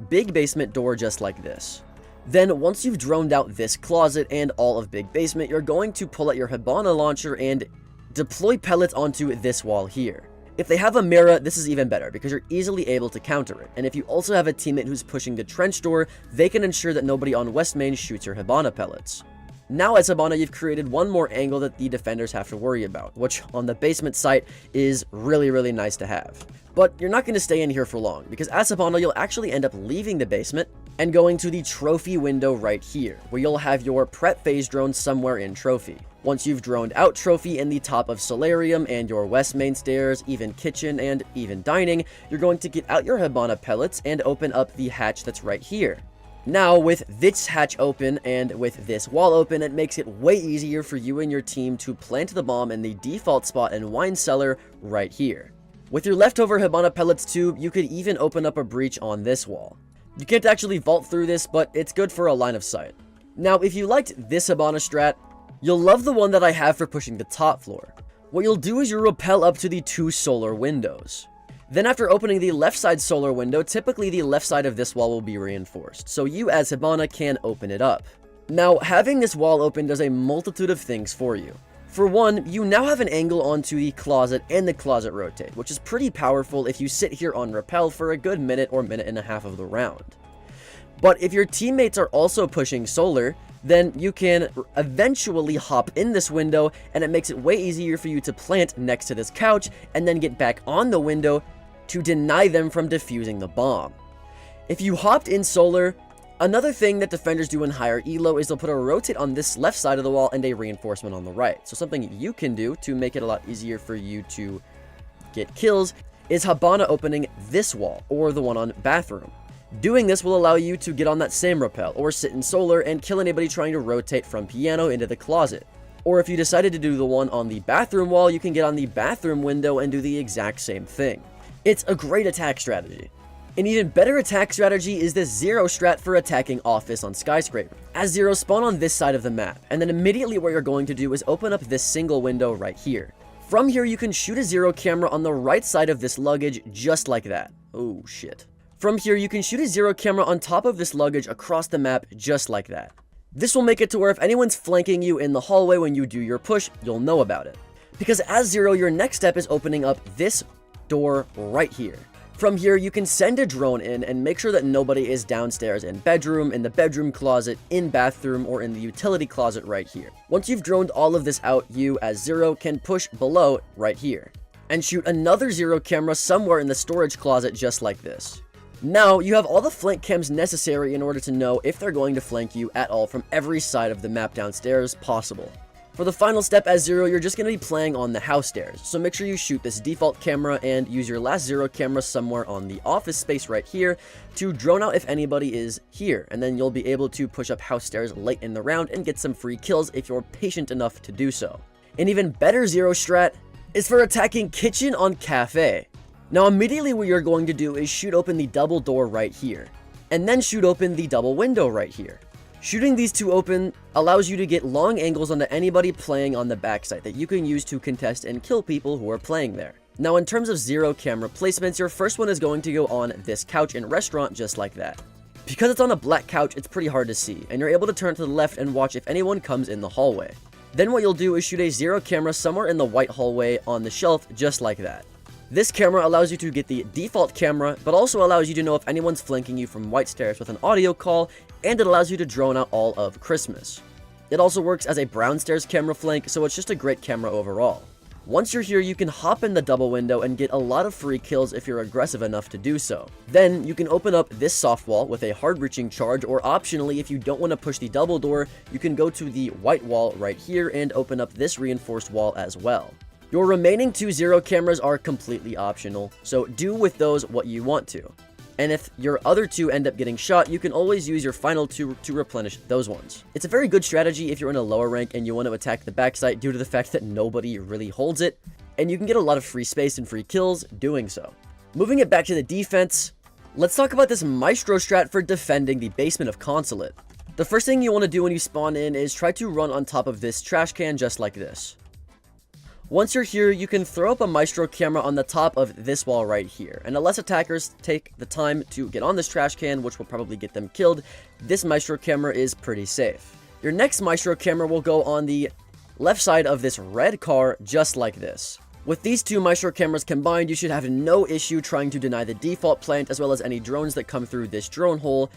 big basement door just like this. Then, once you've droned out this closet and all of big basement, you're going to pull out your Hibana launcher and deploy pellets onto this wall here. If they have a mirror, this is even better because you're easily able to counter it. And if you also have a teammate who's pushing the trench door, they can ensure that nobody on West Main shoots your Hibana pellets. Now as Hibana, you've created one more angle that the defenders have to worry about, which on the basement site is really nice to have. But you're not going to stay in here for long, because as Hibana, you'll actually end up leaving the basement and going to the trophy window right here, where you'll have your prep phase drone somewhere in trophy. Once you've droned out trophy in the top of solarium and your west main stairs, even kitchen and even dining, you're going to get out your Hibana pellets and open up the hatch that's right here. Now, with this hatch open and with this wall open, it makes it way easier for you and your team to plant the bomb in the default spot and wine cellar right here. With your leftover Hibana pellets too, you could even open up a breach on this wall. You can't actually vault through this, but it's good for a line of sight. Now, if you liked this Hibana strat, you'll love the one that I have for pushing the top floor. What you'll do is you'll rappel up to the two solar windows. Then after opening the left side solar window, typically the left side of this wall will be reinforced, so you as Hibana can open it up. Now, having this wall open does a multitude of things for you. For one, you now have an angle onto the closet and the closet rotate, which is pretty powerful if you sit here on rappel for a good minute or minute and a half of the round. But if your teammates are also pushing solar, then you can eventually hop in this window, and it makes it way easier for you to plant next to this couch and then get back on the window to deny them from defusing the bomb. If you hopped in solar, another thing that defenders do in higher elo is they'll put a rotate on this left side of the wall and a reinforcement on the right. So something you can do to make it a lot easier for you to get kills is Hibana opening this wall or the one on bathroom. Doing this will allow you to get on that same rappel or sit in solar and kill anybody trying to rotate from piano into the closet. Or if you decided to do the one on the bathroom wall, you can get on the bathroom window and do the exact same thing. It's a great attack strategy. An even better attack strategy is this Zero strat for attacking Office on Skyscraper. As Zero, spawn on this side of the map, and then immediately what you're going to do is open up this single window right here. From here, you can shoot a Zero camera on the right side of this luggage just like that. Oh shit. From here, you can shoot a Zero camera on top of this luggage across the map just like that. This will make it to where if anyone's flanking you in the hallway when you do your push, you'll know about it. Because as Zero, your next step is opening up this door right here. From here, you can send a drone in and make sure that nobody is downstairs in bedroom, in the bedroom closet, in bathroom, or in the utility closet right here. Once you've droned all of this out, you, as Zero, can push below right here and shoot another Zero camera somewhere in the storage closet just like this. Now, you have all the flank cams necessary in order to know if they're going to flank you at all from every side of the map downstairs possible. For the final step as Zero, you're just going to be playing on the house stairs, so make sure you shoot this default camera and use your last Zero camera somewhere on the office space right here to drone out if anybody is here, and then you'll be able to push up house stairs late in the round and get some free kills if you're patient enough to do so. An even better Zero strat is for attacking kitchen on cafe. Now immediately what you're going to do is shoot open the double door right here, and then shoot open the double window right here. Shooting these two open allows you to get long angles onto anybody playing on the backside that you can use to contest and kill people who are playing there. Now in terms of Zero camera placements, your first one is going to go on this couch in restaurant just like that. Because it's on a black couch, it's pretty hard to see, and you're able to turn to the left and watch if anyone comes in the hallway. Then what you'll do is shoot a Zero camera somewhere in the white hallway on the shelf just like that. This camera allows you to get the default camera, but also allows you to know if anyone's flanking you from white stairs with an audio call, and it allows you to drone out all of Christmas. It also works as a brown stairs camera flank, so it's just a great camera overall. Once you're here, you can hop in the double window and get a lot of free kills if you're aggressive enough to do so. Then, you can open up this soft wall with a hard-reaching charge, or optionally, if you don't want to push the double door, you can go to the white wall right here and open up this reinforced wall as well. Your remaining two Zero cameras are completely optional, so do with those what you want to. And if your other two end up getting shot, you can always use your final two to replenish those ones. It's a very good strategy if you're in a lower rank and you want to attack the backside due to the fact that nobody really holds it, and you can get a lot of free space and free kills doing so. Moving it back to the defense, let's talk about this Maestro strat for defending the basement of Consulate. The first thing you want to do when you spawn in is try to run on top of this trash can just like this. Once you're here, you can throw up a Maestro camera on the top of this wall right here, and unless attackers take the time to get on this trash can, which will probably get them killed, this Maestro camera is pretty safe. Your next Maestro camera will go on the left side of this red car, just like this. With these two Maestro cameras combined, you should have no issue trying to deny the default plant as well as any drones that come through this drone hole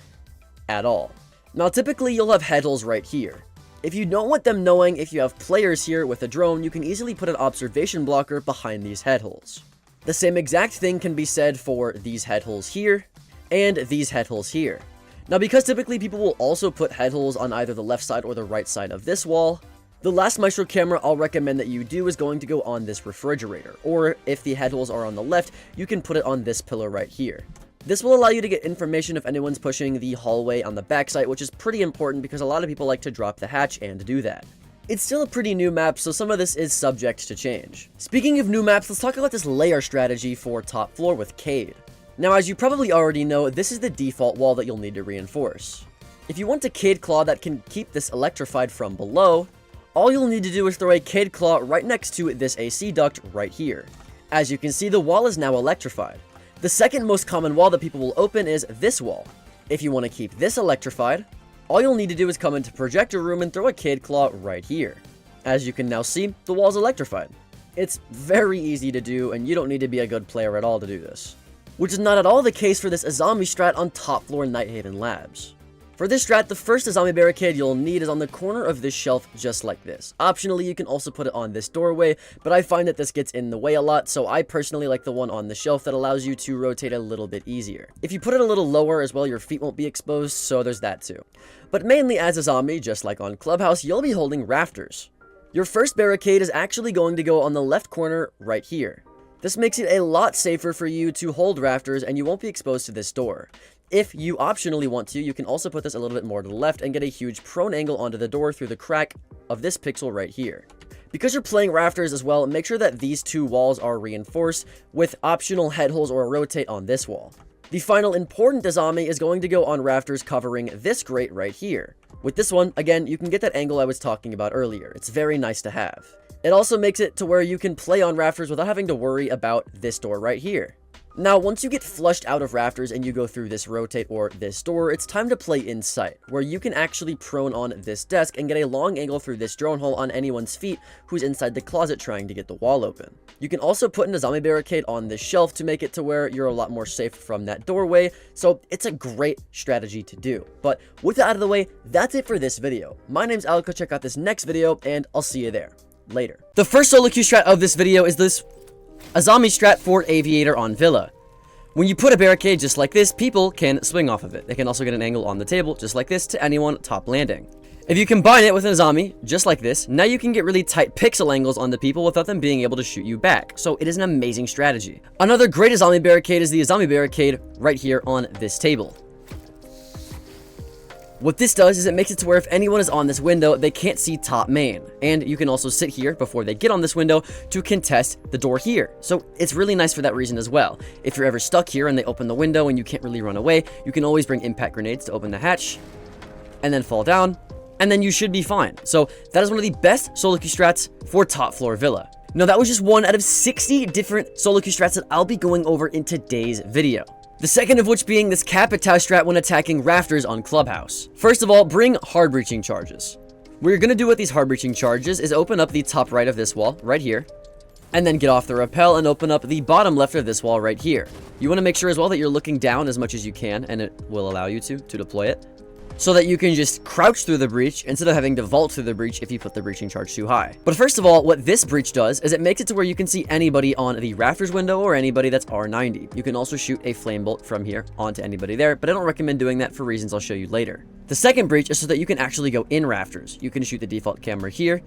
at all. Now typically you'll have head holes right here. If you don't want them knowing if you have players here with a drone, you can easily put an observation blocker behind these head holes. The same exact thing can be said for these head holes here and these head holes here. Now because typically people will also put head holes on either the left side or the right side of this wall, the last Maestro camera I'll recommend that you do is going to go on this refrigerator, or if the head holes are on the left, you can put it on this pillar right here. This will allow you to get information if anyone's pushing the hallway on the backside, which is pretty important because a lot of people like to drop the hatch and do that. It's still a pretty new map, so some of this is subject to change. Speaking of new maps, let's talk about this layer strategy for top floor with Cade. Now, as you probably already know, this is the default wall that you'll need to reinforce. If you want a Cade Claw that can keep this electrified from below, all you'll need to do is throw a Cade Claw right next to this AC duct right here. As you can see, the wall is now electrified. The second most common wall that people will open is this wall. If you want to keep this electrified, all you'll need to do is come into Projector Room and throw a Cade Claw right here. As you can now see, the wall's electrified. It's very easy to do, and you don't need to be a good player at all to do this. Which is not at all the case for this Azami strat on top floor Nighthaven Labs. For this strat, the first Azami barricade you'll need is on the corner of this shelf just like this. Optionally, you can also put it on this doorway, but I find that this gets in the way a lot, so I personally like the one on the shelf that allows you to rotate a little bit easier. If you put it a little lower as well, your feet won't be exposed, so there's that too. But mainly as Azami, just like on Clubhouse, you'll be holding rafters. Your first barricade is actually going to go on the left corner right here. This makes it a lot safer for you to hold rafters and you won't be exposed to this door. If you optionally want to, you can also put this a little bit more to the left and get a huge prone angle onto the door through the crack of this pixel right here. Because you're playing rafters as well, make sure that these two walls are reinforced with optional head holes or a rotate on this wall. The final important Azami is going to go on rafters covering this grate right here. With this one, again, you can get that angle I was talking about earlier. It's very nice to have. It also makes it to where you can play on rafters without having to worry about this door right here. Now, once you get flushed out of rafters and you go through this rotate or this door, it's time to play in sight, where you can actually prone on this desk and get a long angle through this drone hole on anyone's feet who's inside the closet trying to get the wall open. You can also put an Azami barricade on this shelf to make it to where you're a lot more safe from that doorway, so it's a great strategy to do. But with that out of the way, that's it for this video. My name's Alka, check out this next video, and I'll see you there. Later. The first SoloQ strat of this video is this Azami strat for Aviator on Villa. When you put a barricade just like this, people can swing off of it. They can also get an angle on the table just like this to anyone top landing. If you combine it with a zombie, just like this, now you can get really tight pixel angles on the people without them being able to shoot you back. So it is an amazing strategy. Another great zombie barricade is the zombie barricade right here on this table. What this does is it makes it to where if anyone is on this window, they can't see top main. And you can also sit here before they get on this window to contest the door here. So it's really nice for that reason as well. If you're ever stuck here and they open the window and you can't really run away, you can always bring impact grenades to open the hatch and then fall down, and then you should be fine. So that is one of the best SoloQ strats for top floor villa. Now that was just one out of 60 different SoloQ strats that I'll be going over in today's video. The second of which being this Capitao strat when attacking rafters on Clubhouse. First of all, bring hard breaching charges. What you're going to do with these hard breaching charges is open up the top right of this wall right here, and then get off the rappel and open up the bottom left of this wall right here. You want to make sure as well that you're looking down as much as you can, and it will allow you to deploy it, so that you can just crouch through the breach instead of having to vault through the breach if you put the breaching charge too high. But first of all, what this breach does is it makes it to where you can see anybody on the rafters window or anybody that's R90. You can also shoot a flame bolt from here onto anybody there, but I don't recommend doing that for reasons I'll show you later. The second breach is so that you can actually go in rafters. You can shoot the default camera here,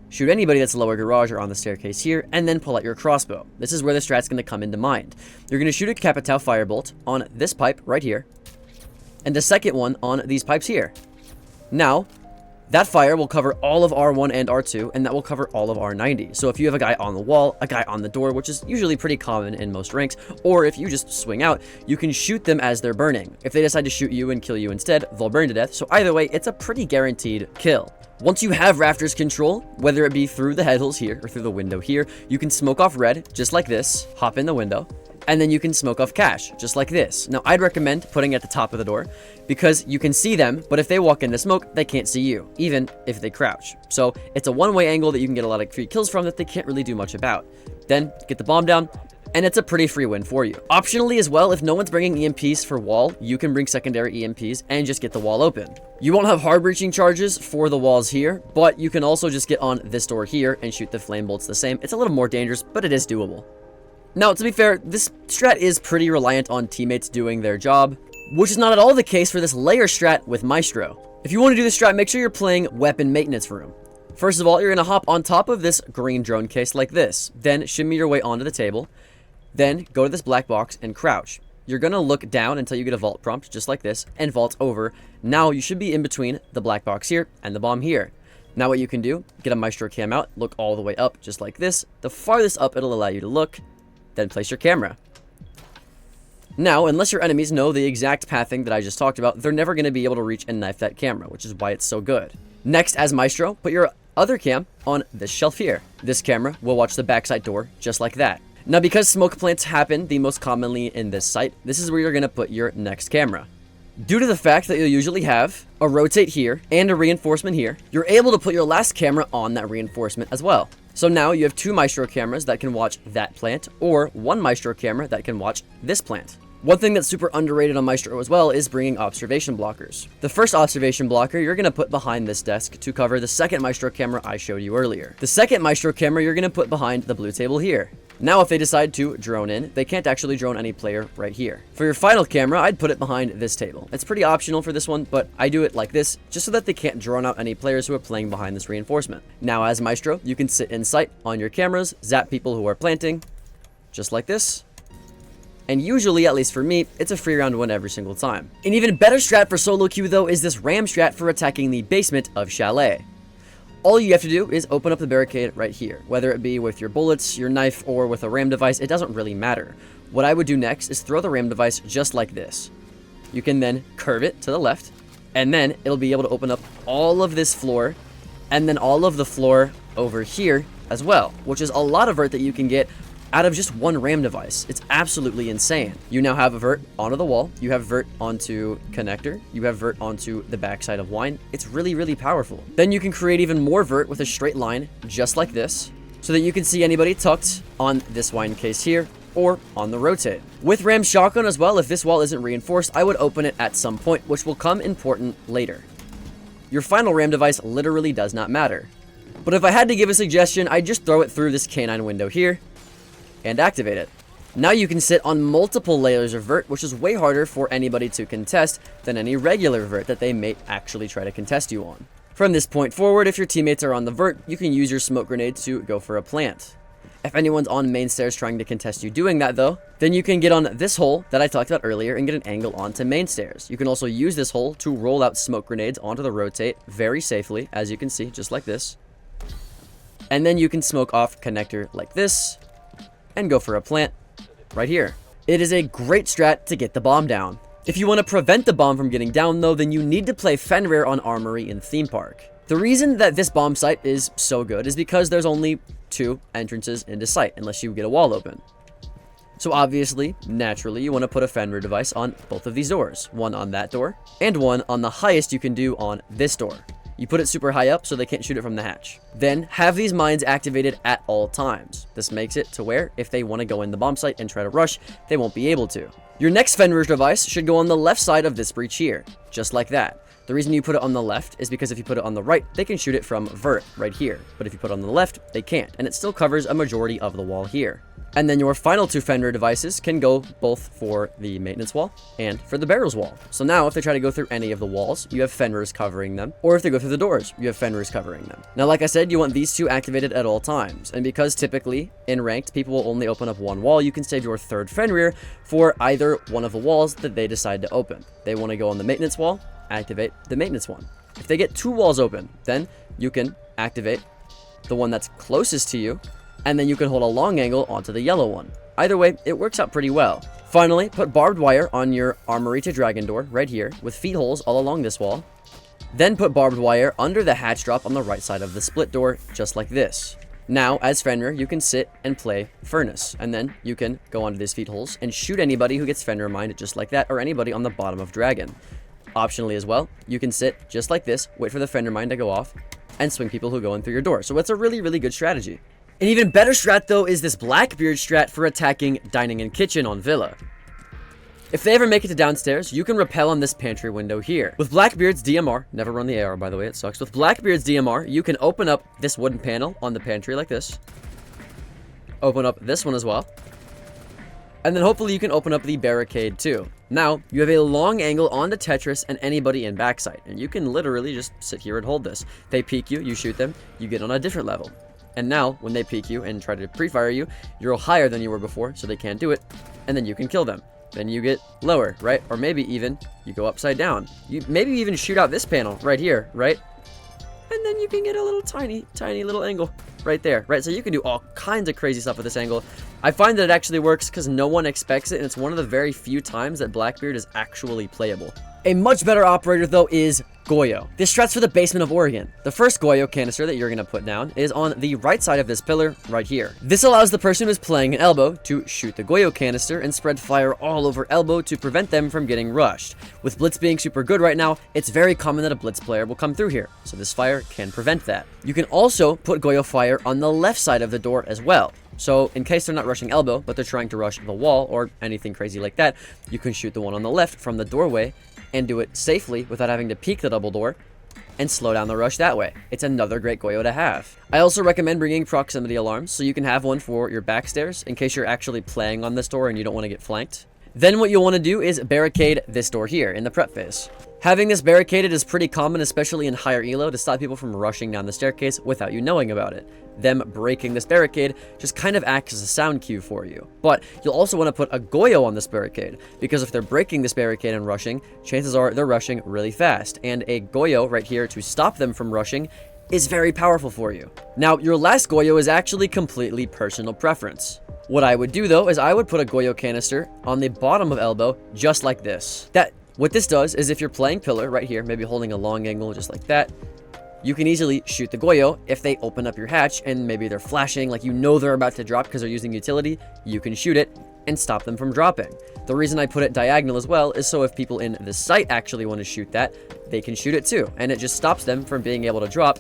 shoot anybody that's lower garage or on the staircase here, and then pull out your crossbow. This is where the strat's going to come into mind. You're going to shoot a Capitao firebolt on this pipe right here, and the second one on these pipes here. Now, that fire will cover all of R1 and R2, and that will cover all of R90. So if you have a guy on the wall, a guy on the door, which is usually pretty common in most ranks, or if you just swing out, you can shoot them as they're burning. If they decide to shoot you and kill you instead, they'll burn to death. So either way, it's a pretty guaranteed kill. Once you have rafters control, whether it be through the head holes here or through the window here, you can smoke off red, just like this, hop in the window, and then you can smoke off cash, just like this. Now, I'd recommend putting it at the top of the door because you can see them, but if they walk into smoke, they can't see you, even if they crouch. So it's a one-way angle that you can get a lot of free kills from that they can't really do much about. Then get the bomb down, and it's a pretty free win for you. Optionally as well, if no one's bringing EMPs for wall, you can bring secondary EMPs and just get the wall open. You won't have hard breaching charges for the walls here, but you can also just get on this door here and shoot the flame bolts the same. It's a little more dangerous, but it is doable. Now, to be fair, this strat is pretty reliant on teammates doing their job, which is not at all the case for this layer strat with Maestro. If you want to do this strat, make sure you're playing weapon maintenance room. First of all, you're going to hop on top of this green drone case like this, then shimmy your way onto the table, then go to this black box and crouch. You're going to look down until you get a vault prompt, just like this, and vault over. Now, you should be in between the black box here and the bomb here. Now what you can do, get a Maestro cam out, look all the way up, just like this. The farthest up it'll allow you to look, then place your camera. Now, unless your enemies know the exact pathing that I just talked about, they're never going to be able to reach and knife that camera, which is why it's so good. Next, as Maestro, put your other cam on this shelf here. This camera will watch the backside door, just like that. Now, because smoke plants happen the most commonly in this site, this is where you're going to put your next camera. Due to the fact that you'll usually have a rotate here and a reinforcement here, you're able to put your last camera on that reinforcement as well. So now you have two Maestro cameras that can watch that plant, or one Maestro camera that can watch this plant. One thing that's super underrated on Maestro as well is bringing observation blockers. The first observation blocker you're going to put behind this desk to cover the second Maestro camera I showed you earlier. The second Maestro camera you're going to put behind the blue table here. Now if they decide to drone in, they can't actually drone any player right here. For your final camera, I'd put it behind this table. It's pretty optional for this one, but I do it like this, just so that they can't drone out any players who are playing behind this reinforcement. Now as Maestro, you can sit in sight on your cameras, zap people who are planting, just like this. And usually, at least for me, it's a free round win every single time. An even better strat for SoloQ though is this ram strat for attacking the basement of Chalet. All you have to do is open up the barricade right here, whether it be with your bullets, your knife, or with a ram device, it doesn't really matter. What I would do next is throw the ram device just like this. You can then curve it to the left, and then it'll be able to open up all of this floor, and then all of the floor over here as well, which is a lot of vert that you can get out of just one ram device. It's absolutely insane. You now have a vert onto the wall, you have vert onto connector, you have vert onto the backside of wine. It's really, really powerful. Then you can create even more vert with a straight line, just like this, so that you can see anybody tucked on this wine case here, or on the rotate. With ram shotgun as well, if this wall isn't reinforced, I would open it at some point, which will come important later. Your final ram device literally does not matter. But if I had to give a suggestion, I'd just throw it through this canine window here, and activate it. Now you can sit on multiple layers of vert, which is way harder for anybody to contest than any regular vert that they may actually try to contest you on. From this point forward, if your teammates are on the vert, you can use your smoke grenade to go for a plant. If anyone's on main stairs trying to contest you doing that though, then you can get on this hole that I talked about earlier and get an angle onto main stairs. You can also use this hole to roll out smoke grenades onto the rotate very safely, as you can see, just like this. And then you can smoke off connector like this and go for a plant right here. It is a great strat to get the bomb down. If you want to prevent the bomb from getting down though, then you need to play Fenrir on Armory in Theme Park. The reason that this bomb site is so good is because there's only 2 entrances into sight unless you get a wall open. So obviously, naturally, you want to put a Fenrir device on both of these doors. One on that door, and one on the highest you can do on this door. You put it super high up so they can't shoot it from the hatch. Then have these mines activated at all times. This makes it to where if they want to go in the bomb site and try to rush, they won't be able to. Your next Fenrir device should go on the left side of this breach here, just like that. The reason you put it on the left is because if you put it on the right, they can shoot it from vert right here. But if you put it on the left, they can't, and it still covers a majority of the wall here. And then your final 2 Fenrir devices can go both for the maintenance wall and for the barrels wall. So now if they try to go through any of the walls, you have Fenrirs covering them, or if they go through the doors, you have Fenrirs covering them. Now, like I said, you want these 2 activated at all times, and because typically in ranked, people will only open up one wall, you can save your 3rd Fenrir for either one of the walls that they decide to open. They want to go on the maintenance wall, activate the maintenance one. If they get 2 walls open, then you can activate the one that's closest to you, and then you can hold a long angle onto the yellow one. Either way, it works out pretty well. Finally, put barbed wire on your Armory to Dragon door right here with feed holes all along this wall. Then put barbed wire under the hatch drop on the right side of the split door, just like this. Now, as Fenrir, you can sit and play Furnace, and then you can go onto these feed holes and shoot anybody who gets Fenrir mined just like that, or anybody on the bottom of Dragon. Optionally as well, you can sit just like this, wait for the Fenrir mine to go off, and swing people who go in through your door. So it's a really, really good strategy. An even better strat though is this Blackbeard strat for attacking dining and kitchen on Villa. If they ever make it to downstairs, you can rappel on this pantry window here. With Blackbeard's DMR, never run the AR by the way, it sucks. With Blackbeard's DMR, you can open up this wooden panel on the pantry like this. Open up this one as well. And then hopefully you can open up the barricade too. Now, you have a long angle onto Tetris and anybody in backside, and you can literally just sit here and hold this. They peek you, you shoot them, you get on a different level. And now, when they peek you and try to pre-fire you, you're higher than you were before, so they can't do it, and then you can kill them. Then you get lower, right? Or maybe even you go upside down. You maybe even shoot out this panel right here, right? And then you can get a little tiny little angle right there, right? So you can do all kinds of crazy stuff with this angle. I find that it actually works because no one expects it, and it's one of the very few times that Blackbeard is actually playable. A much better operator, though, is Goyo. This strat's for the basement of Oregon. The first Goyo canister that you're going to put down is on the right side of this pillar right here. This allows the person who's playing an elbow to shoot the Goyo canister and spread fire all over elbow to prevent them from getting rushed. With Blitz being super good right now, it's very common that a Blitz player will come through here, so this fire can prevent that. You can also put Goyo fire on the left side of the door as well. So in case they're not rushing elbow, but they're trying to rush the wall or anything crazy like that, you can shoot the one on the left from the doorway and do it safely without having to peek the double door and slow down the rush that way. It's another great Goyo to have. I also recommend bringing proximity alarms, so you can have one for your back stairs in case you're actually playing on this door and you don't want to get flanked. Then what you'll want to do is barricade this door here in the prep phase. Having this barricaded is pretty common, especially in higher elo, to stop people from rushing down the staircase without you knowing about it. Them breaking this barricade just kind of acts as a sound cue for you. But you'll also want to put a Goyo on this barricade, because if they're breaking this barricade and rushing, chances are they're rushing really fast, and a Goyo right here to stop them from rushing is very powerful for you. Now, your last Goyo is actually completely personal preference. What I would do though is I would put a Goyo canister on the bottom of elbow just like this. What this does is if you're playing pillar right here, maybe holding a long angle just like that, you can easily shoot the Goyo. If they open up your hatch and maybe they're flashing, like you know they're about to drop because they're using utility, you can shoot it and stop them from dropping. The reason I put it diagonal as well is so if people in the site actually want to shoot that, they can shoot it too, and it just stops them from being able to drop,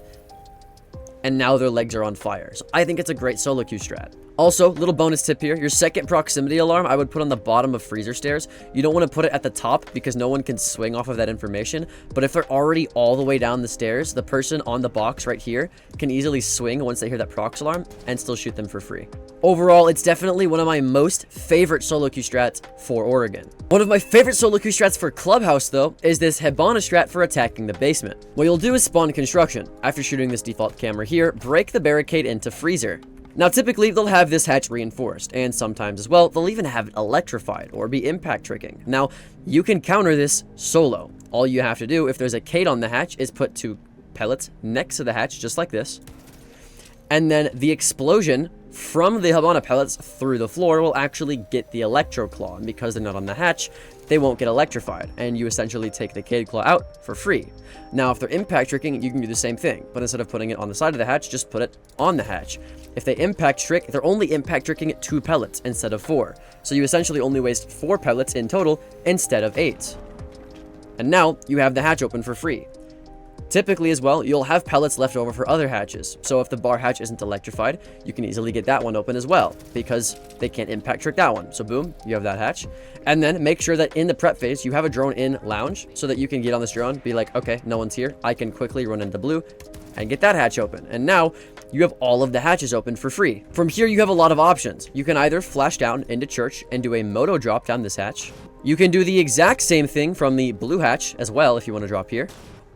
and now their legs are on fire. So I think it's a great solo queue strat. Also, little bonus tip here, your second proximity alarm I would put on the bottom of freezer stairs. You don't want to put it at the top because no one can swing off of that information. But if they're already all the way down the stairs, the person on the box right here can easily swing once they hear that prox alarm and still shoot them for free. Overall, it's definitely one of my most favorite SoloQ strats for Oregon. One of my favorite SoloQ strats for Clubhouse, though, is this Hibana strat for attacking the basement. What you'll do is spawn construction. After shooting this default camera here, break the barricade into freezer. Now, typically, they'll have this hatch reinforced, and sometimes as well, they'll even have it electrified or be impact tricking. Now, you can counter this solo. All you have to do, if there's a Kate on the hatch, is put 2 pellets next to the hatch, just like this. And then the explosion from the Hibana pellets through the floor will actually get the electro claw, and because they're not on the hatch, they won't get electrified, and you essentially take the Cade Claw out for free. Now, if they're impact tricking, you can do the same thing, but instead of putting it on the side of the hatch, just put it on the hatch. If they impact trick, they're only impact tricking 2 pellets instead of 4, so you essentially only waste 4 pellets in total instead of 8. And now, you have the hatch open for free. Typically as well, you'll have pellets left over for other hatches, so if the bar hatch isn't electrified, you can easily get that one open as well, because they can't impact trick that one. So boom, you have that hatch. And then make sure that in the prep phase, you have a drone in lounge, so that you can get on this drone, be like, okay, no one's here, I can quickly run into blue, and get that hatch open. And now, you have all of the hatches open for free. From here, you have a lot of options. You can either flash down into church and do a moto drop down this hatch. You can do the exact same thing from the blue hatch as well if you want to drop here.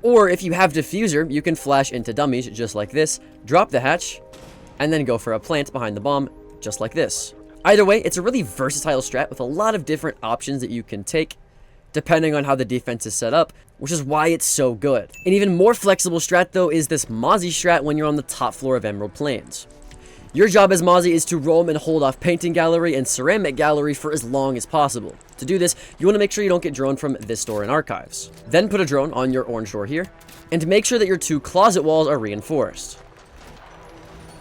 Or if you have diffuser, you can flash into dummies just like this, drop the hatch, and then go for a plant behind the bomb just like this. Either way, it's a really versatile strat with a lot of different options that you can take depending on how the defense is set up, which is why it's so good. An even more flexible strat though is this Mozzie strat when you're on the top floor of Emerald Plains. Your job as Mozzie is to roam and hold off Painting Gallery and Ceramic Gallery for as long as possible. To do this, you want to make sure you don't get drone from this door in Archives. Then put a drone on your orange door here, and make sure that your 2 closet walls are reinforced.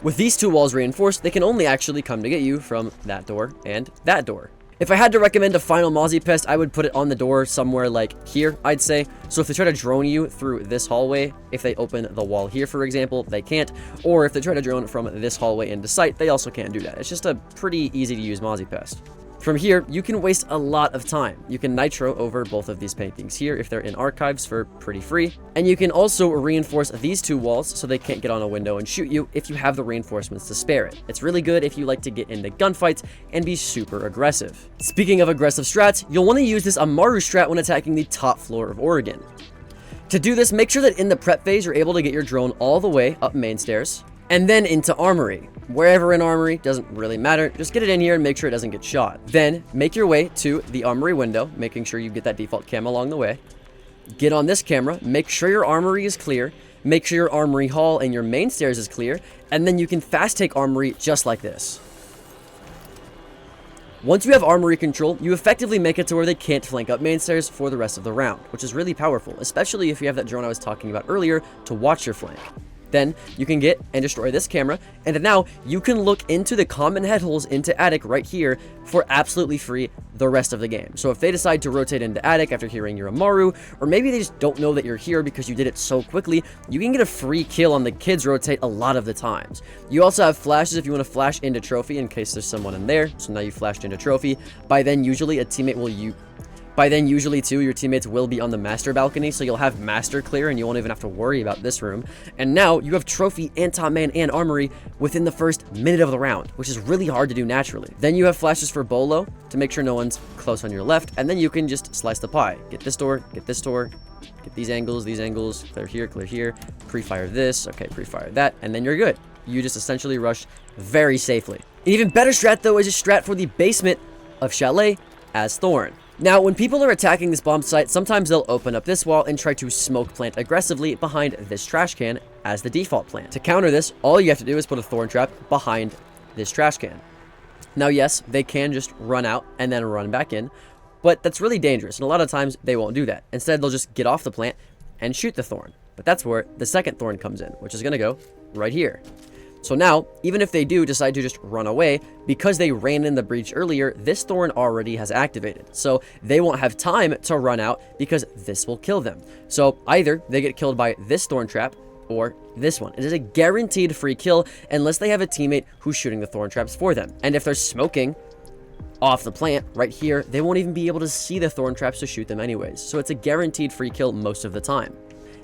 With these 2 walls reinforced, they can only actually come to get you from that door and that door. If I had to recommend a final Mozzie pest, I would put it on the door somewhere like here, I'd say. So if they try to drone you through this hallway, if they open the wall here, for example, they can't. Or if they try to drone from this hallway into sight, they also can't do that. It's just a pretty easy to use Mozzie pest. From here, you can waste a lot of time. You can nitro over both of these paintings here if they're in Archives for pretty free. And you can also reinforce these 2 walls so they can't get on a window and shoot you if you have the reinforcements to spare it. It's really good if you like to get into gunfights and be super aggressive. Speaking of aggressive strats, you'll want to use this Amaru strat when attacking the top floor of Oregon. To do this, make sure that in the prep phase, you're able to get your drone all the way up main stairs and then into Armory. Wherever in Armory, doesn't really matter, just get it in here and make sure it doesn't get shot. Then, make your way to the Armory window, making sure you get that default cam along the way. Get on this camera, make sure your Armory is clear, make sure your Armory hall and your main stairs is clear, and then you can fast take Armory just like this. Once you have Armory control, you effectively make it to where they can't flank up main stairs for the rest of the round, which is really powerful, especially if you have that drone I was talking about earlier to watch your flank. Then you can get and destroy this camera, and now you can look into the common head holes into attic right here for absolutely free the rest of the game. So if they decide to rotate into attic after hearing your Amaru, or maybe they just don't know that you're here because you did it so quickly, you can get a free kill on the kids rotate a lot of the times. You also have flashes if you want to flash into trophy in case there's someone in there. So now you flashed into trophy. By then usually a teammate will usually too, your teammates will be on the master balcony, so you'll have master clear and you won't even have to worry about this room. And now you have trophy and top man and armory within the first minute of the round, which is really hard to do naturally. Then you have flashes for bolo to make sure no one's close on your left, and then you can just slice the pie. Get this door, get these angles, clear here, pre-fire this, okay, pre-fire that, and then you're good. You just essentially rush very safely. An even better strat though is a strat for the basement of Chalet as Thorn. Now, when people are attacking this bomb site, sometimes they'll open up this wall and try to smoke plant aggressively behind this trash can as the default plant. To counter this, all you have to do is put a thorn trap behind this trash can. Now, yes, they can just run out and then run back in, but that's really dangerous, and a lot of times they won't do that. Instead, they'll just get off the plant and shoot the thorn. But that's where the second thorn comes in, which is going to go right here. So now, even if they do decide to just run away, because they ran in the breach earlier, this thorn already has activated. So they won't have time to run out because this will kill them. So either they get killed by this thorn trap, or this one. It is a guaranteed free kill unless they have a teammate who's shooting the thorn traps for them. And if they're smoking off the plant right here, they won't even be able to see the thorn traps to shoot them anyways. So it's a guaranteed free kill most of the time.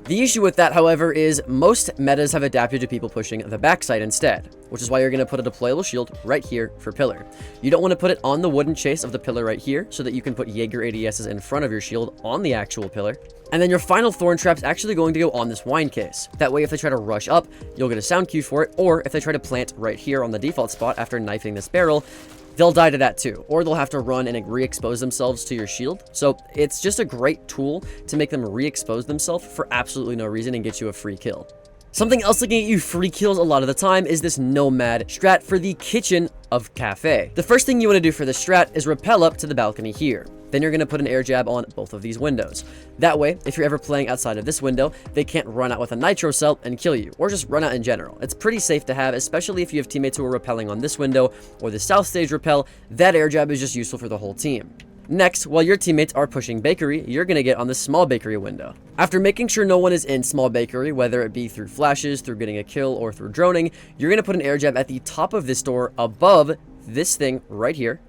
The issue with that, however, is most metas have adapted to people pushing the backside instead, which is why you're going to put a deployable shield right here for pillar. You don't want to put it on the wooden chase of the pillar right here so that you can put Jaeger ADSs in front of your shield on the actual pillar. And then your final thorn trap's actually going to go on this wine case. That way, if they try to rush up, you'll get a sound cue for it, or if they try to plant right here on the default spot after knifing this barrel, they'll die to that too, or they'll have to run and re-expose themselves to your shield. So it's just a great tool to make them re-expose themselves for absolutely no reason and get you a free kill. Something else that can get you free kills a lot of the time is this Nomad strat for the kitchen of cafe. The first thing you want to do for this strat is rappel up to the balcony here. Then you're going to put an air jab on both of these windows. That way, if you're ever playing outside of this window, they can't run out with a nitro cell and kill you, or just run out in general. It's pretty safe to have, especially if you have teammates who are rappelling on this window or the south stage rappel. That air jab is just useful for the whole team. Next, while your teammates are pushing bakery, you're going to get on the small bakery window. After making sure no one is in small bakery, whether it be through flashes, through getting a kill, or through droning, you're going to put an air jab at the top of this door above this thing right here.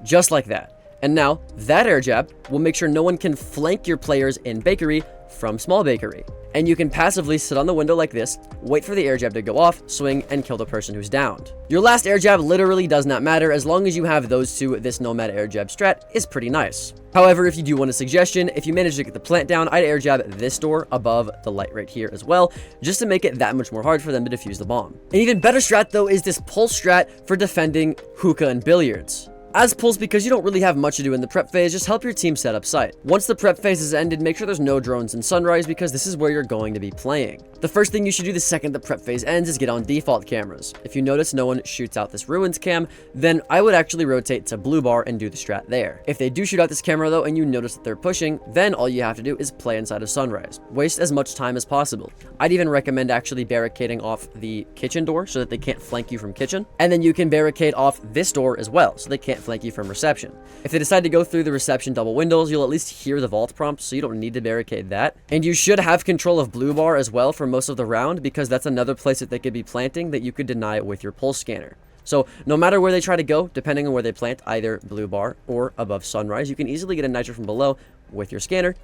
Just like that. And now, that air jab will make sure no one can flank your players in bakery from small bakery. And you can passively sit on the window like this, wait for the air jab to go off, swing, and kill the person who's downed. Your last air jab literally does not matter. As long as you have those two, this Nomad air jab strat is pretty nice. However, if you do want a suggestion, if you manage to get the plant down, I'd air jab this door above the light right here as well, just to make it that much more hard for them to defuse the bomb. An even better strat though is this pulse strat for defending hookah and billiards. As pulls, because you don't really have much to do in the prep phase, just help your team set up site. Once the prep phase is ended, make sure there's no drones in sunrise because this is where you're going to be playing. The first thing you should do the second the prep phase ends is get on default cameras. If you notice no one shoots out this ruins cam, then I would actually rotate to blue bar and do the strat there. If they do shoot out this camera though and you notice that they're pushing, then all you have to do is play inside of sunrise. Waste as much time as possible. I'd even recommend actually barricading off the kitchen door so that they can't flank you from kitchen. And then you can barricade off this door as well so they can't flank you from reception. If they decide to go through the reception double windows, you'll at least hear the vault prompt, so you don't need to barricade that. And you should have control of blue bar as well for most of the round, because that's another place that they could be planting that you could deny with your pulse scanner. So no matter where they try to go, depending on where they plant, either blue bar or above sunrise, you can easily get a nitro from below with your scanner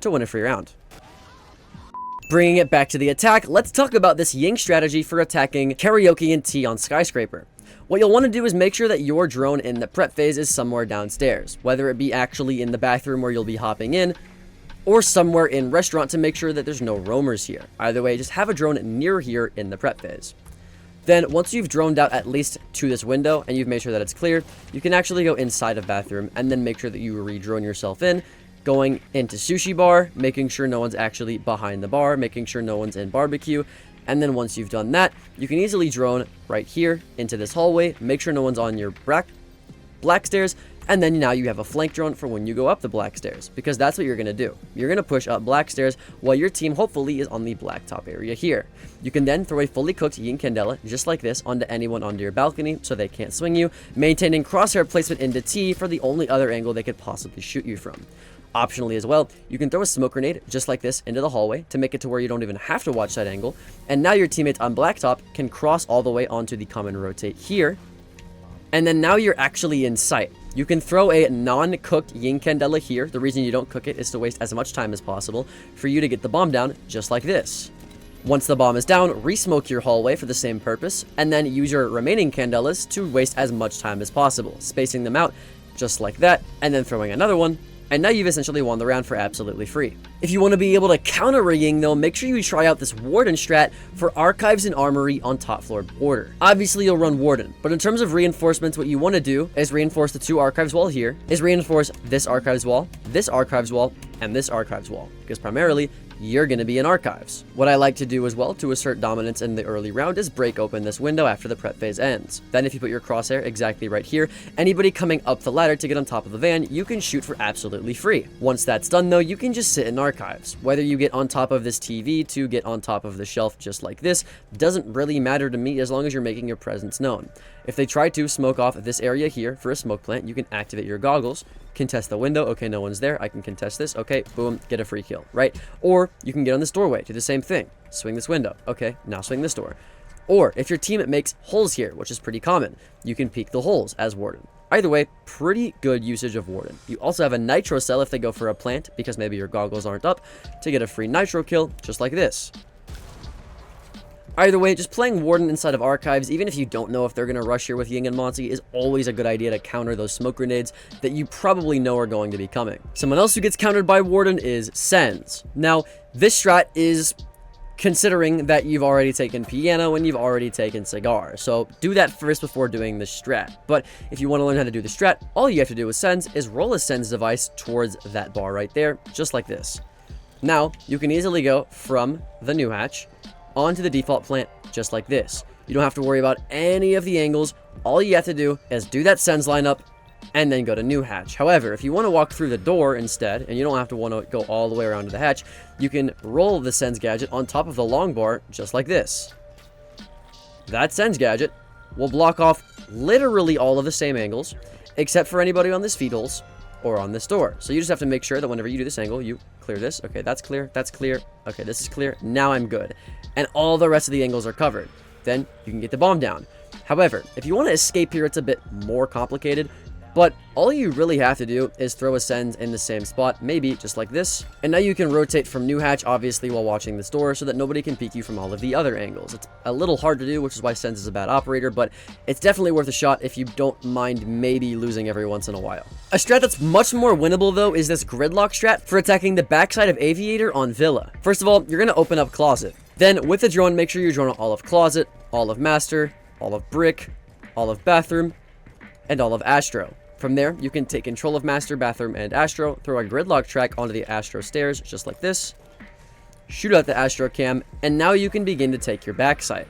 to win a free round. Bringing it back to the attack, let's talk about this Ying strategy for attacking karaoke and tea on skyscraper. What you'll want to do is make sure that your drone in the prep phase is somewhere downstairs, whether it be actually in the bathroom where you'll be hopping in, or somewhere in restaurant to make sure that there's no roamers here. Either way, just have a drone near here in the prep phase. Then once you've droned out at least to this window and you've made sure that it's clear, you can actually go inside of bathroom and then make sure that you re-drone yourself in, going into sushi bar, making sure no one's actually behind the bar, making sure no one's in barbecue. And then once you've done that, you can easily drone right here into this hallway, make sure no one's on your black stairs, and then now you have a flank drone for when you go up the black stairs, because that's what you're going to do. You're going to push up black stairs while your team hopefully is on the black top area here. You can then throw a fully cooked Yin Candela, just like this, onto anyone onto your balcony so they can't swing you, maintaining crosshair placement into T for the only other angle they could possibly shoot you from. Optionally as well, you can throw a smoke grenade just like this into the hallway to make it to where you don't even have to watch that angle, and now your teammates on blacktop can cross all the way onto the common rotate here, and then now you're actually in sight. You can throw a non-cooked Yin Candela here. The reason you don't cook it is to waste as much time as possible for you to get the bomb down just like this. Once the bomb is down, re-smoke your hallway for the same purpose, and then use your remaining Candelas to waste as much time as possible, spacing them out just like that, and then throwing another one. And now you've essentially won the round for absolutely free. If you want to be able to counter a Ying though, make sure you try out this Warden strat for Archives and Armory on top floor border. Obviously you'll run Warden, but in terms of reinforcements, what you want to do is reinforce the two Archives wall here, is reinforce this Archives wall, and this Archives wall, because primarily you're going to be in Archives. What I like to do as well to assert dominance in the early round is break open this window after the prep phase ends. Then if you put your crosshair exactly right here, anybody coming up the ladder to get on top of the van, you can shoot for absolutely free. Once that's done though, you can just sit in Archives. Whether you get on top of this TV to get on top of the shelf just like this, doesn't really matter to me as long as you're making your presence known. If they try to smoke off this area here for a smoke plant, you can activate your goggles, contest the window. Okay, no one's there. I can contest this. Okay, boom, get a free kill, right? Or you can get on this doorway, do the same thing. Swing this window. Okay, now swing this door. Or if your team makes holes here, which is pretty common, you can peek the holes as Warden. Either way, pretty good usage of Warden. You also have a nitro cell if they go for a plant, because maybe your goggles aren't up, to get a free nitro kill, just like this. Either way, just playing Warden inside of Archives, even if you don't know if they're going to rush here with Ying and Monty, is always a good idea to counter those smoke grenades that you probably know are going to be coming. Someone else who gets countered by Warden is Sens. Now, this strat is considering that you've already taken Piano and you've already taken Cigar. So do that first before doing the strat. But if you want to learn how to do the strat, all you have to do with Sens is roll a Sens device towards that bar right there, just like this. Now, you can easily go from the new hatch onto the default plant, just like this. You don't have to worry about any of the angles. All you have to do is do that Sens lineup and then go to new hatch. However, if you want to walk through the door instead, and you don't have to want to go all the way around to the hatch, you can roll the Sens gadget on top of the long bar, just like this. That Sens gadget will block off literally all of the same angles, except for anybody on this feed holes or on this door. So you just have to make sure that whenever you do this angle, you clear this. Okay, that's clear. That's clear. Okay, this is clear. Now I'm good. And all the rest of the angles are covered. Then you can get the bomb down. However, if you want to escape here, it's a bit more complicated. But all you really have to do is throw a Sens in the same spot, maybe just like this. And now you can rotate from new hatch, obviously, while watching this door so that nobody can peek you from all of the other angles. It's a little hard to do, which is why Sens is a bad operator, but it's definitely worth a shot if you don't mind maybe losing every once in a while. A strat that's much more winnable, though, is this Gridlock strat for attacking the backside of Aviator on Villa. First of all, you're going to open up Closet. Then, with the drone, make sure you drone all of Closet, all of Master, all of Brick, all of Bathroom, and all of Astro. From there, you can take control of Master, Bathroom, and Astro, throw a Gridlock track onto the Astro stairs, just like this, shoot out the Astro cam, and now you can begin to take your backside.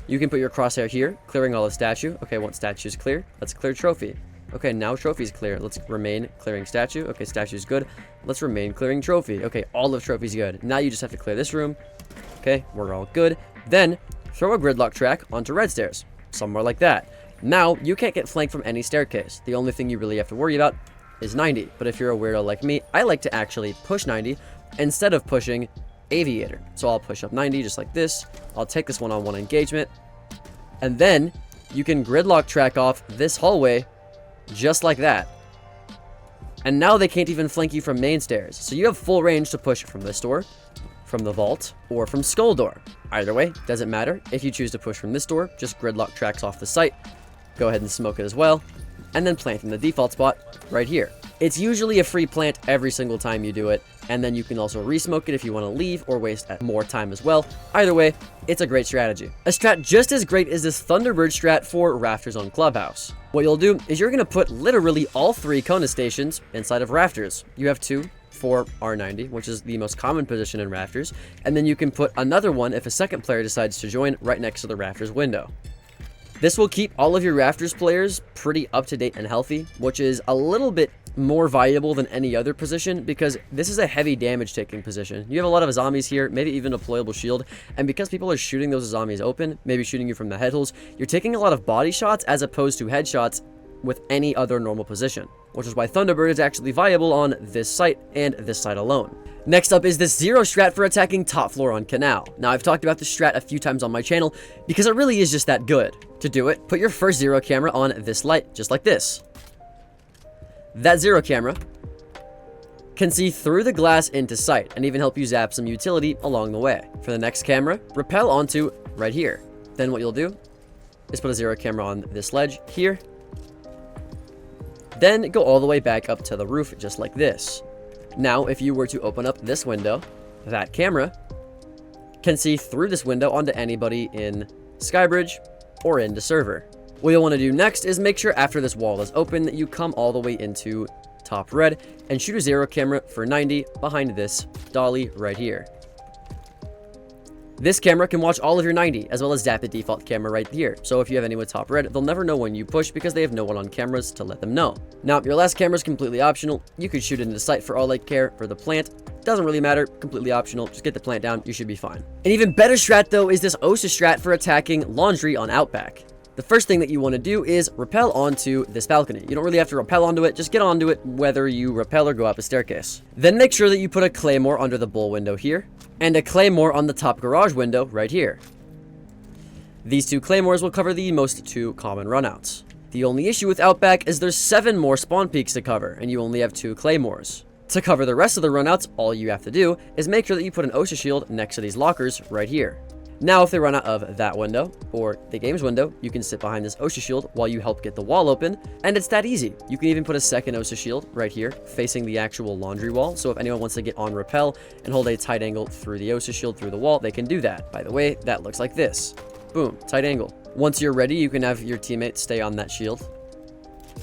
You can put your crosshair here, clearing all the statue. Okay, once statue's clear, let's clear trophy. Okay, now trophy's clear. Let's remain clearing statue. Okay, statue's good. Let's remain clearing trophy. Okay, all of trophy's good. Now you just have to clear this room. Okay, we're all good. Then, throw a Gridlock track onto red stairs, somewhere like that. Now, you can't get flanked from any staircase. The only thing you really have to worry about is 90. But if you're a weirdo like me, I like to actually push 90 instead of pushing Aviator. So I'll push up 90 just like this. I'll take this one-on-one engagement. And then, you can Gridlock track off this hallway just like that. And now they can't even flank you from main stairs. So you have full range to push from this door, from the vault, or from Skull Door. Either way, doesn't matter. If you choose to push from this door, just Gridlock tracks off the site. Go ahead and smoke it as well, and then plant in the default spot right here. It's usually a free plant every single time you do it, and then you can also re-smoke it if you want to leave or waste more time as well. Either way, it's a great strategy. A strat just as great as this Thunderbird strat for Rafters on Clubhouse. What you'll do is you're going to put literally all 3 Kona stations inside of Rafters. You have 2 for R90, which is the most common position in Rafters, and then you can put another one if a second player decides to join right next to the Rafters window. This will keep all of your Rafters players pretty up-to-date and healthy, which is a little bit more valuable than any other position because this is a heavy damage taking position. You have a lot of zombies here, maybe even a deployable shield, and because people are shooting those zombies open, maybe shooting you from the head holes, you're taking a lot of body shots as opposed to headshots with any other normal position, which is why Thunderbird is actually viable on this site and this site alone. Next up is this Zero strat for attacking top floor on Canal. Now, I've talked about this strat a few times on my channel because it really is just that good. To do it, put your first Zero camera on this light, just like this. That Zero camera can see through the glass into sight and even help you zap some utility along the way. For the next camera, rappel onto right here. Then what you'll do is put a Zero camera on this ledge here. Then go all the way back up to the roof, just like this. Now, if you were to open up this window, that camera can see through this window onto anybody in Skybridge or into server. What you'll want to do next is make sure after this wall is open that you come all the way into top red and shoot a Zero camera for 90 behind this dolly right here. This camera can watch all of your 90, as well as zap the default camera right here. So if you have anyone top red, they'll never know when you push because they have no one on cameras to let them know. Now, your last camera is completely optional. You could shoot into the site for all I care. For the plant, doesn't really matter, completely optional. Just get the plant down, you should be fine. An even better strat, though, is this Osa strat for attacking laundry on Outback. The first thing that you want to do is rappel onto this balcony. You don't really have to rappel onto it, just get onto it whether you rappel or go up a staircase. Then make sure that you put a claymore under the bull window here, and a claymore on the top garage window right here. These 2 claymores will cover the most 2 common runouts. The only issue with Outback is there's 7 more spawn peaks to cover, and you only have 2 claymores. To cover the rest of the runouts, all you have to do is make sure that you put an OSHA shield next to these lockers right here. Now, if they run out of that window, or the game's window, you can sit behind this OSHA shield while you help get the wall open, and it's that easy. You can even put a second OSHA shield right here, facing the actual laundry wall, so if anyone wants to get on rappel and hold a tight angle through the OSHA shield through the wall, they can do that. By the way, that looks like this. Boom, tight angle. Once you're ready, you can have your teammate stay on that shield.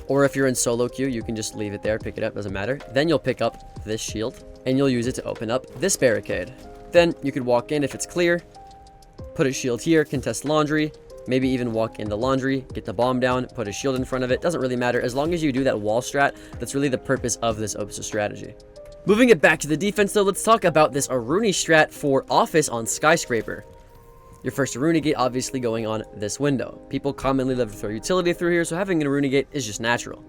Or if you're in SoloQ, you can just leave it there, pick it up, doesn't matter. Then you'll pick up this shield, and you'll use it to open up this barricade. Then you could walk in if it's clear, put a shield here, contest laundry, maybe even walk into laundry, get the bomb down, put a shield in front of it. Doesn't really matter. As long as you do that wall strat, that's really the purpose of this OSHA strategy. Moving it back to the defense though, let's talk about this Aruni strat for office on skyscraper. Your first Aruni gate obviously going on this window. People commonly love to throw utility through here, so having an Aruni gate is just natural.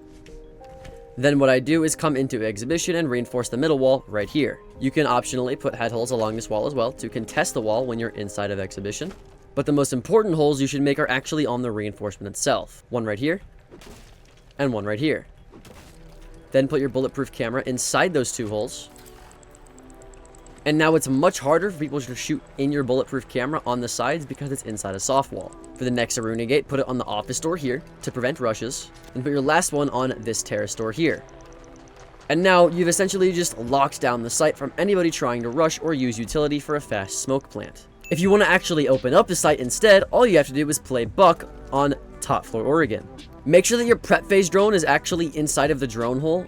Then what I do is come into exhibition and reinforce the middle wall right here. You can optionally put head holes along this wall as well to contest the wall when you're inside of exhibition. But the most important holes you should make are actually on the reinforcement itself. One right here, and one right here. Then put your bulletproof camera inside those 2 holes. And now it's much harder for people to shoot in your bulletproof camera on the sides because it's inside a soft wall. For the next Aruni gate, put it on the office door here to prevent rushes, and put your last one on this terrace door here. And now you've essentially just locked down the site from anybody trying to rush or use utility for a fast smoke plant. If you want to actually open up the site instead, all you have to do is play Buck on top floor Oregon. Make sure that your prep phase drone is actually inside of the drone hole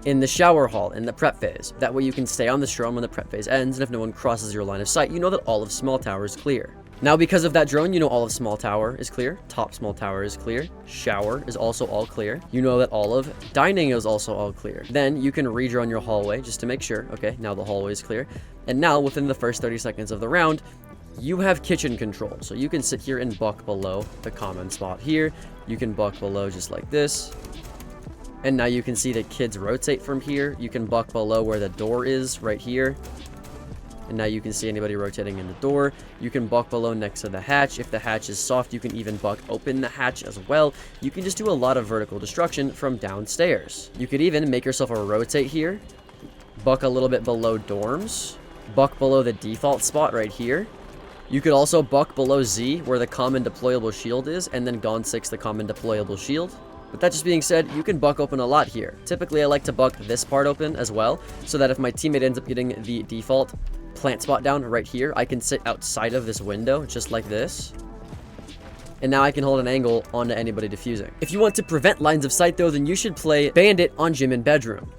in the shower hall in the prep phase. That way you can stay on this drone when the prep phase ends, and if no one crosses your line of sight, you know that all of small tower is clear. Now because of that drone, you know all of small tower is clear, top small tower is clear, shower is also all clear. You know that all of dining is also all clear. Then you can redrone your hallway just to make sure. Okay, now the hallway is clear. And now within the first 30 seconds of the round, you have kitchen control. So you can sit here and buck below the common spot here. You can buck below just like this. And now you can see that kids rotate from here. You can buck below where the door is right here. And now you can see anybody rotating in the door. You can buck below next to the hatch. If the hatch is soft, you can even buck open the hatch as well. You can just do a lot of vertical destruction from downstairs. You could even make yourself a rotate here. Buck a little bit below dorms. Buck below the default spot right here. You could also buck below Z where the common deployable shield is, and then Gone 6 the common deployable shield. With that just being said, you can buck open a lot here. Typically, I like to buck this part open as well, so that if my teammate ends up getting the default plant spot down right here, I can sit outside of this window, just like this. And now I can hold an angle onto anybody defusing. If you want to prevent lines of sight though, then you should play Bandit on gym and bedroom.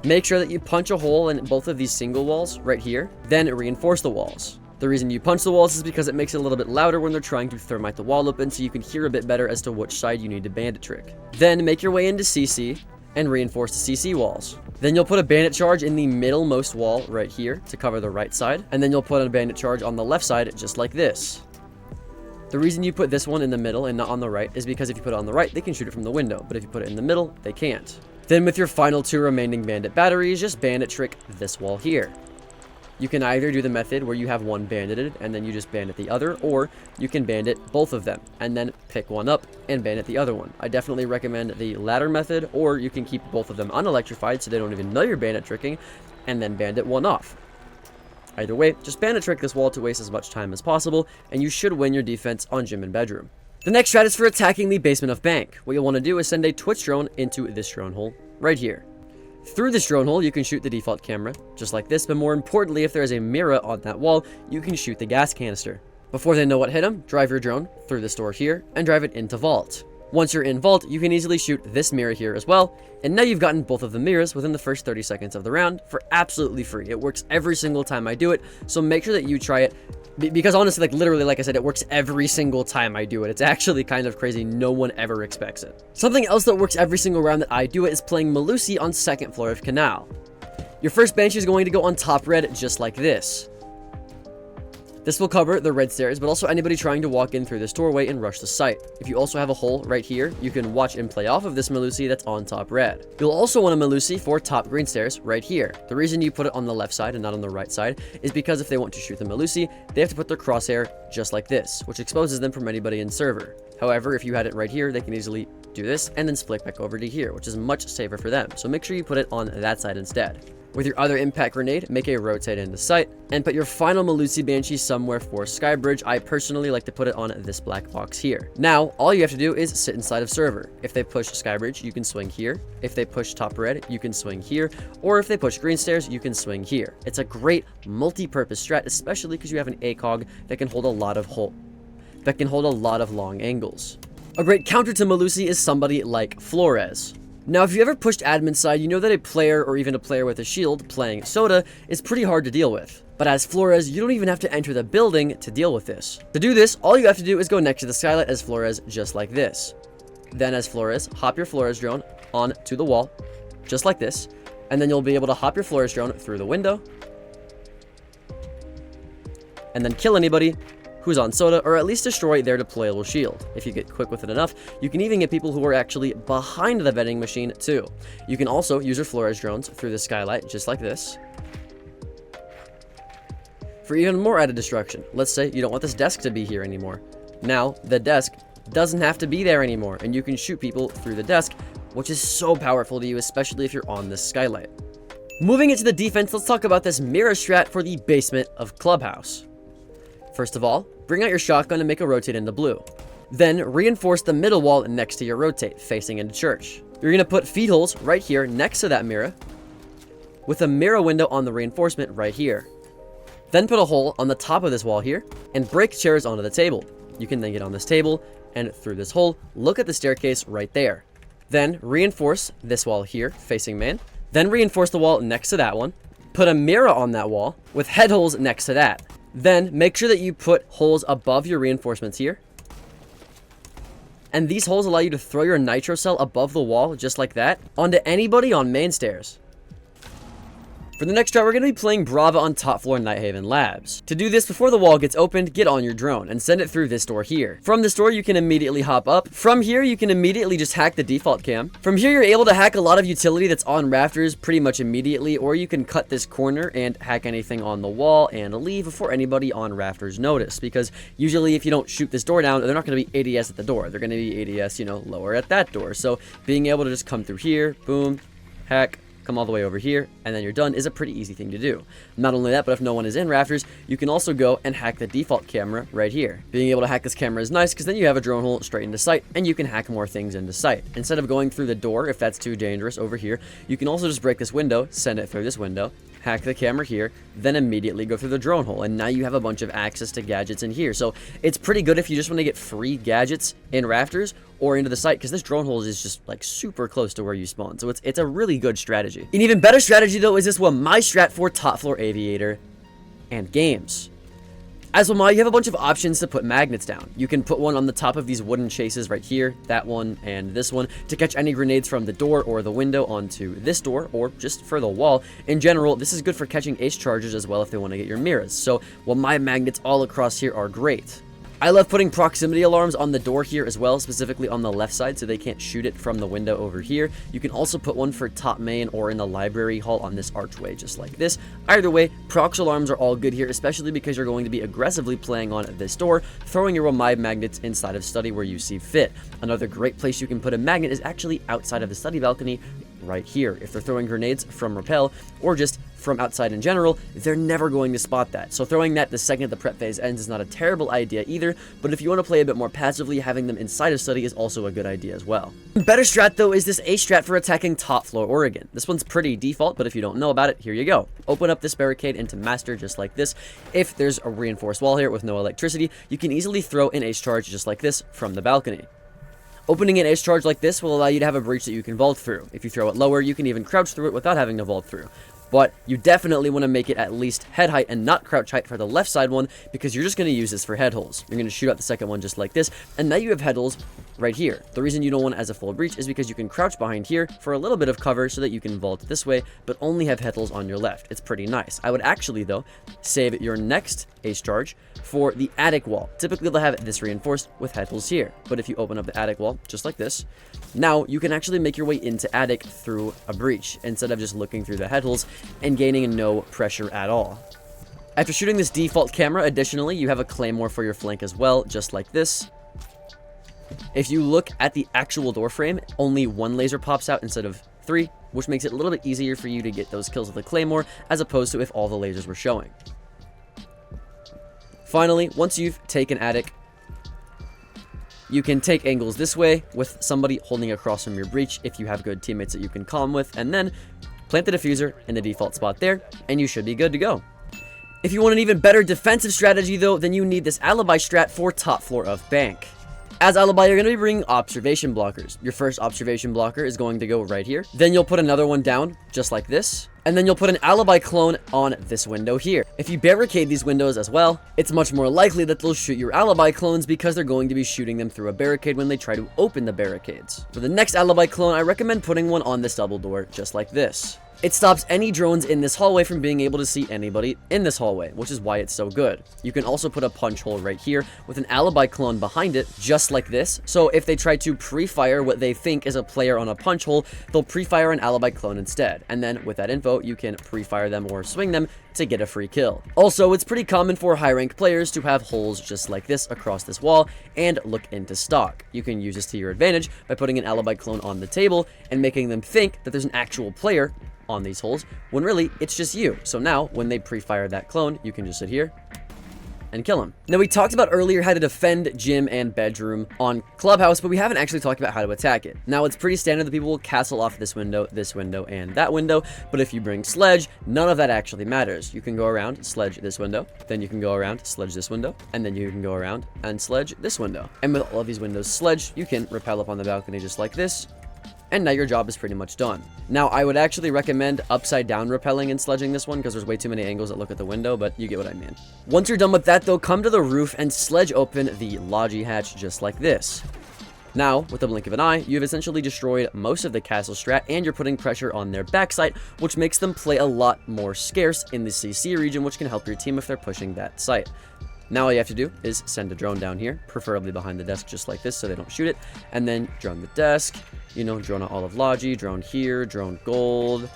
Make sure that you punch a hole in both of these single walls right here, then reinforce the walls. The reason you punch the walls is because it makes it a little bit louder when they're trying to thermite the wall open, so you can hear a bit better as to which side you need to bandit trick. Then make your way into CC and reinforce the CC walls. Then you'll put a bandit charge in the middlemost wall right here to cover the right side, and then you'll put a bandit charge on the left side just like this. The reason you put this one in the middle and not on the right is because if you put it on the right, they can shoot it from the window, but if you put it in the middle, they can't. Then with your final 2 remaining bandit batteries, just bandit trick this wall here. You can either do the method where you have one bandited and then you just bandit the other, or you can bandit both of them and then pick one up and bandit the other one. I definitely recommend the latter method, or you can keep both of them unelectrified so they don't even know you're bandit tricking and then bandit one off. Either way, just bandit trick this wall to waste as much time as possible, and you should win your defense on gym and bedroom. The next strat is for attacking the basement of bank. What you'll want to do is send a Twitch drone into this drone hole right here. Through this drone hole, you can shoot the default camera, just like this, but more importantly, if there is a mirror on that wall, you can shoot the gas canister. Before they know what hit them, drive your drone through this door here, and drive it into vault. Once you're in vault, you can easily shoot this mirror here as well, and now you've gotten both of the mirrors within the first 30 seconds of the round for absolutely free. It works every single time I do it, so make sure that you try it, because honestly, literally, like I said, it works every single time I do it. It's actually kind of crazy. No one ever expects it. Something else that works every single round that I do it is playing Malusi on second floor of Canal. Your first Banshee is going to go on top red just like this. This will cover the red stairs, but also anybody trying to walk in through this doorway and rush the site. If you also have a hole right here, you can watch and play off of this Melusi that's on top red. You'll also want a Melusi for top green stairs right here. The reason you put it on the left side and not on the right side is because if they want to shoot the Melusi, they have to put their crosshair just like this, which exposes them from anybody in server. However, if you had it right here, they can easily do this and then split back over to here, which is much safer for them. So make sure you put it on that side instead. With your other impact grenade, make a rotate in the sight, and put your final Melusi Banshee somewhere for Skybridge. I personally like to put it on this black box here. Now, all you have to do is sit inside of server. If they push Skybridge, you can swing here. If they push top red, you can swing here. Or if they push green stairs, you can swing here. It's a great multi-purpose strat, especially because you have an ACOG that can hold a lot of long angles. A great counter to Melusi is somebody like Flores. Now, if you ever pushed admin side, you know that a player or even a player with a shield playing Soda is pretty hard to deal with. But as Flores, you don't even have to enter the building to deal with this. To do this, all you have to do is go next to the skylight as Flores, just like this. Then as Flores, hop your Flores drone onto the wall, just like this. And then you'll be able to hop your Flores drone through the window. And then kill anybody who's on Soda, or at least destroy their deployable shield. If you get quick with it enough, you can even get people who are actually behind the vending machine too. You can also use your Flores drones through the skylight, just like this, for even more added destruction. Let's say you don't want this desk to be here anymore. Now, the desk doesn't have to be there anymore, and you can shoot people through the desk, which is so powerful to you, especially if you're on this skylight. Moving into the defense, let's talk about this mirror strat for the basement of Clubhouse. First of all, bring out your shotgun and make a rotate into blue. Then reinforce the middle wall next to your rotate, facing into church. You're going to put feed holes right here next to that mirror, with a mirror window on the reinforcement right here. Then put a hole on the top of this wall here, and break chairs onto the table. You can then get on this table, and through this hole, look at the staircase right there. Then reinforce this wall here, facing main. Then reinforce the wall next to that one. Put a mirror on that wall, with head holes next to that. Then make sure that you put holes above your reinforcements here. And these holes allow you to throw your nitro cell above the wall, just like that, onto anybody on main stairs. For the next strat, we're going to be playing Brava on top floor Nighthaven Labs. To do this, before the wall gets opened, get on your drone and send it through this door here. From this door, you can immediately hop up. From here, you can immediately just hack the default cam. From here, you're able to hack a lot of utility that's on rafters pretty much immediately, or you can cut this corner and hack anything on the wall and leave before anybody on rafters notice. Because usually if you don't shoot this door down, they're not going to be ADS at the door. They're going to be ADS, lower at that door. So being able to just come through here, boom, hack, come all the way over here, and then you're done is a pretty easy thing to do. Not only that, but if no one is in rafters, you can also go and hack the default camera right here. Being able to hack this camera is nice because then you have a drone hole straight into sight, and you can hack more things into sight. Instead of going through the door, if that's too dangerous over here, you can also just break this window, send it through this window, hack the camera here, then immediately go through the drone hole, and now you have a bunch of access to gadgets in here. So it's pretty good if you just want to get free gadgets in rafters or into the site, because this drone hole is just like super close to where you spawn. So it's a really good strategy. An even better strategy though is this one, my strat for top floor aviator and games. As well, you have a bunch of options to put magnets down. You can put one on the top of these wooden chases right here, that one and this one, to catch any grenades from the door or the window onto this door, or just for the wall. In general, this is good for catching ace charges as well if they want to get your mirrors. So, while my magnets all across here are great, I love putting proximity alarms on the door here as well, specifically on the left side so they can't shoot it from the window over here. You can also put one for top main or in the library hall on this archway, just like this. Either way, prox alarms are all good here, especially because you're going to be aggressively playing on this door, throwing your Mive magnets inside of study where you see fit. Another great place you can put a magnet is actually outside of the study balcony right here. If they're throwing grenades from rappel or just from outside in general, they're never going to spot that. So throwing that the second the prep phase ends is not a terrible idea either, but if you want to play a bit more passively, having them inside of study is also a good idea as well. Better strat though is this ace strat for attacking top floor Oregon. This one's pretty default, but if you don't know about it, here you go. Open up this barricade into master just like this. If there's a reinforced wall here with no electricity, you can easily throw an ace charge just like this from the balcony. Opening an ace charge like this will allow you to have a breach that you can vault through. If you throw it lower, you can even crouch through it without having to vault through. But you definitely want to make it at least head height and not crouch height for the left side one, because you're just going to use this for head holes. You're going to shoot out the second one just like this, and now you have head holes right here. The reason you don't want it as a full breach is because you can crouch behind here for a little bit of cover so that you can vault this way, but only have head holes on your left. It's pretty nice. I would actually, though, save your next ace charge for the attic wall. Typically, they'll have this reinforced with head holes here, but if you open up the attic wall, just like this, now you can actually make your way into attic through a breach, instead of just looking through the head holes and gaining no pressure at all. After shooting this default camera, additionally, you have a claymore for your flank as well, just like this. If you look at the actual door frame, only one laser pops out instead of 3, which makes it a little bit easier for you to get those kills with the claymore, as opposed to if all the lasers were showing. Finally, once you've taken attic, you can take angles this way with somebody holding across from your breach if you have good teammates that you can calm with, and then plant the diffuser in the default spot there, and you should be good to go. If you want an even better defensive strategy though, then you need this alibi strat for top floor of bank. As alibi, you're going to be bringing observation blockers. Your first observation blocker is going to go right here. Then you'll put another one down, just like this. And then you'll put an alibi clone on this window here. If you barricade these windows as well, it's much more likely that they'll shoot your alibi clones because they're going to be shooting them through a barricade when they try to open the barricades. For the next alibi clone, I recommend putting one on this double door, just like this. It stops any drones in this hallway from being able to see anybody in this hallway, which is why it's so good. You can also put a punch hole right here with an alibi clone behind it, just like this. So if they try to pre-fire what they think is a player on a punch hole, they'll pre-fire an alibi clone instead. And then with that info, you can pre-fire them or swing them to get a free kill. Also, it's pretty common for high-rank players to have holes just like this across this wall and look into stock. You can use this to your advantage by putting an alibi clone on the table and making them think that there's an actual player on these holes, when really it's just you. So now when they pre-fire that clone, you can just sit here and kill him. Now, we talked about earlier how to defend gym and bedroom on Clubhouse, but we haven't actually talked about how to attack it. Now, it's pretty standard that people will castle off this window, and that window, but if you bring sledge, none of that actually matters. You can go around, sledge this window, then you can go around, sledge this window, and then you can go around and sledge this window. And with all of these windows sledged, you can rappel up on the balcony just like this, and now your job is pretty much done. Now, I would actually recommend upside down rappelling and sledging this one because there's way too many angles that look at the window, but you get what I mean. Once you're done with that though, come to the roof and sledge open the logi hatch just like this. Now, with the blink of an eye, you've essentially destroyed most of the castle strat and you're putting pressure on their backside, which makes them play a lot more scarce in the CC region, which can help your team if they're pushing that site. Now all you have to do is send a drone down here, preferably behind the desk just like this so they don't shoot it, and then drone the desk, you know, drone out all of Logi, drone here, drone gold,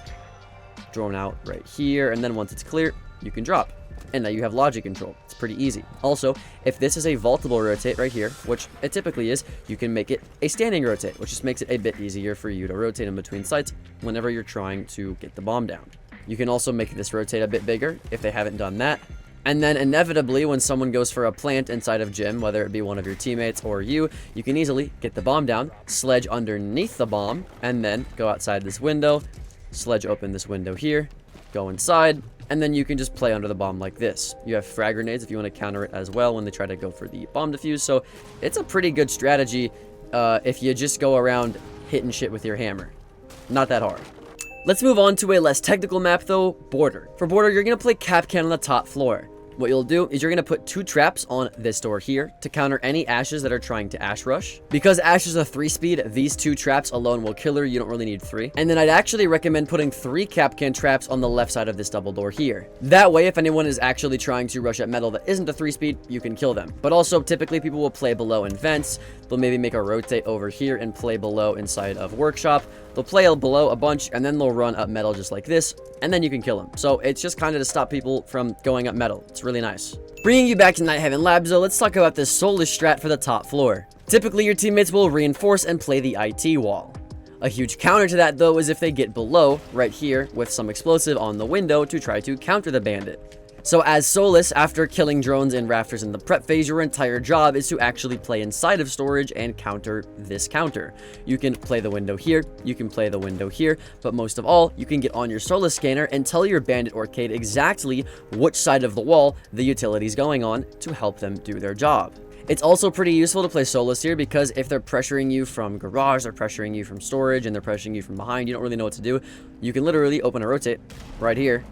drone out right here, and then once it's clear, you can drop. And now you have Logi control. It's pretty easy. Also, if this is a vaultable rotate right here, which it typically is, you can make it a standing rotate, which just makes it a bit easier for you to rotate in between sites whenever you're trying to get the bomb down. You can also make this rotate a bit bigger if they haven't done that. And then inevitably, when someone goes for a plant inside of gym, whether it be one of your teammates or you can easily get the bomb down, sledge underneath the bomb, and then go outside this window, sledge open this window here, go inside, and then you can just play under the bomb like this. You have frag grenades if you want to counter it as well when they try to go for the bomb defuse, so it's a pretty good strategy if you just go around hitting shit with your hammer. Not that hard. Let's move on to a less technical map though, Border. For Border, you're going to play Kapkan on the top floor. What you'll do is you're going to put 2 traps on this door here to counter any ashes that are trying to ash rush. Because ash is a 3-speed, these 2 traps alone will kill her. You don't really need 3. And then I'd actually recommend putting 3 Kapkan traps on the left side of this double door here. That way, if anyone is actually trying to rush at metal that isn't a 3-speed, you can kill them. But also, typically people will play below in vents. They'll maybe make a rotate over here and play below inside of workshop. They'll play below a bunch and then they'll run up metal just like this, and then you can kill them. So it's just kind of to stop people from going up metal. It's really nice. Bringing you back to Night Heaven Labs though, let's talk about this soulless strat for the top floor. Typically your teammates will reinforce and play the IT wall. A huge counter to that though is if they get below, right here, with some explosive on the window to try to counter the bandit. So as Solus, after killing drones and rafters in the prep phase, your entire job is to actually play inside of storage and counter this counter. You can play the window here, you can play the window here, but most of all, you can get on your Solus scanner and tell your bandit or Cade exactly which side of the wall the utility is going on to help them do their job. It's also pretty useful to play Solus here because if they're pressuring you from garage, they're pressuring you from storage, and they're pressuring you from behind, you don't really know what to do. You can literally open a rotate right here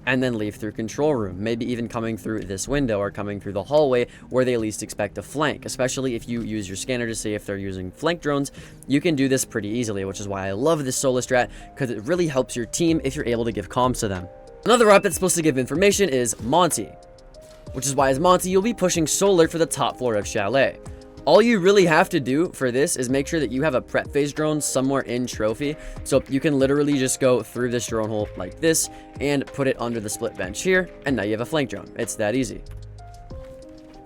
and then leave through control room, maybe even coming through this window or coming through the hallway where they least expect a flank. Especially if you use your scanner to see if they're using flank drones, you can do this pretty easily, which is why I love this solo strat, because it really helps your team if you're able to give comms to them. Another route that's supposed to give information is Monty, which is why as Monty you'll be pushing solar for the top floor of Chalet. All you really have to do for this is make sure that you have a prep phase drone somewhere in trophy, so you can literally just go through this drone hole like this and put it under the split bench here, and now you have a flank drone. It's that easy.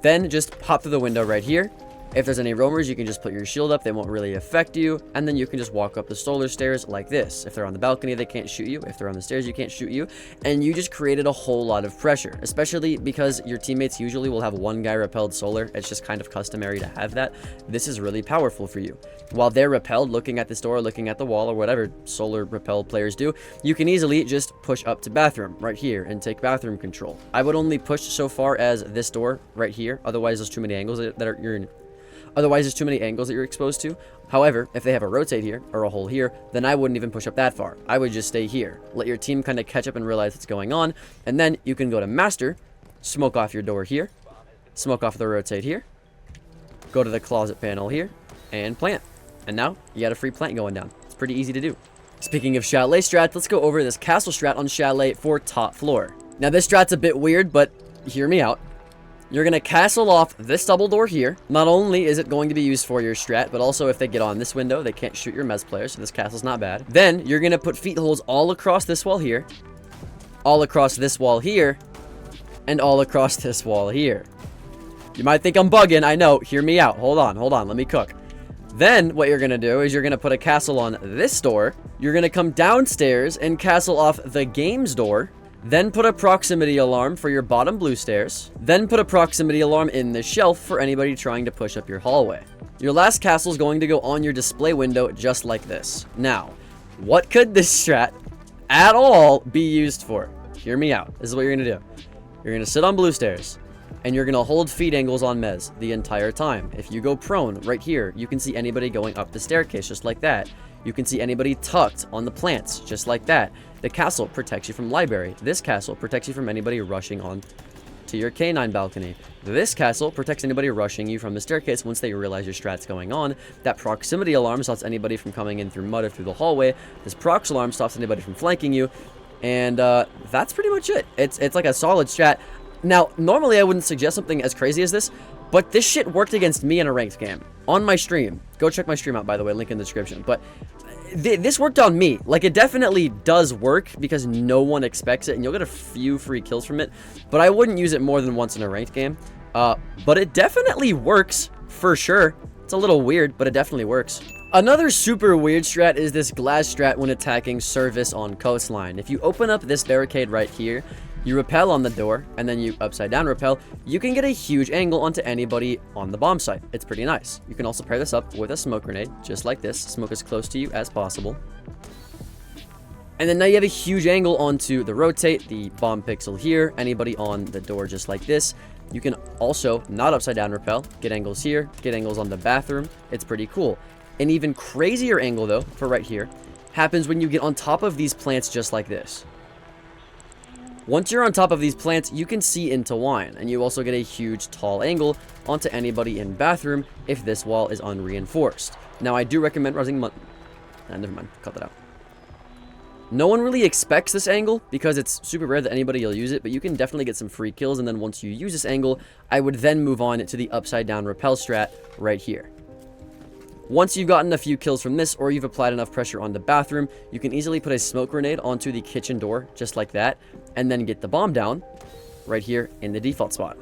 Then just hop through the window right here. If there's any roamers, you can just put your shield up. They won't really affect you. And then you can just walk up the solar stairs like this. If they're on the balcony, they can't shoot you. If they're on the stairs, you can't shoot you. And you just created a whole lot of pressure, especially because your teammates usually will have one guy repelled solar. It's just kind of customary to have that. This is really powerful for you. While they're repelled, looking at this door, looking at the wall, or whatever solar repelled players do, you can easily just push up to bathroom right here and take bathroom control. I would only push so far as this door right here. Otherwise, there's too many angles you're exposed to. However, if they have a rotate here or a hole here, then I wouldn't even push up that far. I would just stay here. Let your team kind of catch up and realize what's going on. And then you can go to master, smoke off your door here, smoke off the rotate here, go to the closet panel here, and plant. And now you got a free plant going down. It's pretty easy to do. Speaking of Chalet strats, let's go over this castle strat on Chalet for top floor. Now this strat's a bit weird, but hear me out. You're going to castle off this double door here. Not only is it going to be used for your strat, but also if they get on this window, they can't shoot your mez player, so this castle's not bad. Then you're going to put feet holes all across this wall here, all across this wall here, and all across this wall here. You might think I'm bugging. I know. Hear me out. Hold on. Let me cook. Then what you're going to do is you're going to put a castle on this door. You're going to come downstairs and castle off the games door. Then put a proximity alarm for your bottom blue stairs. Then put a proximity alarm in the shelf for anybody trying to push up your hallway. Your last castle is going to go on your display window just like this. Now, what could this strat at all be used for? Hear me out. This is what you're going to do. You're going to sit on blue stairs, and you're going to hold feet angles on mez the entire time. If you go prone right here, you can see anybody going up the staircase just like that. You can see anybody tucked on the plants just like that. The castle protects you from library. This castle protects you from anybody rushing on to your K9 balcony. This castle protects anybody rushing you from the staircase once they realize your strat's going on. That proximity alarm stops anybody from coming in through mud or through the hallway. This prox alarm stops anybody from flanking you. And that's pretty much it. It's like a solid strat. Now, normally I wouldn't suggest something as crazy as this, but this shit worked against me in a ranked game. On my stream. Go check my stream out, by the way, link in the description. But this worked on me. Like, it definitely does work because no one expects it, and you'll get a few free kills from it. But I wouldn't use it more than once in a ranked game. But it definitely works, for sure. It's a little weird, but it definitely works. Another super weird strat is this glass strat when attacking service on coastline. If you open up this barricade right here, you rappel on the door, and then you upside down rappel, you can get a huge angle onto anybody on the bomb site. It's pretty nice. You can also pair this up with a smoke grenade, just like this. Smoke as close to you as possible. And then now you have a huge angle onto the rotate, the bomb pixel here, anybody on the door just like this. You can also not upside down rappel, get angles here, get angles on the bathroom. It's pretty cool. An even crazier angle though, for right here, happens when you get on top of these plants just like this. Once you're on top of these plants, you can see into wine, and you also get a huge tall angle onto anybody in bathroom if this wall is unreinforced. Now, I do recommend never mind, cut that out. No one really expects this angle because it's super rare that anybody will use it, but you can definitely get some free kills, and then once you use this angle, I would then move on to the upside down rappel strat right here. Once you've gotten a few kills from this, or you've applied enough pressure on the bathroom, you can easily put a smoke grenade onto the kitchen door, just like that, and then get the bomb down right here in the default spot.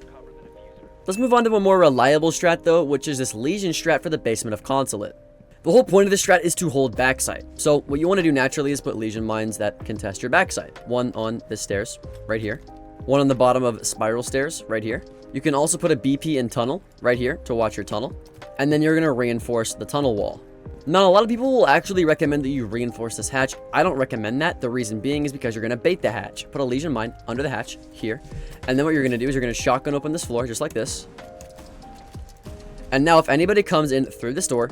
Let's move on to a more reliable strat though, which is this Legion strat for the basement of Consulate. The whole point of this strat is to hold backside. So what you want to do naturally is put Legion mines that contest your backside. One on the stairs, right here. One on the bottom of spiral stairs, right here. You can also put a BP in tunnel, right here, to watch your tunnel. And then you're going to reinforce the tunnel wall. Now, a lot of people will actually recommend that you reinforce this hatch. I don't recommend that. The reason being is because you're going to bait the hatch. Put a Legion mine under the hatch, here. And then what you're going to do is you're going to shotgun open this floor, just like this. And now if anybody comes in through this door,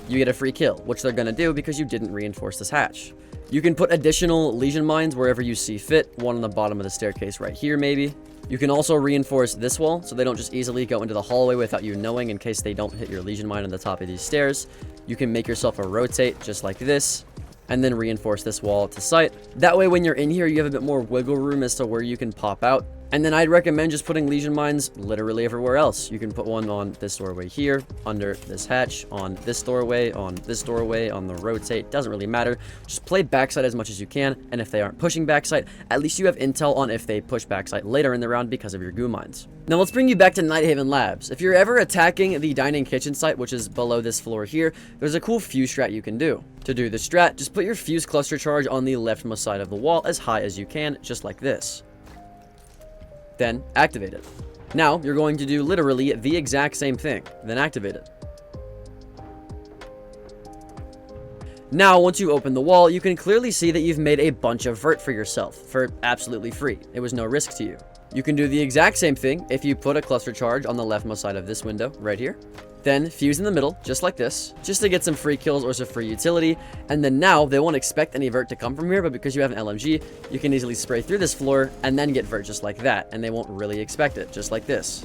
you get a free kill, which they're going to do because you didn't reinforce this hatch. You can put additional lesion mines wherever you see fit, one on the bottom of the staircase right here maybe. You can also reinforce this wall so they don't just easily go into the hallway without you knowing in case they don't hit your lesion mine on the top of these stairs. You can make yourself a rotate just like this, and then reinforce this wall to sight. That way when you're in here, you have a bit more wiggle room as to where you can pop out. And then I'd recommend just putting lesion mines literally everywhere else. You can put one on this doorway here, under this hatch, on this doorway, on the rotate. Doesn't really matter. Just play backside as much as you can. And if they aren't pushing backside, at least you have intel on if they push backside later in the round because of your goo mines. Now let's bring you back to Nighthaven Labs. If you're ever attacking the dining kitchen site, which is below this floor here, there's a cool fuse strat you can do. To do the strat, just put your fuse cluster charge on the leftmost side of the wall as high as you can, just like this. Then activate it. Now you're going to do literally the exact same thing, then activate it. Now once you open the wall, you can clearly see that you've made a bunch of vert for yourself for absolutely free. It was no risk to you. You can do the exact same thing if you put a cluster charge on the leftmost side of this window right here. Then fuse in the middle, just like this, just to get some free kills or some free utility. And then now they won't expect any vert to come from here, but because you have an LMG, you can easily spray through this floor and then get vert just like that. And they won't really expect it, just like this.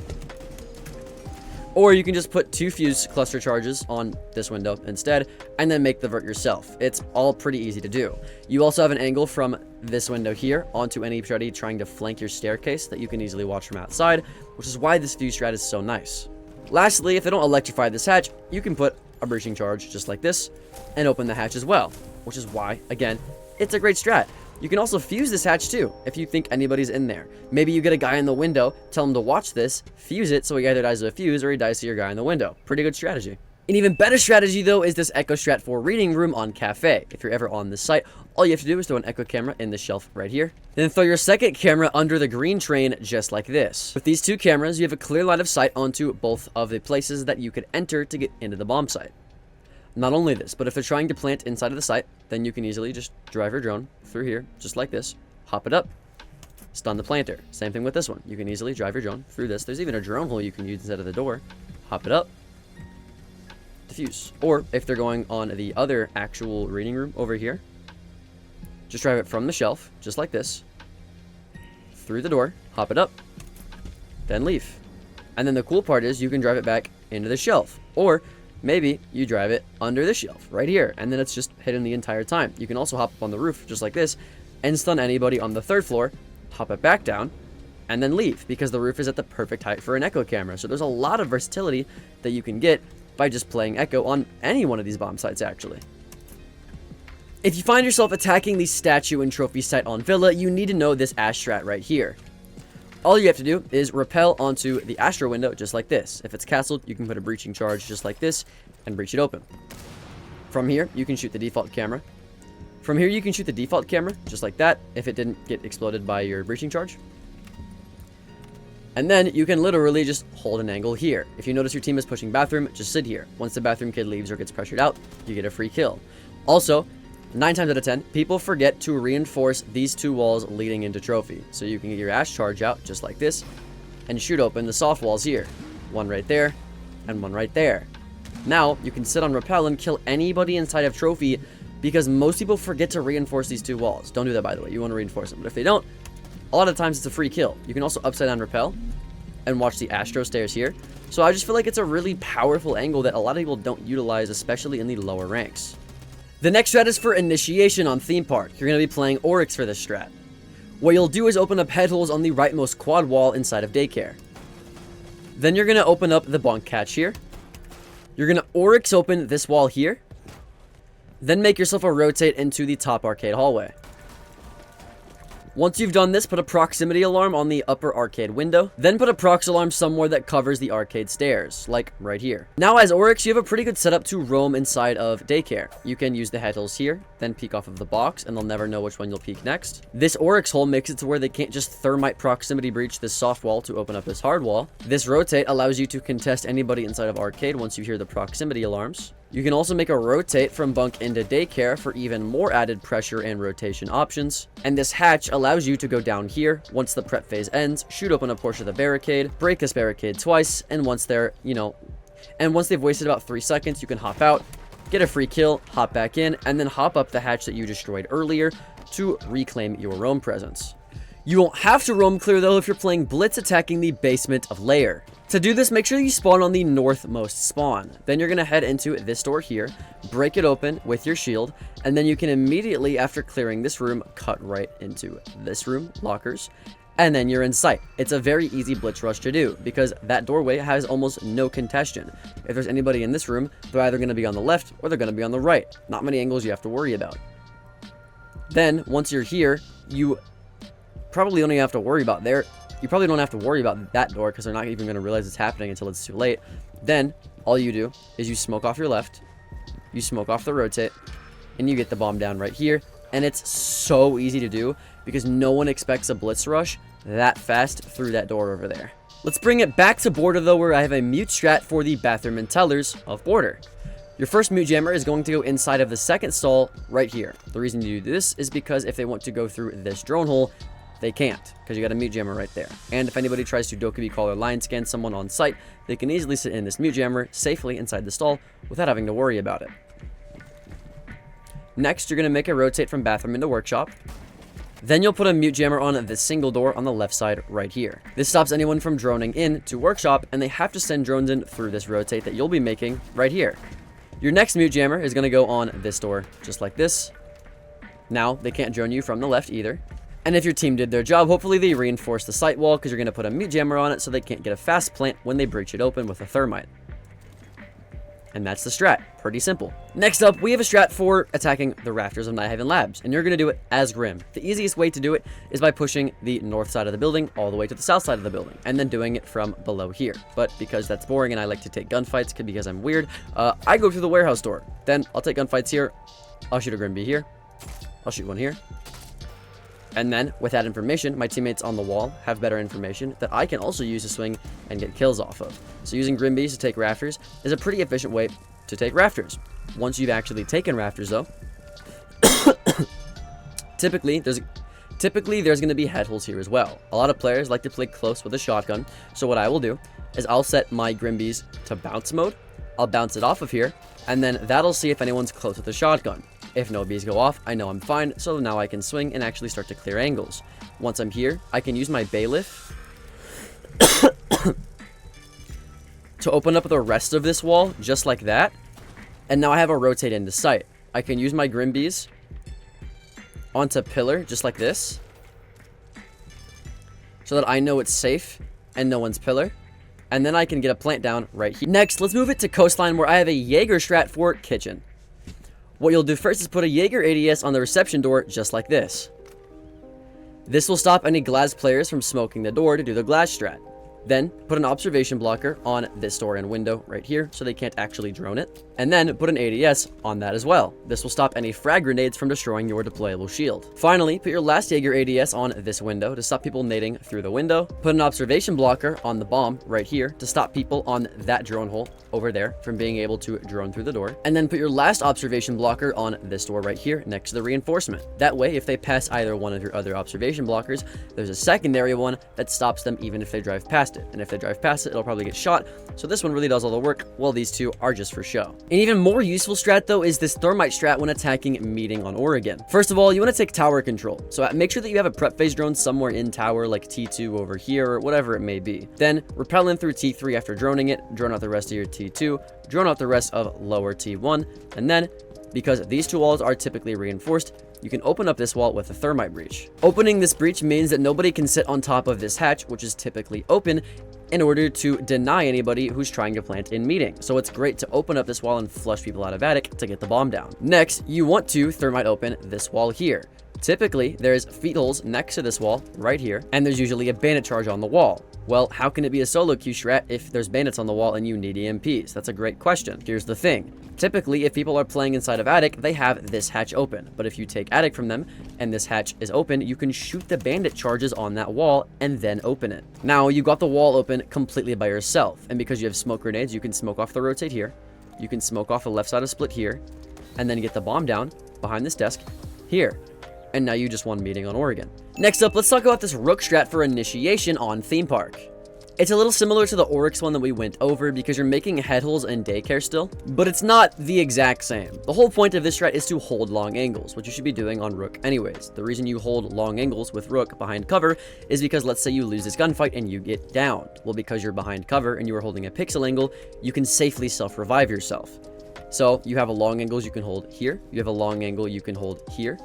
Or you can just put 2 fuse cluster charges on this window instead, and then make the vert yourself. It's all pretty easy to do. You also have an angle from this window here onto anybody trying to flank your staircase that you can easily watch from outside, which is why this fuse strat is so nice. Lastly, if they don't electrify this hatch, you can put a breaching charge just like this and open the hatch as well, which is why, again, it's a great strat. You can also fuse this hatch too, if you think anybody's in there. Maybe you get a guy in the window, tell him to watch this, fuse it so he either dies to a fuse or he dies to your guy in the window. Pretty good strategy. An even better strategy though is this echo strat for reading room on cafe. If you're ever on this site, all you have to do is throw an echo camera in the shelf right here. Then throw your second camera under the green train just like this. With these 2 cameras, you have a clear line of sight onto both of the places that you could enter to get into the bomb site. Not only this, but if they're trying to plant inside of the site, then you can easily just drive your drone through here, just like this, hop it up, stun the planter. Same thing with this one. You can easily drive your drone through this. There's even a drone hole you can use instead of the door. Hop it up, defuse. Or if they're going on the other actual reading room over here, just drive it from the shelf, just like this, through the door, hop it up, then leave. And then the cool part is you can drive it back into the shelf. Or maybe you drive it under the shelf right here, and then it's just hidden the entire time. You can also hop up on the roof just like this and stun anybody on the 3rd floor, hop it back down, and then leave because the roof is at the perfect height for an echo camera. So there's a lot of versatility that you can get by just playing echo on any one of these bomb sites actually. If you find yourself attacking the statue and trophy site on Villa, you need to know this ash strat right here. All you have to do is rappel onto the Astro window just like this. If it's castled, you can put a breaching charge just like this and breach it open. From here, you can shoot the default camera. From here, you can shoot the default camera just like that if it didn't get exploded by your breaching charge. And then you can literally just hold an angle here. If you notice your team is pushing bathroom, just sit here. Once the bathroom kid leaves or gets pressured out, you get a free kill. Also, 9 times out of 10, people forget to reinforce these 2 walls leading into trophy. So you can get your ash charge out just like this and shoot open the soft walls here. One right there and one right there. Now you can sit on rappel and kill anybody inside of trophy because most people forget to reinforce these 2 walls. Don't do that, by the way. You want to reinforce them. But if they don't, a lot of times it's a free kill. You can also upside down rappel and watch the Astro stairs here. So I just feel like it's a really powerful angle that a lot of people don't utilize, especially in the lower ranks. The next strat is for initiation on Theme Park. You're going to be playing Oryx for this strat. What you'll do is open up headholes on the rightmost quad wall inside of daycare. Then you're going to open up the bunk hatch here. You're going to Oryx open this wall here. Then make yourself a rotate into the top arcade hallway. Once you've done this, put a proximity alarm on the upper arcade window. Then put a prox alarm somewhere that covers the arcade stairs, like right here. Now as Oryx, you have a pretty good setup to roam inside of daycare. You can use the headholes here, then peek off of the box, and they'll never know which one you'll peek next. This Oryx hole makes it to where they can't just thermite proximity breach this soft wall to open up this hard wall. This rotate allows you to contest anybody inside of arcade once you hear the proximity alarms. You can also make a rotate from bunk into daycare for even more added pressure and rotation options. And this hatch allows you to go down here once the prep phase ends, shoot open a portion of the barricade, break this barricade twice, and once they're, once they've wasted about 3 seconds, you can hop out, get a free kill, hop back in, and then hop up the hatch that you destroyed earlier to reclaim your roam presence. You won't have to roam clear though if you're playing Blitz attacking the basement of Lair. To do this, make sure you spawn on the northmost spawn. Then you're going to head into this door here, break it open with your shield, and then you can immediately, after clearing this room, cut right into this room, lockers, and then you're in sight. It's a very easy Blitz rush to do because that doorway has almost no congestion. If there's anybody in this room, they're either going to be on the left or they're going to be on the right. Not many angles you have to worry about. Then, once you're here, you probably don't even have to worry about You probably don't have to worry about that door because they're not even going to realize it's happening until it's too late. Then, all you do is you smoke off your left, you smoke off the rotate, and you get the bomb down right here. And it's so easy to do because no one expects a Blitz rush that fast through that door over there. Let's bring it back to Border though, where I have a mute strat for the bathroom and tellers of Border. Your first mute jammer is going to go inside of the second stall right here. The reason you do this is because if they want to go through this drone hole, they can't, because you got a mute jammer right there. And if anybody tries to Dokubi call or line scan someone on site, they can easily sit in this mute jammer safely inside the stall without having to worry about it. Next, you're going to make a rotate from bathroom into workshop. Then you'll put a mute jammer on this single door on the left side right here. This stops anyone from droning in to workshop, and they have to send drones in through this rotate that you'll be making right here. Your next mute jammer is going to go on this door, just like this. Now, they can't drone you from the left either. And if your team did their job, hopefully they reinforce the site wall because you're going to put a mute jammer on it so they can't get a fast plant when they breach it open with a thermite. And that's the strat. Pretty simple. Next up, we have a strat for attacking the rafters of Nighthaven Labs, and you're going to do it as Grim. The easiest way to do it is by pushing the north side of the building all the way to the south side of the building, and then doing it from below here. But because that's boring and I like to take gunfights because I'm weird, I go through the warehouse door. Then I'll take gunfights here. I'll shoot a Grim Bee here. I'll shoot one here. And then, with that information, my teammates on the wall have better information that I can also use to swing and get kills off of. So using Grim Bees to take rafters is a pretty efficient way to take rafters. Once you've actually taken rafters, though, typically there's going to be head holes here as well. A lot of players like to play close with a shotgun, so what I will do is I'll set my Grim Bees to bounce mode. I'll bounce it off of here, and then that'll see if anyone's close with a shotgun. If no bees go off, I know I'm fine, so now I can swing and actually start to clear angles. Once I'm here, I can use my bailiff to open up the rest of this wall, just like that. And now I have a rotate into sight. I can use my Grim Bees onto pillar, just like this, so that I know it's safe and no one's pillar. And then I can get a plant down right here. Next, let's move it to coastline, where I have a Jaeger strat for kitchen. What you'll do first is put a Jaeger ADS on the reception door, just like this. This will stop any glass players from smoking the door to do the glass strat. Then, put an observation blocker on this door and window right here, so they can't actually drone it. And then, put an ADS on that as well. This will stop any frag grenades from destroying your deployable shield. Finally, put your last Jaeger ADS on this window to stop people nading through the window. Put an observation blocker on the bomb right here to stop people on that drone hole over there from being able to drone through the door. And then put your last observation blocker on this door right here next to the reinforcement. That way, if they pass either one of your other observation blockers, there's a secondary one that stops them even if they drive past it. And if they drive past it, it'll probably get shot. So this one really does all the work, while these two are just for show. An even more useful strat though is this thermite strat when attacking meeting on Oregon. First of all, you want to take tower control. So make sure that you have a prep phase drone somewhere in tower, like T2 over here or whatever it may be. Then repel in through T3 after droning it, drone out the rest of your T2, drone out the rest of lower T1, and then, because these two walls are typically reinforced, you can open up this wall with a thermite breach. Opening this breach means that nobody can sit on top of this hatch, which is typically open, in order to deny anybody who's trying to plant in meeting. So it's great to open up this wall and flush people out of attic to get the bomb down. Next, you want to thermite open this wall here. Typically, there's feet holes next to this wall right here, and there's usually a bandit charge on the wall. Well, how can it be a SoloQ strat if there's bandits on the wall and you need EMPs? That's a great question. Here's the thing. Typically, if people are playing inside of attic, they have this hatch open. But if you take attic from them and this hatch is open, you can shoot the bandit charges on that wall and then open it. Now, you got the wall open completely by yourself. And because you have smoke grenades, you can smoke off the rotate here. You can smoke off the left side of split here. And then get the bomb down behind this desk here. And now you just won meeting on Oregon. Next up, let's talk about this rook strat for initiation on theme park. It's a little similar to the Oryx one that we went over because you're making head holes and daycare still, but it's not the exact same. The whole point of this strat is to hold long angles, which you should be doing on Rook anyways. The reason you hold long angles with Rook behind cover is because let's say you lose this gunfight and you get downed. Well, because you're behind cover and you are holding a pixel angle, you can safely self-revive yourself. So you have a long angles you can hold here. You have a long angle you can hold here.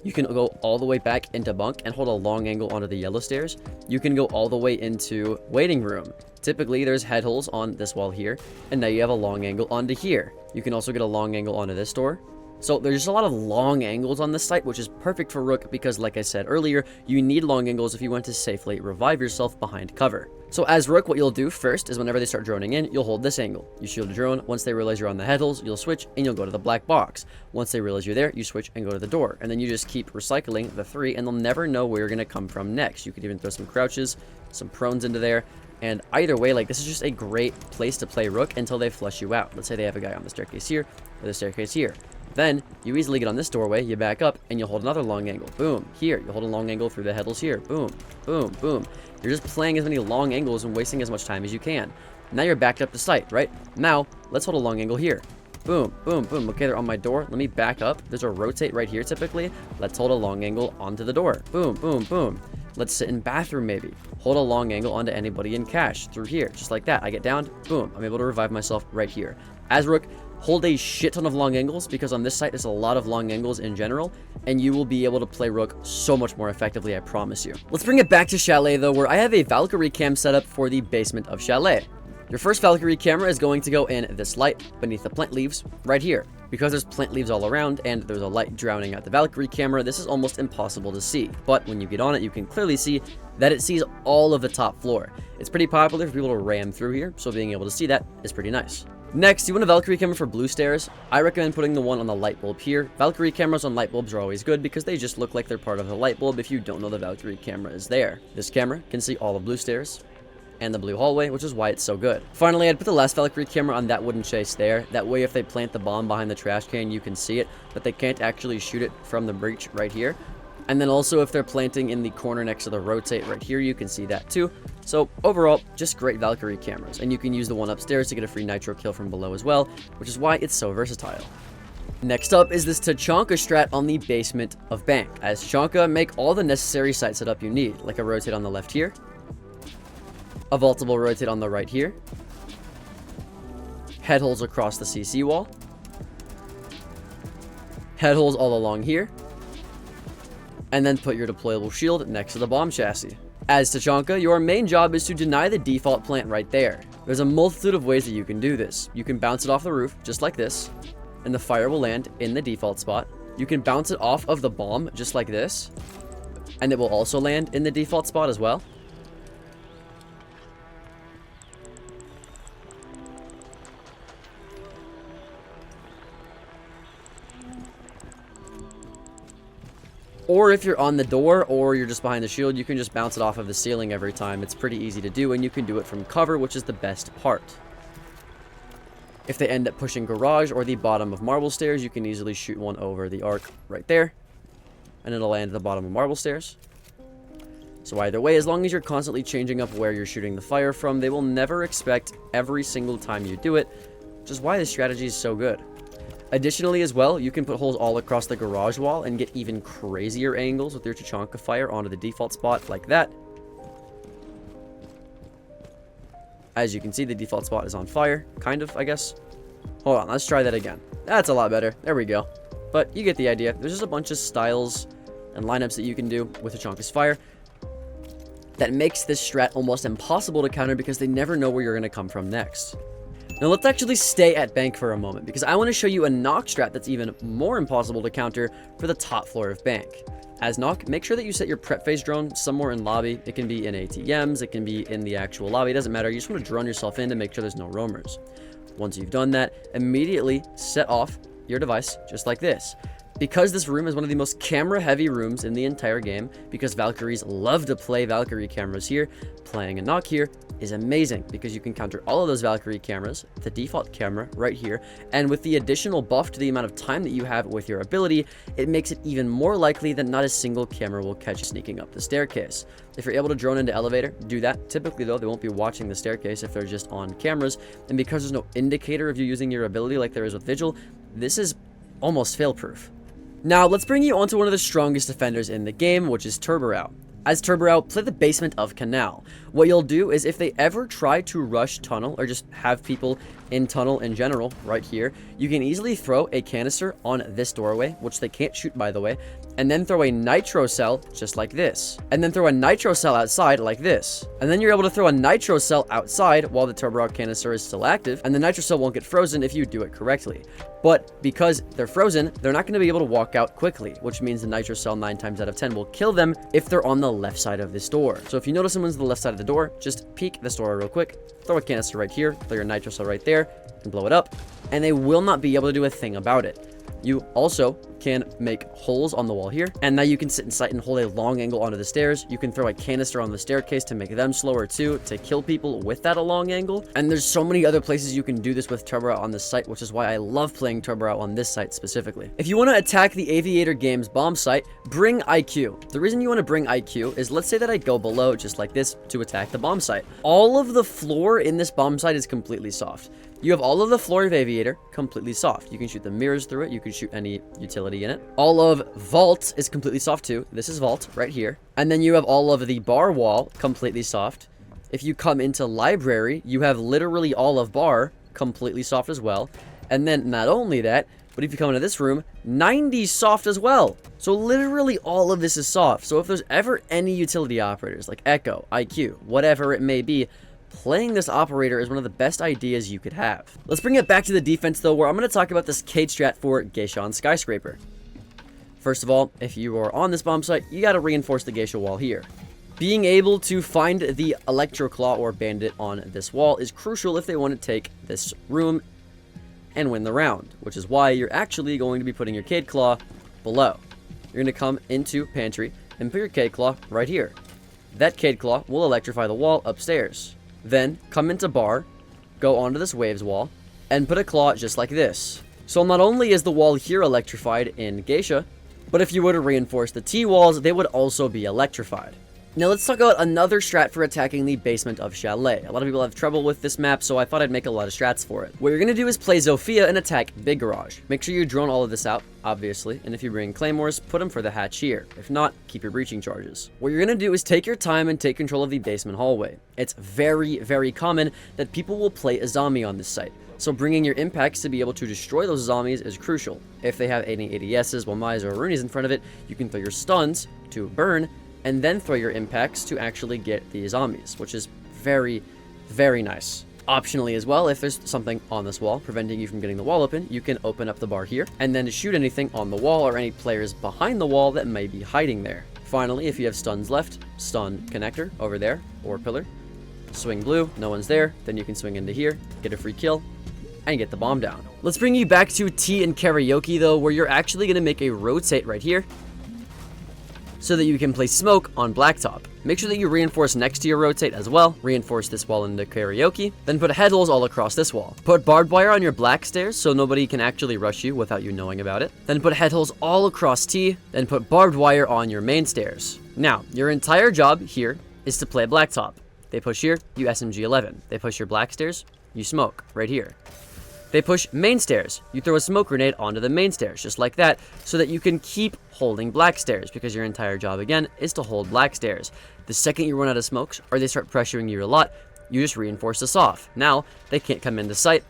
You can go all the way back into bunk and hold a long angle onto the yellow stairs. You can go all the way into waiting room. Typically, there's head holes on this wall here, and now you have a long angle onto here. You can also get a long angle onto this door. So there's just a lot of long angles on this site, which is perfect for Rook because, like I said earlier, you need long angles if you want to safely revive yourself behind cover. So as Rook, what you'll do first is whenever they start droning in, you'll hold this angle. You shield a drone. Once they realize you're on the head holes, you'll switch and you'll go to the black box. Once they realize you're there, you switch and go to the door. And then you just keep recycling the three and they'll never know where you're going to come from next. You could even throw some crouches, some prones into there. And either way, like, this is just a great place to play Rook until they flush you out. Let's say they have a guy on the staircase here or the staircase here. Then you easily get on this doorway, you back up, and you'll hold another long angle. Boom. Here, you hold a long angle through the head holes here. Boom, boom, boom. You're just playing as many long angles and wasting as much time as you can. Now you're backed up to sight, right? Now, let's hold a long angle here. Boom, boom, boom. Okay, they're on my door. Let me back up. There's a rotate right here typically. Let's hold a long angle onto the door. Boom, boom, boom. Let's sit in bathroom maybe. Hold a long angle onto anybody in cash through here. Just like that. I get down. Boom. I'm able to revive myself right here. As Rook, hold a shit ton of long angles because on this site there's a lot of long angles in general, and you will be able to play Rook so much more effectively, I promise you. Let's bring it back to Chalet though, where I have a Valkyrie cam set up for the basement of Chalet. Your first Valkyrie camera is going to go in this light beneath the plant leaves right here. Because there's plant leaves all around and there's a light drowning out the Valkyrie camera, this is almost impossible to see. But when you get on it, you can clearly see that it sees all of the top floor. It's pretty popular for people to ram through here, so being able to see that is pretty nice. Next, you want a Valkyrie camera for blue stairs. I recommend putting the one on the light bulb here. Valkyrie cameras on light bulbs are always good because they just look like they're part of the light bulb if you don't know the Valkyrie camera is there. This camera can see all of blue stairs and the blue hallway, which is why it's so good. Finally, I'd put the last Valkyrie camera on that wooden chase there. That way, if they plant the bomb behind the trash can, you can see it, but they can't actually shoot it from the breach right here. And then also, if they're planting in the corner next to the rotate right here, you can see that too. So overall, just great Valkyrie cameras. And you can use the one upstairs to get a free nitro kill from below as well, which is why it's so versatile. Next up is this Tachanka strat on the basement of Bank. As Tachanka, make all the necessary site setup you need, like a rotate on the left here, a vaultable rotate on the right here, head holes across the CC wall, head holes all along here, and then put your deployable shield next to the bomb chassis. As Tachanka, your main job is to deny the default plant right there. There's a multitude of ways that you can do this. You can bounce it off the roof, just like this, and the fire will land in the default spot. You can bounce it off of the bomb, just like this, and it will also land in the default spot as well. Or if you're on the door or you're just behind the shield, you can just bounce it off of the ceiling every time. It's pretty easy to do, and you can do it from cover, which is the best part. If they end up pushing garage or the bottom of marble stairs, you can easily shoot one over the arc right there, and it'll land at the bottom of marble stairs. So either way, as long as you're constantly changing up where you're shooting the fire from, they will never expect every single time you do it, which is why this strategy is so good. Additionally as well, you can put holes all across the garage wall and get even crazier angles with your Tachanka fire onto the default spot like that. As you can see, the default spot is on fire, kind of, I guess. Hold on, let's try that again. That's a lot better. There we go. But you get the idea. There's just a bunch of styles and lineups that you can do with Tachanka's fire that makes this strat almost impossible to counter because they never know where you're going to come from next. Now let's actually stay at Bank for a moment because I want to show you a knock strat that's even more impossible to counter for the top floor of Bank. As knock, make sure that you set your prep phase drone somewhere in lobby. It can be in ATMs, it can be in the actual lobby, it doesn't matter. You just want to drone yourself in to make sure there's no roamers. Once you've done that, immediately set off your device just like this. Because this room is one of the most camera-heavy rooms in the entire game, because Valkyries love to play Valkyrie cameras here, playing a knock here is amazing because you can counter all of those Valkyrie cameras, the default camera right here, and with the additional buff to the amount of time that you have with your ability, it makes it even more likely that not a single camera will catch you sneaking up the staircase. If you're able to drone into elevator, do that. Typically though, they won't be watching the staircase if they're just on cameras, and because there's no indicator of you using your ability like there is with Vigil, this is almost fail-proof. Now, let's bring you onto one of the strongest defenders in the game, which is Turbo. As Turbo, play the basement of Canal. What you'll do is if they ever try to rush tunnel or just have people in tunnel in general right here, you can easily throw a canister on this doorway, which they can't shoot by the way, and then throw a nitro cell just like this, and then throw a nitro cell outside like this, and then you're able to throw a nitro cell outside while the Turbo canister is still active, and the nitro cell won't get frozen if you do it correctly. But because they're frozen, they're not going to be able to walk out quickly, which means the nitro cell 9 times out of 10 will kill them if they're on the left side of this door. So if you notice someone's on the left side of the door, just peek this door real quick, throw a canister right here, throw your nitro cell right there, and blow it up, and they will not be able to do a thing about it. You also can make holes on the wall here, and now you can sit in sight and hold a long angle onto the stairs. You can throw a canister on the staircase to make them slower too, to kill people with that a long angle, and there's so many other places you can do this with Turbo on this site, which is why I love playing Turbo on this site specifically. If you want to attack the Aviator Games bomb site, bring IQ. The reason you want to bring IQ is, let's say that I go below just like this to attack the bomb site. All of the floor in this bomb site is completely soft. You have all of the floor of Aviator completely soft. You can shoot the mirrors through it. You can shoot any utility in it. All of Vault is completely soft too. This is Vault right here. And then you have all of the bar wall completely soft. If you come into Library, you have literally all of bar completely soft as well. And then not only that, but if you come into this room, 90 soft as well. So literally all of this is soft. So if there's ever any utility operators like Echo, IQ, whatever it may be, playing this operator is one of the best ideas you could have. Let's bring it back to the defense though, where I'm going to talk about this cage strat for Geisha on Skyscraper. First of all, if you are on this bomb site, you got to reinforce the Geisha wall here. Being able to find the Electro Claw or Bandit on this wall is crucial if they want to take this room and win the round, which is why you're actually going to be putting your Cade Claw below. You're going to come into Pantry and put your Cade Claw right here. That Cade Claw will electrify the wall upstairs. Then come into bar, go onto this waves wall, and put a claw just like this. So not only is the wall here electrified in Geisha, but if you were to reinforce the T-walls, they would also be electrified. Now let's talk about another strat for attacking the basement of Chalet. A lot of people have trouble with this map, so I thought I'd make a lot of strats for it. What you're going to do is play Zofia and attack Big Garage. Make sure you drone all of this out, obviously, and if you bring Claymores, put them for the hatch here. If not, keep your breaching charges. What you're going to do is take your time and take control of the basement hallway. It's very, very common that people will play a zombie on this site, so bringing your impacts to be able to destroy those zombies is crucial. If they have any ADSs, Wamais, or Roonies in front of it, you can throw your stuns to burn, and then throw your impacts to actually get the zombies, which is very, very nice. Optionally as well, if there's something on this wall preventing you from getting the wall open, you can open up the bar here, and then shoot anything on the wall or any players behind the wall that may be hiding there. Finally, if you have stuns left, stun connector over there, or pillar. Swing blue, no one's there, then you can swing into here, get a free kill, and get the bomb down. Let's bring you back to T and Karaoke though, where you're actually going to make a rotate right here, so that you can place smoke on blacktop. Make sure that you reinforce next to your rotate as well. Reinforce this wall into Karaoke. Then put head holes all across this wall. Put barbed wire on your black stairs so nobody can actually rush you without you knowing about it. Then put head holes all across T. Then put barbed wire on your main stairs. Now, your entire job here is to play blacktop. They push here, you SMG 11. They push your black stairs, you smoke right here. They push main stairs. You throw a smoke grenade onto the main stairs, just like that, so that you can keep holding black stairs, because your entire job, again, is to hold black stairs. The second you run out of smokes, or they start pressuring you a lot, you just reinforce this off. Now, they can't come into sight,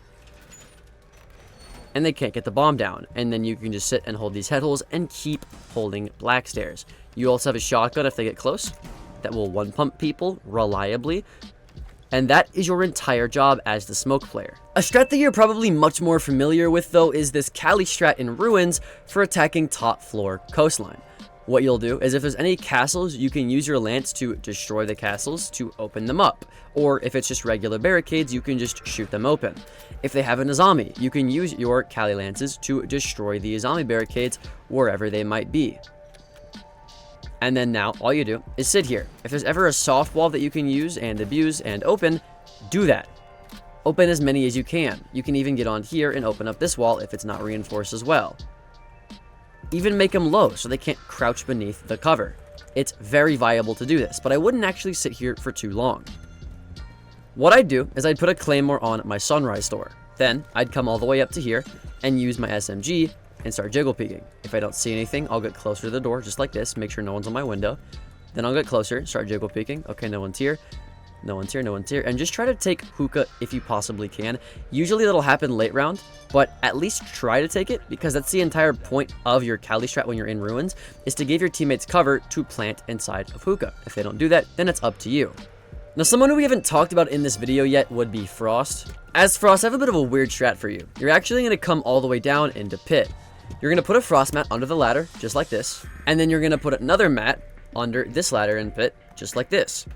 and they can't get the bomb down, and then you can just sit and hold these head holes and keep holding black stairs. You also have a shotgun if they get close, that will one-pump people reliably, and that is your entire job as the smoke player. A strat that you're probably much more familiar with though is this Kali strat in Ruins for attacking top floor coastline. What you'll do is if there's any castles, you can use your lance to destroy the castles to open them up. Or if it's just regular barricades, you can just shoot them open. If they have an Azami, you can use your Kali lances to destroy the Azami barricades wherever they might be. And then now all you do is sit here. If there's ever a soft wall that you can use and abuse and open, do that. Open as many as you can. You can even get on here and open up this wall if it's not reinforced as well. Even make them low so they can't crouch beneath the cover. It's very viable to do this, but I wouldn't actually sit here for too long. What I'd do is I'd put a claymore on my sunrise door. Then I'd come all the way up to here and use my SMG and start jiggle peeking. If I don't see anything, I'll get closer to the door just like this, make sure no one's on my window. Then I'll get closer, start jiggle peeking. Okay, no one's here. No one's here, no one's here. And just try to take hookah if you possibly can. Usually that'll happen late round, but at least try to take it because that's the entire point of your Kali strat when you're in ruins, is to give your teammates cover to plant inside of hookah. If they don't do that, then it's up to you. Now, someone who we haven't talked about in this video yet would be Frost. As Frost, I have a bit of a weird strat for you. You're actually going to come all the way down into pit. You're going to put a frost mat under the ladder, just like this. And then you're going to put another mat under this ladder in pit, just like this.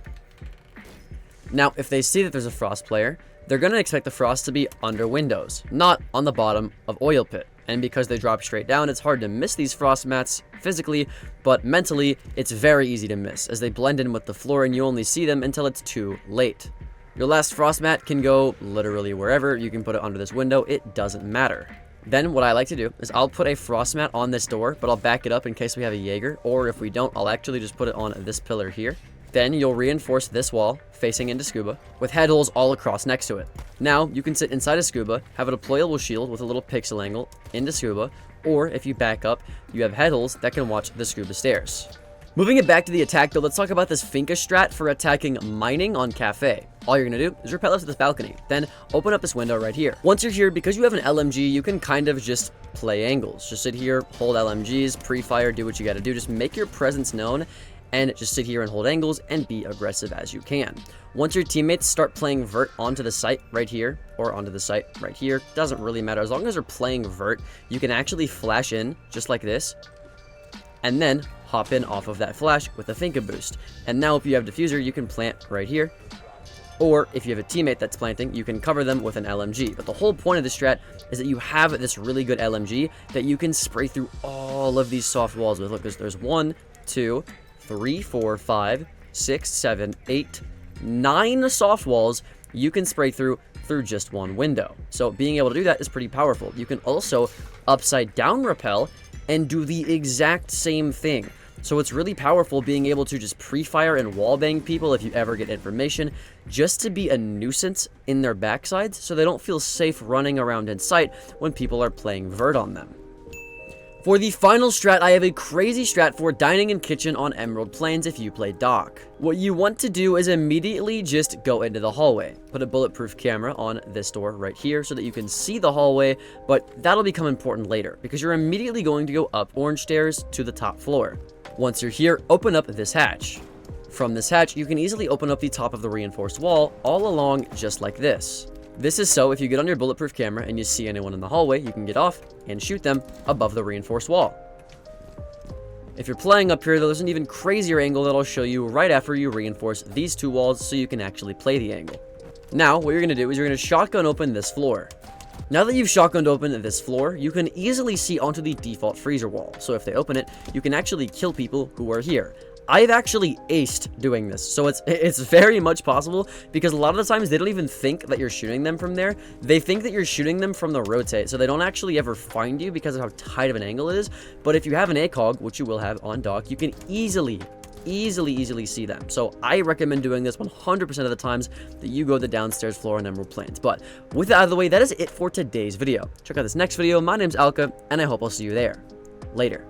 Now, if they see that there's a frost player, they're going to expect the frost to be under windows, not on the bottom of oil pit. And because they drop straight down, it's hard to miss these frost mats physically, but mentally, it's very easy to miss, as they blend in with the floor and you only see them until it's too late. Your last frost mat can go literally wherever. You can put it under this window, it doesn't matter. Then what I like to do is I'll put a frost mat on this door, but I'll back it up in case we have a Jaeger, or if we don't, I'll actually just put it on this pillar here. Then you'll reinforce this wall facing into scuba with head holes all across next to it. Now you can sit inside a scuba, have a deployable shield with a little pixel angle into scuba, or if you back up, you have head holes that can watch the scuba stairs. Moving it back to the attack though, let's talk about this Finka strat for attacking mining on Cafe. All you're gonna do is rappel up to this balcony, then open up this window right here. Once you're here, because you have an LMG, you can kind of just play angles. Just sit here, hold LMGs, pre-fire, do what you gotta do. Just make your presence known and just sit here and hold angles and be aggressive as you can. Once your teammates start playing vert onto the site right here or onto the site right here, doesn't really matter. As long as they're playing vert, you can actually flash in just like this and then hop in off of that flash with a Finka boost. And now if you have diffuser, you can plant right here. Or if you have a teammate that's planting, you can cover them with an LMG. But the whole point of the strat is that you have this really good LMG that you can spray through all of these soft walls with. Look, there's 1, 2, 3, 4, 5, 6, 7, 8, 9 soft walls you can spray through just one window. So being able to do that is pretty powerful. You can also upside down rappel and do the exact same thing. So it's really powerful being able to just pre-fire and wallbang people if you ever get information, just to be a nuisance in their backsides so they don't feel safe running around in sight when people are playing vert on them. For the final strat, I have a crazy strat for dining and kitchen on Emerald Plains if you play Dock. What you want to do is immediately just go into the hallway. Put a bulletproof camera on this door right here so that you can see the hallway, but that'll become important later because you're immediately going to go up orange stairs to the top floor. Once you're here, open up this hatch. From this hatch, you can easily open up the top of the reinforced wall all along just like this. This is so if you get on your bulletproof camera and you see anyone in the hallway, you can get off and shoot them above the reinforced wall. If you're playing up here, there's an even crazier angle that I'll show you right after you reinforce these two walls so you can actually play the angle. Now, what you're going to do is you're going to shotgun open this floor. Now that you've shotgunned open this floor, you can easily see onto the default freezer wall. So if they open it, you can actually kill people who are here. I've actually aced doing this, so it's very much possible because a lot of the times they don't even think that you're shooting them from there. They think that you're shooting them from the rotate, so they don't actually ever find you because of how tight of an angle it is. But if you have an ACOG, which you will have on Dock, you can easily see them. So I recommend doing this 100% of the times that you go the downstairs floor on Emerald Plains. But with that out of the way, that is it for today's video. Check out this next video. My name's Alka, and I hope I'll see you there. Later.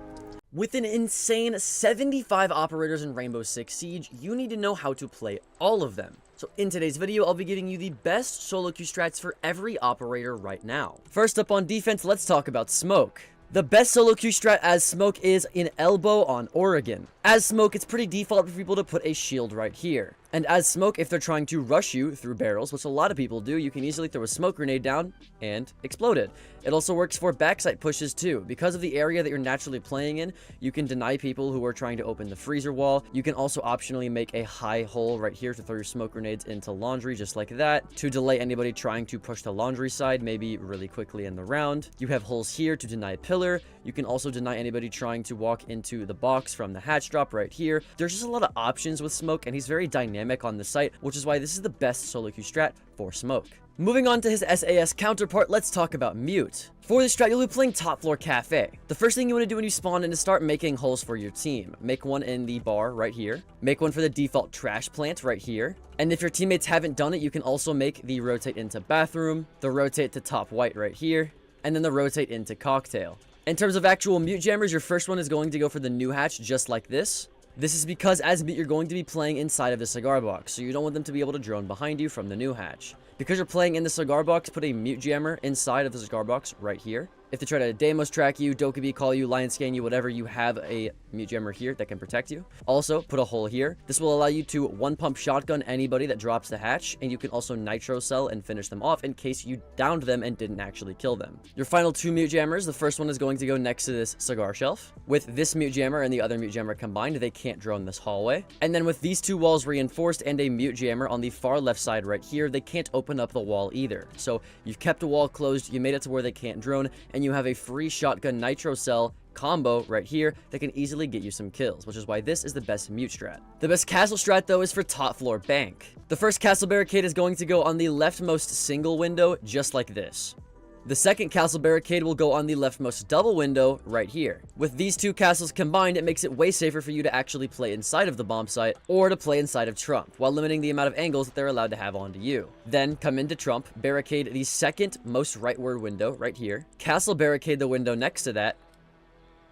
With an insane 75 operators in Rainbow Six Siege, you need to know how to play all of them. So in today's video, I'll be giving you the best solo queue strats for every operator right now. First up on defense, let's talk about Smoke. The best solo queue strat as Smoke is in Elbow on Oregon. As Smoke, it's pretty default for people to put a shield right here. And as smoke, if they're trying to rush you through barrels, which a lot of people do, you can easily throw a smoke grenade down and explode it. It also works for backside pushes too. Because of the area that you're naturally playing in, you can deny people who are trying to open the freezer wall. You can also optionally make a high hole right here to throw your smoke grenades into laundry, just like that, to delay anybody trying to push the laundry side, maybe really quickly in the round. You have holes here to deny pillar. You can also deny anybody trying to walk into the box from the hatch drop right here. There's just a lot of options with smoke, and he's very dynamic on the site, which is why this is the best SoloQ strat for smoke. Moving on to his SAS counterpart, let's talk about Mute. For this strat, you'll be playing top floor cafe. The first thing you want to do when you spawn in is start making holes for your team. Make one in the bar right here. Make one for the default trash plant right here. And if your teammates haven't done it, you can also make the rotate into bathroom, the rotate to top white right here, and then the rotate into cocktail. In terms of actual Mute jammers, your first one is going to go for the new hatch, just like this. This is because as Mute, you're going to be playing inside of the cigar box, so you don't want them to be able to drone behind you from the new hatch. Because you're playing in the cigar box, put a Mute jammer inside of the cigar box right here. If they try to Deimos track you, Dokkaebi call you, lion scan you, whatever, you have a Mute jammer here that can protect you. Also, put a hole here. This will allow you to one-pump shotgun anybody that drops the hatch, and you can also nitro cell and finish them off in case you downed them and didn't actually kill them. Your final two Mute jammers, the first one is going to go next to this cigar shelf. With this Mute jammer and the other Mute jammer combined, they can't drone this hallway. And then with these two walls reinforced and a Mute jammer on the far left side right here, they can't open up the wall either. So you've kept a wall closed, you made it to where they can't drone, and you have a free shotgun nitro cell combo right here that can easily get you some kills, which is why this is the best Mute strat. The best castle strat though is for top floor bank. The first castle barricade is going to go on the leftmost single window, just like this. The second castle barricade will go on the leftmost double window right here. With these two castles combined, it makes it way safer for you to actually play inside of the bomb site or to play inside of Trump, while limiting the amount of angles that they're allowed to have onto you. Then come into Trump, barricade the second most rightward window right here, castle barricade the window next to that,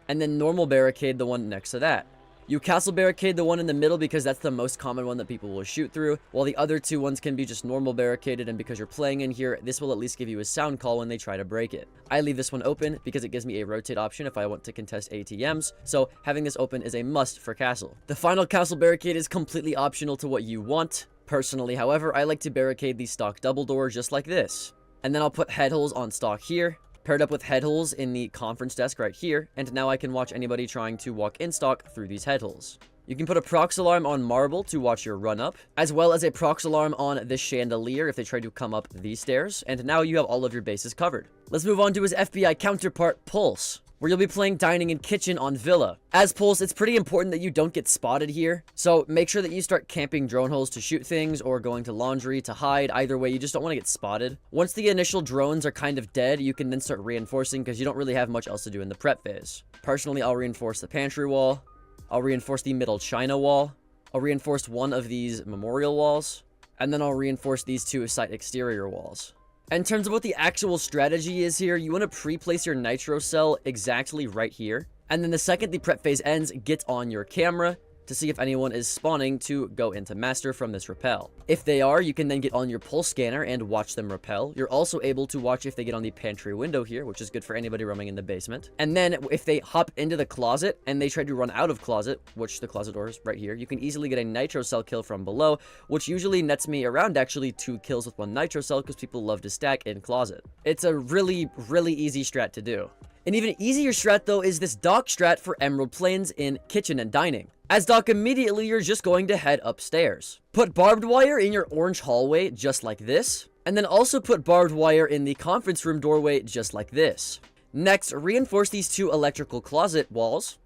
and then normal barricade the one next to that. You castle barricade the one in the middle because that's the most common one that people will shoot through, while the other two ones can be just normal barricaded, and because you're playing in here, this will at least give you a sound call when they try to break it. I leave this one open because it gives me a rotate option if I want to contest ATMs, so having this open is a must for castle. The final castle barricade is completely optional to what you want. Personally, however, I like to barricade the stock double door just like this. And then I'll put head holes on stock here, paired up with head holes in the conference desk right here, and now I can watch anybody trying to walk in stock through these head holes. You can put a prox alarm on marble to watch your run up, as well as a prox alarm on this chandelier if they try to come up these stairs, and now you have all of your bases covered. Let's move on to his FBI counterpart, Pulse, where you'll be playing dining and kitchen on Villa. As Pulse, it's pretty important that you don't get spotted here, so make sure that you start camping drone holes to shoot things or going to laundry to hide. Either way, you just don't want to get spotted. Once the initial drones are kind of dead, you can then start reinforcing because you don't really have much else to do in the prep phase. Personally, I'll reinforce the pantry wall. I'll reinforce the middle China wall. I'll reinforce one of these memorial walls, and then I'll reinforce these two site exterior walls. In terms of what the actual strategy is here, you want to pre-place your nitro cell exactly right here. And then the second the prep phase ends, get on your camera to see if anyone is spawning to go into master from this rappel. If they are, you can then get on your pulse scanner and watch them rappel. You're also able to watch if they get on the pantry window here, which is good for anybody roaming in the basement. And then if they hop into the closet and they try to run out of closet, which the closet door is right here, you can easily get a nitro cell kill from below, which usually nets me around actually 2 kills with 1 nitro cell because people love to stack in closet. It's a really easy strat to do. An even easier strat though is this dock strat for emerald planes in kitchen and dining. As dock, immediately you're just going to head upstairs. Put barbed wire in your orange hallway just like this, and then also put barbed wire in the conference room doorway just like this. Next, reinforce these 2 electrical closet walls.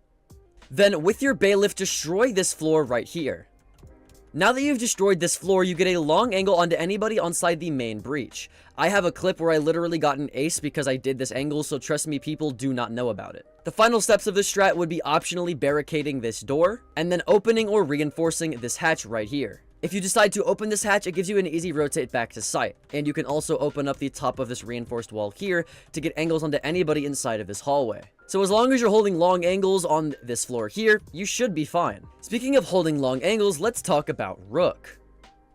Then with your bailiff, destroy this floor right here. Now that you've destroyed this floor, you get a long angle onto anybody inside the main breach. I have a clip where I literally got an ace because I did this angle, so trust me, people do not know about it. The final steps of this strat would be optionally barricading this door, and then opening or reinforcing this hatch right here. If you decide to open this hatch, it gives you an easy rotate back to site, and you can also open up the top of this reinforced wall here to get angles onto anybody inside of this hallway. So as long as you're holding long angles on this floor here, you should be fine. Speaking of holding long angles, let's talk about Rook.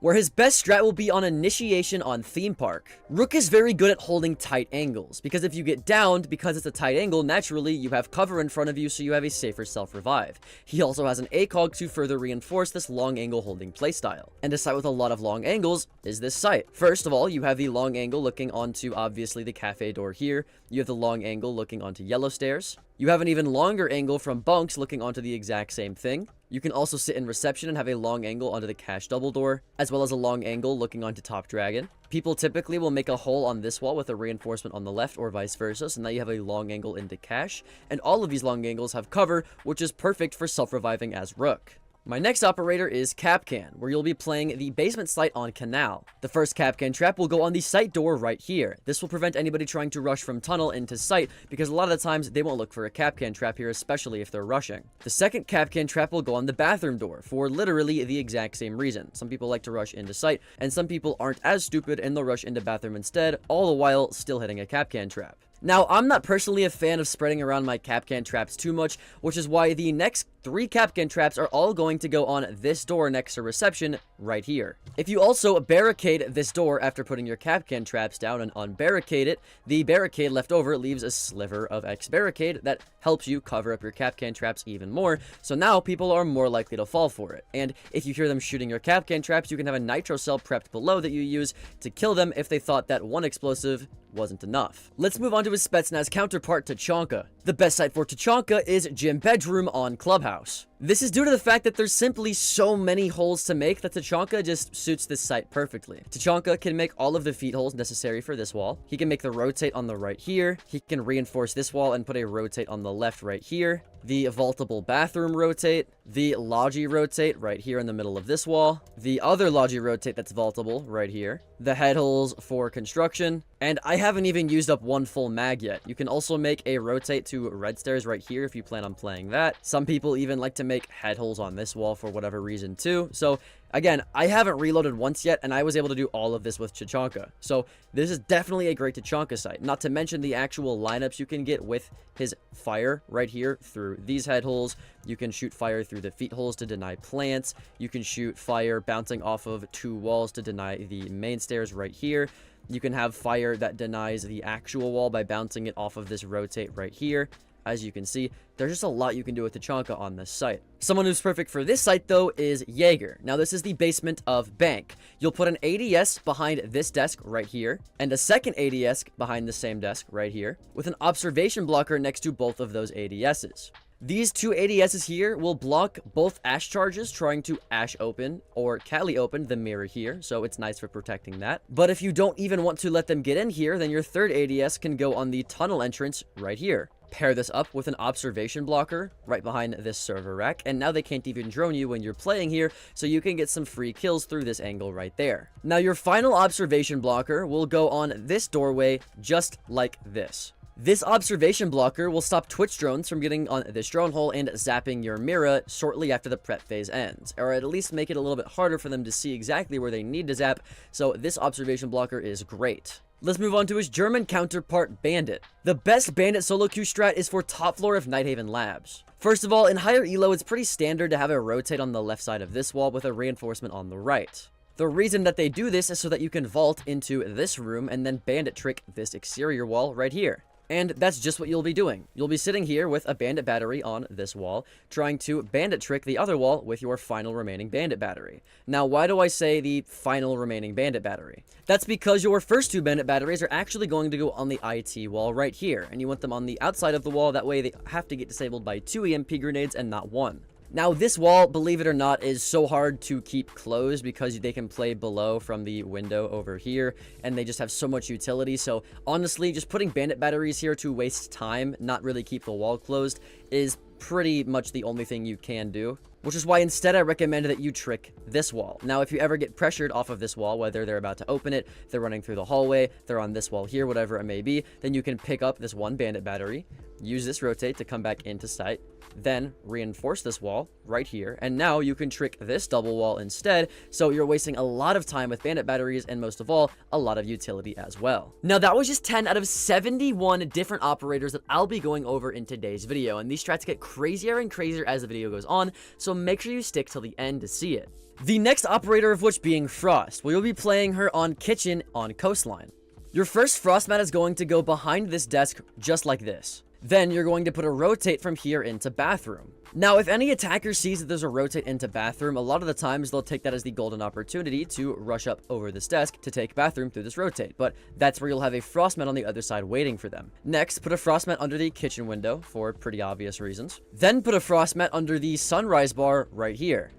where his best strat will be on initiation on Theme Park. Rook is very good at holding tight angles, because if you get downed, because it's a tight angle, naturally you have cover in front of you, so you have a safer self-revive. He also has an ACOG to further reinforce this long angle holding playstyle. And a site with a lot of long angles is this site. First of all, you have the long angle looking onto obviously the cafe door here. You have the long angle looking onto yellow stairs. You have an even longer angle from bunks looking onto the exact same thing. You can also sit in reception and have a long angle onto the cash double door, as well as a long angle looking onto top dragon. People typically will make a hole on this wall with a reinforcement on the left or vice versa, so now you have a long angle into cash, and all of these long angles have cover, which is perfect for self-reviving as rook. My next operator is Capcan, where you'll be playing the basement site on Canal. The first Capcan trap will go on the site door right here. This will prevent anybody trying to rush from tunnel into site, because a lot of the times they won't look for a Capcan trap here, especially if they're rushing. The second Capcan trap will go on the bathroom door, for literally the exact same reason. Some people like to rush into site, and some people aren't as stupid and they'll rush into bathroom instead, all the while still hitting a Capcan trap. Now, I'm not personally a fan of spreading around my Capcan traps too much, which is why the next 3 Capcan traps are all going to go on this door next to reception right here. If you also barricade this door after putting your Capcan traps down and unbarricade it, the barricade left over leaves a sliver of X barricade that helps you cover up your Capcan traps even more, so now people are more likely to fall for it. And if you hear them shooting your Capcan traps, you can have a nitro cell prepped below that you use to kill them if they thought that one explosive wasn't enough. Let's move on to his Spetsnaz counterpart, Tachanka. The best site for Tachanka is Gym Bedroom on Clubhouse. This is due to the fact that there's simply so many holes to make that Tachanka just suits this site perfectly. Tachanka can make all of the feet holes necessary for this wall. He can make the rotate on the right here. He can reinforce this wall and put a rotate on the left right here. The vaultable bathroom rotate. The logi rotate right here in the middle of this wall. The other logi rotate that's vaultable right here. The head holes for construction. And I haven't even used up one full mag yet. You can also make a rotate to red stairs right here if you plan on playing that. Some people even like to make head holes on this wall for whatever reason too. So again, I haven't reloaded once yet, and I was able to do all of this with Tachanka. So this is definitely a great Tachanka site. Not to mention the actual lineups you can get with his fire right here through these head holes. You can shoot fire through the feet holes to deny plants. You can shoot fire bouncing off of 2 walls to deny the main stairs right here. You can have fire that denies the actual wall by bouncing it off of this rotate right here. As you can see, there's just a lot you can do with Tachanka on this site. Someone who's perfect for this site, though, is Jaeger. Now, this is the basement of Bank. You'll put an ADS behind this desk right here, and a second ADS behind the same desk right here, with an observation blocker next to both of those ADSs. These 2 ADSs here will block both Ash charges trying to Ash open or Cali open the mirror here, so it's nice for protecting that. But if you don't even want to let them get in here, then your third ADS can go on the tunnel entrance right here. Pair this up with an observation blocker right behind this server rack, and now they can't even drone you when you're playing here, so you can get some free kills through this angle right there. Now, your final observation blocker will go on this doorway just like this. This observation blocker will stop Twitch drones from getting on this drone hole and zapping your mirror shortly after the prep phase ends, or at least make it a little bit harder for them to see exactly where they need to zap, so this observation blocker is great. Let's move on to his German counterpart, Bandit. The best Bandit SoloQ strat is for top floor of Nighthaven Labs. First of all, in higher elo, it's pretty standard to have a rotate on the left side of this wall with a reinforcement on the right. The reason that they do this is so that you can vault into this room and then Bandit trick this exterior wall right here. And that's just what you'll be doing. You'll be sitting here with a bandit battery on this wall, trying to bandit trick the other wall with your final remaining bandit battery. Now, why do I say the final remaining bandit battery? That's because your first 2 bandit batteries are actually going to go on the IT wall right here, and you want them on the outside of the wall, that way they have to get disabled by 2 EMP grenades and not 1. Now, this wall, believe it or not, is so hard to keep closed because they can play below from the window over here, and they just have so much utility. So, honestly, just putting bandit batteries here to waste time, not really keep the wall closed, is pretty much the only thing you can do. Which is why instead I recommend that you trick this wall. Now, if you ever get pressured off of this wall, whether they're about to open it, they're running through the hallway, they're on this wall here, whatever it may be, then you can pick up this 1 bandit battery, use this rotate to come back into sight, then reinforce this wall right here, and now you can trick this double wall instead, so you're wasting a lot of time with bandit batteries, and most of all, a lot of utility as well. Now, that was just 10 out of 71 different operators that I'll be going over in today's video, and these strats get crazier and crazier as the video goes on, so make sure you stick till the end to see it. The next operator of which being Frost, where you'll be playing her on Kitchen on Coastline. Your first Frost mat is going to go behind this desk just like this. Then you're going to put a rotate from here into Bathroom. Now, if any attacker sees that there's a rotate into Bathroom, a lot of the times they'll take that as the golden opportunity to rush up over this desk to take Bathroom through this rotate, but that's where you'll have a Frost mat on the other side waiting for them. Next, put a Frost mat under the kitchen window for pretty obvious reasons. Then put a Frost mat under the Sunrise bar right here.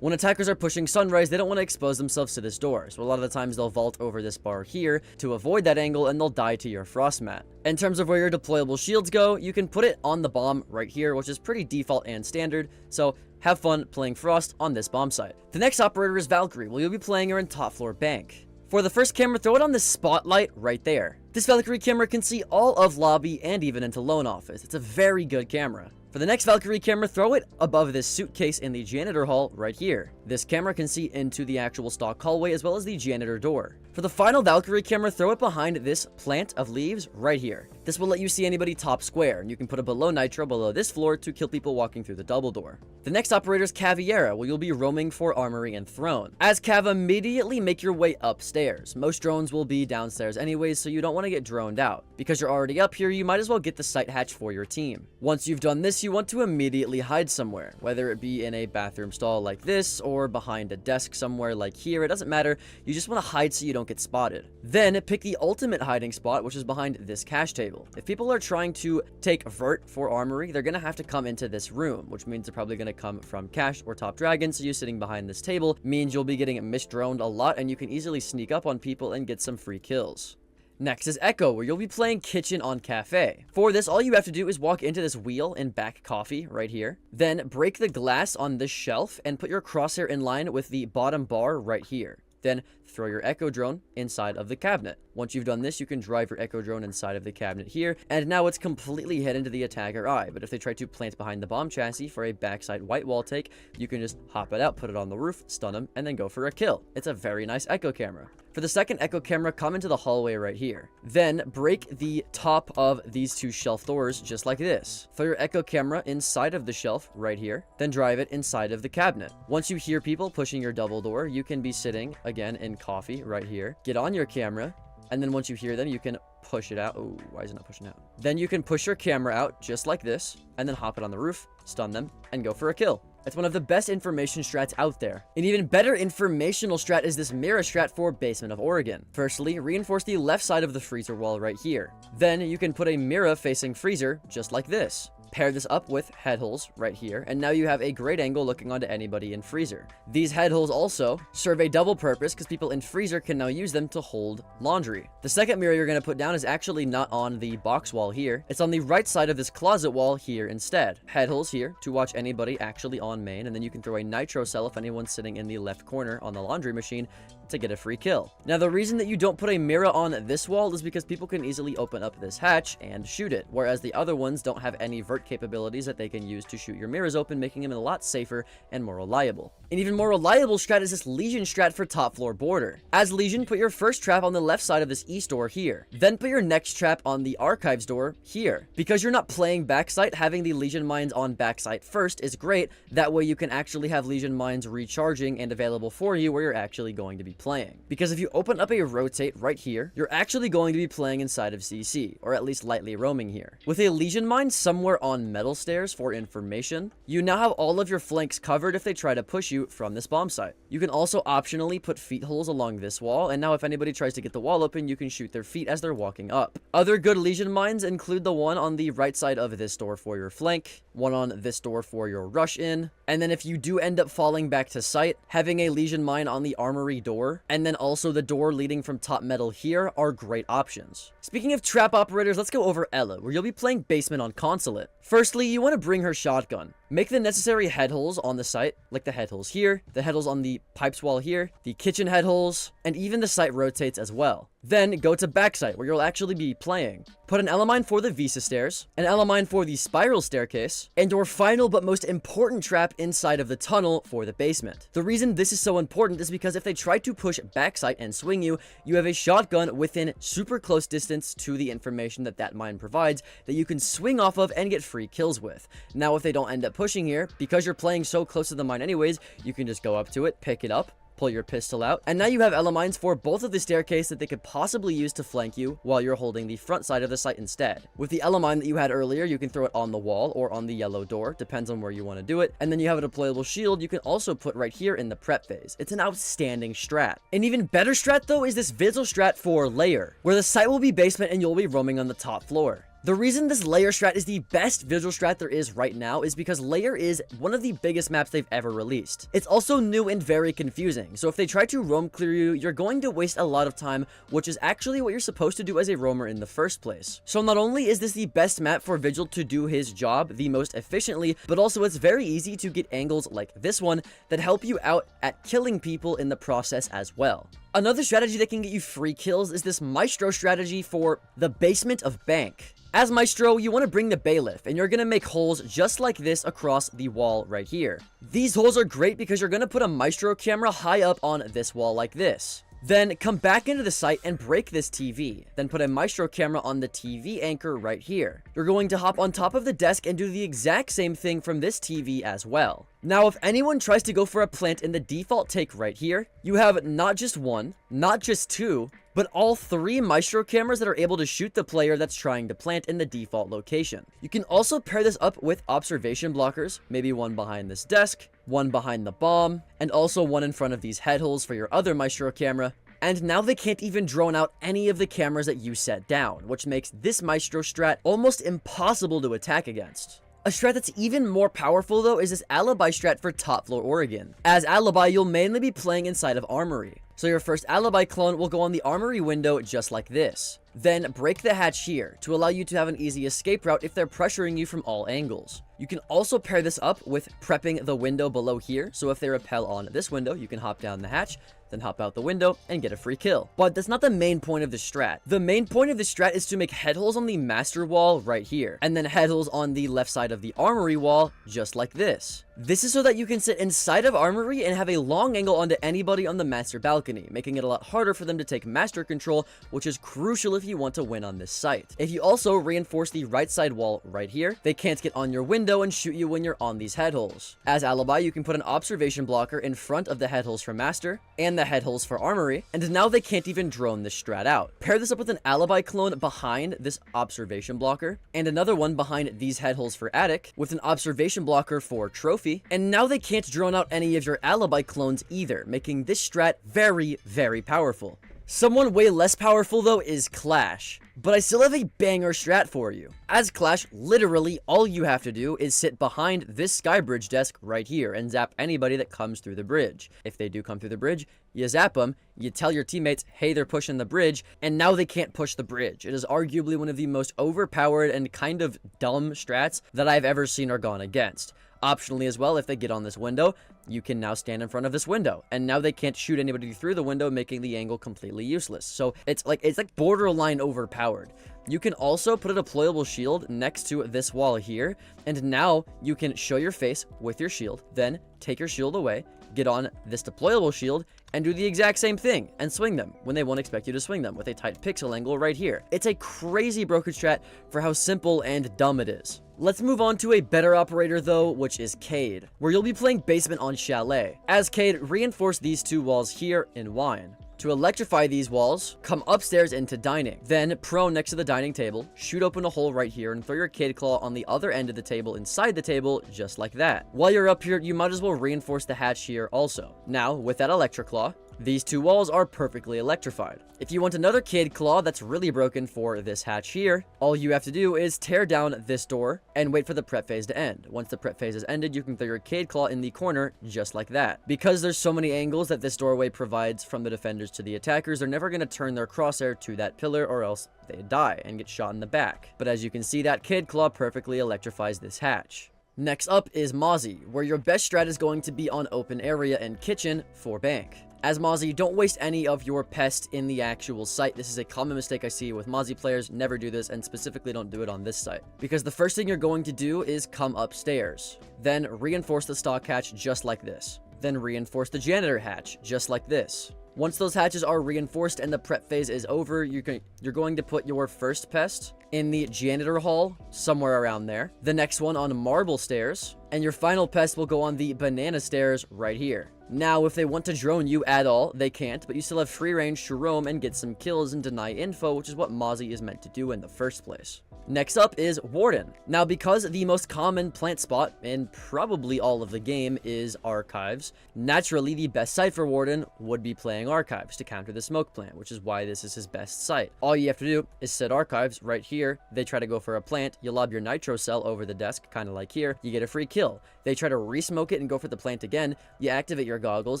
When attackers are pushing Sunrise, they don't want to expose themselves to this door, so a lot of the times they'll vault over this bar here to avoid that angle, and they'll die to your Frost mat. In terms of where your deployable shields go, you can put it on the bomb right here, which is pretty default and standard, so have fun playing Frost on this bomb site. The next operator is Valkyrie, where you'll be playing her in top floor bank. For the first camera, throw it on this spotlight right there. This Valkyrie camera can see all of lobby and even into loan office. It's a very good camera. For the next Valkyrie camera, throw it above this suitcase in the janitor hall right here. This camera can see into the actual stock hallway as well as the janitor door. For the final Valkyrie camera, throw it behind this plant of leaves right here. This will let you see anybody top square, and you can put a below nitro below this floor to kill people walking through the double door. The next operator is Caviera, where you'll be roaming for armory and throne. As Cav, immediately make your way upstairs. Most drones will be downstairs anyways, so you don't want to get droned out. Because you're already up here, you might as well get the sight hatch for your team. Once you've done this, you want to immediately hide somewhere, whether it be in a bathroom stall like this or behind a desk somewhere like here. It doesn't matter. You just want to hide so you don't get spotted. Then pick the ultimate hiding spot, which is behind this cash table. If people are trying to take vert for armory, they're going to have to come into this room, which means they're probably going to come from cash or top dragon, so you sitting behind this table means you'll be getting misdroned a lot, and you can easily sneak up on people and get some free kills. Next is Echo, where you'll be playing Kitchen on Cafe. For this, all you have to do is walk into this wheel in back coffee right here. Then break the glass on this shelf and put your crosshair in line with the bottom bar right here. Then throw your Echo drone inside of the cabinet. Once you've done this, you can drive your Echo drone inside of the cabinet here, and now it's completely hidden to the attacker eye. But if they try to plant behind the bomb chassis for a backside white wall take, you can just hop it out, put it on the roof, stun them, and then go for a kill. It's a very nice Echo camera. For the second Echo camera, come into the hallway right here. Then break the top of these two shelf doors just like this. Throw your Echo camera inside of the shelf right here, then drive it inside of the cabinet. Once you hear people pushing your double door, you can be sitting again in coffee right here. Get on your camera, and then once you hear them, you can push it out. Oh, why is it not pushing out? Then you can push your camera out just like this, and then hop it on the roof, stun them, and go for a kill. It's one of the best information strats out there. An even better informational strat is this mirror strat for Basement of Oregon. Firstly, reinforce the left side of the freezer wall right here. Then you can put a mirror facing freezer just like this. Pair this up with head holes right here, and now you have a great angle looking onto anybody in freezer. These head holes also serve a double purpose because people in freezer can now use them to hold laundry. The second mirror you're going to put down is actually not on the box wall here. It's on the right side of this closet wall here instead. Head holes here to watch anybody actually on main, and then you can throw a nitro cell if anyone's sitting in the left corner on the laundry machine to get a free kill. Now, the reason that you don't put a mirror on this wall is because people can easily open up this hatch and shoot it, whereas the other ones don't have any vert capabilities that they can use to shoot your mirrors open, making them a lot safer and more reliable. An even more reliable strat is this Legion strat for top floor border. As Legion, put your first trap on the left side of this east door here. Then put your next trap on the archives door here. Because you're not playing backsite, having the Legion mines on backsite first is great. That way you can actually have Legion mines recharging and available for you where you're actually going to be playing. Because if you open up a rotate right here, you're actually going to be playing inside of CC, or at least lightly roaming here. With a Legion mine somewhere on metal stairs for information, you now have all of your flanks covered if they try to push you from this bomb site. You can also optionally put feet holes along this wall, and now if anybody tries to get the wall open, you can shoot their feet as they're walking up. Other good Legion mines include the one on the right side of this door for your flank, one on this door for your rush in, and then if you do end up falling back to site, having a Legion mine on the armory door, and then also the door leading from top metal here are great options. Speaking of trap operators, let's go over Ella, where you'll be playing Basement on Consulate. Firstly, you want to bring her shotgun. Make the necessary head holes on the site, like the head holes here, the head holes on the pipes wall here, the kitchen head holes, and even the site rotates as well. Then go to backsite, where you'll actually be playing. Put an Elemine for the Visa stairs, an Elemine for the spiral staircase, and your final but most important trap inside of the tunnel for the basement. The reason this is so important is because if they try to push backsite and swing you, you have a shotgun within super close distance to the information that that mine provides that you can swing off of and get free kills with. Now, if they don't end up pushing here, because you're playing so close to the mine anyways, you can just go up to it, pick it up, pull your pistol out, and now you have elemines for both of the staircase that they could possibly use to flank you while you're holding the front side of the site instead. With the elemine that you had earlier, you can throw it on the wall or on the yellow door, depends on where you want to do it, and then you have a deployable shield you can also put right here in the prep phase. It's an outstanding strat. An even better strat though is this vigil strat for layer, where the site will be basement and you'll be roaming on the top floor. The reason this layer strat is the best vigil strat there is right now is because layer is one of the biggest maps they've ever released. It's also new and very confusing, so if they try to roam clear you, you're going to waste a lot of time, which is actually what you're supposed to do as a roamer in the first place. So not only is this the best map for vigil to do his job the most efficiently, but also it's very easy to get angles like this one that help you out at killing people in the process as well. Another strategy that can get you free kills is this Maestro strategy for the basement of bank. As Maestro, you want to bring the bailiff, and you're going to make holes just like this across the wall right here. These holes are great because you're going to put a Maestro camera high up on this wall like this. Then come back into the site and break this TV. Then put a Maestro camera on the TV anchor right here. You're going to hop on top of the desk and do the exact same thing from this TV as well. Now, if anyone tries to go for a plant in the default take right here, you have not just one, not just two, but all three Maestro cameras that are able to shoot the player that's trying to plant in the default location. You can also pair this up with observation blockers, maybe one behind this desk, one behind the bomb, and also one in front of these head holes for your other Maestro camera. And now they can't even drone out any of the cameras that you set down, which makes this Maestro strat almost impossible to attack against. A strat that's even more powerful though is this Alibi strat for top floor Oregon. As Alibi, you'll mainly be playing inside of Armory. So your first Alibi clone will go on the Armory window just like this. Then break the hatch here to allow you to have an easy escape route if they're pressuring you from all angles. You can also pair this up with prepping the window below here, so if they rappel on this window, you can hop down the hatch, then hop out the window and get a free kill. But that's not the main point of the strat. The main point of the strat is to make head holes on the master wall right here, and then head holes on the left side of the Armory wall just like this. This is so that you can sit inside of Armory and have a long angle onto anybody on the master balcony, making it a lot harder for them to take master control, which is crucial if you want to win on this site. If you also reinforce the right side wall right here, they can't get on your window and shoot you when you're on these head holes. As Alibi, you can put an observation blocker in front of the head holes for master and the head holes for Armory, and now they can't even drone this strat out. Pair this up with an Alibi clone behind this observation blocker, and another one behind these head holes for attic, with an observation blocker for trophy, and now they can't drone out any of your Alibi clones either, making this strat very, very powerful. Someone way less powerful though is Clash, but I still have a banger strat for you. As Clash, literally all you have to do is sit behind this skybridge desk right here and zap anybody that comes through the bridge. If they do come through the bridge, you zap them, you tell your teammates, hey, they're pushing the bridge, and now they can't push the bridge. It is arguably one of the most overpowered and kind of dumb strats that I've ever seen or gone against. Optionally as well, if they get on this window, you can now stand in front of this window, and now they can't shoot anybody through the window, making the angle completely useless. So it's like borderline overpowered. You can also put a deployable shield next to this wall here, and now you can show your face with your shield, then take your shield away, get on this deployable shield, and do the exact same thing, and swing them when they won't expect you to swing them with a tight pixel angle right here. It's a crazy broken strat for how simple and dumb it is. Let's move on to a better operator though, which is Cade, where you'll be playing basement on Chalet. As Cade, reinforce these two walls here in Wine. To electrify these walls, come upstairs into dining. Then, prone next to the dining table, shoot open a hole right here and throw your Cade Claw on the other end of the table inside the table, just like that. While you're up here, you might as well reinforce the hatch here also. Now, with that Electric Claw, these two walls are perfectly electrified. If you want another Cade Claw that's really broken for this hatch here, all you have to do is tear down this door and wait for the prep phase to end. Once the prep phase is ended, you can throw your Cade Claw in the corner just like that. Because there's so many angles that this doorway provides from the defenders to the attackers, they're never going to turn their crosshair to that pillar or else they die and get shot in the back. But as you can see, that Cade Claw perfectly electrifies this hatch. Next up is Mozzie, where your best strat is going to be on open area and kitchen for bank. As Mozzie, don't waste any of your pest in the actual site. This is a common mistake I see with Mozzie players. Never do this, and specifically don't do it on this site. Because the first thing you're going to do is come upstairs. Then reinforce the stock hatch just like this. Then reinforce the janitor hatch just like this. Once those hatches are reinforced and the prep phase is over, you're going to put your first pest in the janitor hall, somewhere around there. The next one on marble stairs. And your final pest will go on the banana stairs right here. Now, if they want to drone you at all, they can't, but you still have free range to roam and get some kills and deny info, which is what Mozzie is meant to do in the first place. Next up is Warden. Now, because the most common plant spot in probably all of the game is Archives, naturally the best site for Warden would be playing Archives to counter the smoke plant, which is why this is his best site. All you have to do is set Archives right here. They try to go for a plant, you lob your nitro cell over the desk, kind of like here, you get a free kill. They try to re-smoke it and go for the plant again, you activate your goggles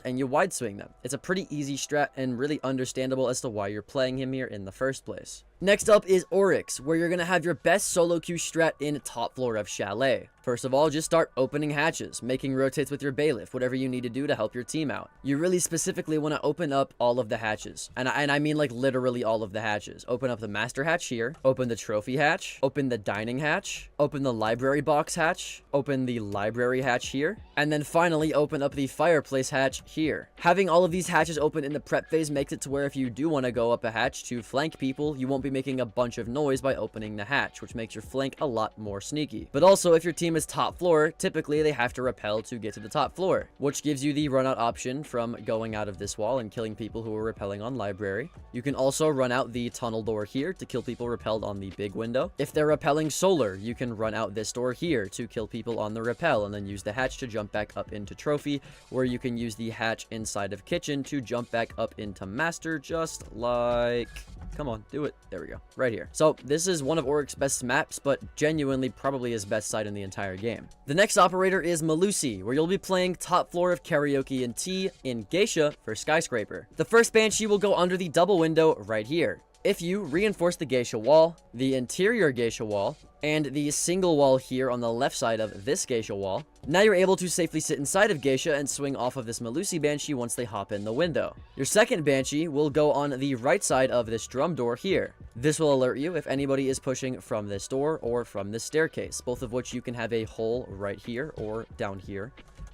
and you wide swing them. It's a pretty easy strat and really understandable as to why you're playing him here in the first place. Next up is Oryx, where you're going to have your best solo queue strat in top floor of Chalet. First of all, just start opening hatches, making rotates with your bailiff, whatever you need to do to help your team out. You really specifically want to open up all of the hatches, and I mean like literally all of the hatches. Open up the master hatch here, open the trophy hatch, open the dining hatch, open the library box hatch, open the library hatch here, and then finally open up the fireplace hatch here. Having all of these hatches open in the prep phase makes it to where if you do want to go up a hatch to flank people, you won't be making a bunch of noise by opening the hatch, which makes your flank a lot more sneaky. But also, if your team is top floor, typically they have to rappel to get to the top floor, which gives you the run out option from going out of this wall and killing people who are rappelling on library. You can also run out the tunnel door here to kill people rappelled on the big window. If they're rappelling solar, you can run out this door here to kill people on the rappel and then use the hatch to jump back up into trophy, where you can use the hatch inside of kitchen to jump back up into master, just like... Come on, do it. There we go. Right here. So this is one of Oryx's best maps, but genuinely probably his best site in the entire game. The next operator is Malusi, where you'll be playing top floor of Karaoke and Tea in Geisha for Skyscraper. The first Banshee will go under the double window right here. If you reinforce the geisha wall, the interior geisha wall, and the single wall here on the left side of this geisha wall, now you're able to safely sit inside of geisha and swing off of this Malusi Banshee once they hop in the window. Your second Banshee will go on the right side of this drum door here. This will alert you if anybody is pushing from this door or from this staircase, both of which you can have a hole right here or down here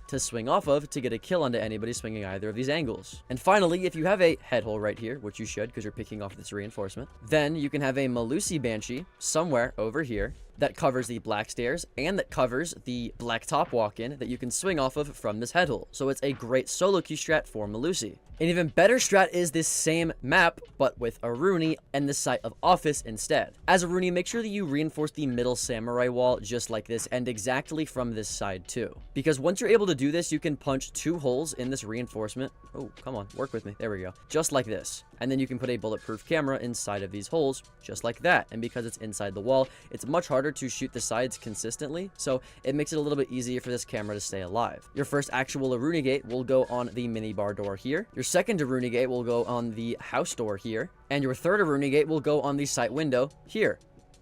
to swing off of to get a kill onto anybody swinging either of these angles. And finally, if you have a head hole right here, which you should because you're picking off this reinforcement, then you can have a Malusi Banshee somewhere over here that covers the black stairs and that covers the black top walk-in that you can swing off of from this head hole. So it's a great solo queue strat for Malusi. An even better strat is this same map, but with a Rooney and the site of Office instead. As a Rooney, make sure that you reinforce the middle samurai wall just like this and exactly from this side too. Because once you're able to do this, you can punch 2 holes in this reinforcement. Oh, come on, work with me. There we go. Just like this. And then you can put a bulletproof camera inside of these holes, just like that. And because it's inside the wall, it's much harder to shoot the sides consistently, so it makes it a little bit easier for this camera to stay alive. Your first actual Aruni gate will go on the minibar door here. Your second Aruni gate will go on the house door here. And your third Aruni gate will go on the site window here.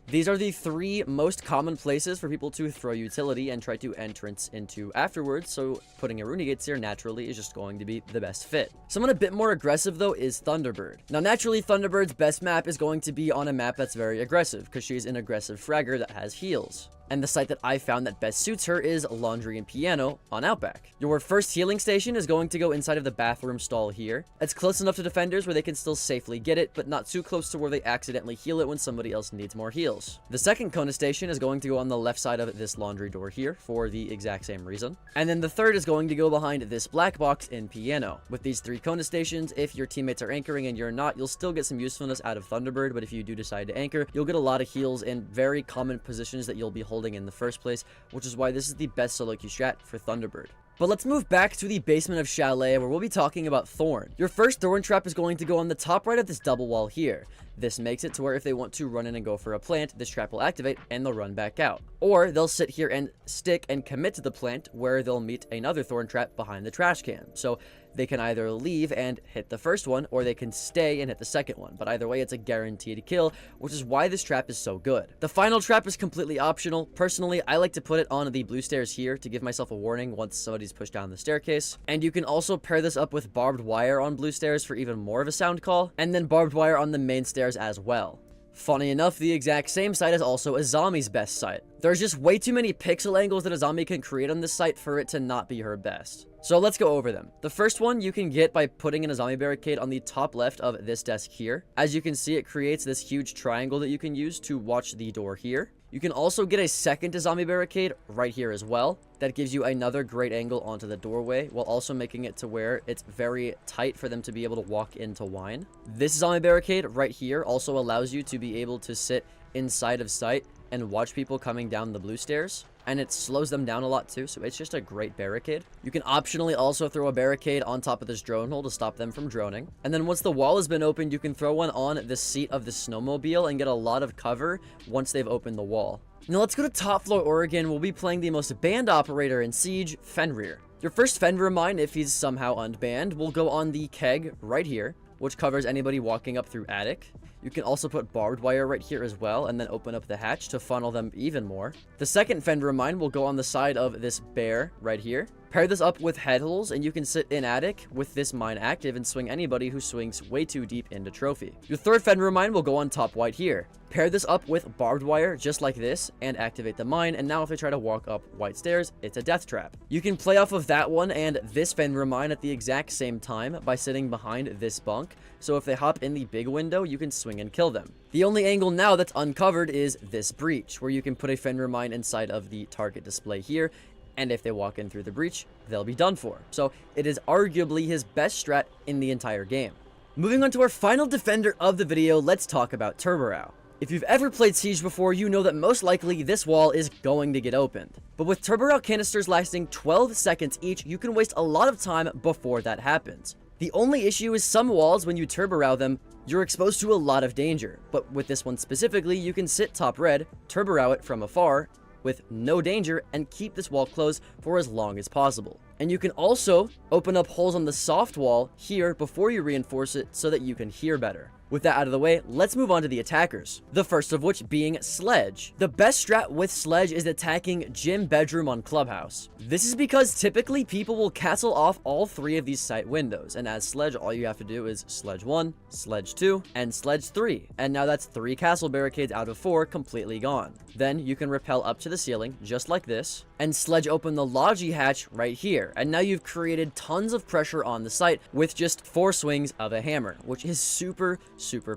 These are the 3 most common places for people to throw utility and try to entrance into afterwards, so putting Aruni gates here naturally is just going to be the best fit. Someone a bit more aggressive though is Thunderbird. Now naturally Thunderbird's best map is going to be on a map that's very aggressive, because she's an aggressive fragger that has heals. And the site that I found that best suits her is Laundry and Piano on Outback. Your first healing station is going to go inside of the bathroom stall here. It's close enough to defenders where they can still safely get it, but not too close to where they accidentally heal it when somebody else needs more heals. The second Kona station is going to go on the left side of this laundry door here for the exact same reason. And then the third is going to go behind this black box in Piano. With these 3 Kona stations, if your teammates are anchoring and you're not, you'll still get some usefulness out of Thunderbird, but if you do decide to anchor, you'll get a lot of heals in very common positions that you'll be holding in the first place, which is why this is the best solo queue strat for Thunderbird. But let's move back to the basement of Chalet, where we'll be talking about Thorn. Your first Thorn trap is going to go on the top right of this double wall here. This makes it to where if they want to run in and go for a plant, this trap will activate and they'll run back out. Or they'll sit here and stick and commit to the plant, where they'll meet another Thorn trap behind the trash can. So they can either leave and hit the first one, or they can stay and hit the second one. But either way, it's a guaranteed kill, which is why this trap is so good. The final trap is completely optional. Personally, I like to put it on the blue stairs here to give myself a warning once somebody's pushed down the staircase. And you can also pair this up with barbed wire on blue stairs for even more of a sound call, and then barbed wire on the main stairs as well. Funny enough, the exact same site is also Azami's best site. There's just way too many pixel angles that Azami can create on this site for it to not be her best. So let's go over them. The first one you can get by putting in a zombie barricade on the top left of this desk here. As you can see, it creates this huge triangle that you can use to watch the door here. You can also get a second zombie barricade right here as well. That gives you another great angle onto the doorway, while also making it to where it's very tight for them to be able to walk into wine. This zombie barricade right here also allows you to be able to sit inside of sight and watch people coming down the blue stairs. And it slows them down a lot too, so it's just a great barricade. You can optionally also throw a barricade on top of this drone hole to stop them from droning. And then once the wall has been opened, you can throw one on the seat of the snowmobile and get a lot of cover once they've opened the wall. Now let's go to top floor Oregon. We'll be playing the most banned operator in Siege, Fenrir. Your first Fenrir mine, if he's somehow unbanned, will go on the keg right here, which covers anybody walking up through attic. You can also put barbed wire right here as well, and then open up the hatch to funnel them even more. The second Fenrir mine will go on the side of this bear right here. Pair this up with head holes, and you can sit in attic with this mine active and swing anybody who swings way too deep into trophy. Your third Fenrir mine will go on top white here. Pair this up with barbed wire just like this and activate the mine, and now if they try to walk up white stairs, it's a death trap. You can play off of that one and this Fenrir mine at the exact same time by sitting behind this bunk, so if they hop in the big window, you can swing and kill them. The only angle now that's uncovered is this breach, where you can put a Fenrir mine inside of the target display here, and if they walk in through the breach, they'll be done for. So it is arguably his best strat in the entire game. Moving on to our final defender of the video, let's talk about Turbo. If you've ever played Siege before, you know that most likely this wall is going to get opened. But with Turbo canisters lasting 12 seconds each, you can waste a lot of time before that happens. The only issue is some walls, when you turbo them, you're exposed to a lot of danger. But with this one specifically, you can sit top red, turbo it from afar, with no danger, and keep this wall closed for as long as possible. And you can also open up holes on the soft wall here before you reinforce it so that you can hear better. With that out of the way, let's move on to the attackers. The first of which being Sledge. The best strat with Sledge is attacking Gym Bedroom on Clubhouse. This is because typically people will castle off all three of these site windows, and as Sledge, all you have to do is Sledge 1, Sledge 2, and Sledge 3, and now that's 3 castle barricades out of 4 completely gone. Then you can rappel up to the ceiling, just like this, and Sledge open the Logi hatch right here, and now you've created tons of pressure on the site with just 4 swings of a hammer, which is super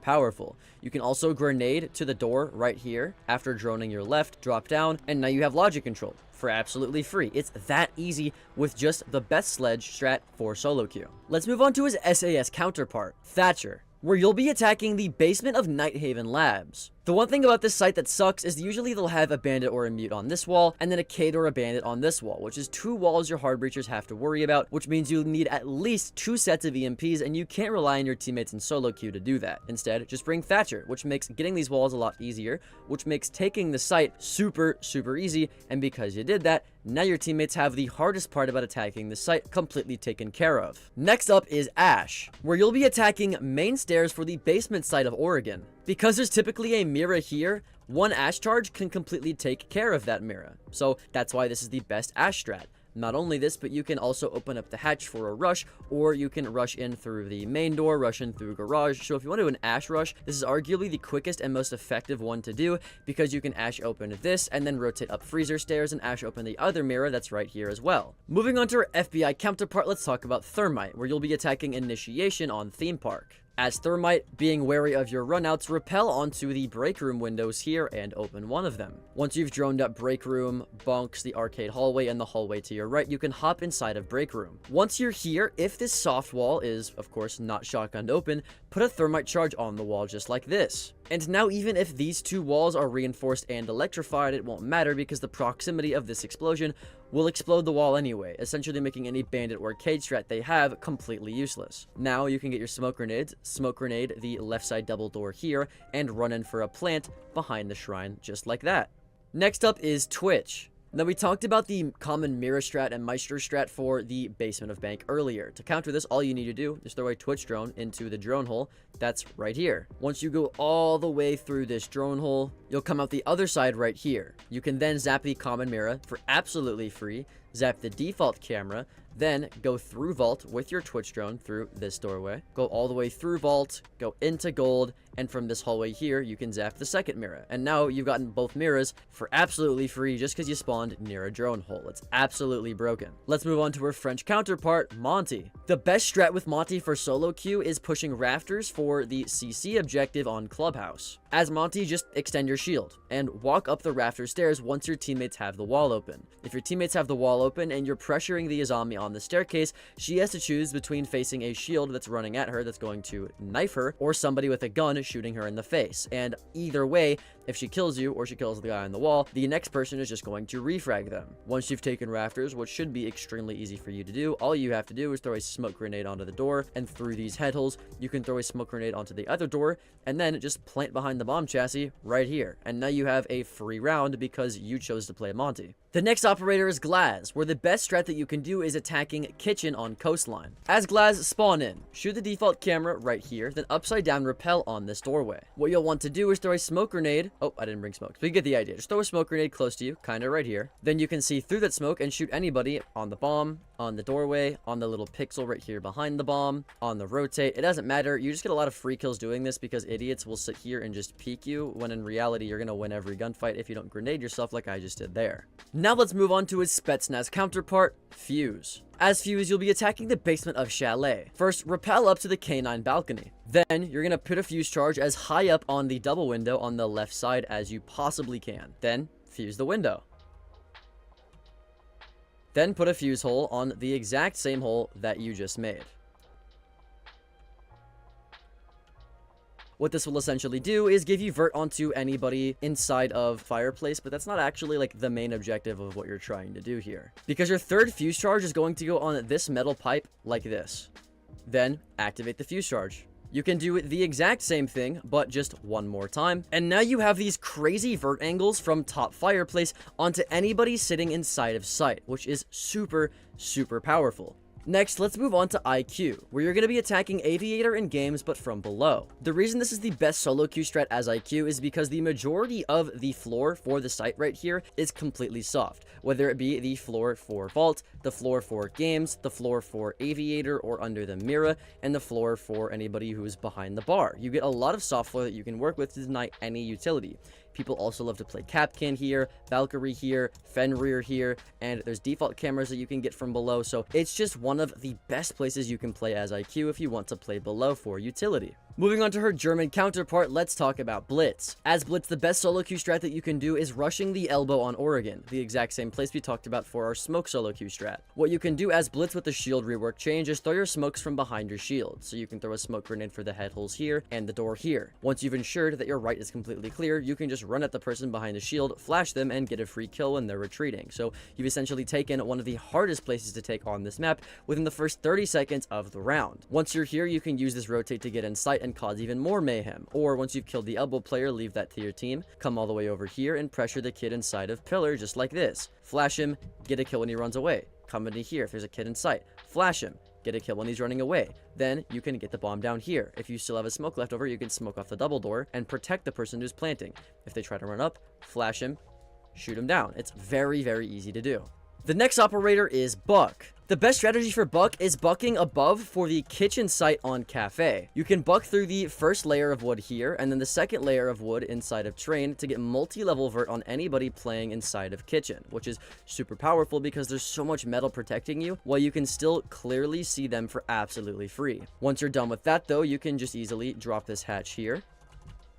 powerful. You can also grenade to the door right here after droning your left, drop down, and now you have logic control for absolutely free. It's that easy with just the best Sledge strat for SoloQ. Let's move on to his SAS counterpart, Thatcher, where you'll be attacking the basement of Nighthaven Labs. The one thing about this site that sucks is usually they'll have a bandit or a mute on this wall, and then a Kate or a bandit on this wall, which is 2 walls your hard breachers have to worry about, which means you need at least 2 sets of EMPs, and you can't rely on your teammates in SoloQ to do that. Instead, just bring Thatcher, which makes getting these walls a lot easier, which makes taking the site super easy, and because you did that, now your teammates have the hardest part about attacking the site completely taken care of. Next up is Ash, where you'll be attacking main stairs for the basement site of Oregon. Because there's typically a mirror here, one Ash charge can completely take care of that mirror. So that's why this is the best Ash strat. Not only this, but you can also open up the hatch for a rush, or you can rush in through the main door, rush in through garage. So if you want to do an Ash rush, this is arguably the quickest and most effective one to do, because you can Ash open this and then rotate up freezer stairs and Ash open the other mirror that's right here as well. Moving on to our FBI counterpart, let's talk about Thermite, where you'll be attacking Initiation on Theme Park. As Thermite, being wary of your runouts, rappel onto the break room windows here and open one of them. Once you've droned up break room, bunks, the arcade hallway, and the hallway to your right, you can hop inside of break room. Once you're here, if this soft wall is, of course, not shotgunned open, put a Thermite charge on the wall just like this. And now even if these 2 walls are reinforced and electrified, it won't matter because the proximity of this explosion will explode the wall anyway, essentially making any bandit or cage strat they have completely useless. Now you can get your smoke grenades, smoke grenade the left side double door here, and run in for a plant behind the shrine just like that. Next up is Twitch. Now we talked about the common mirror strat and Maestro strat for the basement of bank earlier. To counter this, all you need to do is throw a Twitch drone into the drone hole that's right here. Once you go all the way through this drone hole, you'll come out the other side right here. You can then zap the common mirror for absolutely free, zap the default camera, Then go through vault with your Twitch drone through this doorway. Go all the way through vault, go into gold, and from this hallway here, you can zap the second mirror. And now you've gotten both mirrors for absolutely free just because you spawned near a drone hole. It's absolutely broken. Let's move on to her French counterpart, Monty. The best strat with Monty for solo queue is pushing rafters for the CC objective on Clubhouse. As Monty, just extend your shield and walk up the rafter stairs once your teammates have the wall open. If your teammates have the wall open and you're pressuring the Azami on the staircase, she has to choose between facing a shield that's running at her that's going to knife her, or somebody with a gun shooting her in the face. And either way, if she kills you or she kills the guy on the wall, the next person is just going to refrag them. Once you've taken rafters, which should be extremely easy for you to do, all you have to do is throw a smoke grenade onto the door, and through these head holes, you can throw a smoke grenade onto the other door, and then just plant behind the bomb chassis right here. And now you have a free round because you chose to play Monty. The next operator is Glaz, where the best strat that you can do is attacking kitchen on coastline. As Glaz spawn in, shoot the default camera right here, then upside down rappel on this doorway. What you'll want to do is throw a smoke grenade. Oh, I didn't bring smoke, but you get the idea. Just throw a smoke grenade close to you, kind of right here. Then you can see through that smoke and shoot anybody on the bomb, on the doorway, on the little pixel right here behind the bomb, on the rotate. It doesn't matter. You just get a lot of free kills doing this because idiots will sit here and just peek you, when in reality, you're going to win every gunfight if you don't grenade yourself like I just did there. Now let's move on to his Spetsnaz counterpart, Fuse. As Fuse, you'll be attacking the basement of Chalet. First, rappel up to the K9 balcony. Then, you're going to put a fuse charge as high up on the double window on the left side as you possibly can. Then, fuse the window. Then put a fuse hole on the exact same hole that you just made. What this will essentially do is give you vert onto anybody inside of fireplace, but that's not actually like the main objective of what you're trying to do here. Because your third fuse charge is going to go on this metal pipe like this. Then activate the fuse charge. You can do the exact same thing, but just one more time. And now you have these crazy vert angles from top fireplace onto anybody sitting inside of sight, which is super, super powerful. Next, let's move on to IQ, where you're going to be attacking Aviator in games, but from below. The reason this is the best solo queue strat as IQ is because the majority of the floor for the site right here is completely soft, whether it be the floor for Vault, the floor for games, the floor for Aviator or under the Mira, and the floor for anybody who's behind the bar. You get a lot of soft floor that you can work with to deny any utility. People also love to play Capcan here, Valkyrie here, Fenrir here, and there's default cameras that you can get from below, so it's just one of the best places you can play as IQ if you want to play below for utility. Moving on to her German counterpart, let's talk about Blitz. As Blitz, the best solo queue strat that you can do is rushing the elbow on Oregon, the exact same place we talked about for our smoke solo queue strat. What you can do as Blitz with the shield rework change is throw your smokes from behind your shield, so you can throw a smoke grenade for the head holes here and the door here. Once you've ensured that your right is completely clear, you can just run at the person behind the shield, flash them, and get a free kill when they're retreating. So you've essentially taken one of the hardest places to take on this map within the first 30 seconds of the round. Once you're here, you can use this rotate to get in sight and cause even more mayhem. Or once you've killed the elbow player, leave that to your team, come all the way over here and pressure the kid inside of pillar just like this. Flash him, get a kill when he runs away. Come into here if there's a kid in sight. Flash him, get a kill when he's running away. Then you can get the bomb down here. If you still have a smoke left over, you can smoke off the double door and protect the person who's planting. If they try to run up, flash him, shoot him down. It's very, very easy to do. The next operator is Buck. The best strategy for Buck is bucking above for the kitchen site on Cafe. You can buck through the first layer of wood here, and then the second layer of wood inside of Train to get multi-level vert on anybody playing inside of Kitchen, which is super powerful because there's so much metal protecting you, while you can still clearly see them for absolutely free. Once you're done with that though, you can just easily drop this hatch here,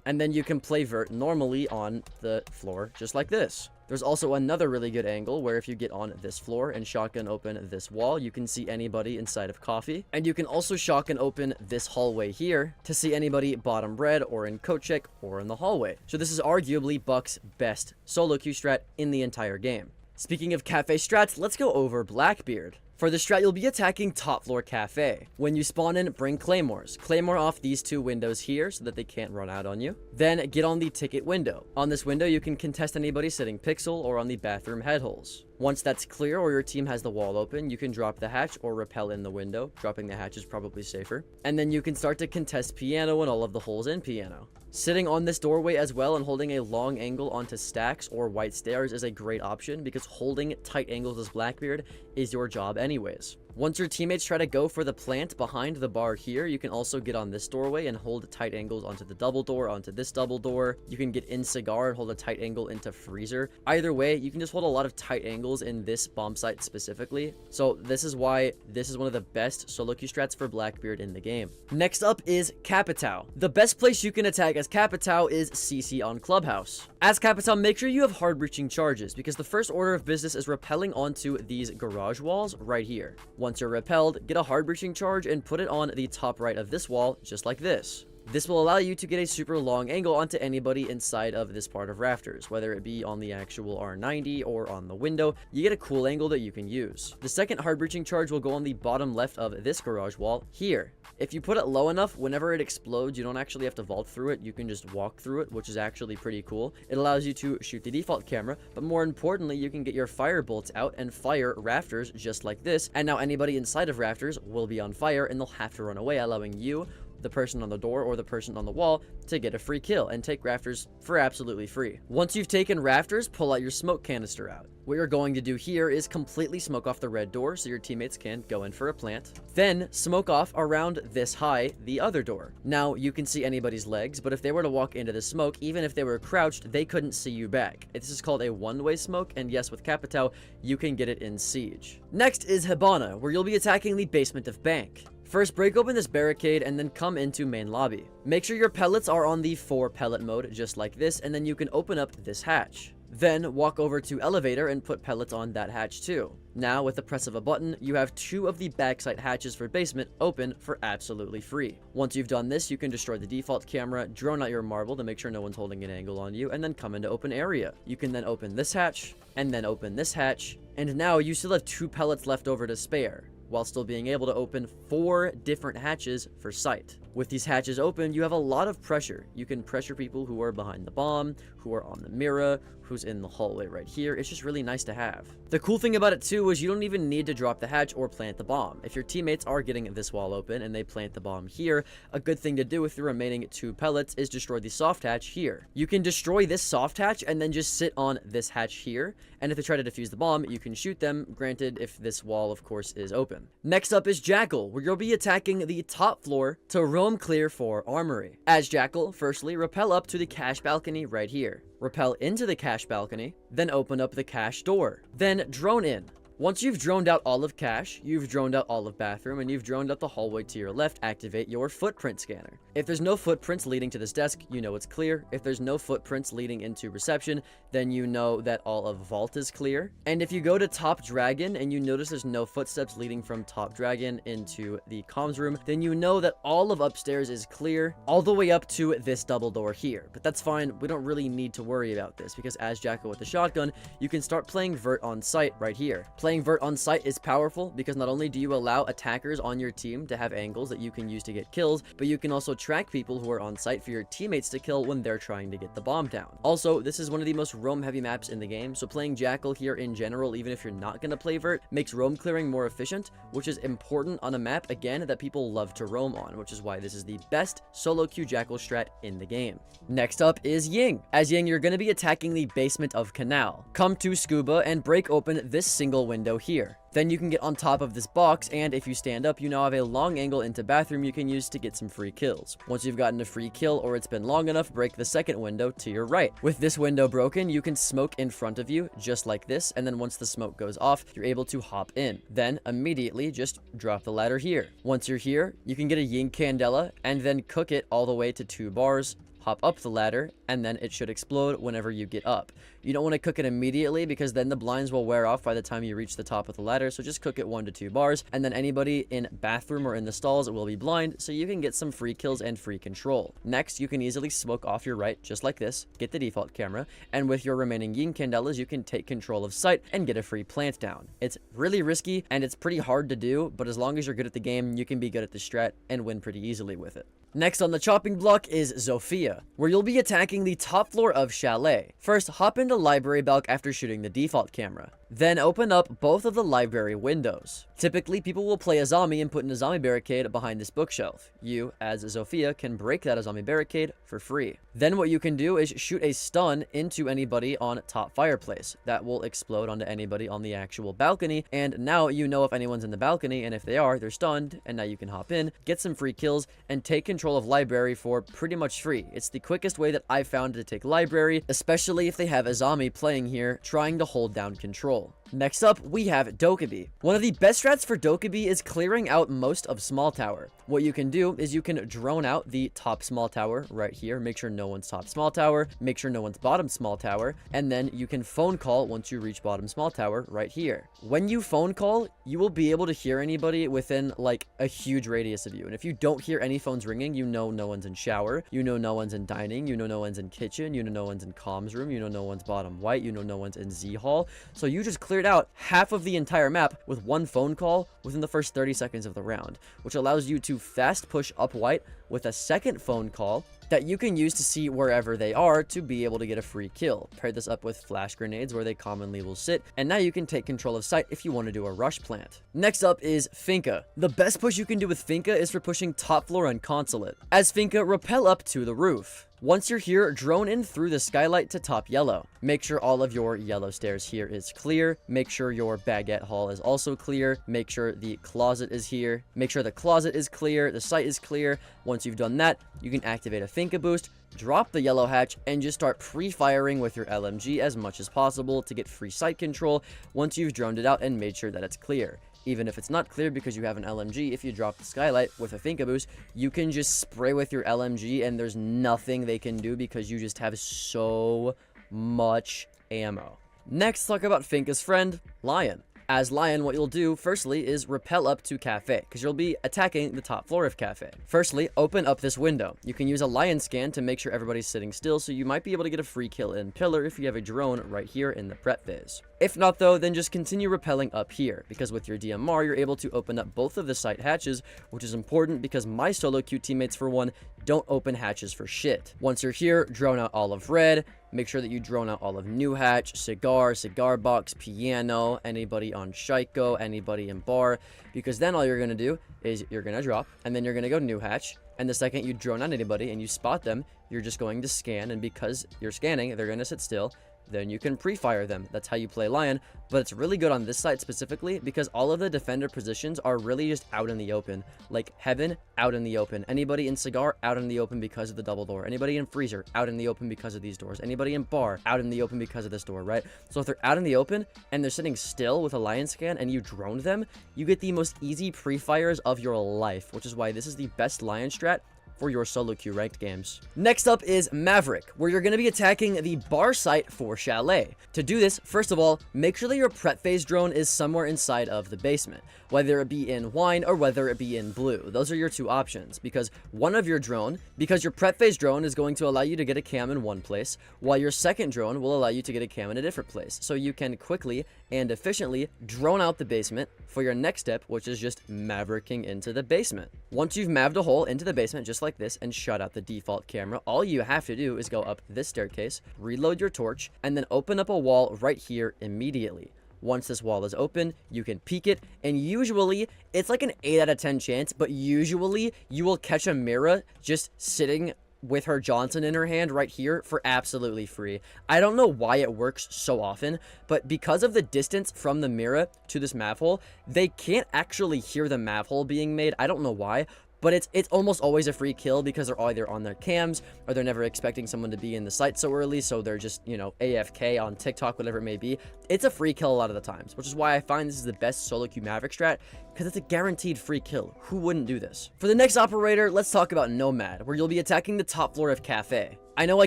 and then you can play vert normally on the floor just like this. There's also another really good angle where if you get on this floor and shotgun open this wall, you can see anybody inside of coffee. And you can also shotgun open this hallway here to see anybody bottom red or in coat check or in the hallway. So this is arguably Buck's best solo queue strat in the entire game. Speaking of cafe strats, let's go over Blackbeard. For the strat, you'll be attacking top floor cafe. When you spawn in, bring claymores. Claymore off these two windows here so that they can't run out on you. Then get on the ticket window. On this window, you can contest anybody sitting pixel or on the bathroom head holes. Once that's clear or your team has the wall open, you can drop the hatch or rappel in the window. Dropping the hatch is probably safer. And then you can start to contest piano and all of the holes in piano. Sitting on this doorway as well and holding a long angle onto stacks or white stairs is a great option because holding tight angles as Blackbeard is your job anyways. Once your teammates try to go for the plant behind the bar here, you can also get on this doorway and hold tight angles onto the double door, onto this double door. You can get in cigar and hold a tight angle into freezer. Either way, you can just hold a lot of tight angles in this bomb site specifically. So this is why this is one of the best solo queue strats for Blackbeard in the game. Next up is Capitao. The best place you can attack as Capitao is CC on Clubhouse. As Capitao, make sure you have hard breaching charges, because the first order of business is rappelling onto these garage walls right here. Once you're repelled, get a hard breaching charge and put it on the top right of this wall, just like this. This will allow you to get a super long angle onto anybody inside of this part of rafters, whether it be on the actual R90 or on the window. You get a cool angle that you can use. The second hard breaching charge will go on the bottom left of this garage wall here. If you put it low enough, whenever it explodes, you don't actually have to vault through it. You can just walk through it, which is actually pretty cool. It allows you to shoot the default camera, but more importantly, you can get your fire bolts out and fire rafters just like this. And now anybody inside of rafters will be on fire and they'll have to run away, allowing you, the person on the door, or the person on the wall to get a free kill and take rafters for absolutely free. Once you've taken rafters, pull out your smoke canister out. What you're going to do here is completely smoke off the red door so your teammates can go in for a plant. Then smoke off around this high, the other door. Now you can see anybody's legs, but if they were to walk into the smoke, even if they were crouched, they couldn't see you back. This is called a one-way smoke, and yes, with Capitao, you can get it in Siege. Next is Hibana, where you'll be attacking the basement of Bank. First, break open this barricade and then come into main lobby. Make sure your pellets are on the 4 pellet mode, just like this, and then you can open up this hatch. Then walk over to elevator and put pellets on that hatch too. Now, with the press of a button, you have 2 of the backside hatches for basement open for absolutely free. Once you've done this, you can destroy the default camera, drone out your marble to make sure no one's holding an angle on you, and then come into open area. You can then open this hatch, and then open this hatch, and now you still have 2 pellets left over to spare, while still being able to open 4 different hatches for sight. With these hatches open, you have a lot of pressure. You can pressure people who are behind the bomb, who are on the mirror, who's in the hallway right here. It's just really nice to have. The cool thing about it too is you don't even need to drop the hatch or plant the bomb. If your teammates are getting this wall open and they plant the bomb here, a good thing to do with the remaining 2 pellets is destroy the soft hatch here. You can destroy this soft hatch and then just sit on this hatch here, and if they try to defuse the bomb, you can shoot them, granted if this wall of course is open. Next up is Jackal, where you'll be attacking the top floor to roam clear for Armory. As Jackal, firstly, rappel up to the cache balcony right here. Rappel into the cache balcony, then open up the cache door. Then drone in. Once you've droned out all of cache, you've droned out all of bathroom, and you've droned out the hallway to your left, activate your footprint scanner. If there's no footprints leading to this desk, you know it's clear. If there's no footprints leading into reception, then you know that all of vault is clear. And if you go to top dragon and you notice there's no footsteps leading from top dragon into the comms room, then you know that all of upstairs is clear all the way up to this double door here. But that's fine, we don't really need to worry about this, because as Jackal with the shotgun, you can start playing vert on site right here. Playing vert on site is powerful because not only do you allow attackers on your team to have angles that you can use to get kills, but you can also track people who are on site for your teammates to kill when they're trying to get the bomb down. Also, this is one of the most roam heavy maps in the game, so playing Jackal here in general, even if you're not going to play vert, makes roam clearing more efficient, which is important on a map, again, that people love to roam on, which is why this is the best solo queue Jackal strat in the game. Next up is Ying. As Ying, you're going to be attacking the basement of Canal. Come to Scuba and break open this single window here. Then you can get on top of this box, and if you stand up, you now have a long angle into bathroom you can use to get some free kills. Once you've gotten a free kill, or it's been long enough, break the second window to your right. With this window broken, you can smoke in front of you, just like this, and then once the smoke goes off, you're able to hop in. Then, immediately, just drop the ladder here. Once you're here, you can get a Ying Candela, and then cook it all the way to 2 bars, hop up the ladder, and then it should explode whenever you get up. You don't want to cook it immediately because then the blinds will wear off by the time you reach the top of the ladder, so just cook it 1 to 2 bars, and then anybody in bathroom or in the stalls will be blind, so you can get some free kills and free control. Next, you can easily smoke off your right, just like this, get the default camera, and with your remaining Ying Candelas, you can take control of sight and get a free plant down. It's really risky, and it's pretty hard to do, but as long as you're good at the game, you can be good at the strat and win pretty easily with it. Next on the chopping block is Zofia, where you'll be attacking the top floor of Chalet. First, hop into Library Balk after shooting the default camera. Then open up both of the library windows. Typically, people will play a zombie and put in a zombie barricade behind this bookshelf. You, as Zofia, can break that zombie barricade for free. Then what you can do is shoot a stun into anybody on top fireplace. That will explode onto anybody on the actual balcony, and now you know if anyone's in the balcony, and if they are, they're stunned, and now you can hop in, get some free kills, and take control of library for pretty much free. It's the quickest way that I've found to take library, especially if they have a zombie playing here trying to hold down control. Next up, we have Dokkaebi. One of the best strats for Dokkaebi is clearing out most of small tower. What you can do is you can drone out the top small tower right here, make sure no one's top small tower, make sure no one's bottom small tower, and then you can phone call once you reach bottom small tower right here. When you phone call, you will be able to hear anybody within like a huge radius of you, and if you don't hear any phones ringing, you know no one's in shower, you know no one's in dining, you know no one's in kitchen, you know no one's in comms room, you know no one's bottom white, you know no one's in Z hall, so you just cleared out half of the entire map with one phone call within the first 30 seconds of the round, which allows you to fast push up white with a second phone call that you can use to see wherever they are to be able to get a free kill. Pair this up with flash grenades where they commonly will sit, and now you can take control of site if you want to do a rush plant. Next up is Finka. The best push you can do with Finka is for pushing top floor on consulate. As Finka, rappel up to the roof. Once you're here, drone in through the skylight to top yellow. Make sure all of your yellow stairs here is clear. Make sure your baguette hall is also clear. Make sure the closet is here. Make sure the closet is clear. The site is clear. Once you've done that, you can activate a Finka boost, drop the yellow hatch, and just start pre-firing with your LMG as much as possible to get free site control once you've droned it out and made sure that it's clear. Even if it's not clear because you have an LMG, if you drop the skylight with a Finka boost, you can just spray with your LMG and there's nothing they can do because you just have so much ammo. Next, talk about Finka's friend, Lion. As Lion, what you'll do, firstly, is rappel up to Cafe, because you'll be attacking the top floor of Cafe. Firstly, open up this window. You can use a Lion scan to make sure everybody's sitting still, so you might be able to get a free kill in Pillar if you have a drone right here in the prep phase. If not, though, then just continue rappelling up here, because with your DMR, you're able to open up both of the site hatches, which is important because my SoloQ teammates, for one, don't open hatches for shit. Once you're here, drone out all of red. Make sure that you drone out all of New Hatch, Cigar, Cigar Box, Piano, anybody on Shiko, anybody in Bar, because then all you're going to do is you're going to drop, and then you're going to go New Hatch, and the second you drone out anybody and you spot them, you're just going to scan, and because you're scanning, they're going to sit still. Then you can pre-fire them. That's how you play Lion, but it's really good on this side specifically because all of the defender positions are really just out in the open. Like Heaven, out in the open. Anybody in Cigar, out in the open because of the double door. Anybody in Freezer, out in the open because of these doors. Anybody in Bar, out in the open because of this door, right? So if they're out in the open and they're sitting still with a Lion scan and you droned them, you get the most easy pre-fires of your life, which is why this is the best Lion strat for your SoloQ ranked games. Next up is Maverick, where you're going to be attacking the bar site for Chalet. To do this, first of all, make sure that your prep phase drone is somewhere inside of the basement, whether it be in wine or whether it be in blue. Those are your two options, because your prep phase drone is going to allow you to get a cam in one place, while your second drone will allow you to get a cam in a different place. So you can quickly and efficiently drone out the basement for your next step, which is just mavericking into the basement. Once you've maved a hole into the basement just like this and shut out the default camera, all you have to do is go up this staircase, reload your torch, and then open up a wall right here immediately. Once this wall is open, you can peek it, and usually, it's like an 8 out of 10 chance, but usually, you will catch a Mira just sitting with her Johnson in her hand right here for absolutely free. I don't know why it works so often, but because of the distance from the Mira to this mav hole, they can't actually hear the mav hole being made. I don't know why, but it's almost always a free kill because they're either on their cams or they're never expecting someone to be in the site so early, so they're just, you know, AFK on TikTok, whatever it may be. It's a free kill a lot of the times, which is why I find this is the best SoloQ Maverick strat, because it's a guaranteed free kill. Who wouldn't do this? For the next operator, let's talk about Nomad, where you'll be attacking the top floor of Cafe. I know I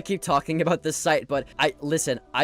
keep talking about this site, but I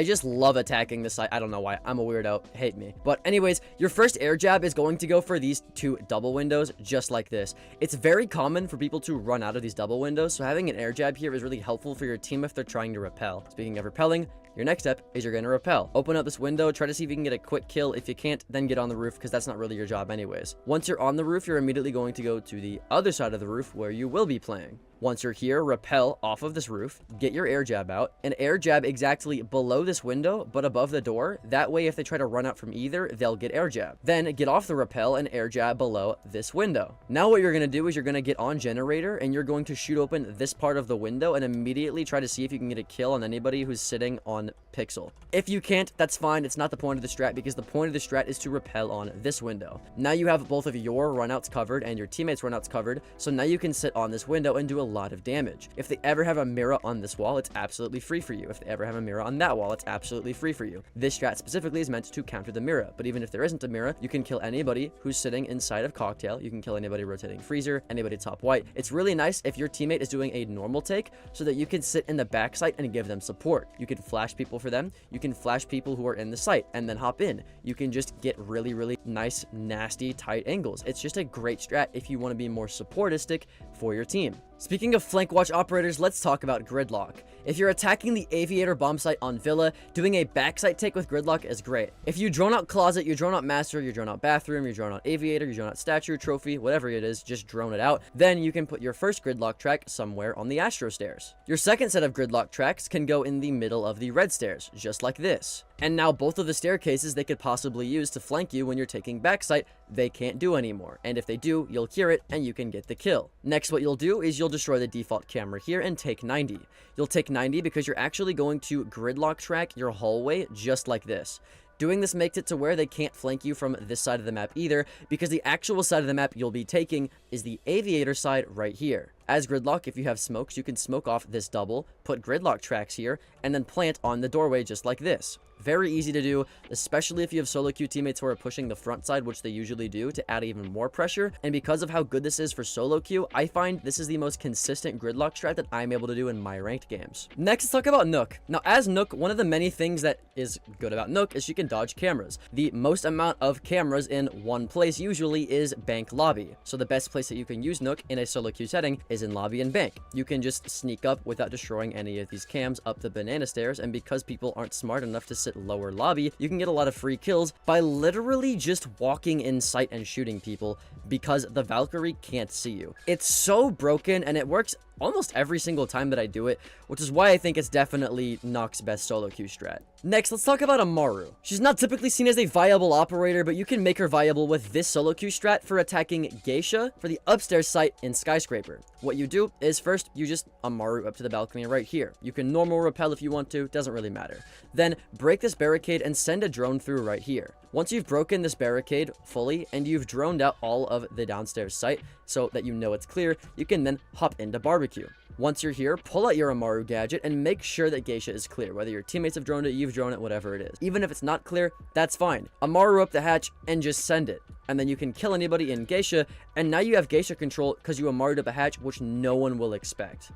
just love attacking this site. I don't know why. I'm a weirdo. Hate me. But anyways, your first air jab is going to go for these two double windows, just like this. It's very common for people to run out of these double windows, so having an air jab here is really helpful for your team if they're trying to repel. Speaking of repelling, Your next step is you're going to rappel. Open up this window, try to see if you can get a quick kill. If you can't, then get on the roof because that's not really your job anyways. Once you're on the roof, you're immediately going to go to the other side of the roof where you will be playing. Once you're here, rappel off of this roof, get your air jab out, and air jab exactly below this window, but above the door. That way, if they try to run out from either, they'll get air jab. Then get off the rappel and air jab below this window. Now what you're going to do is you're going to get on generator, and you're going to shoot open this part of the window and immediately try to see if you can get a kill on anybody who's sitting on pixel. If you can't, that's fine. It's not the point of the strat because the point of the strat is to rappel on this window. Now you have both of your runouts covered and your teammates' runouts covered, so now you can sit on this window and do a lot of damage. If they ever have a mirror on this wall, it's absolutely free for you. If they ever have a mirror on that wall, it's absolutely free for you. This strat specifically is meant to counter the mirror, but even if there isn't a mirror, you can kill anybody who's sitting inside of cocktail. You can kill anybody rotating freezer, anybody top white. It's really nice if your teammate is doing a normal take so that you can sit in the backside and give them support. You can flash people for them. You can flash people who are in the site and then hop in. You can just get really nice, nasty, tight angles. It's just a great strat if you want to be more supportistic for your team. Speaking of flank watch operators, let's talk about gridlock. If you're attacking the aviator bomb site on Villa, doing a backside take with gridlock is great. If you drone out closet, you drone out master, you drone out bathroom, you drone out aviator, you drone out statue, trophy, whatever it is, just drone it out. Then you can put your first gridlock track somewhere on the astro stairs. Your second set of gridlock tracks can go in the middle of the red stairs, just like this. And now both of the staircases they could possibly use to flank you when you're taking backside, they can't do anymore. And if they do, you'll hear it and you can get the kill. Next, what you'll do is you'll destroy the default camera here and take 90. You'll take 90 because you're actually going to gridlock track your hallway just like this. Doing this makes it to where they can't flank you from this side of the map either, because the actual side of the map you'll be taking is the aviator side right here. As gridlock, if you have smokes, you can smoke off this double, put gridlock tracks here, and then plant on the doorway just like this. Very easy to do, especially if you have SoloQ teammates who are pushing the front side, which they usually do, to add even more pressure. And because of how good this is for SoloQ, I find this is the most consistent gridlock strat that I'm able to do in my ranked games. Next, let's talk about Nook. Now, as Nook, one of the many things that is good about Nook is she can dodge cameras. The most amount of cameras in one place usually is bank lobby. So the best place that you can use Nook in a SoloQ setting is in lobby and bank. You can just sneak up without destroying any of these cams up the banana stairs, and because people aren't smart enough to sit lower lobby, you can get a lot of free kills by literally just walking in sight and shooting people because the Valkyrie can't see you. It's so broken and it works almost every single time that I do it, which is why I think it's definitely Nook's best SoloQ strat. Next, let's talk about Amaru. She's not typically seen as a viable operator, but you can make her viable with this SoloQ strat for attacking Geisha for the upstairs site in Skyscraper. What you do is first, you just Amaru up to the balcony right here. You can normal rappel if you want to, doesn't really matter. Then break this barricade and send a drone through right here. Once you've broken this barricade fully and you've droned out all of the downstairs site so that you know it's clear, you can then hop into barbecue. Once you're here, pull out your Amaru gadget and make sure that Geisha is clear. Whether your teammates have droned it, you've droned it, whatever it is. Even if it's not clear, that's fine. Amaru up the hatch and just send it. And then you can kill anybody in Geisha, and now you have Geisha control because you Amaru'd up a hatch, which no one will expect.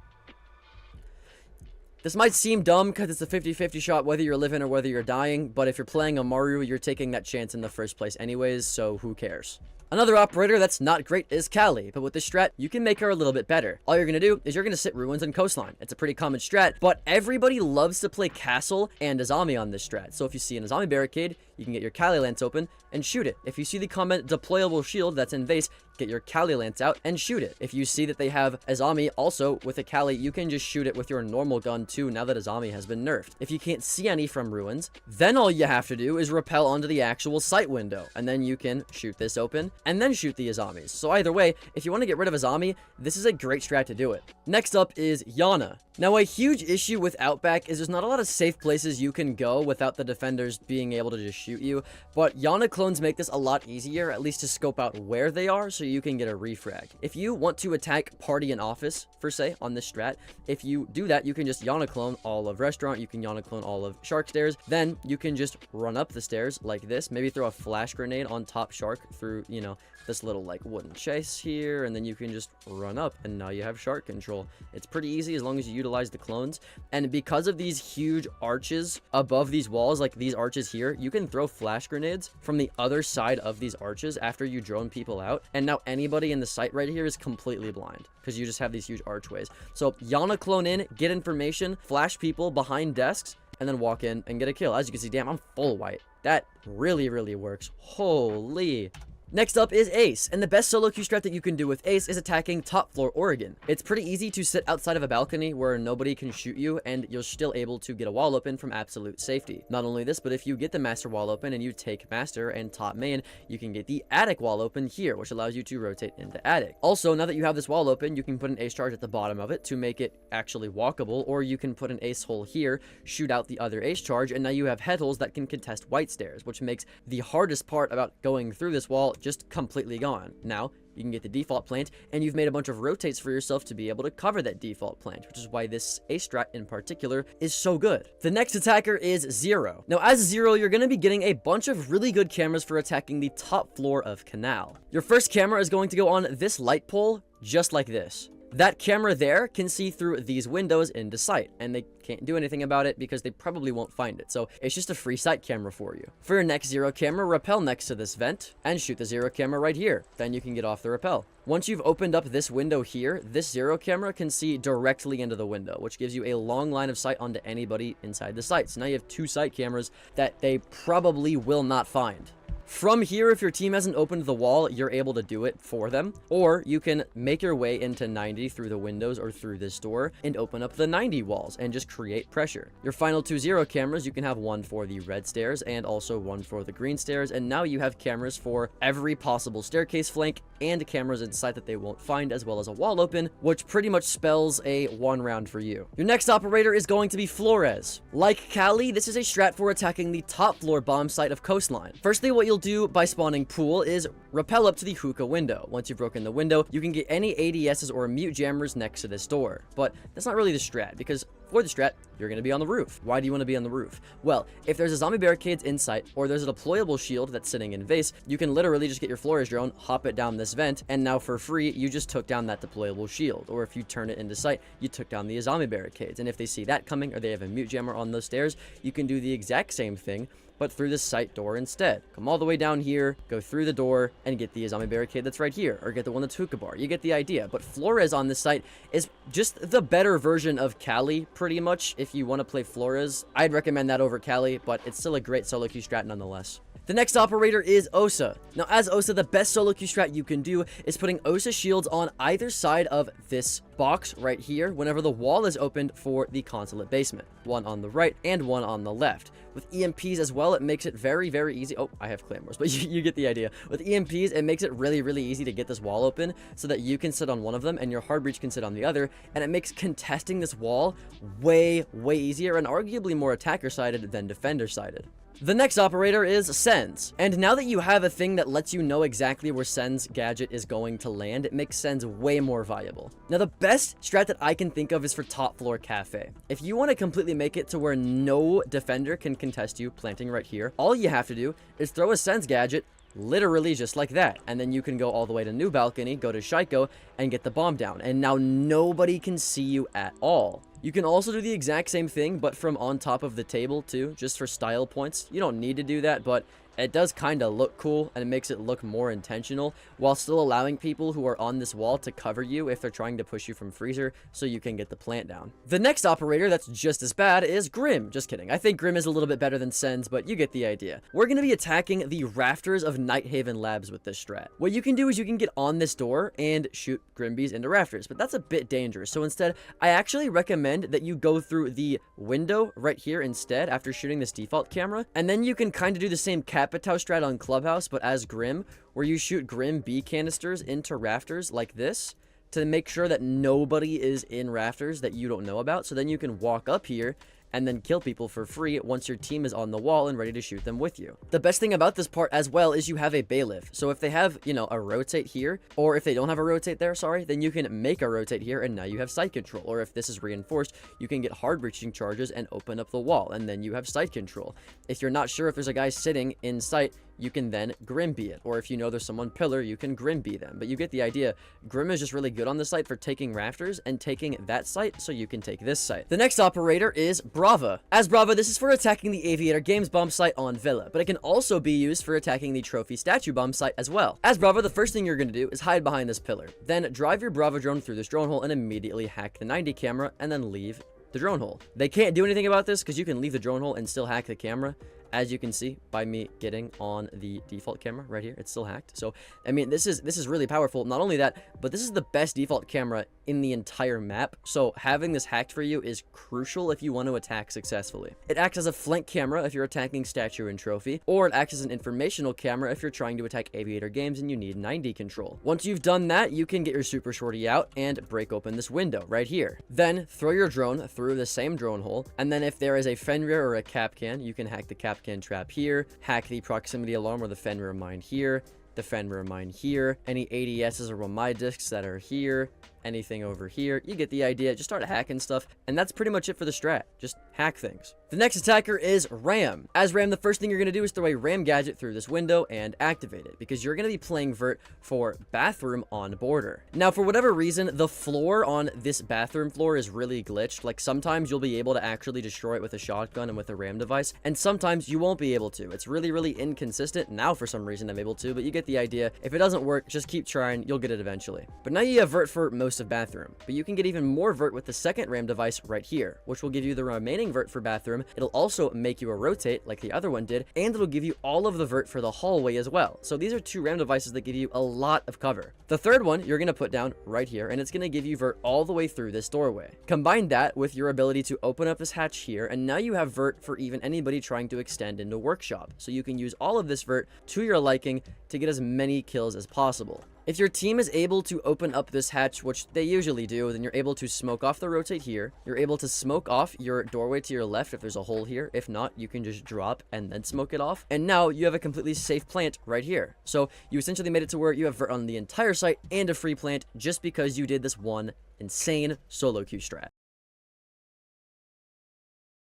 This might seem dumb because it's a 50-50 shot whether you're living or whether you're dying, but if you're playing Amaru, you're taking that chance in the first place anyways, so who cares? Another operator that's not great is Kali, but with this strat, you can make her a little bit better. All you're going to do is you're going to sit ruins and coastline. It's a pretty common strat, but everybody loves to play castle and Azami on this strat. So if you see an Azami barricade, you can get your Kali lance open and shoot it. If you see the comment deployable shield that's in vase, get your Kali lance out and shoot it. If you see that they have Azami also with a Kali, you can just shoot it with your normal gun too now that Azami has been nerfed. If you can't see any from ruins, then all you have to do is rappel onto the actual site window, and then you can shoot this open and then shoot the Azamis. So either way, if you want to get rid of Azami, this is a great strat to do it. Next up is Yana. Now, a huge issue with Outback is there's not a lot of safe places you can go without the defenders being able to just shoot you, but Yana clones make this a lot easier, at least to scope out where they are so you can get a refrag. If you want to attack party and office, per se, on this strat, if you do that, you can just Yana clone all of restaurant, you can Yana clone all of shark stairs, then you can just run up the stairs like this, maybe throw a flash grenade on top shark through, you know, this little like wooden chase here, and then you can just run up and now you have shark control. It's pretty easy as long as you utilize the clones. And because of these huge arches above these walls, like these arches here, you can throw flash grenades from the other side of these arches after you drone people out, and now anybody in the site right here is completely blind because you just have these huge archways. So Yana clone in, get information, flash people behind desks, and then walk in and get a kill. As you can see, damn, I'm full white. That really, really works. Holy. Next up is Ace, and the best solo queue strat that you can do with Ace is attacking top floor Oregon. It's pretty easy to sit outside of a balcony where nobody can shoot you, and you're still able to get a wall open from absolute safety. Not only this, but if you get the master wall open and you take master and top main, you can get the attic wall open here, which allows you to rotate into attic. Also, now that you have this wall open, you can put an ace charge at the bottom of it to make it actually walkable, or you can put an ace hole here, shoot out the other ace charge, and now you have head holes that can contest white stairs, which makes the hardest part about going through this wall just completely gone. Now, you can get the default plant, and you've made a bunch of rotates for yourself to be able to cover that default plant, which is why this ace strat in particular is so good. The next attacker is Zero. Now, as Zero, you're going to be getting a bunch of really good cameras for attacking the top floor of Canal. Your first camera is going to go on this light pole, just like this. That camera there can see through these windows into sight, and they can't do anything about it because they probably won't find it, so it's just a free sight camera for you. For your next Zero camera, rappel next to this vent, and shoot the Zero camera right here. Then you can get off the rappel. Once you've opened up this window here, this Zero camera can see directly into the window, which gives you a long line of sight onto anybody inside the site. So now you have two sight cameras that they probably will not find. From here, if your team hasn't opened the wall, you're able to do it for them, or you can make your way into 90 through the windows or through this door and open up the 90 walls and just create pressure. Your final two Zero cameras, you can have one for the red stairs and also one for the green stairs, and now you have cameras for every possible staircase flank and cameras inside that they won't find, as well as a wall open, which pretty much spells a 1 round for you. Your next operator is going to be Flores. Like Cali, this is a strat for attacking the top floor bomb site of Coastline. Firstly, what you'll do by spawning pool is rappel up to the hookah window. Once you've broken the window, you can get any ADSs or mute jammers next to this door. But that's not really the strat, because for the strat, you're going to be on the roof. Why do you want to be on the roof? Well, if there's a zombie barricades in sight, or there's a deployable shield that's sitting in vase, you can literally just get your Flores drone, hop it down this vent, and now for free, you just took down that deployable shield. Or if you turn it into sight, you took down the zombie barricades. And if they see that coming, or they have a mute jammer on those stairs, you can do the exact same thing, but through this site door instead. Come all the way down here, go through the door, and get the zombie barricade that's right here, or get the one that's hookah bar. You get the idea. But Flores on this site is just the better version of Cali, pretty much. If you want to play Flores, I'd recommend that over Cali, but it's still a great solo queue strat nonetheless. The next operator is Osa. Now, as Osa, the best solo queue strat you can do is putting Osa shields on either side of this box right here whenever the wall is opened for the consulate basement. One on the right and one on the left. With EMPs as well, it makes it very, very easy. Oh, I have claymores, but you get the idea. With EMPs, it makes it really, really easy to get this wall open so that you can sit on one of them and your hard breach can sit on the other, and it makes contesting this wall way, way easier and arguably more attacker-sided than defender-sided. The next operator is Sen's, and now that you have a thing that lets you know exactly where Sen's gadget is going to land, it makes Sen's way more viable. Now, the best strat that I can think of is for top floor cafe. If you want to completely make it to where no defender can contest you planting right here, all you have to do is throw a Sen's gadget literally just like that, and then you can go all the way to new balcony, go to Shaiko, and get the bomb down, and now nobody can see you at all. You can also do the exact same thing, but from on top of the table too, just for style points. You don't need to do that, but it does kind of look cool, and it makes it look more intentional, while still allowing people who are on this wall to cover you if they're trying to push you from freezer, so you can get the plant down. The next operator that's just as bad is Grim. Just kidding. I think Grim is a little bit better than Sen's, but you get the idea. We're going to be attacking the rafters of Nighthaven Labs with this strat. What you can do is you can get on this door and shoot Grimbies into rafters, but that's a bit dangerous, so instead, I actually recommend that you go through the window right here instead after shooting this default camera, and then you can kind of do the same Capitao strat on Clubhouse, but as Grim, where you shoot Grim B canisters into rafters like this to make sure that nobody is in rafters that you don't know about, so then you can walk up here and then kill people for free once your team is on the wall and ready to shoot them with you. The best thing about this part as well is you have a bailiff. So if they have, you know, a rotate here, or if they don't have a rotate there, sorry, then you can make a rotate here and now you have site control. Or if this is reinforced, you can get hard breaching charges and open up the wall, and then you have site control. If you're not sure if there's a guy sitting in sight, you can then Grim B it. Or if you know there's someone pillar, you can Grim B them. But you get the idea. Grim is just really good on the site for taking rafters and taking that site so you can take this site. The next operator is Brava. As Brava, this is for attacking the Aviator Games bomb site on Villa, but it can also be used for attacking the Trophy Statue bomb site as well. As Brava, the first thing you're going to do is hide behind this pillar. Then drive your Brava drone through this drone hole and immediately hack the 90 camera and then leave the drone hole. They can't do anything about this because you can leave the drone hole and still hack the camera. As you can see by me getting on the default camera right here, it's still hacked. So, I mean, this is really powerful. Not only that, but this is the best default camera in the entire map. So having this hacked for you is crucial if you want to attack successfully. It acts as a flank camera if you're attacking statue and trophy, or it acts as an informational camera if you're trying to attack aviator games and you need 9D control. Once you've done that, you can get your super shorty out and break open this window right here. Then throw your drone through the same drone hole, and then if there is a Fenrir or a Capcan, you can hack the Capcan trap here, hack the proximity alarm or the Fenrir mine here, the Fenrir mine here, any ADSs or Romai discs that are here, anything over here. You get the idea. Just start hacking stuff, and that's pretty much it for the strat. Just hack things. The next attacker is Ram. As Ram, the first thing you're going to do is throw a Ram gadget through this window and activate it, because you're going to be playing vert for bathroom on border. Now, for whatever reason, the floor on this bathroom floor is really glitched. Like, sometimes you'll be able to actually destroy it with a shotgun and with a Ram device, and sometimes you won't be able to. It's really, really inconsistent. Now, for some reason, I'm able to, but you get the idea. If it doesn't work, just keep trying. You'll get it eventually. But now you have vert for most of bathroom, but you can get even more vert with the second Ram device right here, which will give you the remaining vert for bathroom. It'll also make you a rotate like the other one did, and it'll give you all of the vert for the hallway as well. So these are two Ram devices that give you a lot of cover. The third one you're going to put down right here, and it's going to give you vert all the way through this doorway. Combine that with your ability to open up this hatch here, and now you have vert for even anybody trying to extend into workshop. So you can use all of this vert to your liking to get as many kills as possible. If your team is able to open up this hatch, which they usually do, then you're able to smoke off the rotate here. You're able to smoke off your doorway to your left if there's a hole here. If not, you can just drop and then smoke it off. And now you have a completely safe plant right here. So you essentially made it to where you have vert on the entire site and a free plant just because you did this one insane SoloQ strat.